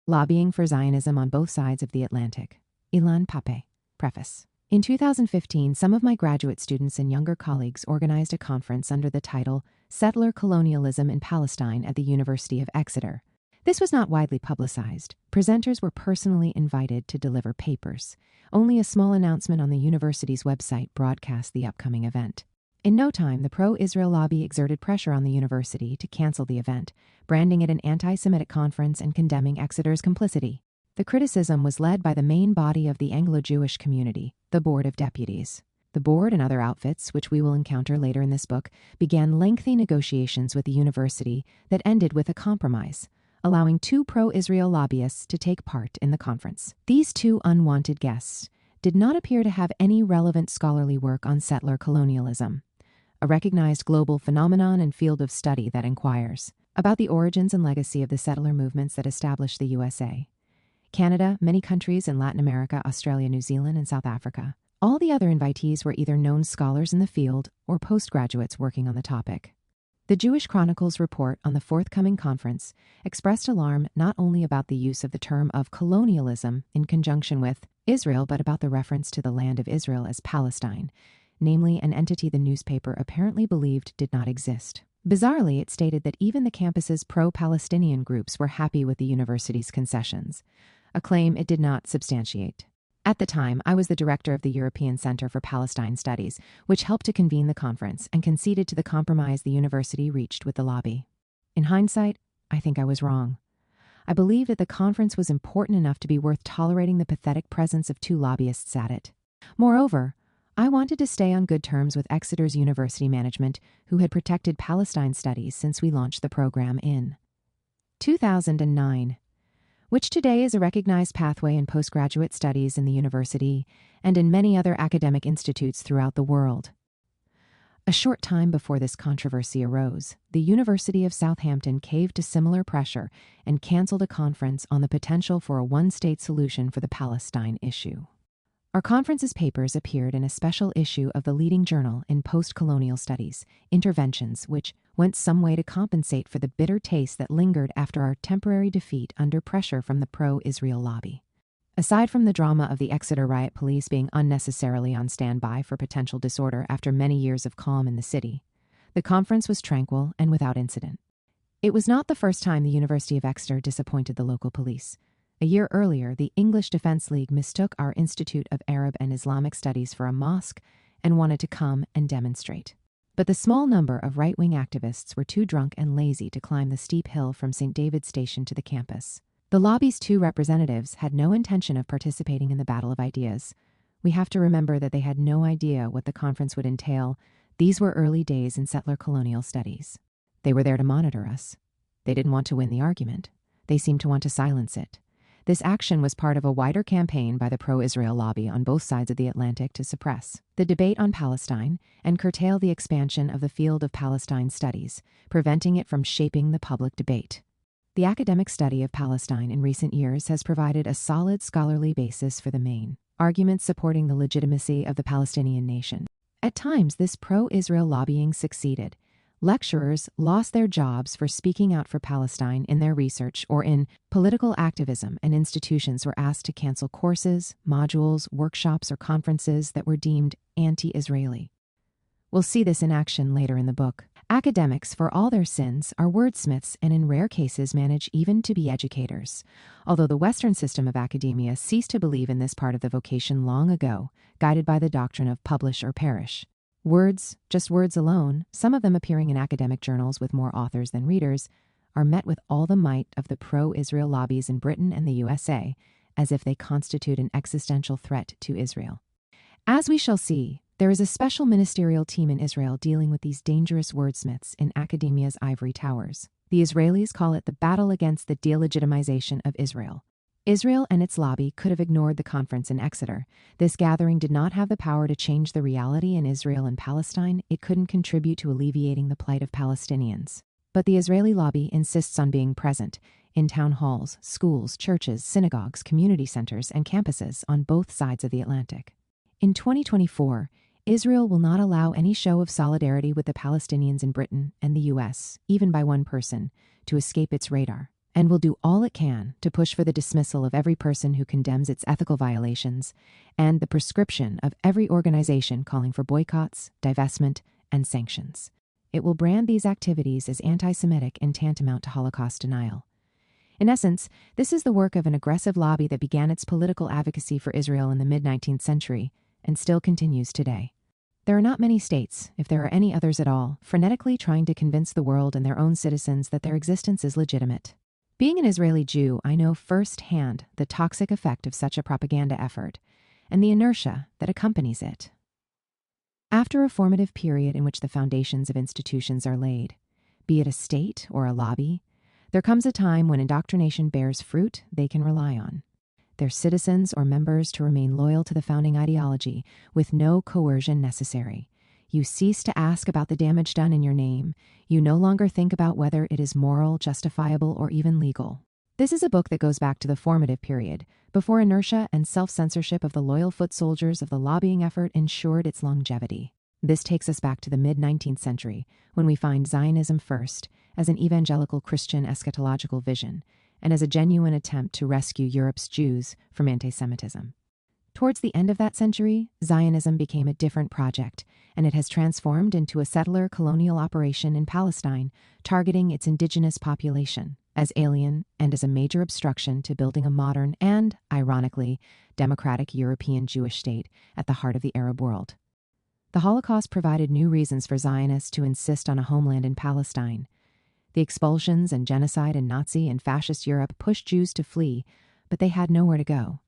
Lobbying for Zionism on Both Sides of the Atlantic. Ilan Pappe. Preface. In 2015, some of my graduate students and younger colleagues organized a conference under the title Settler Colonialism in Palestine at the University of Exeter. This was not widely publicized. Presenters were personally invited to deliver papers. Only a small announcement on the university's website broadcast the upcoming event. In no time, the pro-Israel lobby exerted pressure on the university to cancel the event, branding it an anti-Semitic conference and condemning Exeter's complicity. The criticism was led by the main body of the Anglo-Jewish community, the Board of Deputies. The board and other outfits, which we will encounter later in this book, began lengthy negotiations with the university that ended with a compromise, allowing two pro-Israel lobbyists to take part in the conference. These two unwanted guests did not appear to have any relevant scholarly work on settler colonialism, a recognized global phenomenon and field of study that inquires about the origins and legacy of the settler movements that established the USA, Canada, many countries in Latin America, Australia, New Zealand, and South Africa. All the other invitees were either known scholars in the field or postgraduates working on the topic. The Jewish Chronicle's report on the forthcoming conference expressed alarm not only about the use of the term of colonialism in conjunction with Israel, but about the reference to the land of Israel as Palestine, namely an entity the newspaper apparently believed did not exist. Bizarrely, it stated that even the campus's pro-Palestinian groups were happy with the university's concessions, a claim it did not substantiate. At the time, I was the director of the European Center for Palestine Studies, which helped to convene the conference and conceded to the compromise the university reached with the lobby. In hindsight, I think I was wrong. I believe that the conference was important enough to be worth tolerating the pathetic presence of two lobbyists at it. Moreover, I wanted to stay on good terms with Exeter's university management, who had protected Palestine studies since we launched the program in 2009, which today is a recognized pathway in postgraduate studies in the university and in many other academic institutes throughout the world. A short time before this controversy arose, the University of Southampton caved to similar pressure and canceled a conference on the potential for a one-state solution for the Palestine issue. Our conference's papers appeared in a special issue of the leading journal in post-colonial studies, Interventions, which went some way to compensate for the bitter taste that lingered after our temporary defeat under pressure from the pro-Israel lobby. Aside from the drama of the Exeter riot police being unnecessarily on standby for potential disorder after many years of calm in the city, the conference was tranquil and without incident. It was not the first time the University of Exeter disappointed the local police. A year earlier, the English Defense League mistook our Institute of Arab and Islamic Studies for a mosque and wanted to come and demonstrate. But the small number of right-wing activists were too drunk and lazy to climb the steep hill from St. David's Station to the campus. The lobby's two representatives had no intention of participating in the battle of ideas. We have to remember that they had no idea what the conference would entail. These were early days in settler colonial studies. They were there to monitor us. They didn't want to win the argument. They seemed to want to silence it. This action was part of a wider campaign by the pro-Israel lobby on both sides of the Atlantic to suppress the debate on Palestine and curtail the expansion of the field of Palestine studies, preventing it from shaping the public debate. The academic study of Palestine in recent years has provided a solid scholarly basis for the main arguments supporting the legitimacy of the Palestinian nation. At times, this pro-Israel lobbying succeeded. Lecturers lost their jobs for speaking out for Palestine in their research or in political activism, and institutions were asked to cancel courses, modules, workshops, or conferences that were deemed anti-Israeli. We'll see this in action later in the book. Academics, for all their sins, are wordsmiths and in rare cases manage even to be educators. Although the Western system of academia ceased to believe in this part of the vocation long ago, guided by the doctrine of publish or perish. Words, just words alone, some of them appearing in academic journals with more authors than readers, are met with all the might of the pro-Israel lobbies in Britain and the USA, as if they constitute an existential threat to Israel. As we shall see, there is a special ministerial team in Israel dealing with these dangerous wordsmiths in academia's ivory towers. The Israelis call it the battle against the delegitimization of Israel. Israel and its lobby could have ignored the conference in Exeter. This gathering did not have the power to change the reality in Israel and Palestine. It couldn't contribute to alleviating the plight of Palestinians. But the Israeli lobby insists on being present in town halls, schools, churches, synagogues, community centers, and campuses on both sides of the Atlantic. In 2024, Israel will not allow any show of solidarity with the Palestinians in Britain and the US, even by one person, to escape its radar. and will do all it can to push for the dismissal of every person who condemns its ethical violations and the proscription of every organization calling for boycotts, divestment, and sanctions. It will brand these activities as anti-Semitic and tantamount to Holocaust denial. In essence, this is the work of an aggressive lobby that began its political advocacy for Israel in the mid-19th century and still continues today. There are not many states, if there are any others at all, frenetically trying to convince the world and their own citizens that their existence is legitimate. Being an Israeli Jew, I know firsthand the toxic effect of such a propaganda effort and the inertia that accompanies it. After a formative period in which the foundations of institutions are laid, be it a state or a lobby, there comes a time when indoctrination bears fruit they can rely on. Their citizens or members to remain loyal to the founding ideology with no coercion necessary. You cease to ask about the damage done in your name. You no longer think about whether it is moral, justifiable, or even legal. This is a book that goes back to the formative period, before inertia and self-censorship of the loyal foot soldiers of the lobbying effort ensured its longevity. This takes us back to the mid-19th century, when we find Zionism first as an evangelical Christian eschatological vision, and as a genuine attempt to rescue Europe's Jews from anti-Semitism. Towards the end of that century, Zionism became a different project, and it has transformed into a settler colonial operation in Palestine, targeting its indigenous population as alien and as a major obstruction to building a modern and, ironically, democratic European Jewish state at the heart of the Arab world. The Holocaust provided new reasons for Zionists to insist on a homeland in Palestine. The expulsions and genocide in Nazi and fascist Europe pushed Jews to flee, but they had nowhere to go.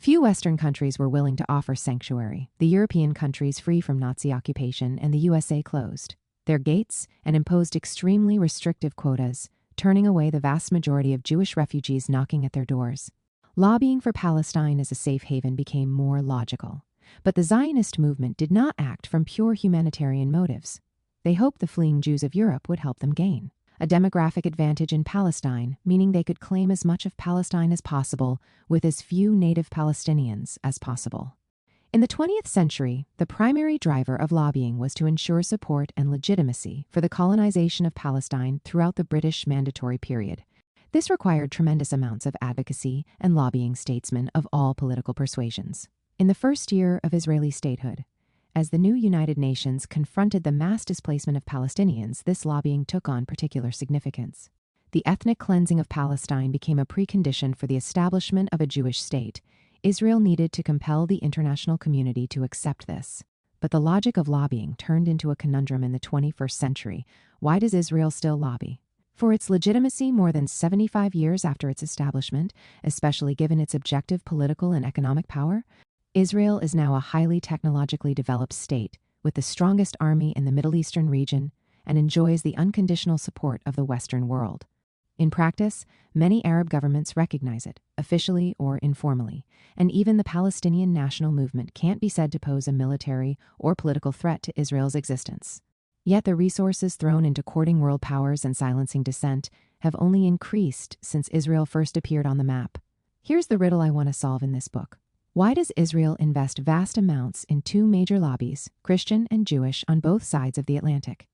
Few Western countries were willing to offer sanctuary, the European countries free from Nazi occupation and the USA closed their gates and imposed extremely restrictive quotas, turning away the vast majority of Jewish refugees knocking at their doors. Lobbying for Palestine as a safe haven became more logical. But the Zionist movement did not act from pure humanitarian motives. They hoped the fleeing Jews of Europe would help them gain a demographic advantage in Palestine, meaning they could claim as much of Palestine as possible with as few native Palestinians as possible. In the 20th century, the primary driver of lobbying was to ensure support and legitimacy for the colonization of Palestine throughout the British Mandatory Period. This required tremendous amounts of advocacy and lobbying statesmen of all political persuasions. In the first year of Israeli statehood, as the new United Nations confronted the mass displacement of Palestinians, this lobbying took on particular significance. The ethnic cleansing of Palestine became a precondition for the establishment of a Jewish state. Israel needed to compel the international community to accept this. But the logic of lobbying turned into a conundrum in the 21st century. Why does Israel still lobby? For its legitimacy more than 75 years after its establishment, especially given its objective political and economic power? Israel is now a highly technologically developed state with the strongest army in the Middle Eastern region and enjoys the unconditional support of the Western world. In practice, many Arab governments recognize it, officially or informally, and even the Palestinian national movement can't be said to pose a military or political threat to Israel's existence. Yet the resources thrown into courting world powers and silencing dissent have only increased since Israel first appeared on the map. Here's the riddle I want to solve in this book. Why does Israel invest vast amounts in two major lobbies, Christian and Jewish, on both sides of the Atlantic?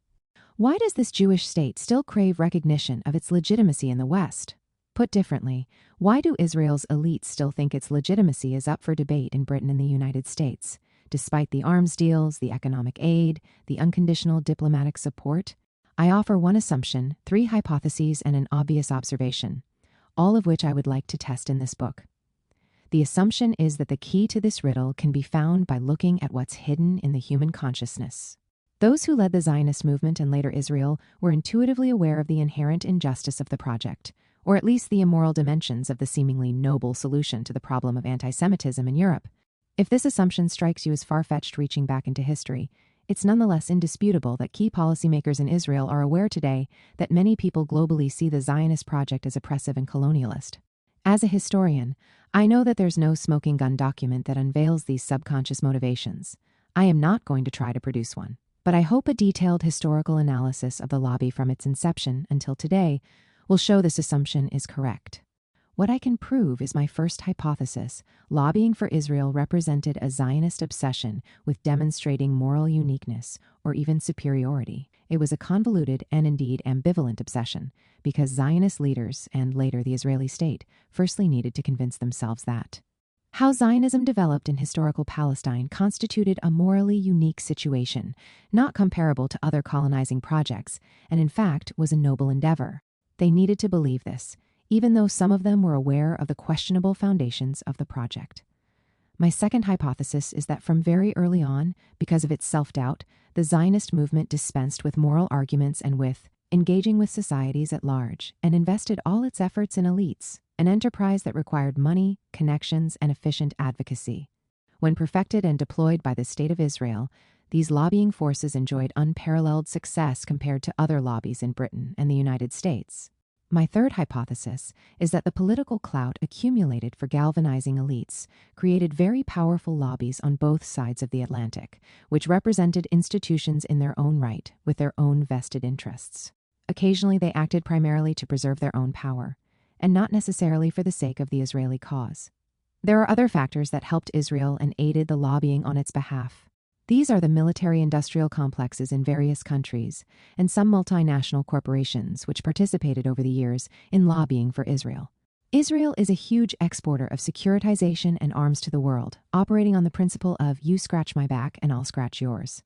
Why does this Jewish state still crave recognition of its legitimacy in the West? Put differently, why do Israel's elites still think its legitimacy is up for debate in Britain and the United States, despite the arms deals, the economic aid, the unconditional diplomatic support? I offer one assumption, three hypotheses, and an obvious observation, all of which I would like to test in this book. The assumption is that the key to this riddle can be found by looking at what's hidden in the human consciousness. Those who led the Zionist movement and later Israel were intuitively aware of the inherent injustice of the project, or at least the immoral dimensions of the seemingly noble solution to the problem of anti-Semitism in Europe. If this assumption strikes you as far-fetched reaching back into history, it's nonetheless indisputable that key policymakers in Israel are aware today that many people globally see the Zionist project as oppressive and colonialist. As a historian, I know that there's no smoking gun document that unveils these subconscious motivations. I am not going to try to produce one, but I hope a detailed historical analysis of the lobby from its inception until today will show this assumption is correct. What I can prove is my first hypothesis. Lobbying for Israel represented a Zionist obsession with demonstrating moral uniqueness or even superiority. It was a convoluted and indeed ambivalent obsession, because Zionist leaders, and later the Israeli state, firstly needed to convince themselves that how Zionism developed in historical Palestine constituted a morally unique situation, not comparable to other colonizing projects, and in fact was a noble endeavor. They needed to believe this, even though some of them were aware of the questionable foundations of the project. My second hypothesis is that from very early on, because of its self-doubt, the Zionist movement dispensed with moral arguments and with engaging with societies at large, and invested all its efforts in elites, an enterprise that required money, connections, and efficient advocacy. When perfected and deployed by the State of Israel, these lobbying forces enjoyed unparalleled success compared to other lobbies in Britain and the United States. My third hypothesis is that the political clout accumulated for galvanizing elites created very powerful lobbies on both sides of the Atlantic, which represented institutions in their own right, with their own vested interests. Occasionally they acted primarily to preserve their own power, and not necessarily for the sake of the Israeli cause. There are other factors that helped Israel and aided the lobbying on its behalf. These are the military-industrial complexes in various countries and some multinational corporations which participated over the years in lobbying for Israel. Israel is a huge exporter of securitization and arms to the world, operating on the principle of you scratch my back and I'll scratch yours.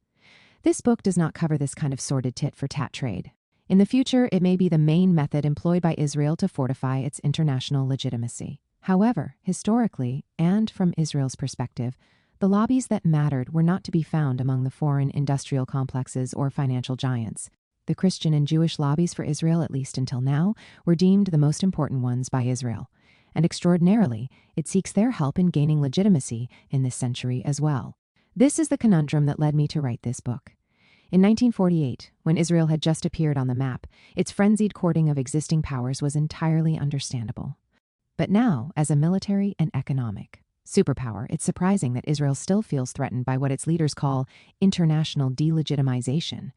This book does not cover this kind of sordid tit-for-tat trade. In the future, it may be the main method employed by Israel to fortify its international legitimacy. However, historically, and from Israel's perspective, the lobbies that mattered were not to be found among the foreign industrial complexes or financial giants. The Christian and Jewish lobbies for Israel, at least until now, were deemed the most important ones by Israel. And extraordinarily, it seeks their help in gaining legitimacy in this century as well. This is the conundrum that led me to write this book. In 1948, when Israel had just appeared on the map, its frenzied courting of existing powers was entirely understandable. But now, as a military and economic superpower, it's surprising that Israel still feels threatened by what its leaders call international delegitimization.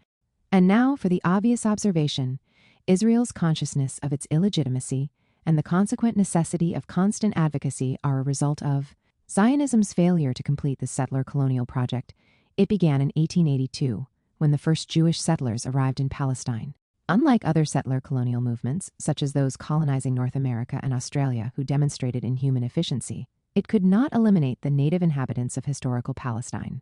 And now for the obvious observation, Israel's consciousness of its illegitimacy and the consequent necessity of constant advocacy are a result of Zionism's failure to complete the settler colonial project. It began in 1882, when the first Jewish settlers arrived in Palestine. Unlike other settler colonial movements, such as those colonizing North America and Australia who demonstrated inhuman efficiency, it could not eliminate the native inhabitants of historical Palestine.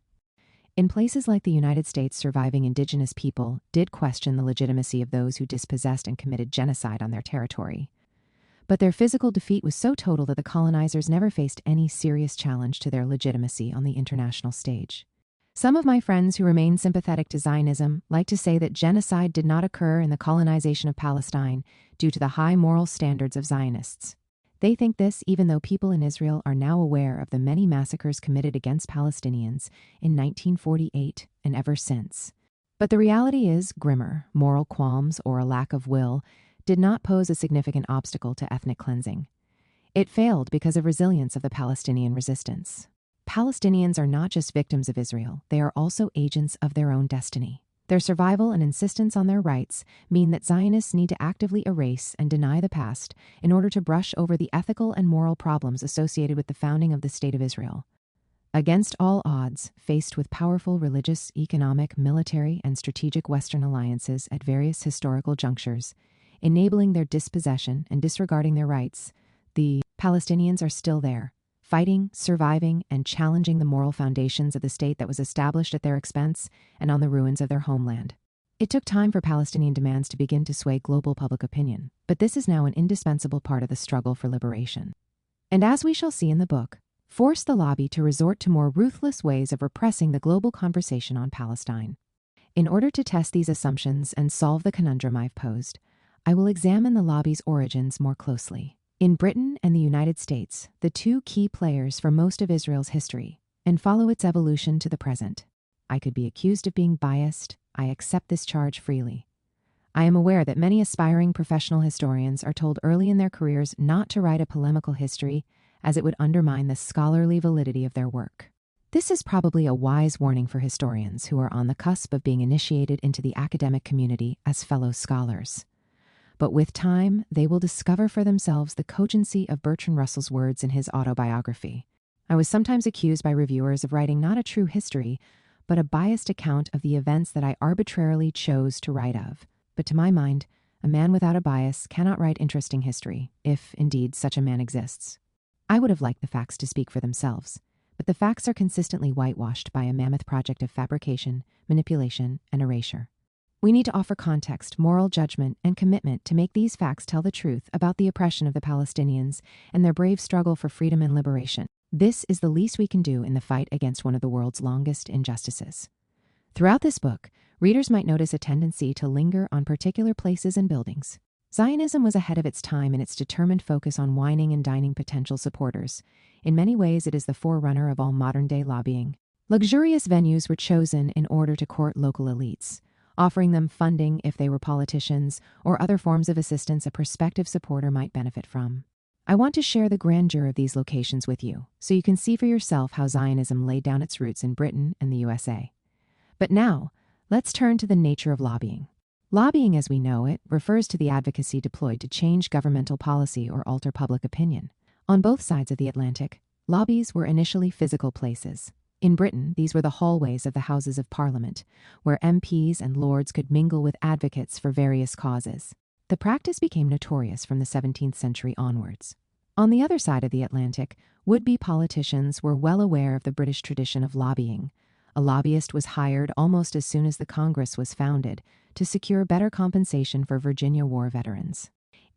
In places like the United States, surviving indigenous people did question the legitimacy of those who dispossessed and committed genocide on their territory. But their physical defeat was so total that the colonizers never faced any serious challenge to their legitimacy on the international stage. Some of my friends who remain sympathetic to Zionism like to say that genocide did not occur in the colonization of Palestine due to the high moral standards of Zionists. They think this even though people in Israel are now aware of the many massacres committed against Palestinians in 1948 and ever since. But the reality is grimmer. Moral qualms or a lack of will did not pose a significant obstacle to ethnic cleansing. It failed because of resilience of the Palestinian resistance. Palestinians are not just victims of Israel, they are also agents of their own destiny. Their survival and insistence on their rights mean that Zionists need to actively erase and deny the past in order to brush over the ethical and moral problems associated with the founding of the State of Israel. Against all odds, faced with powerful religious, economic, military, and strategic Western alliances at various historical junctures, enabling their dispossession and disregarding their rights, the Palestinians are still there, fighting, surviving, and challenging the moral foundations of the state that was established at their expense and on the ruins of their homeland. It took time for Palestinian demands to begin to sway global public opinion, but this is now an indispensable part of the struggle for liberation. And as we shall see in the book, force the lobby to resort to more ruthless ways of repressing the global conversation on Palestine. In order to test these assumptions and solve the conundrum I've posed, I will examine the lobby's origins more closely. In Britain and the United States, the two key players for most of Israel's history, and follow its evolution to the present. I could be accused of being biased. I accept this charge freely. I am aware that many aspiring professional historians are told early in their careers not to write a polemical history, as it would undermine the scholarly validity of their work. This is probably a wise warning for historians who are on the cusp of being initiated into the academic community as fellow scholars. But with time, they will discover for themselves the cogency of Bertrand Russell's words in his autobiography. I was sometimes accused by reviewers of writing not a true history, but a biased account of the events that I arbitrarily chose to write of. But to my mind, a man without a bias cannot write interesting history, if indeed such a man exists. I would have liked the facts to speak for themselves, but the facts are consistently whitewashed by a mammoth project of fabrication, manipulation, and erasure. We need to offer context, moral judgment, and commitment to make these facts tell the truth about the oppression of the Palestinians and their brave struggle for freedom and liberation. This is the least we can do in the fight against one of the world's longest injustices. Throughout this book, readers might notice a tendency to linger on particular places and buildings. Zionism was ahead of its time in its determined focus on wining and dining potential supporters. In many ways, it is the forerunner of all modern-day lobbying. Luxurious venues were chosen in order to court local elites, offering them funding if they were politicians or other forms of assistance a prospective supporter might benefit from. I want to share the grandeur of these locations with you, so you can see for yourself how Zionism laid down its roots in Britain and the USA. But now, let's turn to the nature of lobbying. Lobbying, as we know it, refers to the advocacy deployed to change governmental policy or alter public opinion. On both sides of the Atlantic, lobbies were initially physical places. In Britain, these were the hallways of the Houses of Parliament, where MPs and lords could mingle with advocates for various causes. The practice became notorious from the 17th century onwards. On the other side of the Atlantic, would-be politicians were well aware of the British tradition of lobbying. A lobbyist was hired almost as soon as the Congress was founded to secure better compensation for Virginia War veterans.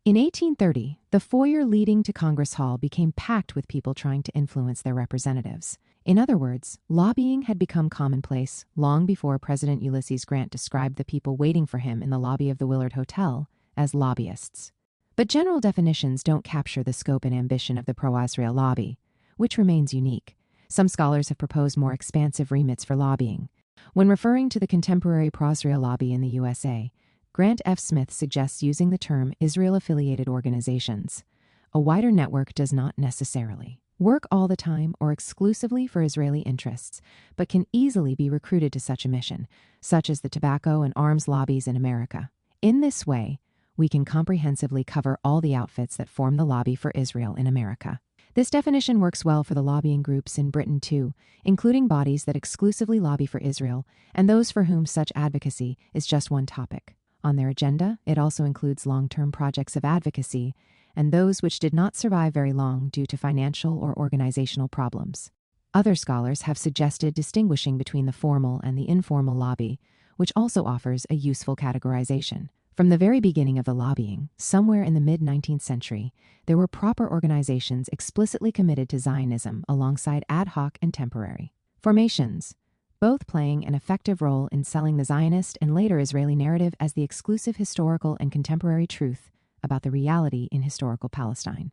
In 1830, the foyer leading to Congress Hall became packed with people trying to influence their representatives. In other words, lobbying had become commonplace long before President Ulysses Grant described the people waiting for him in the lobby of the Willard Hotel as lobbyists. But general definitions don't capture the scope and ambition of the pro-Israel lobby, which remains unique. Some scholars have proposed more expansive remits for lobbying. When referring to the contemporary pro-Israel lobby in the USA, Grant F. Smith suggests using the term Israel-affiliated organizations. A wider network does not necessarily work all the time or exclusively for Israeli interests, but can easily be recruited to such a mission, such as the tobacco and arms lobbies in America. In this way, we can comprehensively cover all the outfits that form the lobby for Israel in America. This definition works well for the lobbying groups in Britain too, including bodies that exclusively lobby for Israel and those for whom such advocacy is just one topic. On their agenda, it also includes long-term projects of advocacy and those which did not survive very long due to financial or organizational problems. Other scholars have suggested distinguishing between the formal and the informal lobby, which also offers a useful categorization. From the very beginning of the lobbying, somewhere in the mid-19th century, there were proper organizations explicitly committed to Zionism alongside ad hoc and temporary formations, both playing an effective role in selling the Zionist and later Israeli narrative as the exclusive historical and contemporary truth about the reality in historical Palestine.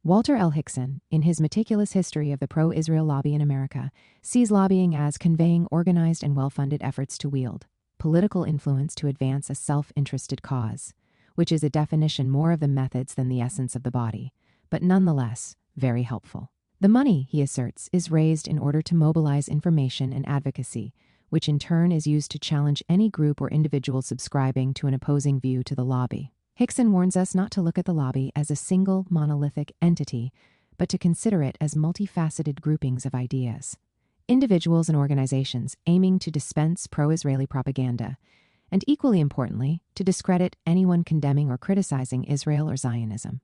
Walter L. Hickson, in his meticulous history of the pro-Israel lobby in America, sees lobbying as conveying organized and well-funded efforts to wield political influence to advance a self-interested cause, which is a definition more of the methods than the essence of the body, but nonetheless very helpful. The money, he asserts, is raised in order to mobilize information and advocacy, which in turn is used to challenge any group or individual subscribing to an opposing view to the lobby. Hickson warns us not to look at the lobby as a single monolithic entity, but to consider it as multifaceted groupings of ideas. Individuals and organizations aiming to dispense pro-Israeli propaganda, and equally importantly, to discredit anyone condemning or criticizing Israel or Zionism.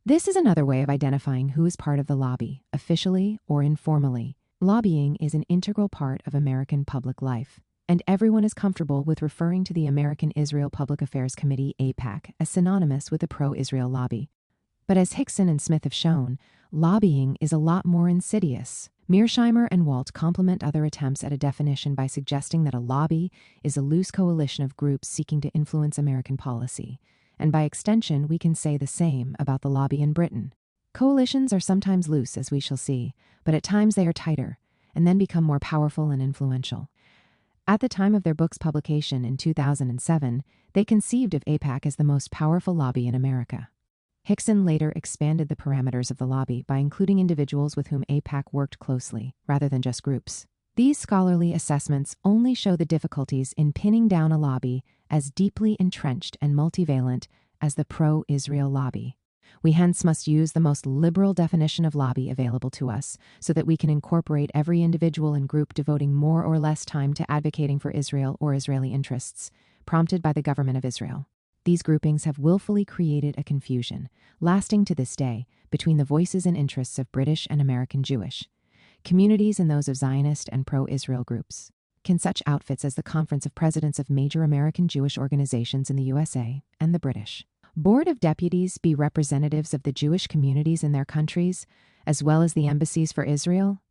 This is another way of identifying who is part of the lobby, officially or informally. Lobbying is an integral part of American public life, and everyone is comfortable with referring to the American Israel Public Affairs Committee, AIPAC, as synonymous with the pro-Israel lobby. But as Hickson and Smith have shown, lobbying is a lot more insidious. Mearsheimer and Walt complement other attempts at a definition by suggesting that a lobby is a loose coalition of groups seeking to influence American policy, and by extension, we can say the same about the lobby in Britain. Coalitions are sometimes loose, as we shall see, but at times they are tighter, and then become more powerful and influential. At the time of their book's publication in 2007, they conceived of AIPAC as the most powerful lobby in America. Hickson later expanded the parameters of the lobby by including individuals with whom AIPAC worked closely, rather than just groups. These scholarly assessments only show the difficulties in pinning down a lobby as deeply entrenched and multivalent as the pro-Israel lobby. We hence must use the most liberal definition of lobby available to us so that we can incorporate every individual and group devoting more or less time to advocating for Israel or Israeli interests, prompted by the government of Israel. These groupings have willfully created a confusion, lasting to this day, between the voices and interests of British and American Jewish communities and those of Zionist and pro-Israel groups. Can such outfits as the Conference of Presidents of major American Jewish organizations in the USA and the British Board of Deputies be representatives of the Jewish communities in their countries, as well as the embassies for Israel?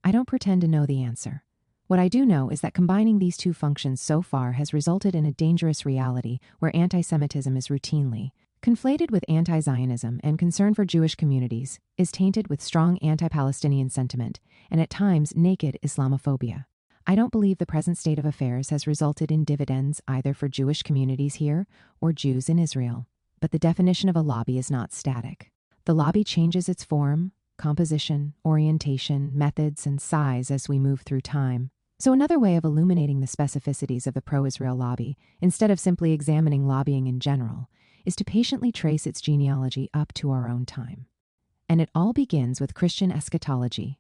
I don't pretend to know the answer. What I do know is that combining these two functions so far has resulted in a dangerous reality where anti-Semitism is routinely conflated with anti-Zionism, and concern for Jewish communities is tainted with strong anti-Palestinian sentiment and at times naked Islamophobia. I don't believe the present state of affairs has resulted in dividends either for Jewish communities here or Jews in Israel. But the definition of a lobby is not static. The lobby changes its form, composition, orientation, methods, and size as we move through time. So another way of illuminating the specificities of the pro-Israel lobby, instead of simply examining lobbying in general, is to patiently trace its genealogy up to our own time. And it all begins with Christian eschatology,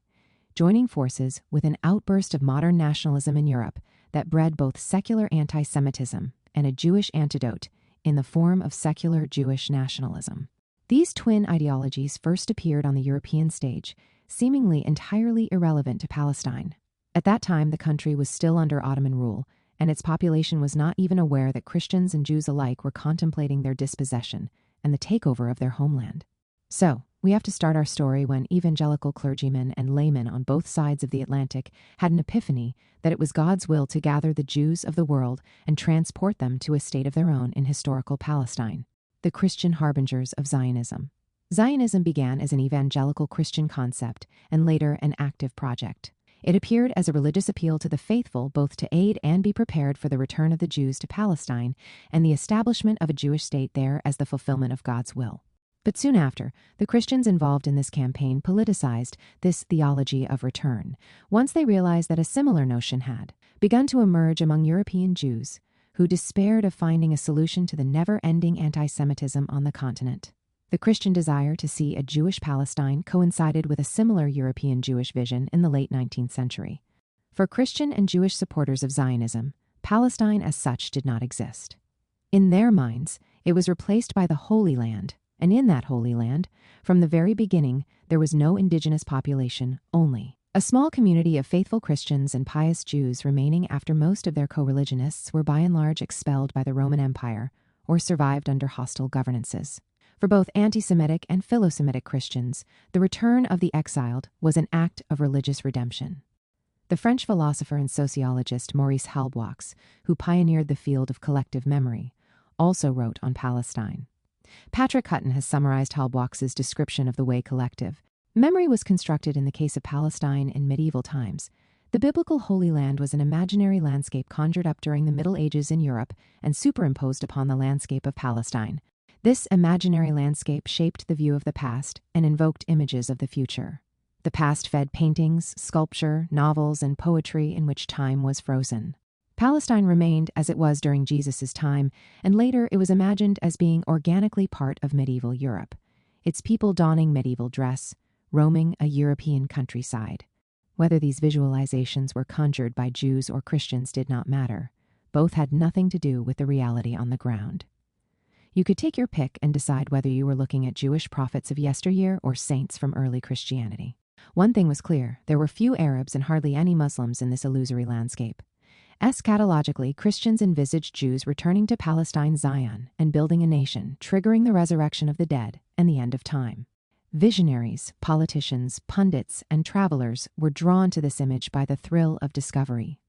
joining forces with an outburst of modern nationalism in Europe that bred both secular anti-Semitism and a Jewish antidote in the form of secular Jewish nationalism. These twin ideologies first appeared on the European stage, seemingly entirely irrelevant to Palestine. At that time, the country was still under Ottoman rule, and its population was not even aware that Christians and Jews alike were contemplating their dispossession and the takeover of their homeland. So, we have to start our story when evangelical clergymen and laymen on both sides of the Atlantic had an epiphany that it was God's will to gather the Jews of the world and transport them to a state of their own in historical Palestine, the Christian harbingers of Zionism. Zionism began as an evangelical Christian concept and later an active project. It appeared as a religious appeal to the faithful both to aid and be prepared for the return of the Jews to Palestine and the establishment of a Jewish state there as the fulfillment of God's will. But soon after, the Christians involved in this campaign politicized this theology of return, once they realized that a similar notion had begun to emerge among European Jews, who despaired of finding a solution to the never-ending anti-Semitism on the continent. The Christian desire to see a Jewish Palestine coincided with a similar European Jewish vision in the late 19th century. For Christian and Jewish supporters of Zionism, Palestine as such did not exist. In their minds, it was replaced by the Holy Land, and in that Holy Land, from the very beginning, there was no indigenous population, only a small community of faithful Christians and pious Jews remaining after most of their co-religionists were by and large expelled by the Roman Empire or survived under hostile governances. For both anti-Semitic and philo-Semitic Christians, the return of the exiled was an act of religious redemption. The French philosopher and sociologist Maurice Halbwachs, who pioneered the field of collective memory, also wrote on Palestine. Patrick Hutton has summarized Halbwachs's description of the way collective memory was constructed in the case of Palestine in medieval times. The biblical Holy Land was an imaginary landscape conjured up during the Middle Ages in Europe and superimposed upon the landscape of Palestine. This imaginary landscape shaped the view of the past and invoked images of the future. The past fed paintings, sculpture, novels, and poetry in which time was frozen. Palestine remained as it was during Jesus' time, and later it was imagined as being organically part of medieval Europe, its people donning medieval dress, roaming a European countryside. Whether these visualizations were conjured by Jews or Christians did not matter. Both had nothing to do with the reality on the ground. You could take your pick and decide whether you were looking at Jewish prophets of yesteryear or saints from early Christianity. One thing was clear: there were few Arabs and hardly any Muslims in this illusory landscape. Eschatologically, Christians envisaged Jews returning to Palestine Zion and building a nation, triggering the resurrection of the dead and the end of time. Visionaries, politicians, pundits, and travelers were drawn to this image by the thrill of discovery.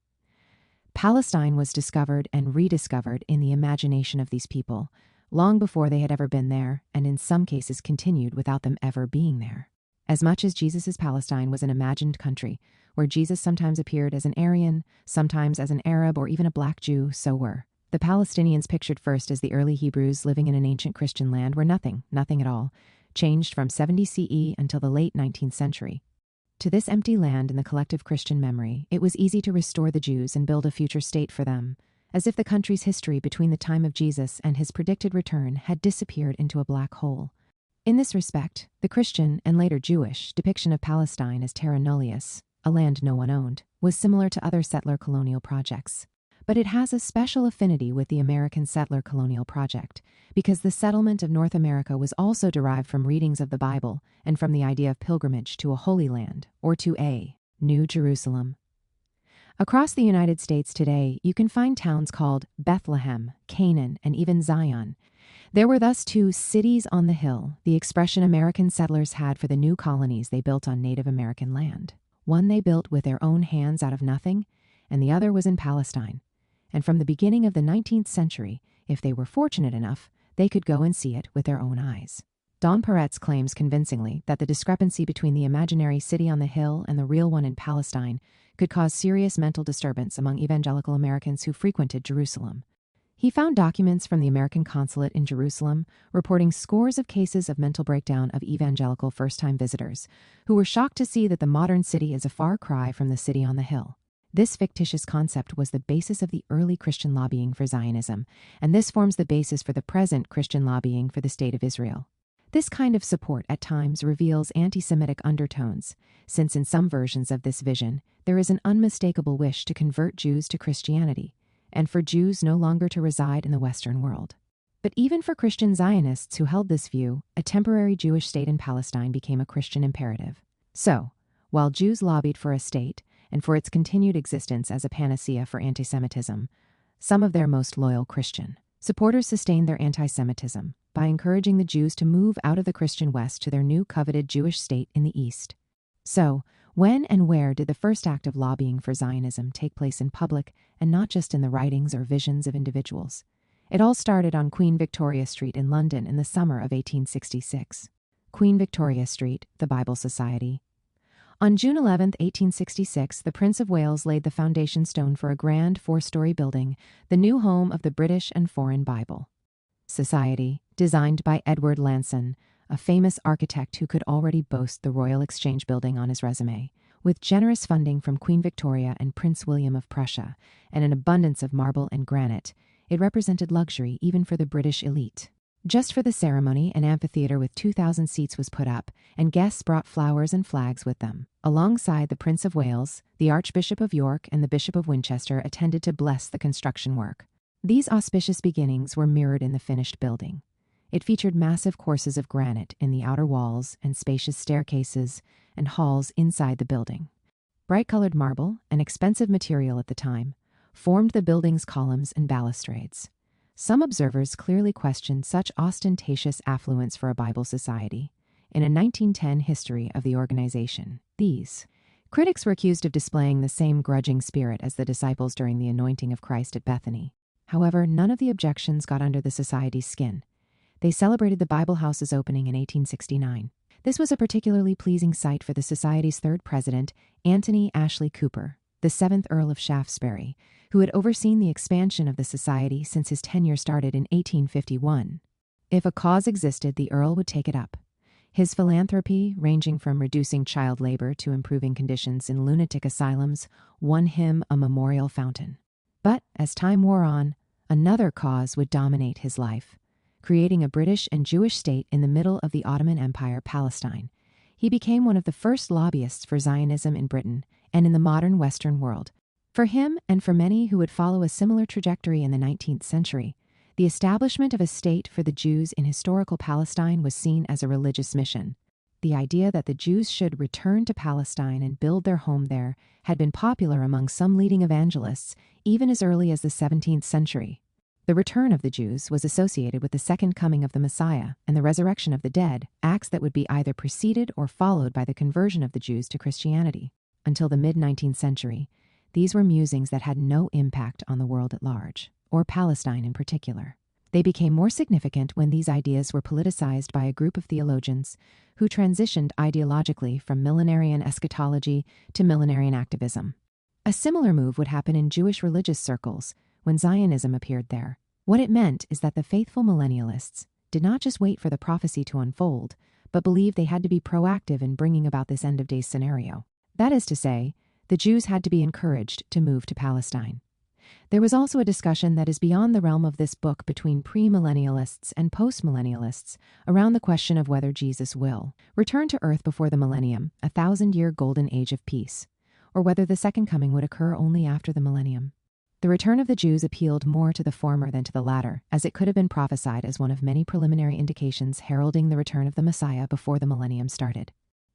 Palestine was discovered and rediscovered in the imagination of these people, long before they had ever been there, and in some cases continued without them ever being there. As much as Jesus' Palestine was an imagined country, where Jesus sometimes appeared as an Aryan, sometimes as an Arab, or even a black Jew, so were the Palestinians pictured first as the early Hebrews living in an ancient Christian land where nothing at all, changed from 70 CE until the late 19th century. To this empty land in the collective Christian memory, it was easy to restore the Jews and build a future state for them, as if the country's history between the time of Jesus and his predicted return had disappeared into a black hole. In this respect, the Christian and later Jewish depiction of Palestine as terra nullius, a land no one owned, was similar to other settler colonial projects. But it has a special affinity with the American settler colonial project, because the settlement of North America was also derived from readings of the Bible and from the idea of pilgrimage to a holy land, or to a New Jerusalem. Across the United States today, you can find towns called Bethlehem, Canaan, and even Zion. There were thus two cities on the hill, the expression American settlers had for the new colonies they built on Native American land. One they built with their own hands out of nothing, and the other was in Palestine. And from the beginning of the 19th century, if they were fortunate enough, they could go and see it with their own eyes. Don Peretz claims convincingly that the discrepancy between the imaginary city on the hill and the real one in Palestine could cause serious mental disturbance among evangelical Americans who frequented Jerusalem. He found documents from the American consulate in Jerusalem reporting scores of cases of mental breakdown of evangelical first-time visitors who were shocked to see that the modern city is a far cry from the city on the hill. This fictitious concept was the basis of the early Christian lobbying for Zionism, and this forms the basis for the present Christian lobbying for the State of Israel. This kind of support at times reveals anti-Semitic undertones, since in some versions of this vision, there is an unmistakable wish to convert Jews to Christianity, and for Jews no longer to reside in the Western world. But even for Christian Zionists who held this view, a temporary Jewish state in Palestine became a Christian imperative. So, while Jews lobbied for a state, and for its continued existence as a panacea for anti-Semitism, some of their most loyal Christian supporters sustained their anti-Semitism by encouraging the Jews to move out of the Christian West to their new coveted Jewish state in the East. So, when and where did the first act of lobbying for Zionism take place in public and not just in the writings or visions of individuals? It all started on Queen Victoria Street in London in the summer of 1866. Queen Victoria Street, the Bible Society. On June 11, 1866, the Prince of Wales laid the foundation stone for a grand four-story building, the new home of the British and Foreign Bible Society, designed by Edward Lanson, a famous architect who could already boast the Royal Exchange Building on his resume. With generous funding from Queen Victoria and Prince William of Prussia, and an abundance of marble and granite, it represented luxury even for the British elite. Just for the ceremony, an amphitheater with 2,000 seats was put up, and guests brought flowers and flags with them. Alongside the Prince of Wales, the Archbishop of York and the Bishop of Winchester attended to bless the construction work. These auspicious beginnings were mirrored in the finished building. It featured massive courses of granite in the outer walls and spacious staircases and halls inside the building. Bright-colored marble, an expensive material at the time, formed the building's columns and balustrades. Some observers clearly questioned such ostentatious affluence for a Bible society. In a 1910 history of the organization, these critics were accused of displaying the same grudging spirit as the disciples during the anointing of Christ at Bethany. However, none of the objections got under the society's skin. They celebrated the Bible House's opening in 1869. This was a particularly pleasing sight for the society's third president, Anthony Ashley Cooper, the 7th Earl of Shaftesbury, who had overseen the expansion of the society since his tenure started in 1851. If a cause existed, the Earl would take it up. His philanthropy, ranging from reducing child labor to improving conditions in lunatic asylums, won him a memorial fountain. But as time wore on, another cause would dominate his life, creating a British and Jewish state in the middle of the Ottoman Empire, Palestine. He became one of the first lobbyists for Zionism in Britain and in the modern Western world. For him, and for many who would follow a similar trajectory in the 19th century, the establishment of a state for the Jews in historical Palestine was seen as a religious mission. The idea that the Jews should return to Palestine and build their home there had been popular among some leading evangelists even as early as the 17th century. The return of the Jews was associated with the second coming of the Messiah and the resurrection of the dead, acts that would be either preceded or followed by the conversion of the Jews to Christianity. Until the mid-19th century, these were musings that had no impact on the world at large, or Palestine in particular. They became more significant when these ideas were politicized by a group of theologians who transitioned ideologically from millenarian eschatology to millenarian activism. A similar move would happen in Jewish religious circles when Zionism appeared there. What it meant is that the faithful millennialists did not just wait for the prophecy to unfold, but believed they had to be proactive in bringing about this end-of-days scenario. That is to say, the Jews had to be encouraged to move to Palestine. There was also a discussion that is beyond the realm of this book between premillennialists and postmillennialists around the question of whether Jesus will return to earth before the millennium, a 1,000-year golden age of peace, or whether the second coming would occur only after the millennium. The return of the Jews appealed more to the former than to the latter, as it could have been prophesied as one of many preliminary indications heralding the return of the Messiah before the millennium started.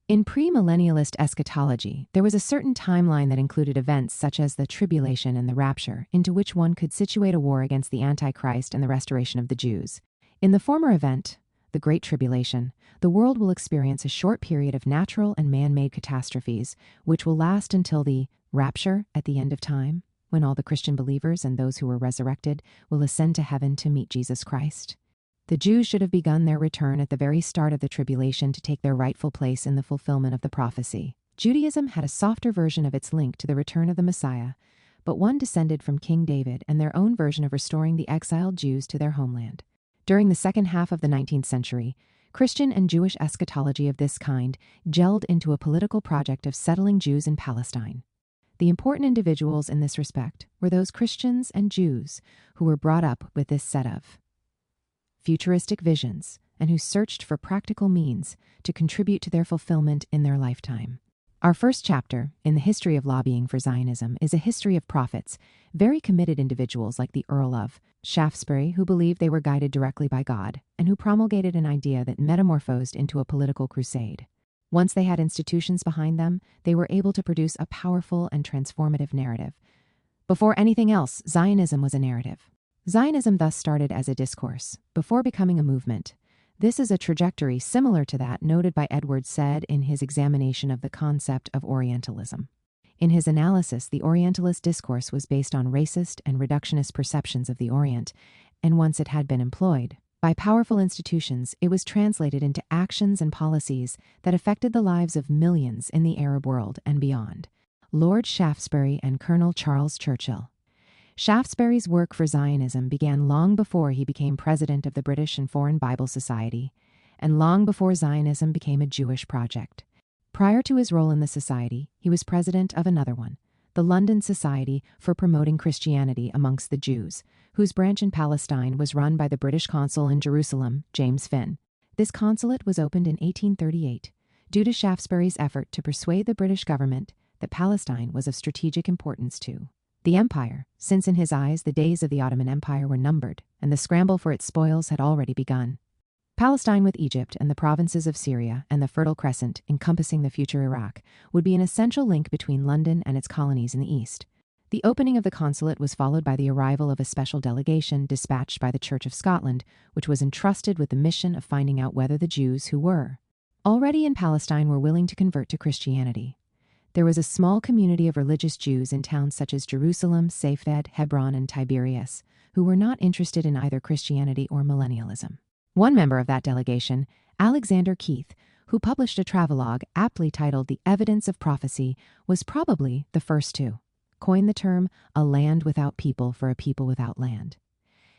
In premillennialist eschatology, there was a certain timeline that included events such as the tribulation and the rapture, into which one could situate a war against the Antichrist and the restoration of the Jews. In the former event, the Great Tribulation, the world will experience a short period of natural and man-made catastrophes, which will last until the rapture at the end of time, when all the Christian believers and those who were resurrected will ascend to heaven to meet Jesus Christ. The Jews should have begun their return at the very start of the tribulation to take their rightful place in the fulfillment of the prophecy. Judaism had a softer version of its link to the return of the Messiah, but one descended from King David and their own version of restoring the exiled Jews to their homeland. During the second half of the 19th century, Christian and Jewish eschatology of this kind gelled into a political project of settling Jews in Palestine. The important individuals in this respect were those Christians and Jews who were brought up with this set of futuristic visions and who searched for practical means to contribute to their fulfillment in their lifetime. Our first chapter in the history of lobbying for Zionism is a history of prophets, very committed individuals like the Earl of Shaftesbury, who believed they were guided directly by God and who promulgated an idea that metamorphosed into a political crusade. Once they had institutions behind them, they were able to produce a powerful and transformative narrative. Before anything else, Zionism was a narrative. Zionism thus started as a discourse, before becoming a movement. This is a trajectory similar to that noted by Edward Said in his examination of the concept of Orientalism. In his analysis, the Orientalist discourse was based on racist and reductionist perceptions of the Orient, and once it had been employed by powerful institutions, it was translated into actions and policies that affected the lives of millions in the Arab world and beyond. Lord Shaftesbury and Colonel Charles Churchill. Shaftesbury's work for Zionism began long before he became president of the British and Foreign Bible Society, and long before Zionism became a Jewish project. Prior to his role in the society, he was president of another one, the London Society for Promoting Christianity Amongst the Jews, whose branch in Palestine was run by the British consul in Jerusalem, James Finn. This consulate was opened in 1838, due to Shaftesbury's effort to persuade the British government that Palestine was of strategic importance to the empire, since in his eyes the days of the Ottoman Empire were numbered, and the scramble for its spoils had already begun. Palestine with Egypt and the provinces of Syria and the Fertile Crescent encompassing the future Iraq would be an essential link between London and its colonies in the east. The opening of the consulate was followed by the arrival of a special delegation dispatched by the Church of Scotland, which was entrusted with the mission of finding out whether the Jews who were already in Palestine were willing to convert to Christianity. There was a small community of religious Jews in towns such as Jerusalem, Safed, Hebron, and Tiberias, who were not interested in either Christianity or millennialism. One member of that delegation, Alexander Keith, who published a travelogue aptly titled The Evidence of Prophecy, was probably the first to coin the term a land without people for a people without land.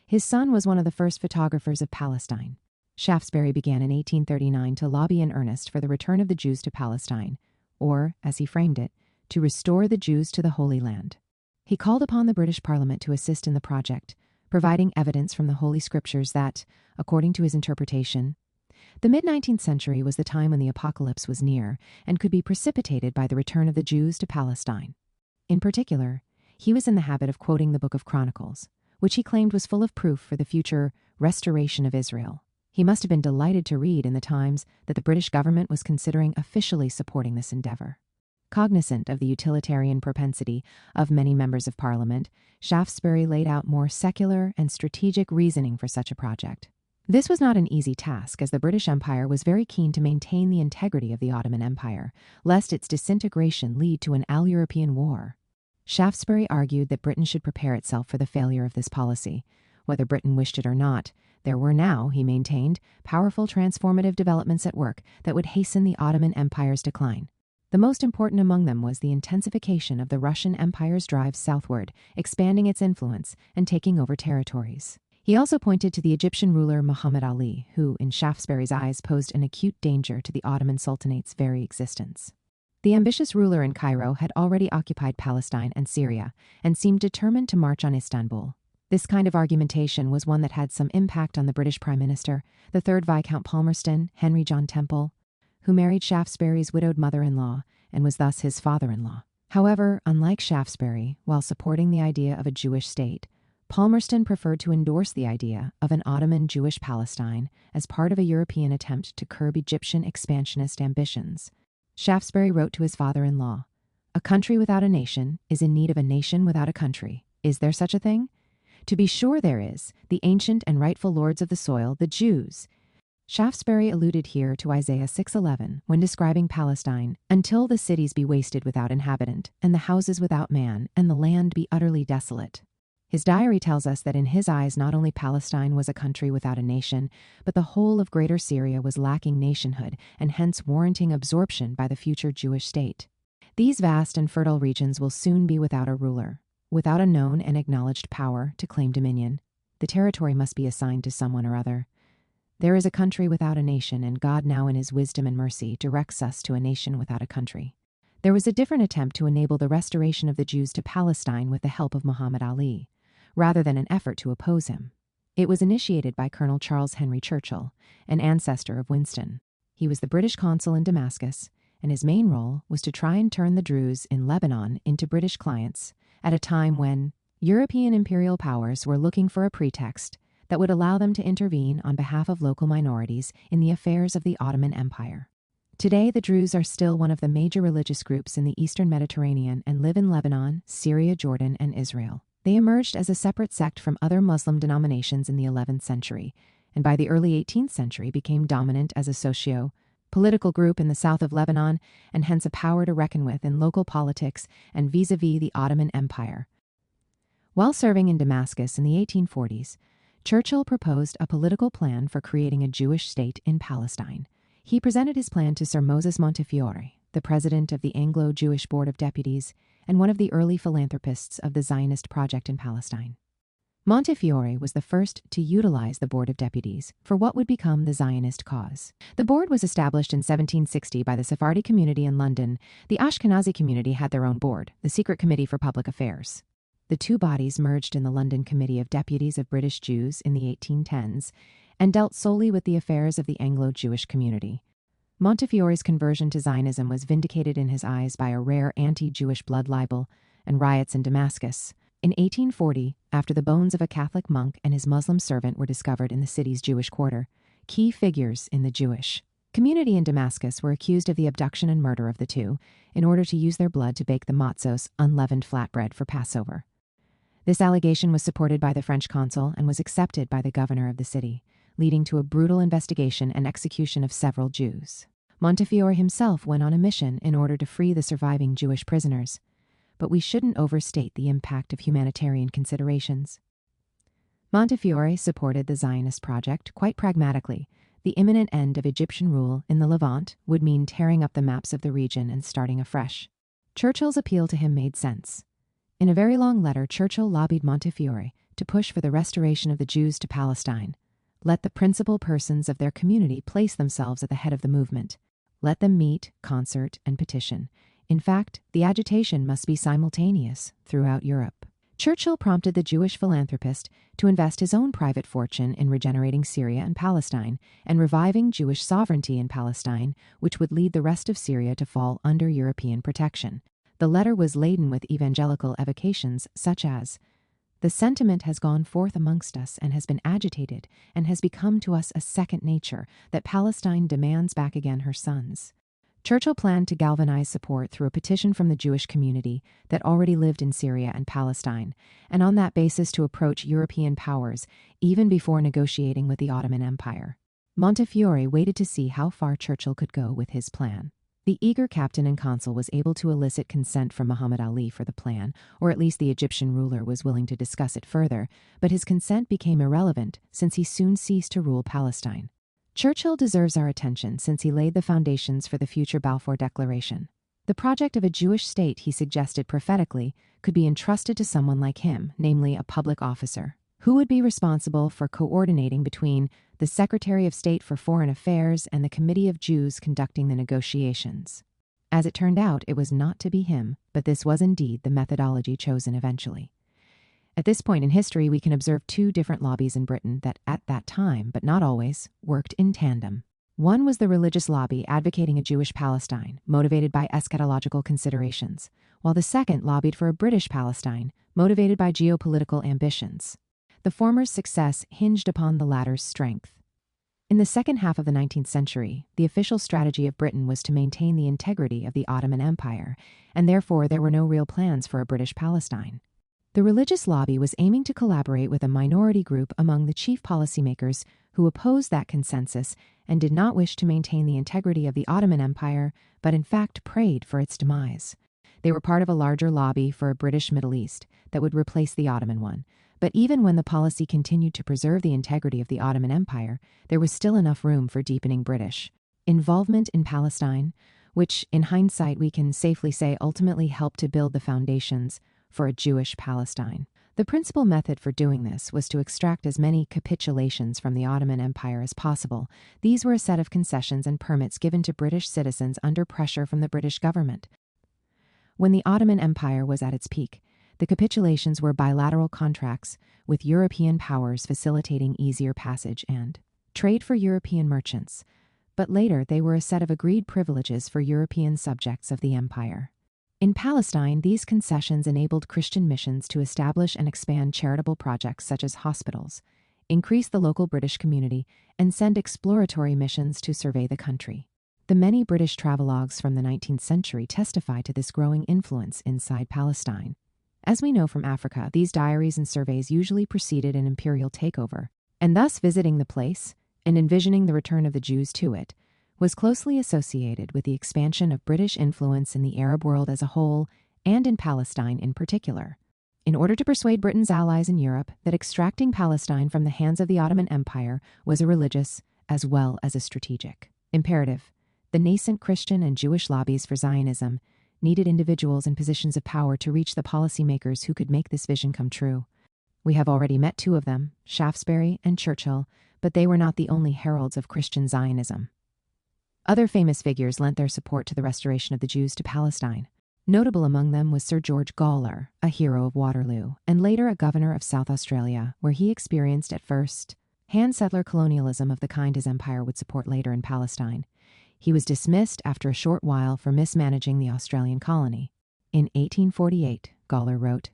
His son was one of the first photographers of Palestine. Shaftesbury began in 1839 to lobby in earnest for the return of the Jews to Palestine, or, as he framed it, to restore the Jews to the Holy Land. He called upon the British Parliament to assist in the project, providing evidence from the Holy Scriptures that, according to his interpretation, the mid-19th century was the time when the apocalypse was near and could be precipitated by the return of the Jews to Palestine. In particular, he was in the habit of quoting the Book of Chronicles, which he claimed was full of proof for the future restoration of Israel. He must have been delighted to read in the Times that the British government was considering officially supporting this endeavor. Cognizant of the utilitarian propensity of many members of Parliament, Shaftesbury laid out more secular and strategic reasoning for such a project. This was not an easy task, as the British Empire was very keen to maintain the integrity of the Ottoman Empire, lest its disintegration lead to an all-European war. Shaftesbury argued that Britain should prepare itself for the failure of this policy. Whether Britain wished it or not, there were now, he maintained, powerful transformative developments at work that would hasten the Ottoman Empire's decline. The most important among them was the intensification of the Russian Empire's drive southward, expanding its influence and taking over territories. He also pointed to the Egyptian ruler Muhammad Ali, who, in Shaftesbury's eyes, posed an acute danger to the Ottoman Sultanate's very existence. The ambitious ruler in Cairo had already occupied Palestine and Syria and seemed determined to march on Istanbul. This kind of argumentation was one that had some impact on the British Prime Minister, the 3rd Viscount Palmerston, Henry John Temple, who married Shaftesbury's widowed mother-in-law and was thus his father-in-law. However, unlike Shaftesbury, while supporting the idea of a Jewish state, Palmerston preferred to endorse the idea of an Ottoman Jewish Palestine as part of a European attempt to curb Egyptian expansionist ambitions. Shaftesbury wrote to his father-in-law, "A country without a nation is in need of a nation without a country. Is there such a thing? To be sure there is, the ancient and rightful lords of the soil, the Jews." Shaftesbury alluded here to Isaiah 6:11 when describing Palestine, "Until the cities be wasted without inhabitant, and the houses without man, and the land be utterly desolate." His diary tells us that in his eyes not only Palestine was a country without a nation, but the whole of Greater Syria was lacking nationhood and hence warranting absorption by the future Jewish state. These vast and fertile regions will soon be without a ruler, without a known and acknowledged power to claim dominion. The territory must be assigned to someone or other. There is a country without a nation, and God now in his wisdom and mercy directs us to a nation without a country. There was a different attempt to enable the restoration of the Jews to Palestine with the help of Muhammad Ali, rather than an effort to oppose him. It was initiated by Colonel Charles Henry Churchill, an ancestor of Winston. He was the British consul in Damascus, and his main role was to try and turn the Druze in Lebanon into British clients at a time when European imperial powers were looking for a pretext that would allow them to intervene on behalf of local minorities in the affairs of the Ottoman Empire. Today, the Druze are still one of the major religious groups in the Eastern Mediterranean and live in Lebanon, Syria, Jordan, and Israel. They emerged as a separate sect from other Muslim denominations in the 11th century, and by the early 18th century became dominant as a socio-political group in the south of Lebanon, and hence a power to reckon with in local politics and vis-a-vis the Ottoman Empire. While serving in Damascus in the 1840s, Churchill proposed a political plan for creating a Jewish state in Palestine. He presented his plan to Sir Moses Montefiore, the president of the Anglo-Jewish Board of Deputies and one of the early philanthropists of the Zionist project in Palestine. Montefiore was the first to utilize the Board of Deputies for what would become the Zionist cause. The board was established in 1760 by the Sephardi community in London. The Ashkenazi community had their own board, the Secret Committee for Public Affairs. The two bodies merged in the London Committee of Deputies of British Jews in the 1810s and dealt solely with the affairs of the Anglo-Jewish community. Montefiore's conversion to Zionism was vindicated in his eyes by a rare anti-Jewish blood libel and riots in Damascus. In 1840, after the bones of a Catholic monk and his Muslim servant were discovered in the city's Jewish quarter, key figures in the Jewish community in Damascus were accused of the abduction and murder of the two in order to use their blood to bake the matzos, unleavened flatbread, for Passover. This allegation was supported by the French consul and was accepted by the governor of the city, leading to a brutal investigation and execution of several Jews. Montefiore himself went on a mission in order to free the surviving Jewish prisoners, but we shouldn't overstate the impact of humanitarian considerations. Montefiore supported the Zionist project quite pragmatically. The imminent end of Egyptian rule in the Levant would mean tearing up the maps of the region and starting afresh. Churchill's appeal to him made sense. In a very long letter, Churchill lobbied Montefiore to push for the restoration of the Jews to Palestine. Let the principal persons of their community place themselves at the head of the movement. Let them meet, concert, and petition. In fact, the agitation must be simultaneous throughout Europe. Churchill prompted the Jewish philanthropist to invest his own private fortune in regenerating Syria and Palestine and reviving Jewish sovereignty in Palestine, which would lead the rest of Syria to fall under European protection. The letter was laden with evangelical evocations such as, "The sentiment has gone forth amongst us and has been agitated and has become to us a second nature that Palestine demands back again her sons." Churchill planned to galvanize support through a petition from the Jewish community that already lived in Syria and Palestine, and on that basis to approach European powers even before negotiating with the Ottoman Empire. Montefiore waited to see how far Churchill could go with his plan. The eager captain and consul was able to elicit consent from Muhammad Ali for the plan, or at least the Egyptian ruler was willing to discuss it further, but his consent became irrelevant since he soon ceased to rule Palestine. Churchill deserves our attention since he laid the foundations for the future Balfour Declaration. The project of a Jewish state, he suggested prophetically, could be entrusted to someone like him, namely a public officer, who would be responsible for coordinating between the Secretary of State for Foreign Affairs and the Committee of Jews conducting the negotiations. As it turned out, it was not to be him, but this was indeed the methodology chosen eventually. At this point in history, we can observe two different lobbies in Britain that, at that time, but not always, worked in tandem. One was the religious lobby advocating a Jewish Palestine, motivated by eschatological considerations, while the second lobbied for a British Palestine, motivated by geopolitical ambitions. The former's success hinged upon the latter's strength. In the second half of the 19th century, the official strategy of Britain was to maintain the integrity of the Ottoman Empire, and therefore there were no real plans for a British Palestine. The religious lobby was aiming to collaborate with a minority group among the chief policymakers who opposed that consensus and did not wish to maintain the integrity of the Ottoman Empire, but in fact prayed for its demise. They were part of a larger lobby for a British Middle East that would replace the Ottoman one. But even when the policy continued to preserve the integrity of the Ottoman Empire, there was still enough room for deepening British involvement in Palestine, which, in hindsight, we can safely say ultimately helped to build the foundations for a Jewish Palestine. The principal method for doing this was to extract as many capitulations from the Ottoman Empire as possible. These were a set of concessions and permits given to British citizens under pressure from the British government. When the Ottoman Empire was at its peak, the capitulations were bilateral contracts with European powers facilitating easier passage and trade for European merchants, but later they were a set of agreed privileges for European subjects of the empire. In Palestine, these concessions enabled Christian missions to establish and expand charitable projects such as hospitals, increase the local British community, and send exploratory missions to survey the country. The many British travelogues from the 19th century testify to this growing influence inside Palestine. As we know from Africa, these diaries and surveys usually preceded an imperial takeover, and thus visiting the place and envisioning the return of the Jews to it was closely associated with the expansion of British influence in the Arab world as a whole and in Palestine in particular. In order to persuade Britain's allies in Europe that extracting Palestine from the hands of the Ottoman Empire was a religious as well as a strategic imperative, the nascent Christian and Jewish lobbies for Zionism needed individuals in positions of power to reach the policymakers who could make this vision come true. We have already met two of them, Shaftesbury and Churchill, but they were not the only heralds of Christian Zionism. Other famous figures lent their support to the restoration of the Jews to Palestine. Notable among them was Sir George Gawler, a hero of Waterloo, and later a governor of South Australia, where he experienced at first hand settler colonialism of the kind his empire would support later in Palestine. He was dismissed after a short while for mismanaging the Australian colony. In 1848, Gawler wrote,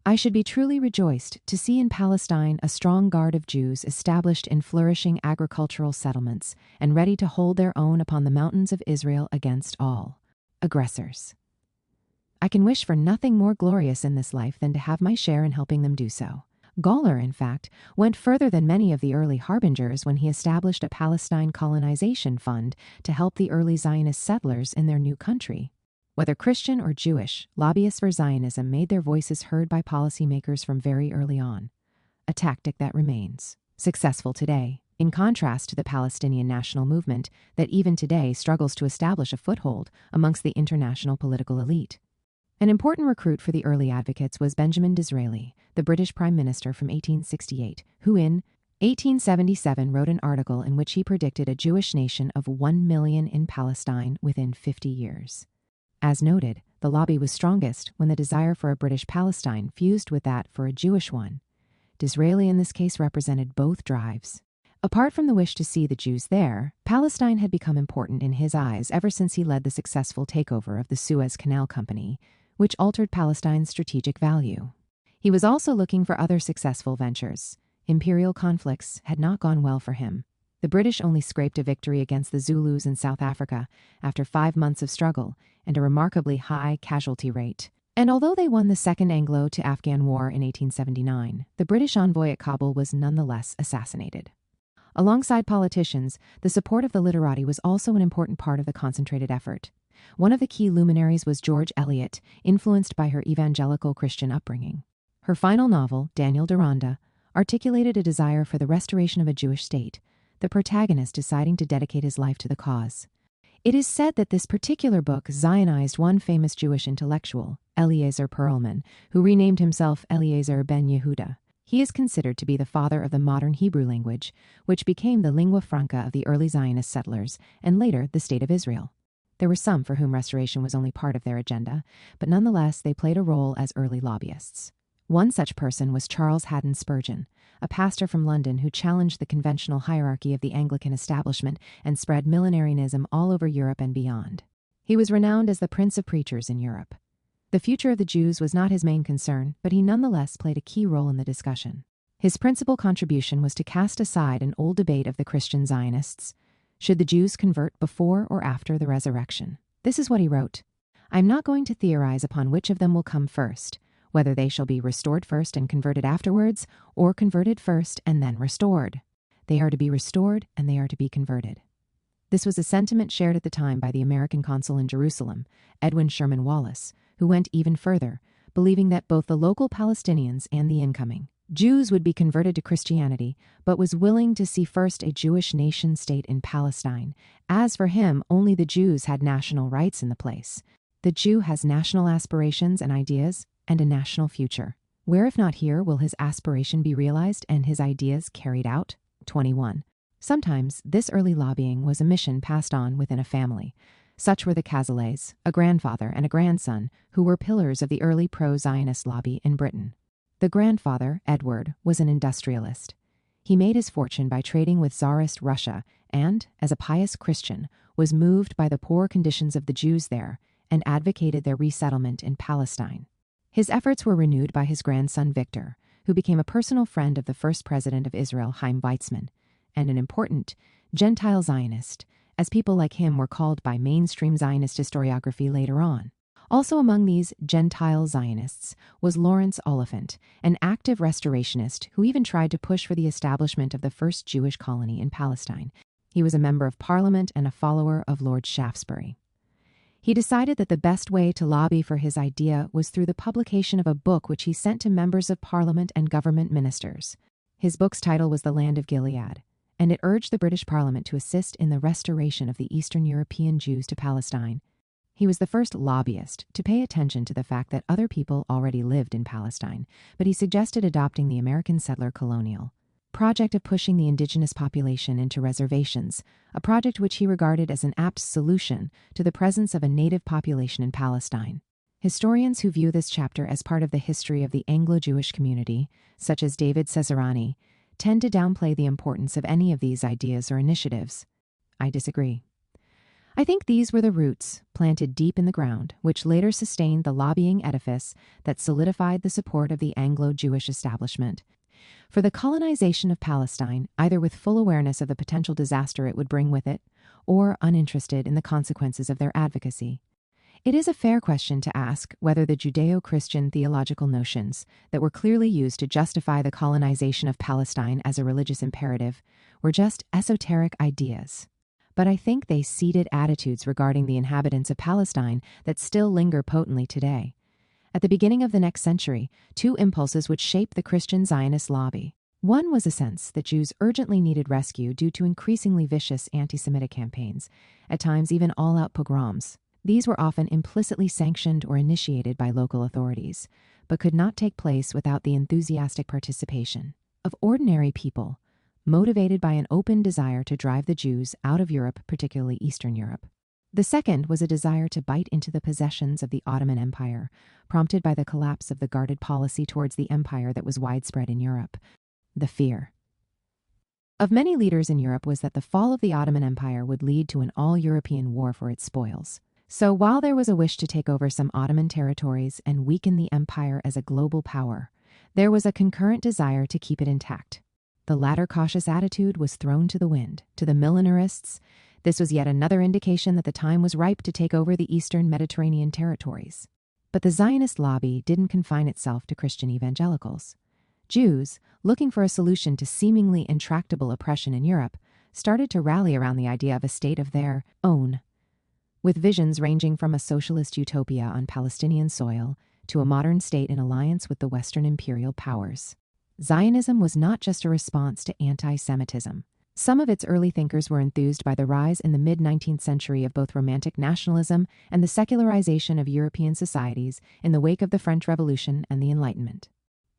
"I should be truly rejoiced to see in Palestine a strong guard of Jews established in flourishing agricultural settlements and ready to hold their own upon the mountains of Israel against all aggressors. I can wish for nothing more glorious in this life than to have my share in helping them do so." Gawler, in fact, went further than many of the early harbingers when he established a Palestine colonization fund to help the early Zionist settlers in their new country. Whether Christian or Jewish, lobbyists for Zionism made their voices heard by policymakers from very early on, a tactic that remains successful today, in contrast to the Palestinian national movement that even today struggles to establish a foothold amongst the international political elite. An important recruit for the early advocates was Benjamin Disraeli, the British Prime Minister from 1868, who in 1877 wrote an article in which he predicted a Jewish nation of 1 million in Palestine within 50 years. As noted, the lobby was strongest when the desire for a British Palestine fused with that for a Jewish one. Disraeli in this case represented both drives. Apart from the wish to see the Jews there, Palestine had become important in his eyes ever since he led the successful takeover of the Suez Canal Company, which altered Palestine's strategic value. He was also looking for other successful ventures. Imperial conflicts had not gone well for him. The British only scraped a victory against the Zulus in South Africa after 5 months of struggle and a remarkably high casualty rate. And although they won the Second Anglo to Afghan War in 1879, the British envoy at Kabul was nonetheless assassinated. Alongside politicians, the support of the literati was also an important part of the concentrated effort. One of the key luminaries was George Eliot, influenced by her evangelical Christian upbringing. Her final novel, Daniel Deronda, articulated a desire for the restoration of a Jewish state, the protagonist deciding to dedicate his life to the cause. It is said that this particular book Zionized one famous Jewish intellectual, Eliezer Perelman, who renamed himself Eliezer ben Yehuda. He is considered to be the father of the modern Hebrew language, which became the lingua franca of the early Zionist settlers and later the State of Israel. There were some for whom restoration was only part of their agenda, but nonetheless they played a role as early lobbyists. One such person was Charles Haddon Spurgeon, a pastor from London who challenged the conventional hierarchy of the Anglican establishment and spread millenarianism all over Europe and beyond. He was renowned as the Prince of Preachers in Europe. The future of the Jews was not his main concern, but he nonetheless played a key role in the discussion. His principal contribution was to cast aside an old debate of the Christian Zionists. Should the Jews convert before or after the resurrection? This is what he wrote. I am not going to theorize upon which of them will come first, whether they shall be restored first and converted afterwards, or converted first and then restored. They are to be restored and they are to be converted. This was a sentiment shared at the time by the American consul in Jerusalem, Edwin Sherman Wallace, who went even further, believing that both the local Palestinians and the incoming Jews would be converted to Christianity, but was willing to see first a Jewish nation-state in Palestine. As for him, only the Jews had national rights in the place. The Jew has national aspirations and ideas, and a national future. Where, if not here, will his aspiration be realized and his ideas carried out? 21. Sometimes this early lobbying was a mission passed on within a family. Such were the Cazelets, a grandfather and a grandson, who were pillars of the early pro-Zionist lobby in Britain. The grandfather, Edward, was an industrialist. He made his fortune by trading with Tsarist Russia and, as a pious Christian, was moved by the poor conditions of the Jews there and advocated their resettlement in Palestine. His efforts were renewed by his grandson Victor, who became a personal friend of the first president of Israel, Chaim Weizmann, and an important Gentile Zionist, as people like him were called by mainstream Zionist historiography later on. Also among these Gentile Zionists was Lawrence Oliphant, an active restorationist who even tried to push for the establishment of the first Jewish colony in Palestine. He was a member of Parliament and a follower of Lord Shaftesbury. He decided that the best way to lobby for his idea was through the publication of a book which he sent to members of Parliament and government ministers. His book's title was The Land of Gilead, and it urged the British Parliament to assist in the restoration of the Eastern European Jews to Palestine. He was the first lobbyist to pay attention to the fact that other people already lived in Palestine, but he suggested adopting the American settler colonial project of pushing the indigenous population into reservations, a project which he regarded as an apt solution to the presence of a native population in Palestine. Historians who view this chapter as part of the history of the Anglo-Jewish community, such as David Cesarani, tend to downplay the importance of any of these ideas or initiatives. I disagree. I think these were the roots, planted deep in the ground, which later sustained the lobbying edifice that solidified the support of the Anglo-Jewish establishment for the colonization of Palestine, either with full awareness of the potential disaster it would bring with it, or uninterested in the consequences of their advocacy. It is a fair question to ask whether the Judeo-Christian theological notions that were clearly used to justify the colonization of Palestine as a religious imperative were just esoteric ideas. But I think they seeded attitudes regarding the inhabitants of Palestine that still linger potently today. At the beginning of the next century, two impulses would shape the Christian Zionist lobby. One was a sense that Jews urgently needed rescue due to increasingly vicious anti-Semitic campaigns, at times even all-out pogroms. These were often implicitly sanctioned or initiated by local authorities, but could not take place without the enthusiastic participation of ordinary people, motivated by an open desire to drive the Jews out of Europe, particularly Eastern Europe. The second was a desire to bite into the possessions of the Ottoman Empire, prompted by the collapse of the guarded policy towards the empire that was widespread in Europe. The fear of many leaders in Europe was that the fall of the Ottoman Empire would lead to an all-European war for its spoils. So while there was a wish to take over some Ottoman territories and weaken the empire as a global power, there was a concurrent desire to keep it intact. The latter cautious attitude was thrown to the wind. To the millenarists, this was yet another indication that the time was ripe to take over the Eastern Mediterranean territories. But the Zionist lobby didn't confine itself to Christian evangelicals. Jews, looking for a solution to seemingly intractable oppression in Europe, started to rally around the idea of a state of their own, with visions ranging from a socialist utopia on Palestinian soil to a modern state in alliance with the Western imperial powers. Zionism was not just a response to anti-Semitism. Some of its early thinkers were enthused by the rise in the mid-19th century of both Romantic nationalism and the secularization of European societies in the wake of the French Revolution and the Enlightenment.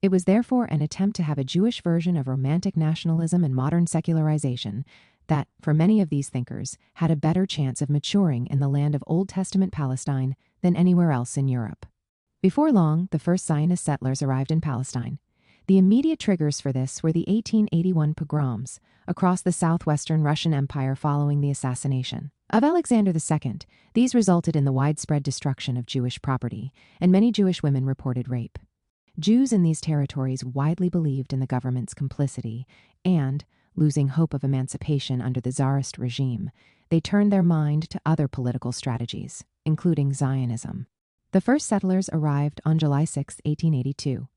It was therefore an attempt to have a Jewish version of Romantic nationalism and modern secularization that, for many of these thinkers, had a better chance of maturing in the land of Old Testament Palestine than anywhere else in Europe. Before long, the first Zionist settlers arrived in Palestine. The immediate triggers for this were the 1881 pogroms across the southwestern Russian Empire following the assassination of Alexander II. These resulted in the widespread destruction of Jewish property, and many Jewish women reported rape. Jews in these territories widely believed in the government's complicity, and, losing hope of emancipation under the Tsarist regime, they turned their mind to other political strategies, including Zionism. The first settlers arrived on July 6, 1882.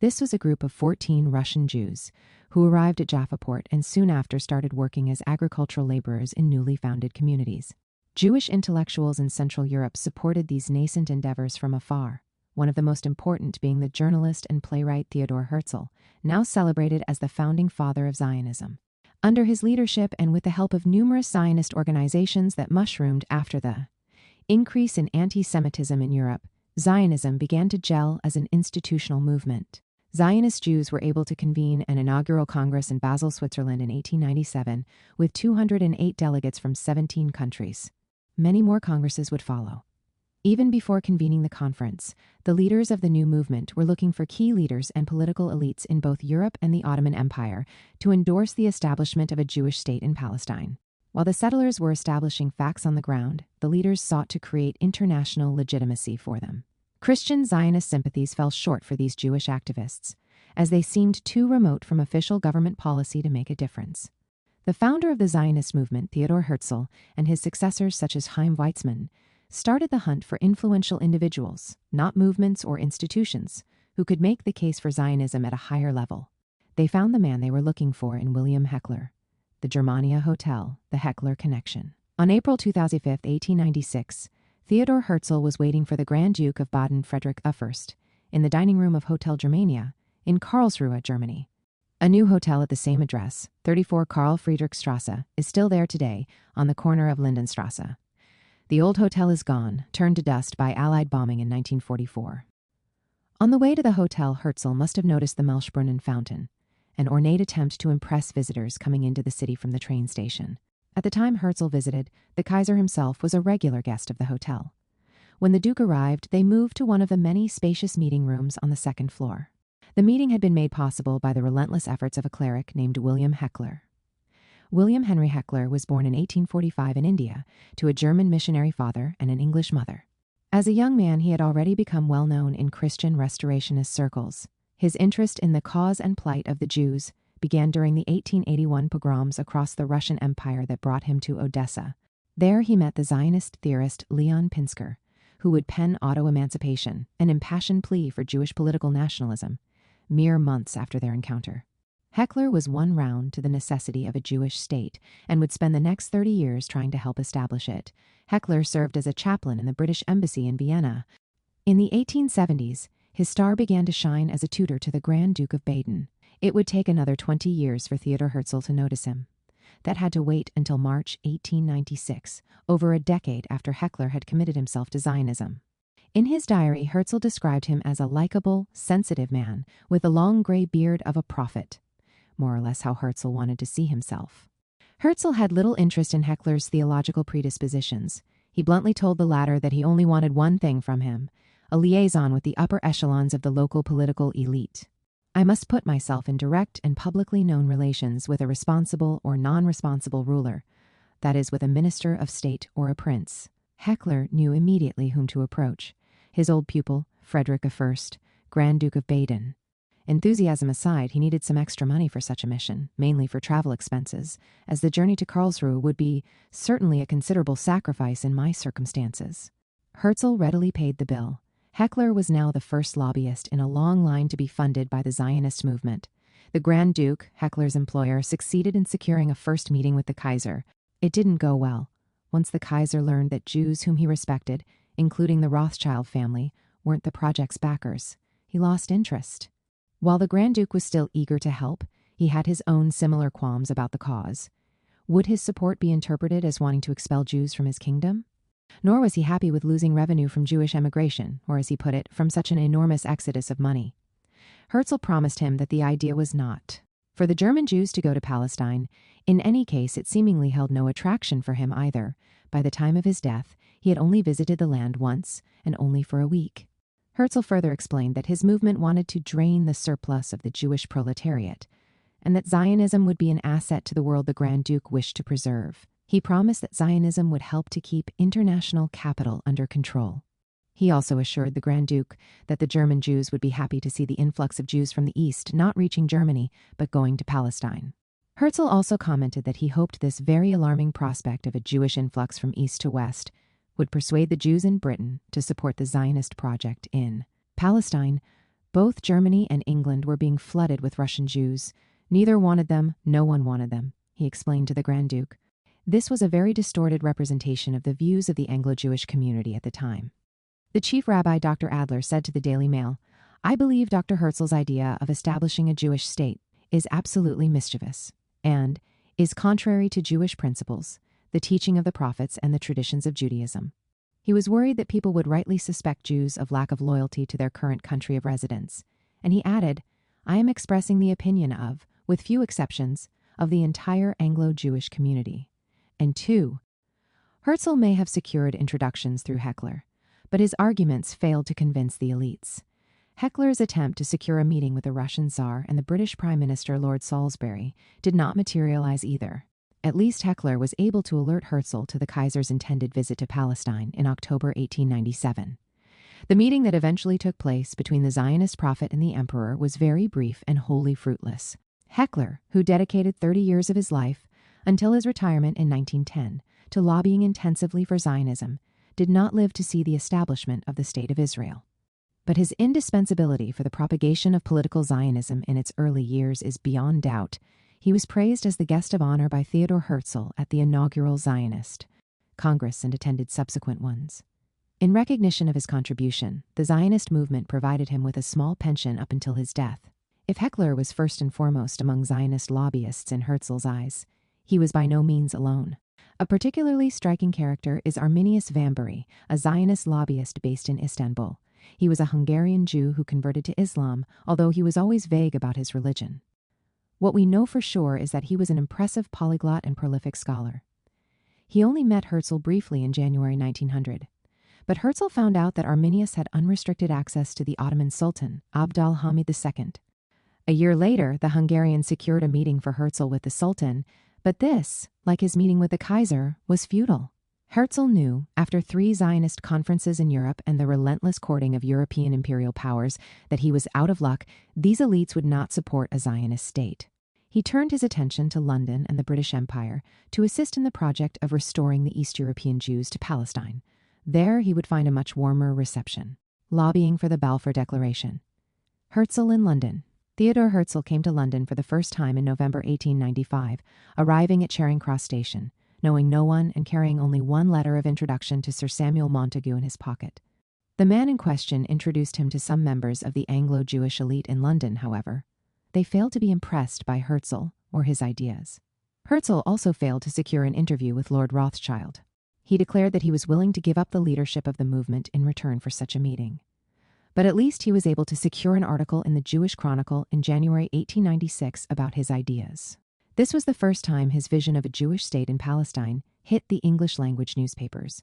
This was a group of 14 Russian Jews who arrived at Jaffa Port and soon after started working as agricultural laborers in newly founded communities. Jewish intellectuals in Central Europe supported these nascent endeavors from afar, one of the most important being the journalist and playwright Theodor Herzl, now celebrated as the founding father of Zionism. Under his leadership and with the help of numerous Zionist organizations that mushroomed after the increase in anti-Semitism in Europe, Zionism began to gel as an institutional movement. Zionist Jews were able to convene an inaugural Congress in Basel, Switzerland in 1897 with 208 delegates from 17 countries. Many more congresses would follow. Even before convening the conference, the leaders of the new movement were looking for key leaders and political elites in both Europe and the Ottoman Empire to endorse the establishment of a Jewish state in Palestine. While the settlers were establishing facts on the ground, the leaders sought to create international legitimacy for them. Christian Zionist sympathies fell short for these Jewish activists, as they seemed too remote from official government policy to make a difference. The founder of the Zionist movement, Theodor Herzl, and his successors such as Chaim Weizmann, started the hunt for influential individuals, not movements or institutions, who could make the case for Zionism at a higher level. They found the man they were looking for in William Heckler, the Germania Hotel, the Heckler Connection. On April 25, 1896, Theodor Herzl was waiting for the Grand Duke of Baden Friedrich I in the dining room of Hotel Germania in Karlsruhe, Germany. A new hotel at the same address, 34 Karl Friedrich Strasse, is still there today on the corner of Lindenstrasse. The old hotel is gone, turned to dust by Allied bombing in 1944. On the way to the hotel, Herzl must have noticed the Melchbrunnen fountain, an ornate attempt to impress visitors coming into the city from the train station. At the time Herzl visited, the Kaiser himself was a regular guest of the hotel. When the Duke arrived, they moved to one of the many spacious meeting rooms on the second floor. The meeting had been made possible by the relentless efforts of a cleric named William Heckler. William Henry Heckler was born in 1845 in India to a German missionary father and an English mother. As a young man, he had already become well known in Christian restorationist circles. His interest in the cause and plight of the Jews began during the 1881 pogroms across the Russian Empire that brought him to Odessa. There he met the Zionist theorist Leon Pinsker, who would pen auto-emancipation, an impassioned plea for Jewish political nationalism, mere months after their encounter. Heckler was won round to the necessity of a Jewish state and would spend the next 30 years trying to help establish it. Heckler served as a chaplain in the British Embassy in Vienna. In the 1870s, his star began to shine as a tutor to the Grand Duke of Baden. It would take another 20 years for Theodor Herzl to notice him. That had to wait until March 1896, over a decade after Heckler had committed himself to Zionism. In his diary, Herzl described him as a likable, sensitive man with a long gray beard of a prophet, more or less how Herzl wanted to see himself. Herzl had little interest in Heckler's theological predispositions. He bluntly told the latter that he only wanted one thing from him, a liaison with the upper echelons of the local political elite. I must put myself in direct and publicly known relations with a responsible or non-responsible ruler, that is, with a minister of state or a prince. Heckler knew immediately whom to approach. His old pupil, Frederick I, Grand Duke of Baden. Enthusiasm aside, he needed some extra money for such a mission, mainly for travel expenses, as the journey to Karlsruhe would be certainly a considerable sacrifice in my circumstances. Herzl readily paid the bill. Heckler was now the first lobbyist in a long line to be funded by the Zionist movement. The Grand Duke, Heckler's employer, succeeded in securing a first meeting with the Kaiser. It didn't go well. Once the Kaiser learned that Jews whom he respected, including the Rothschild family, weren't the project's backers, he lost interest. While the Grand Duke was still eager to help, he had his own similar qualms about the cause. Would his support be interpreted as wanting to expel Jews from his kingdom? Nor was he happy with losing revenue from Jewish emigration, or as he put it, from such an enormous exodus of money. Herzl promised him that the idea was not For the German Jews to go to Palestine, in any case, it seemingly held no attraction for him either. By the time of his death, he had only visited the land once, and only for a week. Herzl further explained that his movement wanted to drain the surplus of the Jewish proletariat, and that Zionism would be an asset to the world the Grand Duke wished to preserve. He promised that Zionism would help to keep international capital under control. He also assured the Grand Duke that the German Jews would be happy to see the influx of Jews from the East not reaching Germany, but going to Palestine. Herzl also commented that he hoped this very alarming prospect of a Jewish influx from East to West would persuade the Jews in Britain to support the Zionist project in Palestine. Both Germany and England were being flooded with Russian Jews. Neither wanted them, no one wanted them, he explained to the Grand Duke. This was a very distorted representation of the views of the Anglo-Jewish community at the time. The chief rabbi, Dr. Adler, said to the Daily Mail, "I believe Dr. Herzl's idea of establishing a Jewish state is absolutely mischievous and is contrary to Jewish principles, the teaching of the prophets, and the traditions of Judaism." He was worried that people would rightly suspect Jews of lack of loyalty to their current country of residence, and he added, "I am expressing the opinion of, with few exceptions, of the entire Anglo-Jewish community." And 2. Herzl may have secured introductions through Heckler, but his arguments failed to convince the elites. Heckler's attempt to secure a meeting with the Russian Tsar and the British Prime Minister Lord Salisbury did not materialize either. At least Heckler was able to alert Herzl to the Kaiser's intended visit to Palestine in October 1897. The meeting that eventually took place between the Zionist prophet and the emperor was very brief and wholly fruitless. Heckler, who dedicated 30 years of his life, until his retirement in 1910, to lobbying intensively for Zionism, did not live to see the establishment of the State of Israel. But his indispensability for the propagation of political Zionism in its early years is beyond doubt. He was praised as the guest of honor by Theodor Herzl at the inaugural Zionist Congress and attended subsequent ones. In recognition of his contribution, the Zionist movement provided him with a small pension up until his death. If Heckler was first and foremost among Zionist lobbyists in Herzl's eyes, he was by no means alone. A particularly striking character is Arminius Vambery, a Zionist lobbyist based in Istanbul. He was a Hungarian Jew who converted to Islam, although he was always vague about his religion. What we know for sure is that he was an impressive polyglot and prolific scholar. He only met Herzl briefly in January 1900. But Herzl found out that Arminius had unrestricted access to the Ottoman Sultan, Abd al-Hamid II. A year later, the Hungarian secured a meeting for Herzl with the Sultan, but this, like his meeting with the Kaiser, was futile. Herzl knew, after 3 Zionist conferences in Europe and the relentless courting of European imperial powers, that he was out of luck. These elites would not support a Zionist state. He turned his attention to London and the British Empire to assist in the project of restoring the East European Jews to Palestine. There he would find a much warmer reception. Lobbying for the Balfour Declaration. Herzl in London. Theodor Herzl came to London for the first time in November 1895, arriving at Charing Cross Station, knowing no one and carrying only one letter of introduction to Sir Samuel Montagu in his pocket. The man in question introduced him to some members of the Anglo-Jewish elite in London, however. They failed to be impressed by Herzl or his ideas. Herzl also failed to secure an interview with Lord Rothschild. He declared that he was willing to give up the leadership of the movement in return for such a meeting. But at least he was able to secure an article in the Jewish Chronicle in January 1896 about his ideas. This was the first time his vision of a Jewish state in Palestine hit the English-language newspapers.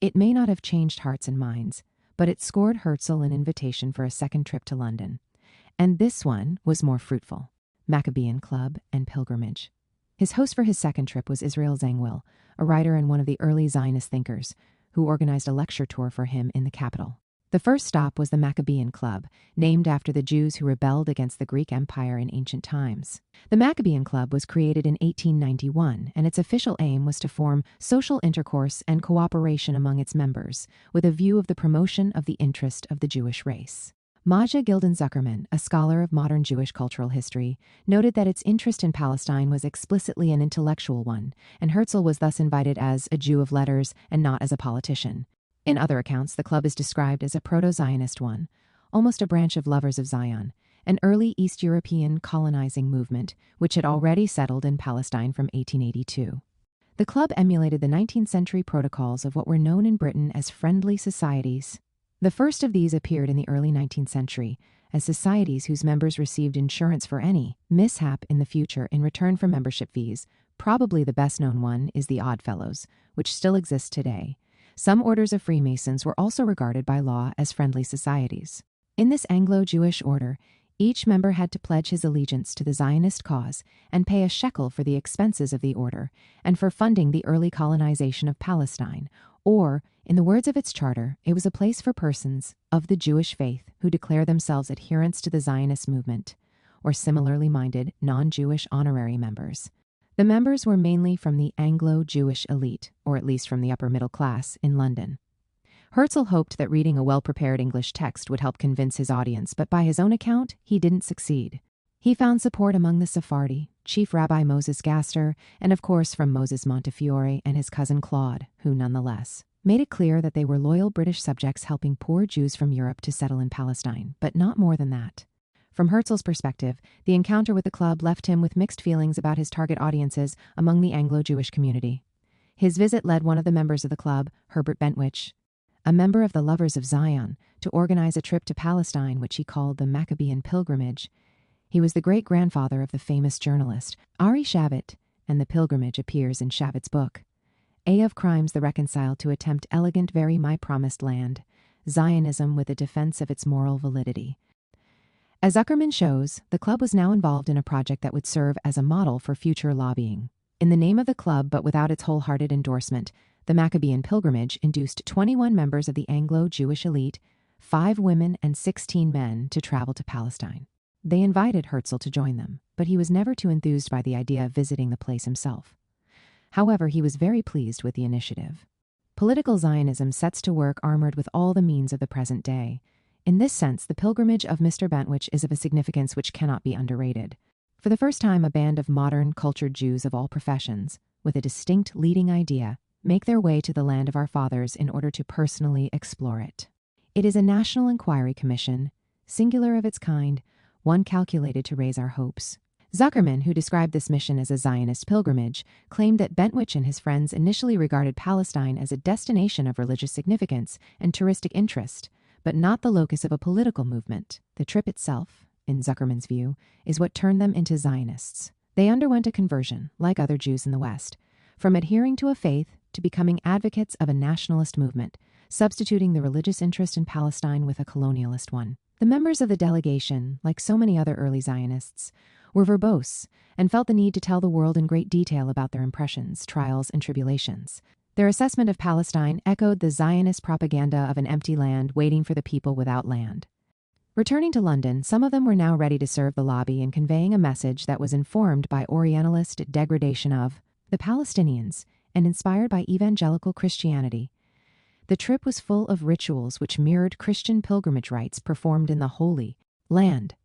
It may not have changed hearts and minds, but it scored Herzl an invitation for a second trip to London. And this one was more fruitful. Maccabean Club and Pilgrimage. His host for his second trip was Israel Zangwill, a writer and one of the early Zionist thinkers, who organized a lecture tour for him in the capital. The first stop was the Maccabean Club, named after the Jews who rebelled against the Greek Empire in ancient times. The Maccabean Club was created in 1891, and its official aim was to form social intercourse and cooperation among its members, with a view of the promotion of the interest of the Jewish race. Maja Gilden-Zuckerman, a scholar of modern Jewish cultural history, noted that its interest in Palestine was explicitly an intellectual one, and Herzl was thus invited as a Jew of letters and not as a politician. In other accounts, the club is described as a proto-Zionist one, almost a branch of Lovers of Zion, an early East European colonizing movement which had already settled in Palestine from 1882. The club emulated the 19th century protocols of what were known in Britain as friendly societies. The first of these appeared in the early 19th century, as societies whose members received insurance for any mishap in the future in return for membership fees. Probably the best-known one is the Odd Fellows, which still exists today. Some orders of Freemasons were also regarded by law as friendly societies. In this Anglo-Jewish order, each member had to pledge his allegiance to the Zionist cause and pay a shekel for the expenses of the order and for funding the early colonization of Palestine, or, in the words of its charter, it was a place for persons of the Jewish faith who declare themselves adherents to the Zionist movement, or similarly minded non-Jewish honorary members. The members were mainly from the Anglo-Jewish elite, or at least from the upper middle class, in London. Herzl hoped that reading a well-prepared English text would help convince his audience, but by his own account, he didn't succeed. He found support among the Sephardi, Chief Rabbi Moses Gaster, and of course from Moses Montefiore and his cousin Claude, who nonetheless made it clear that they were loyal British subjects helping poor Jews from Europe to settle in Palestine, but not more than that. From Herzl's perspective, the encounter with the club left him with mixed feelings about his target audiences among the Anglo-Jewish community. His visit led one of the members of the club, Herbert Bentwich, a member of the Lovers of Zion, to organize a trip to Palestine, which he called the Maccabean Pilgrimage. He was the great-grandfather of the famous journalist Ari Shavit, and the pilgrimage appears in Shavit's book. A of Crimes the Reconciled to attempt elegant very my promised land, Zionism with a defense of its moral validity. As Zuckerman shows, the club was now involved in a project that would serve as a model for future lobbying. In the name of the club, but without its wholehearted endorsement, the Maccabean Pilgrimage induced 21 members of the Anglo-Jewish elite, 5 women and 16 men, to travel to Palestine. They invited Herzl to join them, but he was never too enthused by the idea of visiting the place himself. However, he was very pleased with the initiative. Political Zionism sets to work armored with all the means of the present day. In this sense, the pilgrimage of Mr. Bentwich is of a significance which cannot be underrated. For the first time, a band of modern, cultured Jews of all professions, with a distinct leading idea, make their way to the land of our fathers in order to personally explore it. It is a national inquiry commission, singular of its kind, one calculated to raise our hopes. Zuckerman, who described this mission as a Zionist pilgrimage, claimed that Bentwich and his friends initially regarded Palestine as a destination of religious significance and touristic interest, but not the locus of a political movement. The trip itself, in Zuckerman's view, is what turned them into Zionists. They underwent a conversion, like other Jews in the West, from adhering to a faith to becoming advocates of a nationalist movement, substituting the religious interest in Palestine with a colonialist one. The members of the delegation, like so many other early Zionists, were verbose and felt the need to tell the world in great detail about their impressions, trials, and tribulations. Their assessment of Palestine echoed the Zionist propaganda of an empty land waiting for the people without land. Returning to London, some of them were now ready to serve the lobby in conveying a message that was informed by Orientalist degradation of the Palestinians and inspired by evangelical Christianity. The trip was full of rituals which mirrored Christian pilgrimage rites performed in the Holy Land.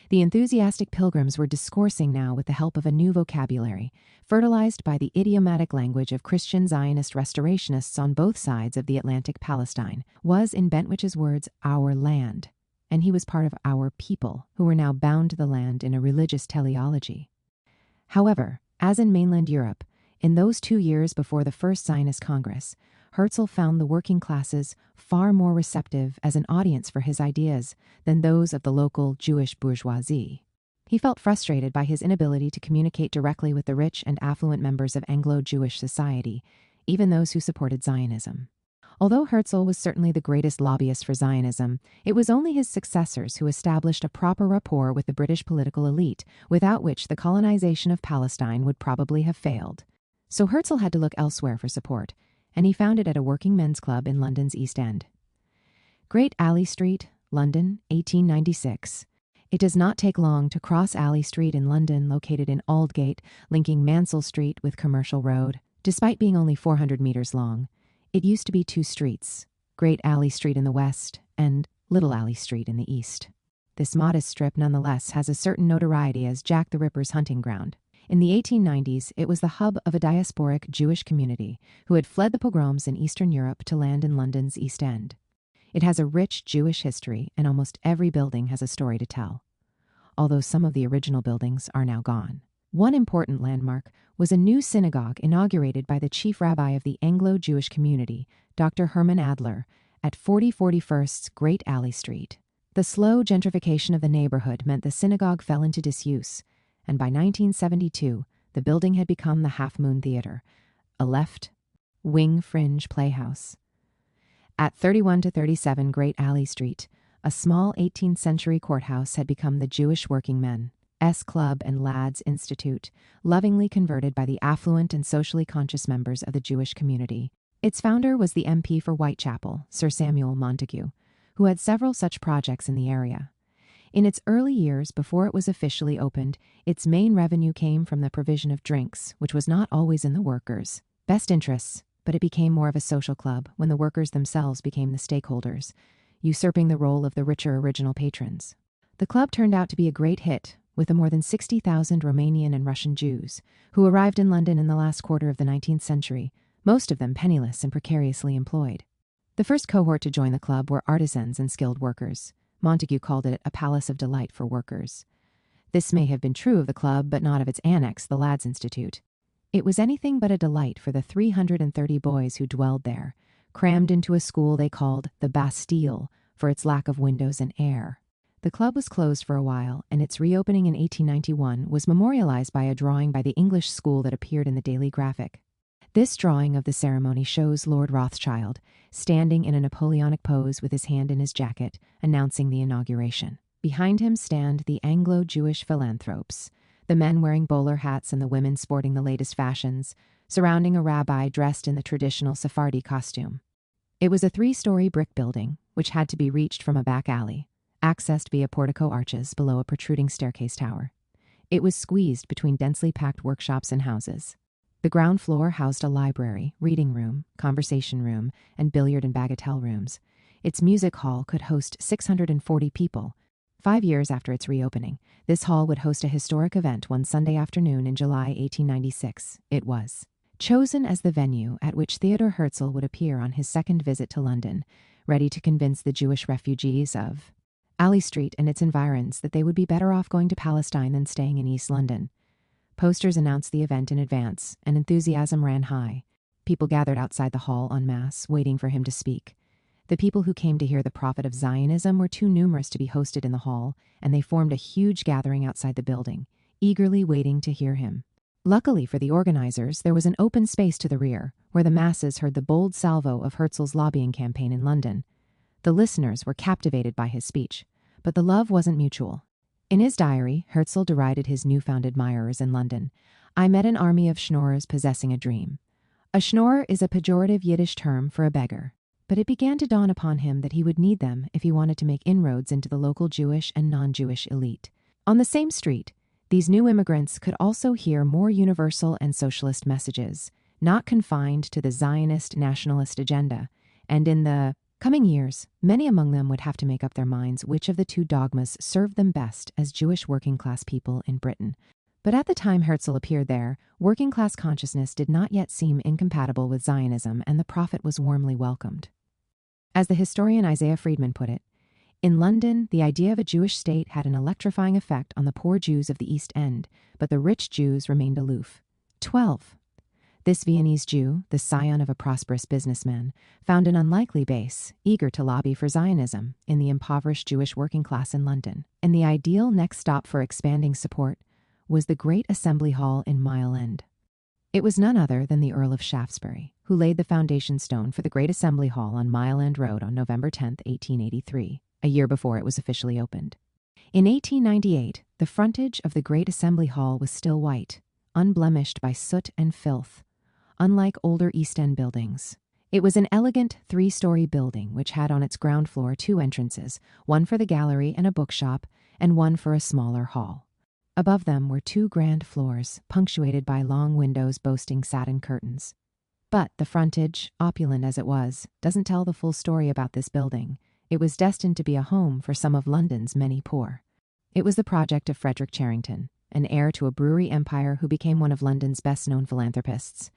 The enthusiastic pilgrims were discoursing now with the help of a new vocabulary, fertilized by the idiomatic language of Christian Zionist restorationists on both sides of the Atlantic. Palestine was, in Bentwich's words, our land, and he was part of our people, who were now bound to the land in a religious teleology. However, as in mainland Europe, in those 2 years before the First Zionist Congress, Herzl found the working classes far more receptive as an audience for his ideas than those of the local Jewish bourgeoisie. He felt frustrated by his inability to communicate directly with the rich and affluent members of Anglo-Jewish society, even those who supported Zionism. Although Herzl was certainly the greatest lobbyist for Zionism, it was only his successors who established a proper rapport with the British political elite, without which the colonization of Palestine would probably have failed. So Herzl had to look elsewhere for support, and he found it at a working men's club in London's East End. Great Alley Street, London, 1896. It does not take long to cross Alley Street in London, located in Aldgate, linking Mansell Street with Commercial Road. Despite being only 400 meters long, it used to be 2 streets, Great Alley Street in the west and Little Alley Street in the east. This modest strip nonetheless has a certain notoriety as Jack the Ripper's hunting ground. In the 1890s, it was the hub of a diasporic Jewish community who had fled the pogroms in Eastern Europe to land in London's East End. It has a rich Jewish history, and almost every building has a story to tell, although some of the original buildings are now gone. One important landmark was a new synagogue inaugurated by the chief rabbi of the Anglo-Jewish community, Dr. Herman Adler, at 4041st Great Alley Street. The slow gentrification of the neighborhood meant the synagogue fell into disuse, and by 1972, the building had become the Half Moon Theater, a left-wing fringe playhouse. At 31 to 37 Great Alley Street, a small 18th century courthouse had become the Jewish Working Men's Club and Lads Institute, lovingly converted by the affluent and socially conscious members of the Jewish community. Its founder was the MP for Whitechapel, Sir Samuel Montague, who had several such projects in the area. In its early years, before it was officially opened, its main revenue came from the provision of drinks, which was not always in the workers' best interests, but it became more of a social club when the workers themselves became the stakeholders, usurping the role of the richer original patrons. The club turned out to be a great hit, with the more than 60,000 Romanian and Russian Jews who arrived in London in the last quarter of the 19th century, most of them penniless and precariously employed. The first cohort to join the club were artisans and skilled workers. Montague called it a palace of delight for workers. This may have been true of the club, but not of its annex, the Lads Institute. It was anything but a delight for the 330 boys who dwelled there, crammed into a school they called the Bastille for its lack of windows and air. The club was closed for a while, and its reopening in 1891 was memorialized by a drawing by the English school that appeared in the Daily Graphic. This drawing of the ceremony shows Lord Rothschild standing in a Napoleonic pose with his hand in his jacket, announcing the inauguration. Behind him stand the Anglo-Jewish philanthropes, the men wearing bowler hats and the women sporting the latest fashions, surrounding a rabbi dressed in the traditional Sephardi costume. It was a 3-story brick building, which had to be reached from a back alley, accessed via portico arches below a protruding staircase tower. It was squeezed between densely packed workshops and houses. The ground floor housed a library, reading room, conversation room, and billiard and bagatelle rooms. Its music hall could host 640 people. 5 years after its reopening, this hall would host a historic event one Sunday afternoon in July 1896. It was chosen as the venue at which Theodor Herzl would appear on his second visit to London, ready to convince the Jewish refugees of Alley Street and its environs that they would be better off going to Palestine than staying in East London. Posters announced the event in advance, and enthusiasm ran high. People gathered outside the hall en masse, waiting for him to speak. The people who came to hear the prophet of Zionism were too numerous to be hosted in the hall, and they formed a huge gathering outside the building, eagerly waiting to hear him. Luckily for the organizers, there was an open space to the rear, where the masses heard the bold salvo of Herzl's lobbying campaign in London. The listeners were captivated by his speech, but the love wasn't mutual. In his diary, Herzl derided his newfound admirers in London. "I met an army of schnorrers possessing a dream." A schnorrer is a pejorative Yiddish term for a beggar, but it began to dawn upon him that he would need them if he wanted to make inroads into the local Jewish and non-Jewish elite. On the same street, these new immigrants could also hear more universal and socialist messages, not confined to the Zionist nationalist agenda, and in the coming years, many among them would have to make up their minds which of the two dogmas served them best as Jewish working-class people in Britain. But at the time Herzl appeared there, working-class consciousness did not yet seem incompatible with Zionism, and the prophet was warmly welcomed. As the historian Isaiah Friedman put it, in London, the idea of a Jewish state had an electrifying effect on the poor Jews of the East End, but the rich Jews remained aloof. 12. This Viennese Jew, the scion of a prosperous businessman, found an unlikely base, eager to lobby for Zionism, in the impoverished Jewish working class in London. And the ideal next stop for expanding support was the Great Assembly Hall in Mile End. It was none other than the Earl of Shaftesbury, who laid the foundation stone for the Great Assembly Hall on Mile End Road on November 10, 1883, a year before it was officially opened. In 1898, the frontage of the Great Assembly Hall was still white, unblemished by soot and filth, unlike older East End buildings. It was an elegant 3-story building which had on its ground floor 2 entrances, one for the gallery and a bookshop, and one for a smaller hall. Above them were 2 grand floors, punctuated by long windows boasting satin curtains. But the frontage, opulent as it was, doesn't tell the full story about this building. It was destined to be a home for some of London's many poor. It was the project of Frederick Charrington, an heir to a brewery empire who became one of London's best-known philanthropists.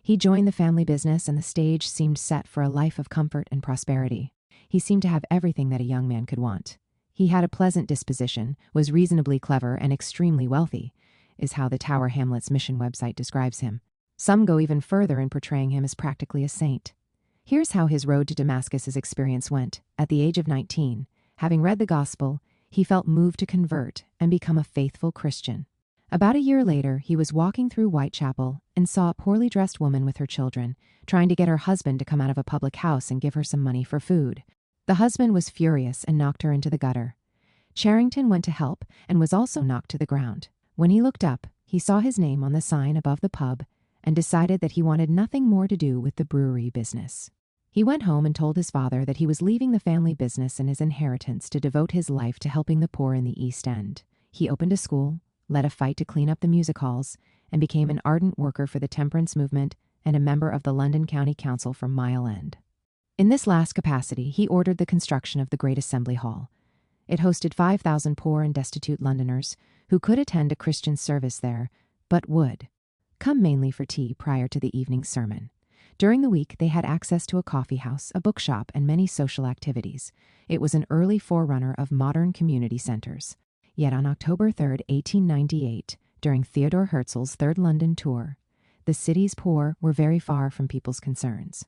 He joined the family business, and the stage seemed set for a life of comfort and prosperity. He seemed to have everything that a young man could want. He had a pleasant disposition, was reasonably clever, and extremely wealthy, is how the Tower Hamlets Mission website describes him. Some go even further in portraying him as practically a saint. Here's how his road to Damascus's experience went. At the age of 19, Having read the gospel, he felt moved to convert and become a faithful Christian. About a year later, he was walking through Whitechapel and saw a poorly dressed woman with her children, trying to get her husband to come out of a public house and give her some money for food. The husband was furious and knocked her into the gutter. Charrington went to help and was also knocked to the ground. When he looked up, he saw his name on the sign above the pub and decided that he wanted nothing more to do with the brewery business. He went home and told his father that he was leaving the family business and his inheritance to devote his life to helping the poor in the East End. He opened a school, led a fight to clean up the music halls, and became an ardent worker for the temperance movement and a member of the London County Council for Mile End. In this last capacity, he ordered the construction of the Great Assembly Hall. It hosted 5,000 poor and destitute Londoners who could attend a Christian service there, but would come mainly for tea prior to the evening sermon. During the week, they had access to a coffee house, a bookshop, and many social activities. It was an early forerunner of modern community centers. Yet on October 3, 1898, during Theodore Herzl's third London tour, the city's poor were very far from people's concerns.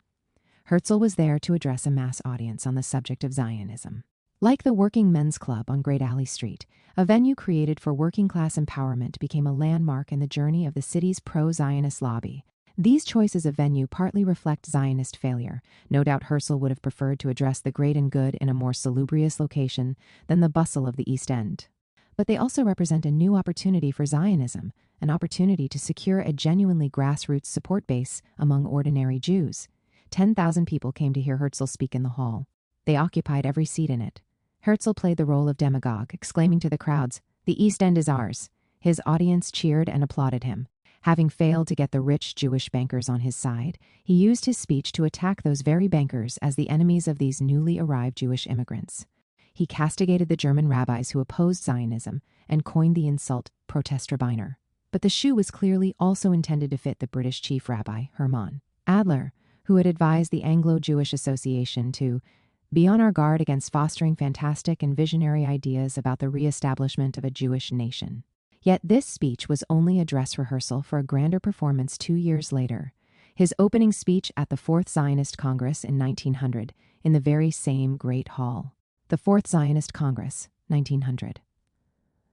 Herzl was there to address a mass audience on the subject of Zionism. Like the Working Men's Club on Great Alley Street, a venue created for working-class empowerment became a landmark in the journey of the city's pro-Zionist lobby. These choices of venue partly reflect Zionist failure. No doubt Herzl would have preferred to address the great and good in a more salubrious location than the bustle of the East End. But they also represent a new opportunity for Zionism, an opportunity to secure a genuinely grassroots support base among ordinary Jews. 10,000 people came to hear Herzl speak in the hall. They occupied every seat in it. Herzl played the role of demagogue, exclaiming to the crowds, "The East End is ours." His audience cheered and applauded him. Having failed to get the rich Jewish bankers on his side, he used his speech to attack those very bankers as the enemies of these newly arrived Jewish immigrants. He castigated the German rabbis who opposed Zionism and coined the insult Protestrabbiner. But the shoe was clearly also intended to fit the British chief rabbi, Hermann Adler, who had advised the Anglo-Jewish Association to be on our guard against fostering fantastic and visionary ideas about the re-establishment of a Jewish nation. Yet this speech was only a dress rehearsal for a grander performance 2 years later, his opening speech at the Fourth Zionist Congress in 1900, in the very same great hall. The Fourth Zionist Congress, 1900.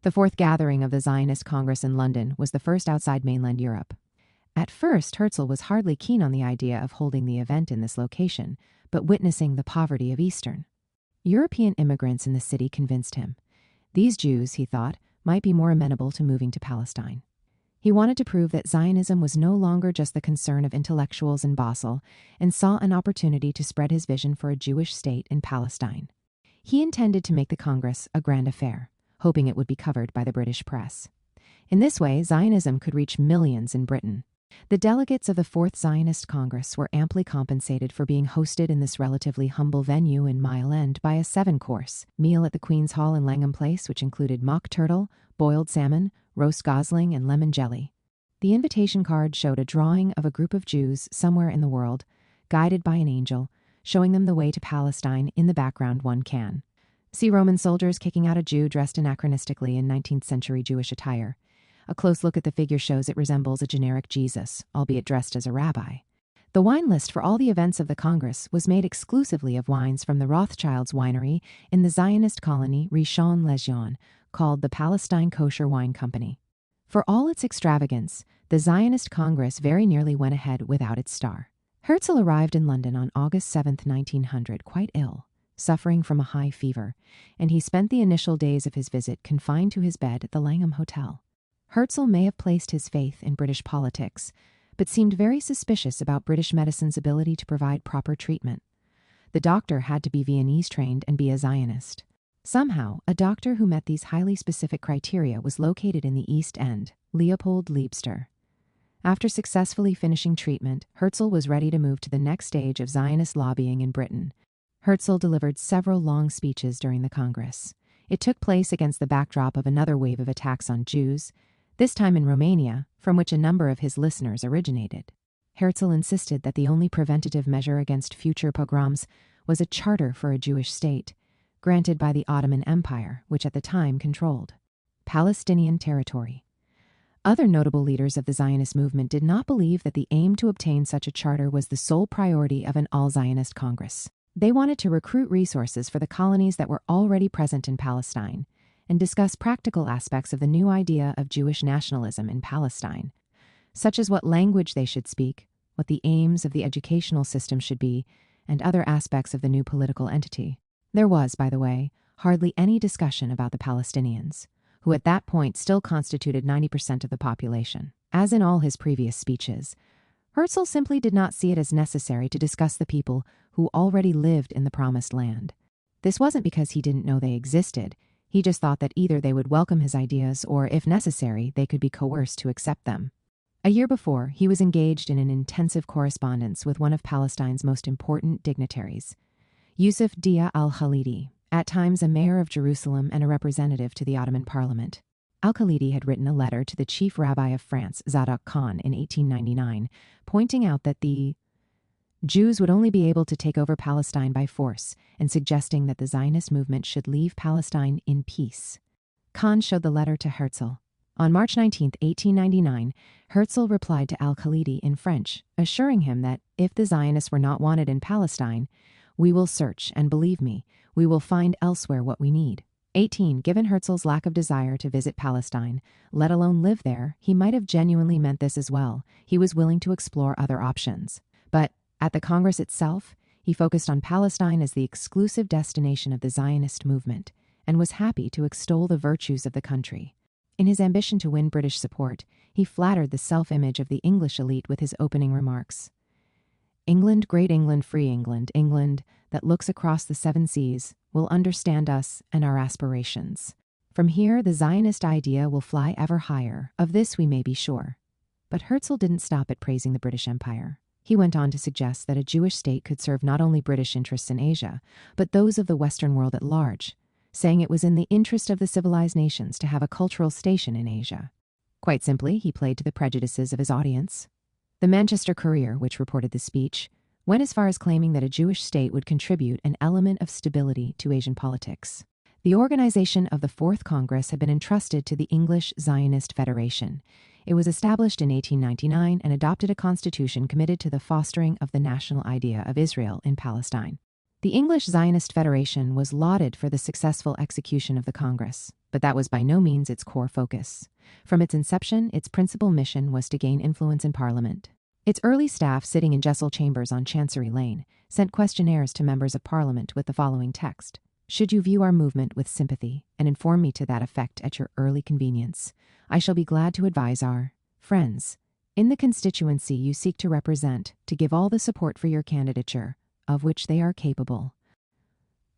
The fourth gathering of the Zionist Congress in London was the first outside mainland Europe. At first, Herzl was hardly keen on the idea of holding the event in this location, but witnessing the poverty of Eastern European immigrants in the city convinced him. These Jews, he thought, might be more amenable to moving to Palestine. He wanted to prove that Zionism was no longer just the concern of intellectuals in Basel, and saw an opportunity to spread his vision for a Jewish state in Palestine. He intended to make the Congress a grand affair, hoping it would be covered by the British press. In this way, Zionism could reach millions in Britain. The delegates of the Fourth Zionist Congress were amply compensated for being hosted in this relatively humble venue in Mile End by a 7-course meal at the Queen's Hall in Langham Place, which included mock turtle, boiled salmon, roast gosling, and lemon jelly. The invitation card showed a drawing of a group of Jews somewhere in the world, guided by an angel, showing them the way to Palestine. In the background, one can see Roman soldiers kicking out a Jew dressed anachronistically in 19th century Jewish attire. A close look at the figure shows it resembles a generic Jesus, albeit dressed as a rabbi. The wine list for all the events of the Congress was made exclusively of wines from the Rothschilds' winery in the Zionist colony Rishon LeZion, called the Palestine Kosher Wine Company. For all its extravagance, the Zionist Congress very nearly went ahead without its star. Herzl arrived in London on August 7, 1900, quite ill, suffering from a high fever, and he spent the initial days of his visit confined to his bed at the Langham Hotel. Herzl may have placed his faith in British politics, but seemed very suspicious about British medicine's ability to provide proper treatment. The doctor had to be Viennese trained and be a Zionist. Somehow, a doctor who met these highly specific criteria was located in the East End, Leopold Liebster. After successfully finishing treatment, Herzl was ready to move to the next stage of Zionist lobbying in Britain. Herzl delivered several long speeches during the Congress. It took place against the backdrop of another wave of attacks on Jews, this time in Romania, from which a number of his listeners originated. Herzl insisted that the only preventative measure against future pogroms was a charter for a Jewish state, granted by the Ottoman Empire, which at the time controlled Palestinian territory. Other notable leaders of the Zionist movement did not believe that the aim to obtain such a charter was the sole priority of an all-Zionist Congress. They wanted to recruit resources for the colonies that were already present in Palestine and discuss practical aspects of the new idea of Jewish nationalism in Palestine, such as what language they should speak, what the aims of the educational system should be, and other aspects of the new political entity. There was, by the way, hardly any discussion about the Palestinians, who at that point still constituted 90% of the population. As in all his previous speeches, Herzl simply did not see it as necessary to discuss the people who already lived in the Promised Land. This wasn't because he didn't know they existed. He just thought that either they would welcome his ideas or, if necessary, they could be coerced to accept them. A year before, he was engaged in an intensive correspondence with one of Palestine's most important dignitaries, Yusuf Dia al-Khalidi, at times a mayor of Jerusalem and a representative to the Ottoman Parliament. Al-Khalidi had written a letter to the chief rabbi of France, Zadok Khan, in 1899, pointing out that the Jews would only be able to take over Palestine by force and suggesting that the Zionist movement should leave Palestine in peace. Khan showed the letter to Herzl. On March 19, 1899, Herzl replied to al-Khalidi in French, assuring him that if the Zionists were not wanted in Palestine, we will search, and believe me, we will find elsewhere what we need. 18. Given Herzl's lack of desire to visit Palestine, let alone live there, he might have genuinely meant this as well. He was willing to explore other options. But at the Congress itself, he focused on Palestine as the exclusive destination of the Zionist movement and was happy to extol the virtues of the country. In his ambition to win British support, he flattered the self-image of the English elite with his opening remarks. England, great England, free England, England that looks across the seven seas, will understand us and our aspirations. From here, the Zionist idea will fly ever higher. Of this we may be sure. But Herzl didn't stop at praising the British Empire. He went on to suggest that a Jewish state could serve not only British interests in Asia, but those of the Western world at large, saying it was in the interest of the civilized nations to have a cultural station in Asia. Quite simply, he played to the prejudices of his audience. The Manchester Courier, which reported the speech, went as far as claiming that a Jewish state would contribute an element of stability to Asian politics. The organization of the Fourth Congress had been entrusted to the English Zionist Federation. It was established in 1899 and adopted a constitution committed to the fostering of the national idea of Israel in Palestine. The English Zionist Federation was lauded for the successful execution of the Congress, but that was by no means its core focus. From its inception, its principal mission was to gain influence in Parliament. Its early staff, sitting in Jessel chambers on Chancery Lane, sent questionnaires to members of Parliament with the following text: "Should you view our movement with sympathy and inform me to that effect at your early convenience, I shall be glad to advise our friends in the constituency you seek to represent to give all the support for your candidature of which they are capable."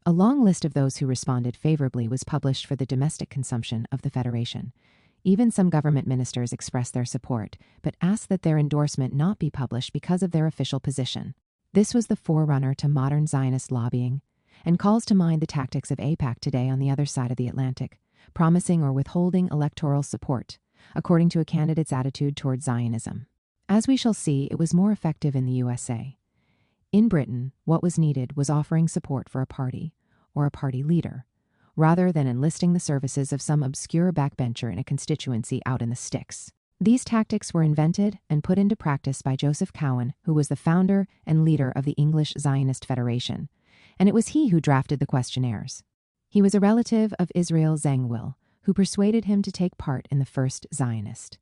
A long list of those who responded favorably was published for the domestic consumption of the Federation. Even some government ministers expressed their support, but asked that their endorsement not be published because of their official position. This was the forerunner to modern Zionist lobbying, and calls to mind the tactics of AIPAC today on the other side of the Atlantic, promising or withholding electoral support, according to a candidate's attitude toward Zionism. As we shall see, it was more effective in the USA. In Britain, what was needed was offering support for a party, or a party leader, rather than enlisting the services of some obscure backbencher in a constituency out in the sticks. These tactics were invented and put into practice by Joseph Cowen, who was the founder and leader of the English Zionist Federation, and it was he who drafted the questionnaires. He was a relative of Israel Zangwill, who persuaded him to take part in the first Zionist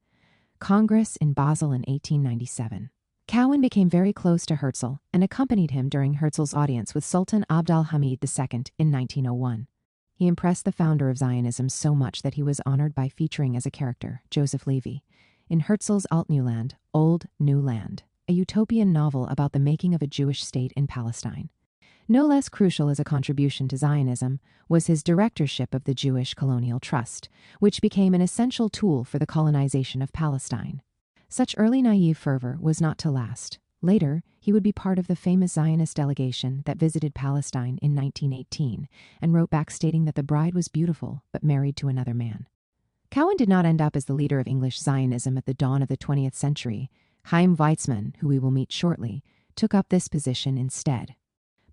Congress in Basel in 1897. Cowen became very close to Herzl and accompanied him during Herzl's audience with Sultan Abd al-Hamid II in 1901. He impressed the founder of Zionism so much that he was honored by featuring as a character, Joseph Levy, in Herzl's Altneuland, Old New Land, a utopian novel about the making of a Jewish state in Palestine. No less crucial as a contribution to Zionism was his directorship of the Jewish Colonial Trust, which became an essential tool for the colonization of Palestine. Such early naive fervor was not to last. Later, he would be part of the famous Zionist delegation that visited Palestine in 1918 and wrote back stating that the bride was beautiful but married to another man. Cowen did not end up as the leader of English Zionism at the dawn of the 20th century. Chaim Weizmann, who we will meet shortly, took up this position instead.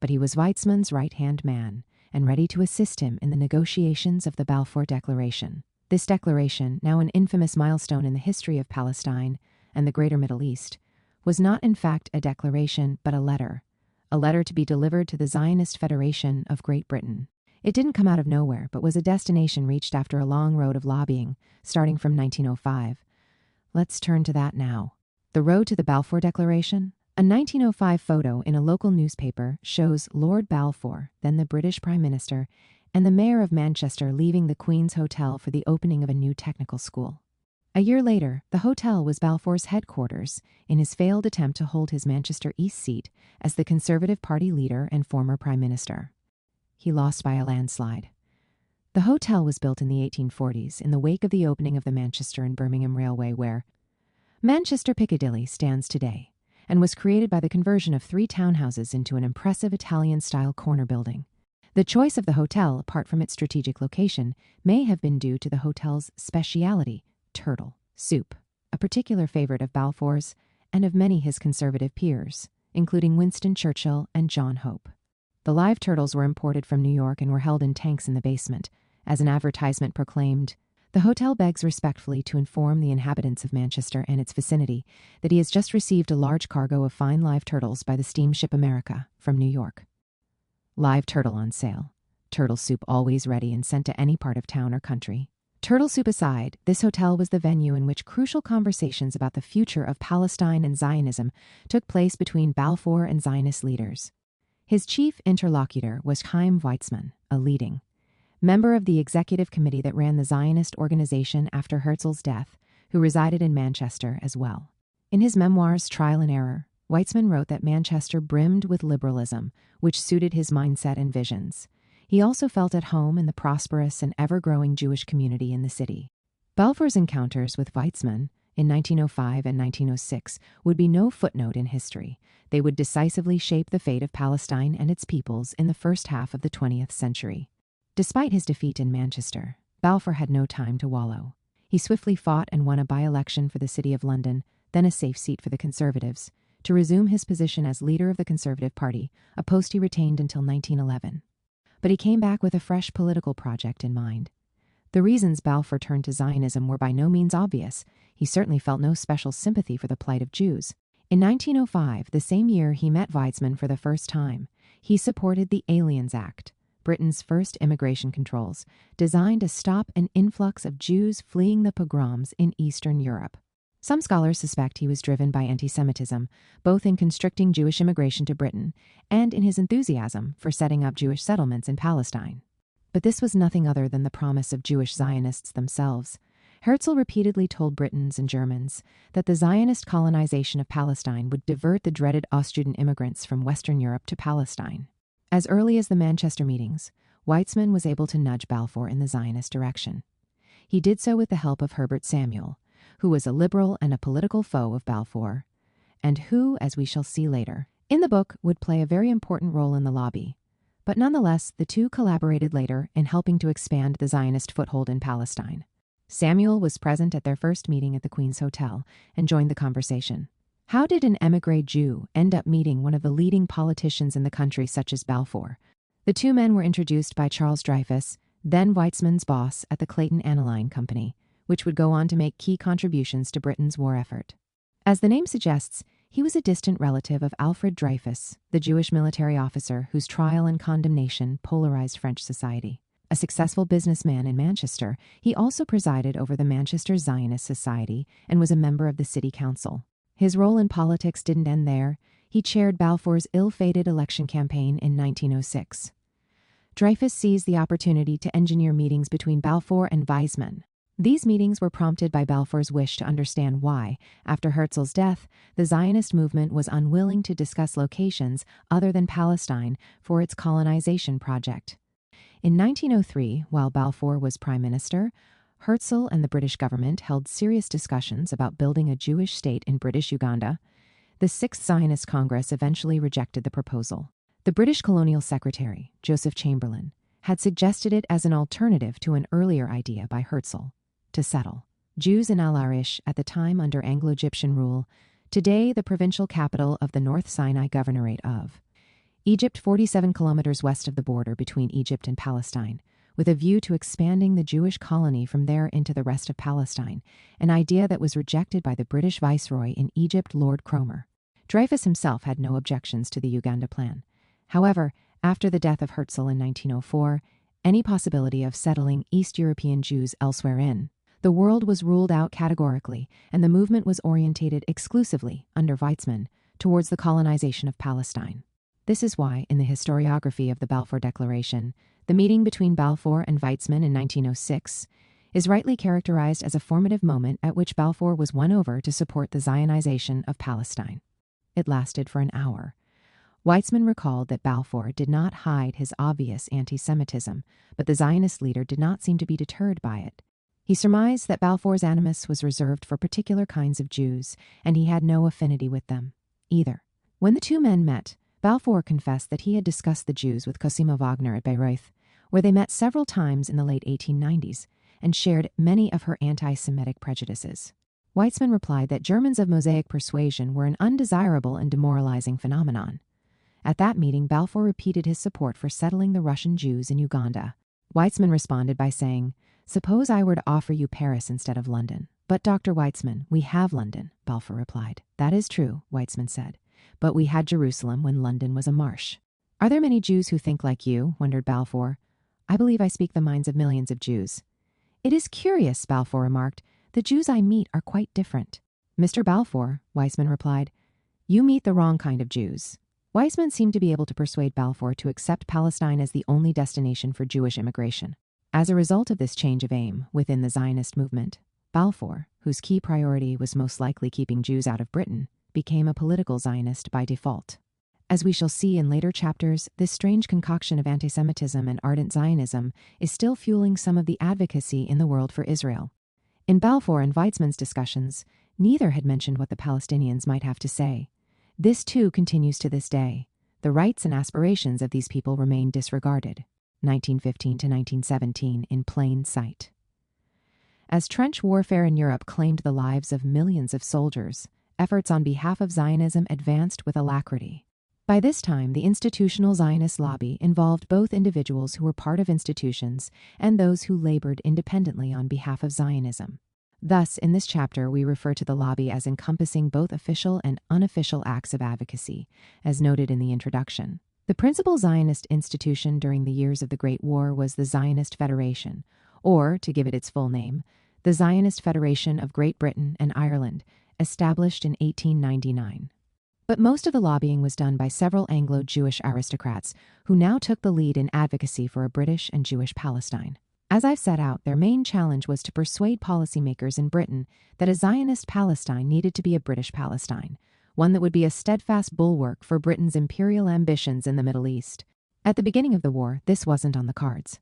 But he was Weizmann's right-hand man and ready to assist him in the negotiations of the Balfour Declaration. This declaration, now an infamous milestone in the history of Palestine and the Greater Middle East, was not in fact a declaration but a letter a letter to be delivered to the Zionist Federation of Great Britain. It didn't come out of nowhere, but was a destination reached after a long road of lobbying, starting from 1905. Let's turn to that now. The road to the Balfour Declaration? A 1905 photo in a local newspaper shows Lord Balfour, then the British Prime Minister, and the Mayor of Manchester leaving the Queen's Hotel for the opening of a new technical school. A year later, the hotel was Balfour's headquarters in his failed attempt to hold his Manchester East seat as the Conservative Party leader and former Prime Minister. He lost by a landslide. The hotel was built in the 1840s in the wake of the opening of the Manchester and Birmingham Railway, where Manchester Piccadilly stands today, and was created by the conversion of 3 townhouses into an impressive Italian-style corner building. The choice of the hotel, apart from its strategic location, may have been due to the hotel's speciality, turtle soup, a particular favorite of Balfour's and of many his conservative peers, including Winston Churchill and John Hope. The live turtles were imported from New York and were held in tanks in the basement. As an advertisement proclaimed, "The hotel begs respectfully to inform the inhabitants of Manchester and its vicinity that he has just received a large cargo of fine live turtles by the steamship America from New York. Live turtle on sale. Turtle soup always ready and sent to any part of town or country." Turtle soup aside, this hotel was the venue in which crucial conversations about the future of Palestine and Zionism took place between Balfour and Zionist leaders. His chief interlocutor was Chaim Weizmann, a leading member of the executive committee that ran the Zionist organization after Herzl's death, who resided in Manchester as well. In his memoirs, Trial and Error, Weizmann wrote that Manchester brimmed with liberalism, which suited his mindset and visions. He also felt at home in the prosperous and ever-growing Jewish community in the city. Balfour's encounters with Weizmann in 1905 and 1906 would be no footnote in history. They would decisively shape the fate of Palestine and its peoples in the first half of the 20th century. Despite his defeat in Manchester, Balfour had no time to wallow. He swiftly fought and won a by-election for the City of London, then a safe seat for the Conservatives, to resume his position as leader of the Conservative Party, a post he retained until 1911. But he came back with a fresh political project in mind. The reasons Balfour turned to Zionism were by no means obvious. He certainly felt no special sympathy for the plight of Jews. In 1905, the same year he met Weizmann for the first time, he supported the Aliens Act, Britain's first immigration controls, designed to stop an influx of Jews fleeing the pogroms in Eastern Europe. Some scholars suspect he was driven by anti-Semitism, both in constricting Jewish immigration to Britain and in his enthusiasm for setting up Jewish settlements in Palestine. But this was nothing other than the promise of Jewish Zionists themselves. Herzl repeatedly told Britons and Germans that the Zionist colonization of Palestine would divert the dreaded Ostjuden immigrants from Western Europe to Palestine. As early as the Manchester meetings, Weizmann was able to nudge Balfour in the Zionist direction. He did so with the help of Herbert Samuel, who was a liberal and a political foe of Balfour, and who, as we shall see later, in the book would play a very important role in the lobby. But nonetheless, the two collaborated later in helping to expand the Zionist foothold in Palestine. Samuel was present at their first meeting at the Queen's Hotel and joined the conversation. How did an émigré Jew end up meeting one of the leading politicians in the country such as Balfour? The two men were introduced by Charles Dreyfus, then Weizmann's boss at the Clayton Aniline Company, which would go on to make key contributions to Britain's war effort. As the name suggests, he was a distant relative of Alfred Dreyfus, the Jewish military officer whose trial and condemnation polarized French society. A successful businessman in Manchester, he also presided over the Manchester Zionist Society and was a member of the city council. His role in politics didn't end there. He chaired Balfour's ill-fated election campaign in 1906. Dreyfus seized the opportunity to engineer meetings between Balfour and Weizmann. These meetings were prompted by Balfour's wish to understand why, after Herzl's death, the Zionist movement was unwilling to discuss locations other than Palestine for its colonization project. In 1903, while Balfour was Prime Minister, Herzl and the British government held serious discussions about building a Jewish state in British Uganda. The Sixth Zionist Congress eventually rejected the proposal. The British Colonial Secretary, Joseph Chamberlain, had suggested it as an alternative to an earlier idea by Herzl to settle Jews in Al Arish at the time under Anglo-Egyptian rule, today the provincial capital of the North Sinai Governorate of Egypt, 47 kilometers west of the border between Egypt and Palestine, with a view to expanding the Jewish colony from there into the rest of Palestine, an idea that was rejected by the British Viceroy in Egypt, Lord Cromer. Dreyfus himself had no objections to the Uganda plan. However, after the death of Herzl in 1904, any possibility of settling East European Jews elsewhere in the world was ruled out categorically, and the movement was orientated exclusively, under Weizmann, towards the colonization of Palestine. This is why, in the historiography of the Balfour Declaration, the meeting between Balfour and Weizmann in 1906 is rightly characterized as a formative moment at which Balfour was won over to support the Zionization of Palestine. It lasted for an hour. Weizmann recalled that Balfour did not hide his obvious anti-Semitism, but the Zionist leader did not seem to be deterred by it. He surmised that Balfour's animus was reserved for particular kinds of Jews, and he had no affinity with them, either. When the two men met, Balfour confessed that he had discussed the Jews with Cosima Wagner at Bayreuth, where they met several times in the late 1890s, and shared many of her anti-Semitic prejudices. Weizmann replied that Germans of Mosaic persuasion were an undesirable and demoralizing phenomenon. At that meeting, Balfour repeated his support for settling the Russian Jews in Uganda. Weizmann responded by saying, "Suppose I were to offer you Paris instead of London." "But Dr. Weizmann, we have London," Balfour replied. "That is true," Weizmann said, "but we had Jerusalem when London was a marsh." "Are there many Jews who think like you?" wondered Balfour. "I believe I speak the minds of millions of Jews." "It is curious," Balfour remarked. "The Jews I meet are quite different." "Mr. Balfour," Weizmann replied, "you meet the wrong kind of Jews." Weizmann seemed to be able to persuade Balfour to accept Palestine as the only destination for Jewish immigration. As a result of this change of aim within the Zionist movement, Balfour, whose key priority was most likely keeping Jews out of Britain, became a political Zionist by default. As we shall see in later chapters, this strange concoction of anti-Semitism and ardent Zionism is still fueling some of the advocacy in the world for Israel. In Balfour and Weizmann's discussions, neither had mentioned what the Palestinians might have to say. This too continues to this day. The rights and aspirations of these people remain disregarded. 1915 to 1917 in plain sight. As trench warfare in Europe claimed the lives of millions of soldiers, efforts on behalf of Zionism advanced with alacrity. By this time, the institutional Zionist lobby involved both individuals who were part of institutions and those who labored independently on behalf of Zionism. Thus, in this chapter, we refer to the lobby as encompassing both official and unofficial acts of advocacy, as noted in the introduction. The principal Zionist institution during the years of the Great War was the Zionist Federation, or, to give it its full name, the Zionist Federation of Great Britain and Ireland, established in 1899. But most of the lobbying was done by several Anglo-Jewish aristocrats who now took the lead in advocacy for a British and Jewish Palestine. As I've set out, their main challenge was to persuade policymakers in Britain that a Zionist Palestine needed to be a British Palestine, one that would be a steadfast bulwark for Britain's imperial ambitions in the Middle East. At the beginning of the war, this wasn't on the cards.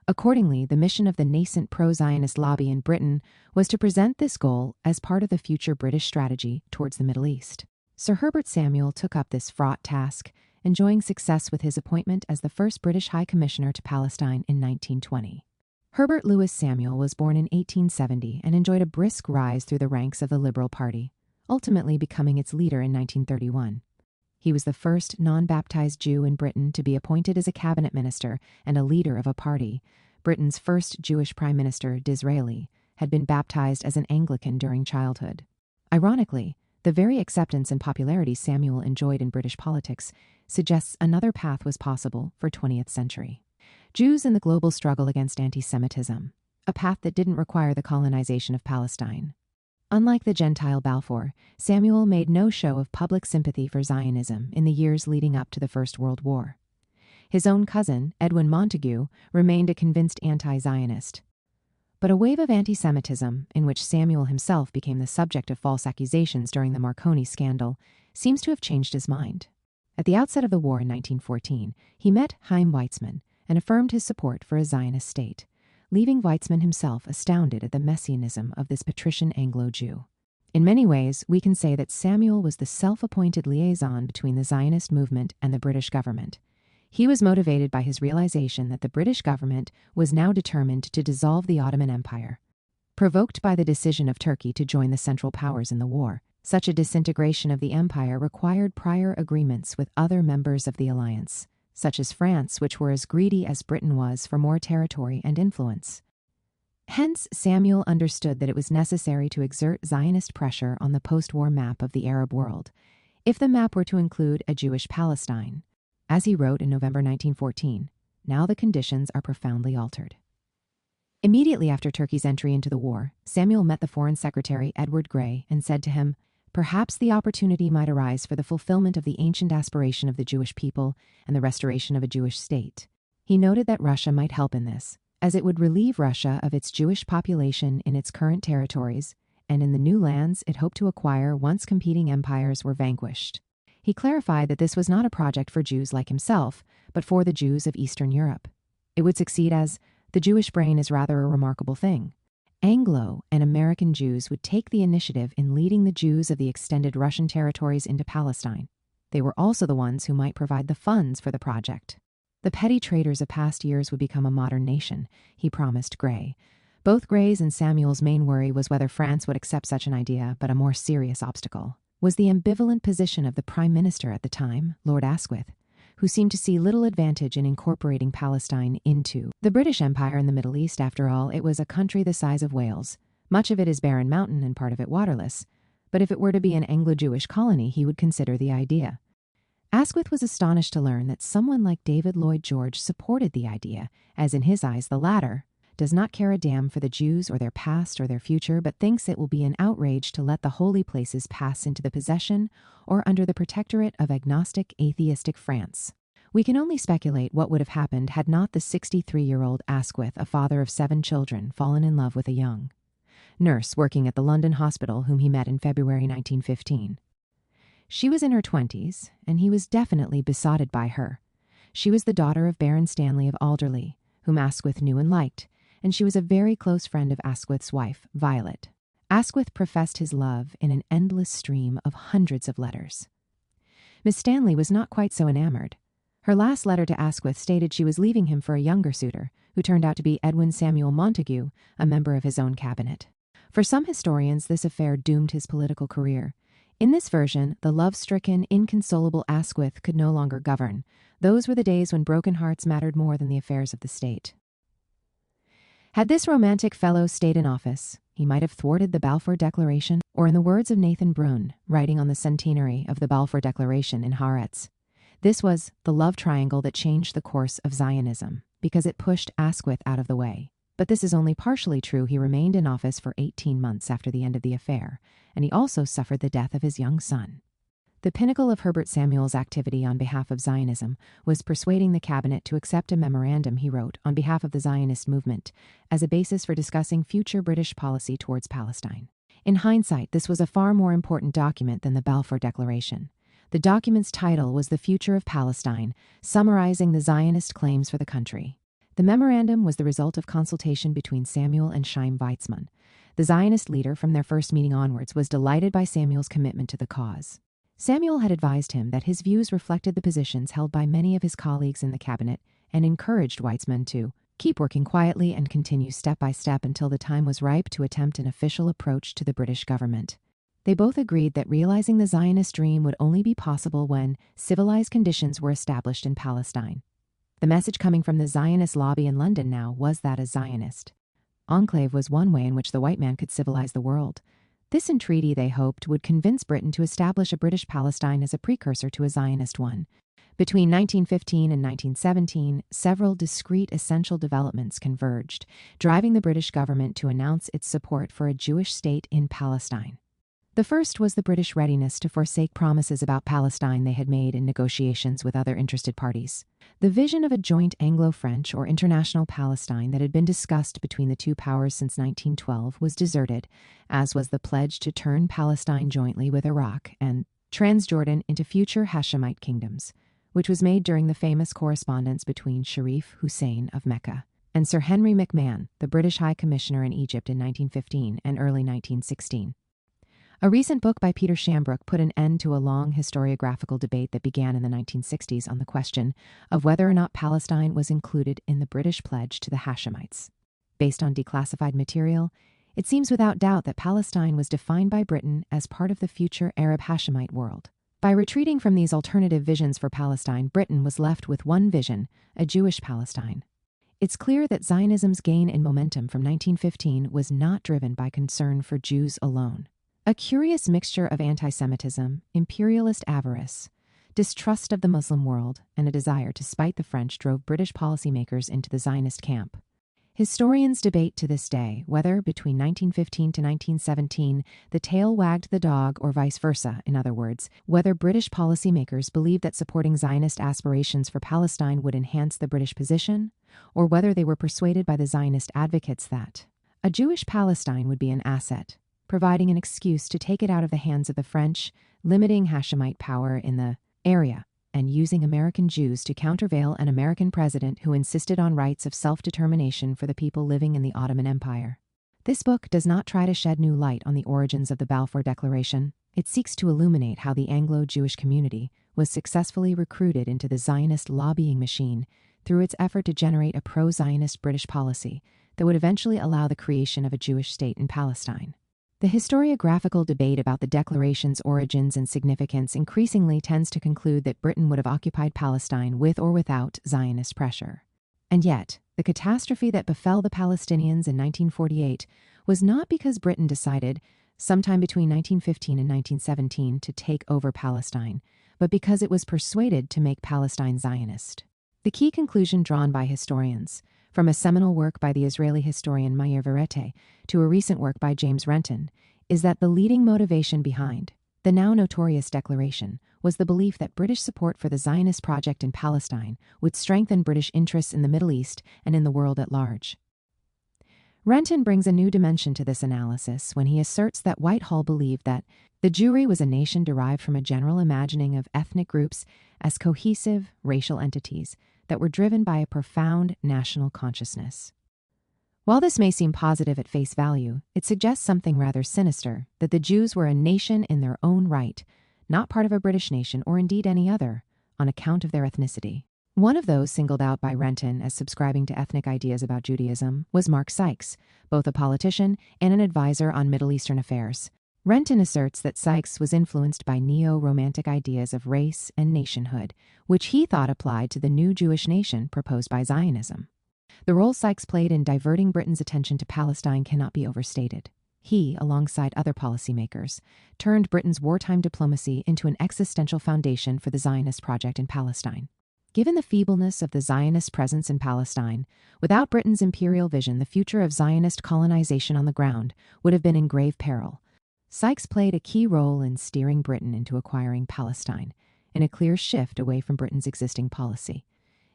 Accordingly, the mission of the nascent pro-Zionist lobby in Britain was to present this goal as part of the future British strategy towards the Middle East. Sir Herbert Samuel took up this fraught task, enjoying success with his appointment as the first British High Commissioner to Palestine in 1920. Herbert Lewis Samuel was born in 1870 and enjoyed a brisk rise through the ranks of the Liberal Party, ultimately becoming its leader in 1931. He was the first non-baptized Jew in Britain to be appointed as a cabinet minister and a leader of a party. Britain's first Jewish Prime Minister, Disraeli, had been baptized as an Anglican during childhood. Ironically, the very acceptance and popularity Samuel enjoyed in British politics suggests another path was possible for 20th century. Jews in the global struggle against anti-Semitism, a path that didn't require the colonization of Palestine. Unlike the Gentile Balfour, Samuel made no show of public sympathy for Zionism in the years leading up to the First World War. His own cousin, Edwin Montagu, remained a convinced anti-Zionist. But a wave of anti-Semitism, in which Samuel himself became the subject of false accusations during the Marconi scandal, seems to have changed his mind. At the outset of the war in 1914, he met Chaim Weizmann and affirmed his support for a Zionist state, leaving Weizmann himself astounded at the messianism of this patrician Anglo-Jew. In many ways, we can say that Samuel was the self-appointed liaison between the Zionist movement and the British government. He was motivated by his realization that the British government was now determined to dissolve the Ottoman Empire. Provoked by the decision of Turkey to join the Central Powers in the war, such a disintegration of the empire required prior agreements with other members of the alliance, such as France, which were as greedy as Britain was for more territory and influence. Hence, Samuel understood that it was necessary to exert Zionist pressure on the post-war map of the Arab world. if the map were to include a Jewish Palestine. As he wrote in November 1914, now the conditions are profoundly altered. Immediately after Turkey's entry into the war, Samuel met the Foreign Secretary Edward Grey and said to him, "Perhaps the opportunity might arise for the fulfillment of the ancient aspiration of the Jewish people and the restoration of a Jewish state." He noted that Russia might help in this, as it would relieve Russia of its Jewish population in its current territories and in the new lands it hoped to acquire once competing empires were vanquished. He clarified that this was not a project for Jews like himself, but for the Jews of Eastern Europe. It would succeed as the Jewish brain is rather a remarkable thing. Anglo and American Jews would take the initiative in leading the Jews of the extended Russian territories into Palestine. They were also the ones who might provide the funds for the project. The petty traitors of past years would become a modern nation, he promised Grey. Both Grey's and Samuel's main worry was whether France would accept such an idea, but a more serious obstacle was the ambivalent position of the Prime Minister at the time, Lord Asquith, who seemed to see little advantage in incorporating Palestine into the British Empire in the Middle East. After all, it was a country the size of Wales. Much of it is barren mountain and part of it waterless. But if it were to be an Anglo-Jewish colony, he would consider the idea. Asquith was astonished to learn that someone like David Lloyd George supported the idea, as in his eyes the latter does not care a damn for the Jews or their past or their future, but thinks it will be an outrage to let the holy places pass into the possession or under the protectorate of agnostic, atheistic France. We can only speculate what would have happened had not the 63-year-old Asquith, a father of 7 children, fallen in love with a young nurse working at the London hospital whom he met in February 1915. She was in her 20s, and he was definitely besotted by her. She was the daughter of Baron Stanley of Alderley, whom Asquith knew and liked, and she was a very close friend of Asquith's wife, Violet. Asquith professed his love in an endless stream of hundreds of letters. Miss Stanley was not quite so enamored. Her last letter to Asquith stated she was leaving him for a younger suitor, who turned out to be Edwin Samuel Montagu, a member of his own cabinet. For some historians, this affair doomed his political career. In this version, the love-stricken, inconsolable Asquith could no longer govern. Those were the days when broken hearts mattered more than the affairs of the state. Had this romantic fellow stayed in office, he might have thwarted the Balfour Declaration, or in the words of Nathan Brune, writing on the centenary of the Balfour Declaration in Haaretz, this was the love triangle that changed the course of Zionism, because it pushed Asquith out of the way. But this is only partially true. He remained in office for 18 months after the end of the affair, and he also suffered the death of his young son. The pinnacle of Herbert Samuel's activity on behalf of Zionism was persuading the cabinet to accept a memorandum he wrote on behalf of the Zionist movement as a basis for discussing future British policy towards Palestine. In hindsight, this was a far more important document than the Balfour Declaration. The document's title was The Future of Palestine, summarizing the Zionist claims for the country. The memorandum was the result of consultation between Samuel and Chaim Weizmann. The Zionist leader, from their first meeting onwards, was delighted by Samuel's commitment to the cause. Samuel had advised him that his views reflected the positions held by many of his colleagues in the cabinet and encouraged Weizmann to keep working quietly and continue step by step until the time was ripe to attempt an official approach to the British government. They both agreed that realizing the Zionist dream would only be possible when civilized conditions were established in Palestine. The message coming from the Zionist lobby in London now was that a Zionist enclave was one way in which the white man could civilize the world. This entreaty, they hoped, would convince Britain to establish a British Palestine as a precursor to a Zionist one. Between 1915 and 1917, several discrete essential developments converged, driving the British government to announce its support for a Jewish state in Palestine. The first was the British readiness to forsake promises about Palestine they had made in negotiations with other interested parties. The vision of a joint Anglo-French or international Palestine that had been discussed between the two powers since 1912 was deserted, as was the pledge to turn Palestine jointly with Iraq and Transjordan into future Hashemite kingdoms, which was made during the famous correspondence between Sharif Hussein of Mecca and Sir Henry McMahon, the British High Commissioner in Egypt in 1915 and early 1916. A recent book by Peter Shambrook put an end to a long historiographical debate that began in the 1960s on the question of whether or not Palestine was included in the British pledge to the Hashemites. Based on declassified material, it seems without doubt that Palestine was defined by Britain as part of the future Arab Hashemite world. By retreating from these alternative visions for Palestine, Britain was left with one vision, a Jewish Palestine. It's clear that Zionism's gain in momentum from 1915 was not driven by concern for Jews alone. A curious mixture of anti-Semitism, imperialist avarice, distrust of the Muslim world, and a desire to spite the French drove British policymakers into the Zionist camp. Historians debate to this day whether, between 1915 to 1917, the tail wagged the dog or vice versa, in other words, whether British policymakers believed that supporting Zionist aspirations for Palestine would enhance the British position, or whether they were persuaded by the Zionist advocates that a Jewish Palestine would be an asset, providing an excuse to take it out of the hands of the French, limiting Hashemite power in the area, and using American Jews to countervail an American president who insisted on rights of self-determination for the people living in the Ottoman Empire. This book does not try to shed new light on the origins of the Balfour Declaration. It seeks to illuminate how the Anglo-Jewish community was successfully recruited into the Zionist lobbying machine through its effort to generate a pro-Zionist British policy that would eventually allow the creation of a Jewish state in Palestine. The historiographical debate about the Declaration's origins and significance increasingly tends to conclude that Britain would have occupied Palestine with or without Zionist pressure. And yet, the catastrophe that befell the Palestinians in 1948 was not because Britain decided, sometime between 1915 and 1917, to take over Palestine, but because it was persuaded to make Palestine Zionist. The key conclusion drawn by historians, from a seminal work by the Israeli historian Meir Verete to a recent work by James Renton, is that the leading motivation behind the now notorious declaration was the belief that British support for the Zionist project in Palestine would strengthen British interests in the Middle East and in the world at large. Renton brings a new dimension to this analysis when he asserts that Whitehall believed that the Jewry was a nation derived from a general imagining of ethnic groups as cohesive racial entities that were driven by a profound national consciousness. While this may seem positive at face value, it suggests something rather sinister, that the Jews were a nation in their own right, not part of a British nation or indeed any other, on account of their ethnicity. One of those singled out by Renton as subscribing to ethnic ideas about Judaism was Mark Sykes, both a politician and an advisor on Middle Eastern affairs. Renton asserts that Sykes was influenced by neo-romantic ideas of race and nationhood, which he thought applied to the new Jewish nation proposed by Zionism. The role Sykes played in diverting Britain's attention to Palestine cannot be overstated. He, alongside other policymakers, turned Britain's wartime diplomacy into an existential foundation for the Zionist project in Palestine. Given the feebleness of the Zionist presence in Palestine, without Britain's imperial vision, the future of Zionist colonization on the ground would have been in grave peril. Sykes played a key role in steering Britain into acquiring Palestine, in a clear shift away from Britain's existing policy.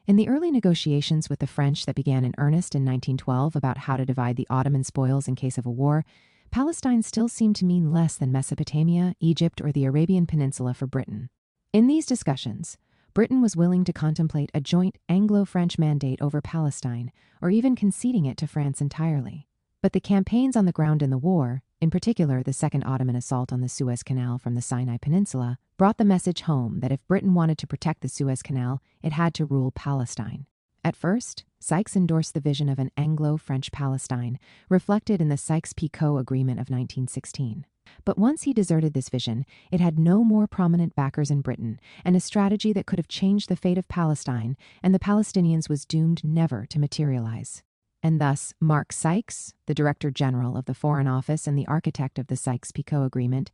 In the early negotiations with the French that began in earnest in 1912 about how to divide the Ottoman spoils in case of a war, Palestine still seemed to mean less than Mesopotamia, Egypt, or the Arabian Peninsula for Britain. In these discussions, Britain was willing to contemplate a joint Anglo-French mandate over Palestine, or even conceding it to France entirely. But the campaigns on the ground in the war, in particular the Second Ottoman assault on the Suez Canal from the Sinai Peninsula, brought the message home that if Britain wanted to protect the Suez Canal, it had to rule Palestine. At first, Sykes endorsed the vision of an Anglo-French Palestine, reflected in the Sykes-Picot Agreement of 1916. But once he deserted this vision, it had no more prominent backers in Britain, and a strategy that could have changed the fate of Palestine and the Palestinians was doomed never to materialize. And thus, Mark Sykes, the Director General of the Foreign Office and the architect of the Sykes-Picot Agreement,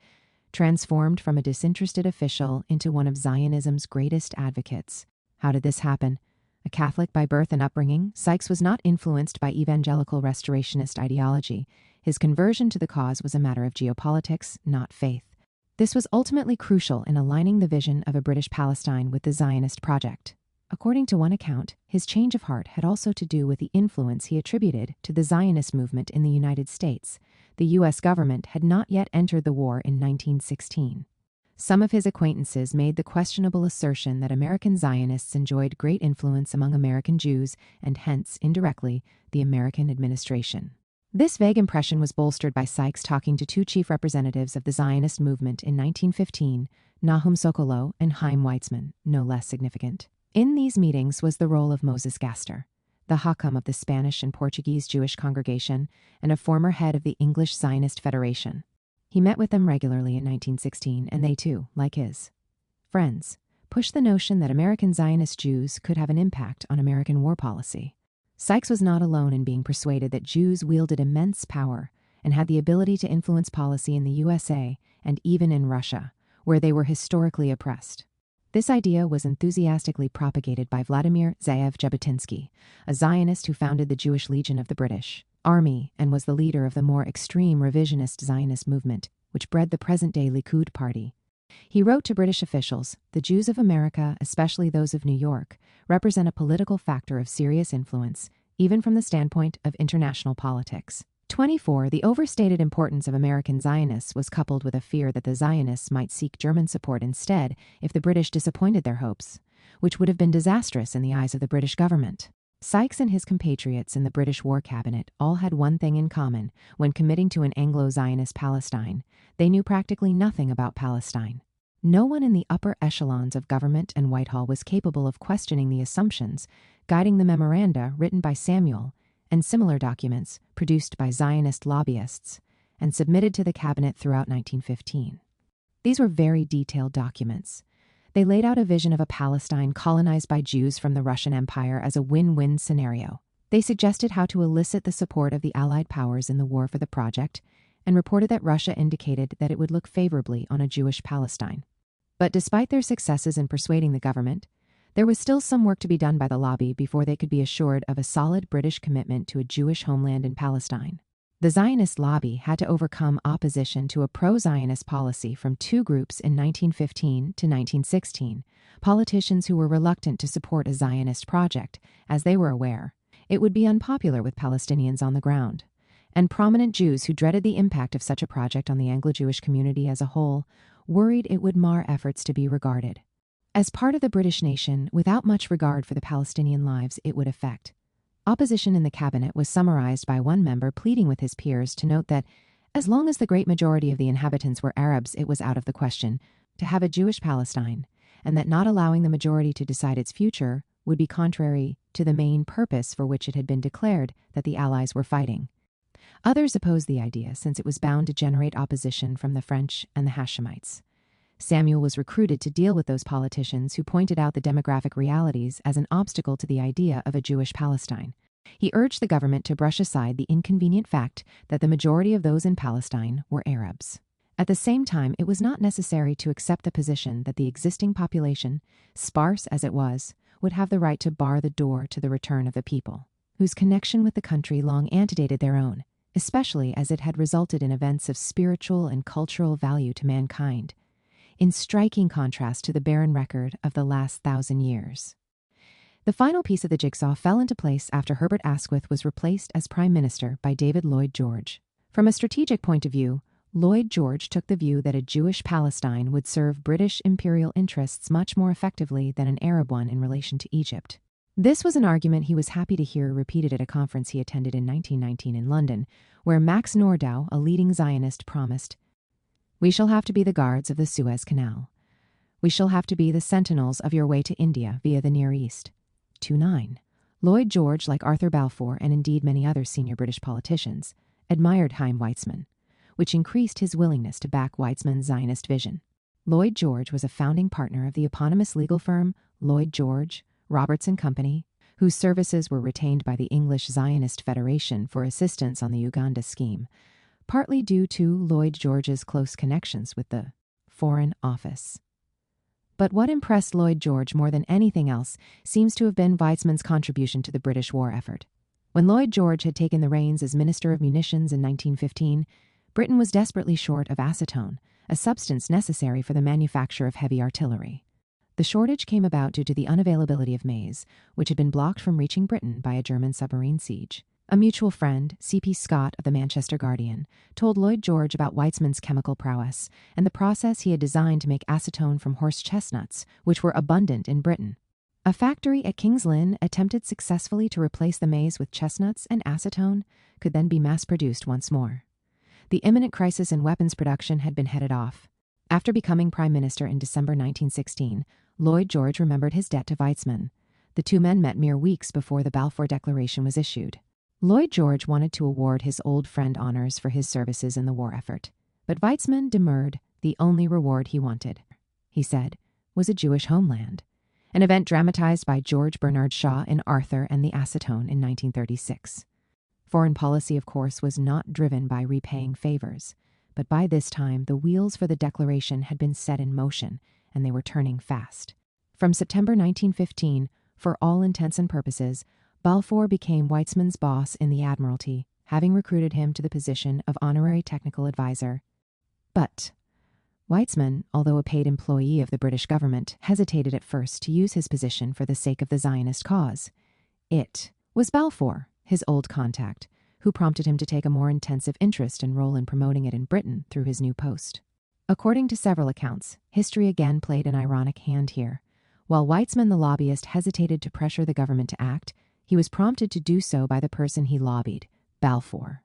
transformed from a disinterested official into one of Zionism's greatest advocates. How did this happen? A Catholic by birth and upbringing, Sykes was not influenced by evangelical restorationist ideology. His conversion to the cause was a matter of geopolitics, not faith. This was ultimately crucial in aligning the vision of a British Palestine with the Zionist project. According to one account, his change of heart had also to do with the influence he attributed to the Zionist movement in the United States. The U.S. government had not yet entered the war in 1916. Some of his acquaintances made the questionable assertion that American Zionists enjoyed great influence among American Jews and hence, indirectly, the American administration. This vague impression was bolstered by Sykes talking to two chief representatives of the Zionist movement in 1915, Nahum Sokolow and Chaim Weizmann, no less significant. In these meetings was the role of Moses Gaster, the Hakam of the Spanish and Portuguese Jewish congregation and a former head of the English Zionist Federation. He met with them regularly in 1916, and they too, like his friends, pushed the notion that American Zionist Jews could have an impact on American war policy. Sykes was not alone in being persuaded that Jews wielded immense power and had the ability to influence policy in the USA and even in Russia, where they were historically oppressed. This idea was enthusiastically propagated by Vladimir Zayev Jabotinsky, a Zionist who founded the Jewish Legion of the British Army and was the leader of the more extreme revisionist Zionist movement, which bred the present-day Likud party. He wrote to British officials, "The Jews of America, especially those of New York, represent a political factor of serious influence, even from the standpoint of international politics." 24. The overstated importance of American Zionists was coupled with a fear that the Zionists might seek German support instead if the British disappointed their hopes, which would have been disastrous in the eyes of the British government. Sykes and his compatriots in the British War Cabinet all had one thing in common when committing to an Anglo-Zionist Palestine: they knew practically nothing about Palestine. No one in the upper echelons of government and Whitehall was capable of questioning the assumptions guiding the memoranda written by Samuel and similar documents produced by Zionist lobbyists and submitted to the cabinet throughout 1915. These were very detailed documents. They laid out a vision of a Palestine colonized by Jews from the Russian Empire as a win-win scenario. They suggested how to elicit the support of the Allied powers in the war for the project and reported that Russia indicated that it would look favorably on a Jewish Palestine. But despite their successes in persuading the government, there was still some work to be done by the lobby before they could be assured of a solid British commitment to a Jewish homeland in Palestine. The Zionist lobby had to overcome opposition to a pro-Zionist policy from two groups in 1915 to 1916, politicians who were reluctant to support a Zionist project, as they were aware it would be unpopular with Palestinians on the ground, and prominent Jews who dreaded the impact of such a project on the Anglo-Jewish community as a whole, worried it would mar efforts to be regarded as part of the British nation without much regard for the Palestinian lives it would affect. Opposition in the cabinet was summarized by one member pleading with his peers to note that, as long as the great majority of the inhabitants were Arabs, it was out of the question to have a Jewish Palestine, and that not allowing the majority to decide its future would be contrary to the main purpose for which it had been declared that the Allies were fighting. Others opposed the idea since it was bound to generate opposition from the French and the Hashemites. Samuel was recruited to deal with those politicians who pointed out the demographic realities as an obstacle to the idea of a Jewish Palestine. He urged the government to brush aside the inconvenient fact that the majority of those in Palestine were Arabs. At the same time, it was not necessary to accept the position that the existing population, sparse as it was, would have the right to bar the door to the return of the people, whose connection with the country long antedated their own, especially as it had resulted in events of spiritual and cultural value to mankind, in striking contrast to the barren record of the last 1,000 years. The final piece of the jigsaw fell into place after Herbert Asquith was replaced as Prime Minister by David Lloyd George. From a strategic point of view, Lloyd George took the view that a Jewish Palestine would serve British imperial interests much more effectively than an Arab one in relation to Egypt. This was an argument he was happy to hear repeated at a conference he attended in 1919 in London, where Max Nordau, a leading Zionist, promised, "We shall have to be the guards of the Suez Canal. We shall have to be the sentinels of your way to India via the Near East." 2-9. Lloyd George, like Arthur Balfour and indeed many other senior British politicians, admired Chaim Weizmann, which increased his willingness to back Weizmann's Zionist vision. Lloyd George was a founding partner of the eponymous legal firm Lloyd George, Roberts and Company, whose services were retained by the English Zionist Federation for assistance on the Uganda scheme, partly due to Lloyd George's close connections with the Foreign Office. But what impressed Lloyd George more than anything else seems to have been Weizmann's contribution to the British war effort. When Lloyd George had taken the reins as Minister of Munitions in 1915, Britain was desperately short of acetone, a substance necessary for the manufacture of heavy artillery. The shortage came about due to the unavailability of maize, which had been blocked from reaching Britain by a German submarine siege. A mutual friend, C.P. Scott of the Manchester Guardian, told Lloyd George about Weizmann's chemical prowess and the process he had designed to make acetone from horse chestnuts, which were abundant in Britain. A factory at King's Lynn attempted successfully to replace the maize with chestnuts, and acetone could then be mass-produced once more. The imminent crisis in weapons production had been headed off. After becoming Prime Minister in December 1916, Lloyd George remembered his debt to Weizmann. The two men met mere weeks before the Balfour Declaration was issued. Lloyd George wanted to award his old friend honors for his services in the war effort, but Weizmann demurred. The only reward he wanted, he said, was a Jewish homeland, an event dramatized by George Bernard Shaw in Arthur and the Acetone in 1936. Foreign policy, of course, was not driven by repaying favors, but by this time the wheels for the declaration had been set in motion, and they were turning fast. From September 1915, for all intents and purposes, Balfour became Weizmann's boss in the Admiralty, having recruited him to the position of honorary technical advisor. But Weizmann, although a paid employee of the British government, hesitated at first to use his position for the sake of the Zionist cause. It was Balfour, his old contact, who prompted him to take a more intensive interest and role in promoting it in Britain through his new post. According to several accounts, history again played an ironic hand here. While Weizmann the lobbyist hesitated to pressure the government to act, he was prompted to do so by the person he lobbied, Balfour.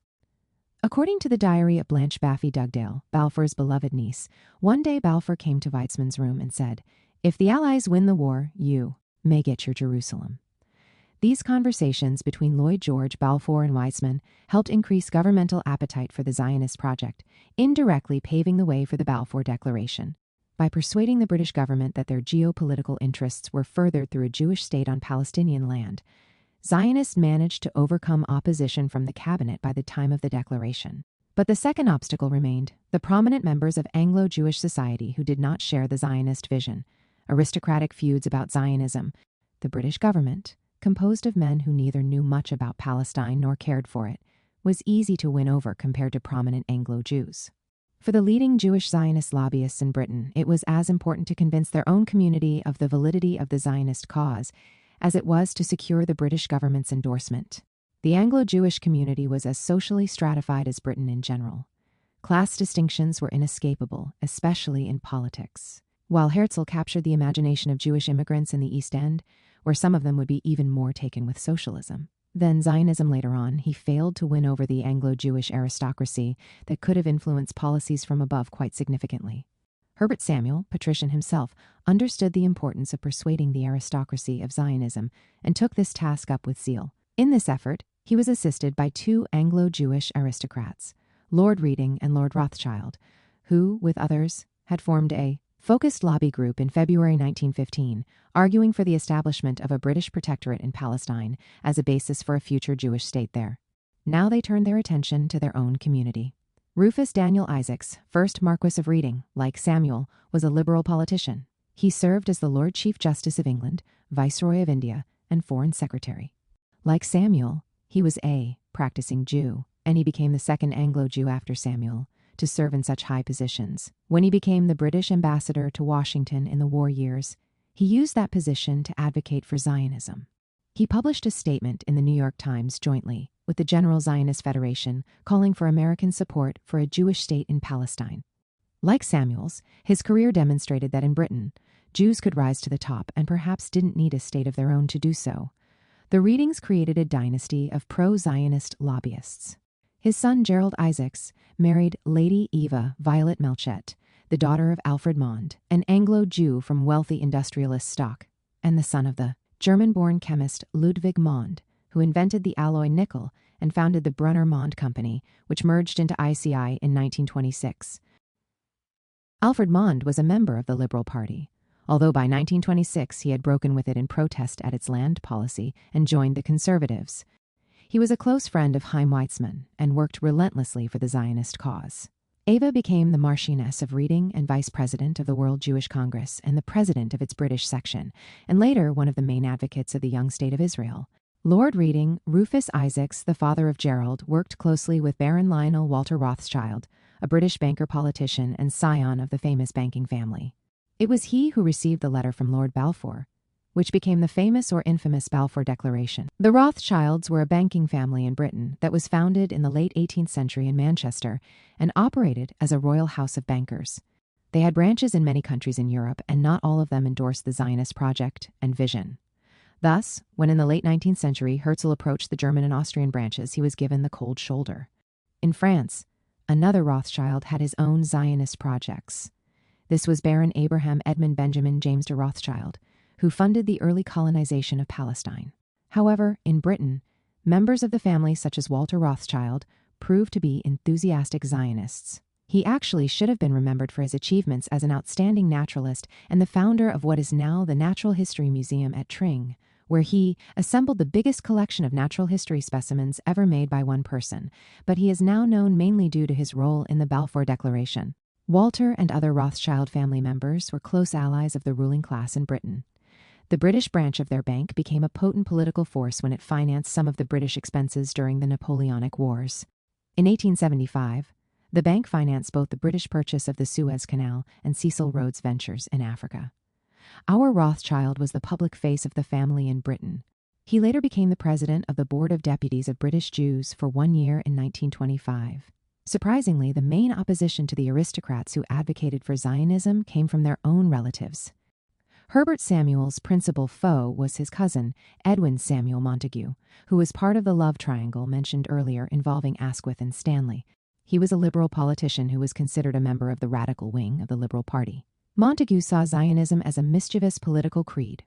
According to the diary of Blanche Baffy Dugdale, Balfour's beloved niece, one day Balfour came to Weizmann's room and said, "If the Allies win the war, you may get your Jerusalem." These conversations between Lloyd George, Balfour, and Weizmann helped increase governmental appetite for the Zionist project, indirectly paving the way for the Balfour Declaration. By persuading the British government that their geopolitical interests were furthered through a Jewish state on Palestinian land, Zionists managed to overcome opposition from the cabinet by the time of the declaration. But the second obstacle remained: the prominent members of Anglo-Jewish society who did not share the Zionist vision, aristocratic feuds about Zionism, the British government, composed of men who neither knew much about Palestine nor cared for it, was easy to win over compared to prominent Anglo-Jews. For the leading Jewish Zionist lobbyists in Britain, it was as important to convince their own community of the validity of the Zionist cause as it was to secure the British government's endorsement. The Anglo-Jewish community was as socially stratified as Britain in general. Class distinctions were inescapable, especially in politics. While Herzl captured the imagination of Jewish immigrants in the East End, where some of them would be even more taken with socialism, then Zionism later on, he failed to win over the Anglo-Jewish aristocracy that could have influenced policies from above quite significantly. Herbert Samuel, patrician himself, understood the importance of persuading the aristocracy of Zionism and took this task up with zeal. In this effort, he was assisted by two Anglo-Jewish aristocrats, Lord Reading and Lord Rothschild, who, with others, had formed a focused lobby group in February 1915, arguing for the establishment of a British protectorate in Palestine as a basis for a future Jewish state there. Now they turned their attention to their own community. Rufus Daniel Isaacs, first Marquess of Reading, like Samuel, was a liberal politician. He served as the Lord Chief Justice of England, Viceroy of India, and Foreign Secretary. Like Samuel, he was a practicing Jew, and he became the second Anglo-Jew after Samuel to serve in such high positions. When he became the British ambassador to Washington in the war years, he used that position to advocate for Zionism. He published a statement in the New York Times jointly with the General Zionist Federation calling for American support for a Jewish state in Palestine. Like Samuel's, his career demonstrated that in Britain, Jews could rise to the top and perhaps didn't need a state of their own to do so. The Readings created a dynasty of pro-Zionist lobbyists. His son Gerald Isaacs married Lady Eva Violet Melchett, the daughter of Alfred Mond, an Anglo-Jew from wealthy industrialist stock, and the son of the German-born chemist Ludwig Mond, who invented the alloy nickel and founded the Brunner-Mond Company, which merged into ICI in 1926. Alfred Mond was a member of the Liberal Party, although by 1926 he had broken with it in protest at its land policy and joined the Conservatives. He was a close friend of Chaim Weizmann and worked relentlessly for the Zionist cause. Eva became the Marchioness of Reading and Vice President of the World Jewish Congress and the President of its British section, and later one of the main advocates of the young state of Israel. Lord Reading, Rufus Isaacs, the father of Gerald, worked closely with Baron Lionel Walter Rothschild, a British banker politician and scion of the famous banking family. It was he who received the letter from Lord Balfour, which became the famous or infamous Balfour Declaration. The Rothschilds were a banking family in Britain that was founded in the late 18th century in Manchester and operated as a royal house of bankers. They had branches in many countries in Europe, and not all of them endorsed the Zionist project and vision. Thus, when in the late 19th century Herzl approached the German and Austrian branches, he was given the cold shoulder. In France, another Rothschild had his own Zionist projects. This was Baron Abraham Edmund Benjamin James de Rothschild, who funded the early colonization of Palestine. However, in Britain, members of the family such as Walter Rothschild proved to be enthusiastic Zionists. He actually should have been remembered for his achievements as an outstanding naturalist and the founder of what is now the Natural History Museum at Tring, where he assembled the biggest collection of natural history specimens ever made by one person, but he is now known mainly due to his role in the Balfour Declaration. Walter and other Rothschild family members were close allies of the ruling class in Britain. The British branch of their bank became a potent political force when it financed some of the British expenses during the Napoleonic Wars. In 1875, the bank financed both the British purchase of the Suez Canal and Cecil Rhodes' ventures in Africa. Our Rothschild was the public face of the family in Britain. He later became the president of the Board of Deputies of British Jews for 1 year in 1925. Surprisingly, the main opposition to the aristocrats who advocated for Zionism came from their own relatives. Herbert Samuel's principal foe was his cousin, Edwin Samuel Montagu, who was part of the love triangle mentioned earlier involving Asquith and Stanley. He was a liberal politician who was considered a member of the radical wing of the Liberal Party. Montagu saw Zionism as a mischievous political creed,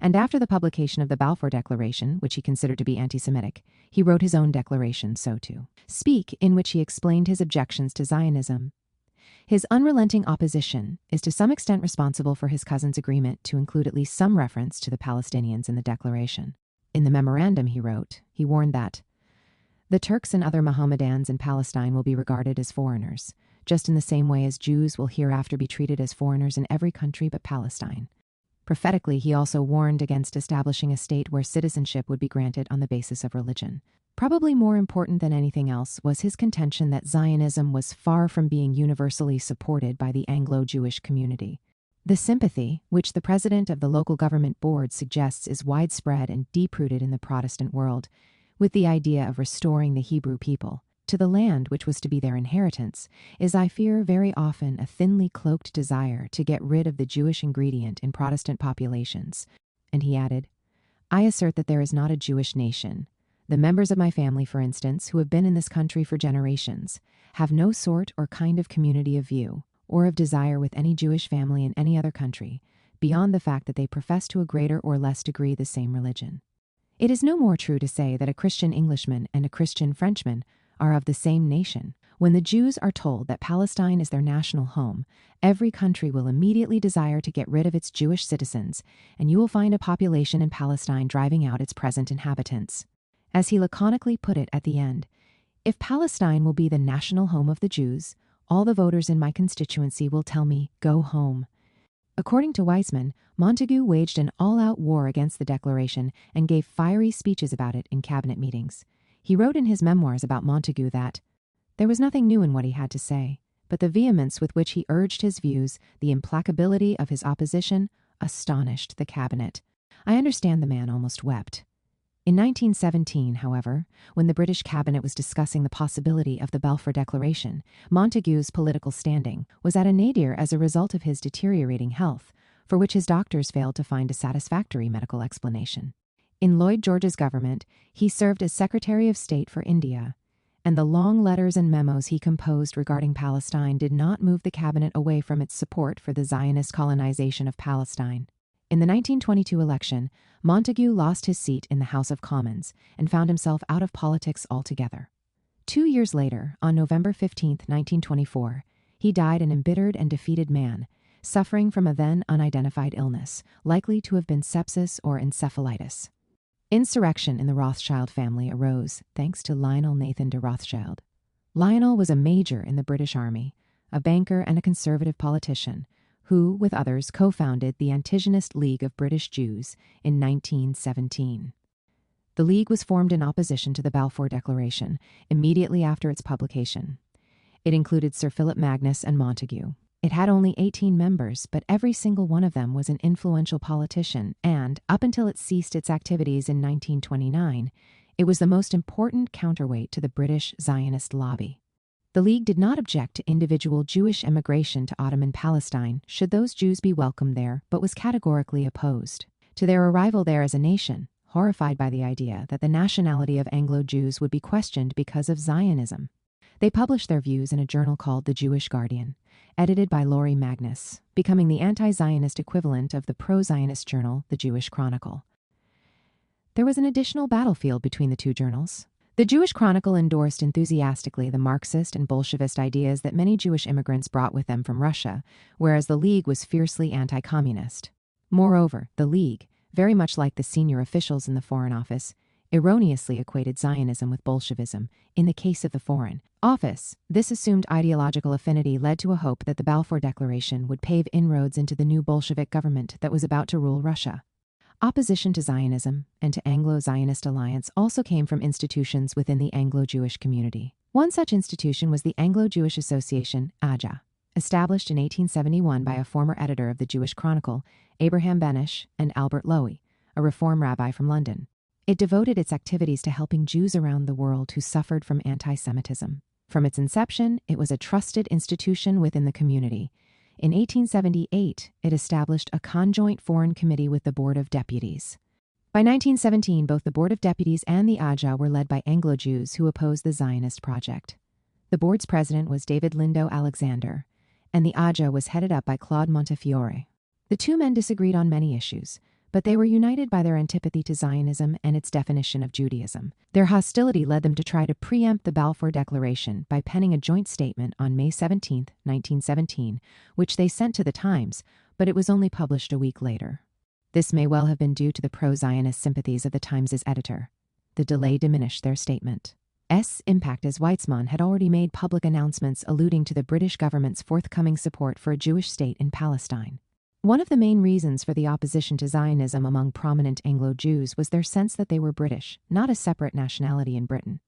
and after the publication of the Balfour Declaration, which he considered to be anti-Semitic, he wrote his own declaration, so to speak, in which he explained his objections to Zionism. His unrelenting opposition is to some extent responsible for his cousin's agreement to include at least some reference to the Palestinians in the declaration. In the memorandum he wrote, he warned that the Turks and other Mohammedans in Palestine will be regarded as foreigners, just in the same way as Jews will hereafter be treated as foreigners in every country but Palestine. Prophetically, he also warned against establishing a state where citizenship would be granted on the basis of religion. Probably more important than anything else was his contention that Zionism was far from being universally supported by the Anglo-Jewish community. The sympathy, which the president of the local government board suggests is widespread and deep-rooted in the Protestant world, with the idea of restoring the Hebrew people to the land which was to be their inheritance, is, I fear, very often a thinly cloaked desire to get rid of the Jewish ingredient in Protestant populations. And he added, I assert that there is not a Jewish nation. The members of my family, for instance, who have been in this country for generations, have no sort or kind of community of view or of desire with any Jewish family in any other country, beyond the fact that they profess to a greater or less degree the same religion. It is no more true to say that a Christian Englishman and a Christian Frenchman are of the same nation. When the Jews are told that Palestine is their national home, every country will immediately desire to get rid of its Jewish citizens, and you will find a population in Palestine driving out its present inhabitants. As he laconically put it at the end, if Palestine will be the national home of the Jews, all the voters in my constituency will tell me, go home. According to Weizmann, Montagu waged an all-out war against the declaration and gave fiery speeches about it in cabinet meetings. He wrote in his memoirs about Montagu that there was nothing new in what he had to say, but the vehemence with which he urged his views, the implacability of his opposition, astonished the cabinet. I understand the man almost wept. In 1917, however, when the British cabinet was discussing the possibility of the Balfour Declaration, Montagu's political standing was at a nadir as a result of his deteriorating health, for which his doctors failed to find a satisfactory medical explanation. In Lloyd George's government, he served as Secretary of State for India, and the long letters and memos he composed regarding Palestine did not move the cabinet away from its support for the Zionist colonization of Palestine. In the 1922 election, Montagu lost his seat in the House of Commons and found himself out of politics altogether. 2 years later, on November 15, 1924, he died an embittered and defeated man, suffering from a then unidentified illness, likely to have been sepsis or encephalitis. Insurrection in the Rothschild family arose thanks to Lionel Nathan de Rothschild. Lionel was a major in the British Army, a banker and a conservative politician, who, with others, co-founded the Antigonist League of British Jews in 1917. The League was formed in opposition to the Balfour Declaration immediately after its publication. It included Sir Philip Magnus and Montagu. It had only 18 members, but every single one of them was an influential politician, and, up until it ceased its activities in 1929, it was the most important counterweight to the British Zionist lobby. The League did not object to individual Jewish emigration to Ottoman Palestine, should those Jews be welcomed there, but was categorically opposed to their arrival there as a nation, horrified by the idea that the nationality of Anglo-Jews would be questioned because of Zionism. They published their views in a journal called The Jewish Guardian, edited by Laurie Magnus, becoming the anti-Zionist equivalent of the pro-Zionist journal, The Jewish Chronicle. There was an additional battlefield between the two journals. The Jewish Chronicle endorsed enthusiastically the Marxist and Bolshevist ideas that many Jewish immigrants brought with them from Russia, whereas the League was fiercely anti-communist. Moreover, the League, very much like the senior officials in the Foreign Office, erroneously equated Zionism with Bolshevism in the case of the Foreign Office. This assumed ideological affinity led to a hope that the Balfour Declaration would pave inroads into the new Bolshevik government that was about to rule Russia. Opposition to Zionism and to Anglo-Zionist alliance also came from institutions within the Anglo-Jewish community. One such institution was the Anglo-Jewish Association, AJA, established in 1871 by a former editor of the Jewish Chronicle, Abraham Benish, and Albert Lowy, a Reform rabbi from London. It devoted its activities to helping Jews around the world who suffered from anti-Semitism. From its inception, it was a trusted institution within the community. In 1878, it established a conjoint foreign committee with the Board of Deputies. By 1917, both the Board of Deputies and the AJA were led by Anglo-Jews who opposed the Zionist project. The board's president was David Lindo Alexander, and the AJA was headed up by Claude Montefiore. The two men disagreed on many issues, but they were united by their antipathy to Zionism and its definition of Judaism. Their hostility led them to try to preempt the Balfour Declaration by penning a joint statement on May 17, 1917, which they sent to the Times, but it was only published a week later. This may well have been due to the pro-Zionist sympathies of the Times' editor. The delay diminished their statement. Impact, as Weizmann had already made public announcements alluding to the British government's forthcoming support for a Jewish state in Palestine. One of the main reasons for the opposition to Zionism among prominent Anglo-Jews was their sense that they were British, not a separate nationality in Britain.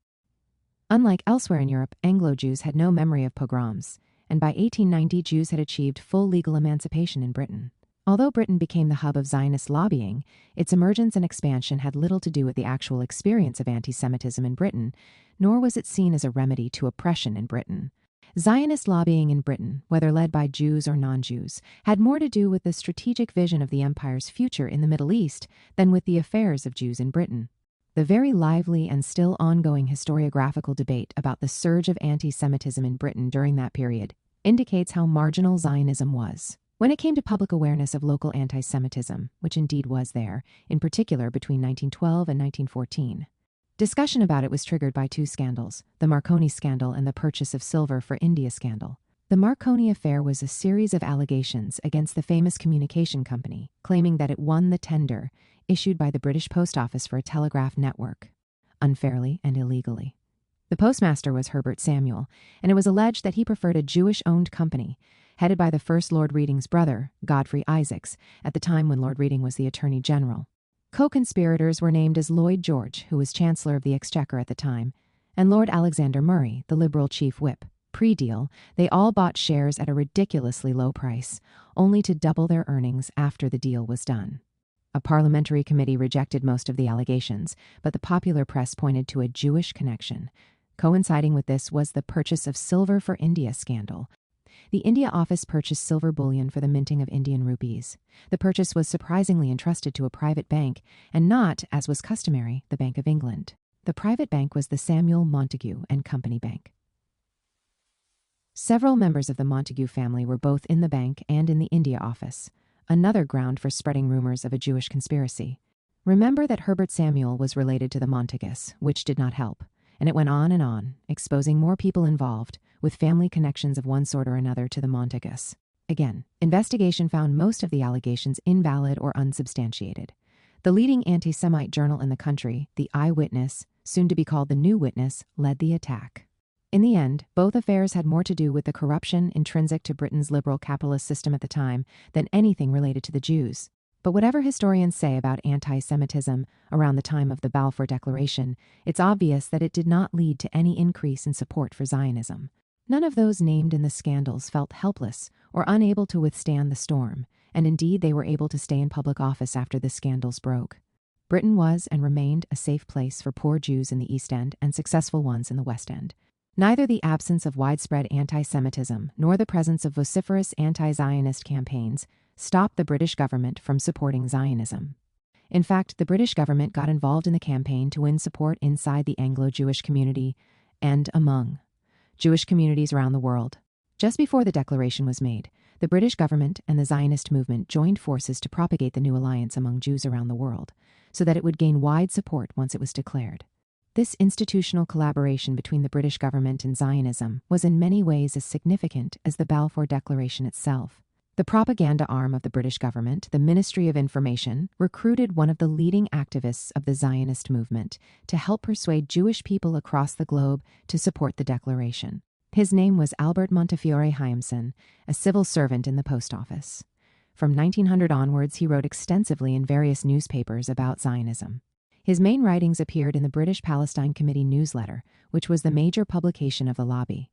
Unlike elsewhere in Europe, Anglo-Jews had no memory of pogroms, and by 1890 Jews had achieved full legal emancipation in Britain. Although Britain became the hub of Zionist lobbying, its emergence and expansion had little to do with the actual experience of anti-Semitism in Britain, nor was it seen as a remedy to oppression in Britain. Zionist lobbying in Britain, whether led by Jews or non-Jews, had more to do with the strategic vision of the empire's future in the Middle East than with the affairs of Jews in Britain. The very lively and still ongoing historiographical debate about the surge of anti-Semitism in Britain during that period indicates how marginal Zionism was. When it came to public awareness of local anti-Semitism, which indeed was there, in particular between 1912 and 1914, discussion about it was triggered by two scandals, the Marconi scandal and the purchase of silver for India scandal. The Marconi affair was a series of allegations against the famous communication company, claiming that it won the tender issued by the British Post Office for a telegraph network, unfairly and illegally. The postmaster was Herbert Samuel, and it was alleged that he preferred a Jewish-owned company, headed by the first Lord Reading's brother, Godfrey Isaacs, at the time when Lord Reading was the Attorney General. Co-conspirators were named as Lloyd George, who was Chancellor of the Exchequer at the time, and Lord Alexander Murray, the Liberal Chief Whip. Pre-deal, they all bought shares at a ridiculously low price, only to double their earnings after the deal was done. A parliamentary committee rejected most of the allegations, but the popular press pointed to a Jewish connection. Coinciding with this was the purchase of silver for India scandal. The India office purchased silver bullion for the minting of Indian rupees. The purchase was surprisingly entrusted to a private bank, and not, as was customary, the Bank of England. The private bank was the Samuel Montagu and Company Bank. Several members of the Montagu family were both in the bank and in the India office, another ground for spreading rumors of a Jewish conspiracy. Remember that Herbert Samuel was related to the Montagus, which did not help, and it went on, exposing more people involved, with family connections of one sort or another to the Montagus. Again, investigation found most of the allegations invalid or unsubstantiated. The leading anti-Semite journal in the country, the Eyewitness, soon to be called the New Witness, led the attack. In the end, both affairs had more to do with the corruption intrinsic to Britain's liberal capitalist system at the time than anything related to the Jews. But whatever historians say about anti-Semitism around the time of the Balfour Declaration, it's obvious that it did not lead to any increase in support for Zionism. None of those named in the scandals felt helpless or unable to withstand the storm, and indeed they were able to stay in public office after the scandals broke. Britain was and remained a safe place for poor Jews in the East End and successful ones in the West End. Neither the absence of widespread anti-Semitism nor the presence of vociferous anti-Zionist campaigns stopped the British government from supporting Zionism. In fact, the British government got involved in the campaign to win support inside the Anglo-Jewish community and among Jewish communities around the world. Just before the declaration was made, the British government and the Zionist movement joined forces to propagate the new alliance among Jews around the world, so that it would gain wide support once it was declared. This institutional collaboration between the British government and Zionism was in many ways as significant as the Balfour Declaration itself. The propaganda arm of the British government, the Ministry of Information, recruited one of the leading activists of the Zionist movement to help persuade Jewish people across the globe to support the declaration. His name was Albert Montefiore Hyamson, a civil servant in the post office. From 1900 onwards, he wrote extensively in various newspapers about Zionism. His main writings appeared in the British Palestine Committee newsletter, which was the major publication of the lobby.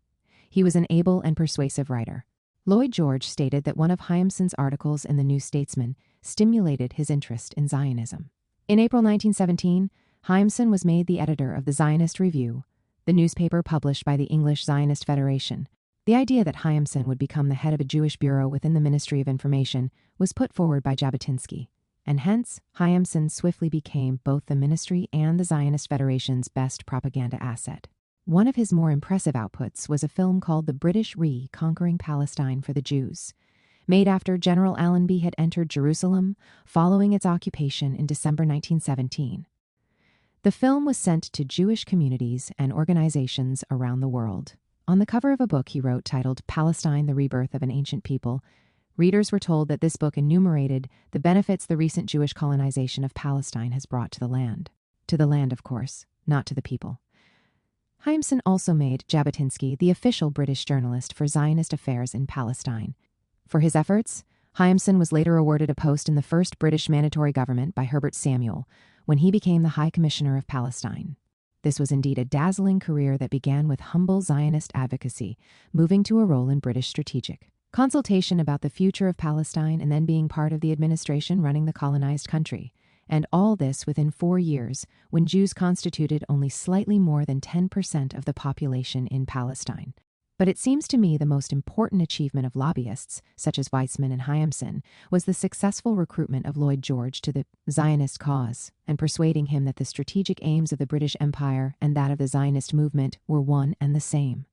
He was an able and persuasive writer. Lloyd George stated that one of Hyamson's articles in the New Statesman stimulated his interest in Zionism. In April 1917, Hyamson was made the editor of the Zionist Review, the newspaper published by the English Zionist Federation. The idea that Hyamson would become the head of a Jewish bureau within the Ministry of Information was put forward by Jabotinsky, and hence Hyamson swiftly became both the ministry and the Zionist Federation's best propaganda asset. One of his more impressive outputs was a film called The British Conquering Palestine for the Jews, made after General Allenby had entered Jerusalem following its occupation in December 1917. The film was sent to Jewish communities and organizations around the world. On the cover of a book he wrote titled Palestine, the Rebirth of an Ancient People, readers were told that this book enumerated the benefits the recent Jewish colonization of Palestine has brought to the land. To the land, of course, not to the people. Hyamson also made Jabotinsky the official British journalist for Zionist affairs in Palestine. For his efforts, Hyamson was later awarded a post in the first British mandatory government by Herbert Samuel when he became the High Commissioner of Palestine. This was indeed a dazzling career that began with humble Zionist advocacy, moving to a role in British strategic consultation about the future of Palestine and then being part of the administration running the colonized country. And all this within 4 years, when Jews constituted only slightly more than 10% of the population in Palestine. But it seems to me the most important achievement of lobbyists, such as Weizmann and Hyamson, was the successful recruitment of Lloyd George to the Zionist cause and persuading him that the strategic aims of the British Empire and that of the Zionist movement were one and the same.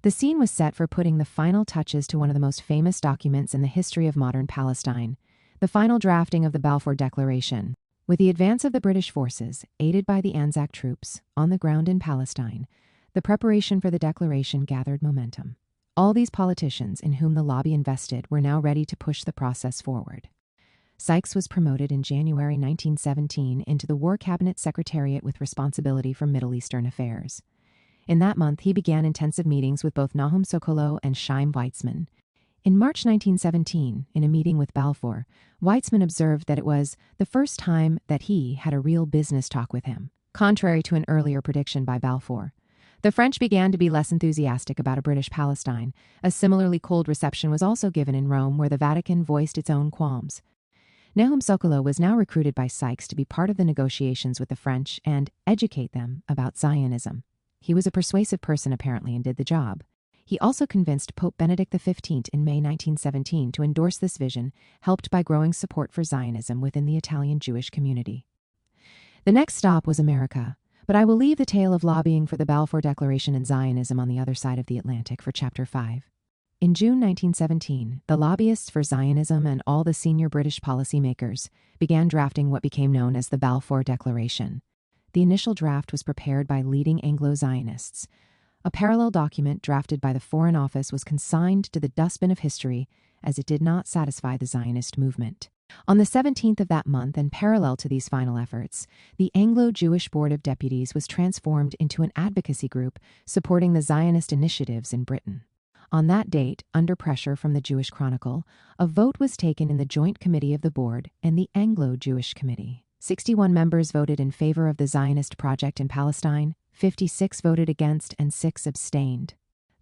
The scene was set for putting the final touches to one of the most famous documents in the history of modern Palestine, the final drafting of the Balfour Declaration. With the advance of the British forces, aided by the Anzac troops, on the ground in Palestine, the preparation for the declaration gathered momentum. All these politicians in whom the lobby invested were now ready to push the process forward. Sykes was promoted in January 1917 into the War Cabinet Secretariat with responsibility for Middle Eastern affairs. In that month, he began intensive meetings with both Nahum Sokolow and Chaim Weizmann. In March 1917, in a meeting with Balfour, Weizmann observed that it was the first time that he had a real business talk with him, contrary to an earlier prediction by Balfour. The French began to be less enthusiastic about a British Palestine. A similarly cold reception was also given in Rome, where the Vatican voiced its own qualms. Nahum Sokolow was now recruited by Sykes to be part of the negotiations with the French and educate them about Zionism. He was a persuasive person, apparently, and did the job. He also convinced Pope Benedict XV in May 1917 to endorse this vision, helped by growing support for Zionism within the Italian Jewish community. The next stop was America, but I will leave the tale of lobbying for the Balfour Declaration and Zionism on the other side of the Atlantic for Chapter 5. In June 1917, the lobbyists for Zionism and all the senior British policymakers began drafting what became known as the Balfour Declaration. The initial draft was prepared by leading Anglo-Zionists. A parallel document drafted by the Foreign Office was consigned to the dustbin of history as it did not satisfy the Zionist movement. On the 17th of that month, and parallel to these final efforts, the Anglo-Jewish Board of Deputies was transformed into an advocacy group supporting the Zionist initiatives in Britain. On that date, under pressure from the Jewish Chronicle, a vote was taken in the Joint Committee of the Board and the Anglo-Jewish Committee. 61 members voted in favor of the Zionist project in Palestine, 56 voted against, and 6 abstained.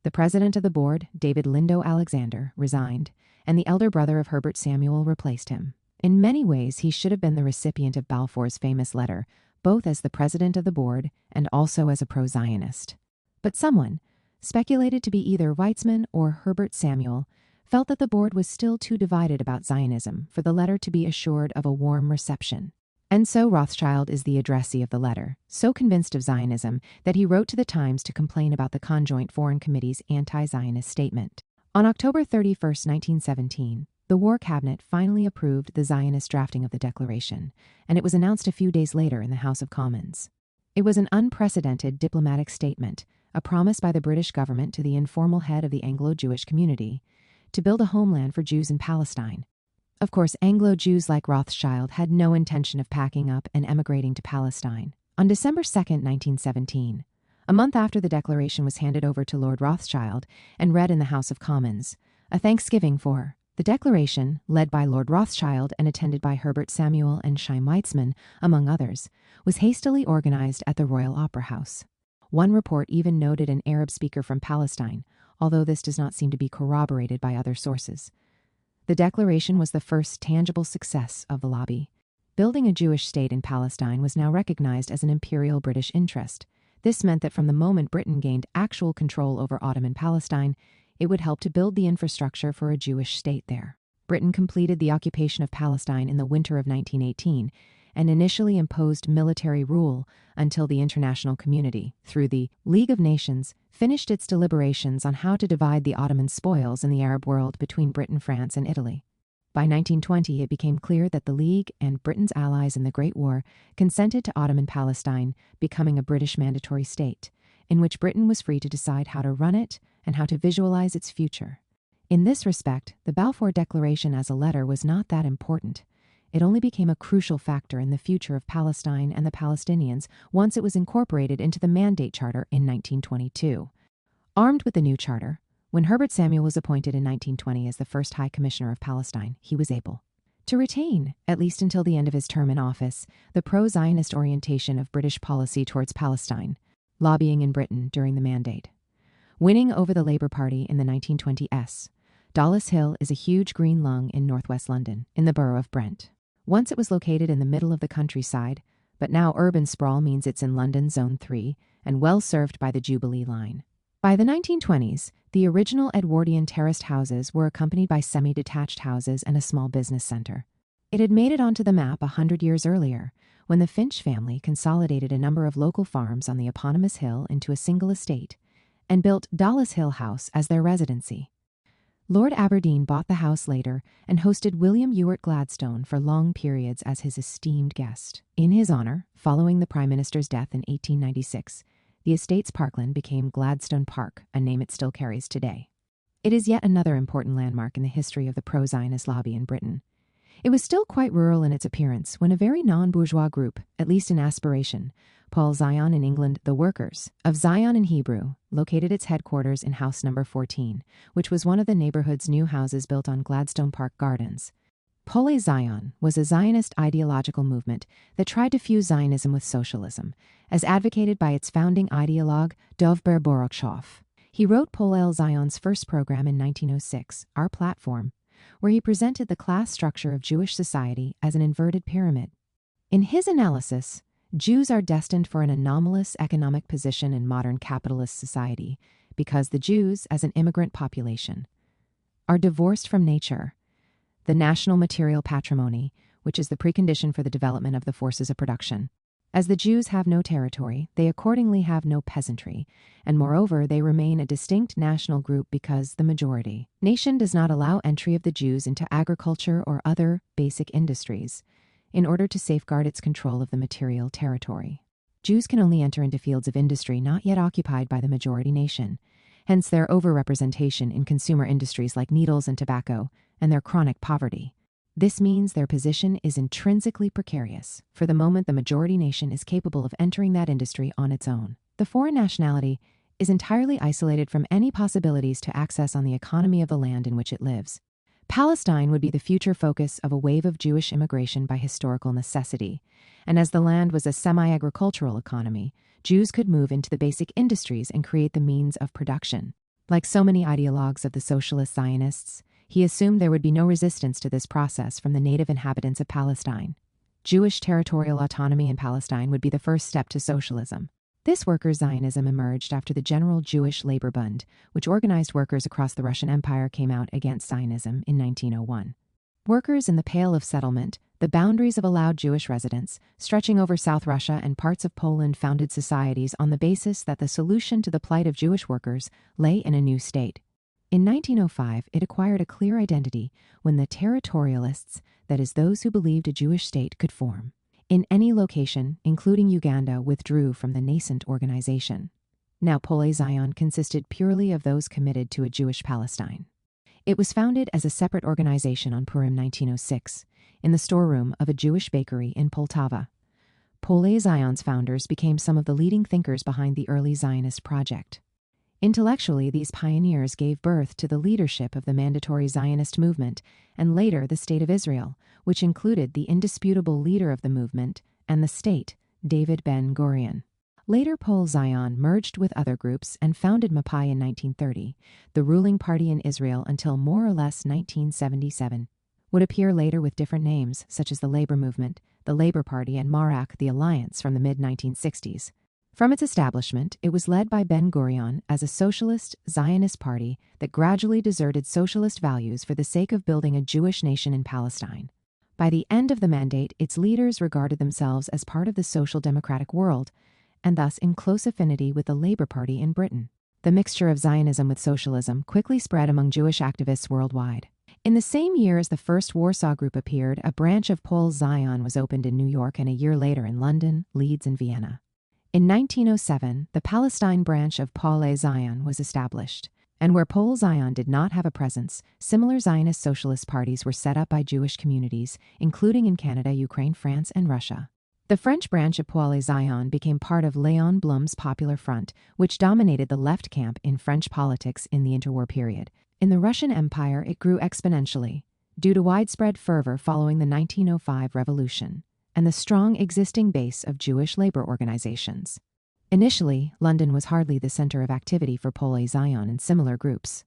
The president of the board, David Lindo Alexander, resigned, and the elder brother of Herbert Samuel replaced him. In many ways, he should have been the recipient of Balfour's famous letter, both as the president of the board and also as a pro-Zionist. But someone, speculated to be either Weizmann or Herbert Samuel, felt that the board was still too divided about Zionism for the letter to be assured of a warm reception. And so Rothschild is the addressee of the letter, so convinced of Zionism that he wrote to the Times to complain about the Conjoint Foreign Committee's anti-Zionist statement. On October 31, 1917, the War Cabinet finally approved the Zionist drafting of the Declaration, and it was announced a few days later in the House of Commons. It was an unprecedented diplomatic statement, a promise by the British government to the informal head of the Anglo-Jewish community, to build a homeland for Jews in Palestine. Of course, Anglo-Jews like Rothschild had no intention of packing up and emigrating to Palestine. On December 2, 1917, a month after the declaration was handed over to Lord Rothschild and read in the House of Commons, a thanksgiving for the declaration, led by Lord Rothschild and attended by Herbert Samuel and Chaim Weizmann, among others, was hastily organized at the Royal Opera House. One report even noted an Arab speaker from Palestine, although this does not seem to be corroborated by other sources. The declaration was the first tangible success of the lobby. Building a Jewish state in Palestine was now recognized as an imperial British interest. This meant that from the moment Britain gained actual control over Ottoman Palestine, it would help to build the infrastructure for a Jewish state there. Britain completed the occupation of Palestine in the winter of 1918 and initially imposed military rule until the international community, through the League of Nations, finished its deliberations on how to divide the Ottoman spoils in the Arab world between Britain, France, and Italy. By 1920, it became clear that the League and Britain's allies in the Great War consented to Ottoman Palestine becoming a British mandatory state, in which Britain was free to decide how to run it and how to visualize its future. In this respect, the Balfour Declaration as a letter was not that important. It only became a crucial factor in the future of Palestine and the Palestinians once it was incorporated into the Mandate Charter in 1922. Armed with the new charter, when Herbert Samuel was appointed in 1920 as the first High Commissioner of Palestine, he was able to retain, at least until the end of his term in office, the pro-Zionist orientation of British policy towards Palestine, lobbying in Britain during the Mandate. Winning over the Labour Party in the 1920s, Dollis Hill is a huge green lung in northwest London, in the borough of Brent. Once it was located in the middle of the countryside, but now urban sprawl means it's in London Zone 3 and well served by the Jubilee line. By the 1920s, the original Edwardian terraced houses were accompanied by semi-detached houses and a small business center. It had made it onto the map 100 years earlier, when the Finch family consolidated a number of local farms on the eponymous hill into a single estate and built Dollis Hill House as their residency. Lord Aberdeen bought the house later and hosted William Ewart Gladstone for long periods as his esteemed guest. In his honor, following the Prime Minister's death in 1896, the estate's parkland became Gladstone Park, a name it still carries today. It is yet another important landmark in the history of the pro-Zionist lobby in Britain. It was still quite rural in its appearance when a very non-bourgeois group, at least in aspiration, Paul Zion in England, the Workers, of Zion in Hebrew, located its headquarters in house number 14, which was one of the neighborhood's new houses built on Gladstone Park Gardens. Pole Zion was a Zionist ideological movement that tried to fuse Zionism with socialism, as advocated by its founding ideologue Dov Ber Borokshov. He wrote Pole Zion's first program in 1906, Our Platform, where he presented the class structure of Jewish society as an inverted pyramid. In his analysis, Jews are destined for an anomalous economic position in modern capitalist society because the Jews, as an immigrant population, are divorced from nature, the national material patrimony, which is the precondition for the development of the forces of production. As the Jews have no territory, they accordingly have no peasantry, and moreover they remain a distinct national group because the majority nation does not allow entry of the Jews into agriculture or other basic industries, in order to safeguard its control of the material territory. Jews can only enter into fields of industry not yet occupied by the majority nation, hence their overrepresentation in consumer industries like needles and tobacco, and their chronic poverty. This means their position is intrinsically precarious, for the moment the majority nation is capable of entering that industry on its own. The foreign nationality is entirely isolated from any possibilities to access on the economy of the land in which it lives. Palestine would be the future focus of a wave of Jewish immigration by historical necessity, and as the land was a semi-agricultural economy, Jews could move into the basic industries and create the means of production. Like so many ideologues of the socialist Zionists, he assumed there would be no resistance to this process from the native inhabitants of Palestine. Jewish territorial autonomy in Palestine would be the first step to socialism. This workers' Zionism emerged after the General Jewish Labor Bund, which organized workers across the Russian Empire, came out against Zionism in 1901. Workers in the Pale of Settlement, the boundaries of allowed Jewish residents, stretching over South Russia and parts of Poland, founded societies on the basis that the solution to the plight of Jewish workers lay in a new state. In 1905, it acquired a clear identity when the territorialists, that is, those who believed a Jewish state could form in any location, including Uganda, withdrew from the nascent organization. Now Pole Zion consisted purely of those committed to a Jewish Palestine. It was founded as a separate organization on Purim 1906, in the storeroom of a Jewish bakery in Poltava. Poale Zion's founders became some of the leading thinkers behind the early Zionist project. Intellectually, these pioneers gave birth to the leadership of the mandatory Zionist movement and later the State of Israel, which included the indisputable leader of the movement and the state, David Ben-Gurion. Later, Poale Zion merged with other groups and founded Pappé in 1930, the ruling party in Israel until more or less 1977. Would appear later with different names, such as the Labor Movement, the Labor Party, and Marak, the Alliance, from the mid-1960s. From its establishment, it was led by Ben-Gurion as a socialist, Zionist party that gradually deserted socialist values for the sake of building a Jewish nation in Palestine. By the end of the mandate, its leaders regarded themselves as part of the social democratic world, and thus in close affinity with the Labor Party in Britain. The mixture of Zionism with socialism quickly spread among Jewish activists worldwide. In the same year as the first Warsaw Group appeared, a branch of Poale Zion was opened in New York and a year later in London, Leeds, and Vienna. In 1907, the Palestine branch of Poale Zion was established, and where Poale Zion did not have a presence, similar Zionist socialist parties were set up by Jewish communities, including in Canada, Ukraine, France, and Russia. The French branch of Poale Zion became part of Léon Blum's Popular Front, which dominated the left camp in French politics in the interwar period. In the Russian Empire, it grew exponentially, due to widespread fervor following the 1905 revolution and the strong existing base of Jewish labor organizations. Initially, London was hardly the center of activity for Poale Zion and similar groups.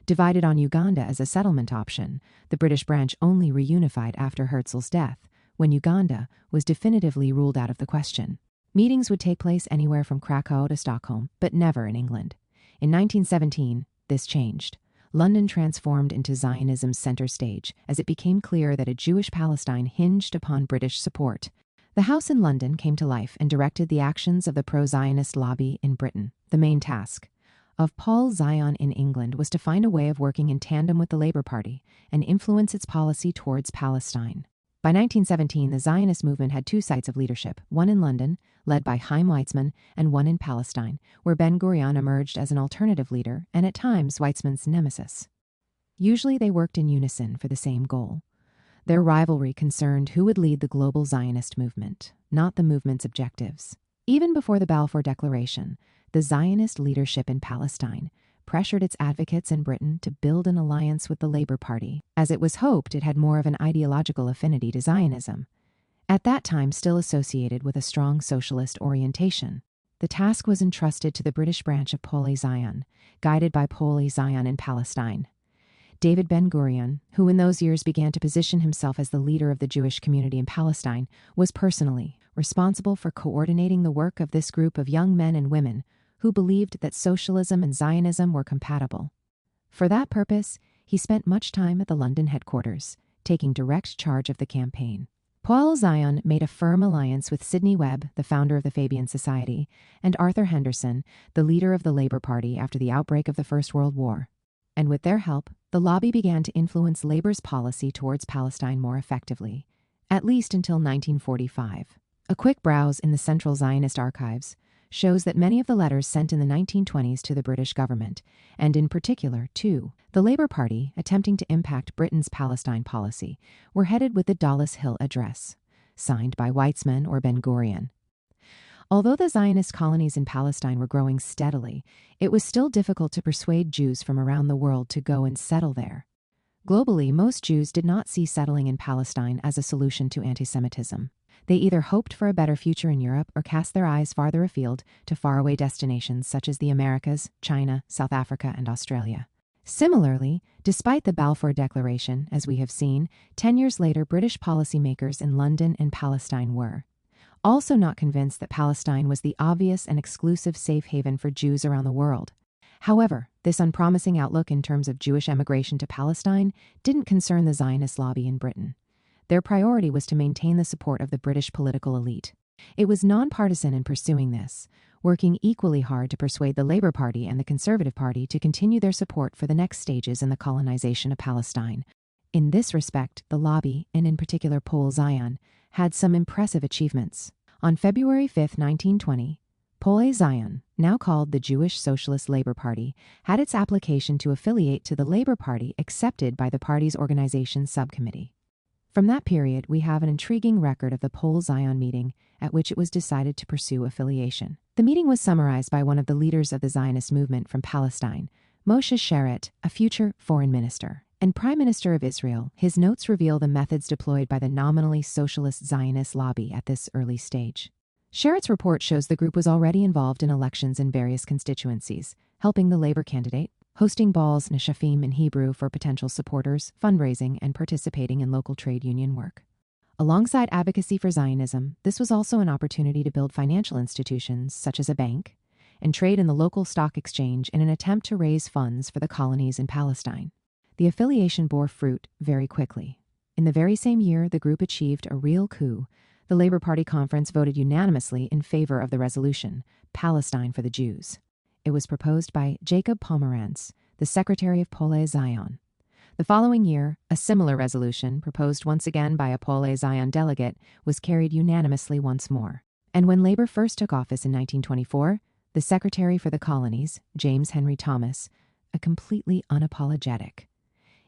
Divided on Uganda as a settlement option, the British branch only reunified after Herzl's death, when Uganda was definitively ruled out of the question. Meetings would take place anywhere from Krakow to Stockholm, but never in England. In 1917, this changed. London transformed into Zionism's center stage as it became clear that a Jewish Palestine hinged upon British support. The House in London came to life and directed the actions of the pro-Zionist lobby in Britain. The main task of Poale Zion in England was to find a way of working in tandem with the Labour Party and influence its policy towards Palestine. By 1917, the Zionist movement had two sites of leadership, one in London, led by Chaim Weizmann, and one in Palestine, where Ben-Gurion emerged as an alternative leader and at times Weizmann's nemesis. Usually they worked in unison for the same goal. Their rivalry concerned who would lead the global Zionist movement, not the movement's objectives. Even before the Balfour Declaration, the Zionist leadership in Palestine pressured its advocates in Britain to build an alliance with the Labour Party, as it was hoped it had more of an ideological affinity to Zionism, at that time still associated with a strong socialist orientation. The task was entrusted to the British branch of Poale Zion, guided by Poale Zion in Palestine. David Ben-Gurion, who in those years began to position himself as the leader of the Jewish community in Palestine, was personally responsible for coordinating the work of this group of young men and women who believed that socialism and Zionism were compatible. For that purpose, he spent much time at the London headquarters, taking direct charge of the campaign. Poale Zion made a firm alliance with Sidney Webb, the founder of the Fabian Society, and Arthur Henderson, the leader of the Labour Party after the outbreak of the First World War. And with their help, the lobby began to influence Labour's policy towards Palestine more effectively, at least until 1945. A quick browse in the Central Zionist Archives shows that many of the letters sent in the 1920s to the British government, and in particular to the Labour Party attempting to impact Britain's Palestine policy, were headed with the Dollis Hill Address, signed by Weizmann or Ben-Gurion. Although the Zionist colonies in Palestine were growing steadily, it was still difficult to persuade Jews from around the world to go and settle there. Globally, most Jews did not see settling in Palestine as a solution to anti-Semitism. They either hoped for a better future in Europe or cast their eyes farther afield to faraway destinations such as the Americas, China, South Africa, and Australia. Similarly, despite the Balfour Declaration, as we have seen, 10 years later British policymakers in London and Palestine were also not convinced that Palestine was the obvious and exclusive safe haven for Jews around the world. However, this unpromising outlook in terms of Jewish emigration to Palestine didn't concern the Zionist lobby in Britain. Their priority was to maintain the support of the British political elite. It was nonpartisan in pursuing this, working equally hard to persuade the Labour Party and the Conservative Party to continue their support for the next stages in the colonization of Palestine. In this respect, the lobby, and in particular Poale Zion, had some impressive achievements. On February 5, 1920, Poale Zion, now called the Jewish Socialist Labor Party, had its application to affiliate to the Labor Party accepted by the party's organization subcommittee. From that period, we have an intriguing record of the Poale Zion meeting at which it was decided to pursue affiliation. The meeting was summarized by one of the leaders of the Zionist movement from Palestine, Moshe Sharett, a future foreign minister and Prime Minister of Israel. His notes reveal the methods deployed by the nominally socialist Zionist lobby at this early stage. Sharett's report shows the group was already involved in elections in various constituencies, helping the Labor candidate, hosting balls neshafim in Hebrew for potential supporters, fundraising, and participating in local trade union work. Alongside advocacy for Zionism, this was also an opportunity to build financial institutions, such as a bank, and trade in the local stock exchange in an attempt to raise funds for the colonies in Palestine. The affiliation bore fruit very quickly. In the very same year, the group achieved a real coup. The Labor Party conference voted unanimously in favor of the resolution, Palestine for the Jews. It was proposed by Jacob Pomerantz, the secretary of Poale Zion. The following year, a similar resolution, proposed once again by a Poale Zion delegate, was carried unanimously once more. And when Labor first took office in 1924, the secretary for the colonies, James Henry Thomas, a completely unapologetic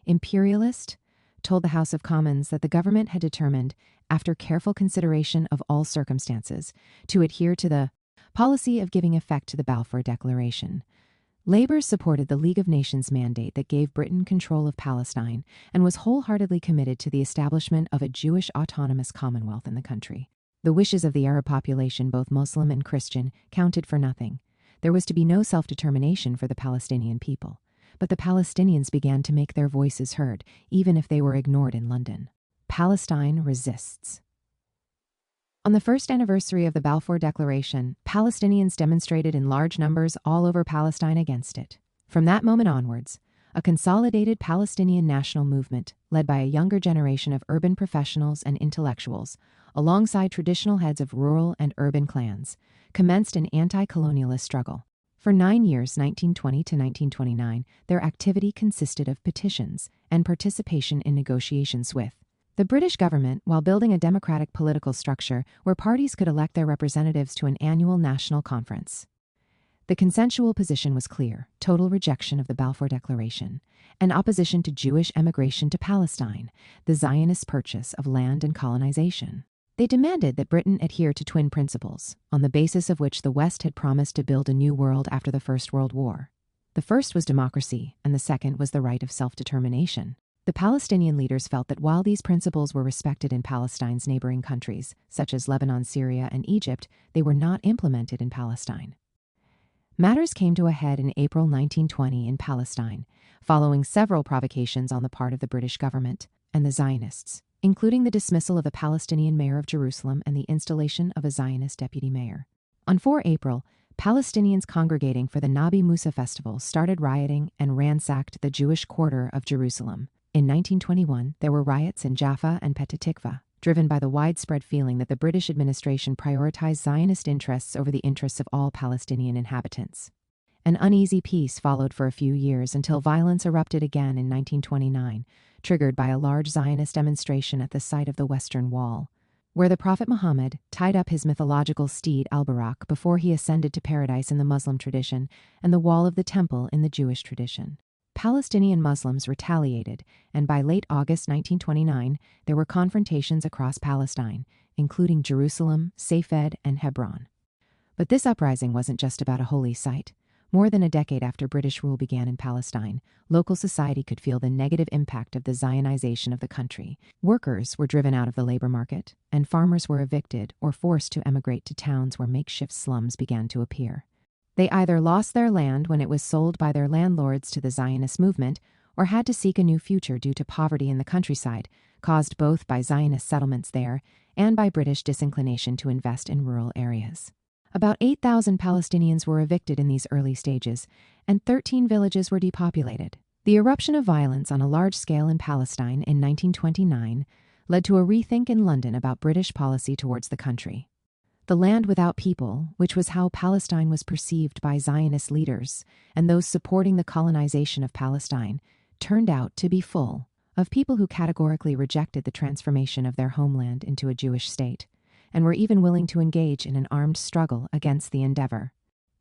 imperialist, told the House of Commons that the government had determined, after careful consideration of all circumstances, to adhere to the policy of giving effect to the Balfour Declaration. Labor supported the League of Nations mandate that gave Britain control of Palestine and was wholeheartedly committed to the establishment of a Jewish autonomous commonwealth in the country. The wishes of the Arab population, both Muslim and Christian, counted for nothing. There was to be no self-determination for the Palestinian people. But the Palestinians began to make their voices heard, even if they were ignored in London. Palestine resists. On the first anniversary of the Balfour Declaration, Palestinians demonstrated in large numbers all over Palestine against it. From that moment onwards, a consolidated Palestinian national movement, led by a younger generation of urban professionals and intellectuals, alongside traditional heads of rural and urban clans, commenced an anti-colonialist struggle. For 9 years, 1920 to 1929, their activity consisted of petitions and participation in negotiations with the British government, while building a democratic political structure where parties could elect their representatives to an annual national conference. The consensual position was clear: total rejection of the Balfour Declaration, and opposition to Jewish emigration to Palestine, the Zionist purchase of land and colonization. They demanded that Britain adhere to twin principles, on the basis of which the West had promised to build a new world after the First World War. The first was democracy, and the second was the right of self-determination. The Palestinian leaders felt that while these principles were respected in Palestine's neighboring countries, such as Lebanon, Syria, and Egypt, they were not implemented in Palestine. Matters came to a head in April 1920 in Palestine, following several provocations on the part of the British government and the Zionists, including the dismissal of the Palestinian mayor of Jerusalem and the installation of a Zionist deputy mayor. On 4 April, Palestinians congregating for the Nabi Musa festival started rioting and ransacked the Jewish quarter of Jerusalem. In 1921, there were riots in Jaffa and Petah Tikva, driven by the widespread feeling that the British administration prioritized Zionist interests over the interests of all Palestinian inhabitants. An uneasy peace followed for a few years until violence erupted again in 1929, triggered by a large Zionist demonstration at the site of the Western Wall, where the Prophet Muhammad tied up his mythological steed Al-Barak before he ascended to paradise in the Muslim tradition and the wall of the temple in the Jewish tradition. Palestinian Muslims retaliated, and by late August 1929, there were confrontations across Palestine, including Jerusalem, Safed, and Hebron. But this uprising wasn't just about a holy site. More than a decade after British rule began in Palestine, local society could feel the negative impact of the Zionization of the country. Workers were driven out of the labor market, and farmers were evicted or forced to emigrate to towns where makeshift slums began to appear. They either lost their land when it was sold by their landlords to the Zionist movement, or had to seek a new future due to poverty in the countryside, caused both by Zionist settlements there and by British disinclination to invest in rural areas. About 8,000 Palestinians were evicted in these early stages, and 13 villages were depopulated. The eruption of violence on a large scale in Palestine in 1929 led to a rethink in London about British policy towards the country. The land without people, which was how Palestine was perceived by Zionist leaders and those supporting the colonization of Palestine, turned out to be full of people who categorically rejected the transformation of their homeland into a Jewish state. and were even willing to engage in an armed struggle against the endeavor.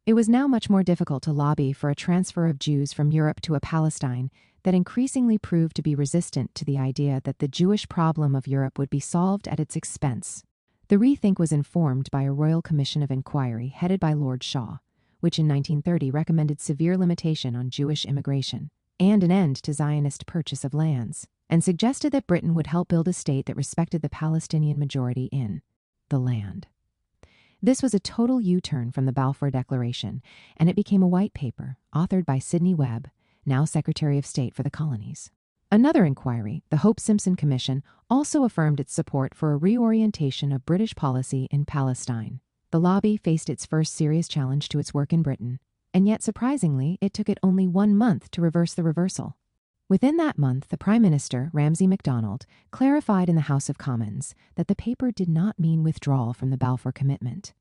It was now much more difficult to lobby for a transfer of Jews from Europe to a Palestine that increasingly proved to be resistant to the idea that the Jewish problem of Europe would be solved at its expense. The rethink was informed by a Royal Commission of Inquiry headed by Lord Shaw, which in 1930 recommended severe limitation on Jewish immigration and an end to Zionist purchase of lands, and suggested that Britain would help build a state that respected the Palestinian majority in the land. This was a total U-turn from the Balfour Declaration, and it became a white paper authored by Sidney Webb, now Secretary of State for the Colonies. Another inquiry, the Hope-Simpson Commission, also affirmed its support for a reorientation of British policy in Palestine. The lobby faced its first serious challenge to its work in Britain, and yet surprisingly, it took it only 1 month to reverse the reversal. Within that month, the Prime Minister, Ramsay MacDonald, clarified in the House of Commons that the paper did not mean withdrawal from the Balfour Commitment,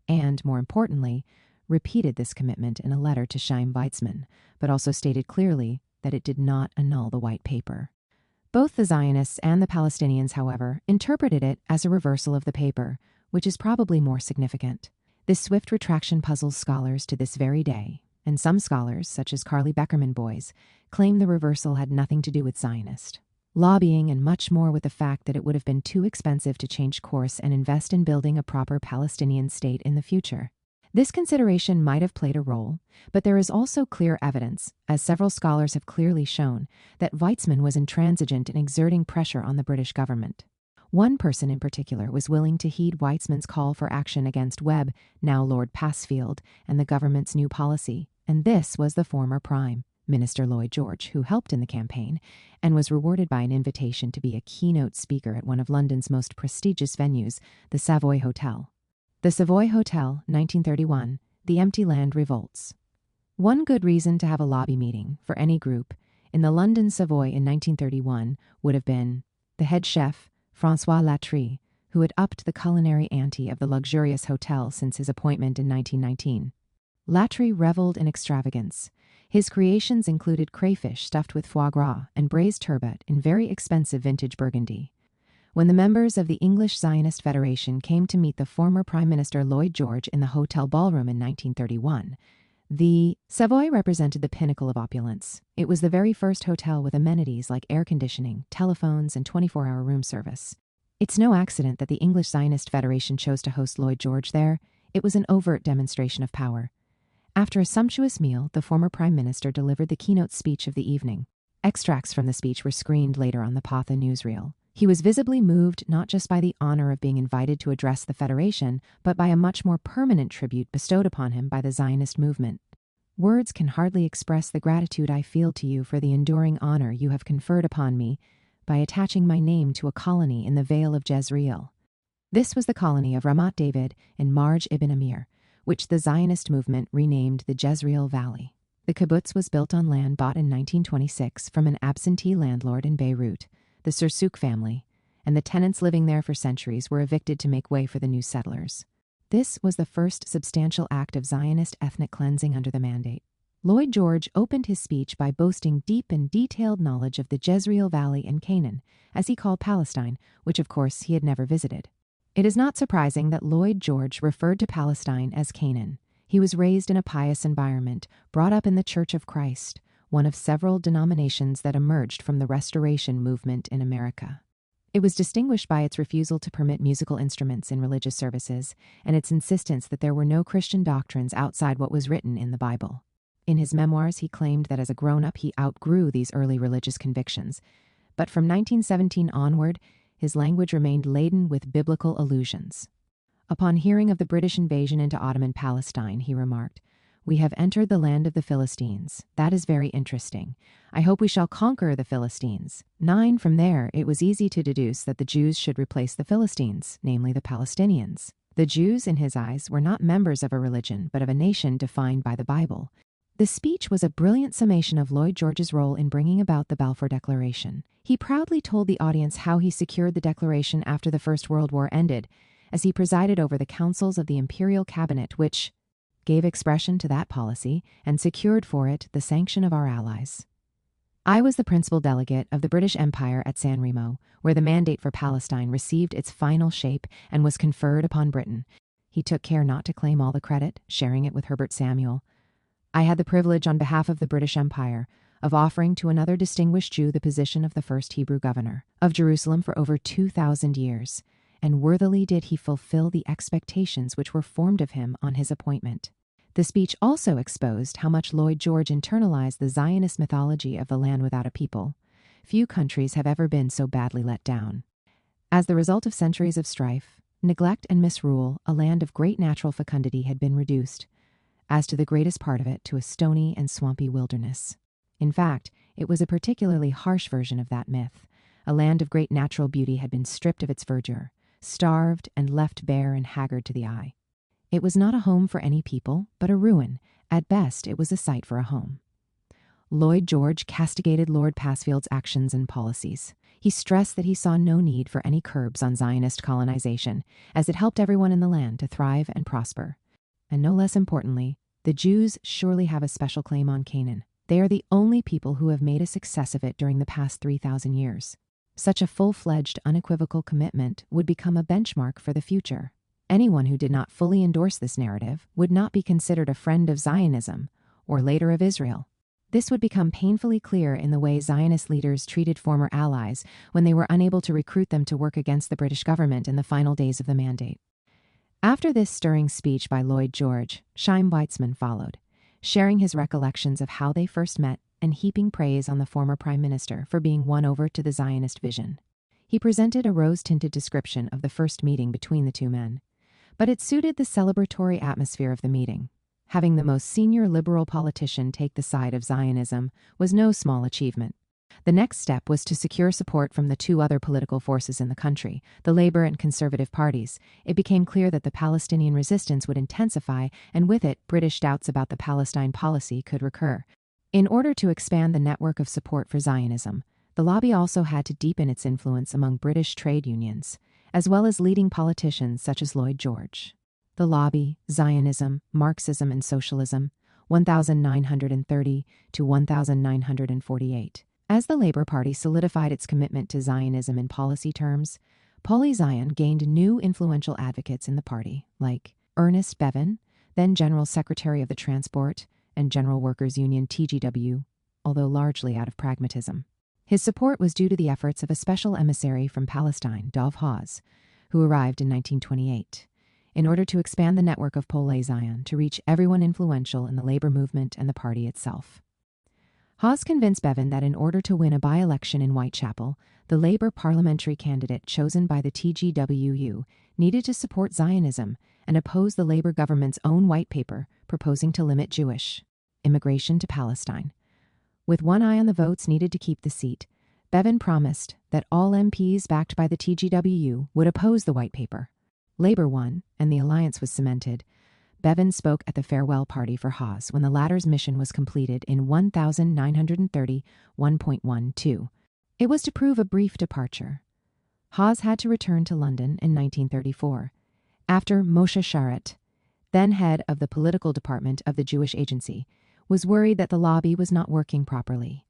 and, more importantly, repeated this commitment in a letter to Chaim Weizmann, but also stated clearly that it did not annul the white paper. Both the Zionists and the Palestinians, however, interpreted it as a reversal of the paper, which is probably more significant. This swift retraction puzzles scholars to this very day, and some scholars, such as Carly Beckerman Boys, claim the reversal had nothing to do with Zionist lobbying and much more with the fact that it would have been too expensive to change course and invest in building a proper Palestinian state in the future. This consideration might have played a role, but there is also clear evidence, as several scholars have clearly shown, that Weizmann was intransigent in exerting pressure on the British government. One person in particular was willing to heed Weizmann's call for action against Webb, now Lord Passfield, and the government's new policy, and this was the former Prime Minister Lloyd George, who helped in the campaign and was rewarded by an invitation to be a keynote speaker at one of London's most prestigious venues, the Savoy Hotel. The Savoy Hotel, 1931, The Empty Land Revolts. One good reason to have a lobby meeting, for any group, in the London Savoy in 1931 would have been the head chef, François Latry, who had upped the culinary ante of the luxurious hotel since his appointment in 1919. Latry reveled in extravagance. His creations included crayfish stuffed with foie gras and braised turbot in very expensive vintage Burgundy. When the members of the English Zionist Federation came to meet the former Prime Minister Lloyd George in the hotel ballroom in 1931, the Savoy represented the pinnacle of opulence. It was the very first hotel with amenities like air conditioning, telephones, and 24-hour room service. It's no accident that the English Zionist Federation chose to host Lloyd George there. It was an overt demonstration of power. After a sumptuous meal, the former Prime Minister delivered the keynote speech of the evening. Extracts from the speech were screened later on the Patha newsreel. He was visibly moved not just by the honor of being invited to address the Federation, but by a much more permanent tribute bestowed upon him by the Zionist movement. Words can hardly express the gratitude I feel to you for the enduring honor you have conferred upon me by attaching my name to a colony in the Vale of Jezreel. This was the colony of Ramat David and Marj ibn Amir, which the Zionist movement renamed the Jezreel Valley. The kibbutz was built on land bought in 1926 from an absentee landlord in Beirut, the Sursouk family, and the tenants living there for centuries were evicted to make way for the new settlers. This was the first substantial act of Zionist ethnic cleansing under the Mandate. Lloyd George opened his speech by boasting deep and detailed knowledge of the Jezreel Valley and Canaan, as he called Palestine, which of course he had never visited. It is not surprising that Lloyd George referred to Palestine as Canaan. He was raised in a pious environment, brought up in the Church of Christ, one of several denominations that emerged from the Restoration movement in America. It was distinguished by its refusal to permit musical instruments in religious services and its insistence that there were no Christian doctrines outside what was written in the Bible. In his memoirs, he claimed that as a grown-up he outgrew these early religious convictions, but from 1917 onward, his language remained laden with biblical allusions. Upon hearing of the British invasion into Ottoman Palestine, he remarked, "We have entered the land of the Philistines. That is very interesting. I hope we shall conquer the Philistines." 9. From there, it was easy to deduce that the Jews should replace the Philistines, namely the Palestinians. The Jews, in his eyes, were not members of a religion, but of a nation defined by the Bible. The speech was a brilliant summation of Lloyd George's role in bringing about the Balfour Declaration. He proudly told the audience how he secured the declaration after the First World War ended, as he presided over the councils of the Imperial Cabinet, which gave expression to that policy and secured for it the sanction of our allies. I was the principal delegate of the British Empire at San Remo, where the mandate for Palestine received its final shape and was conferred upon Britain. He took care not to claim all the credit, sharing it with Herbert Samuel. I had the privilege on behalf of the British Empire of offering to another distinguished Jew the position of the first Hebrew governor of Jerusalem for over 2,000 years, and worthily did he fulfill the expectations which were formed of him on his appointment. The speech also exposed how much Lloyd George internalized the Zionist mythology of the land without a people. Few countries have ever been so badly let down. As the result of centuries of strife, neglect, and misrule, a land of great natural fecundity had been reduced, as to the greatest part of it, to a stony and swampy wilderness. In fact, it was a particularly harsh version of that myth. A land of great natural beauty had been stripped of its verdure, starved, and left bare and haggard to the eye. It was not a home for any people, but a ruin. At best, it was a site for a home. Lloyd George castigated Lord Pasfield's actions and policies. He stressed that he saw no need for any curbs on Zionist colonization, as it helped everyone in the land to thrive and prosper. And no less importantly, the Jews surely have a special claim on Canaan. They are the only people who have made a success of it during the past 3,000 years. Such a full-fledged, unequivocal commitment would become a benchmark for the future. Anyone who did not fully endorse this narrative would not be considered a friend of Zionism, or later of Israel. This would become painfully clear in the way Zionist leaders treated former allies when they were unable to recruit them to work against the British government in the final days of the mandate. After this stirring speech by Lloyd George, Chaim Weizmann followed, sharing his recollections of how they first met and heaping praise on the former prime minister for being won over to the Zionist vision. He presented a rose-tinted description of the first meeting between the two men, but it suited the celebratory atmosphere of the meeting. Having the most senior liberal politician take the side of Zionism was no small achievement. The next step was to secure support from the two other political forces in the country, the Labour and Conservative parties. It became clear that the Palestinian resistance would intensify, and with it, British doubts about the Palestine policy could recur. In order to expand the network of support for Zionism, the lobby also had to deepen its influence among British trade unions, as well as leading politicians such as Lloyd George. The Lobby, Zionism, Marxism and Socialism, 1930 to 1948. As the Labour Party solidified its commitment to Zionism in policy terms, Poly Zion gained new influential advocates in the party, like Ernest Bevin, then General Secretary of the Transport and General Workers' Union TGW, although largely out of pragmatism. His support was due to the efforts of a special emissary from Palestine, Dov Haz, who arrived in 1928. In order to expand the network of Poly Zion to reach everyone influential in the labor movement and the party itself. Haz convinced Bevin that in order to win a by-election in Whitechapel, the Labour parliamentary candidate chosen by the TGWU needed to support Zionism and oppose the Labour government's own white paper proposing to limit Jewish immigration to Palestine. With one eye on the votes needed to keep the seat, Bevin promised that all MPs backed by the TGWU would oppose the white paper. Labour won, and the alliance was cemented. Bevin spoke at the farewell party for Haz when the latter's mission was completed in 1930 1.12. It was to prove a brief departure. Haz had to return to London in 1934, after Moshe Sharet, then head of the political department of the Jewish Agency, was worried that the lobby was not working properly.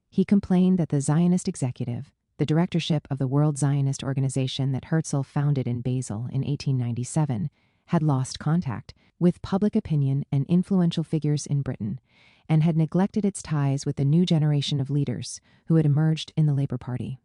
He complained that the Zionist executive, the directorship of the World Zionist Organization that Herzl founded in Basel in 1897, had lost contact with public opinion and influential figures in Britain, and had neglected its ties with the new generation of leaders who had emerged in the Labour Party.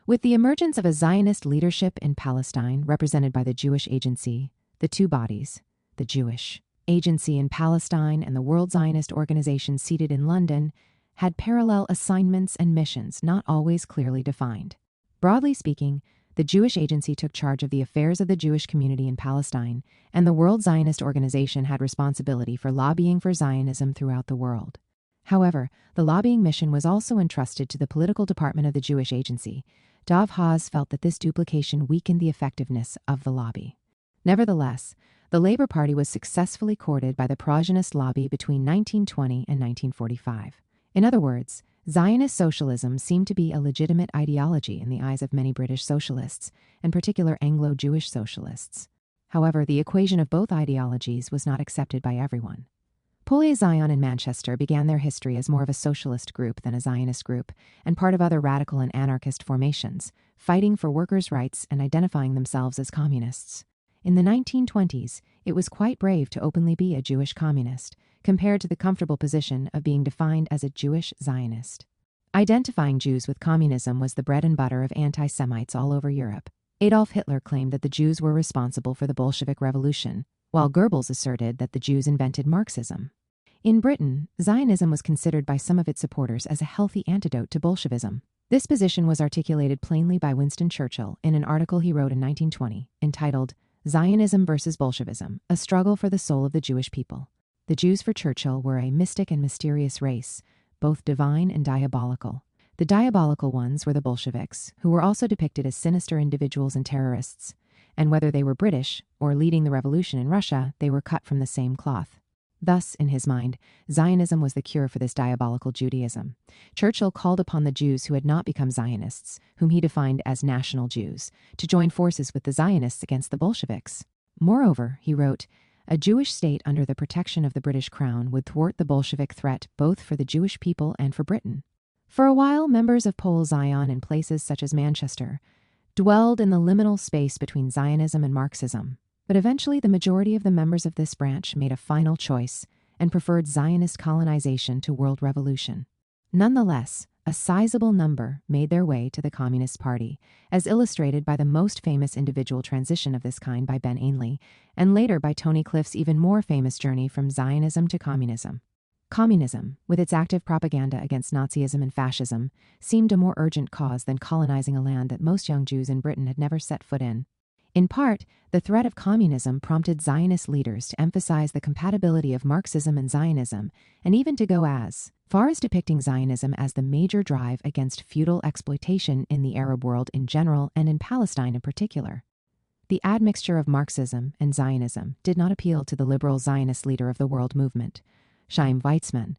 With the emergence of a Zionist leadership in Palestine represented by the Jewish Agency, the two bodies, the Jewish Agency in Palestine and the World Zionist Organization seated in London, had parallel assignments and missions not always clearly defined. Broadly speaking, the Jewish Agency took charge of the affairs of the Jewish community in Palestine, and the World Zionist Organization had responsibility for lobbying for Zionism throughout the world. However, the lobbying mission was also entrusted to the political department of the Jewish Agency. Dov Haz felt that this duplication weakened the effectiveness of the lobby. Nevertheless, the Labour Party was successfully courted by the Prozionist lobby between 1920 and 1945. In other words, Zionist socialism seemed to be a legitimate ideology in the eyes of many British socialists, and particular Anglo-Jewish socialists. However, the equation of both ideologies was not accepted by everyone. Poale Zion in Manchester began their history as more of a socialist group than a Zionist group, and part of other radical and anarchist formations, fighting for workers' rights and identifying themselves as communists. In the 1920s, it was quite brave to openly be a Jewish communist, compared to the comfortable position of being defined as a Jewish Zionist. Identifying Jews with communism was the bread and butter of anti-Semites all over Europe. Adolf Hitler claimed that the Jews were responsible for the Bolshevik Revolution, while Goebbels asserted that the Jews invented Marxism. In Britain, Zionism was considered by some of its supporters as a healthy antidote to Bolshevism. This position was articulated plainly by Winston Churchill in an article he wrote in 1920, entitled Zionism versus Bolshevism, a struggle for the soul of the Jewish people. The Jews for Churchill were a mystic and mysterious race, both divine and diabolical. The diabolical ones were the Bolsheviks, who were also depicted as sinister individuals and terrorists, and whether they were British or leading the revolution in Russia, they were cut from the same cloth. Thus, in his mind, Zionism was the cure for this diabolical Judaism. Churchill called upon the Jews who had not become Zionists, whom he defined as national Jews, to join forces with the Zionists against the Bolsheviks. Moreover, he wrote, a Jewish state under the protection of the British Crown would thwart the Bolshevik threat both for the Jewish people and for Britain. For a while, members of Poale Zion in places such as Manchester dwelled in the liminal space between Zionism and Marxism, but eventually the majority of the members of this branch made a final choice and preferred Zionist colonization to world revolution. Nonetheless, a sizable number made their way to the Communist Party, as illustrated by the most famous individual transition of this kind by Ben Ainley, and later by Tony Cliff's even more famous journey from Zionism to communism. Communism, with its active propaganda against Nazism and fascism, seemed a more urgent cause than colonizing a land that most young Jews in Britain had never set foot in. In part, the threat of communism prompted Zionist leaders to emphasize the compatibility of Marxism and Zionism, and even to go as far as depicting Zionism as the major drive against feudal exploitation in the Arab world in general and in Palestine in particular. The admixture of Marxism and Zionism did not appeal to the liberal Zionist leader of the world movement, Chaim Weizmann,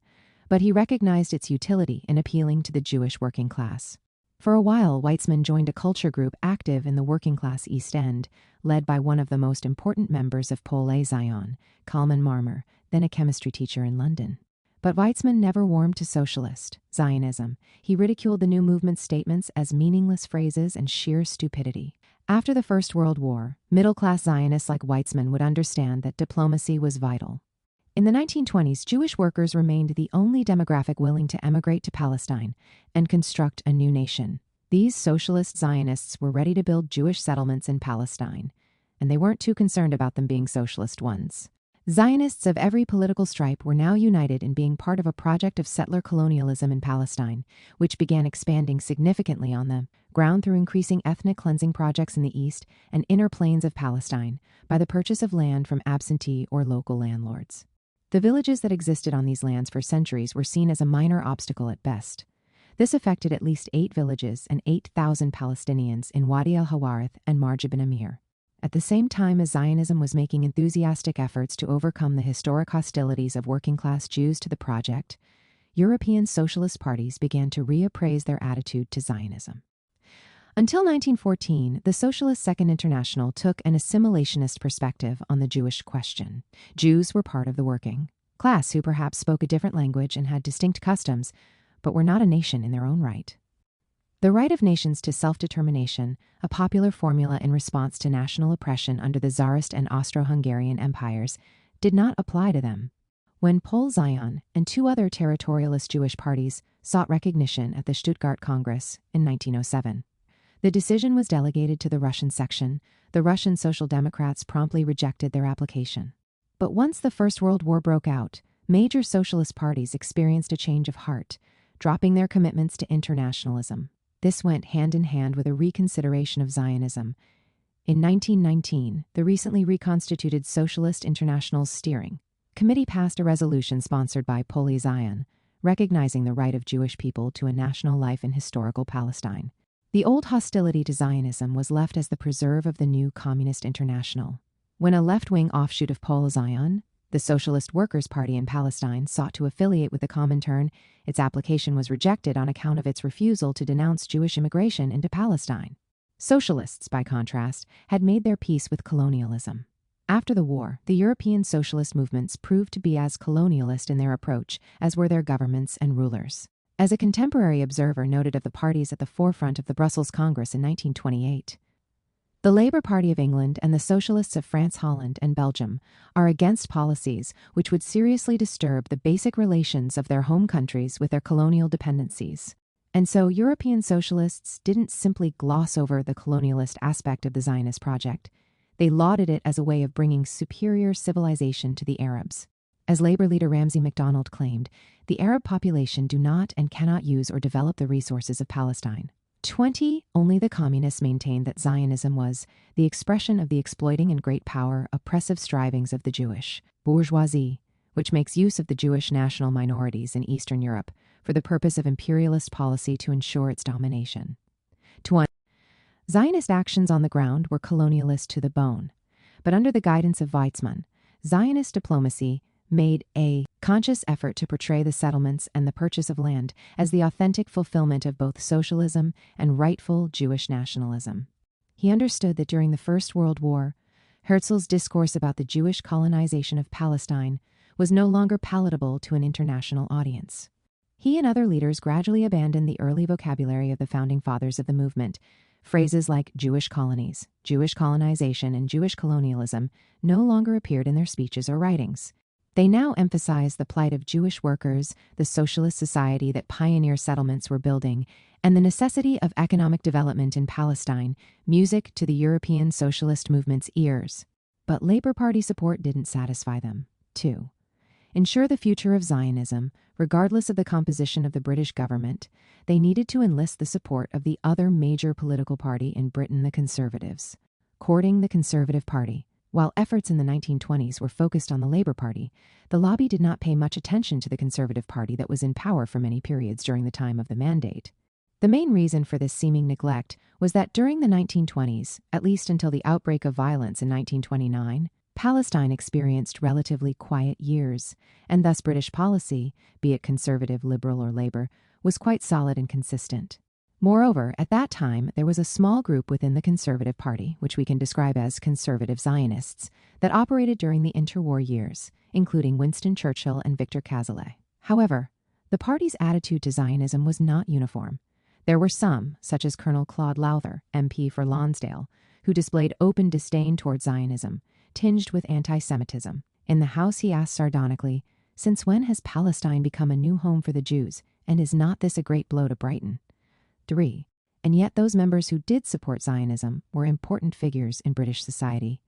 but he recognized its utility in appealing to the Jewish working class. For a while, Weizmann joined a culture group active in the working-class East End, led by one of the most important members of Poale Zion, Kalman Marmor, then a chemistry teacher in London. But Weizmann never warmed to socialist Zionism. He ridiculed the new movement's statements as meaningless phrases and sheer stupidity. After the First World War, middle-class Zionists like Weizmann would understand that diplomacy was vital. In the 1920s, Jewish workers remained the only demographic willing to emigrate to Palestine and construct a new nation. These socialist Zionists were ready to build Jewish settlements in Palestine, and they weren't too concerned about them being socialist ones. Zionists of every political stripe were now united in being part of a project of settler colonialism in Palestine, which began expanding significantly on the ground through increasing ethnic cleansing projects in the east and inner plains of Palestine by the purchase of land from absentee or local landlords. The villages that existed on these lands for centuries were seen as a minor obstacle at best. This affected at least 8 villages and 8,000 Palestinians in Wadi al-Hawarith and Marj ibn Amir. At the same time as Zionism was making enthusiastic efforts to overcome the historic hostilities of working-class Jews to the project, European socialist parties began to reappraise their attitude to Zionism. Until 1914, the Socialist Second International took an assimilationist perspective on the Jewish question. Jews were part of the working class who perhaps spoke a different language and had distinct customs, but were not a nation in their own right. The right of nations to self-determination, a popular formula in response to national oppression under the Tsarist and Austro-Hungarian empires, did not apply to them. When Poale Zion and 2 other territorialist Jewish parties sought recognition at the Stuttgart Congress in 1907, the decision was delegated to the Russian section. The Russian Social Democrats promptly rejected their application. But once the First World War broke out, major socialist parties experienced a change of heart, dropping their commitments to internationalism. This went hand in hand with a reconsideration of Zionism. In 1919, the recently reconstituted Socialist International's steering committee passed a resolution sponsored by Poale Zion, recognizing the right of Jewish people to a national life in historical Palestine. The old hostility to Zionism was left as the preserve of the new Communist International. When a left-wing offshoot of Poale Zion, the Socialist Workers' Party in Palestine, sought to affiliate with the Comintern, its application was rejected on account of its refusal to denounce Jewish immigration into Palestine. Socialists, by contrast, had made their peace with colonialism. After the war, the European socialist movements proved to be as colonialist in their approach as were their governments and rulers. As a contemporary observer noted of the parties at the forefront of the Brussels Congress in 1928, the Labour Party of England and the Socialists of France, Holland, and Belgium are against policies which would seriously disturb the basic relations of their home countries with their colonial dependencies. And so European socialists didn't simply gloss over the colonialist aspect of the Zionist project. They lauded it as a way of bringing superior civilization to the Arabs. As Labour leader Ramsay MacDonald claimed, the Arab population do not and cannot use or develop the resources of Palestine. Only the communists maintained that Zionism was the expression of the exploiting and great power, oppressive strivings of the Jewish bourgeoisie, which makes use of the Jewish national minorities in Eastern Europe for the purpose of imperialist policy to ensure its domination. Zionist actions on the ground were colonialist to the bone, but under the guidance of Weizmann, Zionist diplomacy made a conscious effort to portray the settlements and the purchase of land as the authentic fulfillment of both socialism and rightful Jewish nationalism. He understood that during the First World War, Herzl's discourse about the Jewish colonization of Palestine was no longer palatable to an international audience. He and other leaders gradually abandoned the early vocabulary of the founding fathers of the movement. Phrases like Jewish colonies, Jewish colonization, and Jewish colonialism no longer appeared in their speeches or writings. They now emphasize the plight of Jewish workers, the socialist society that pioneer settlements were building, and the necessity of economic development in Palestine, music to the European socialist movement's ears. But Labour Party support didn't satisfy them. 2. Ensure the future of Zionism, regardless of the composition of the British government, they needed to enlist the support of the other major political party in Britain, the Conservatives. Courting the Conservative Party. While efforts in the 1920s were focused on the Labour Party, the lobby did not pay much attention to the Conservative Party that was in power for many periods during the time of the Mandate. The main reason for this seeming neglect was that during the 1920s, at least until the outbreak of violence in 1929, Palestine experienced relatively quiet years, and thus British policy, be it conservative, liberal, or Labour, was quite solid and consistent. Moreover, at that time, there was a small group within the Conservative Party, which we can describe as conservative Zionists, that operated during the interwar years, including Winston Churchill and Victor Cazalet. However, the party's attitude to Zionism was not uniform. There were some, such as Colonel Claude Lowther, MP for Lonsdale, who displayed open disdain toward Zionism, tinged with anti-Semitism. In the House, he asked sardonically, "Since when has Palestine become a new home for the Jews, and is not this a great blow to Brighton?" 3. And yet those members who did support Zionism were important figures in British society.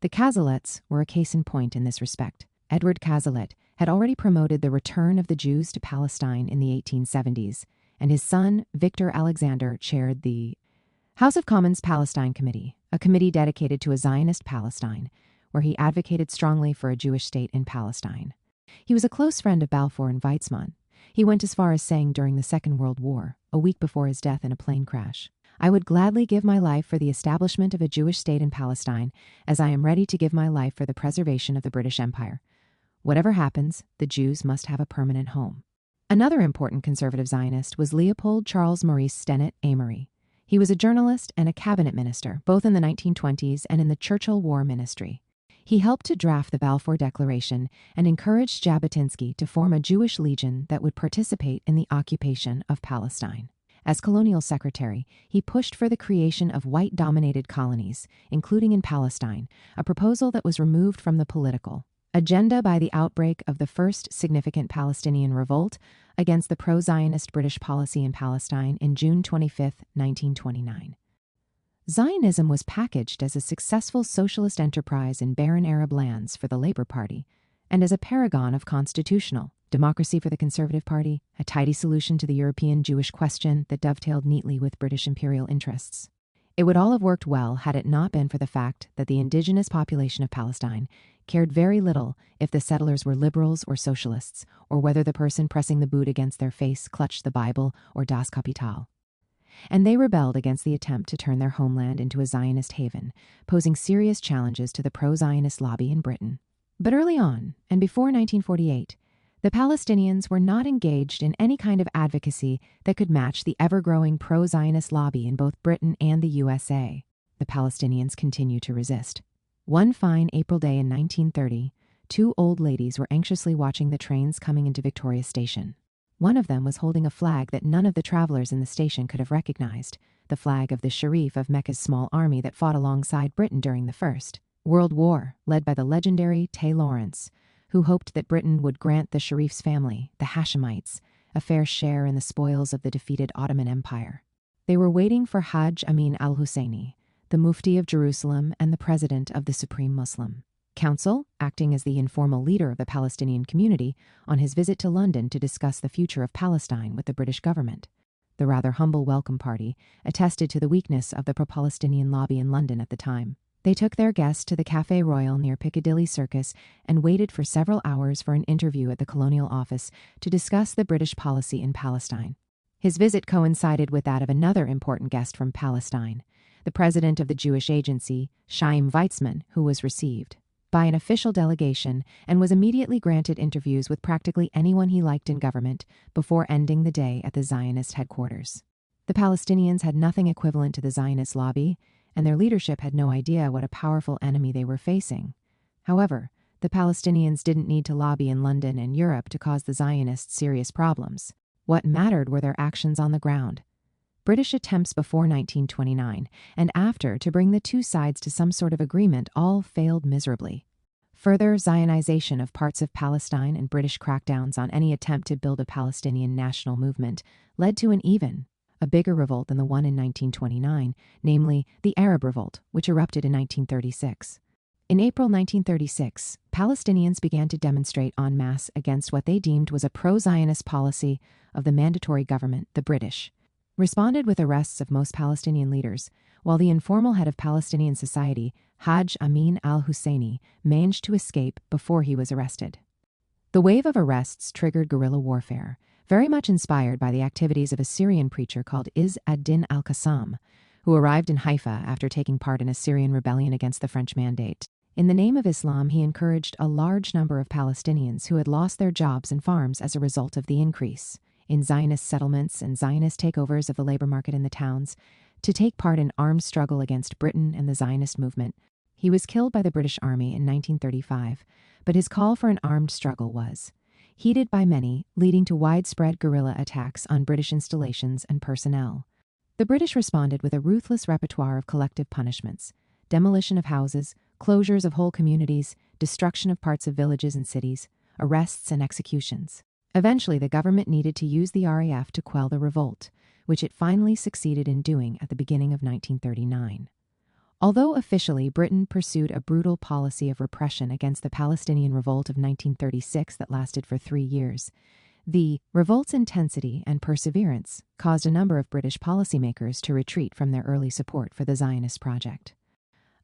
The Cazalets were a case in point in this respect. Edward Cazalet had already promoted the return of the Jews to Palestine in the 1870s, and his son, Victor Alexander, chaired the House of Commons Palestine Committee, a committee dedicated to a Zionist Palestine, where he advocated strongly for a Jewish state in Palestine. He was a close friend of Balfour and Weizmann. He went as far as saying during the Second World War, a week before his death in a plane crash, "I would gladly give my life for the establishment of a Jewish state in Palestine, as I am ready to give my life for the preservation of the British Empire. Whatever happens, the Jews must have a permanent home." Another important conservative Zionist was Leopold Charles Maurice Stennett Amory. He was a journalist and a cabinet minister, both in the 1920s and in the Churchill War Ministry. He helped to draft the Balfour Declaration and encouraged Jabotinsky to form a Jewish legion that would participate in the occupation of Palestine. As colonial secretary, he pushed for the creation of white-dominated colonies, including in Palestine, a proposal that was removed from the political agenda by the outbreak of the first significant Palestinian revolt against the pro-Zionist British policy in Palestine in June 25, 1929. Zionism was packaged as a successful socialist enterprise in barren Arab lands for the Labour Party, and as a paragon of constitutional democracy for the Conservative Party, a tidy solution to the European Jewish question that dovetailed neatly with British imperial interests. It would all have worked well had it not been for the fact that the indigenous population of Palestine cared very little if the settlers were liberals or socialists, or whether the person pressing the boot against their face clutched the Bible or Das Kapital. And they rebelled against the attempt to turn their homeland into a Zionist haven, posing serious challenges to the pro-Zionist lobby in Britain. But early on, and before 1948, the Palestinians were not engaged in any kind of advocacy that could match the ever-growing pro-Zionist lobby in both Britain and the USA. The Palestinians continue to resist. One fine April day in 1930, two old ladies were anxiously watching the trains coming into Victoria Station. One of them was holding a flag that none of the travelers in the station could have recognized, the flag of the Sharif of Mecca's small army that fought alongside Britain during the First World War, led by the legendary Tay Lawrence, who hoped that Britain would grant the Sharif's family, the Hashemites, a fair share in the spoils of the defeated Ottoman Empire. They were waiting for Hajj Amin al-Husseini, the Mufti of Jerusalem and the president of the Supreme Muslim Council, acting as the informal leader of the Palestinian community, on his visit to London to discuss the future of Palestine with the British government. The rather humble welcome party attested to the weakness of the pro-Palestinian lobby in London at the time. They took their guests to the Café Royal near Piccadilly Circus and waited for several hours for an interview at the Colonial Office to discuss the British policy in Palestine. His visit coincided with that of another important guest from Palestine, the president of the Jewish Agency, Chaim Weizmann, who was received by an official delegation and was immediately granted interviews with practically anyone he liked in government before ending the day at the Zionist headquarters. The Palestinians had nothing equivalent to the Zionist lobby, and their leadership had no idea what a powerful enemy they were facing. However, the Palestinians didn't need to lobby in London and Europe to cause the Zionists serious problems. What mattered were their actions on the ground. British attempts before 1929 and after to bring the two sides to some sort of agreement all failed miserably. Further Zionization of parts of Palestine and British crackdowns on any attempt to build a Palestinian national movement led to a bigger revolt than the one in 1929, namely the Arab Revolt, which erupted in 1936. In April 1936, Palestinians began to demonstrate en masse against what they deemed was a pro-Zionist policy of the mandatory government, the British, responded with arrests of most Palestinian leaders, while the informal head of Palestinian society, Hajj Amin al-Husseini, managed to escape before he was arrested. The wave of arrests triggered guerrilla warfare, very much inspired by the activities of a Syrian preacher called Izz ad-Din al-Qassam, who arrived in Haifa after taking part in a Syrian rebellion against the French mandate. In the name of Islam, he encouraged a large number of Palestinians who had lost their jobs and farms as a result of the increase in Zionist settlements and Zionist takeovers of the labor market in the towns to take part in armed struggle against Britain and the Zionist movement. He was killed by the British Army in 1935, but his call for an armed struggle was heeded by many, leading to widespread guerrilla attacks on British installations and personnel. The British responded with a ruthless repertoire of collective punishments: demolition of houses, closures of whole communities, destruction of parts of villages and cities, arrests and executions. Eventually, the government needed to use the RAF to quell the revolt, which it finally succeeded in doing at the beginning of 1939. Although officially Britain pursued a brutal policy of repression against the Palestinian Revolt of 1936 that lasted for 3 years, the revolt's intensity and perseverance caused a number of British policymakers to retreat from their early support for the Zionist project.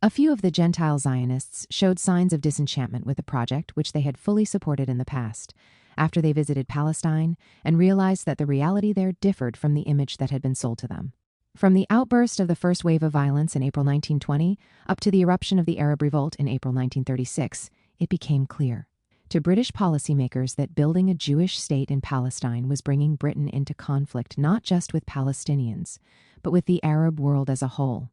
A few of the Gentile Zionists showed signs of disenchantment with the project, which they had fully supported in the past, after they visited Palestine and realized that the reality there differed from the image that had been sold to them. From the outburst of the first wave of violence in April 1920 up to the eruption of the Arab Revolt in April 1936, it became clear to British policymakers that building a Jewish state in Palestine was bringing Britain into conflict not just with Palestinians, but with the Arab world as a whole.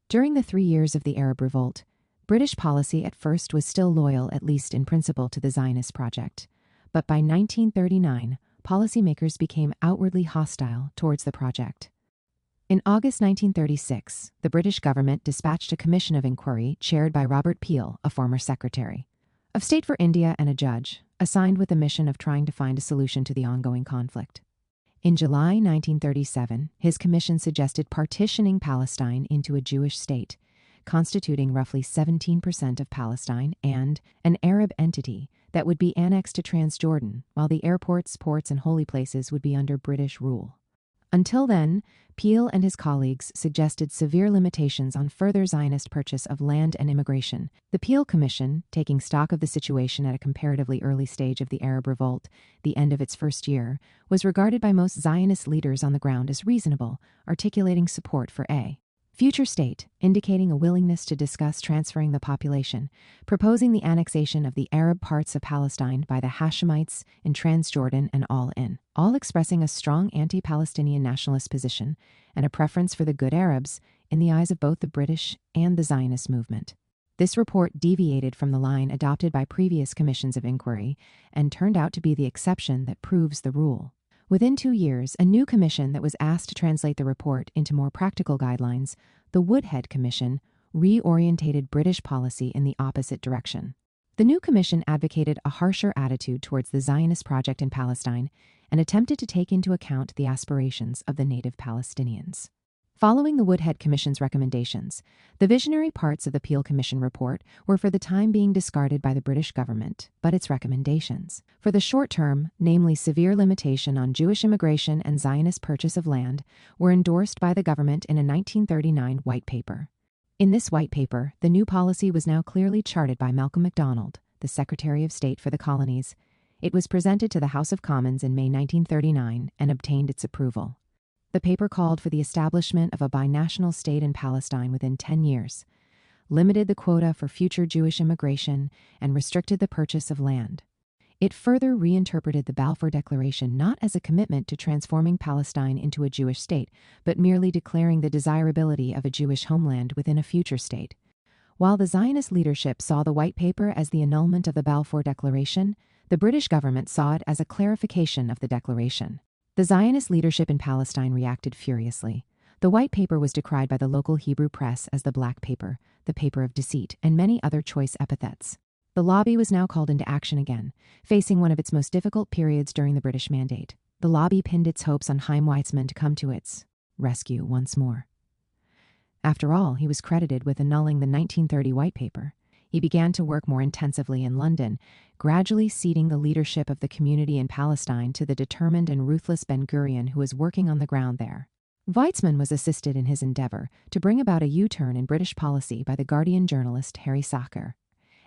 During the 3 years of the Arab Revolt, British policy at first was still loyal, at least in principle, to the Zionist project. But by 1939, policymakers became outwardly hostile towards the project. In August 1936, the British government dispatched a commission of inquiry chaired by Robert Peel, a former Secretary of State for India and a judge, assigned with the mission of trying to find a solution to the ongoing conflict. In July 1937, his commission suggested partitioning Palestine into a Jewish state, constituting roughly 17% of Palestine, and an Arab entity that would be annexed to Transjordan, while the airports, ports, and holy places would be under British rule. Until then, Peel and his colleagues suggested severe limitations on further Zionist purchase of land and immigration. The Peel Commission, taking stock of the situation at a comparatively early stage of the Arab Revolt, the end of its first year, was regarded by most Zionist leaders on the ground as reasonable, articulating support for a future state, indicating a willingness to discuss transferring the population, proposing the annexation of the Arab parts of Palestine by the Hashemites in Transjordan and all expressing a strong anti-Palestinian nationalist position and a preference for the good Arabs in the eyes of both the British and the Zionist movement. This report deviated from the line adopted by previous commissions of inquiry and turned out to be the exception that proves the rule. Within 2 years, a new commission that was asked to translate the report into more practical guidelines, the Woodhead Commission, reorientated British policy in the opposite direction. The new commission advocated a harsher attitude towards the Zionist project in Palestine and attempted to take into account the aspirations of the native Palestinians. Following the Woodhead Commission's recommendations, the visionary parts of the Peel Commission report were for the time being discarded by the British government, but its recommendations, for the short term, namely severe limitation on Jewish immigration and Zionist purchase of land, were endorsed by the government in a 1939 white paper. In this white paper, the new policy was now clearly charted by Malcolm MacDonald, the Secretary of State for the Colonies. It was presented to the House of Commons in May 1939 and obtained its approval. The paper called for the establishment of a binational state in Palestine within 10 years, limited the quota for future Jewish immigration, and restricted the purchase of land. It further reinterpreted the Balfour Declaration not as a commitment to transforming Palestine into a Jewish state, but merely declaring the desirability of a Jewish homeland within a future state. While the Zionist leadership saw the white paper as the annulment of the Balfour Declaration, the British government saw it as a clarification of the declaration. The Zionist leadership in Palestine reacted furiously. The white paper was decried by the local Hebrew press as the black paper, the paper of deceit, and many other choice epithets. The lobby was now called into action again, facing one of its most difficult periods during the British Mandate. The lobby pinned its hopes on Chaim Weizmann to come to its rescue once more. After all, he was credited with annulling the 1930 white paper. He began to work more intensively in London, gradually ceding the leadership of the community in Palestine to the determined and ruthless Ben-Gurion who was working on the ground there. Weizmann was assisted in his endeavor to bring about a U-turn in British policy by the Guardian journalist Harry Sacker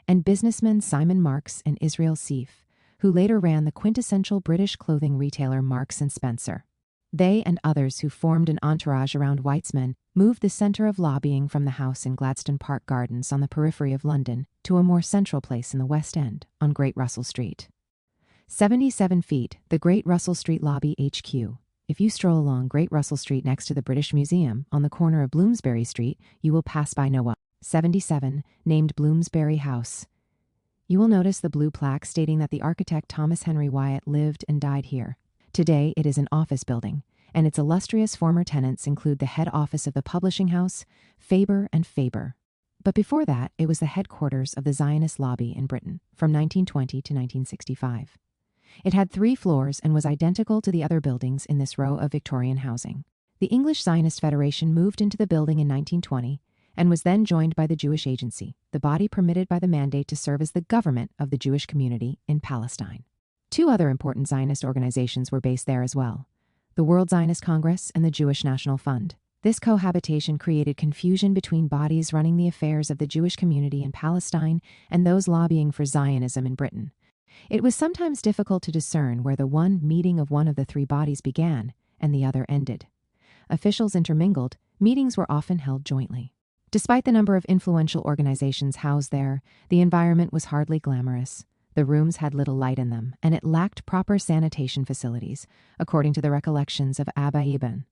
and businessmen Simon Marks and Israel Seif, who later ran the quintessential British clothing retailer Marks & Spencer. They and others who formed an entourage around Weizmann moved the centre of lobbying from the house in Gladstone Park Gardens on the periphery of London to a more central place in the West End, on Great Russell Street. 77 feet, the Great Russell Street Lobby HQ. If you stroll along Great Russell Street next to the British Museum, on the corner of Bloomsbury Street, you will pass by No. 77, named Bloomsbury House. You will notice the blue plaque stating that the architect Thomas Henry Wyatt lived and died here. Today, it is an office building, and its illustrious former tenants include the head office of the publishing house, Faber and Faber. But before that, it was the headquarters of the Zionist lobby in Britain, from 1920 to 1965. It had 3 floors and was identical to the other buildings in this row of Victorian housing. The English Zionist Federation moved into the building in 1920 and was then joined by the Jewish Agency, the body permitted by the mandate to serve as the government of the Jewish community in Palestine. 2 other important Zionist organizations were based there as well, the World Zionist Congress and the Jewish National Fund. This cohabitation created confusion between bodies running the affairs of the Jewish community in Palestine and those lobbying for Zionism in Britain. It was sometimes difficult to discern where the one meeting of one of the 3 bodies began and the other ended. Officials intermingled, meetings were often held jointly. Despite the number of influential organizations housed there, the environment was hardly glamorous. The rooms had little light in them, and it lacked proper sanitation facilities, according to the recollections of Abba Eban,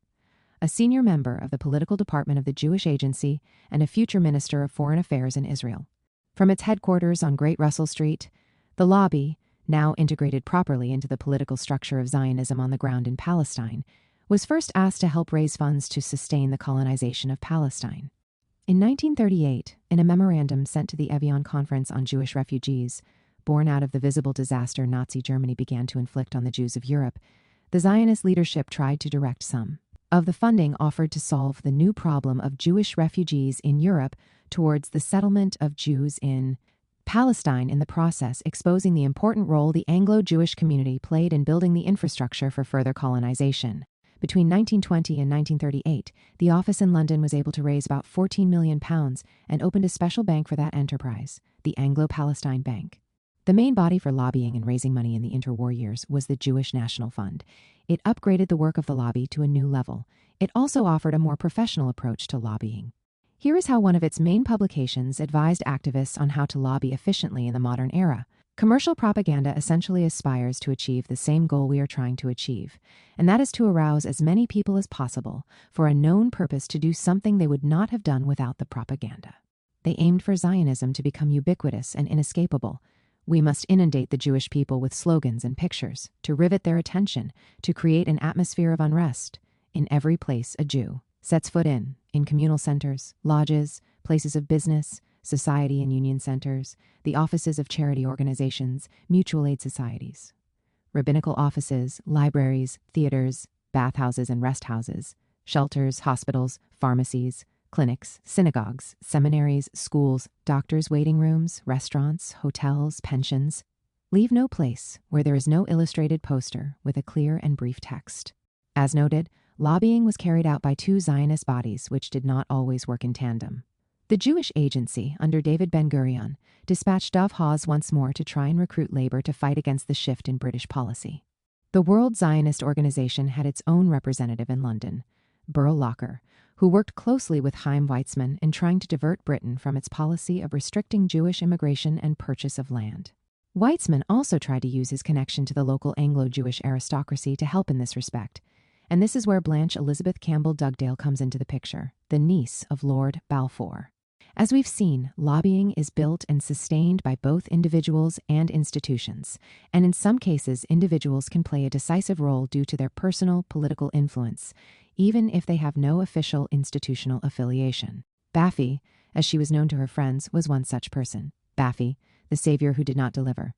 a senior member of the political department of the Jewish Agency and a future minister of foreign affairs in Israel. From its headquarters on Great Russell Street, the lobby, now integrated properly into the political structure of Zionism on the ground in Palestine, was first asked to help raise funds to sustain the colonization of Palestine. In 1938, in a memorandum sent to the Evian Conference on Jewish Refugees, born out of the visible disaster Nazi Germany began to inflict on the Jews of Europe, the Zionist leadership tried to direct some of the funding offered to solve the new problem of Jewish refugees in Europe towards the settlement of Jews in Palestine, in the process exposing the important role the Anglo-Jewish community played in building the infrastructure for further colonization. Between 1920 and 1938, the office in London was able to raise about £14 million and opened a special bank for that enterprise, the Anglo-Palestine Bank. The main body for lobbying and raising money in the interwar years was the Jewish National Fund. It upgraded the work of the lobby to a new level. It also offered a more professional approach to lobbying. Here is how one of its main publications advised activists on how to lobby efficiently in the modern era. Commercial propaganda essentially aspires to achieve the same goal we are trying to achieve, and that is to arouse as many people as possible for a known purpose to do something they would not have done without the propaganda. They aimed for Zionism to become ubiquitous and inescapable. We must inundate the Jewish people with slogans and pictures, to rivet their attention, to create an atmosphere of unrest. In every place a Jew sets foot in communal centers, lodges, places of business, society and union centers, the offices of charity organizations, mutual aid societies, rabbinical offices, libraries, theaters, bathhouses and rest houses, shelters, hospitals, pharmacies, clinics, synagogues, seminaries, schools, doctors' waiting rooms, restaurants, hotels, pensions. Leave no place where there is no illustrated poster with a clear and brief text. As noted, lobbying was carried out by two Zionist bodies which did not always work in tandem. The Jewish Agency, under David Ben-Gurion, dispatched Dov Hawes once more to try and recruit labor to fight against the shift in British policy. The World Zionist Organization had its own representative in London, Burl Locker, who worked closely with Chaim Weizmann in trying to divert Britain from its policy of restricting Jewish immigration and purchase of land. Weizmann also tried to use his connection to the local Anglo-Jewish aristocracy to help in this respect, and this is where Blanche Elizabeth Campbell Dugdale comes into the picture, the niece of Lord Balfour. As we've seen, lobbying is built and sustained by both individuals and institutions, and in some cases, individuals can play a decisive role due to their personal political influence, even if they have no official institutional affiliation. Baffy, as she was known to her friends, was one such person. Baffy, the savior who did not deliver.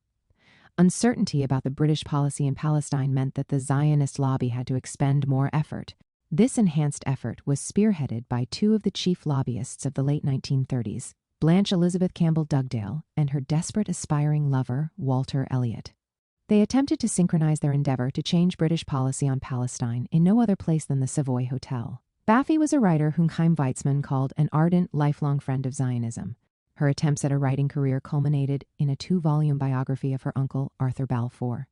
Uncertainty about the British policy in Palestine meant that the Zionist lobby had to expend more effort. This enhanced effort was spearheaded by two of the chief lobbyists of the late 1930s, Blanche Elizabeth Campbell Dugdale and her desperate aspiring lover, Walter Elliot. They attempted to synchronize their endeavor to change British policy on Palestine in no other place than the Savoy Hotel. Baffy was a writer whom Chaim Weizmann called an ardent, lifelong friend of Zionism. Her attempts at a writing career culminated in a 2-volume biography of her uncle, Arthur Balfour.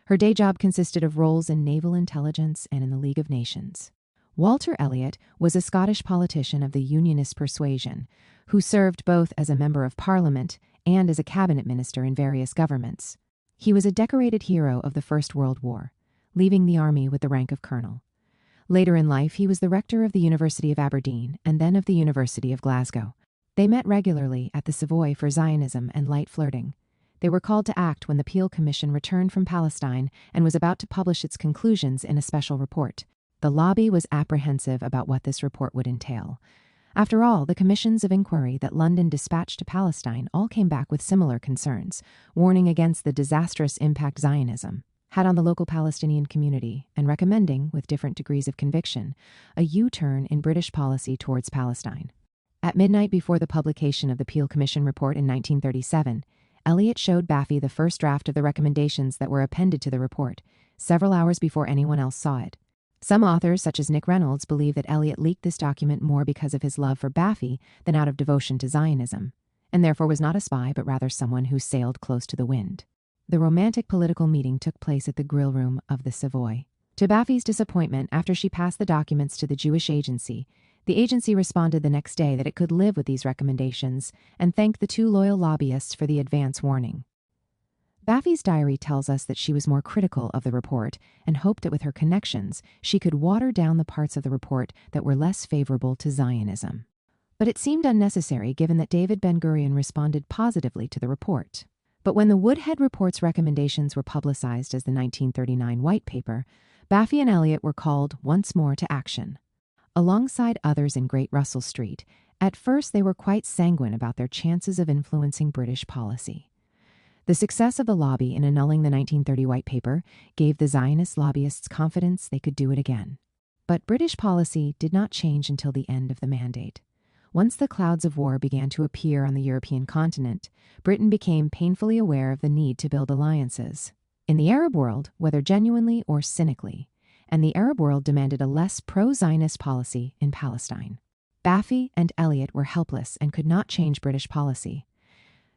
Her day job consisted of roles in naval intelligence and in the League of Nations. Walter Elliot was a Scottish politician of the Unionist persuasion, who served both as a member of Parliament and as a cabinet minister in various governments. He was a decorated hero of the First World War, leaving the army with the rank of colonel. Later in life, he was the rector of the University of Aberdeen and then of the University of Glasgow. They met regularly at the Savoy for Zionism and light flirting. They were called to act when the Peel Commission returned from Palestine and was about to publish its conclusions in a special report. The lobby was apprehensive about what this report would entail. After all, the commissions of inquiry that London dispatched to Palestine all came back with similar concerns, warning against the disastrous impact Zionism had on the local Palestinian community and recommending, with different degrees of conviction, a U-turn in British policy towards Palestine. At midnight before the publication of the Peel Commission report in 1937, Elliot showed Baffy the first draft of the recommendations that were appended to the report, several hours before anyone else saw it. Some authors, such as Nick Reynolds, believe that Elliot leaked this document more because of his love for Baffy than out of devotion to Zionism, and therefore was not a spy but rather someone who sailed close to the wind. The romantic political meeting took place at the grill room of the Savoy. To Baffy's disappointment, after she passed the documents to the Jewish Agency, the agency responded the next day that it could live with these recommendations and thanked the two loyal lobbyists for the advance warning. Baffy's diary tells us that she was more critical of the report and hoped that with her connections, she could water down the parts of the report that were less favorable to Zionism. But it seemed unnecessary given that David Ben-Gurion responded positively to the report. But when the Woodhead Report's recommendations were publicized as the 1939 White Paper, Baffy and Elliot were called once more to action. Alongside others in Great Russell Street, at first they were quite sanguine about their chances of influencing British policy. The success of the lobby in annulling the 1930 White Paper gave the Zionist lobbyists confidence they could do it again. But British policy did not change until the end of the mandate. Once the clouds of war began to appear on the European continent, Britain became painfully aware of the need to build alliances. In the Arab world, whether genuinely or cynically, and the Arab world demanded a less pro-Zionist policy in Palestine. Baffy and Elliot were helpless and could not change British policy.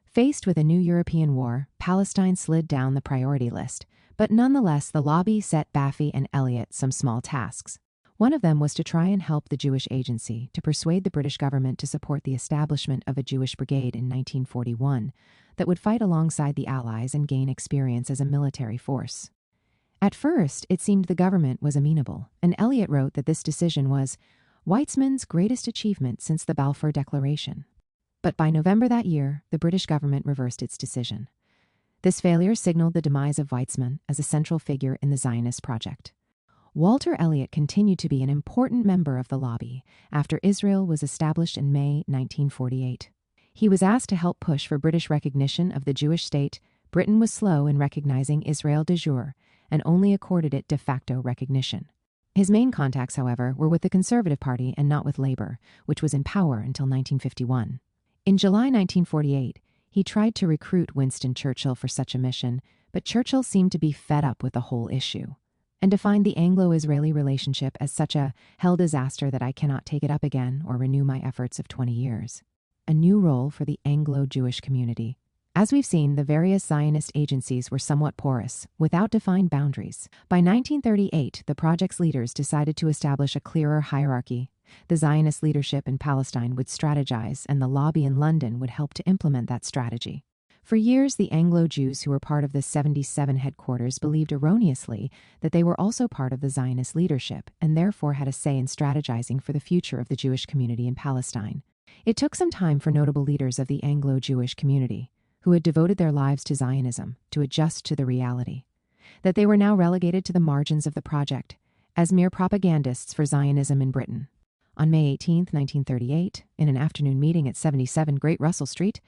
Faced with a new European war, Palestine slid down the priority list, but nonetheless the lobby set Baffy and Elliot some small tasks. One of them was to try and help the Jewish Agency to persuade the British government to support the establishment of a Jewish brigade in 1941 that would fight alongside the Allies and gain experience as a military force. At first, it seemed the government was amenable, and Elliot wrote that this decision was Weizmann's greatest achievement since the Balfour Declaration. But by November that year, the British government reversed its decision. This failure signaled the demise of Weizmann as a central figure in the Zionist project. Walter Elliott continued to be an important member of the lobby after Israel was established in May 1948. He was asked to help push for British recognition of the Jewish state. Britain was slow in recognizing Israel de jure and only accorded it de facto recognition. His main contacts, however, were with the Conservative Party and not with Labour, which was in power until 1951. In July 1948, he tried to recruit Winston Churchill for such a mission, but Churchill seemed to be fed up with the whole issue and defined the Anglo-Israeli relationship as such a hell disaster that I cannot take it up again or renew my efforts of 20 years. A new role for the Anglo-Jewish community. As we've seen, the various Zionist agencies were somewhat porous, without defined boundaries. By 1938, the project's leaders decided to establish a clearer hierarchy. The Zionist leadership in Palestine would strategize, and the lobby in London would help to implement that strategy. For years, the Anglo-Jews who were part of the 77 headquarters believed erroneously that they were also part of the Zionist leadership and therefore had a say in strategizing for the future of the Jewish community in Palestine. It took some time for notable leaders of the Anglo-Jewish community, who had devoted their lives to Zionism, to adjust to the reality that they were now relegated to the margins of the project as mere propagandists for Zionism in Britain. On May 18, 1938, in an afternoon meeting at 77 Great Russell Street,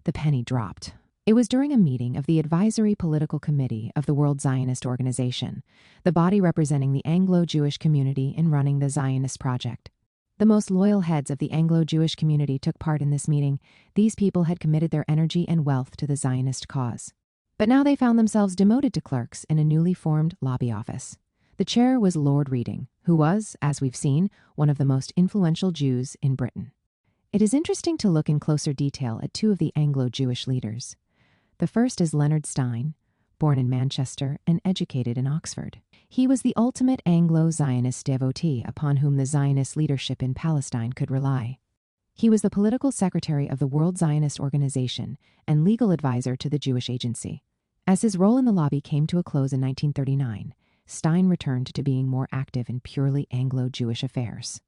the penny dropped. It was during a meeting of the Advisory Political Committee of the World Zionist Organization, the body representing the Anglo-Jewish community in running the Zionist project. The most loyal heads of the Anglo-Jewish community took part in this meeting. These people had committed their energy and wealth to the Zionist cause. But now they found themselves demoted to clerks in a newly formed lobby office. The chair was Lord Reading, who was, as we've seen, one of the most influential Jews in Britain. It is interesting to look in closer detail at two of the Anglo-Jewish leaders. The first is Leonard Stein, born in Manchester and educated in Oxford. He was the ultimate Anglo-Zionist devotee upon whom the Zionist leadership in Palestine could rely. He was the political secretary of the World Zionist Organization and legal advisor to the Jewish Agency. As his role in the lobby came to a close in 1939, Stein returned to being more active in purely Anglo-Jewish affairs.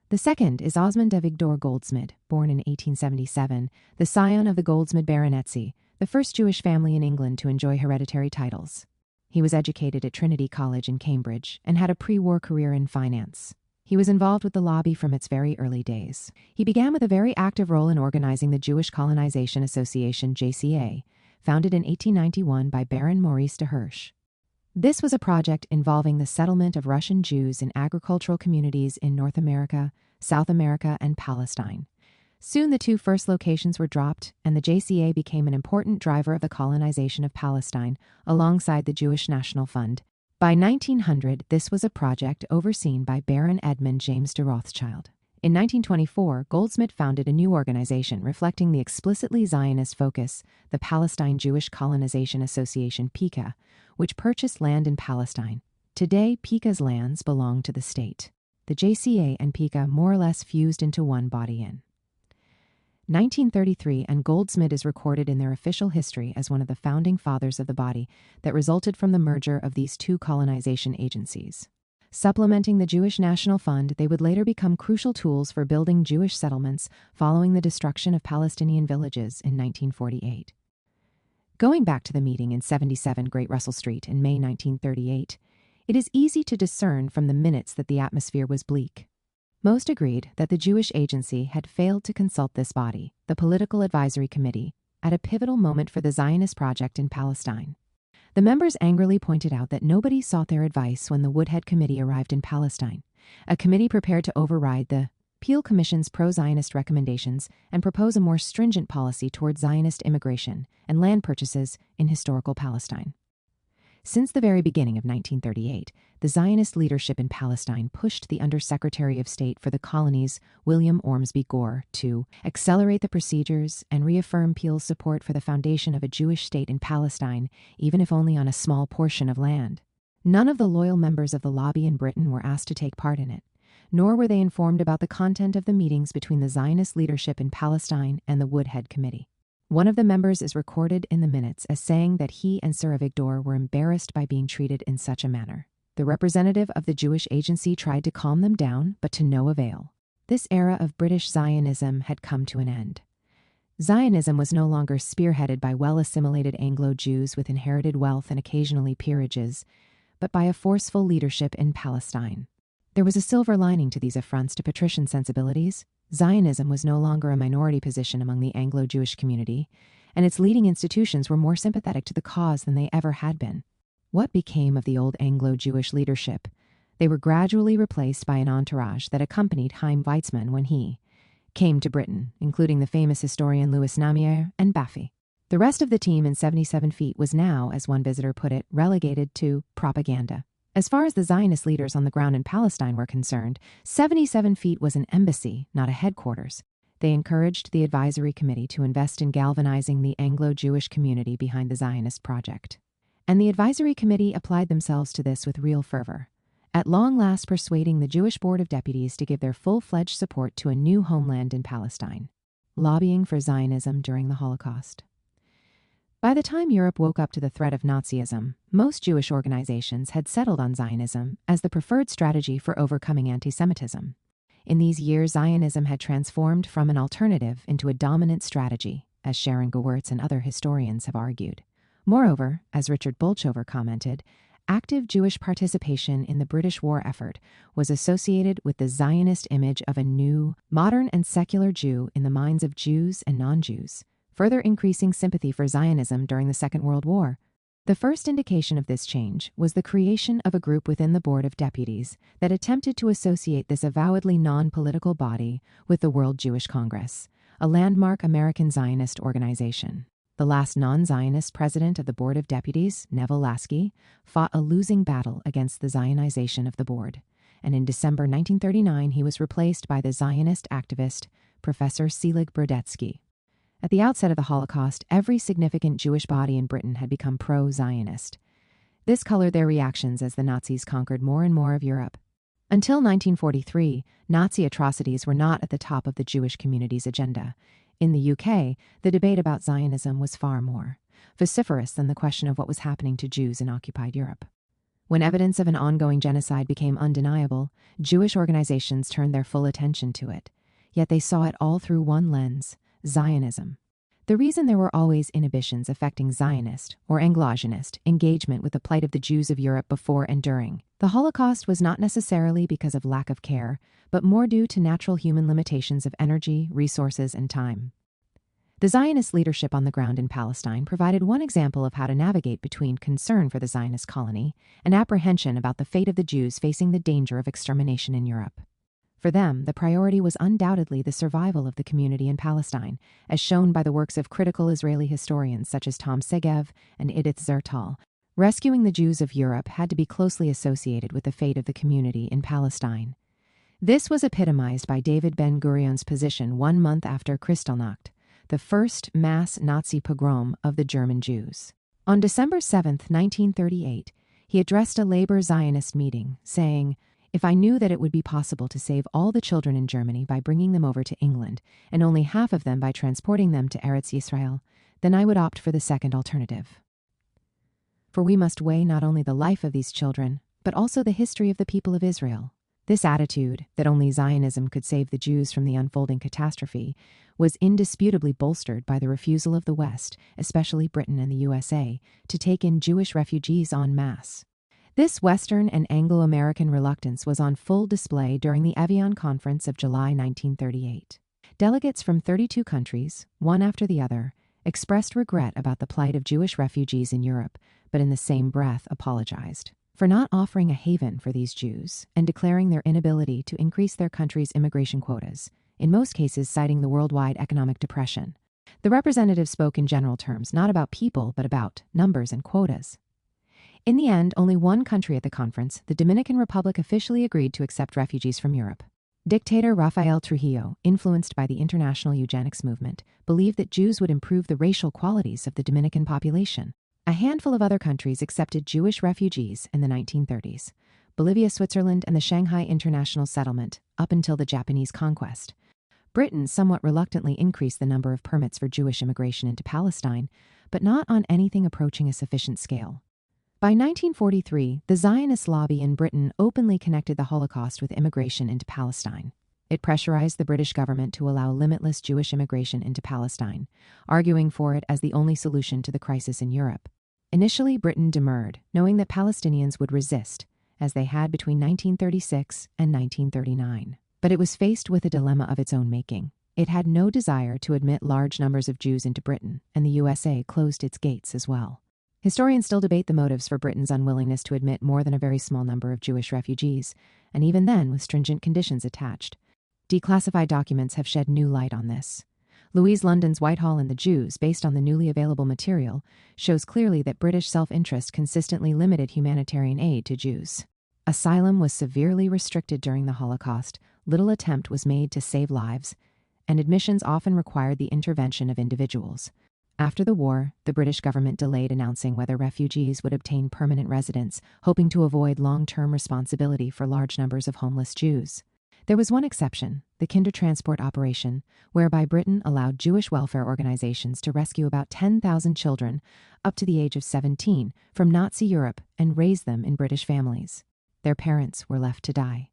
The second is Osmond de Vigdor Goldsmid, born in 1877, the scion of the Goldsmid baronetcy, the first Jewish family in England to enjoy hereditary titles. He was educated at Trinity College in Cambridge and had a pre-war career in finance. He was involved with the lobby from its very early days. He began with a very active role in organizing the Jewish Colonization Association, JCA, founded in 1891 by Baron Maurice de Hirsch. This was a project involving the settlement of Russian Jews in agricultural communities in North America, South America, and Palestine. Soon the two first locations were dropped, and the JCA became an important driver of the colonization of Palestine, alongside the Jewish National Fund. By 1900, this was a project overseen by Baron Edmund James de Rothschild. In 1924, Goldsmid founded a new organization reflecting the explicitly Zionist focus, the Palestine Jewish Colonization Association, PICA, which purchased land in Palestine. Today, PICA's lands belong to the state. The JCA and PICA more or less fused into one body in 1933, and Goldsmid is recorded in their official history as one of the founding fathers of the body that resulted from the merger of these two colonization agencies. Supplementing the Jewish National Fund, they would later become crucial tools for building Jewish settlements following the destruction of Palestinian villages in 1948. Going back to the meeting in 77 Great Russell Street in May 1938, it is easy to discern from the minutes that the atmosphere was bleak. Most agreed that the Jewish Agency had failed to consult this body, the Political Advisory Committee, at a pivotal moment for the Zionist project in Palestine. The members angrily pointed out that nobody sought their advice when the Woodhead Committee arrived in Palestine, a committee prepared to override the Peel Commission's pro-Zionist recommendations and propose a more stringent policy towards Zionist immigration and land purchases in historical Palestine. Since the very beginning of 1938, the Zionist leadership in Palestine pushed the Undersecretary of State for the Colonies, William Ormsby Gore, to accelerate the procedures and reaffirm Peel's support for the foundation of a Jewish state in Palestine, even if only on a small portion of land. None of the loyal members of the lobby in Britain were asked to take part in it, nor were they informed about the content of the meetings between the Zionist leadership in Palestine and the Woodhead Committee. One of the members is recorded in the minutes as saying that he and Sir Avigdor were embarrassed by being treated in such a manner. The representative of the Jewish Agency tried to calm them down, but to no avail. This era of British Zionism had come to an end. Zionism was no longer spearheaded by well-assimilated Anglo-Jews with inherited wealth and occasionally peerages, but by a forceful leadership in Palestine. There was a silver lining to these affronts to patrician sensibilities. Zionism was no longer a minority position among the Anglo-Jewish community, and its leading institutions were more sympathetic to the cause than they ever had been. What became of the old Anglo-Jewish leadership? They were gradually replaced by an entourage that accompanied Chaim Weizmann when he came to Britain, including the famous historian Louis Namier and Pappé. The rest of the team in 77 Feet was now, as one visitor put it, relegated to propaganda. As far as the Zionist leaders on the ground in Palestine were concerned, 77 Feet was an embassy, not a headquarters. They encouraged the advisory committee to invest in galvanizing the Anglo-Jewish community behind the Zionist project. And the advisory committee applied themselves to this with real fervor, at long last persuading the Jewish Board of Deputies to give their full-fledged support to a new homeland in Palestine, lobbying for Zionism during the Holocaust. By the time Europe woke up to the threat of Nazism, most Jewish organizations had settled on Zionism as the preferred strategy for overcoming anti-Semitism. In these years, Zionism had transformed from an alternative into a dominant strategy, as Sharon Gewirtz and other historians have argued. Moreover, as Richard Bolchover commented, active Jewish participation in the British war effort was associated with the Zionist image of a new, modern and secular Jew in the minds of Jews and non-Jews, further increasing sympathy for Zionism during the Second World War. The first indication of this change was the creation of a group within the Board of Deputies that attempted to associate this avowedly non-political body with the World Jewish Congress, a landmark American Zionist organization. The last non-Zionist president of the Board of Deputies, Neville Lasky, fought a losing battle against the Zionization of the board, and in December 1939 he was replaced by the Zionist activist, Professor Selig Brodetsky. At the outset of the Holocaust, every significant Jewish body in Britain had become pro-Zionist. This colored their reactions as the Nazis conquered more and more of Europe. Until 1943, Nazi atrocities were not at the top of the Jewish community's agenda. In the UK, the debate about Zionism was far more vociferous than the question of what was happening to Jews in occupied Europe. When evidence of an ongoing genocide became undeniable, Jewish organizations turned their full attention to it. Yet they saw it all through one lens: Zionism. The reason there were always inhibitions affecting Zionist or Anglo-Zionist engagement with the plight of the Jews of Europe before and during the Holocaust was not necessarily because of lack of care, but more due to natural human limitations of energy, resources, and time. The Zionist leadership on the ground in Palestine provided one example of how to navigate between concern for the Zionist colony and apprehension about the fate of the Jews facing the danger of extermination in Europe. For them, the priority was undoubtedly the survival of the community in Palestine, as shown by the works of critical Israeli historians such as Tom Segev and Edith Zertal. Rescuing the Jews of Europe had to be closely associated with the fate of the community in Palestine. This was epitomized by David Ben-Gurion's position 1 month after Kristallnacht, the first mass Nazi pogrom of the German Jews. On December 7, 1938, he addressed a labor Zionist meeting, saying, "If I knew that it would be possible to save all the children in Germany by bringing them over to England, and only half of them by transporting them to Eretz Yisrael, then I would opt for the second alternative. For we must weigh not only the life of these children, but also the history of the people of Israel." This attitude, that only Zionism could save the Jews from the unfolding catastrophe, was indisputably bolstered by the refusal of the West, especially Britain and the USA, to take in Jewish refugees en masse. This Western and Anglo-American reluctance was on full display during the Evian Conference of July 1938. Delegates from 32 countries, one after the other, expressed regret about the plight of Jewish refugees in Europe, but in the same breath apologized for not offering a haven for these Jews and declaring their inability to increase their country's immigration quotas, in most cases citing the worldwide economic depression. The representatives spoke in general terms, not about people, but about numbers and quotas. In the end, only one country at the conference, the Dominican Republic, officially agreed to accept refugees from Europe. Dictator Rafael Trujillo, influenced by the international eugenics movement, believed that Jews would improve the racial qualities of the Dominican population. A handful of other countries accepted Jewish refugees in the 1930s: Bolivia, Switzerland, and the Shanghai International Settlement, up until the Japanese conquest. Britain somewhat reluctantly increased the number of permits for Jewish immigration into Palestine, but not on anything approaching a sufficient scale. By 1943, the Zionist lobby in Britain openly connected the Holocaust with immigration into Palestine. It pressurized the British government to allow limitless Jewish immigration into Palestine, arguing for it as the only solution to the crisis in Europe. Initially, Britain demurred, knowing that Palestinians would resist, as they had between 1936 and 1939. But it was faced with a dilemma of its own making. It had no desire to admit large numbers of Jews into Britain, and the USA closed its gates as well. Historians still debate the motives for Britain's unwillingness to admit more than a very small number of Jewish refugees, and even then with stringent conditions attached. Declassified documents have shed new light on this. Louise London's Whitehall and the Jews, based on the newly available material, shows clearly that British self-interest consistently limited humanitarian aid to Jews. Asylum was severely restricted during the Holocaust, little attempt was made to save lives, and admissions often required the intervention of individuals. After the war, the British government delayed announcing whether refugees would obtain permanent residence, hoping to avoid long-term responsibility for large numbers of homeless Jews. There was one exception, the Kindertransport operation, whereby Britain allowed Jewish welfare organizations to rescue about 10,000 children up to the age of 17 from Nazi Europe and raise them in British families. Their parents were left to die.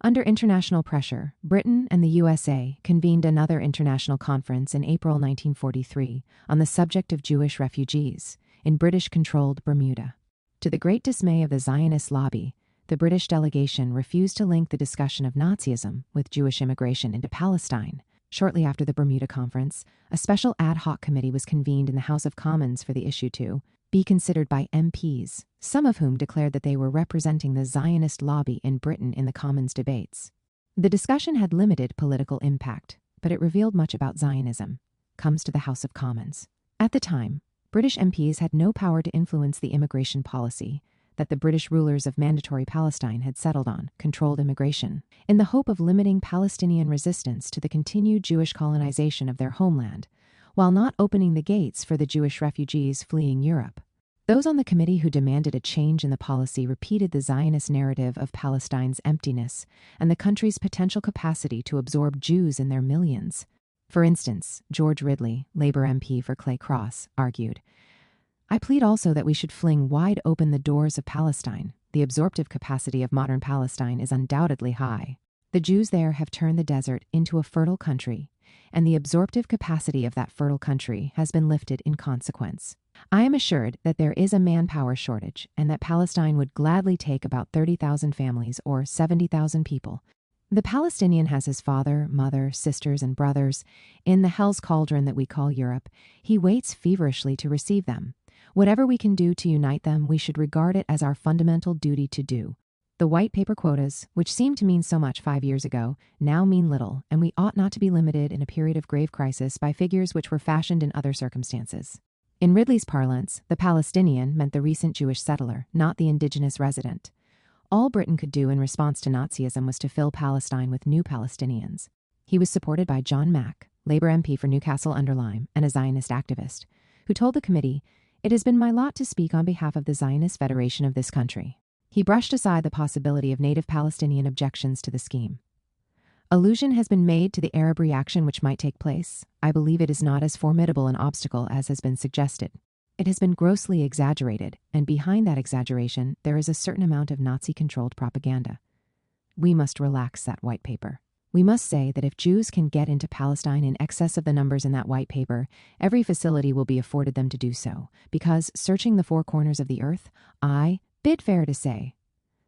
Under international pressure, Britain and the USA convened another international conference in April 1943 on the subject of Jewish refugees in British-controlled Bermuda. To the great dismay of the Zionist lobby, the British delegation refused to link the discussion of Nazism with Jewish immigration into Palestine. Shortly after the Bermuda Conference, a special ad hoc committee was convened in the House of Commons for the issue to be considered by MPs, some of whom declared that they were representing the Zionist lobby in Britain in the Commons debates. The discussion had limited political impact, but it revealed much about Zionism. Comes to the House of Commons. At the time, British MPs had no power to influence the immigration policy that the British rulers of Mandatory Palestine had settled on, controlled immigration, in the hope of limiting Palestinian resistance to the continued Jewish colonization of their homeland, while not opening the gates for the Jewish refugees fleeing Europe. Those on the committee who demanded a change in the policy repeated the Zionist narrative of Palestine's emptiness and the country's potential capacity to absorb Jews in their millions. For instance, George Ridley, Labour MP for Clay Cross, argued, "I plead also that we should fling wide open the doors of Palestine. The absorptive capacity of modern Palestine is undoubtedly high. The Jews there have turned the desert into a fertile country, and the absorptive capacity of that fertile country has been lifted in consequence. I am assured that there is a manpower shortage and that Palestine would gladly take about 30,000 families or 70,000 people. The Palestinian has his father, mother, sisters, and brothers in the hell's cauldron that we call Europe. He waits feverishly to receive them. Whatever we can do to unite them, we should regard it as our fundamental duty to do. The white paper quotas, which seemed to mean so much 5 years ago, now mean little, and we ought not to be limited in a period of grave crisis by figures which were fashioned in other circumstances." In Ridley's parlance, the Palestinian meant the recent Jewish settler, not the indigenous resident. All Britain could do in response to Nazism was to fill Palestine with new Palestinians. He was supported by John Mack, Labour MP for Newcastle-under-Lyme and a Zionist activist, who told the committee, "It has been my lot to speak on behalf of the Zionist Federation of this country." He brushed aside the possibility of native Palestinian objections to the scheme. Allusion has been made to the Arab reaction which might take place. I believe it is not as formidable an obstacle as has been suggested. It has been grossly exaggerated, and behind that exaggeration there is a certain amount of Nazi-controlled propaganda. We must relax that white paper. We must say that if Jews can get into Palestine in excess of the numbers in that white paper, every facility will be afforded them to do so, because, searching the four corners of the earth, I bid fair to say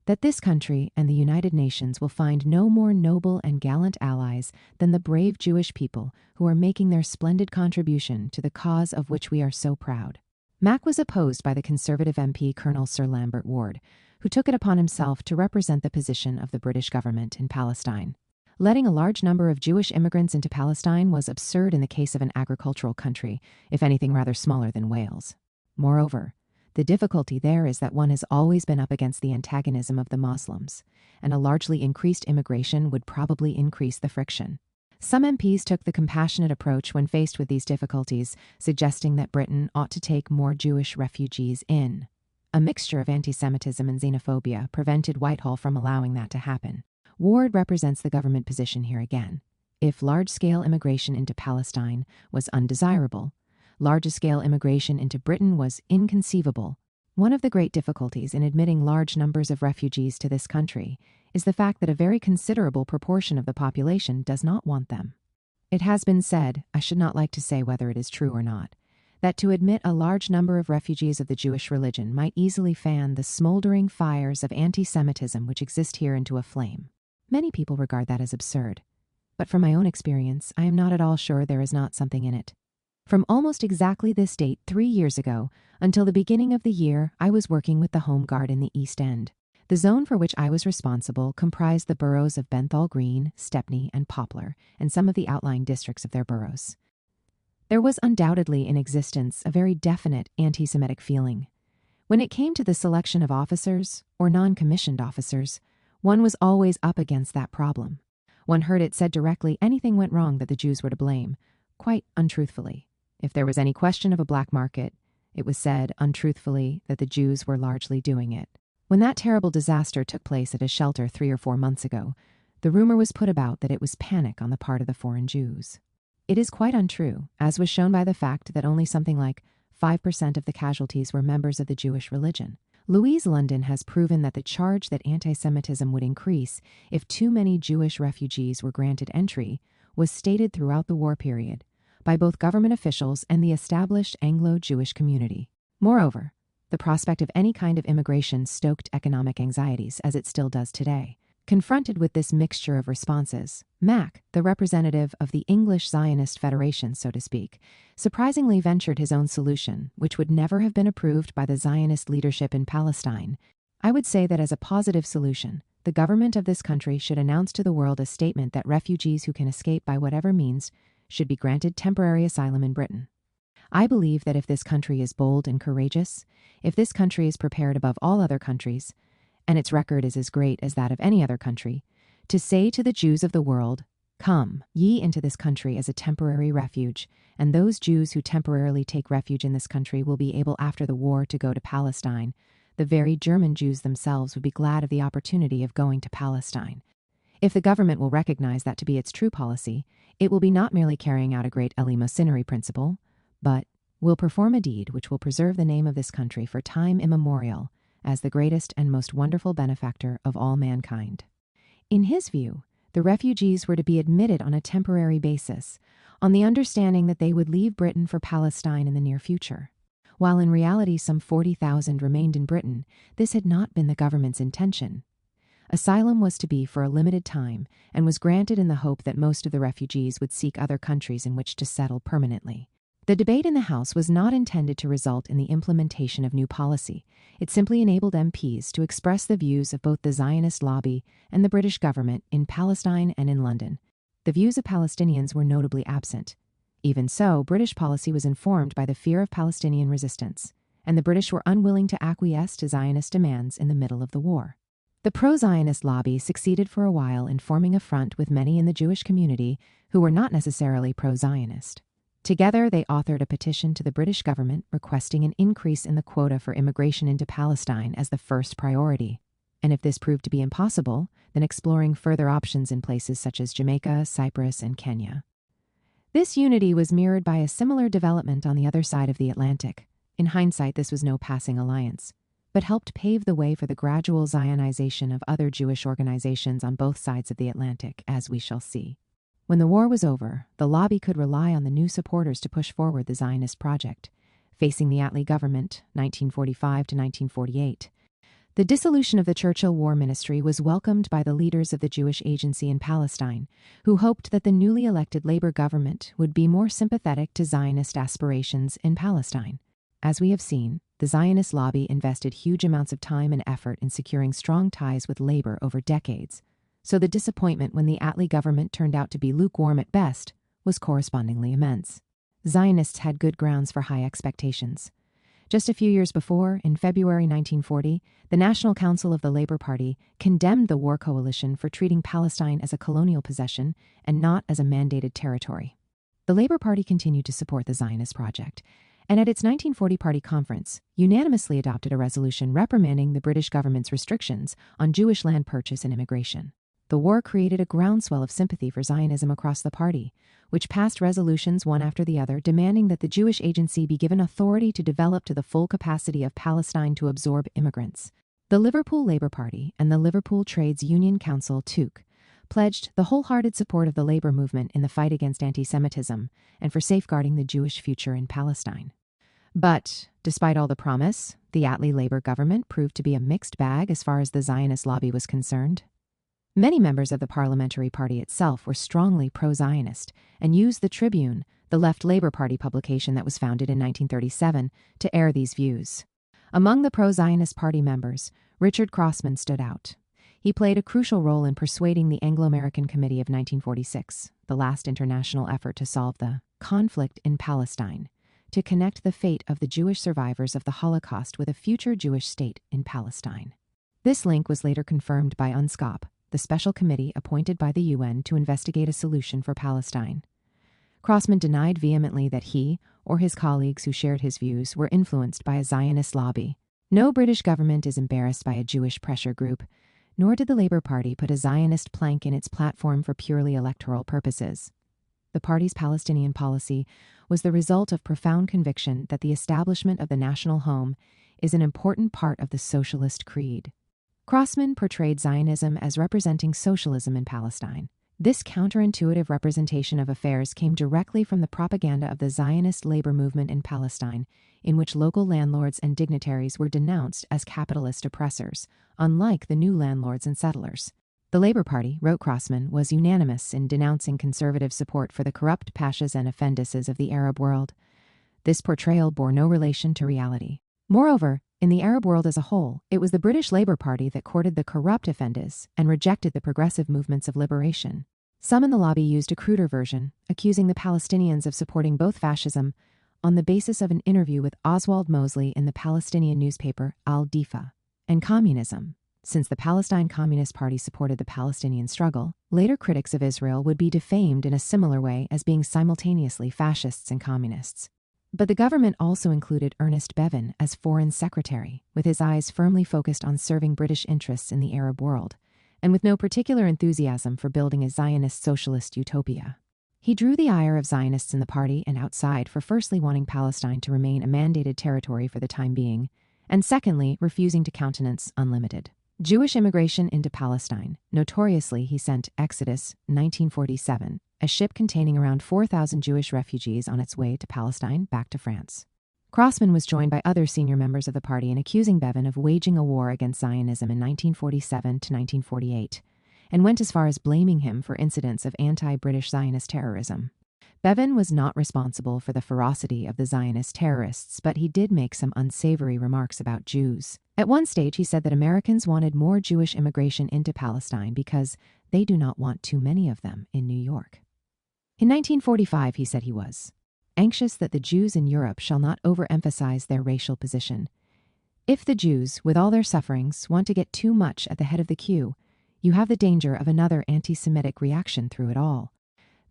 that this country and the United Nations will find no more noble and gallant allies than the brave Jewish people who are making their splendid contribution to the cause of which we are so proud. Mack was opposed by the Conservative MP Colonel Sir Lambert Ward, who took it upon himself to represent the position of the British government in Palestine. Letting a large number of Jewish immigrants into Palestine was absurd in the case of an agricultural country, if anything rather smaller than Wales. Moreover, the difficulty there is that one has always been up against the antagonism of the Muslims, and a largely increased immigration would probably increase the friction. Some MPs took the compassionate approach when faced with these difficulties, suggesting that Britain ought to take more Jewish refugees in. A mixture of anti-Semitism and xenophobia prevented Whitehall from allowing that to happen. Ward represents the government position here again. If large-scale immigration into Palestine was undesirable, large-scale immigration into Britain was inconceivable. One of the great difficulties in admitting large numbers of refugees to this country is the fact that a very considerable proportion of the population does not want them. It has been said, I should not like to say whether it is true or not, that to admit a large number of refugees of the Jewish religion might easily fan the smoldering fires of anti-Semitism which exist here into a flame. Many people regard that as absurd, but from my own experience, I am not at all sure there is not something in it. From almost exactly this date 3 years ago until the beginning of the year, I was working with the Home Guard in the East End. The zone for which I was responsible comprised the boroughs of Benthall Green, Stepney, and Poplar, and some of the outlying districts of their boroughs. There was undoubtedly in existence a very definite anti-Semitic feeling. When it came to the selection of officers, or non-commissioned officers, one was always up against that problem. One heard it said directly anything went wrong that the Jews were to blame, quite untruthfully. If there was any question of a black market, it was said untruthfully that the Jews were largely doing it. When that terrible disaster took place at a shelter 3 or 4 months ago, the rumor was put about that it was panic on the part of the foreign Jews. It is quite untrue, as was shown by the fact that only something like 5% of the casualties were members of the Jewish religion. Louise London has proven that the charge that anti-Semitism would increase if too many Jewish refugees were granted entry was stated throughout the war period by both government officials and the established Anglo-Jewish community. Moreover, the prospect of any kind of immigration stoked economic anxieties, as it still does today. Confronted with this mixture of responses, Mack, the representative of the English Zionist Federation, so to speak, surprisingly ventured his own solution, which would never have been approved by the Zionist leadership in Palestine. I would say that as a positive solution, the government of this country should announce to the world a statement that refugees who can escape by whatever means should be granted temporary asylum in Britain. I believe that if this country is bold and courageous, if this country is prepared above all other countries, and its record is as great as that of any other country, to say to the Jews of the world, "Come, ye into this country as a temporary refuge, and those Jews who temporarily take refuge in this country will be able after the war to go to Palestine. The very German Jews themselves would be glad of the opportunity of going to Palestine. If the government will recognize that to be its true policy, it will be not merely carrying out a great eleemosynary principle, but will perform a deed which will preserve the name of this country for time immemorial, as the greatest and most wonderful benefactor of all mankind." In his view, the refugees were to be admitted on a temporary basis, on the understanding that they would leave Britain for Palestine in the near future. While in reality some 40,000 remained in Britain, this had not been the government's intention. Asylum was to be for a limited time and was granted in the hope that most of the refugees would seek other countries in which to settle permanently. The debate in the House was not intended to result in the implementation of new policy. It simply enabled MPs to express the views of both the Zionist lobby and the British government in Palestine and in London. The views of Palestinians were notably absent. Even so, British policy was informed by the fear of Palestinian resistance, and the British were unwilling to acquiesce to Zionist demands in the middle of the war. The pro-Zionist lobby succeeded for a while in forming a front with many in the Jewish community who were not necessarily pro-Zionist. Together, they authored a petition to the British government requesting an increase in the quota for immigration into Palestine as the first priority. And if this proved to be impossible, then exploring further options in places such as Jamaica, Cyprus, and Kenya. This unity was mirrored by a similar development on the other side of the Atlantic. In hindsight, this was no passing alliance, but helped pave the way for the gradual Zionization of other Jewish organizations on both sides of the Atlantic, as we shall see. When the war was over, the lobby could rely on the new supporters to push forward the Zionist project, facing the Attlee government, 1945 to 1948. The dissolution of the Churchill War Ministry was welcomed by the leaders of the Jewish Agency in Palestine, who hoped that the newly elected Labour government would be more sympathetic to Zionist aspirations in Palestine. As we have seen, the Zionist lobby invested huge amounts of time and effort in securing strong ties with Labour over decades, so the disappointment when the Attlee government turned out to be lukewarm at best was correspondingly immense. Zionists had good grounds for high expectations. Just a few years before, in February 1940, the National Council of the Labour Party condemned the war coalition for treating Palestine as a colonial possession and not as a mandated territory. The Labour Party continued to support the Zionist project, and at its 1940 party conference, unanimously adopted a resolution reprimanding the British government's restrictions on Jewish land purchase and immigration. The war created a groundswell of sympathy for Zionism across the party, which passed resolutions one after the other demanding that the Jewish Agency be given authority to develop to the full capacity of Palestine to absorb immigrants. The Liverpool Labour Party and the Liverpool Trades Union Council (TUC) pledged the wholehearted support of the labor movement in the fight against anti-Semitism and for safeguarding the Jewish future in Palestine. But, despite all the promise, the Attlee Labour government proved to be a mixed bag as far as the Zionist lobby was concerned. Many members of the parliamentary party itself were strongly pro-Zionist and used the Tribune, the left Labour Party publication that was founded in 1937, to air these views. Among the pro-Zionist party members, Richard Crossman stood out. He played a crucial role in persuading the Anglo-American Committee of 1946, the last international effort to solve the conflict in Palestine, to connect the fate of the Jewish survivors of the Holocaust with a future Jewish state in Palestine. This link was later confirmed by UNSCOP, the special committee appointed by the UN to investigate a solution for Palestine. Crossman denied vehemently that he or his colleagues who shared his views were influenced by a Zionist lobby. No British government is embarrassed by a Jewish pressure group, nor did the Labour Party put a Zionist plank in its platform for purely electoral purposes. The party's Palestinian policy was the result of profound conviction that the establishment of the national home is an important part of the socialist creed. Crossman portrayed Zionism as representing socialism in Palestine. This counterintuitive representation of affairs came directly from the propaganda of the Zionist labor movement in Palestine, in which local landlords and dignitaries were denounced as capitalist oppressors, unlike the new landlords and settlers. The Labour Party, wrote Crossman, was unanimous in denouncing conservative support for the corrupt pashas and effendises of the Arab world. This portrayal bore no relation to reality. Moreover, in the Arab world as a whole, it was the British Labour Party that courted the corrupt effendis and rejected the progressive movements of liberation. Some in the lobby used a cruder version, accusing the Palestinians of supporting both fascism on the basis of an interview with Oswald Mosley in the Palestinian newspaper Al-Difa, and communism. Since the Palestine Communist Party supported the Palestinian struggle, later critics of Israel would be defamed in a similar way as being simultaneously fascists and communists. But the government also included Ernest Bevin as Foreign Secretary, with his eyes firmly focused on serving British interests in the Arab world, and with no particular enthusiasm for building a Zionist socialist utopia. He drew the ire of Zionists in the party and outside for firstly wanting Palestine to remain a mandated territory for the time being, and secondly refusing to countenance unlimited Jewish immigration into Palestine. Notoriously, he sent Exodus 1947, a ship containing around 4,000 Jewish refugees on its way to Palestine back to France. Crossman was joined by other senior members of the party in accusing Bevin of waging a war against Zionism in 1947 to 1948, and went as far as blaming him for incidents of anti-British Zionist terrorism. Bevin was not responsible for the ferocity of the Zionist terrorists, but he did make some unsavory remarks about Jews. At one stage, he said that Americans wanted more Jewish immigration into Palestine because they do not want too many of them in New York. In 1945, he said he was anxious that the Jews in Europe shall not overemphasize their racial position. If the Jews, with all their sufferings, want to get too much at the head of the queue, you have the danger of another anti-Semitic reaction through it all.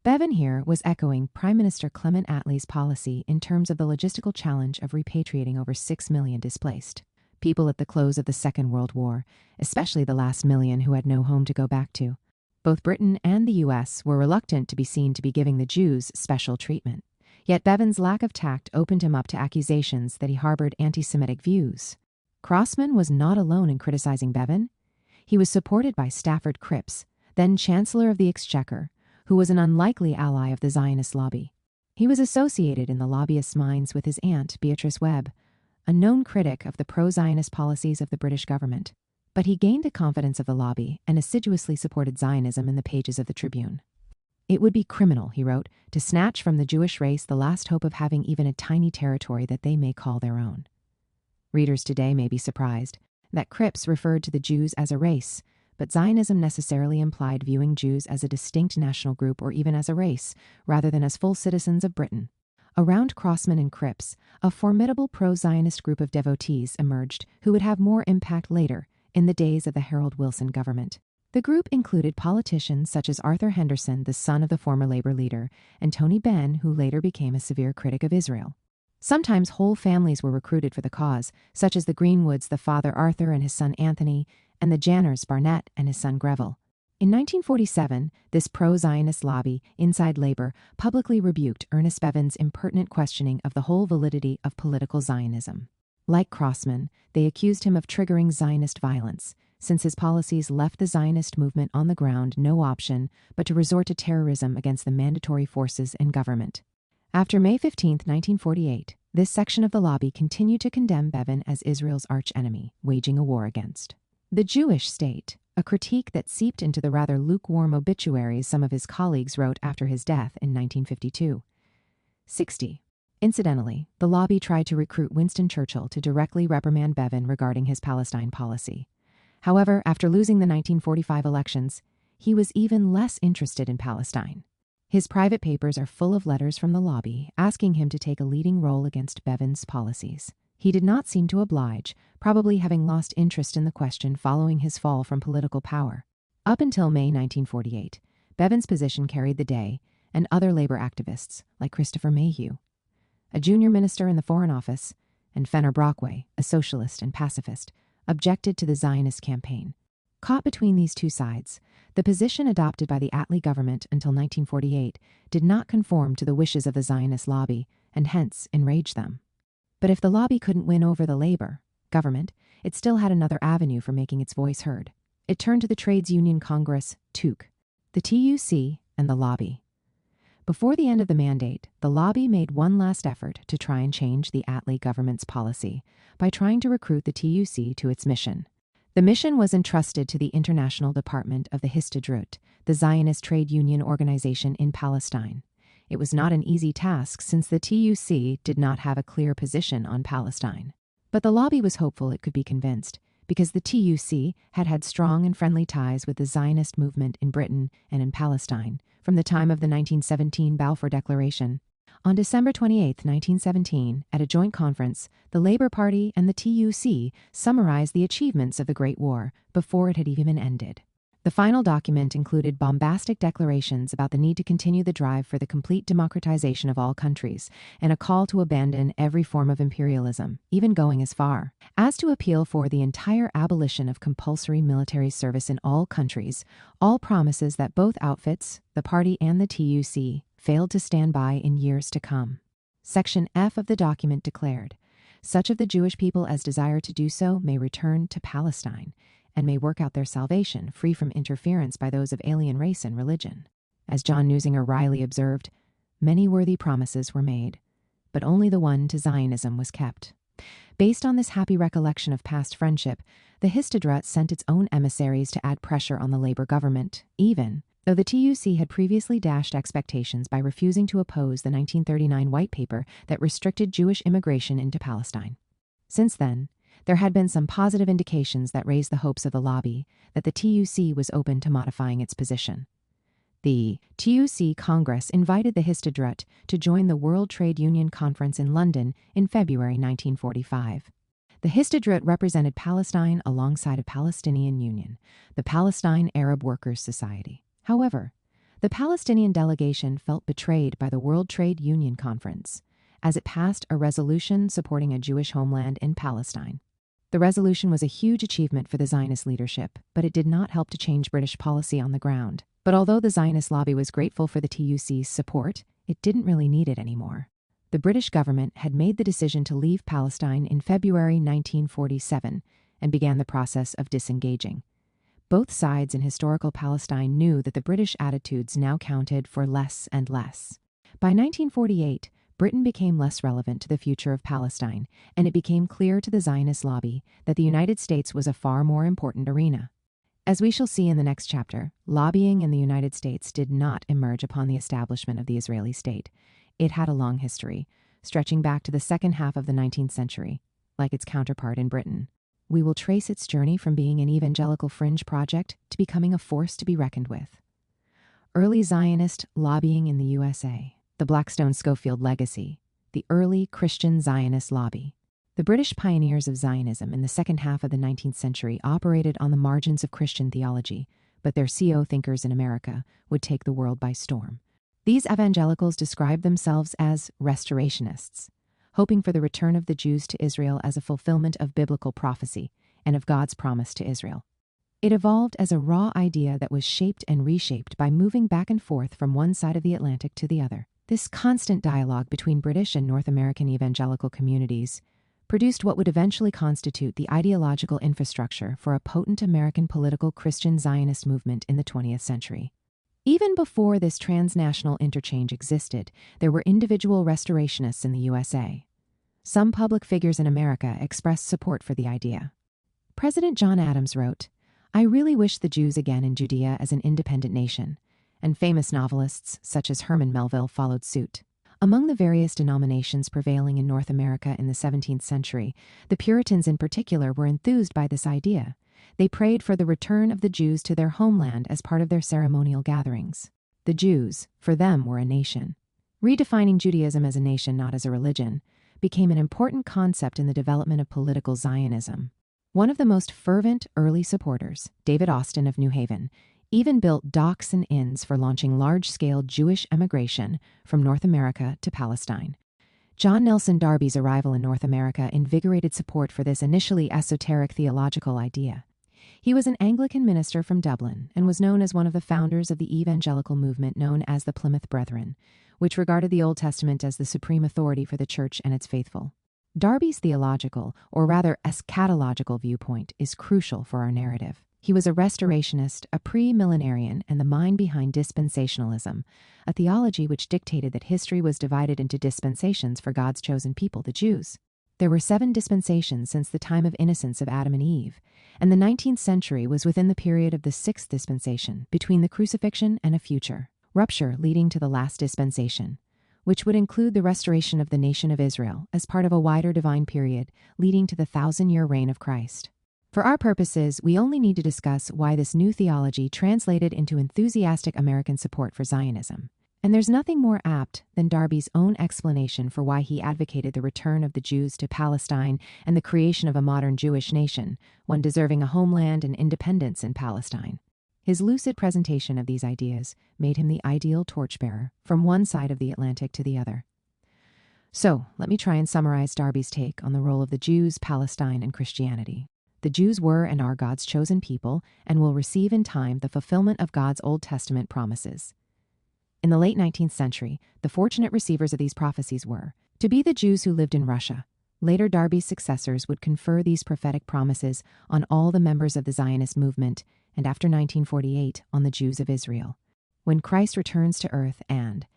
Bevin here was echoing Prime Minister Clement Attlee's policy in terms of the logistical challenge of repatriating over 6 million displaced people at the close of the Second World War, especially the last million who had no home to go back to. Both Britain and the US were reluctant to be seen to be giving the Jews special treatment. Yet Bevin's lack of tact opened him up to accusations that he harbored anti-Semitic views. Crossman was not alone in criticizing Bevin. He was supported by Stafford Cripps, then Chancellor of the Exchequer, who was an unlikely ally of the Zionist lobby. He was associated in the lobbyists' minds with his aunt, Beatrice Webb, a known critic of the pro-Zionist policies of the British government. But he gained the confidence of the lobby and assiduously supported Zionism in the pages of the Tribune. It would be criminal, he wrote, to snatch from the Jewish race the last hope of having even a tiny territory that they may call their own. Readers today may be surprised that Cripps referred to the Jews as a race, but Zionism necessarily implied viewing Jews as a distinct national group or even as a race, rather than as full citizens of Britain. Around Crossman and Cripps, a formidable pro-Zionist group of devotees emerged who would have more impact later, in the days of the Harold Wilson government. The group included politicians such as Arthur Henderson, the son of the former Labor leader, and Tony Benn, who later became a severe critic of Israel. Sometimes whole families were recruited for the cause, such as the Greenwoods, the father Arthur and his son Anthony, and the Janners, Barnett and his son Greville. In 1947, this pro-Zionist lobby, inside Labor, publicly rebuked Ernest Bevin's impertinent questioning of the whole validity of political Zionism. Like Crossman, they accused him of triggering Zionist violence, since his policies left the Zionist movement on the ground no option but to resort to terrorism against the mandatory forces and government. After May 15, 1948, this section of the lobby continued to condemn Bevin as Israel's archenemy, waging a war against the Jewish state, a critique that seeped into the rather lukewarm obituaries some of his colleagues wrote after his death in 1952. 60. Incidentally, the lobby tried to recruit Winston Churchill to directly reprimand Bevin regarding his Palestine policy. However, after losing the 1945 elections, he was even less interested in Palestine. His private papers are full of letters from the lobby asking him to take a leading role against Bevin's policies. He did not seem to oblige, probably having lost interest in the question following his fall from political power. Up until May 1948, Bevin's position carried the day, and other labor activists, like Christopher Mayhew, a junior minister in the Foreign Office, and Fenner Brockway, a socialist and pacifist, objected to the Zionist campaign. Caught between these two sides, the position adopted by the Attlee government until 1948 did not conform to the wishes of the Zionist lobby and hence enraged them. But if the lobby couldn't win over the labor government, it still had another avenue for making its voice heard. It turned to the Trades Union Congress, TUC, the TUC, and the lobby. Before the end of the mandate, the lobby made one last effort to try and change the Attlee government's policy by trying to recruit the TUC to its mission. The mission was entrusted to the International Department of the Histadrut, the Zionist trade union organization in Palestine. It was not an easy task since the TUC did not have a clear position on Palestine. But the lobby was hopeful it could be convinced, because the TUC had had strong and friendly ties with the Zionist movement in Britain and in Palestine from the time of the 1917 Balfour Declaration. On December 28, 1917, at a joint conference, the Labour Party and the TUC summarized the achievements of the Great War before it had even ended. The final document included bombastic declarations about the need to continue the drive for the complete democratization of all countries and a call to abandon every form of imperialism, even going as far as to appeal for the entire abolition of compulsory military service in all countries, all promises that both outfits, the party and the TUC, failed to stand by in years to come. Section F of the document declared, "Such of the Jewish people as desire to do so may return to Palestine, and may work out their salvation free from interference by those of alien race and religion." As John Neusinger Riley observed, many worthy promises were made, but only the one to Zionism was kept. Based on this happy recollection of past friendship, the Histadrut sent its own emissaries to add pressure on the Labour government, even though the TUC had previously dashed expectations by refusing to oppose the 1939 white paper that restricted Jewish immigration into Palestine. Since then, there had been some positive indications that raised the hopes of the lobby that the TUC was open to modifying its position. The TUC Congress invited the Histadrut to join the World Trade Union Conference in London in February 1945. The Histadrut represented Palestine alongside a Palestinian Union, the Palestine Arab Workers' Society. However, the Palestinian delegation felt betrayed by the World Trade Union Conference, as it passed a resolution supporting a Jewish homeland in Palestine. The resolution was a huge achievement for the Zionist leadership, but it did not help to change British policy on the ground. But although the Zionist lobby was grateful for the TUC's support, it didn't really need it anymore. The British government had made the decision to leave Palestine in February 1947 and began the process of disengaging. Both sides in historical Palestine knew that the British attitudes now counted for less and less. By 1948, Britain became less relevant to the future of Palestine, and it became clear to the Zionist lobby that the United States was a far more important arena. As we shall see in the next chapter, lobbying in the United States did not emerge upon the establishment of the Israeli state. It had a long history, stretching back to the second half of the 19th century, like its counterpart in Britain. We will trace its journey from being an evangelical fringe project to becoming a force to be reckoned with. Early Zionist lobbying in the USA, the Blackstone-Schofield legacy, the early Christian Zionist lobby. The British pioneers of Zionism in the second half of the 19th century operated on the margins of Christian theology, but their CO thinkers in America would take the world by storm. These evangelicals described themselves as restorationists, hoping for the return of the Jews to Israel as a fulfillment of biblical prophecy and of God's promise to Israel. It evolved as a raw idea that was shaped and reshaped by moving back and forth from one side of the Atlantic to the other. This constant dialogue between British and North American evangelical communities produced what would eventually constitute the ideological infrastructure for a potent American political Christian Zionist movement in the 20th century. Even before this transnational interchange existed, there were individual restorationists in the USA. Some public figures in America expressed support for the idea. President John Adams wrote, "I really wish the Jews again in Judea as an independent nation," and famous novelists such as Herman Melville followed suit. Among the various denominations prevailing in North America in the 17th century, the Puritans in particular were enthused by this idea. They prayed for the return of the Jews to their homeland as part of their ceremonial gatherings. The Jews, for them, were a nation. Redefining Judaism as a nation, not as a religion, became an important concept in the development of political Zionism. One of the most fervent early supporters, David Austin of New Haven, even built docks and inns for launching large-scale Jewish emigration from North America to Palestine. John Nelson Darby's arrival in North America invigorated support for this initially esoteric theological idea. He was an Anglican minister from Dublin and was known as one of the founders of the evangelical movement known as the Plymouth Brethren, which regarded the Old Testament as the supreme authority for the church and its faithful. Darby's theological, or rather eschatological viewpoint is crucial for our narrative. He was a restorationist, a pre-millenarian, and the mind behind dispensationalism, a theology which dictated that history was divided into dispensations for God's chosen people, the Jews. There were 7 dispensations since the time of innocence of Adam and Eve, and the 19th century was within the period of the 6th dispensation, between the crucifixion and a future rupture leading to the last dispensation, which would include the restoration of the nation of Israel as part of a wider divine period leading to the 1,000-year reign of Christ. For our purposes, we only need to discuss why this new theology translated into enthusiastic American support for Zionism. And there's nothing more apt than Darby's own explanation for why he advocated the return of the Jews to Palestine and the creation of a modern Jewish nation, one deserving a homeland and independence in Palestine. His lucid presentation of these ideas made him the ideal torchbearer from one side of the Atlantic to the other. So, let me try and summarize Darby's take on the role of the Jews, Palestine, and Christianity. The Jews were and are God's chosen people and will receive in time the fulfillment of God's Old Testament promises. In the late 19th century, the fortunate receivers of these prophecies were to be the Jews who lived in Russia. Later, Darby's successors would confer these prophetic promises on all the members of the Zionist movement, and after 1948, on the Jews of Israel. When Christ returns to earth and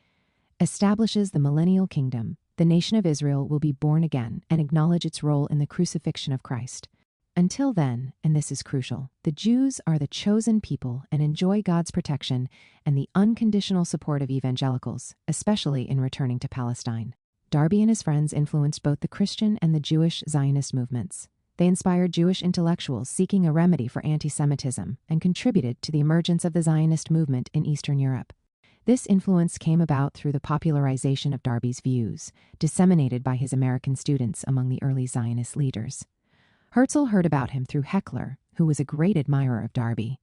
establishes the millennial kingdom, the nation of Israel will be born again and acknowledge its role in the crucifixion of Christ. Until then, and this is crucial, the Jews are the chosen people and enjoy God's protection and the unconditional support of evangelicals, especially in returning to Palestine. Darby and his friends influenced both the Christian and the Jewish Zionist movements. They inspired Jewish intellectuals seeking a remedy for anti-Semitism and contributed to the emergence of the Zionist movement in Eastern Europe. This influence came about through the popularization of Darby's views, disseminated by his American students among the early Zionist leaders. Herzl heard about him through Heckler, who was a great admirer of Darby.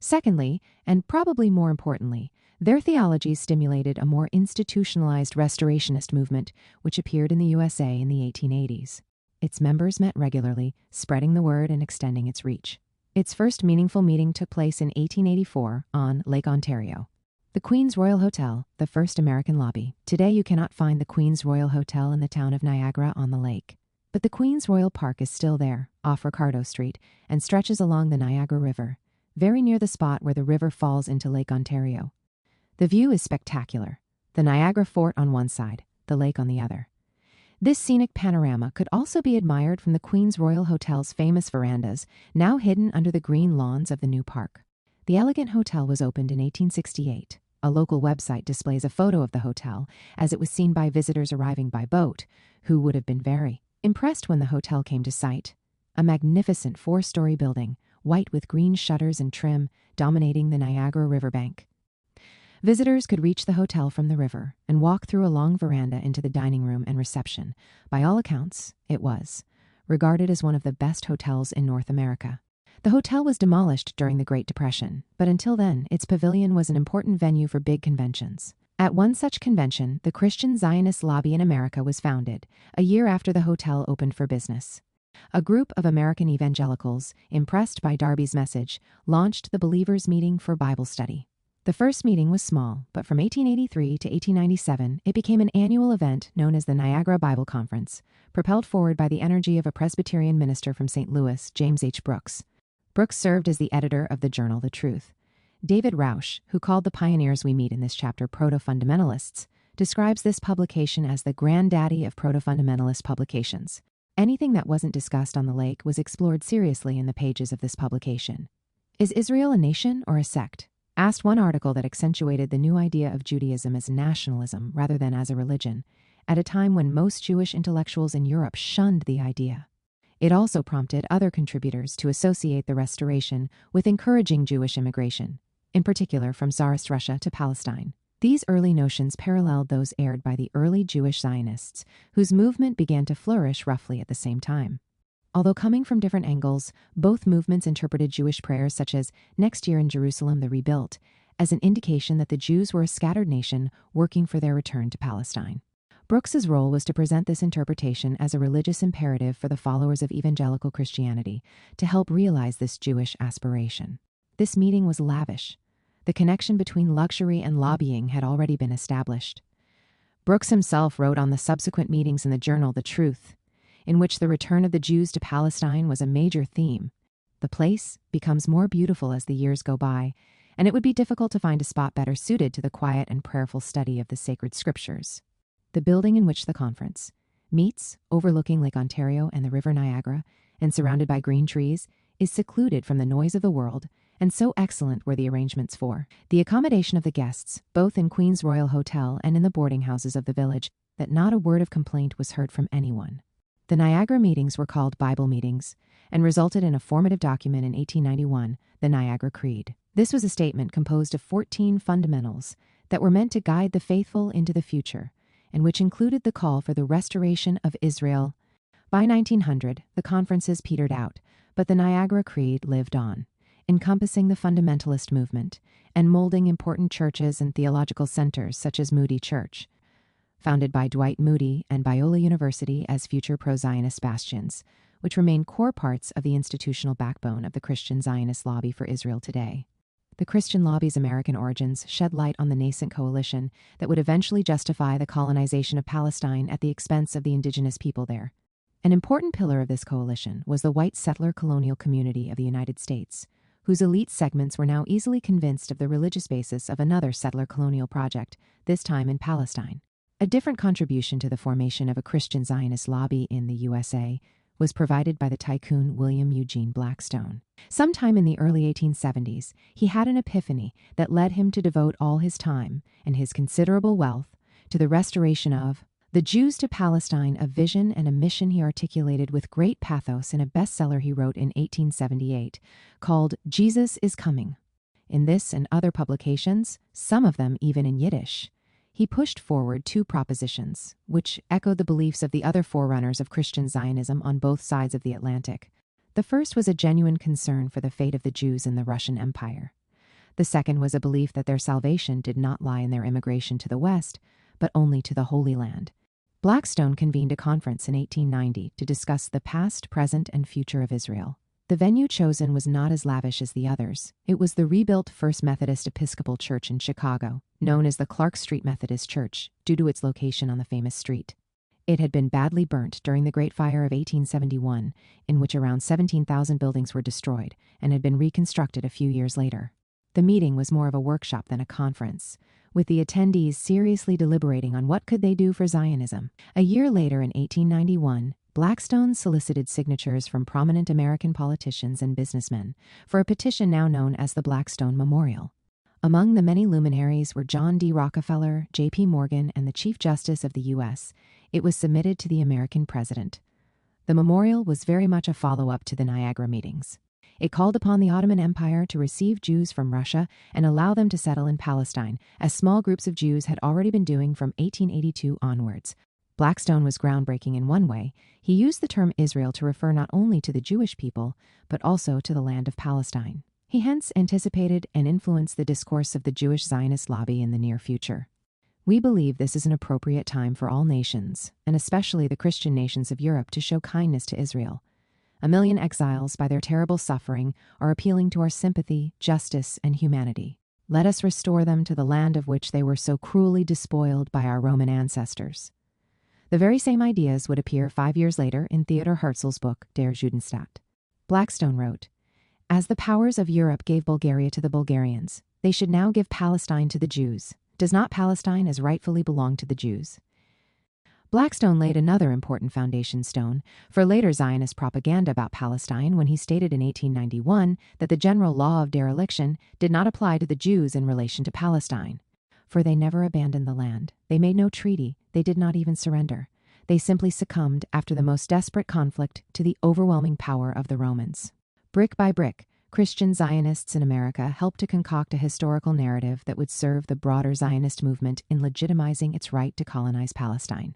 Secondly, and probably more importantly, their theologies stimulated a more institutionalized restorationist movement which appeared in the USA in the 1880s. Its members met regularly, spreading the word and extending its reach. Its first meaningful meeting took place in 1884 on Lake Ontario. The Queen's Royal Hotel, the first American lobby. Today you cannot find the Queen's Royal Hotel in the town of Niagara on the lake. But the Queen's Royal Park is still there, off Ricardo Street, and stretches along the Niagara River, very near the spot where the river falls into Lake Ontario. The view is spectacular. The Niagara Fort on one side, the lake on the other. This scenic panorama could also be admired from the Queen's Royal Hotel's famous verandas, now hidden under the green lawns of the new park. The elegant hotel was opened in 1868. A local website displays a photo of the hotel as it was seen by visitors arriving by boat, who would have been very impressed when the hotel came to sight. A magnificent 4-story building, white with green shutters and trim, dominating the Niagara riverbank. Visitors could reach the hotel from the river and walk through a long veranda into the dining room and reception. By all accounts, it was regarded as one of the best hotels in North America. The hotel was demolished during the Great Depression, but until then, its pavilion was an important venue for big conventions. At one such convention, the Christian Zionist Lobby in America was founded, a year after the hotel opened for business. A group of American evangelicals, impressed by Darby's message, launched the Believers' Meeting for Bible Study. The first meeting was small, but from 1883 to 1897, it became an annual event known as the Niagara Bible Conference, propelled forward by the energy of a Presbyterian minister from St. Louis, James H. Brooks. Brooks served as the editor of the journal The Truth. David Rausch, who called the pioneers we meet in this chapter proto-fundamentalists, describes this publication as the granddaddy of proto-fundamentalist publications. Anything that wasn't discussed on the lake was explored seriously in the pages of this publication. Is Israel a nation or a sect? Asked one article that accentuated the new idea of Judaism as nationalism rather than as a religion, at a time when most Jewish intellectuals in Europe shunned the idea. It also prompted other contributors to associate the Restoration with encouraging Jewish immigration, in particular from Tsarist Russia to Palestine. These early notions paralleled those aired by the early Jewish Zionists, whose movement began to flourish roughly at the same time. Although coming from different angles, both movements interpreted Jewish prayers such as "Next year in Jerusalem the rebuilt" as an indication that the Jews were a scattered nation working for their return to Palestine. Brooks's role was to present this interpretation as a religious imperative for the followers of evangelical Christianity to help realize this Jewish aspiration. This meeting was lavish. The connection between luxury and lobbying had already been established. Brooks himself wrote on the subsequent meetings in the journal The Truth, in which the return of the Jews to Palestine was a major theme. The place becomes more beautiful as the years go by, and it would be difficult to find a spot better suited to the quiet and prayerful study of the sacred scriptures. The building in which the conference meets, overlooking Lake Ontario and the River Niagara, and surrounded by green trees, is secluded from the noise of the world, and so excellent were the arrangements for the accommodation of the guests, both in Queen's Royal Hotel and in the boarding houses of the village, that not a word of complaint was heard from anyone. The Niagara meetings were called Bible meetings and resulted in a formative document in 1891, the Niagara Creed. This was a statement composed of 14 fundamentals that were meant to guide the faithful into the future, and which included the call for the restoration of Israel. By 1900, the conferences petered out, but the Niagara Creed lived on, encompassing the fundamentalist movement and molding important churches and theological centers such as Moody Church, founded by Dwight Moody and Biola University as future pro-Zionist bastions, which remain core parts of the institutional backbone of the Christian Zionist lobby for Israel today. The Christian lobby's American origins shed light on the nascent coalition that would eventually justify the colonization of Palestine at the expense of the indigenous people there. An important pillar of this coalition was the white settler colonial community of the United States, whose elite segments were now easily convinced of the religious basis of another settler colonial project, this time in Palestine. A different contribution to the formation of a Christian Zionist lobby in the USA was provided by the tycoon William Eugene Blackstone. Sometime in the early 1870s, he had an epiphany that led him to devote all his time and his considerable wealth to the restoration of the Jews to Palestine, a vision and a mission he articulated with great pathos in a bestseller he wrote in 1878 called Jesus is Coming. In this and other publications, some of them even in Yiddish, he pushed forward two propositions, which echoed the beliefs of the other forerunners of Christian Zionism on both sides of the Atlantic. The first was a genuine concern for the fate of the Jews in the Russian Empire. The second was a belief that their salvation did not lie in their immigration to the West, but only to the Holy Land. Blackstone convened a conference in 1890 to discuss the past, present, and future of Israel. The venue chosen was not as lavish as the others. It was the rebuilt First Methodist Episcopal Church in Chicago, known as the Clark Street Methodist Church, due to its location on the famous street. It had been badly burnt during the Great Fire of 1871, in which around 17,000 buildings were destroyed, and had been reconstructed a few years later. The meeting was more of a workshop than a conference, with the attendees seriously deliberating on what could they do for Zionism. A year later, in 1891, Blackstone solicited signatures from prominent American politicians and businessmen for a petition now known as the Blackstone Memorial. Among the many luminaries were John D. Rockefeller, J.P. Morgan, and the Chief Justice of the U.S. It was submitted to the American president. The memorial was very much a follow-up to the Niagara meetings. It called upon the Ottoman Empire to receive Jews from Russia and allow them to settle in Palestine, as small groups of Jews had already been doing from 1882 onwards. Blackstone was groundbreaking in one way. He used the term Israel to refer not only to the Jewish people, but also to the land of Palestine. He hence anticipated and influenced the discourse of the Jewish Zionist lobby in the near future. We believe this is an appropriate time for all nations, and especially the Christian nations of Europe, to show kindness to Israel. 1 million exiles, by their terrible suffering, are appealing to our sympathy, justice, and humanity. Let us restore them to the land of which they were so cruelly despoiled by our Roman ancestors. The very same ideas would appear 5 years later in Theodor Herzl's book, Der Judenstaat. Blackstone wrote, "As the powers of Europe gave Bulgaria to the Bulgarians, they should now give Palestine to the Jews. Does not Palestine as rightfully belong to the Jews?" Blackstone laid another important foundation stone for later Zionist propaganda about Palestine when he stated in 1891 that the general law of dereliction did not apply to the Jews in relation to Palestine. For they never abandoned the land. They made no treaty. They did not even surrender. They simply succumbed after the most desperate conflict to the overwhelming power of the Romans. Brick by brick, Christian Zionists in America helped to concoct a historical narrative that would serve the broader Zionist movement in legitimizing its right to colonize Palestine.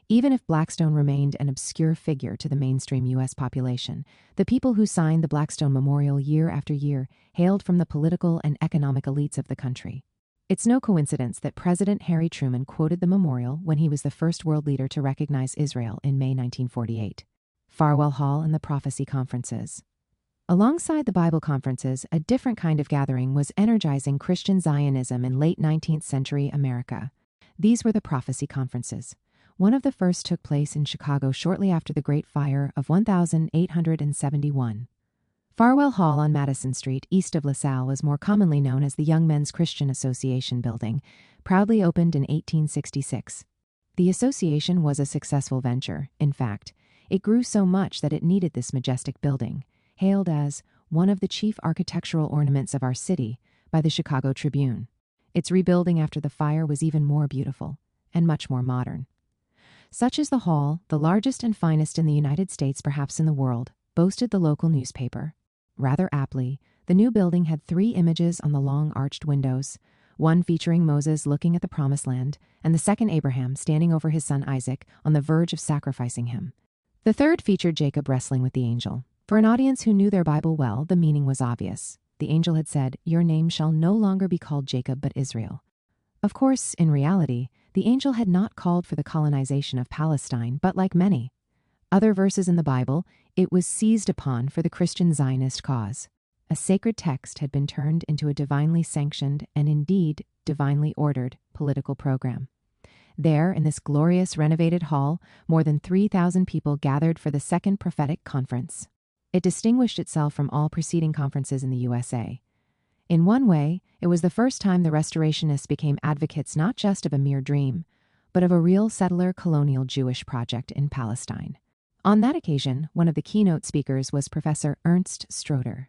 Even if Blackstone remained an obscure figure to the mainstream U.S. population, the people who signed the Blackstone Memorial year after year hailed from the political and economic elites of the country. It's no coincidence that President Harry Truman quoted the memorial when he was the first world leader to recognize Israel in May 1948. Farwell Hall and the Prophecy Conferences. Alongside the Bible conferences, a different kind of gathering was energizing Christian Zionism in late 19th century America. These were the Prophecy Conferences. One of the first took place in Chicago shortly after the Great Fire of 1871. Farwell Hall on Madison Street, east of LaSalle, was more commonly known as the Young Men's Christian Association building, proudly opened in 1866. The association was a successful venture. In fact, it grew so much that it needed this majestic building, hailed as one of the chief architectural ornaments of our city by the Chicago Tribune. Its rebuilding after the fire was even more beautiful and much more modern. Such as the hall, the largest and finest in the United States, perhaps in the world, boasted the local newspaper. Rather aptly, the new building had 3 images on the long arched windows, one featuring Moses looking at the Promised Land, and the second Abraham standing over his son Isaac on the verge of sacrificing him. The third featured Jacob wrestling with the angel. For an audience who knew their Bible well, the meaning was obvious. The angel had said, "Your name shall no longer be called Jacob but Israel." Of course, in reality, the angel had not called for the colonization of Palestine, but like many other verses in the Bible, it was seized upon for the Christian Zionist cause. A sacred text had been turned into a divinely sanctioned and indeed divinely ordered political program. There, in this glorious renovated hall, more than 3,000 people gathered for the Second Prophetic Conference. It distinguished itself from all preceding conferences in the USA. In one way, it was the first time the Restorationists became advocates not just of a mere dream, but of a real settler colonial Jewish project in Palestine. On that occasion, one of the keynote speakers was Professor Ernst Stroder,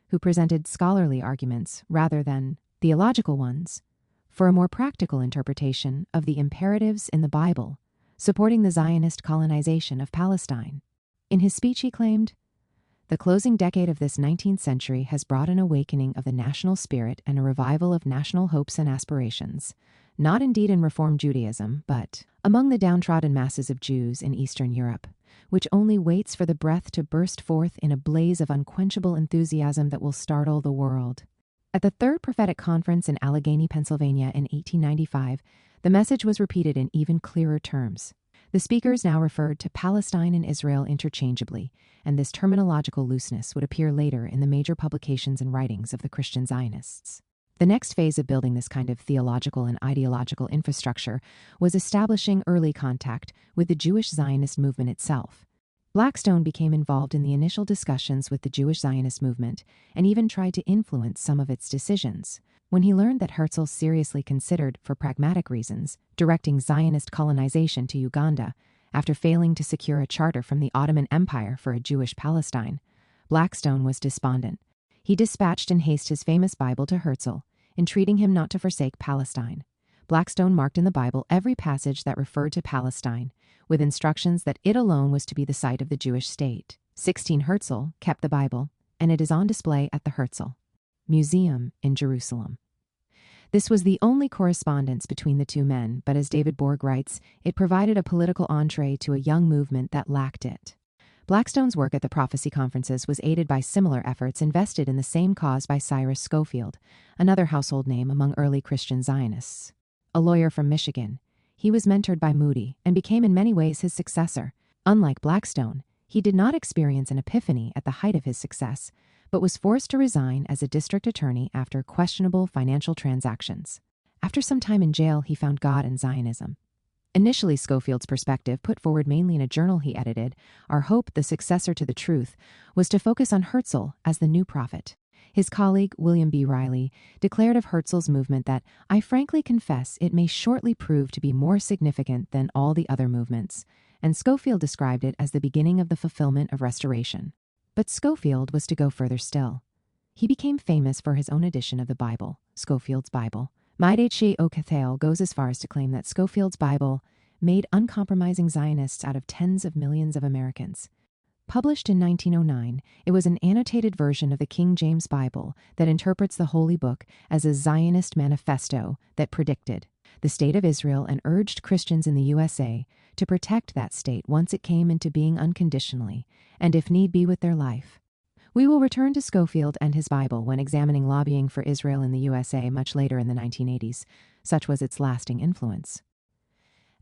who presented scholarly arguments rather than theological ones for a more practical interpretation of the imperatives in the Bible supporting the Zionist colonization of Palestine. In his speech, he claimed, "The closing decade of this 19th century has brought an awakening of the national spirit and a revival of national hopes and aspirations, not indeed in Reform Judaism, but among the downtrodden masses of Jews in Eastern Europe, which only waits for the breath to burst forth in a blaze of unquenchable enthusiasm that will startle the world." At the Third Prophetic Conference in Allegheny, Pennsylvania in 1895, the message was repeated in even clearer terms. The speakers now referred to Palestine and Israel interchangeably, and this terminological looseness would appear later in the major publications and writings of the Christian Zionists. The next phase of building this kind of theological and ideological infrastructure was establishing early contact with the Jewish Zionist movement itself. Blackstone became involved in the initial discussions with the Jewish Zionist movement and even tried to influence some of its decisions. When he learned that Herzl seriously considered, for pragmatic reasons, directing Zionist colonization to Uganda after failing to secure a charter from the Ottoman Empire for a Jewish Palestine, Blackstone was despondent. He dispatched in haste his famous Bible to Herzl, entreating him not to forsake Palestine. Blackstone marked in the Bible every passage that referred to Palestine, with instructions that it alone was to be the site of the Jewish state. 16 Herzl kept the Bible, and it is on display at the Herzl Museum in Jerusalem. This was the only correspondence between the two men, but as David Borg writes, it provided a political entree to a young movement that lacked it. Blackstone's work at the prophecy conferences was aided by similar efforts invested in the same cause by Cyrus Schofield, another household name among early Christian Zionists. A lawyer from Michigan, he was mentored by Moody and became in many ways his successor. Unlike Blackstone, he did not experience an epiphany at the height of his success, but was forced to resign as a district attorney after questionable financial transactions. After some time in jail, he found God in Zionism. Initially, Schofield's perspective, put forward mainly in a journal he edited, Our Hope, the Successor to the Truth, was to focus on Herzl as the new prophet. His colleague, William B. Riley, declared of Herzl's movement that, I frankly confess it may shortly prove to be more significant than all the other movements, and Schofield described it as the beginning of the fulfillment of restoration. But Schofield was to go further still. He became famous for his own edition of the Bible, Schofield's Bible. Maideche Okathale goes as far as to claim that Schofield's Bible made uncompromising Zionists out of tens of millions of Americans. Published in 1909, it was an annotated version of the King James Bible that interprets the Holy Book as a Zionist manifesto that predicted the state of Israel and urged Christians in the USA to protect that state once it came into being unconditionally, and if need be with their life. We will return to Schofield and his Bible when examining lobbying for Israel in the USA much later in the 1980s. Such was its lasting influence.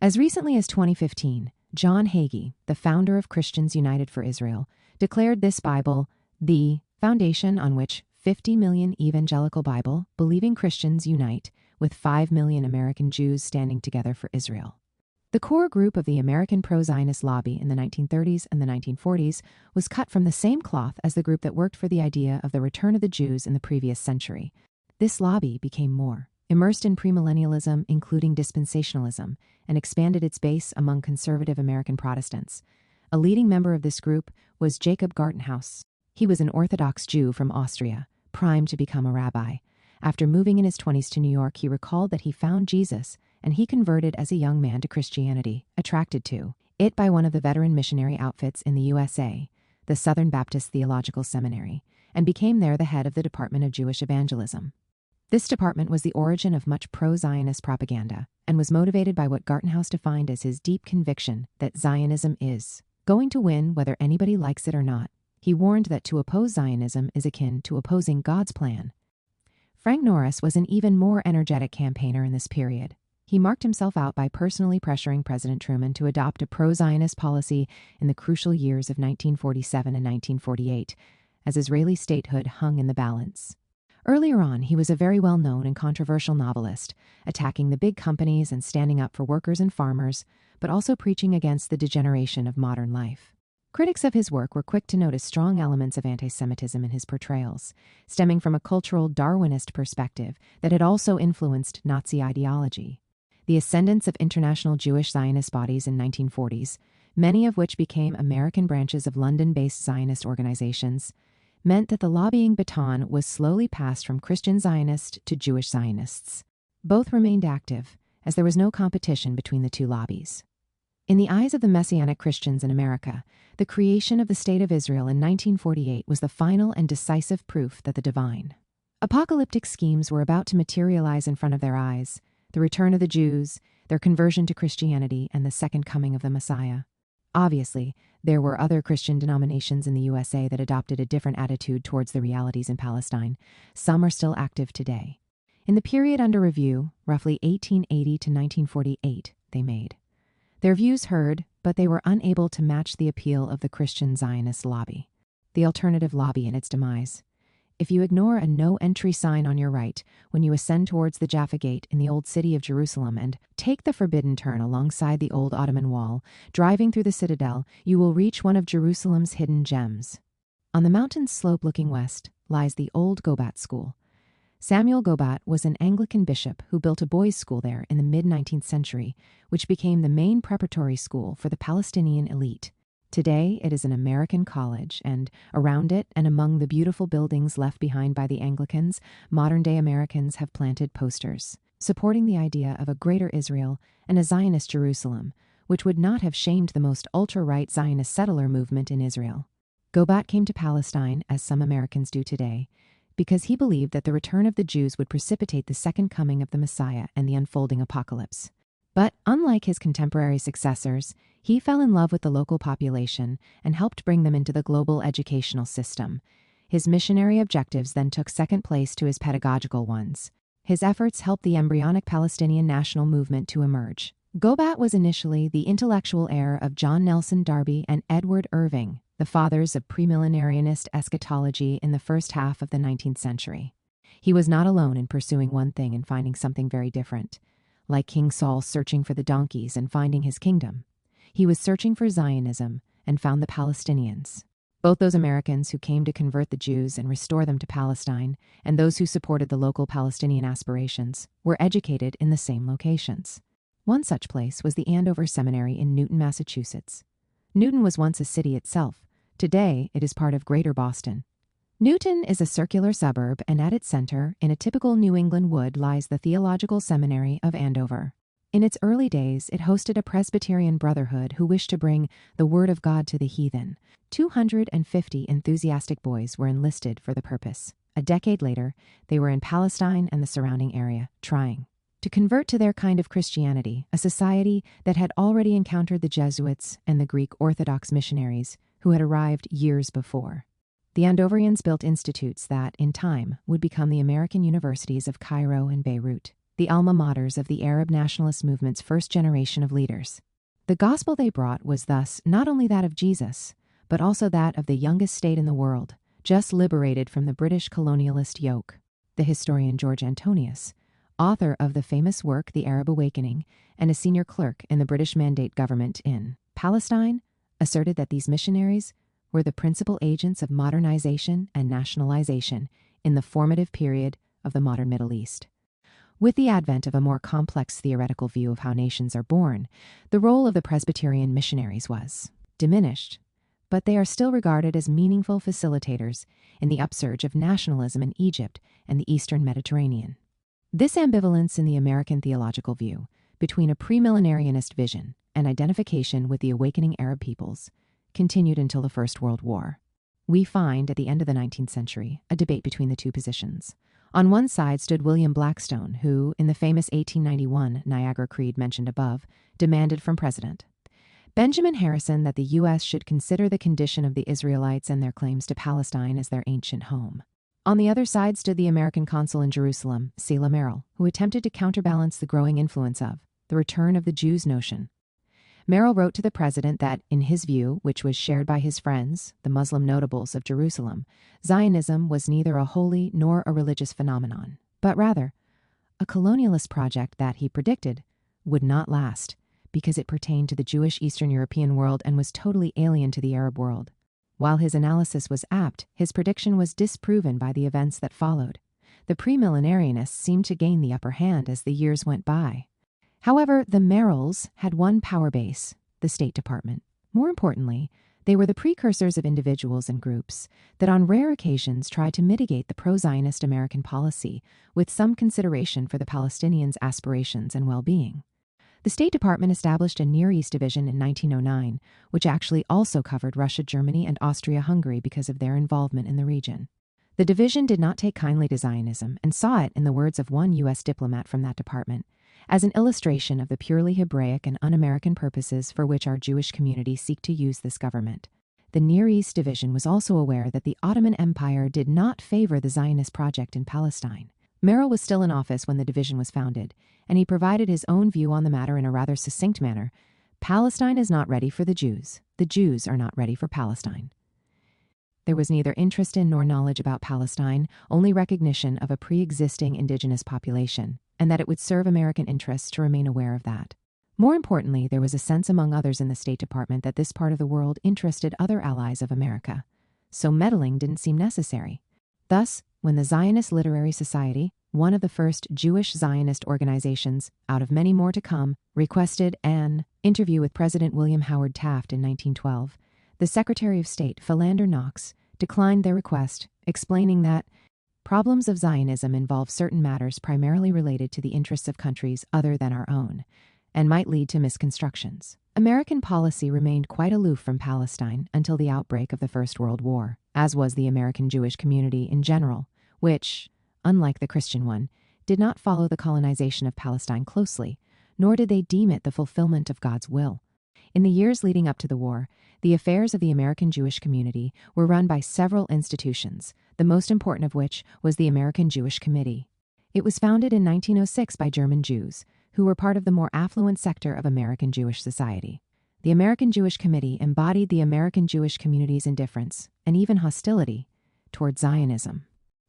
As recently as 2015, John Hagee, the founder of Christians United for Israel, declared this Bible the foundation on which 50 million evangelical Bible-believing Christians unite, with 5 million American Jews standing together for Israel. The core group of the American pro-Zionist lobby in the 1930s and the 1940s was cut from the same cloth as the group that worked for the idea of the return of the Jews in the previous century. This lobby became more immersed in premillennialism, including dispensationalism, and expanded its base among conservative American Protestants. A leading member of this group was Jacob Gartenhaus. He was an Orthodox Jew from Austria, primed to become a rabbi. After moving in his 20s to New York, he recalled that he found Jesus, and he converted as a young man to Christianity, attracted to it by one of the veteran missionary outfits in the USA, the Southern Baptist Theological Seminary, and became there the head of the Department of Jewish Evangelism. This department was the origin of much pro-Zionist propaganda and was motivated by what Gartenhaus defined as his deep conviction that Zionism is going to win whether anybody likes it or not. He warned that to oppose Zionism is akin to opposing God's plan. Frank Norris was an even more energetic campaigner in this period. He marked himself out by personally pressuring President Truman to adopt a pro-Zionist policy in the crucial years of 1947 and 1948, as Israeli statehood hung in the balance. Earlier on, he was a very well-known and controversial novelist, attacking the big companies and standing up for workers and farmers, but also preaching against the degeneration of modern life. Critics of his work were quick to notice strong elements of anti-Semitism in his portrayals, stemming from a cultural Darwinist perspective that had also influenced Nazi ideology. The ascendance of international Jewish Zionist bodies in 1940s, many of which became American branches of London-based Zionist organizations, meant that the lobbying baton was slowly passed from Christian Zionists to Jewish Zionists. Both remained active, as there was no competition between the two lobbies. In the eyes of the Messianic Christians in America, the creation of the State of Israel in 1948 was the final and decisive proof that the divine, apocalyptic schemes were about to materialize in front of their eyes: the return of the Jews, their conversion to Christianity, and the second coming of the Messiah. Obviously, there were other Christian denominations in the USA that adopted a different attitude towards the realities in Palestine. Some are still active today. In the period under review, roughly 1880 to 1948, they made their views heard, but they were unable to match the appeal of the Christian Zionist lobby, the alternative lobby in its demise. If you ignore a no-entry sign on your right when you ascend towards the Jaffa Gate in the Old City of Jerusalem and take the forbidden turn alongside the old Ottoman wall, driving through the citadel, you will reach one of Jerusalem's hidden gems. On the mountain's slope looking west lies the old Gobat School. Samuel Gobat was an Anglican bishop who built a boys' school there in the mid-19th century, which became the main preparatory school for the Palestinian elite. Today, it is an American college, and around it and among the beautiful buildings left behind by the Anglicans, modern-day Americans have planted posters supporting the idea of a greater Israel and a Zionist Jerusalem, which would not have shamed the most ultra-right Zionist settler movement in Israel. Gobat came to Palestine, as some Americans do today, because he believed that the return of the Jews would precipitate the second coming of the Messiah and the unfolding apocalypse. But unlike his contemporary successors, he fell in love with the local population and helped bring them into the global educational system. His missionary objectives then took second place to his pedagogical ones. His efforts helped the embryonic Palestinian national movement to emerge. Gobat was initially the intellectual heir of John Nelson Darby and Edward Irving, the fathers of premillenarianist eschatology in the first half of the 19th century. He was not alone in pursuing one thing and finding something very different. Like King Saul searching for the donkeys and finding his kingdom, he was searching for Zionism and found the Palestinians. Both those Americans who came to convert the Jews and restore them to Palestine, and those who supported the local Palestinian aspirations, were educated in the same locations. One such place was the Andover Seminary in Newton, Massachusetts. Newton was once a city itself. Today, it is part of Greater Boston. Newton is a circular suburb, and at its center, in a typical New England wood, lies the Theological Seminary of Andover. In its early days, it hosted a Presbyterian brotherhood who wished to bring the Word of God to the heathen. 250 enthusiastic boys were enlisted for the purpose. A decade later, they were in Palestine and the surrounding area, trying to convert to their kind of Christianity, a society that had already encountered the Jesuits and the Greek Orthodox missionaries who had arrived years before. The Andoverians built institutes that, in time, would become the American universities of Cairo and Beirut, the alma maters of the Arab nationalist movement's first generation of leaders. The gospel they brought was thus not only that of Jesus, but also that of the youngest state in the world, just liberated from the British colonialist yoke. The historian George Antonius, author of the famous work The Arab Awakening and a senior clerk in the British Mandate government in Palestine, asserted that these missionaries were the principal agents of modernization and nationalization in the formative period of the modern Middle East. With the advent of a more complex theoretical view of how nations are born, the role of the Presbyterian missionaries was diminished, but they are still regarded as meaningful facilitators in the upsurge of nationalism in Egypt and the Eastern Mediterranean. This ambivalence in the American theological view between a premillenarianist vision and identification with the awakening Arab peoples continued until the First World War. We find, at the end of the 19th century, a debate between the two positions. On one side stood William Blackstone, who, in the famous 1891 Niagara Creed mentioned above, demanded from President Benjamin Harrison that the U.S. should consider the condition of the Israelites and their claims to Palestine as their ancient home. On the other side stood the American consul in Jerusalem, Selah Merrill, who attempted to counterbalance the growing influence of the return of the Jews notion. Merrill wrote to the president that, in his view, which was shared by his friends, the Muslim notables of Jerusalem, Zionism was neither a holy nor a religious phenomenon, but rather a colonialist project that, he predicted, would not last because it pertained to the Jewish Eastern European world and was totally alien to the Arab world. While his analysis was apt, his prediction was disproven by the events that followed. The premillenarianists seemed to gain the upper hand as the years went by. However, the Merrills had one power base, the State Department. More importantly, they were the precursors of individuals and groups that on rare occasions tried to mitigate the pro-Zionist American policy with some consideration for the Palestinians' aspirations and well-being. The State Department established a Near East division in 1909, which actually also covered Russia, Germany, and Austria-Hungary because of their involvement in the region. The division did not take kindly to Zionism and saw it, in the words of one U.S. diplomat from that department, as an illustration of the purely Hebraic and un-American purposes for which our Jewish community seek to use this government. The Near East Division was also aware that the Ottoman Empire did not favor the Zionist project in Palestine. Merrill was still in office when the division was founded, and he provided his own view on the matter in a rather succinct manner. Palestine is not ready for the Jews. The Jews are not ready for Palestine. There was neither interest in nor knowledge about Palestine, only recognition of a pre-existing indigenous population, and that it would serve American interests to remain aware of that. More importantly, there was a sense among others in the State Department that this part of the world interested other allies of America, so meddling didn't seem necessary. Thus, when the Zionist Literary Society, one of the first Jewish Zionist organizations, out of many more to come, requested an interview with President William Howard Taft in 1912, the Secretary of State, Philander Knox, declined their request, explaining that problems of Zionism involve certain matters primarily related to the interests of countries other than our own, and might lead to misconstructions. American policy remained quite aloof from Palestine until the outbreak of the First World War, as was the American Jewish community in general, which, unlike the Christian one, did not follow the colonization of Palestine closely, nor did they deem it the fulfillment of God's will. In the years leading up to the war, the affairs of the American Jewish community were run by several institutions, the most important of which was the American Jewish Committee. It was founded in 1906 by German Jews, who were part of the more affluent sector of American Jewish society. The American Jewish Committee embodied the American Jewish community's indifference, and even hostility, toward Zionism.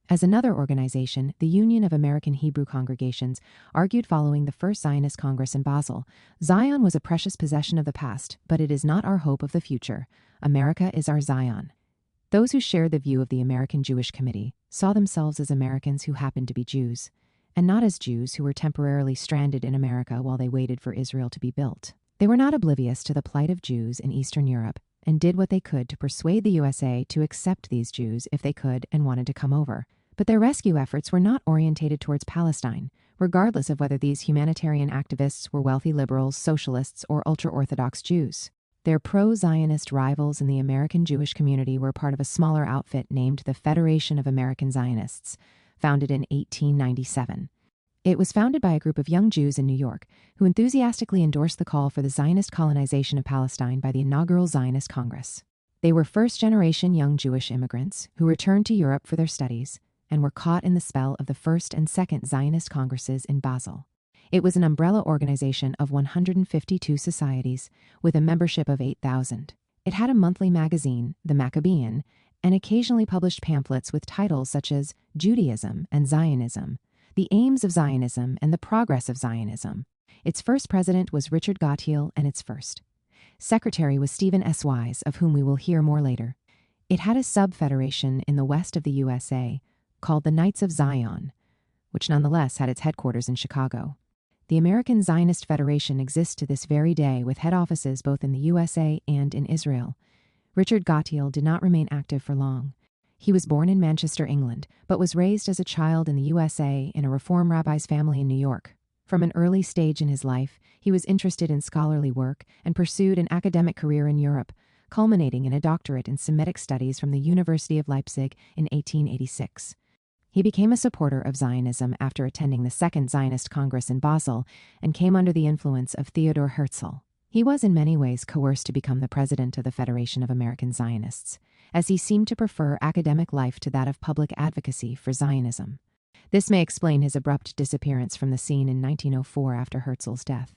As another organization, the Union of American Hebrew Congregations argued following the First Zionist Congress in Basel, Zion was a precious possession of the past, but it is not our hope of the future. America is our Zion. Those who shared the view of the American Jewish Committee saw themselves as Americans who happened to be Jews, and not as Jews who were temporarily stranded in America while they waited for Israel to be built. They were not oblivious to the plight of Jews in Eastern Europe and did what they could to persuade the USA to accept these Jews if they could and wanted to come over. But their rescue efforts were not orientated towards Palestine, regardless of whether these humanitarian activists were wealthy liberals, socialists, or ultra-Orthodox Jews. Their pro-Zionist rivals in the American Jewish community were part of a smaller outfit named the Federation of American Zionists, founded in 1897. It was founded by a group of young Jews in New York who enthusiastically endorsed the call for the Zionist colonization of Palestine by the inaugural Zionist Congress. They were first-generation young Jewish immigrants who returned to Europe for their studies and were caught in the spell of the First and Second Zionist Congresses in Basel. It was an umbrella organization of 152 societies with a membership of 8,000. It had a monthly magazine, The Maccabean, and occasionally published pamphlets with titles such as Judaism and Zionism, The Aims of Zionism and the Progress of Zionism. Its first president was Richard Gottiel, and its first secretary was Stephen S. Wise, of whom we will hear more later. It had a sub-federation in the west of the USA called the Knights of Zion, which nonetheless had its headquarters in Chicago. The American Zionist Federation exists to this very day with head offices both in the USA and in Israel. Richard Gottiel did not remain active for long. He was born in Manchester, England, but was raised as a child in the USA in a Reform rabbi's family in New York. From an early stage in his life, he was interested in scholarly work and pursued an academic career in Europe, culminating in a doctorate in Semitic studies from the University of Leipzig in 1886. He became a supporter of Zionism after attending the Second Zionist Congress in Basel and came under the influence of Theodor Herzl. He was in many ways coerced to become the president of the Federation of American Zionists, as he seemed to prefer academic life to that of public advocacy for Zionism. This may explain his abrupt disappearance from the scene in 1904 after Herzl's death.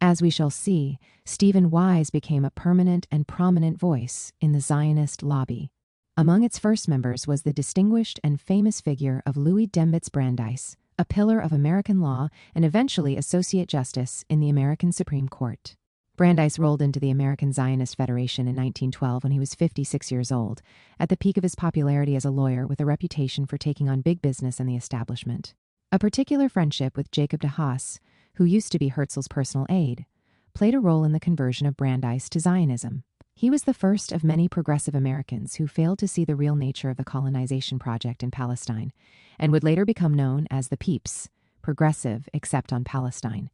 As we shall see, Stephen Wise became a permanent and prominent voice in the Zionist lobby. Among its first members was the distinguished and famous figure of Louis Dembitz Brandeis, a pillar of American law and eventually Associate Justice in the American Supreme Court. Brandeis rolled into the American Zionist Federation in 1912 when he was 56 years old, at the peak of his popularity as a lawyer with a reputation for taking on big business and the establishment. A particular friendship with Jacob de Haas, who used to be Herzl's personal aide, played a role in the conversion of Brandeis to Zionism. He was the first of many progressive Americans who failed to see the real nature of the colonization project in Palestine, and would later become known as the Peeps, progressive except on Palestine.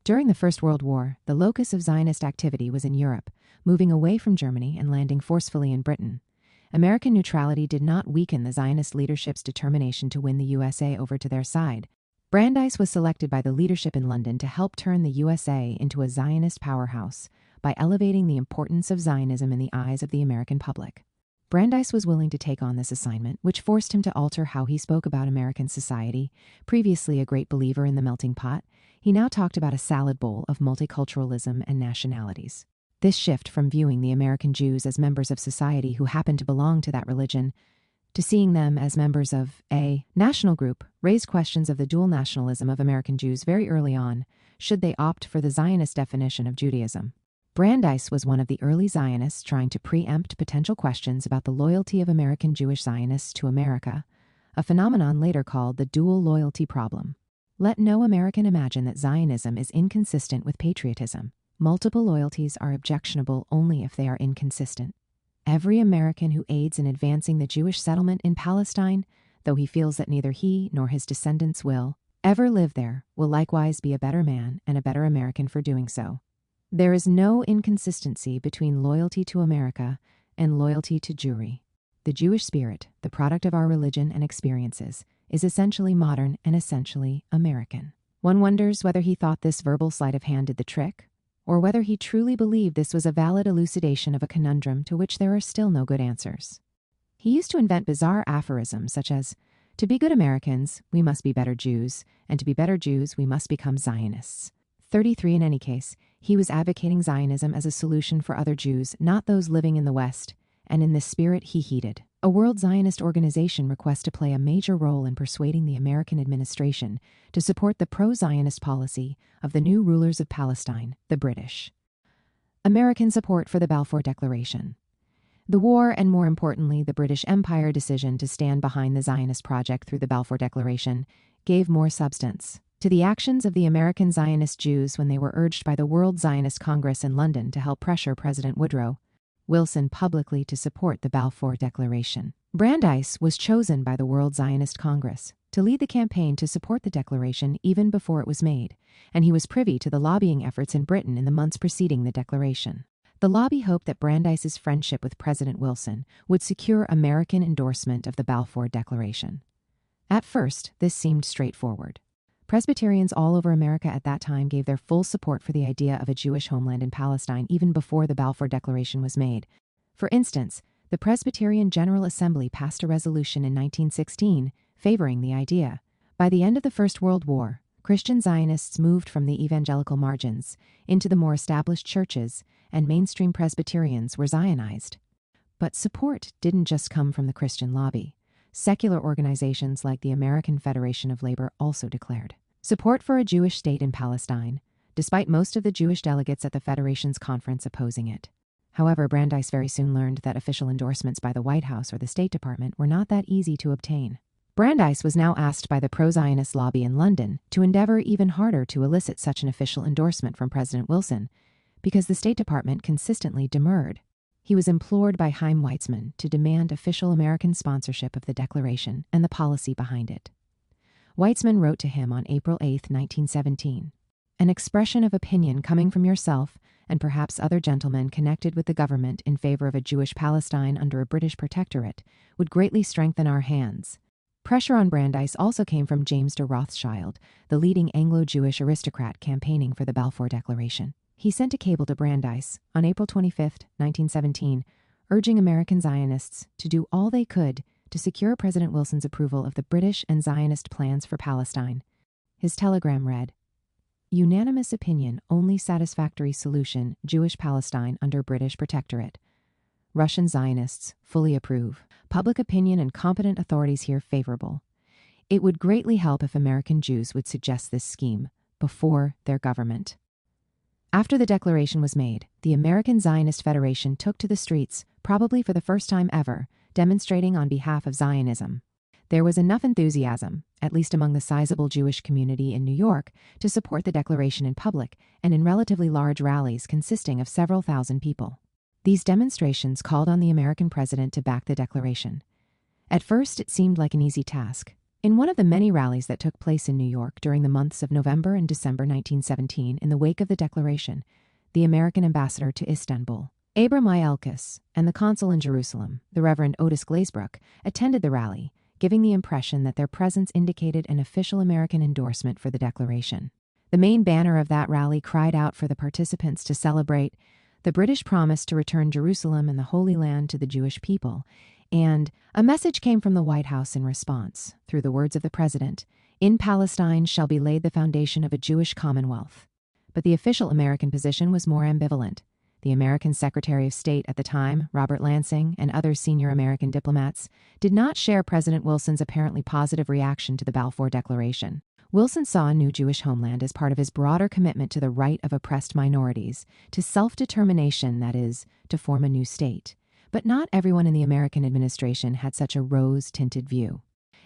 During the First World War, the locus of Zionist activity was in Europe, moving away from Germany and landing forcefully in Britain. American neutrality did not weaken the Zionist leadership's determination to win the USA over to their side. Brandeis was selected by the leadership in London to help turn the USA into a Zionist powerhouse by elevating the importance of Zionism in the eyes of the American public. Brandeis was willing to take on this assignment, which forced him to alter how he spoke about American society. Previously a great believer in the melting pot, he now talked about a salad bowl of multiculturalism and nationalities. This shift from viewing the American Jews as members of society who happened to belong to that religion to seeing them as members of a national group raised questions of the dual nationalism of American Jews very early on, should they opt for the Zionist definition of Judaism. Brandeis was one of the early Zionists trying to preempt potential questions about the loyalty of American Jewish Zionists to America, a phenomenon later called the dual loyalty problem. Let no American imagine that Zionism is inconsistent with patriotism. Multiple loyalties are objectionable only if they are inconsistent. Every American who aids in advancing the Jewish settlement in Palestine, though he feels that neither he nor his descendants will ever live there, will likewise be a better man and a better American for doing so. There is no inconsistency between loyalty to America and loyalty to Jewry. The Jewish spirit, the product of our religion and experiences, is essentially modern and essentially American. One wonders whether he thought this verbal sleight of hand did the trick, or whether he truly believed this was a valid elucidation of a conundrum to which there are still no good answers. He used to invent bizarre aphorisms such as, "To be good Americans, we must be better Jews, and to be better Jews, we must become Zionists." 33 in any case, he was advocating Zionism as a solution for other Jews, not those living in the West, and in this spirit he heeded. A World Zionist Organization request to play a major role in persuading the American administration to support the pro-Zionist policy of the new rulers of Palestine, the British. American support for the Balfour Declaration. The war, and more importantly, the British Empire decision to stand behind the Zionist project through the Balfour Declaration, gave more substance to the actions of the American Zionist Jews when they were urged by the World Zionist Congress in London to help pressure President Woodrow Wilson publicly to support the Balfour Declaration. Brandeis was chosen by the World Zionist Congress to lead the campaign to support the declaration even before it was made, and he was privy to the lobbying efforts in Britain in the months preceding the declaration. The lobby hoped that Brandeis's friendship with President Wilson would secure American endorsement of the Balfour Declaration. At first, this seemed straightforward. Presbyterians all over America at that time gave their full support for the idea of a Jewish homeland in Palestine even before the Balfour Declaration was made. For instance, the Presbyterian General Assembly passed a resolution in 1916 favoring the idea. By the end of the First World War, Christian Zionists moved from the evangelical margins into the more established churches, and mainstream Presbyterians were Zionized. But support didn't just come from the Christian lobby. Secular organizations like the American Federation of Labor also declared support for a Jewish state in Palestine, despite most of the Jewish delegates at the Federation's conference opposing it. However, Brandeis very soon learned that official endorsements by the White House or the State Department were not that easy to obtain. Brandeis was now asked by the pro-Zionist lobby in London to endeavor even harder to elicit such an official endorsement from President Wilson, because the State Department consistently demurred. He was implored by Chaim Weizmann to demand official American sponsorship of the declaration and the policy behind it. Weizmann wrote to him on April 8, 1917, "An expression of opinion coming from yourself and perhaps other gentlemen connected with the government in favor of a Jewish Palestine under a British protectorate would greatly strengthen our hands." Pressure on Brandeis also came from James de Rothschild, the leading Anglo-Jewish aristocrat campaigning for the Balfour Declaration. He sent a cable to Brandeis on April 25, 1917, urging American Zionists to do all they could to secure President Wilson's approval of the British and Zionist plans for Palestine. His telegram read, "Unanimous opinion, only satisfactory solution, Jewish Palestine under British protectorate. Russian Zionists fully approve. Public opinion and competent authorities here favorable. It would greatly help if American Jews would suggest this scheme before their government." After the declaration was made, the American Zionist Federation took to the streets, probably for the first time ever, demonstrating on behalf of Zionism. There was enough enthusiasm, at least among the sizable Jewish community in New York, to support the declaration in public and in relatively large rallies consisting of several thousand people. These demonstrations called on the American president to back the declaration. At first, it seemed like an easy task. In one of the many rallies that took place in New York during the months of November and December 1917 in the wake of the declaration, the American ambassador to Istanbul, Abram I. Elkis, and the consul in Jerusalem, the Reverend Otis Glazebrook, attended the rally, giving the impression that their presence indicated an official American endorsement for the declaration. The main banner of that rally cried out for the participants to celebrate the British promise to return Jerusalem and the Holy Land to the Jewish people, and a message came from the White House in response, through the words of the president, "In Palestine shall be laid the foundation of a Jewish commonwealth." But the official American position was more ambivalent. The American Secretary of State at the time, Robert Lansing, and other senior American diplomats did not share President Wilson's apparently positive reaction to the Balfour Declaration. Wilson saw a new Jewish homeland as part of his broader commitment to the right of oppressed minorities, to self-determination, that is, to form a new state. But not everyone in the American administration had such a rose-tinted view.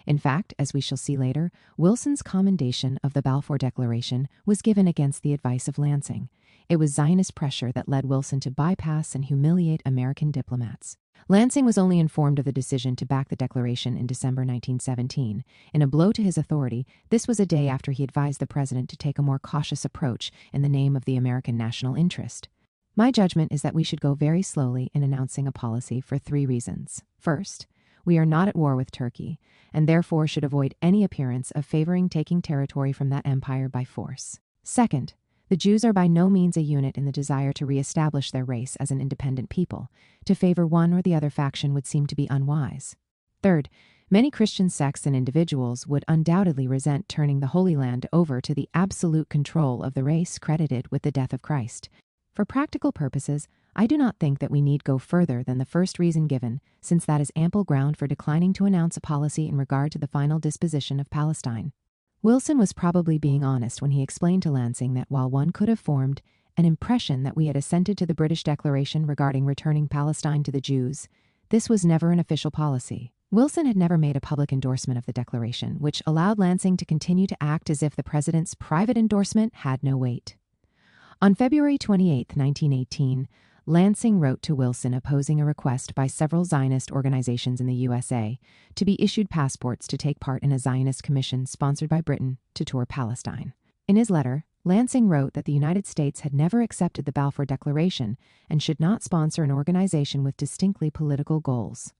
In fact, as we shall see later, Wilson's commendation of the Balfour Declaration was given against the advice of Lansing. It was Zionist pressure that led Wilson to bypass and humiliate American diplomats. Lansing was only informed of the decision to back the declaration in December 1917. In a blow to his authority, this was a day after he advised the president to take a more cautious approach in the name of the American national interest. My judgment is that we should go very slowly in announcing a policy for 3 reasons. First, we are not at war with Turkey, and therefore should avoid any appearance of favoring taking territory from that empire by force. Second, the Jews are by no means a unit in the desire to reestablish their race as an independent people. To favor one or the other faction would seem to be unwise. Third, Many Christian sects and individuals would undoubtedly resent turning the Holy Land over to the absolute control of the race credited with the death of Christ. For practical purposes, I do not think that we need go further than the first reason given, since that is ample ground for declining to announce a policy in regard to the final disposition of Palestine. Wilson was probably being honest when he explained to Lansing that while one could have formed an impression that we had assented to the British declaration regarding returning Palestine to the Jews, this was never an official policy. Wilson had never made a public endorsement of the declaration, which allowed Lansing to continue to act as if the president's private endorsement had no weight. On February 28, 1918, Lansing wrote to Wilson opposing a request by several Zionist organizations in the USA to be issued passports to take part in a Zionist commission sponsored by Britain to tour Palestine. In his letter, Lansing wrote that the United States had never accepted the Balfour Declaration and should not sponsor an organization with distinctly political goals.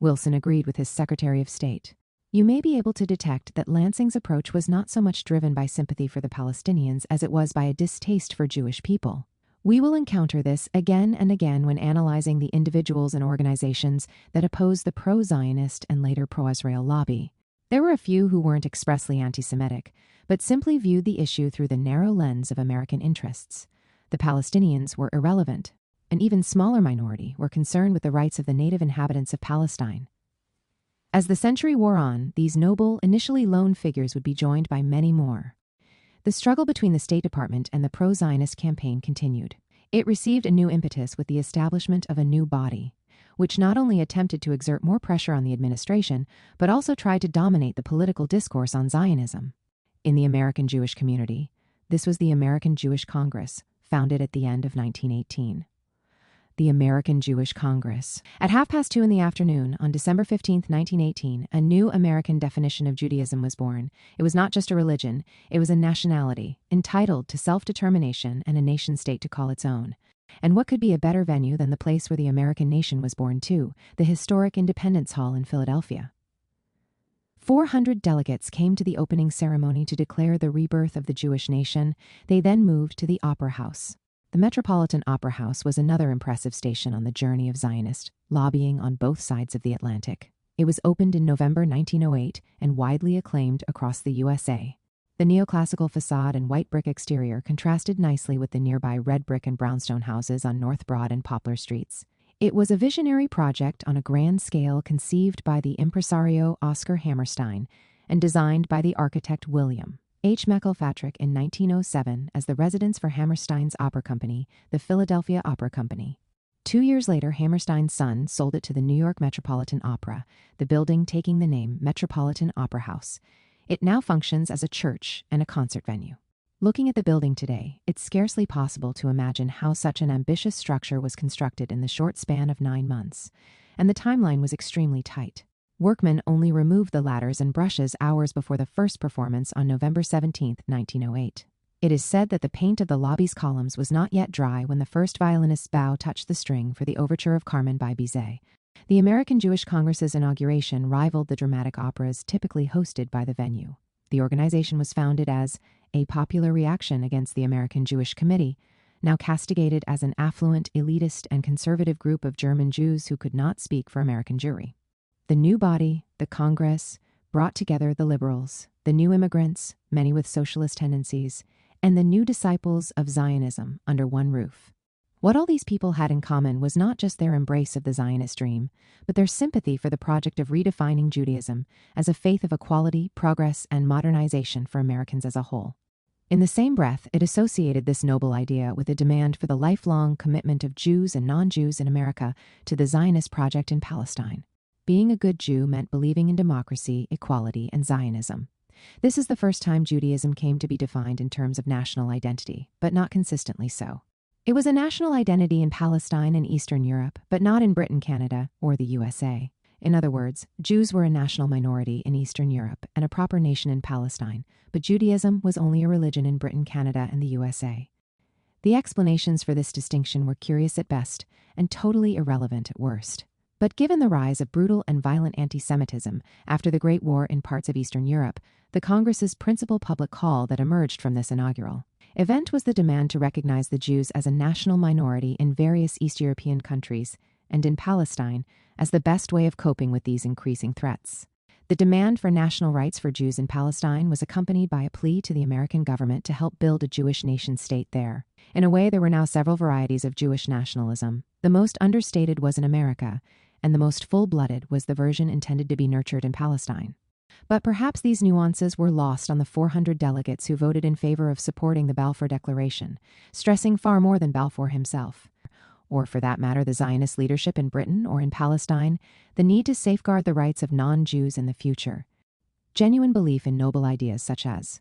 Wilson agreed with his Secretary of State. You may be able to detect that Lansing's approach was not so much driven by sympathy for the Palestinians as it was by a distaste for Jewish people. We will encounter this again and again when analyzing the individuals and organizations that oppose the pro-Zionist and later pro-Israel lobby. There were a few who weren't expressly anti-Semitic, but simply viewed the issue through the narrow lens of American interests. The Palestinians were irrelevant. An even smaller minority were concerned with the rights of the native inhabitants of Palestine. As the century wore on, these noble, initially lone figures would be joined by many more. The struggle between the State Department and the pro-Zionist campaign continued. It received a new impetus with the establishment of a new body, which not only attempted to exert more pressure on the administration, but also tried to dominate the political discourse on Zionism. In the American Jewish community, this was the American Jewish Congress, founded at the end of 1918. The American Jewish Congress. At 2:30 p.m. on December 15, 1918, a new American definition of Judaism was born. It was not just a religion, it was a nationality, entitled to self-determination and a nation-state to call its own. And what could be a better venue than the place where the American nation was born too, the historic Independence Hall in Philadelphia? 400 delegates came to the opening ceremony to declare the rebirth of the Jewish nation. They then moved to the Opera House. The Metropolitan Opera House was another impressive station on the journey of Zionist lobbying on both sides of the Atlantic. It was opened in November 1908 and widely acclaimed across the USA. The neoclassical facade and white brick exterior contrasted nicely with the nearby red brick and brownstone houses on North Broad and Poplar Streets. It was a visionary project on a grand scale conceived by the impresario Oscar Hammerstein and designed by the architect William H. McElfatrick in 1907 as the residence for Hammerstein's opera company, the Philadelphia Opera Company. 2 years later, Hammerstein's son sold it to the New York Metropolitan Opera, the building taking the name Metropolitan Opera House. It now functions as a church and a concert venue. Looking at the building today, it's scarcely possible to imagine how such an ambitious structure was constructed in the short span of 9 months, and the timeline was extremely tight. Workmen only removed the ladders and brushes hours before the first performance on November 17, 1908. It is said that the paint of the lobby's columns was not yet dry when the first violinist's bow touched the string for the overture of Carmen by Bizet. The American Jewish Congress's inauguration rivaled the dramatic operas typically hosted by the venue. The organization was founded as a popular reaction against the American Jewish Committee, now castigated as an affluent, elitist, and conservative group of German Jews who could not speak for American Jewry. The new body, the Congress, brought together the liberals, the new immigrants, many with socialist tendencies, and the new disciples of Zionism under one roof. What all these people had in common was not just their embrace of the Zionist dream, but their sympathy for the project of redefining Judaism as a faith of equality, progress, and modernization for Americans as a whole. In the same breath, it associated this noble idea with a demand for the lifelong commitment of Jews and non-Jews in America to the Zionist project in Palestine. Being a good Jew meant believing in democracy, equality, and Zionism. This is the first time Judaism came to be defined in terms of national identity, but not consistently so. It was a national identity in Palestine and Eastern Europe, but not in Britain, Canada, or the USA. In other words, Jews were a national minority in Eastern Europe and a proper nation in Palestine, but Judaism was only a religion in Britain, Canada, and the USA. The explanations for this distinction were curious at best and totally irrelevant at worst. But given the rise of brutal and violent anti-Semitism after the Great War in parts of Eastern Europe, the Congress's principal public call that emerged from this inaugural event was the demand to recognize the Jews as a national minority in various East European countries and in Palestine as the best way of coping with these increasing threats. The demand for national rights for Jews in Palestine was accompanied by a plea to the American government to help build a Jewish nation-state there. In a way, there were now several varieties of Jewish nationalism. The most understated was in America, and the most full-blooded was the version intended to be nurtured in Palestine. But perhaps these nuances were lost on the 400 delegates who voted in favor of supporting the Balfour Declaration, stressing far more than Balfour himself, or for that matter the Zionist leadership in Britain or in Palestine, the need to safeguard the rights of non-Jews in the future. Genuine belief in noble ideas such as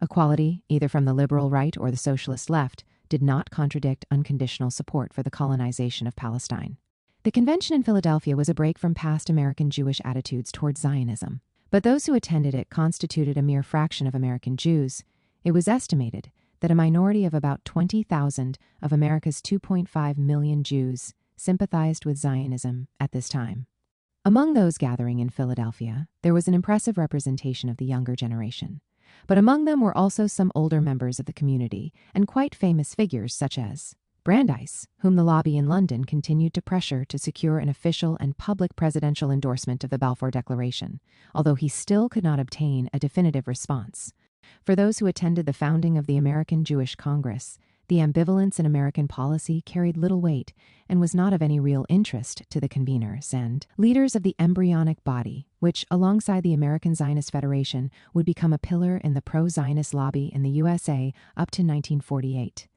equality, either from the liberal right or the socialist left, did not contradict unconditional support for the colonization of Palestine. The convention in Philadelphia was a break from past American Jewish attitudes towards Zionism. But those who attended it constituted a mere fraction of American Jews. It was estimated that a minority of about 20,000 of America's 2.5 million Jews sympathized with Zionism at this time. Among those gathering in Philadelphia, there was an impressive representation of the younger generation. But among them were also some older members of the community and quite famous figures such as Brandeis, whom the lobby in London continued to pressure to secure an official and public presidential endorsement of the Balfour Declaration, although he still could not obtain a definitive response. For those who attended the founding of the American Jewish Congress, the ambivalence in American policy carried little weight and was not of any real interest to the conveners and leaders of the embryonic body, which, alongside the American Zionist Federation, would become a pillar in the pro-Zionist lobby in the USA up to 1948.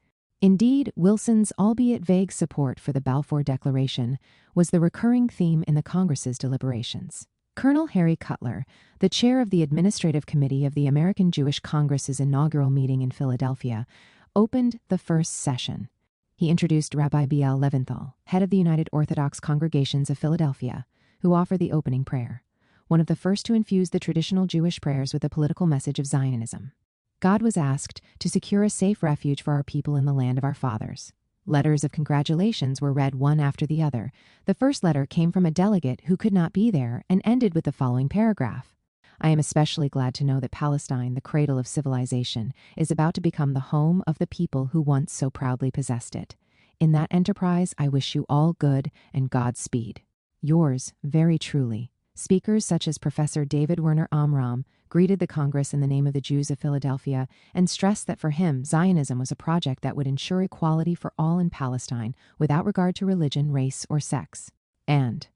Indeed, Wilson's albeit vague support for the Balfour Declaration was the recurring theme in the Congress's deliberations. Colonel Harry Cutler, the chair of the Administrative Committee of the American Jewish Congress's inaugural meeting in Philadelphia, opened the first session. He introduced Rabbi B.L. Leventhal, head of the United Orthodox Congregations of Philadelphia, who offered the opening prayer, one of the first to infuse the traditional Jewish prayers with the political message of Zionism. God was asked to secure a safe refuge for our people in the land of our fathers. Letters of congratulations were read one after the other. The first letter came from a delegate who could not be there and ended with the following paragraph. I am especially glad to know that Palestine, the cradle of civilization, is about to become the home of the people who once so proudly possessed it. In that enterprise, I wish you all good and Godspeed. Yours, very truly. Speakers such as Professor David Werner Amram greeted the Congress in the name of the Jews of Philadelphia and stressed that for him, Zionism was a project that would ensure equality for all in Palestine without regard to religion, race, or sex. And,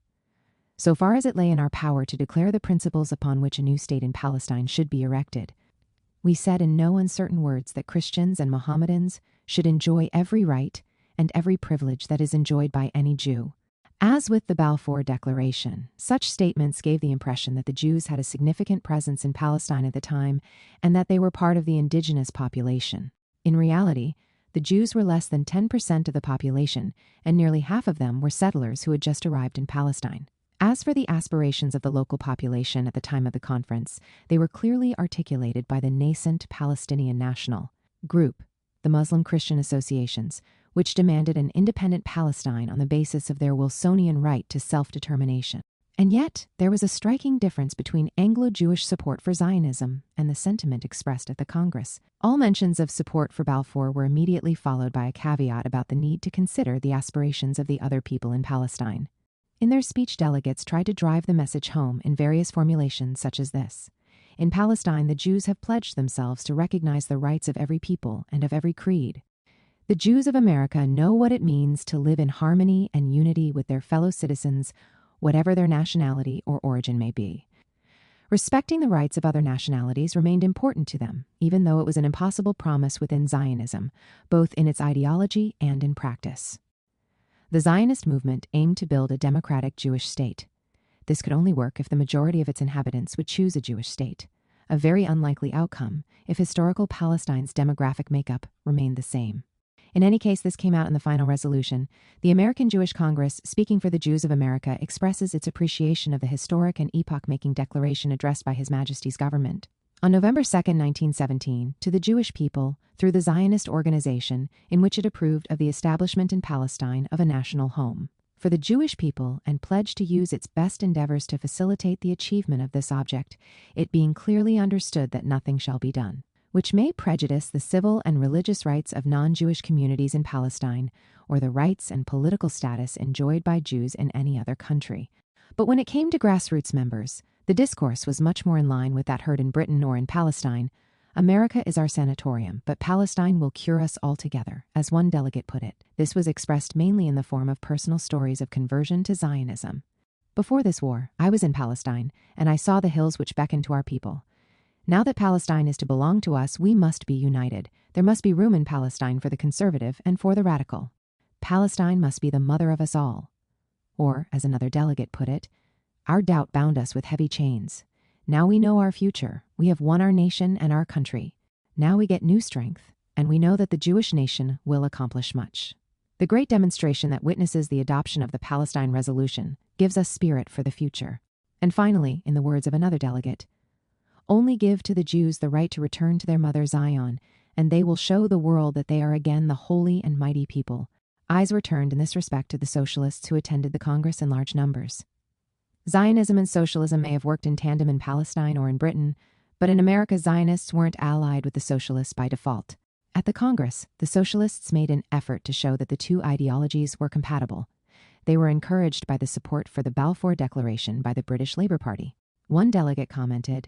so far as it lay in our power to declare the principles upon which a new state in Palestine should be erected, we said in no uncertain words that Christians and Mohammedans should enjoy every right and every privilege that is enjoyed by any Jew. As with the Balfour Declaration, such statements gave the impression that the Jews had a significant presence in Palestine at the time and that they were part of the indigenous population. In reality, the Jews were less than 10% of the population, and nearly half of them were settlers who had just arrived in Palestine. As for the aspirations of the local population at the time of the conference, they were clearly articulated by the nascent Palestinian National Group, the Muslim Christian associations, which demanded an independent Palestine on the basis of their Wilsonian right to self-determination. And yet, there was a striking difference between Anglo-Jewish support for Zionism and the sentiment expressed at the Congress. All mentions of support for Balfour were immediately followed by a caveat about the need to consider the aspirations of the other people in Palestine. In their speech, delegates tried to drive the message home in various formulations such as this. In Palestine, the Jews have pledged themselves to recognize the rights of every people and of every creed. The Jews of America know what it means to live in harmony and unity with their fellow citizens, whatever their nationality or origin may be. Respecting the rights of other nationalities remained important to them, even though it was an impossible promise within Zionism, both in its ideology and in practice. The Zionist movement aimed to build a democratic Jewish state. This could only work if the majority of its inhabitants would choose a Jewish state, a very unlikely outcome if historical Palestine's demographic makeup remained the same. In any case, this came out in the final resolution. The American Jewish Congress, speaking for the Jews of America, expresses its appreciation of the historic and epoch-making declaration addressed by His Majesty's government on November 2, 1917, to the Jewish people through the Zionist organization in which it approved of the establishment in Palestine of a national home for the Jewish people and pledged to use its best endeavors to facilitate the achievement of this object, it being clearly understood that nothing shall be done which may prejudice the civil and religious rights of non-Jewish communities in Palestine, or the rights and political status enjoyed by Jews in any other country. But when it came to grassroots members, The discourse was much more in line with that heard in Britain or in Palestine. America is our sanatorium, but Palestine will cure us altogether, as one delegate put it. This was expressed mainly in the form of personal stories of conversion to Zionism. Before this war, I was in Palestine, and I saw the hills which beckon to our people. Now that Palestine is to belong to us, we must be united. There must be room in Palestine for the conservative and for the radical. Palestine must be the mother of us all. Or, as another delegate put it, our doubt bound us with heavy chains. Now we know our future. We have won our nation and our country. Now we get new strength, and we know that the Jewish nation will accomplish much. The great demonstration that witnesses the adoption of the Palestine Resolution gives us spirit for the future. And finally, in the words of another delegate, only give to the Jews the right to return to their mother Zion, and they will show the world that they are again the holy and mighty people. Eyes were turned in this respect to the socialists who attended the Congress in large numbers. Zionism and socialism may have worked in tandem in Palestine or in Britain, but in America, Zionists weren't allied with the socialists by default. At the Congress, the socialists made an effort to show that the two ideologies were compatible. They were encouraged by the support for the Balfour Declaration by the British Labour Party. One delegate commented,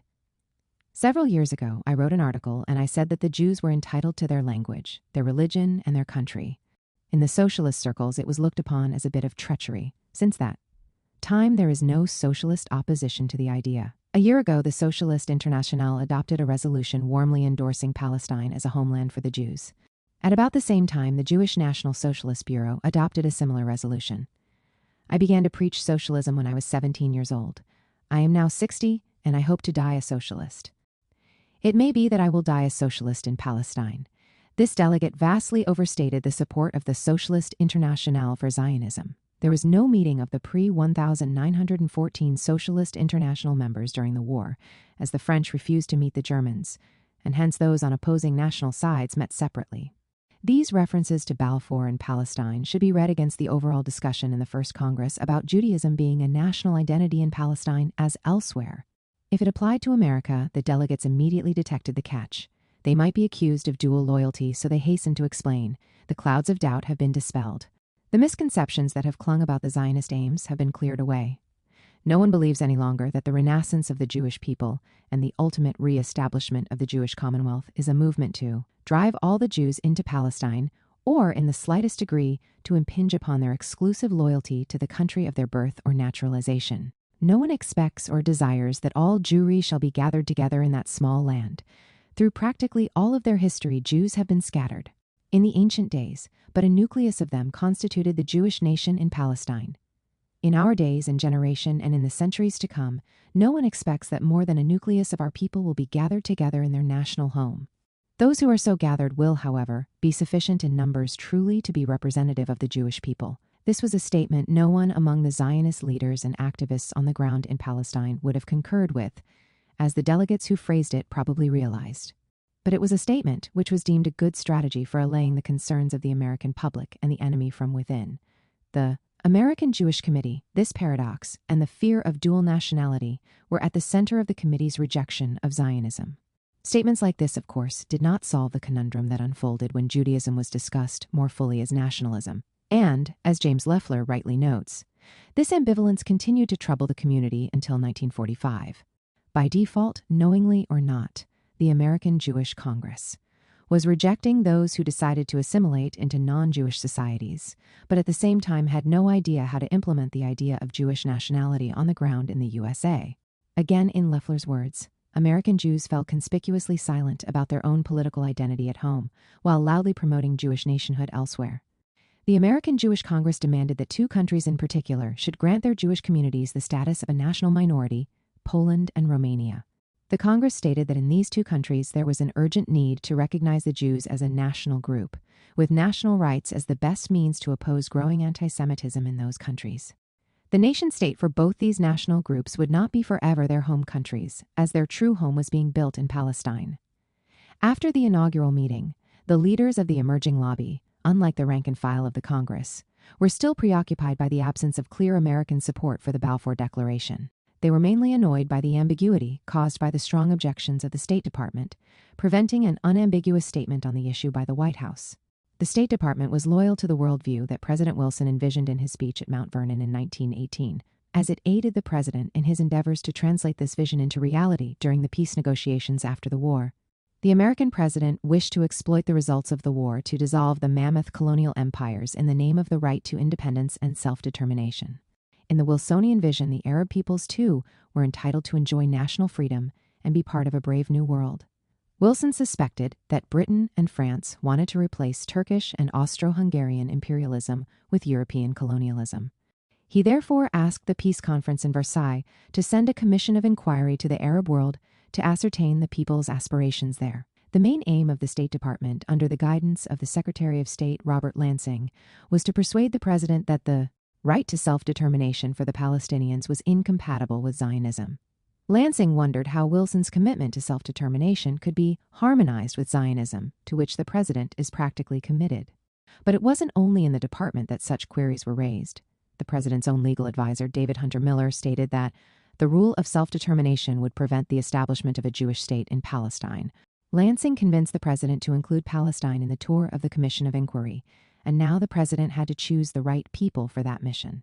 "Several years ago, I wrote an article and I said that the Jews were entitled to their language, their religion, and their country. In the socialist circles, it was looked upon as a bit of treachery. Since that time, there is no socialist opposition to the idea. A year ago, the Socialist International adopted a resolution warmly endorsing Palestine as a homeland for the Jews. At about the same time, the Jewish National Socialist Bureau adopted a similar resolution. I began to preach socialism when I was 17 years old. I am now 60, and I hope to die a socialist. It may be that I will die a socialist in Palestine." This delegate vastly overstated the support of the Socialist International for Zionism. There was no meeting of the pre-1914 Socialist International members during the war, as the French refused to meet the Germans, and hence those on opposing national sides met separately. These references to Balfour and Palestine should be read against the overall discussion in the First Congress about Judaism being a national identity in Palestine as elsewhere. If it applied to America, the delegates immediately detected the catch. They might be accused of dual loyalty, so they hastened to explain. The clouds of doubt have been dispelled. The misconceptions that have clung about the Zionist aims have been cleared away. No one believes any longer that the renaissance of the Jewish people and the ultimate re-establishment of the Jewish Commonwealth is a movement to drive all the Jews into Palestine, or in the slightest degree to impinge upon their exclusive loyalty to the country of their birth or naturalization. No one expects or desires that all Jewry shall be gathered together in that small land. Through practically all of their history, Jews have been scattered. In the ancient days, but a nucleus of them constituted the Jewish nation in Palestine. In our days and generation and in the centuries to come, no one expects that more than a nucleus of our people will be gathered together in their national home. Those who are so gathered will, however, be sufficient in numbers truly to be representative of the Jewish people. This was a statement no one among the Zionist leaders and activists on the ground in Palestine would have concurred with, as the delegates who phrased it probably realized. But it was a statement which was deemed a good strategy for allaying the concerns of the American public and the enemy from within. The American Jewish Committee, this paradox, and the fear of dual nationality were at the center of the committee's rejection of Zionism. Statements like this, of course, did not solve the conundrum that unfolded when Judaism was discussed more fully as nationalism. And, as James Leffler rightly notes, this ambivalence continued to trouble the community until 1945. By default, knowingly or not, the American Jewish Congress was rejecting those who decided to assimilate into non-Jewish societies, but at the same time had no idea how to implement the idea of Jewish nationality on the ground in the USA. Again, in Leffler's words, American Jews felt conspicuously silent about their own political identity at home, while loudly promoting Jewish nationhood elsewhere. The American Jewish Congress demanded that two countries in particular should grant their Jewish communities the status of a national minority, Poland and Romania. The Congress stated that in these two countries there was an urgent need to recognize the Jews as a national group, with national rights as the best means to oppose growing anti-Semitism in those countries. The nation-state for both these national groups would not be forever their home countries, as their true home was being built in Palestine. After the inaugural meeting, the leaders of the emerging lobby, unlike the rank and file of the Congress, were still preoccupied by the absence of clear American support for the Balfour Declaration. They were mainly annoyed by the ambiguity caused by the strong objections of the State Department, preventing an unambiguous statement on the issue by the White House. The State Department was loyal to the worldview that President Wilson envisioned in his speech at Mount Vernon in 1918, as it aided the president in his endeavors to translate this vision into reality during the peace negotiations after the war. The American president wished to exploit the results of the war to dissolve the mammoth colonial empires in the name of the right to independence and self-determination. In the Wilsonian vision, the Arab peoples, too, were entitled to enjoy national freedom and be part of a brave new world. Wilson suspected that Britain and France wanted to replace Turkish and Austro-Hungarian imperialism with European colonialism. He therefore asked the peace conference in Versailles to send a commission of inquiry to the Arab world to ascertain the people's aspirations there. The main aim of the State Department, under the guidance of the Secretary of State Robert Lansing, was to persuade the president that the right to self-determination for the Palestinians was incompatible with Zionism. Lansing wondered how Wilson's commitment to self-determination could be harmonized with Zionism, to which the president is practically committed. But it wasn't only in the department that such queries were raised. The president's own legal advisor, David Hunter Miller, stated that the rule of self-determination would prevent the establishment of a Jewish state in Palestine. Lansing convinced the president to include Palestine in the tour of the Commission of Inquiry, and now the president had to choose the right people for that mission.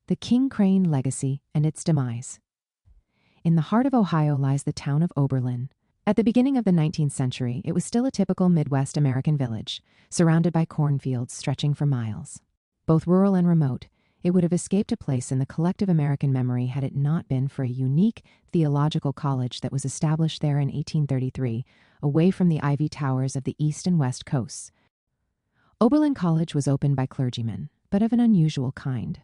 The King Crane legacy and its demise. In the heart of Ohio lies the town of Oberlin. At the beginning of the 19th century, it was still a typical Midwest American village, surrounded by cornfields stretching for miles. Both rural and remote, it would have escaped a place in the collective American memory had it not been for a unique theological college that was established there in 1833, away from the ivy towers of the east and west coasts. Oberlin College was opened by clergymen, but of an unusual kind.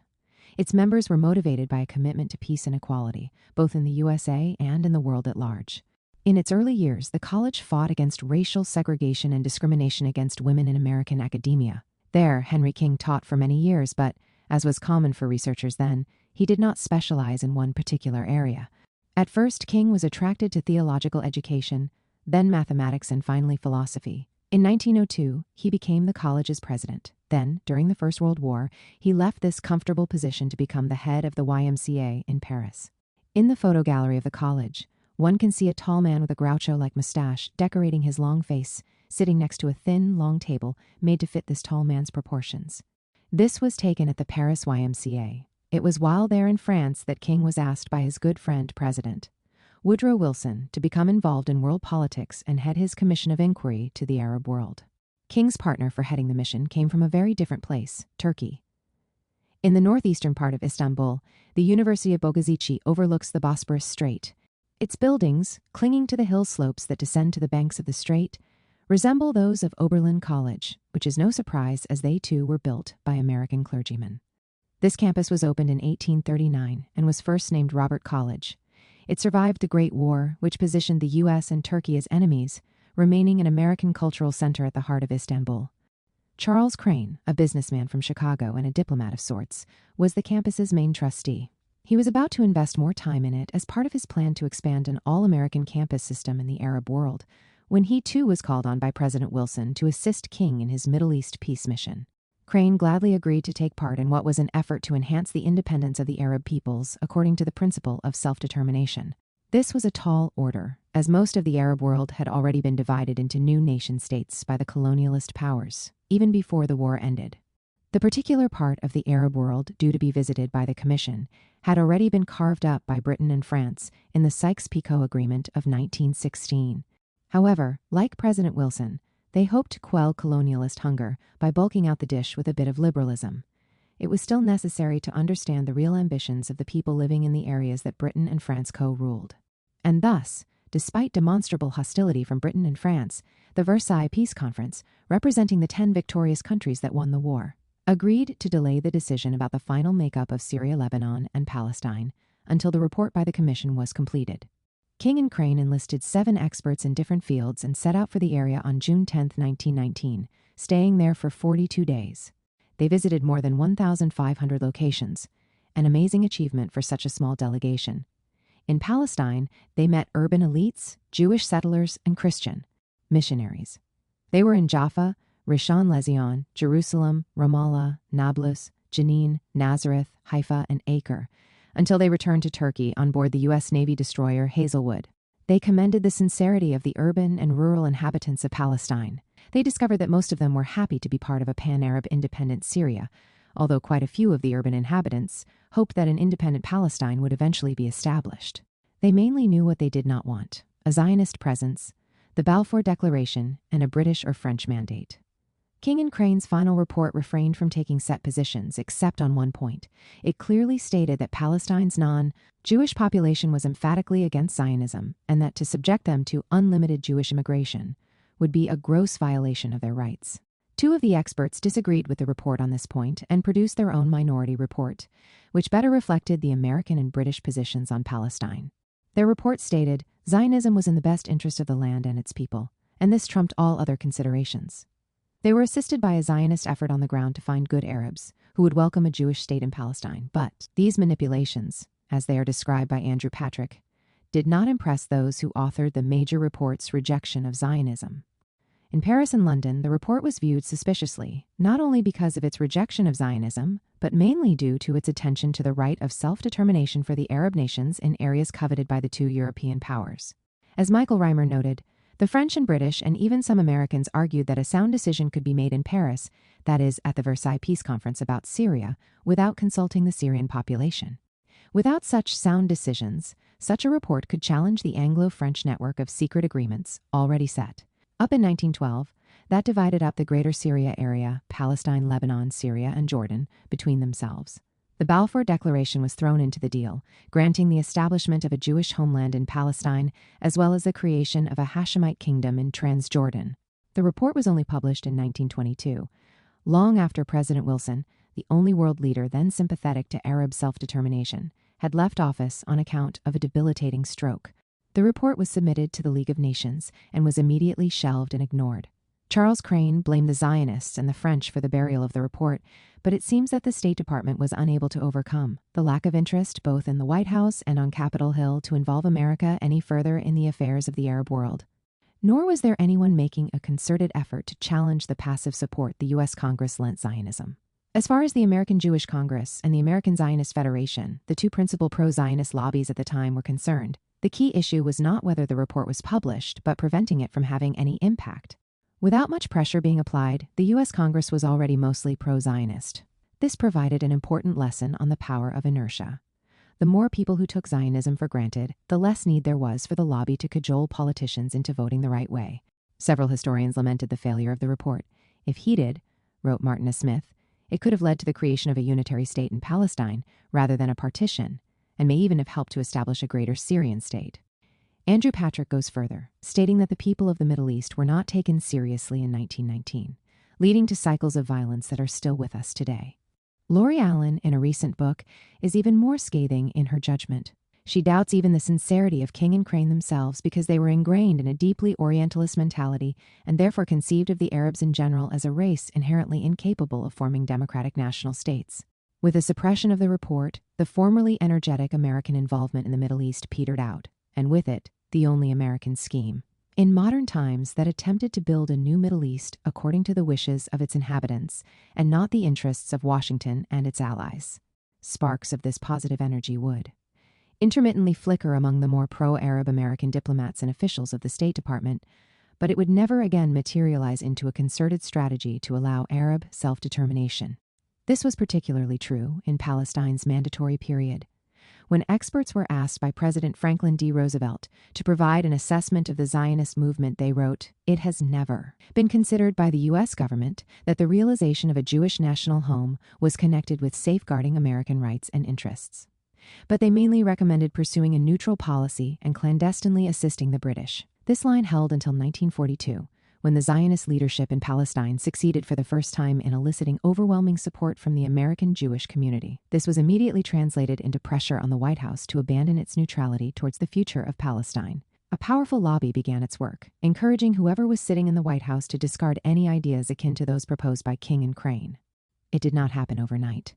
Its members were motivated by a commitment to peace and equality, both in the USA and in the world at large. In its early years, the college fought against racial segregation and discrimination against women in American academia. There, Henry King taught for many years, but, as was common for researchers then, he did not specialize in one particular area. At first, King was attracted to theological education, then mathematics, and finally philosophy. In 1902, he became the college's president. Then, during the First World War, he left this comfortable position to become the head of the YMCA in Paris. In the photo gallery of the college, one can see a tall man with a Groucho-like mustache decorating his long face, sitting next to a thin, long table made to fit this tall man's proportions. This was taken at the Paris YMCA. It was while there in France that King was asked by his good friend, President Woodrow Wilson, to become involved in world politics and head his commission of inquiry to the Arab world. King's partner for heading the mission came from a very different place, Turkey. In the northeastern part of Istanbul, the University of Bogazici overlooks the Bosporus Strait. Its buildings, clinging to the hill slopes that descend to the banks of the strait, resemble those of Oberlin College, which is no surprise as they too were built by American clergymen. This campus was opened in 1839 and was first named Robert College. It survived the Great War, which positioned the U.S. and Turkey as enemies, remaining an American cultural center at the heart of Istanbul. Charles Crane, a businessman from Chicago and a diplomat of sorts, was the campus's main trustee. He was about to invest more time in it as part of his plan to expand an all-American campus system in the Arab world, when he too was called on by President Wilson to assist King in his Middle East peace mission. Crane gladly agreed to take part in what was an effort to enhance the independence of the Arab peoples according to the principle of self-determination. This was a tall order, as most of the Arab world had already been divided into new nation-states by the colonialist powers, even before the war ended. The particular part of the Arab world due to be visited by the Commission had already been carved up by Britain and France in the Sykes-Picot Agreement of 1916. However, like President Wilson, they hoped to quell colonialist hunger by bulking out the dish with a bit of liberalism. It was still necessary to understand the real ambitions of the people living in the areas that Britain and France co-ruled. And thus, despite demonstrable hostility from Britain and France, the Versailles Peace Conference, representing the 10 victorious countries that won the war, agreed to delay the decision about the final makeup of Syria, Lebanon, and Palestine until the report by the Commission was completed. King and Crane enlisted 7 experts in different fields and set out for the area on June 10, 1919, staying there for 42 days. They visited more than 1,500 locations, an amazing achievement for such a small delegation. In Palestine, they met urban elites, Jewish settlers, and Christian missionaries. They were in Jaffa, Rishon LeZion, Jerusalem, Ramallah, Nablus, Jenin, Nazareth, Haifa, and Acre, until they returned to Turkey on board the U.S. Navy destroyer Hazelwood. They commended the sincerity of the urban and rural inhabitants of Palestine. They discovered that most of them were happy to be part of a pan-Arab independent Syria, although quite a few of the urban inhabitants hoped that an independent Palestine would eventually be established. They mainly knew what they did not want: a Zionist presence, the Balfour Declaration, and a British or French mandate. King and Crane's final report refrained from taking set positions, except on one point. It clearly stated that Palestine's non-Jewish population was emphatically against Zionism, and that to subject them to unlimited Jewish immigration would be a gross violation of their rights. Two of the experts disagreed with the report on this point and produced their own minority report, which better reflected the American and British positions on Palestine. Their report stated Zionism was in the best interest of the land and its people, and this trumped all other considerations. They were assisted by a Zionist effort on the ground to find good Arabs who would welcome a Jewish state in Palestine. But these manipulations, as they are described by Andrew Patrick, did not impress those who authored the major report's rejection of Zionism. In Paris and London, the report was viewed suspiciously, not only because of its rejection of Zionism, but mainly due to its attention to the right of self-determination for the Arab nations in areas coveted by the two European powers. As Michael Reimer noted, the French and British and even some Americans argued that a sound decision could be made in Paris, that is, at the Versailles Peace Conference about Syria, without consulting the Syrian population. Without such sound decisions, such a report could challenge the Anglo-French network of secret agreements already set. Up in 1912, that divided up the Greater Syria area, Palestine, Lebanon, Syria, and Jordan, between themselves. The Balfour Declaration was thrown into the deal, granting the establishment of a Jewish homeland in Palestine, as well as the creation of a Hashemite kingdom in Transjordan. The report was only published in 1922, long after President Wilson, the only world leader then sympathetic to Arab self-determination, had left office on account of a debilitating stroke. The report was submitted to the League of Nations and was immediately shelved and ignored. Charles Crane blamed the Zionists and the French for the burial of the report, but it seems that the State Department was unable to overcome the lack of interest both in the White House and on Capitol Hill to involve America any further in the affairs of the Arab world. Nor was there anyone making a concerted effort to challenge the passive support the U.S. Congress lent Zionism. As far as the American Jewish Congress and the American Zionist Federation, the two principal pro-Zionist lobbies at the time, were concerned, the key issue was not whether the report was published, but preventing it from having any impact. Without much pressure being applied, the U.S. Congress was already mostly pro-Zionist. This provided an important lesson on the power of inertia. The more people who took Zionism for granted, the less need there was for the lobby to cajole politicians into voting the right way. Several historians lamented the failure of the report. If heeded, wrote Martin S. Smith, it could have led to the creation of a unitary state in Palestine rather than a partition, and may even have helped to establish a greater Syrian state. Andrew Patrick goes further, stating that the people of the Middle East were not taken seriously in 1919, leading to cycles of violence that are still with us today. Lori Allen, in a recent book, is even more scathing in her judgment. She doubts even the sincerity of King and Crane themselves because they were ingrained in a deeply Orientalist mentality and therefore conceived of the Arabs in general as a race inherently incapable of forming democratic national states. With the suppression of the report, the formerly energetic American involvement in the Middle East petered out, and with it, the only American scheme in modern times that attempted to build a new Middle East according to the wishes of its inhabitants and not the interests of Washington and its allies. Sparks of this positive energy would intermittently flicker among the more pro-Arab American diplomats and officials of the State Department, but it would never again materialize into a concerted strategy to allow Arab self-determination. This was particularly true in Palestine's mandatory period. When experts were asked by President Franklin D. Roosevelt to provide an assessment of the Zionist movement, they wrote, "It has never been considered by the U.S. government that the realization of a Jewish national home was connected with safeguarding American rights and interests. But they mainly recommended pursuing a neutral policy and clandestinely assisting the British." This line held until 1942, when the Zionist leadership in Palestine succeeded for the first time in eliciting overwhelming support from the American Jewish community. This was immediately translated into pressure on the White House to abandon its neutrality towards the future of Palestine. A powerful lobby began its work, encouraging whoever was sitting in the White House to discard any ideas akin to those proposed by King and Crane. It did not happen overnight.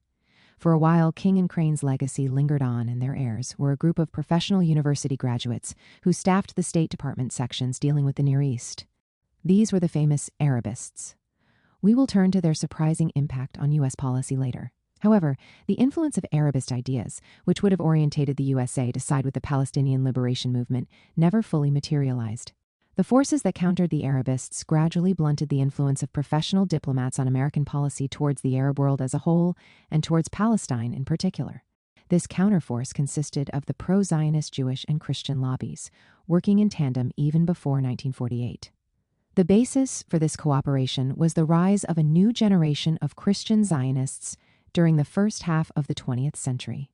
For a while, King and Crane's legacy lingered on, and their heirs were a group of professional university graduates who staffed the State Department sections dealing with the Near East. These were the famous Arabists. We will turn to their surprising impact on U.S. policy later. However, the influence of Arabist ideas, which would have orientated the USA to side with the Palestinian liberation movement, never fully materialized. The forces that countered the Arabists gradually blunted the influence of professional diplomats on American policy towards the Arab world as a whole and towards Palestine in particular. This counterforce consisted of the pro-Zionist Jewish and Christian lobbies, working in tandem even before 1948. The basis for this cooperation was the rise of a new generation of Christian Zionists during the first half of the 20th century.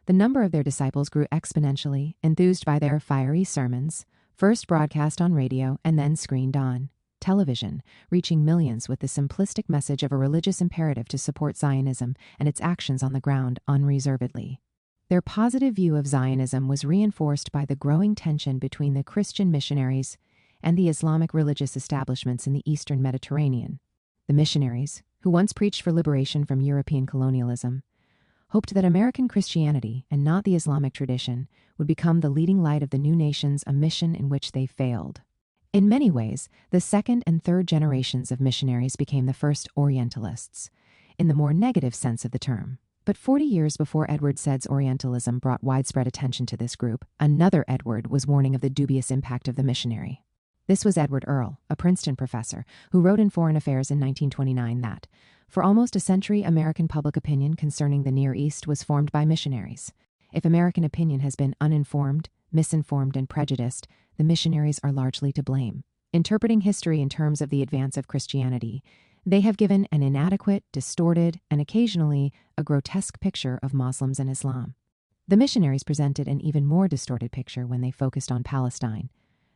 The number of their disciples grew exponentially, enthused by their fiery sermons, first broadcast on radio and then screened on television, reaching millions with the simplistic message of a religious imperative to support Zionism and its actions on the ground unreservedly. Their positive view of Zionism was reinforced by the growing tension between the Christian missionaries and the Islamic religious establishments in the Eastern Mediterranean. The missionaries, who once preached for liberation from European colonialism, hoped that American Christianity, and not the Islamic tradition, would become the leading light of the new nations, a mission in which they failed. In many ways, the second and third generations of missionaries became the first Orientalists, in the more negative sense of the term. But 40 years before Edward Said's Orientalism brought widespread attention to this group, another Edward was warning of the dubious impact of the missionary. This was Edward Earle, a Princeton professor, who wrote in Foreign Affairs in 1929 that, for almost a century, American public opinion concerning the Near East was formed by missionaries. If American opinion has been uninformed, misinformed, and prejudiced, the missionaries are largely to blame. Interpreting history in terms of the advance of Christianity, they have given an inadequate, distorted, and occasionally a grotesque picture of Muslims and Islam. The missionaries presented an even more distorted picture when they focused on Palestine.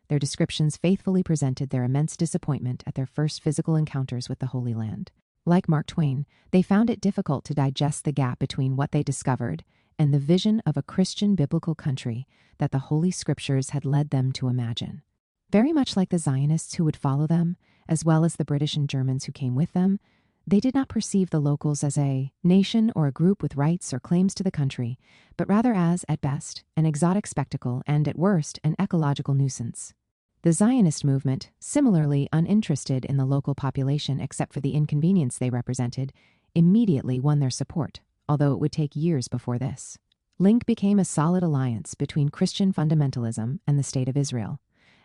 Their descriptions faithfully presented their immense disappointment at their first physical encounters with the Holy Land. Like Mark Twain, they found it difficult to digest the gap between what they discovered and the vision of a Christian biblical country that the Holy Scriptures had led them to imagine. Very much like the Zionists who would follow them, as well as the British and Germans who came with them, they did not perceive the locals as a nation or a group with rights or claims to the country, but rather as, at best, an exotic spectacle and, at worst, an ecological nuisance. The Zionist movement, similarly uninterested in the local population except for the inconvenience they represented, immediately won their support, although it would take years before this. Link became a solid alliance between Christian fundamentalism and the State of Israel,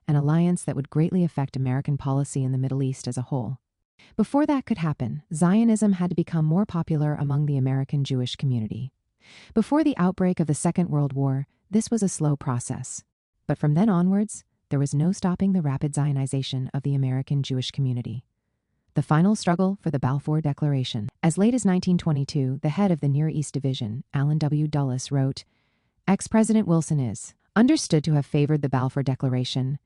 an alliance that would greatly affect American policy in the Middle East as a whole. Before that could happen, Zionism had to become more popular among the American Jewish community. Before the outbreak of the Second World War, this was a slow process. But from then onwards, there was no stopping the rapid Zionization of the American Jewish community. The final struggle for the Balfour Declaration. As late as 1922, the head of the Near East Division, Alan W. Dulles, wrote, "Ex-President Wilson is understood to have favored the Balfour Declaration,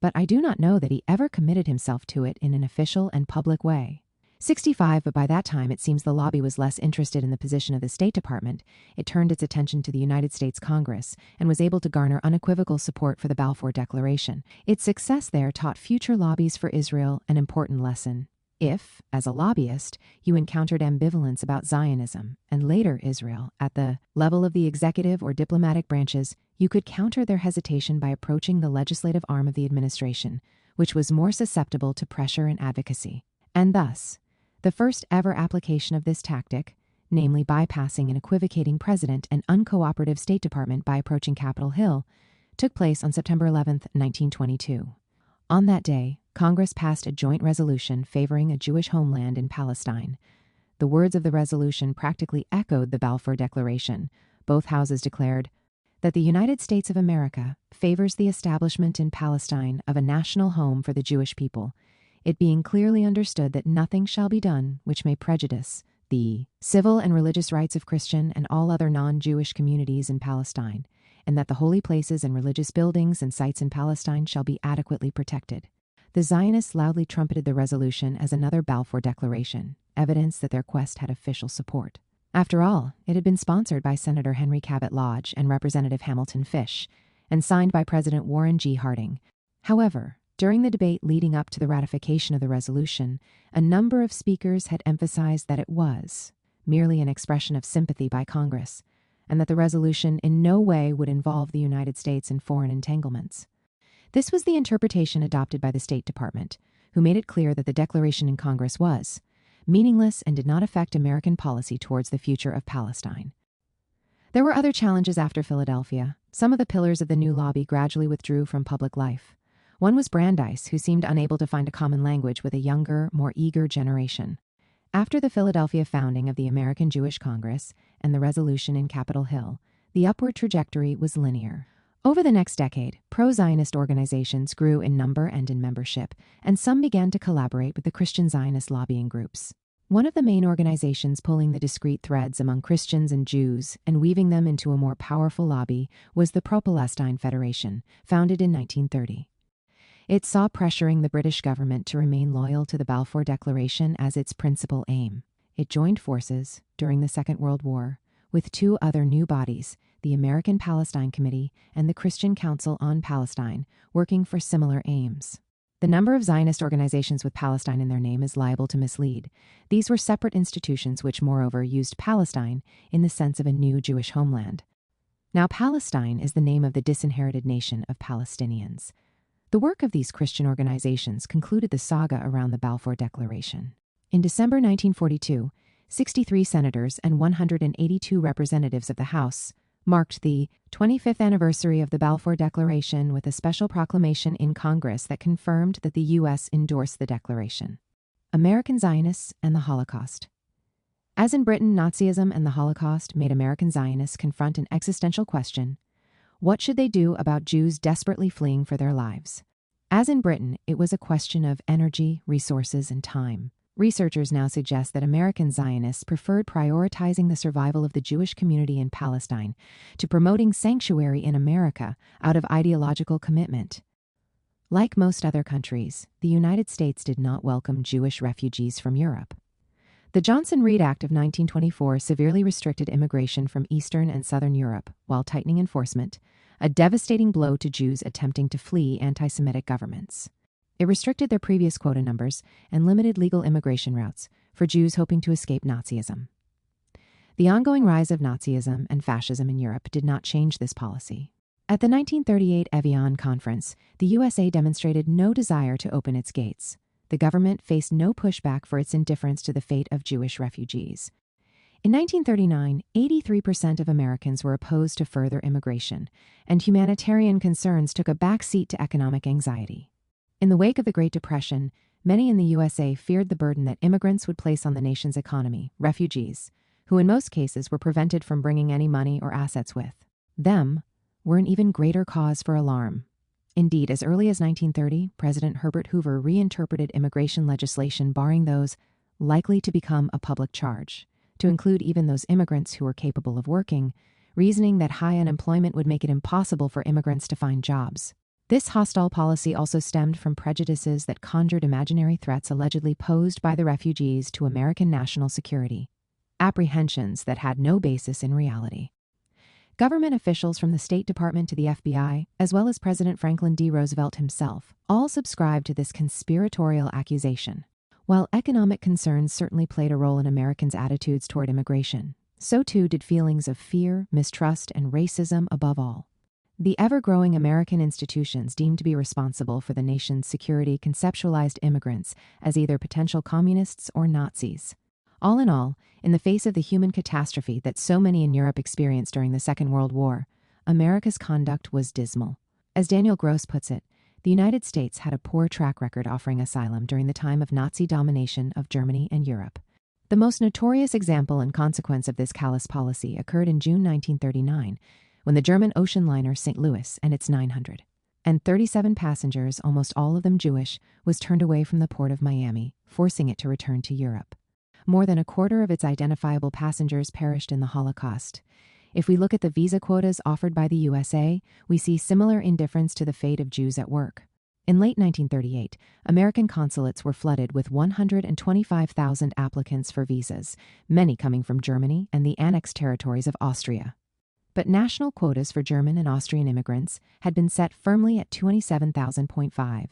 but I do not know that he ever committed himself to it in an official and public way." 65, but by that time it seems the lobby was less interested in the position of the State Department. It turned its attention to the United States Congress and was able to garner unequivocal support for the Balfour Declaration. Its success there taught future lobbies for Israel an important lesson. If, as a lobbyist, you encountered ambivalence about Zionism and later Israel at the level of the executive or diplomatic branches, you could counter their hesitation by approaching the legislative arm of the administration, which was more susceptible to pressure and advocacy. And thus, the first ever application of this tactic, namely bypassing an equivocating president and uncooperative State Department by approaching Capitol Hill, took place on September 11, 1922. On that day, Congress passed a joint resolution favoring a Jewish homeland in Palestine. The words of the resolution practically echoed the Balfour Declaration. Both houses declared that the United States of America favors the establishment in Palestine of a national home for the Jewish people, it being clearly understood that nothing shall be done which may prejudice the civil and religious rights of Christian and all other non-Jewish communities in Palestine, and that the holy places and religious buildings and sites in Palestine shall be adequately protected. The Zionists loudly trumpeted the resolution as another Balfour Declaration, evidence that their quest had official support. After all, it had been sponsored by Senator Henry Cabot Lodge and Representative Hamilton Fish, and signed by President Warren G. Harding. However, during the debate leading up to the ratification of the resolution, a number of speakers had emphasized that it was merely an expression of sympathy by Congress, and that the resolution in no way would involve the United States in foreign entanglements. This was the interpretation adopted by the State Department, who made it clear that the declaration in Congress was meaningless and did not affect American policy towards the future of Palestine. There were other challenges after Philadelphia. Some of the pillars of the new lobby gradually withdrew from public life. One was Brandeis, who seemed unable to find a common language with a younger, more eager generation. After the Philadelphia founding of the American Jewish Congress and the resolution in Capitol Hill, the upward trajectory was linear. Over the next decade, pro-Zionist organizations grew in number and in membership, and some began to collaborate with the Christian Zionist lobbying groups. One of the main organizations pulling the discrete threads among Christians and Jews and weaving them into a more powerful lobby was the Pro-Palestine Federation, founded in 1930. It saw pressuring the British government to remain loyal to the Balfour Declaration as its principal aim. It joined forces, during the Second World War, with two other new bodies, the American Palestine Committee and the Christian Council on Palestine, working for similar aims. The number of Zionist organizations with Palestine in their name is liable to mislead. These were separate institutions which, moreover, used Palestine in the sense of a new Jewish homeland. Now, Palestine is the name of the disinherited nation of Palestinians. The work of these Christian organizations concluded the saga around the Balfour Declaration. In December 1942, 63 senators and 182 representatives of the House marked the 25th anniversary of the Balfour Declaration with a special proclamation in Congress that confirmed that the U.S. endorsed the declaration. American Zionists and the Holocaust. As in Britain, Nazism and the Holocaust made American Zionists confront an existential question: what should they do about Jews desperately fleeing for their lives? As in Britain, it was a question of energy, resources, and time. Researchers now suggest that American Zionists preferred prioritizing the survival of the Jewish community in Palestine to promoting sanctuary in America out of ideological commitment. Like most other countries, the United States did not welcome Jewish refugees from Europe. The Johnson-Reed Act of 1924 severely restricted immigration from Eastern and Southern Europe while tightening enforcement, a devastating blow to Jews attempting to flee anti-Semitic governments. It restricted their previous quota numbers and limited legal immigration routes for Jews hoping to escape Nazism. The ongoing rise of Nazism and fascism in Europe did not change this policy. At the 1938 Evian Conference, the USA demonstrated no desire to open its gates. The government faced no pushback for its indifference to the fate of Jewish refugees. In 1939, 83% of Americans were opposed to further immigration, and humanitarian concerns took a back seat to economic anxiety. In the wake of the Great Depression, many in the USA feared the burden that immigrants would place on the nation's economy, refugees, who in most cases were prevented from bringing any money or assets with them, were an even greater cause for alarm. Indeed, as early as 1930, President Herbert Hoover reinterpreted immigration legislation barring those likely to become a public charge, to include even those immigrants who were capable of working, reasoning that high unemployment would make it impossible for immigrants to find jobs. This hostile policy also stemmed from prejudices that conjured imaginary threats allegedly posed by the refugees to American national security, apprehensions that had no basis in reality. Government officials from the State Department to the FBI, as well as President Franklin D. Roosevelt himself, all subscribed to this conspiratorial accusation. While economic concerns certainly played a role in Americans' attitudes toward immigration, so too did feelings of fear, mistrust, and racism above all. The ever-growing American institutions deemed to be responsible for the nation's security conceptualized immigrants as either potential communists or Nazis. All in all, in the face of the human catastrophe that so many in Europe experienced during the Second World War, America's conduct was dismal. As Daniel Gross puts it, the United States had a poor track record offering asylum during the time of Nazi domination of Germany and Europe. The most notorious example and consequence of this callous policy occurred in June 1939, when the German ocean liner St. Louis and its 937 passengers, almost all of them Jewish, was turned away from the port of Miami, forcing it to return to Europe. More than a quarter of its identifiable passengers perished in the Holocaust. If we look at the visa quotas offered by the USA, we see similar indifference to the fate of Jews at work. In late 1938, American consulates were flooded with 125,000 applicants for visas, many coming from Germany and the annexed territories of Austria. But national quotas for German and Austrian immigrants had been set firmly at 27,000.5.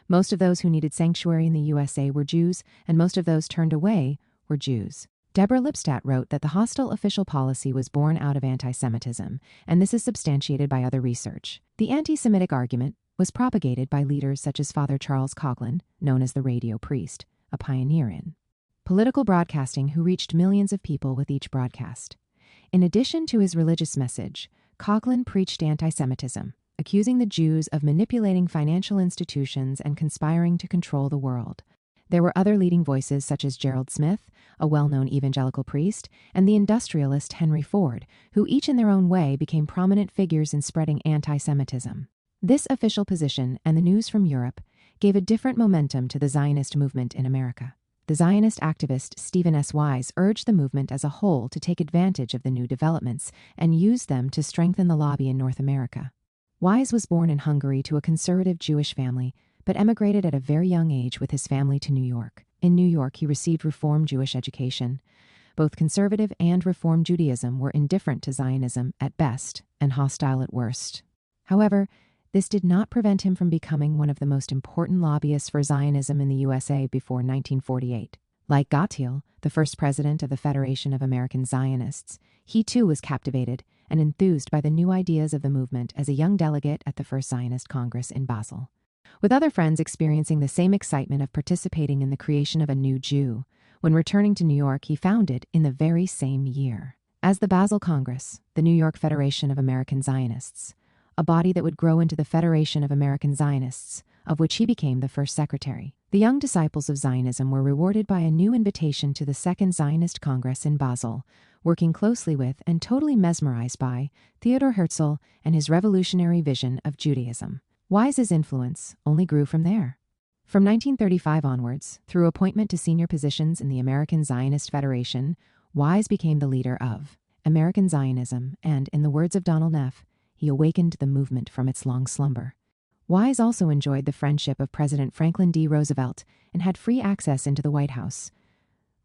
Most of those who needed sanctuary in the USA were Jews, and most of those turned away were Jews. Deborah Lipstadt wrote that the hostile official policy was born out of anti-Semitism, and this is substantiated by other research. The anti-Semitic argument was propagated by leaders such as Father Charles Coughlin, known as the radio priest, a pioneer in political broadcasting who reached millions of people with each broadcast. In addition to his religious message, Coughlin preached anti-Semitism, accusing the Jews of manipulating financial institutions and conspiring to control the world. There were other leading voices such as Gerald Smith, a well-known evangelical priest, and the industrialist Henry Ford, who each in their own way became prominent figures in spreading anti-Semitism. This official position and the news from Europe gave a different momentum to the Zionist movement in America. The Zionist activist Stephen S. Wise urged the movement as a whole to take advantage of the new developments and use them to strengthen the lobby in North America. Wise was born in Hungary to a conservative Jewish family, but emigrated at a very young age with his family to New York. In New York, he received Reform Jewish education. Both conservative and Reform Judaism were indifferent to Zionism at best and hostile at worst. However, this did not prevent him from becoming one of the most important lobbyists for Zionism in the USA before 1948. Like Gottiel, the first president of the Federation of American Zionists, he too was captivated and enthused by the new ideas of the movement as a young delegate at the First Zionist Congress in Basel. With other friends experiencing the same excitement of participating in the creation of a new Jew, when returning to New York, he founded in the very same year, as the Basel Congress, the New York Federation of American Zionists, a body that would grow into the Federation of American Zionists, of which he became the first secretary. The young disciples of Zionism were rewarded by a new invitation to the Second Zionist Congress in Basel, working closely with and totally mesmerized by Theodor Herzl and his revolutionary vision of Judaism. Wise's influence only grew from there. From 1935 onwards, through appointment to senior positions in the American Zionist Federation, Wise became the leader of American Zionism and, in the words of Donald Neff, he awakened the movement from its long slumber. Wise also enjoyed the friendship of President Franklin D. Roosevelt and had free access into the White House.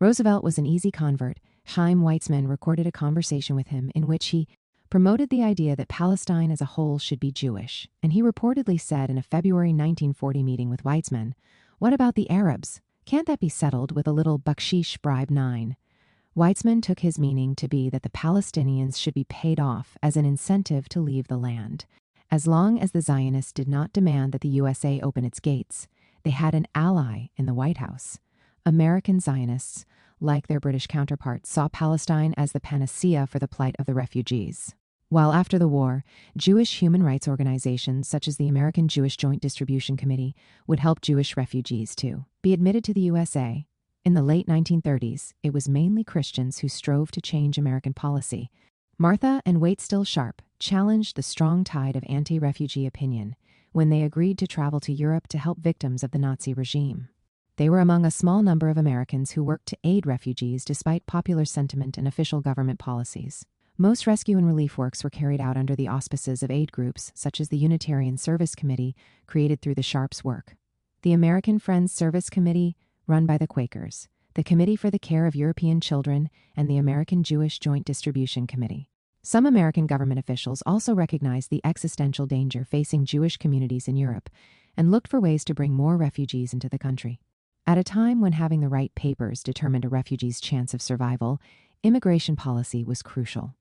Roosevelt was an easy convert. Chaim Weizmann recorded a conversation with him in which he promoted the idea that Palestine as a whole should be Jewish, and he reportedly said in a February 1940 meeting with Weizmann, "What about the Arabs? Can't that be settled with a little bakshish bribe 9? Weizmann took his meaning to be that the Palestinians should be paid off as an incentive to leave the land. As long as the Zionists did not demand that the USA open its gates, they had an ally in the White House. American Zionists, like their British counterparts, saw Palestine as the panacea for the plight of the refugees. While after the war, Jewish human rights organizations such as the American Jewish Joint Distribution Committee would help Jewish refugees to be admitted to the USA. In the late 1930s, it was mainly Christians who strove to change American policy. Martha and Waitstill Sharp challenged the strong tide of anti-refugee opinion when they agreed to travel to Europe to help victims of the Nazi regime. They were among a small number of Americans who worked to aid refugees despite popular sentiment and official government policies. Most rescue and relief works were carried out under the auspices of aid groups such as the Unitarian Service Committee, created through the Sharps' work, the American Friends Service Committee, run by the Quakers, the Committee for the Care of European Children, and the American Jewish Joint Distribution Committee. Some American government officials also recognized the existential danger facing Jewish communities in Europe and looked for ways to bring more refugees into the country. At a time when having the right papers determined a refugee's chance of survival, immigration policy was crucial.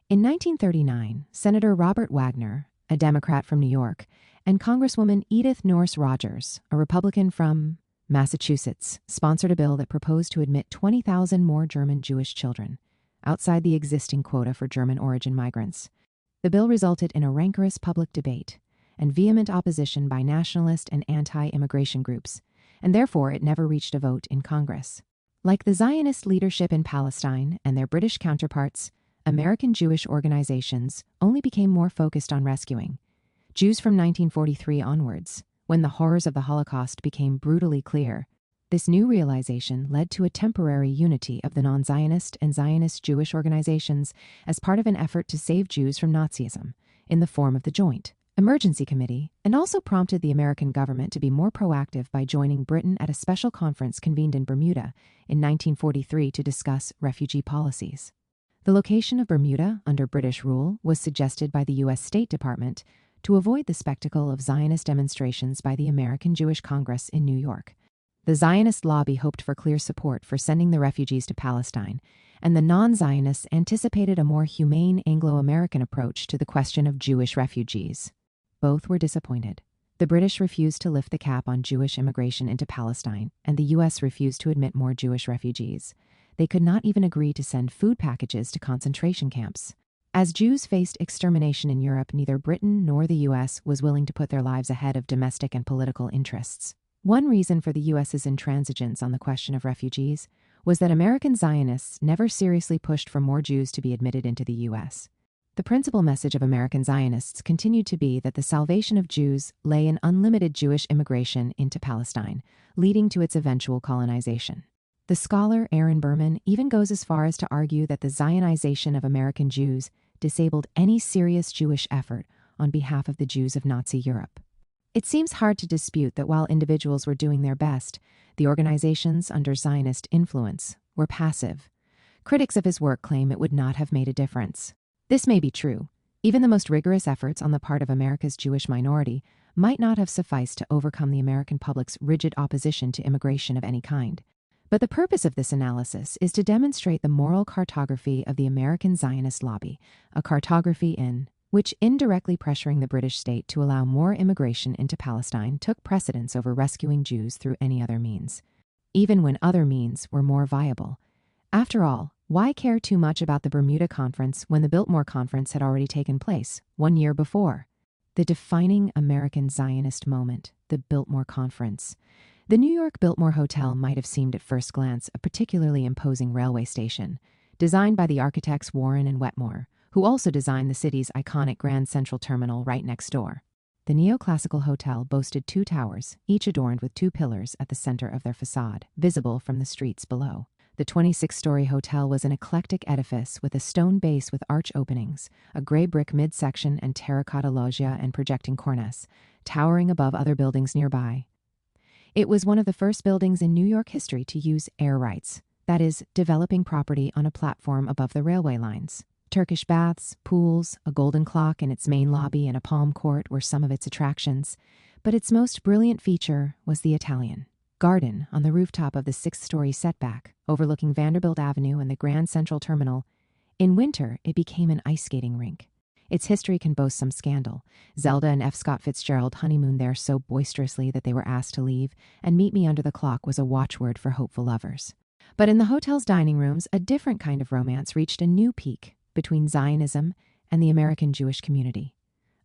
In 1939, Senator Robert Wagner, a Democrat from New York, and Congresswoman Edith Norris Rogers, a Republican from Massachusetts, sponsored a bill that proposed to admit 20,000 more German Jewish children, outside the existing quota for German-origin migrants. The bill resulted in a rancorous public debate and vehement opposition by nationalist and anti-immigration groups, and therefore it never reached a vote in Congress. Like the Zionist leadership in Palestine and their British counterparts, American Jewish organizations only became more focused on rescuing Jews from 1943 onwards, when the horrors of the Holocaust became brutally clear. This new realization led to a temporary unity of the non-Zionist and Zionist Jewish organizations as part of an effort to save Jews from Nazism in the form of the Joint Emergency Committee, and also prompted the American government to be more proactive by joining Britain at a special conference convened in Bermuda in 1943 to discuss refugee policies. The location of Bermuda under British rule was suggested by the U.S. State Department to avoid the spectacle of Zionist demonstrations by the American Jewish Congress in New York. The Zionist lobby hoped for clear support for sending the refugees to Palestine, and the non-Zionists anticipated a more humane Anglo-American approach to the question of Jewish refugees. Both were disappointed. The British refused to lift the cap on Jewish immigration into Palestine, and the U.S. refused to admit more Jewish refugees. They could not even agree to send food packages to concentration camps. As Jews faced extermination in Europe, neither Britain nor the U.S. was willing to put their lives ahead of domestic and political interests. One reason for the U.S.'s intransigence on the question of refugees was that American Zionists never seriously pushed for more Jews to be admitted into the U.S. The principal message of American Zionists continued to be that the salvation of Jews lay in unlimited Jewish immigration into Palestine, leading to its eventual colonization. The scholar Aaron Berman even goes as far as to argue that the Zionization of American Jews disabled any serious Jewish effort on behalf of the Jews of Nazi Europe. It seems hard to dispute that while individuals were doing their best, the organizations under Zionist influence were passive. Critics of his work claim it would not have made a difference. This may be true. Even the most rigorous efforts on the part of America's Jewish minority might not have sufficed to overcome the American public's rigid opposition to immigration of any kind. But the purpose of this analysis is to demonstrate the moral cartography of the American Zionist lobby, a cartography in which indirectly pressuring the British state to allow more immigration into Palestine took precedence over rescuing Jews through any other means, even when other means were more viable. After all, why care too much about the Bermuda Conference when the Biltmore Conference had already taken place 1 year before? The defining American Zionist moment, the Biltmore Conference. The New York Biltmore Hotel might have seemed at first glance a particularly imposing railway station, designed by the architects Warren and Wetmore, who also designed the city's iconic Grand Central Terminal right next door. The neoclassical hotel boasted 2 towers, each adorned with 2 pillars at the center of their facade, visible from the streets below. The 26-story hotel was an eclectic edifice with a stone base with arch openings, a gray brick midsection and terracotta loggia and projecting cornice, towering above other buildings nearby. It was one of the first buildings in New York history to use air rights, that is, developing property on a platform above the railway lines. Turkish baths, pools, a golden clock in its main lobby, and a palm court were some of its attractions, but its most brilliant feature was the Italian garden on the rooftop of the 6th-story setback, overlooking Vanderbilt Avenue and the Grand Central Terminal. In winter, it became an ice skating rink. Its history can boast some scandal. Zelda and F. Scott Fitzgerald honeymooned there so boisterously that they were asked to leave, and "Meet me under the clock" was a watchword for hopeful lovers. But in the hotel's dining rooms, a different kind of romance reached a new peak between Zionism and the American Jewish community.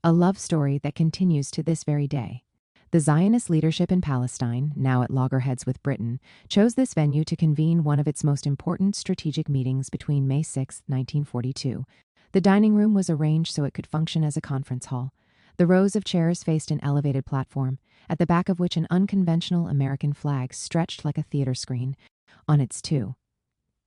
A love story that continues to this very day. The Zionist leadership in Palestine, now at loggerheads with Britain, chose this venue to convene one of its most important strategic meetings between May 6, 1942. The dining room was arranged so it could function as a conference hall. The rows of chairs faced an elevated platform, at the back of which an unconventional American flag stretched like a theater screen. On its 2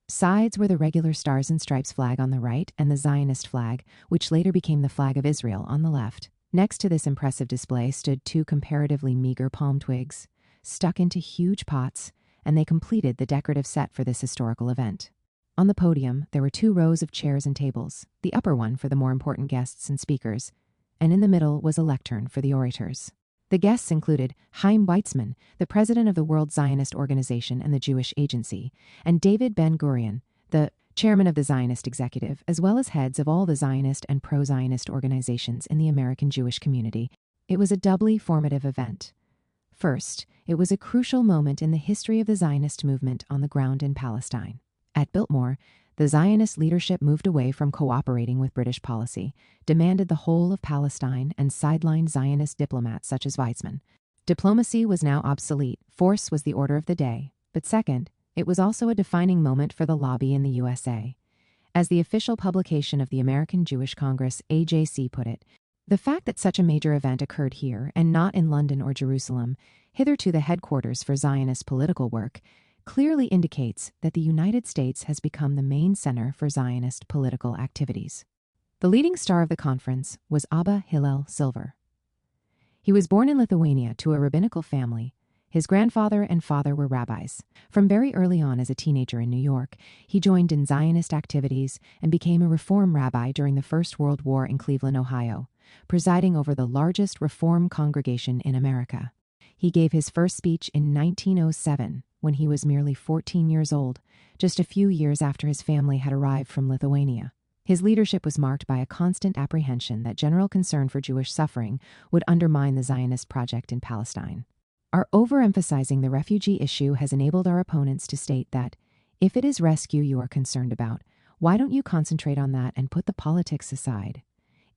sides were the regular Stars and Stripes flag on the right and the Zionist flag, which later became the flag of Israel, on the left. Next to this impressive display stood 2 comparatively meager palm twigs, stuck into huge pots, and they completed the decorative set for this historical event. On the podium, there were 2 rows of chairs and tables, the upper one for the more important guests and speakers, and in the middle was a lectern for the orators. The guests included Chaim Weizmann, the president of the World Zionist Organization and the Jewish Agency, and David Ben-Gurion, the chairman of the Zionist Executive, as well as heads of all the Zionist and pro-Zionist organizations in the American Jewish community. It was a doubly formative event. First, it was a crucial moment in the history of the Zionist movement on the ground in Palestine. At Biltmore, the Zionist leadership moved away from cooperating with British policy, demanded the whole of Palestine, and sidelined Zionist diplomats such as Weizmann. Diplomacy was now obsolete. Force was the order of the day. But second, it was also a defining moment for the lobby in the USA. As the official publication of the American Jewish Congress, AJC, put it, the fact that such a major event occurred here and not in London or Jerusalem, hitherto the headquarters for Zionist political work, clearly indicates that the United States has become the main center for Zionist political activities. The leading star of the conference was Abba Hillel Silver. He was born in Lithuania to a rabbinical family. His grandfather and father were rabbis. From very early on as a teenager in New York, he joined in Zionist activities and became a Reform rabbi during the First World War in Cleveland, Ohio, presiding over the largest Reform congregation in America. He gave his first speech in 1907, when he was merely 14 years old, just a few years after his family had arrived from Lithuania. His leadership was marked by a constant apprehension that general concern for Jewish suffering would undermine the Zionist project in Palestine. Our overemphasizing the refugee issue has enabled our opponents to state that, if it is rescue you are concerned about, Why don't you concentrate on that and put the politics aside?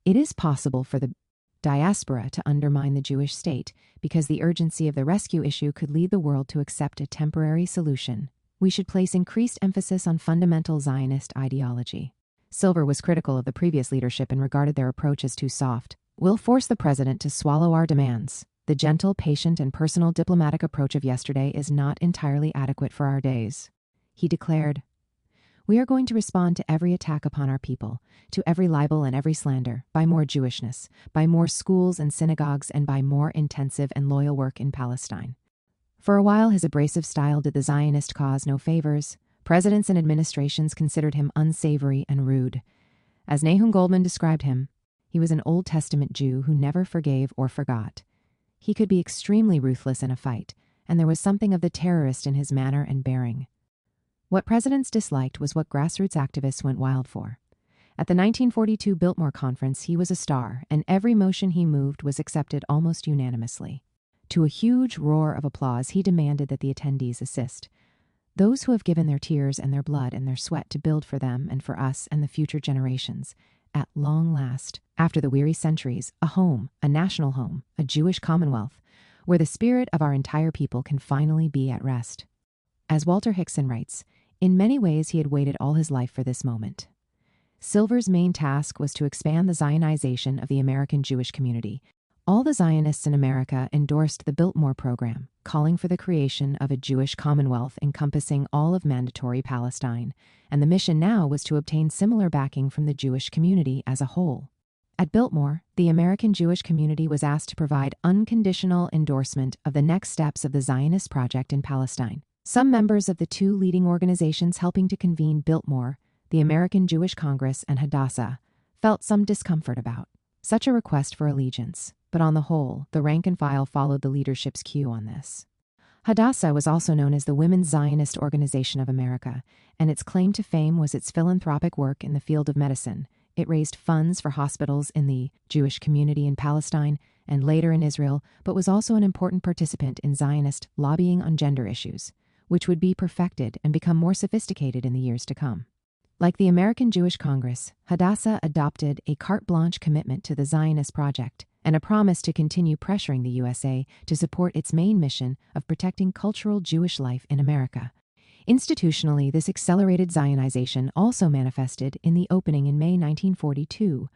It is possible for the diaspora to undermine the Jewish state because the urgency of the rescue issue could lead the world to accept a temporary solution. We should place increased emphasis on fundamental Zionist ideology. Silver was critical of the previous leadership and regarded their approach as too soft. We'll force the president to swallow our demands. The gentle, patient, and personal diplomatic approach of yesterday is not entirely adequate for our days. He declared, "We are going to respond to every attack upon our people, to every libel and every slander, by more Jewishness, by more schools and synagogues, and by more intensive and loyal work in Palestine." For a while, his abrasive style did the Zionist cause no favors. Presidents and administrations considered him unsavory and rude. As Nahum Goldman described him, he was an Old Testament Jew who never forgave or forgot. He could be extremely ruthless in a fight, and there was something of the terrorist in his manner and bearing. What presidents disliked was what grassroots activists went wild for. At the 1942 Biltmore Conference, he was a star, and every motion he moved was accepted almost unanimously. To a huge roar of applause, he demanded that the attendees assist. Those who have given their tears and their blood and their sweat to build for them and for us and the future generations, at long last, after the weary centuries, a home, a national home, a Jewish commonwealth, where the spirit of our entire people can finally be at rest. As Walter Hickson writes, in many ways he had waited all his life for this moment. Silver's main task was to expand the Zionization of the American Jewish community. All the Zionists in America endorsed the Biltmore program, calling for the creation of a Jewish commonwealth encompassing all of mandatory Palestine, and the mission now was to obtain similar backing from the Jewish community as a whole. At Biltmore, the American Jewish community was asked to provide unconditional endorsement of the next steps of the Zionist project in Palestine. Some members of the two leading organizations helping to convene Biltmore, the American Jewish Congress and Hadassah, felt some discomfort about such a request for allegiance, but on the whole, the rank and file followed the leadership's cue on this. Hadassah was also known as the Women's Zionist Organization of America, and its claim to fame was its philanthropic work in the field of medicine. It raised funds for hospitals in the Jewish community in Palestine and later in Israel, but was also an important participant in Zionist lobbying on gender issues, which would be perfected and become more sophisticated in the years to come. Like the American Jewish Congress, Hadassah adopted a carte blanche commitment to the Zionist project and a promise to continue pressuring the USA to support its main mission of protecting cultural Jewish life in America. Institutionally, this accelerated Zionization also manifested in the opening in May 1942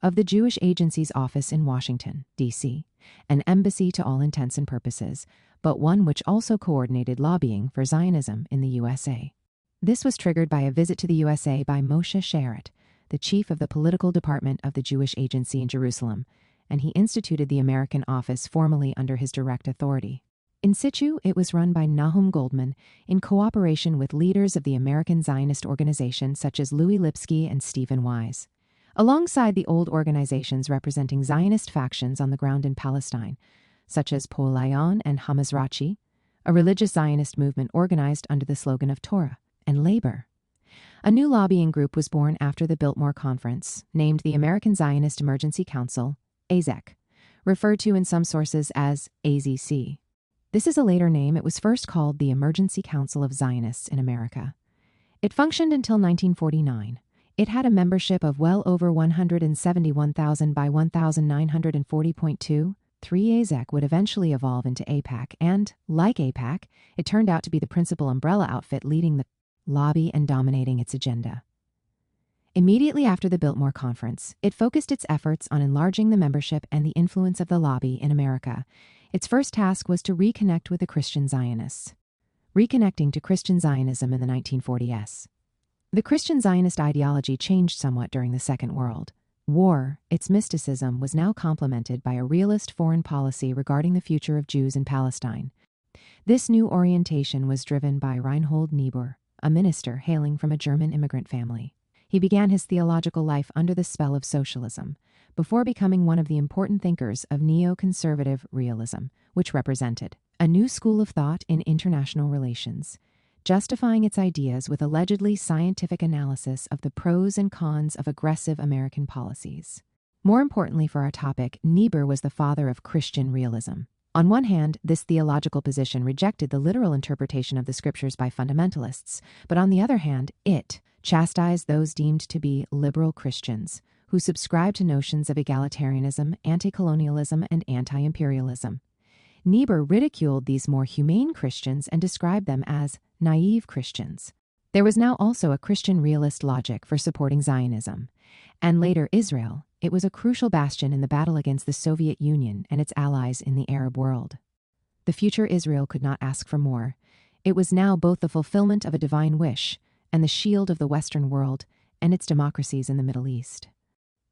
of the Jewish Agency's office in Washington, D.C., an embassy to all intents and purposes, but one which also coordinated lobbying for Zionism in the USA. This was triggered by a visit to the USA by Moshe Shearet, the chief of the political department of the Jewish Agency in Jerusalem, and he instituted the American office formally under his direct authority. In situ, it was run by Nahum Goldman in cooperation with leaders of the American Zionist organization such as Louis Lipsky and Stephen Wise, alongside the old organizations representing Zionist factions on the ground in Palestine, such as Poalayon and Hamazrachi, a religious Zionist movement organized under the slogan of Torah and labor. A new lobbying group was born after the Biltmore Conference, named the American Zionist Emergency Council, AZEC, referred to in some sources as AZC. This is a later name. It was first called the Emergency Council of Zionists in America. It functioned until 1949. It had a membership of well over 171,000 by 1,940.2. 3AZEC would eventually evolve into AIPAC, and, like AIPAC, it turned out to be the principal umbrella outfit leading the lobby and dominating its agenda. Immediately after the Biltmore Conference, it focused its efforts on enlarging the membership and the influence of the lobby in America. Its first task was to reconnect with the Christian Zionists, reconnecting to Christian Zionism in the 1940s. The Christian Zionist ideology changed somewhat during the Second World War. Its mysticism was now complemented by a realist foreign policy regarding the future of Jews in Palestine. This new orientation was driven by Reinhold Niebuhr, a minister hailing from a German immigrant family. He began his theological life under the spell of socialism, before becoming one of the important thinkers of neoconservative realism, which represented a new school of thought in international relations, justifying its ideas with allegedly scientific analysis of the pros and cons of aggressive American policies. More importantly for our topic, Niebuhr was the father of Christian realism. On one hand, this theological position rejected the literal interpretation of the scriptures by fundamentalists, but on the other hand, it chastised those deemed to be liberal Christians who subscribed to notions of egalitarianism, anti-colonialism, and anti-imperialism. Niebuhr ridiculed these more humane Christians and described them as naive Christians. There was now also a Christian realist logic for supporting Zionism, and later Israel. It was a crucial bastion in the battle against the Soviet Union and its allies in the Arab world. The future Israel could not ask for more. It was now both the fulfillment of a divine wish and the shield of the Western world and its democracies in the Middle East.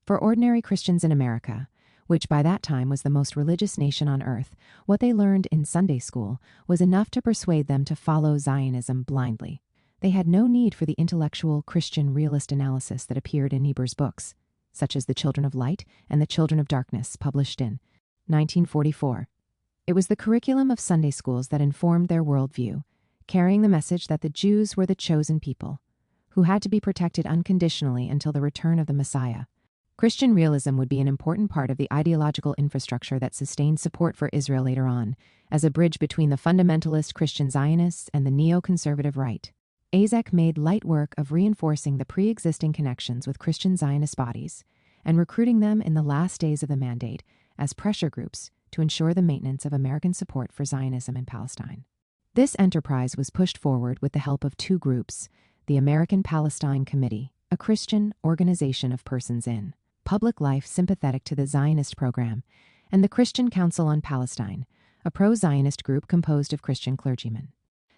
For ordinary Christians in America, which by that time was the most religious nation on earth, what they learned in Sunday school was enough to persuade them to follow Zionism blindly. They had no need for the intellectual Christian realist analysis that appeared in Niebuhr's books, such as The Children of Light and The Children of Darkness, published in 1944. It was the curriculum of Sunday schools that informed their worldview, carrying the message that the Jews were the chosen people, who had to be protected unconditionally until the return of the Messiah. Christian realism would be an important part of the ideological infrastructure that sustained support for Israel later on, as a bridge between the fundamentalist Christian Zionists and the neoconservative right. Azek made light work of reinforcing the pre-existing connections with Christian Zionist bodies and recruiting them in the last days of the mandate as pressure groups to ensure the maintenance of American support for Zionism in Palestine. This enterprise was pushed forward with the help of two groups, the American Palestine Committee, a Christian organization of persons in public life sympathetic to the Zionist program, and the Christian Council on Palestine, a pro-Zionist group composed of Christian clergymen.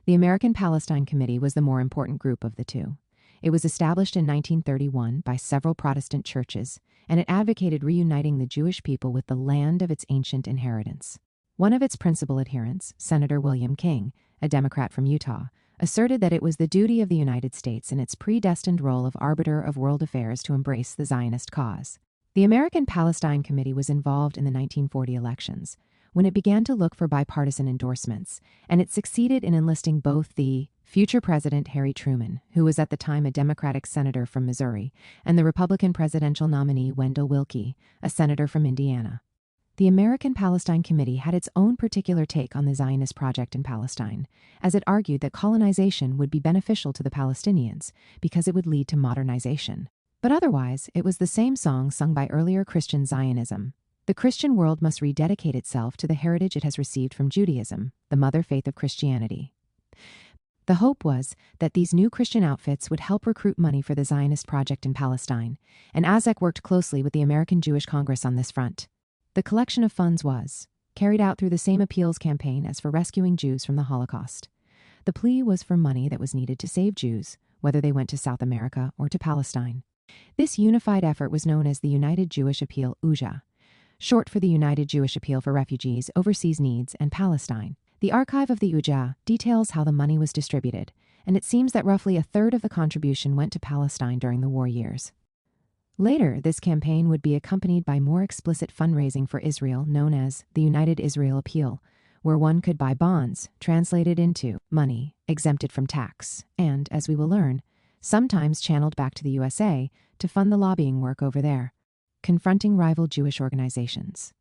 The American Palestine Committee was the more important group of the two. It was established in 1931 by several Protestant churches, and it advocated reuniting the Jewish people with the land of its ancient inheritance. One of its principal adherents, Senator William King, a Democrat from Utah, asserted that it was the duty of the United States in its predestined role of arbiter of world affairs to embrace the Zionist cause. The American Palestine Committee was involved in the 1940 elections, when it began to look for bipartisan endorsements, and it succeeded in enlisting both the future President Harry Truman, who was at the time a Democratic senator from Missouri, and the Republican presidential nominee Wendell Willkie, a senator from Indiana. The American Palestine Committee had its own particular take on the Zionist project in Palestine, as it argued that colonization would be beneficial to the Palestinians because it would lead to modernization. But otherwise, it was the same song sung by earlier Christian Zionism. The Christian world must rededicate itself to the heritage it has received from Judaism, the mother faith of Christianity. The hope was that these new Christian outfits would help recruit money for the Zionist project in Palestine, and Azek worked closely with the American Jewish Congress on this front. The collection of funds was carried out through the same appeals campaign as for rescuing Jews from the Holocaust. The plea was for money that was needed to save Jews, whether they went to South America or to Palestine. This unified effort was known as the United Jewish Appeal, UJA, short for the United Jewish Appeal for Refugees, Overseas Needs, and Palestine. The archive of the UJA details how the money was distributed, and it seems that roughly a third of the contribution went to Palestine during the war years. Later, this campaign would be accompanied by more explicit fundraising for Israel known as the United Israel Appeal, where one could buy bonds translated into money exempted from tax and, as we will learn, sometimes channeled back to the USA to fund the lobbying work over there, confronting rival Jewish organizations.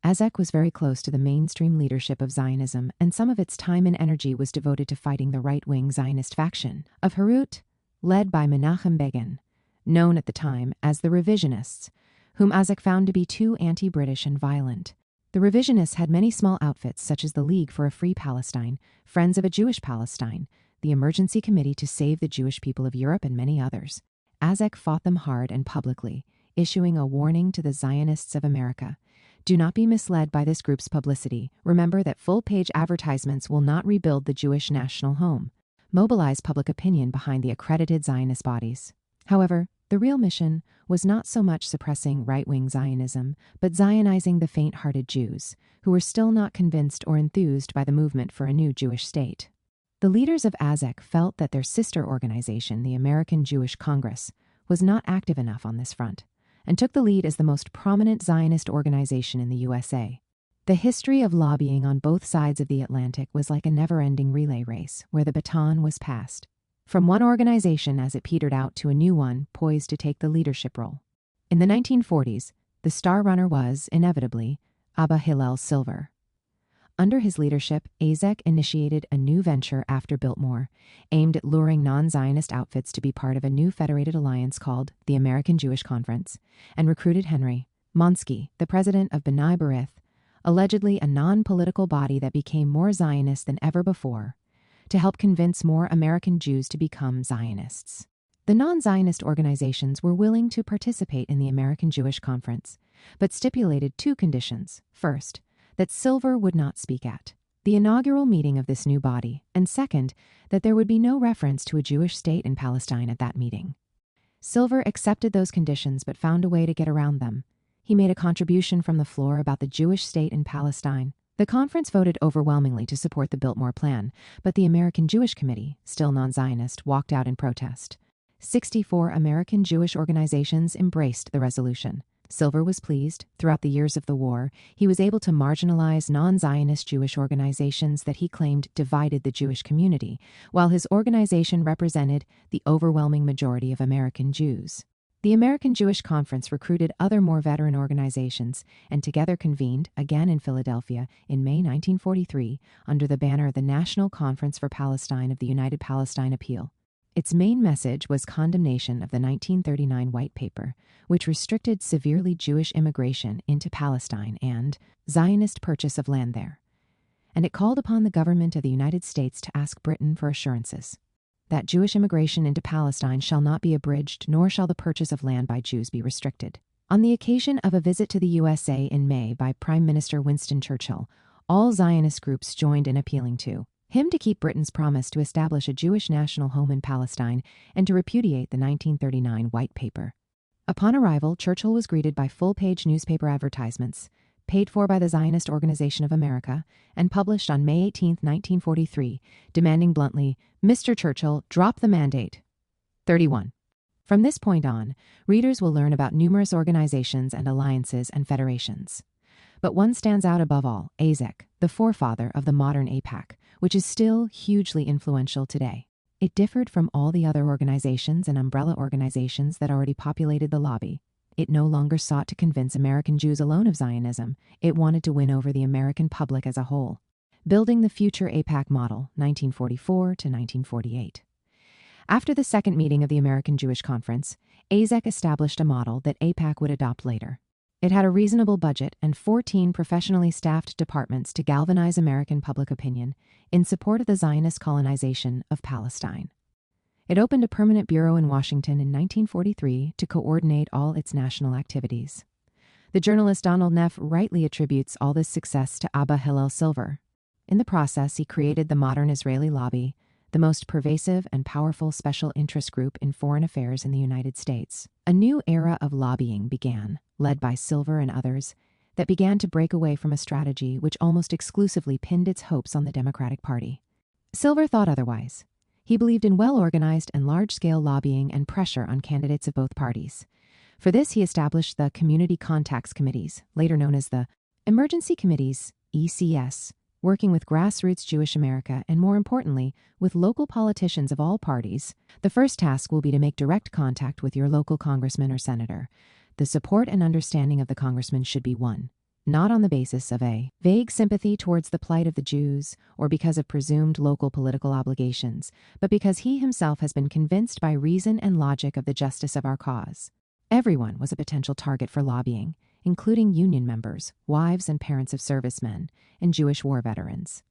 Azek was very close to the mainstream leadership of Zionism, and some of its time and energy was devoted to fighting the right-wing Zionist faction of Herut, led by Menachem Begin, known at the time as the Revisionists, whom Azek found to be too anti-British and violent. The Revisionists had many small outfits such as the League for a Free Palestine, Friends of a Jewish Palestine, the Emergency Committee to Save the Jewish People of Europe, and many others. Azek fought them hard and publicly, issuing a warning to the Zionists of America. Do not be misled by this group's publicity. Remember that full-page advertisements will not rebuild the Jewish national home. Mobilize public opinion behind the accredited Zionist bodies. However, the real mission was not so much suppressing right-wing Zionism, but Zionizing the faint-hearted Jews, who were still not convinced or enthused by the movement for a new Jewish state. The leaders of Azek felt that their sister organization, the American Jewish Congress, was not active enough on this front, and took the lead as the most prominent Zionist organization in the USA. The history of lobbying on both sides of the Atlantic was like a never-ending relay race, where the baton was passed from one organization as it petered out to a new one poised to take the leadership role. In the 1940s, the star runner was, inevitably, Abba Hillel Silver. Under his leadership, AZEC initiated a new venture after Biltmore, aimed at luring non-Zionist outfits to be part of a new federated alliance called the American Jewish Conference, and recruited Henry Monsky, the president of B'nai B'rith, allegedly a non-political body that became more Zionist than ever before, to help convince more American Jews to become Zionists. The non-Zionist organizations were willing to participate in the American Jewish Conference, but stipulated two conditions. First, that Silver would not speak at the inaugural meeting of this new body, and second, that there would be no reference to a Jewish state in Palestine at that meeting. Silver accepted those conditions but found a way to get around them. He made a contribution from the floor about the Jewish state in Palestine. The conference voted overwhelmingly to support the Biltmore plan, but the American Jewish Committee, still non-Zionist, walked out in protest. 64 American Jewish organizations embraced the resolution. Silver was pleased. Throughout the years of the war, he was able to marginalize non-Zionist Jewish organizations that he claimed divided the Jewish community, while his organization represented the overwhelming majority of American Jews. The American Jewish Conference recruited other more veteran organizations and together convened, again in Philadelphia, in May 1943, under the banner of the National Conference for Palestine of the United Palestine Appeal. Its main message was condemnation of the 1939 White Paper, which restricted severely Jewish immigration into Palestine and Zionist purchase of land there. And it called upon the government of the United States to ask Britain for assurances that Jewish immigration into Palestine shall not be abridged, nor shall the purchase of land by Jews be restricted. On the occasion of a visit to the USA in May by Prime Minister Winston Churchill, all Zionist groups joined in appealing to him to keep Britain's promise to establish a Jewish national home in Palestine and to repudiate the 1939 White Paper. Upon arrival, Churchill was greeted by full-page newspaper advertisements, paid for by the Zionist Organization of America, and published on May 18, 1943, demanding bluntly, "Mr. Churchill, drop the mandate." 31. From this point on, readers will learn about numerous organizations and alliances and federations. But one stands out above all, AZEC, the forefather of the modern AIPAC, which is still hugely influential today. It differed from all the other organizations and umbrella organizations that already populated the lobby. It no longer sought to convince American Jews alone of Zionism. It wanted to win over the American public as a whole. Building the future AIPAC model, 1944 to 1948. After the second meeting of the American Jewish Conference, AZEC established a model that AIPAC would adopt later. It had a reasonable budget and 14 professionally staffed departments to galvanize American public opinion in support of the Zionist colonization of Palestine. It opened a permanent bureau in Washington in 1943 to coordinate all its national activities. The journalist Donald Neff rightly attributes all this success to Abba Hillel Silver. In the process, he created the modern Israeli lobby, the most pervasive and powerful special interest group in foreign affairs in the United States. A new era of lobbying began, led by Silver and others, that began to break away from a strategy which almost exclusively pinned its hopes on the Democratic Party. Silver thought otherwise. He believed in well-organized and large-scale lobbying and pressure on candidates of both parties. For this, he established the Community Contacts Committees, later known as the Emergency Committees, ECS, working with grassroots Jewish America and, more importantly, with local politicians of all parties. The first task will be to make direct contact with your local congressman or senator. The support and understanding of the congressman should be won, not on the basis of a vague sympathy towards the plight of the Jews or because of presumed local political obligations, but because he himself has been convinced by reason and logic of the justice of our cause. Everyone was a potential target for lobbying, including union members, wives and parents of servicemen, and Jewish war veterans.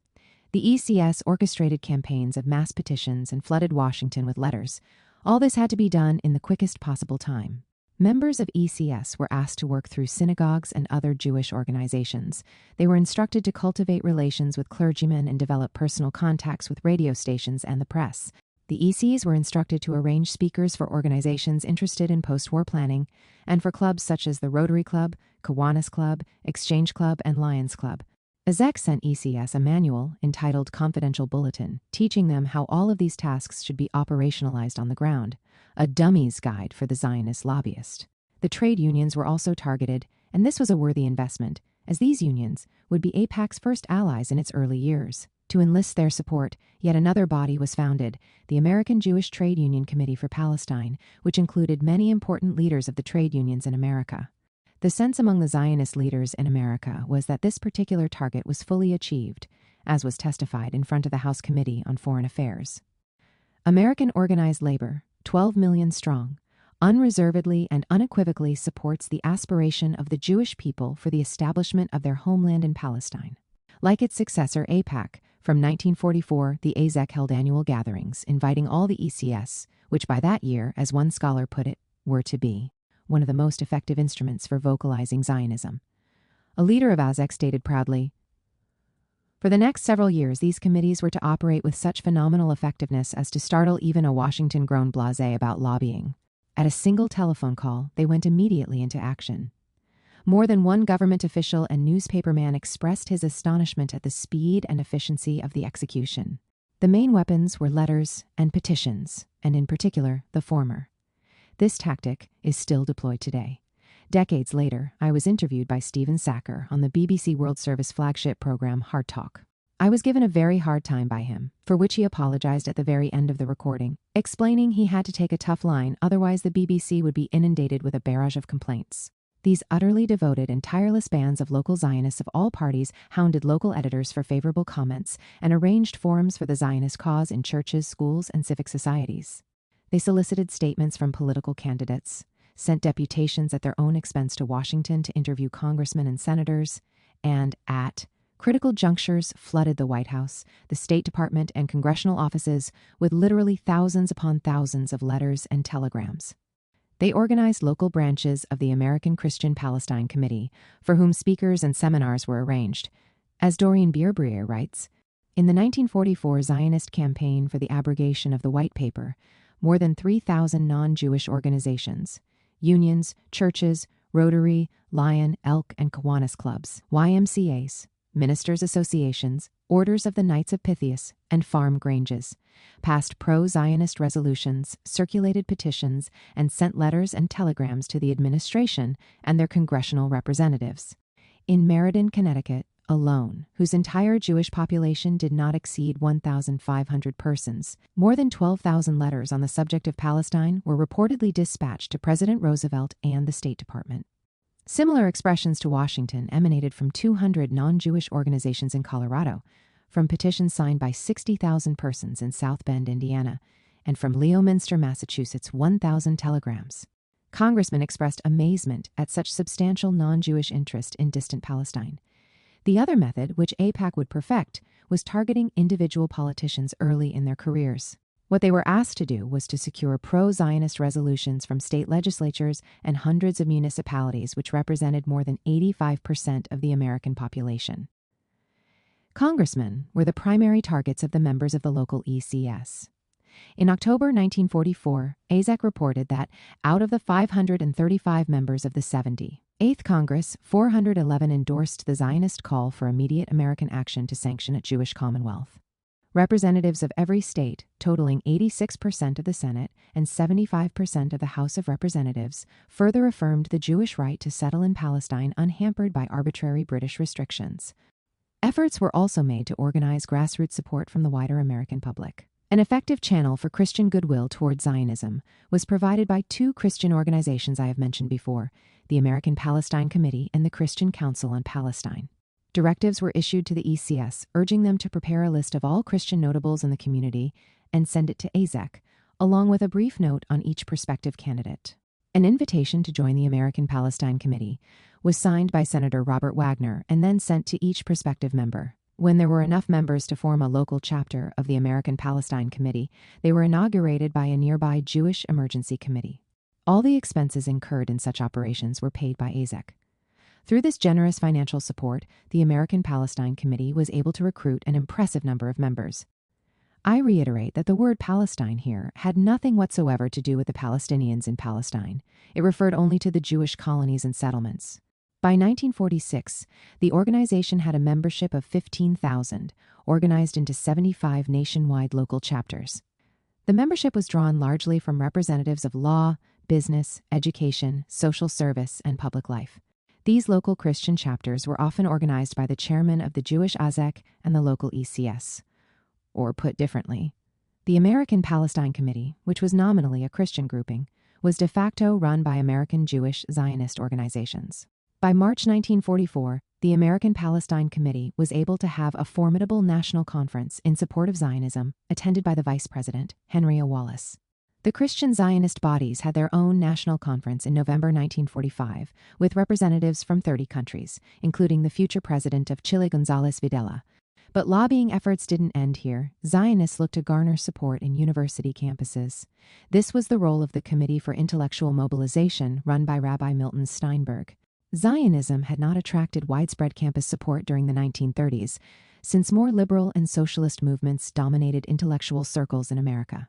The ECS orchestrated campaigns of mass petitions and flooded Washington with letters. All this had to be done in the quickest possible time. Members of ECS were asked to work through synagogues and other Jewish organizations. They were instructed to cultivate relations with clergymen and develop personal contacts with radio stations and the press. The ECs were instructed to arrange speakers for organizations interested in post-war planning and for clubs such as the Rotary Club, Kiwanis Club, Exchange Club, and Lions Club. AZEC sent ECS a manual entitled Confidential Bulletin, teaching them how all of these tasks should be operationalized on the ground, a dummy's guide for the Zionist lobbyist. The trade unions were also targeted, and this was a worthy investment, as these unions would be AIPAC's first allies in its early years. To enlist their support, yet another body was founded, the American Jewish Trade Union Committee for Palestine, which included many important leaders of the trade unions in America. The sense among the Zionist leaders in America was that this particular target was fully achieved, as was testified in front of the House Committee on Foreign Affairs. American organized labor, 12 million strong, unreservedly and unequivocally supports the aspiration of the Jewish people for the establishment of their homeland in Palestine. Like its successor, AIPAC, from 1944, the AZEC held annual gatherings, inviting all the ECS, which by that year, as one scholar put it, were to be one of the most effective instruments for vocalizing Zionism. A leader of AZEC stated proudly, "For the next several years, these committees were to operate with such phenomenal effectiveness as to startle even a Washington-grown blasé about lobbying. At a single telephone call, they went immediately into action. More than one government official and newspaperman expressed his astonishment at the speed and efficiency of the execution. The main weapons were letters and petitions, and in particular, the former. This tactic is still deployed today. Decades later, I was interviewed by Stephen Sacker on the BBC World Service flagship program Hard Talk. I was given a very hard time by him, for which he apologized at the very end of the recording, explaining he had to take a tough line, otherwise the BBC would be inundated with a barrage of complaints. These utterly devoted and tireless bands of local Zionists of all parties hounded local editors for favorable comments and arranged forums for the Zionist cause in churches, schools, and civic societies. They solicited statements from political candidates, sent deputations at their own expense to Washington to interview congressmen and senators, and at critical junctures flooded the White House, the State Department, and congressional offices with literally thousands upon thousands of letters and telegrams. They organized local branches of the American Christian Palestine Committee, for whom speakers and seminars were arranged. As Dorian Bierbrier writes, in the 1944 Zionist campaign for the abrogation of the White Paper, more than 3,000 non-Jewish organizations, unions, churches, Rotary, Lion, Elk, and Kiwanis clubs, YMCAs, ministers' associations, orders of the Knights of Pythias, and farm granges, passed pro-Zionist resolutions, circulated petitions, and sent letters and telegrams to the administration and their congressional representatives. In Meriden, Connecticut, alone, whose entire Jewish population did not exceed 1,500 persons, more than 12,000 letters on the subject of Palestine were reportedly dispatched to President Roosevelt and the State Department. Similar expressions to Washington emanated from 200 non-Jewish organizations in Colorado, from petitions signed by 60,000 persons in South Bend, Indiana, and from Leominster, Massachusetts, 1,000 telegrams. Congressmen expressed amazement at such substantial non-Jewish interest in distant Palestine. The other method, which AIPAC would perfect, was targeting individual politicians early in their careers. What they were asked to do was to secure pro-Zionist resolutions from state legislatures and hundreds of municipalities, which represented more than 85% of the American population. Congressmen were the primary targets of the members of the local ECS. In October 1944, AZEC reported that out of the 535 members of the 78th Congress, 411 endorsed the Zionist call for immediate American action to sanction a Jewish Commonwealth. Representatives of every state, totaling 86% of the Senate and 75% of the House of Representatives, further affirmed the Jewish right to settle in Palestine unhampered by arbitrary British restrictions. Efforts were also made to organize grassroots support from the wider American public. An effective channel for Christian goodwill toward Zionism was provided by two Christian organizations I have mentioned before, the American Palestine Committee and the Christian Council on Palestine. Directives were issued to the ECS, urging them to prepare a list of all Christian notables in the community and send it to AZEC, along with a brief note on each prospective candidate. An invitation to join the American Palestine Committee was signed by Senator Robert Wagner and then sent to each prospective member. When there were enough members to form a local chapter of the American Palestine Committee, they were inaugurated by a nearby Jewish Emergency Committee. All the expenses incurred in such operations were paid by AZEC. Through this generous financial support, the American Palestine Committee was able to recruit an impressive number of members. I reiterate that the word Palestine here had nothing whatsoever to do with the Palestinians in Palestine. It referred only to the Jewish colonies and settlements. By 1946, the organization had a membership of 15,000, organized into 75 nationwide local chapters. The membership was drawn largely from representatives of law, business, education, social service, and public life. These local Christian chapters were often organized by the chairman of the Jewish AZEC and the local ECS. Or put differently, the American Palestine Committee, which was nominally a Christian grouping, was de facto run by American Jewish Zionist organizations. By March 1944, the American Palestine Committee was able to have a formidable national conference in support of Zionism, attended by the Vice President, Henry Wallace. The Christian Zionist bodies had their own national conference in November 1945, with representatives from 30 countries, including the future president of Chile, González Videla. But lobbying efforts didn't end here. Zionists looked to garner support in university campuses. This was the role of the Committee for Intellectual Mobilization, run by Rabbi Milton Steinberg. Zionism had not attracted widespread campus support during the 1930s, since more liberal and socialist movements dominated intellectual circles in America.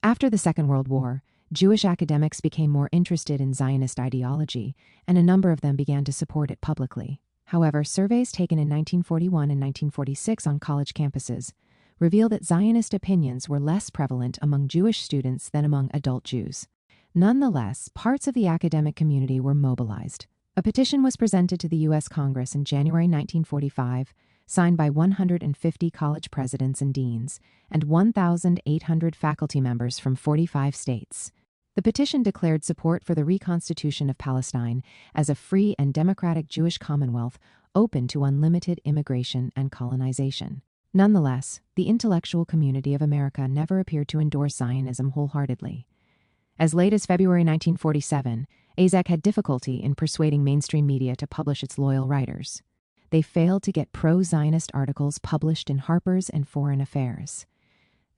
After the Second World War, Jewish academics became more interested in Zionist ideology, and a number of them began to support it publicly. However, surveys taken in 1941 and 1946 on college campuses reveal that Zionist opinions were less prevalent among Jewish students than among adult Jews. Nonetheless, parts of the academic community were mobilized. A petition was presented to the U.S. Congress in January 1945, signed by 150 college presidents and deans, and 1,800 faculty members from 45 states. The petition declared support for the reconstitution of Palestine as a free and democratic Jewish commonwealth open to unlimited immigration and colonization. Nonetheless, the intellectual community of America never appeared to endorse Zionism wholeheartedly. As late as February 1947, AZEC had difficulty in persuading mainstream media to publish its loyal writers. They failed to get pro-Zionist articles published in Harper's and Foreign Affairs.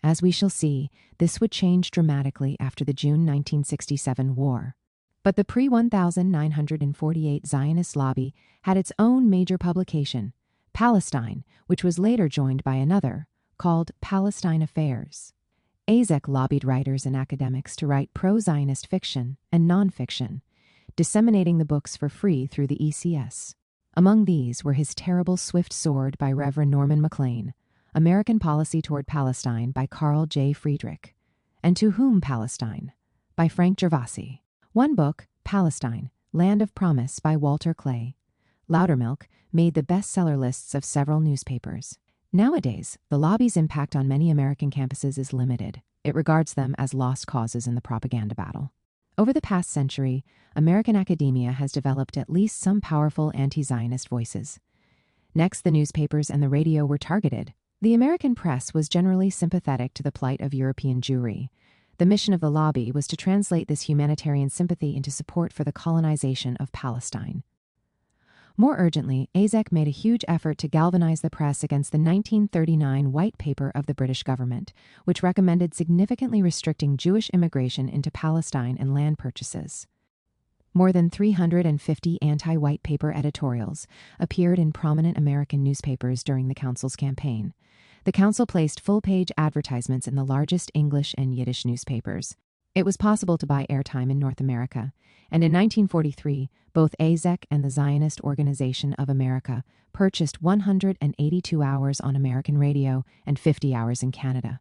As we shall see, this would change dramatically after the June 1967 war. But the pre-1948 Zionist lobby had its own major publication, Palestine, which was later joined by another, called Palestine Affairs. AZEC lobbied writers and academics to write pro-Zionist fiction and nonfiction, disseminating the books for free through the ECS. Among these were His Terrible Swift Sword by Reverend Norman MacLean, American Policy Toward Palestine by Carl J. Friedrich, and To Whom Palestine by Frank Gervasi. One book, Palestine, Land of Promise by Walter Clay, Loudermilk, made the bestseller lists of several newspapers. Nowadays, the lobby's impact on many American campuses is limited. It regards them as lost causes in the propaganda battle. Over the past century, American academia has developed at least some powerful anti-Zionist voices. Next, the newspapers and the radio were targeted. The American press was generally sympathetic to the plight of European Jewry. The mission of the lobby was to translate this humanitarian sympathy into support for the colonization of Palestine. More urgently, AZEC made a huge effort to galvanize the press against the 1939 White Paper of the British government, which recommended significantly restricting Jewish immigration into Palestine and land purchases. More than 350 anti-White Paper editorials appeared in prominent American newspapers during the Council's campaign. The Council placed full-page advertisements in the largest English and Yiddish newspapers. It was possible to buy airtime in North America, and in 1943, both AZEC and the Zionist Organization of America purchased 182 hours on American radio and 50 hours in Canada.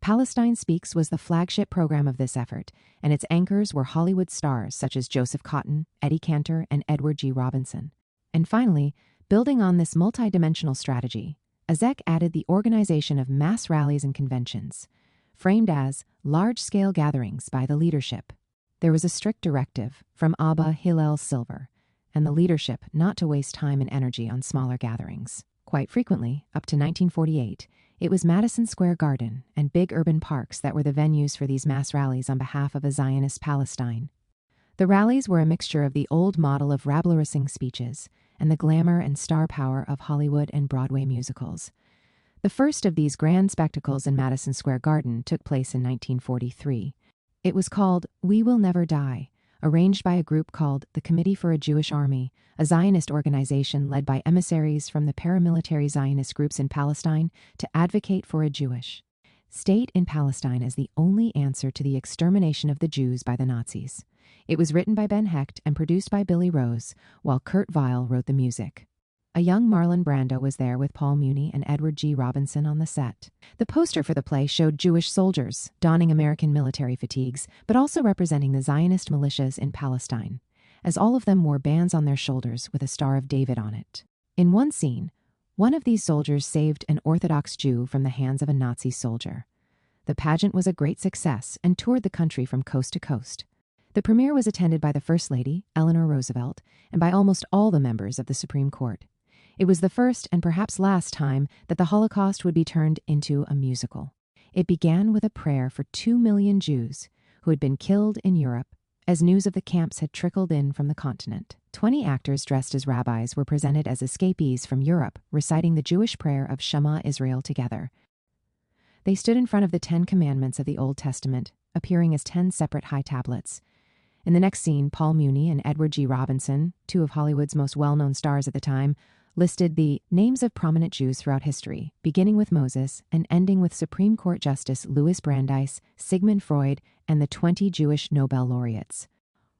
Palestine Speaks was the flagship program of this effort, and its anchors were Hollywood stars such as Joseph Cotten, Eddie Cantor, and Edward G. Robinson. And finally, building on this multidimensional strategy, AZEC added the organization of mass rallies and conventions, framed as large-scale gatherings by the leadership. There was a strict directive from Abba Hillel Silver and the leadership not to waste time and energy on smaller gatherings. Quite frequently, up to 1948, it was Madison Square Garden and big urban parks that were the venues for these mass rallies on behalf of a Zionist Palestine. The rallies were a mixture of the old model of rabble-rousing speeches and the glamour and star power of Hollywood and Broadway musicals. The first of these grand spectacles in Madison Square Garden took place in 1943. It was called We Will Never Die, arranged by a group called the Committee for a Jewish Army, a Zionist organization led by emissaries from the paramilitary Zionist groups in Palestine to advocate for a Jewish state in Palestine as the only answer to the extermination of the Jews by the Nazis. It was written by Ben Hecht and produced by Billy Rose, while Kurt Weill wrote the music. A young Marlon Brando was there with Paul Muni and Edward G. Robinson on the set. The poster for the play showed Jewish soldiers donning American military fatigues, but also representing the Zionist militias in Palestine, as all of them wore bands on their shoulders with a Star of David on it. In one scene, one of these soldiers saved an Orthodox Jew from the hands of a Nazi soldier. The pageant was a great success and toured the country from coast to coast. The premiere was attended by the First Lady, Eleanor Roosevelt, and by almost all the members of the Supreme Court. It was the first and perhaps last time that the Holocaust would be turned into a musical. It began with a prayer for 2 million Jews who had been killed in Europe as news of the camps had trickled in from the continent. 20 actors dressed as rabbis were presented as escapees from Europe, reciting the Jewish prayer of Shema Israel together. They stood in front of the 10 Commandments of the Old Testament, appearing as 10 separate high tablets. In the next scene, Paul Muni and Edward G. Robinson, two of Hollywood's most well-known stars at the time, listed the names of prominent Jews throughout history, beginning with Moses and ending with Supreme Court Justice Louis Brandeis, Sigmund Freud, and the 20 Jewish Nobel laureates.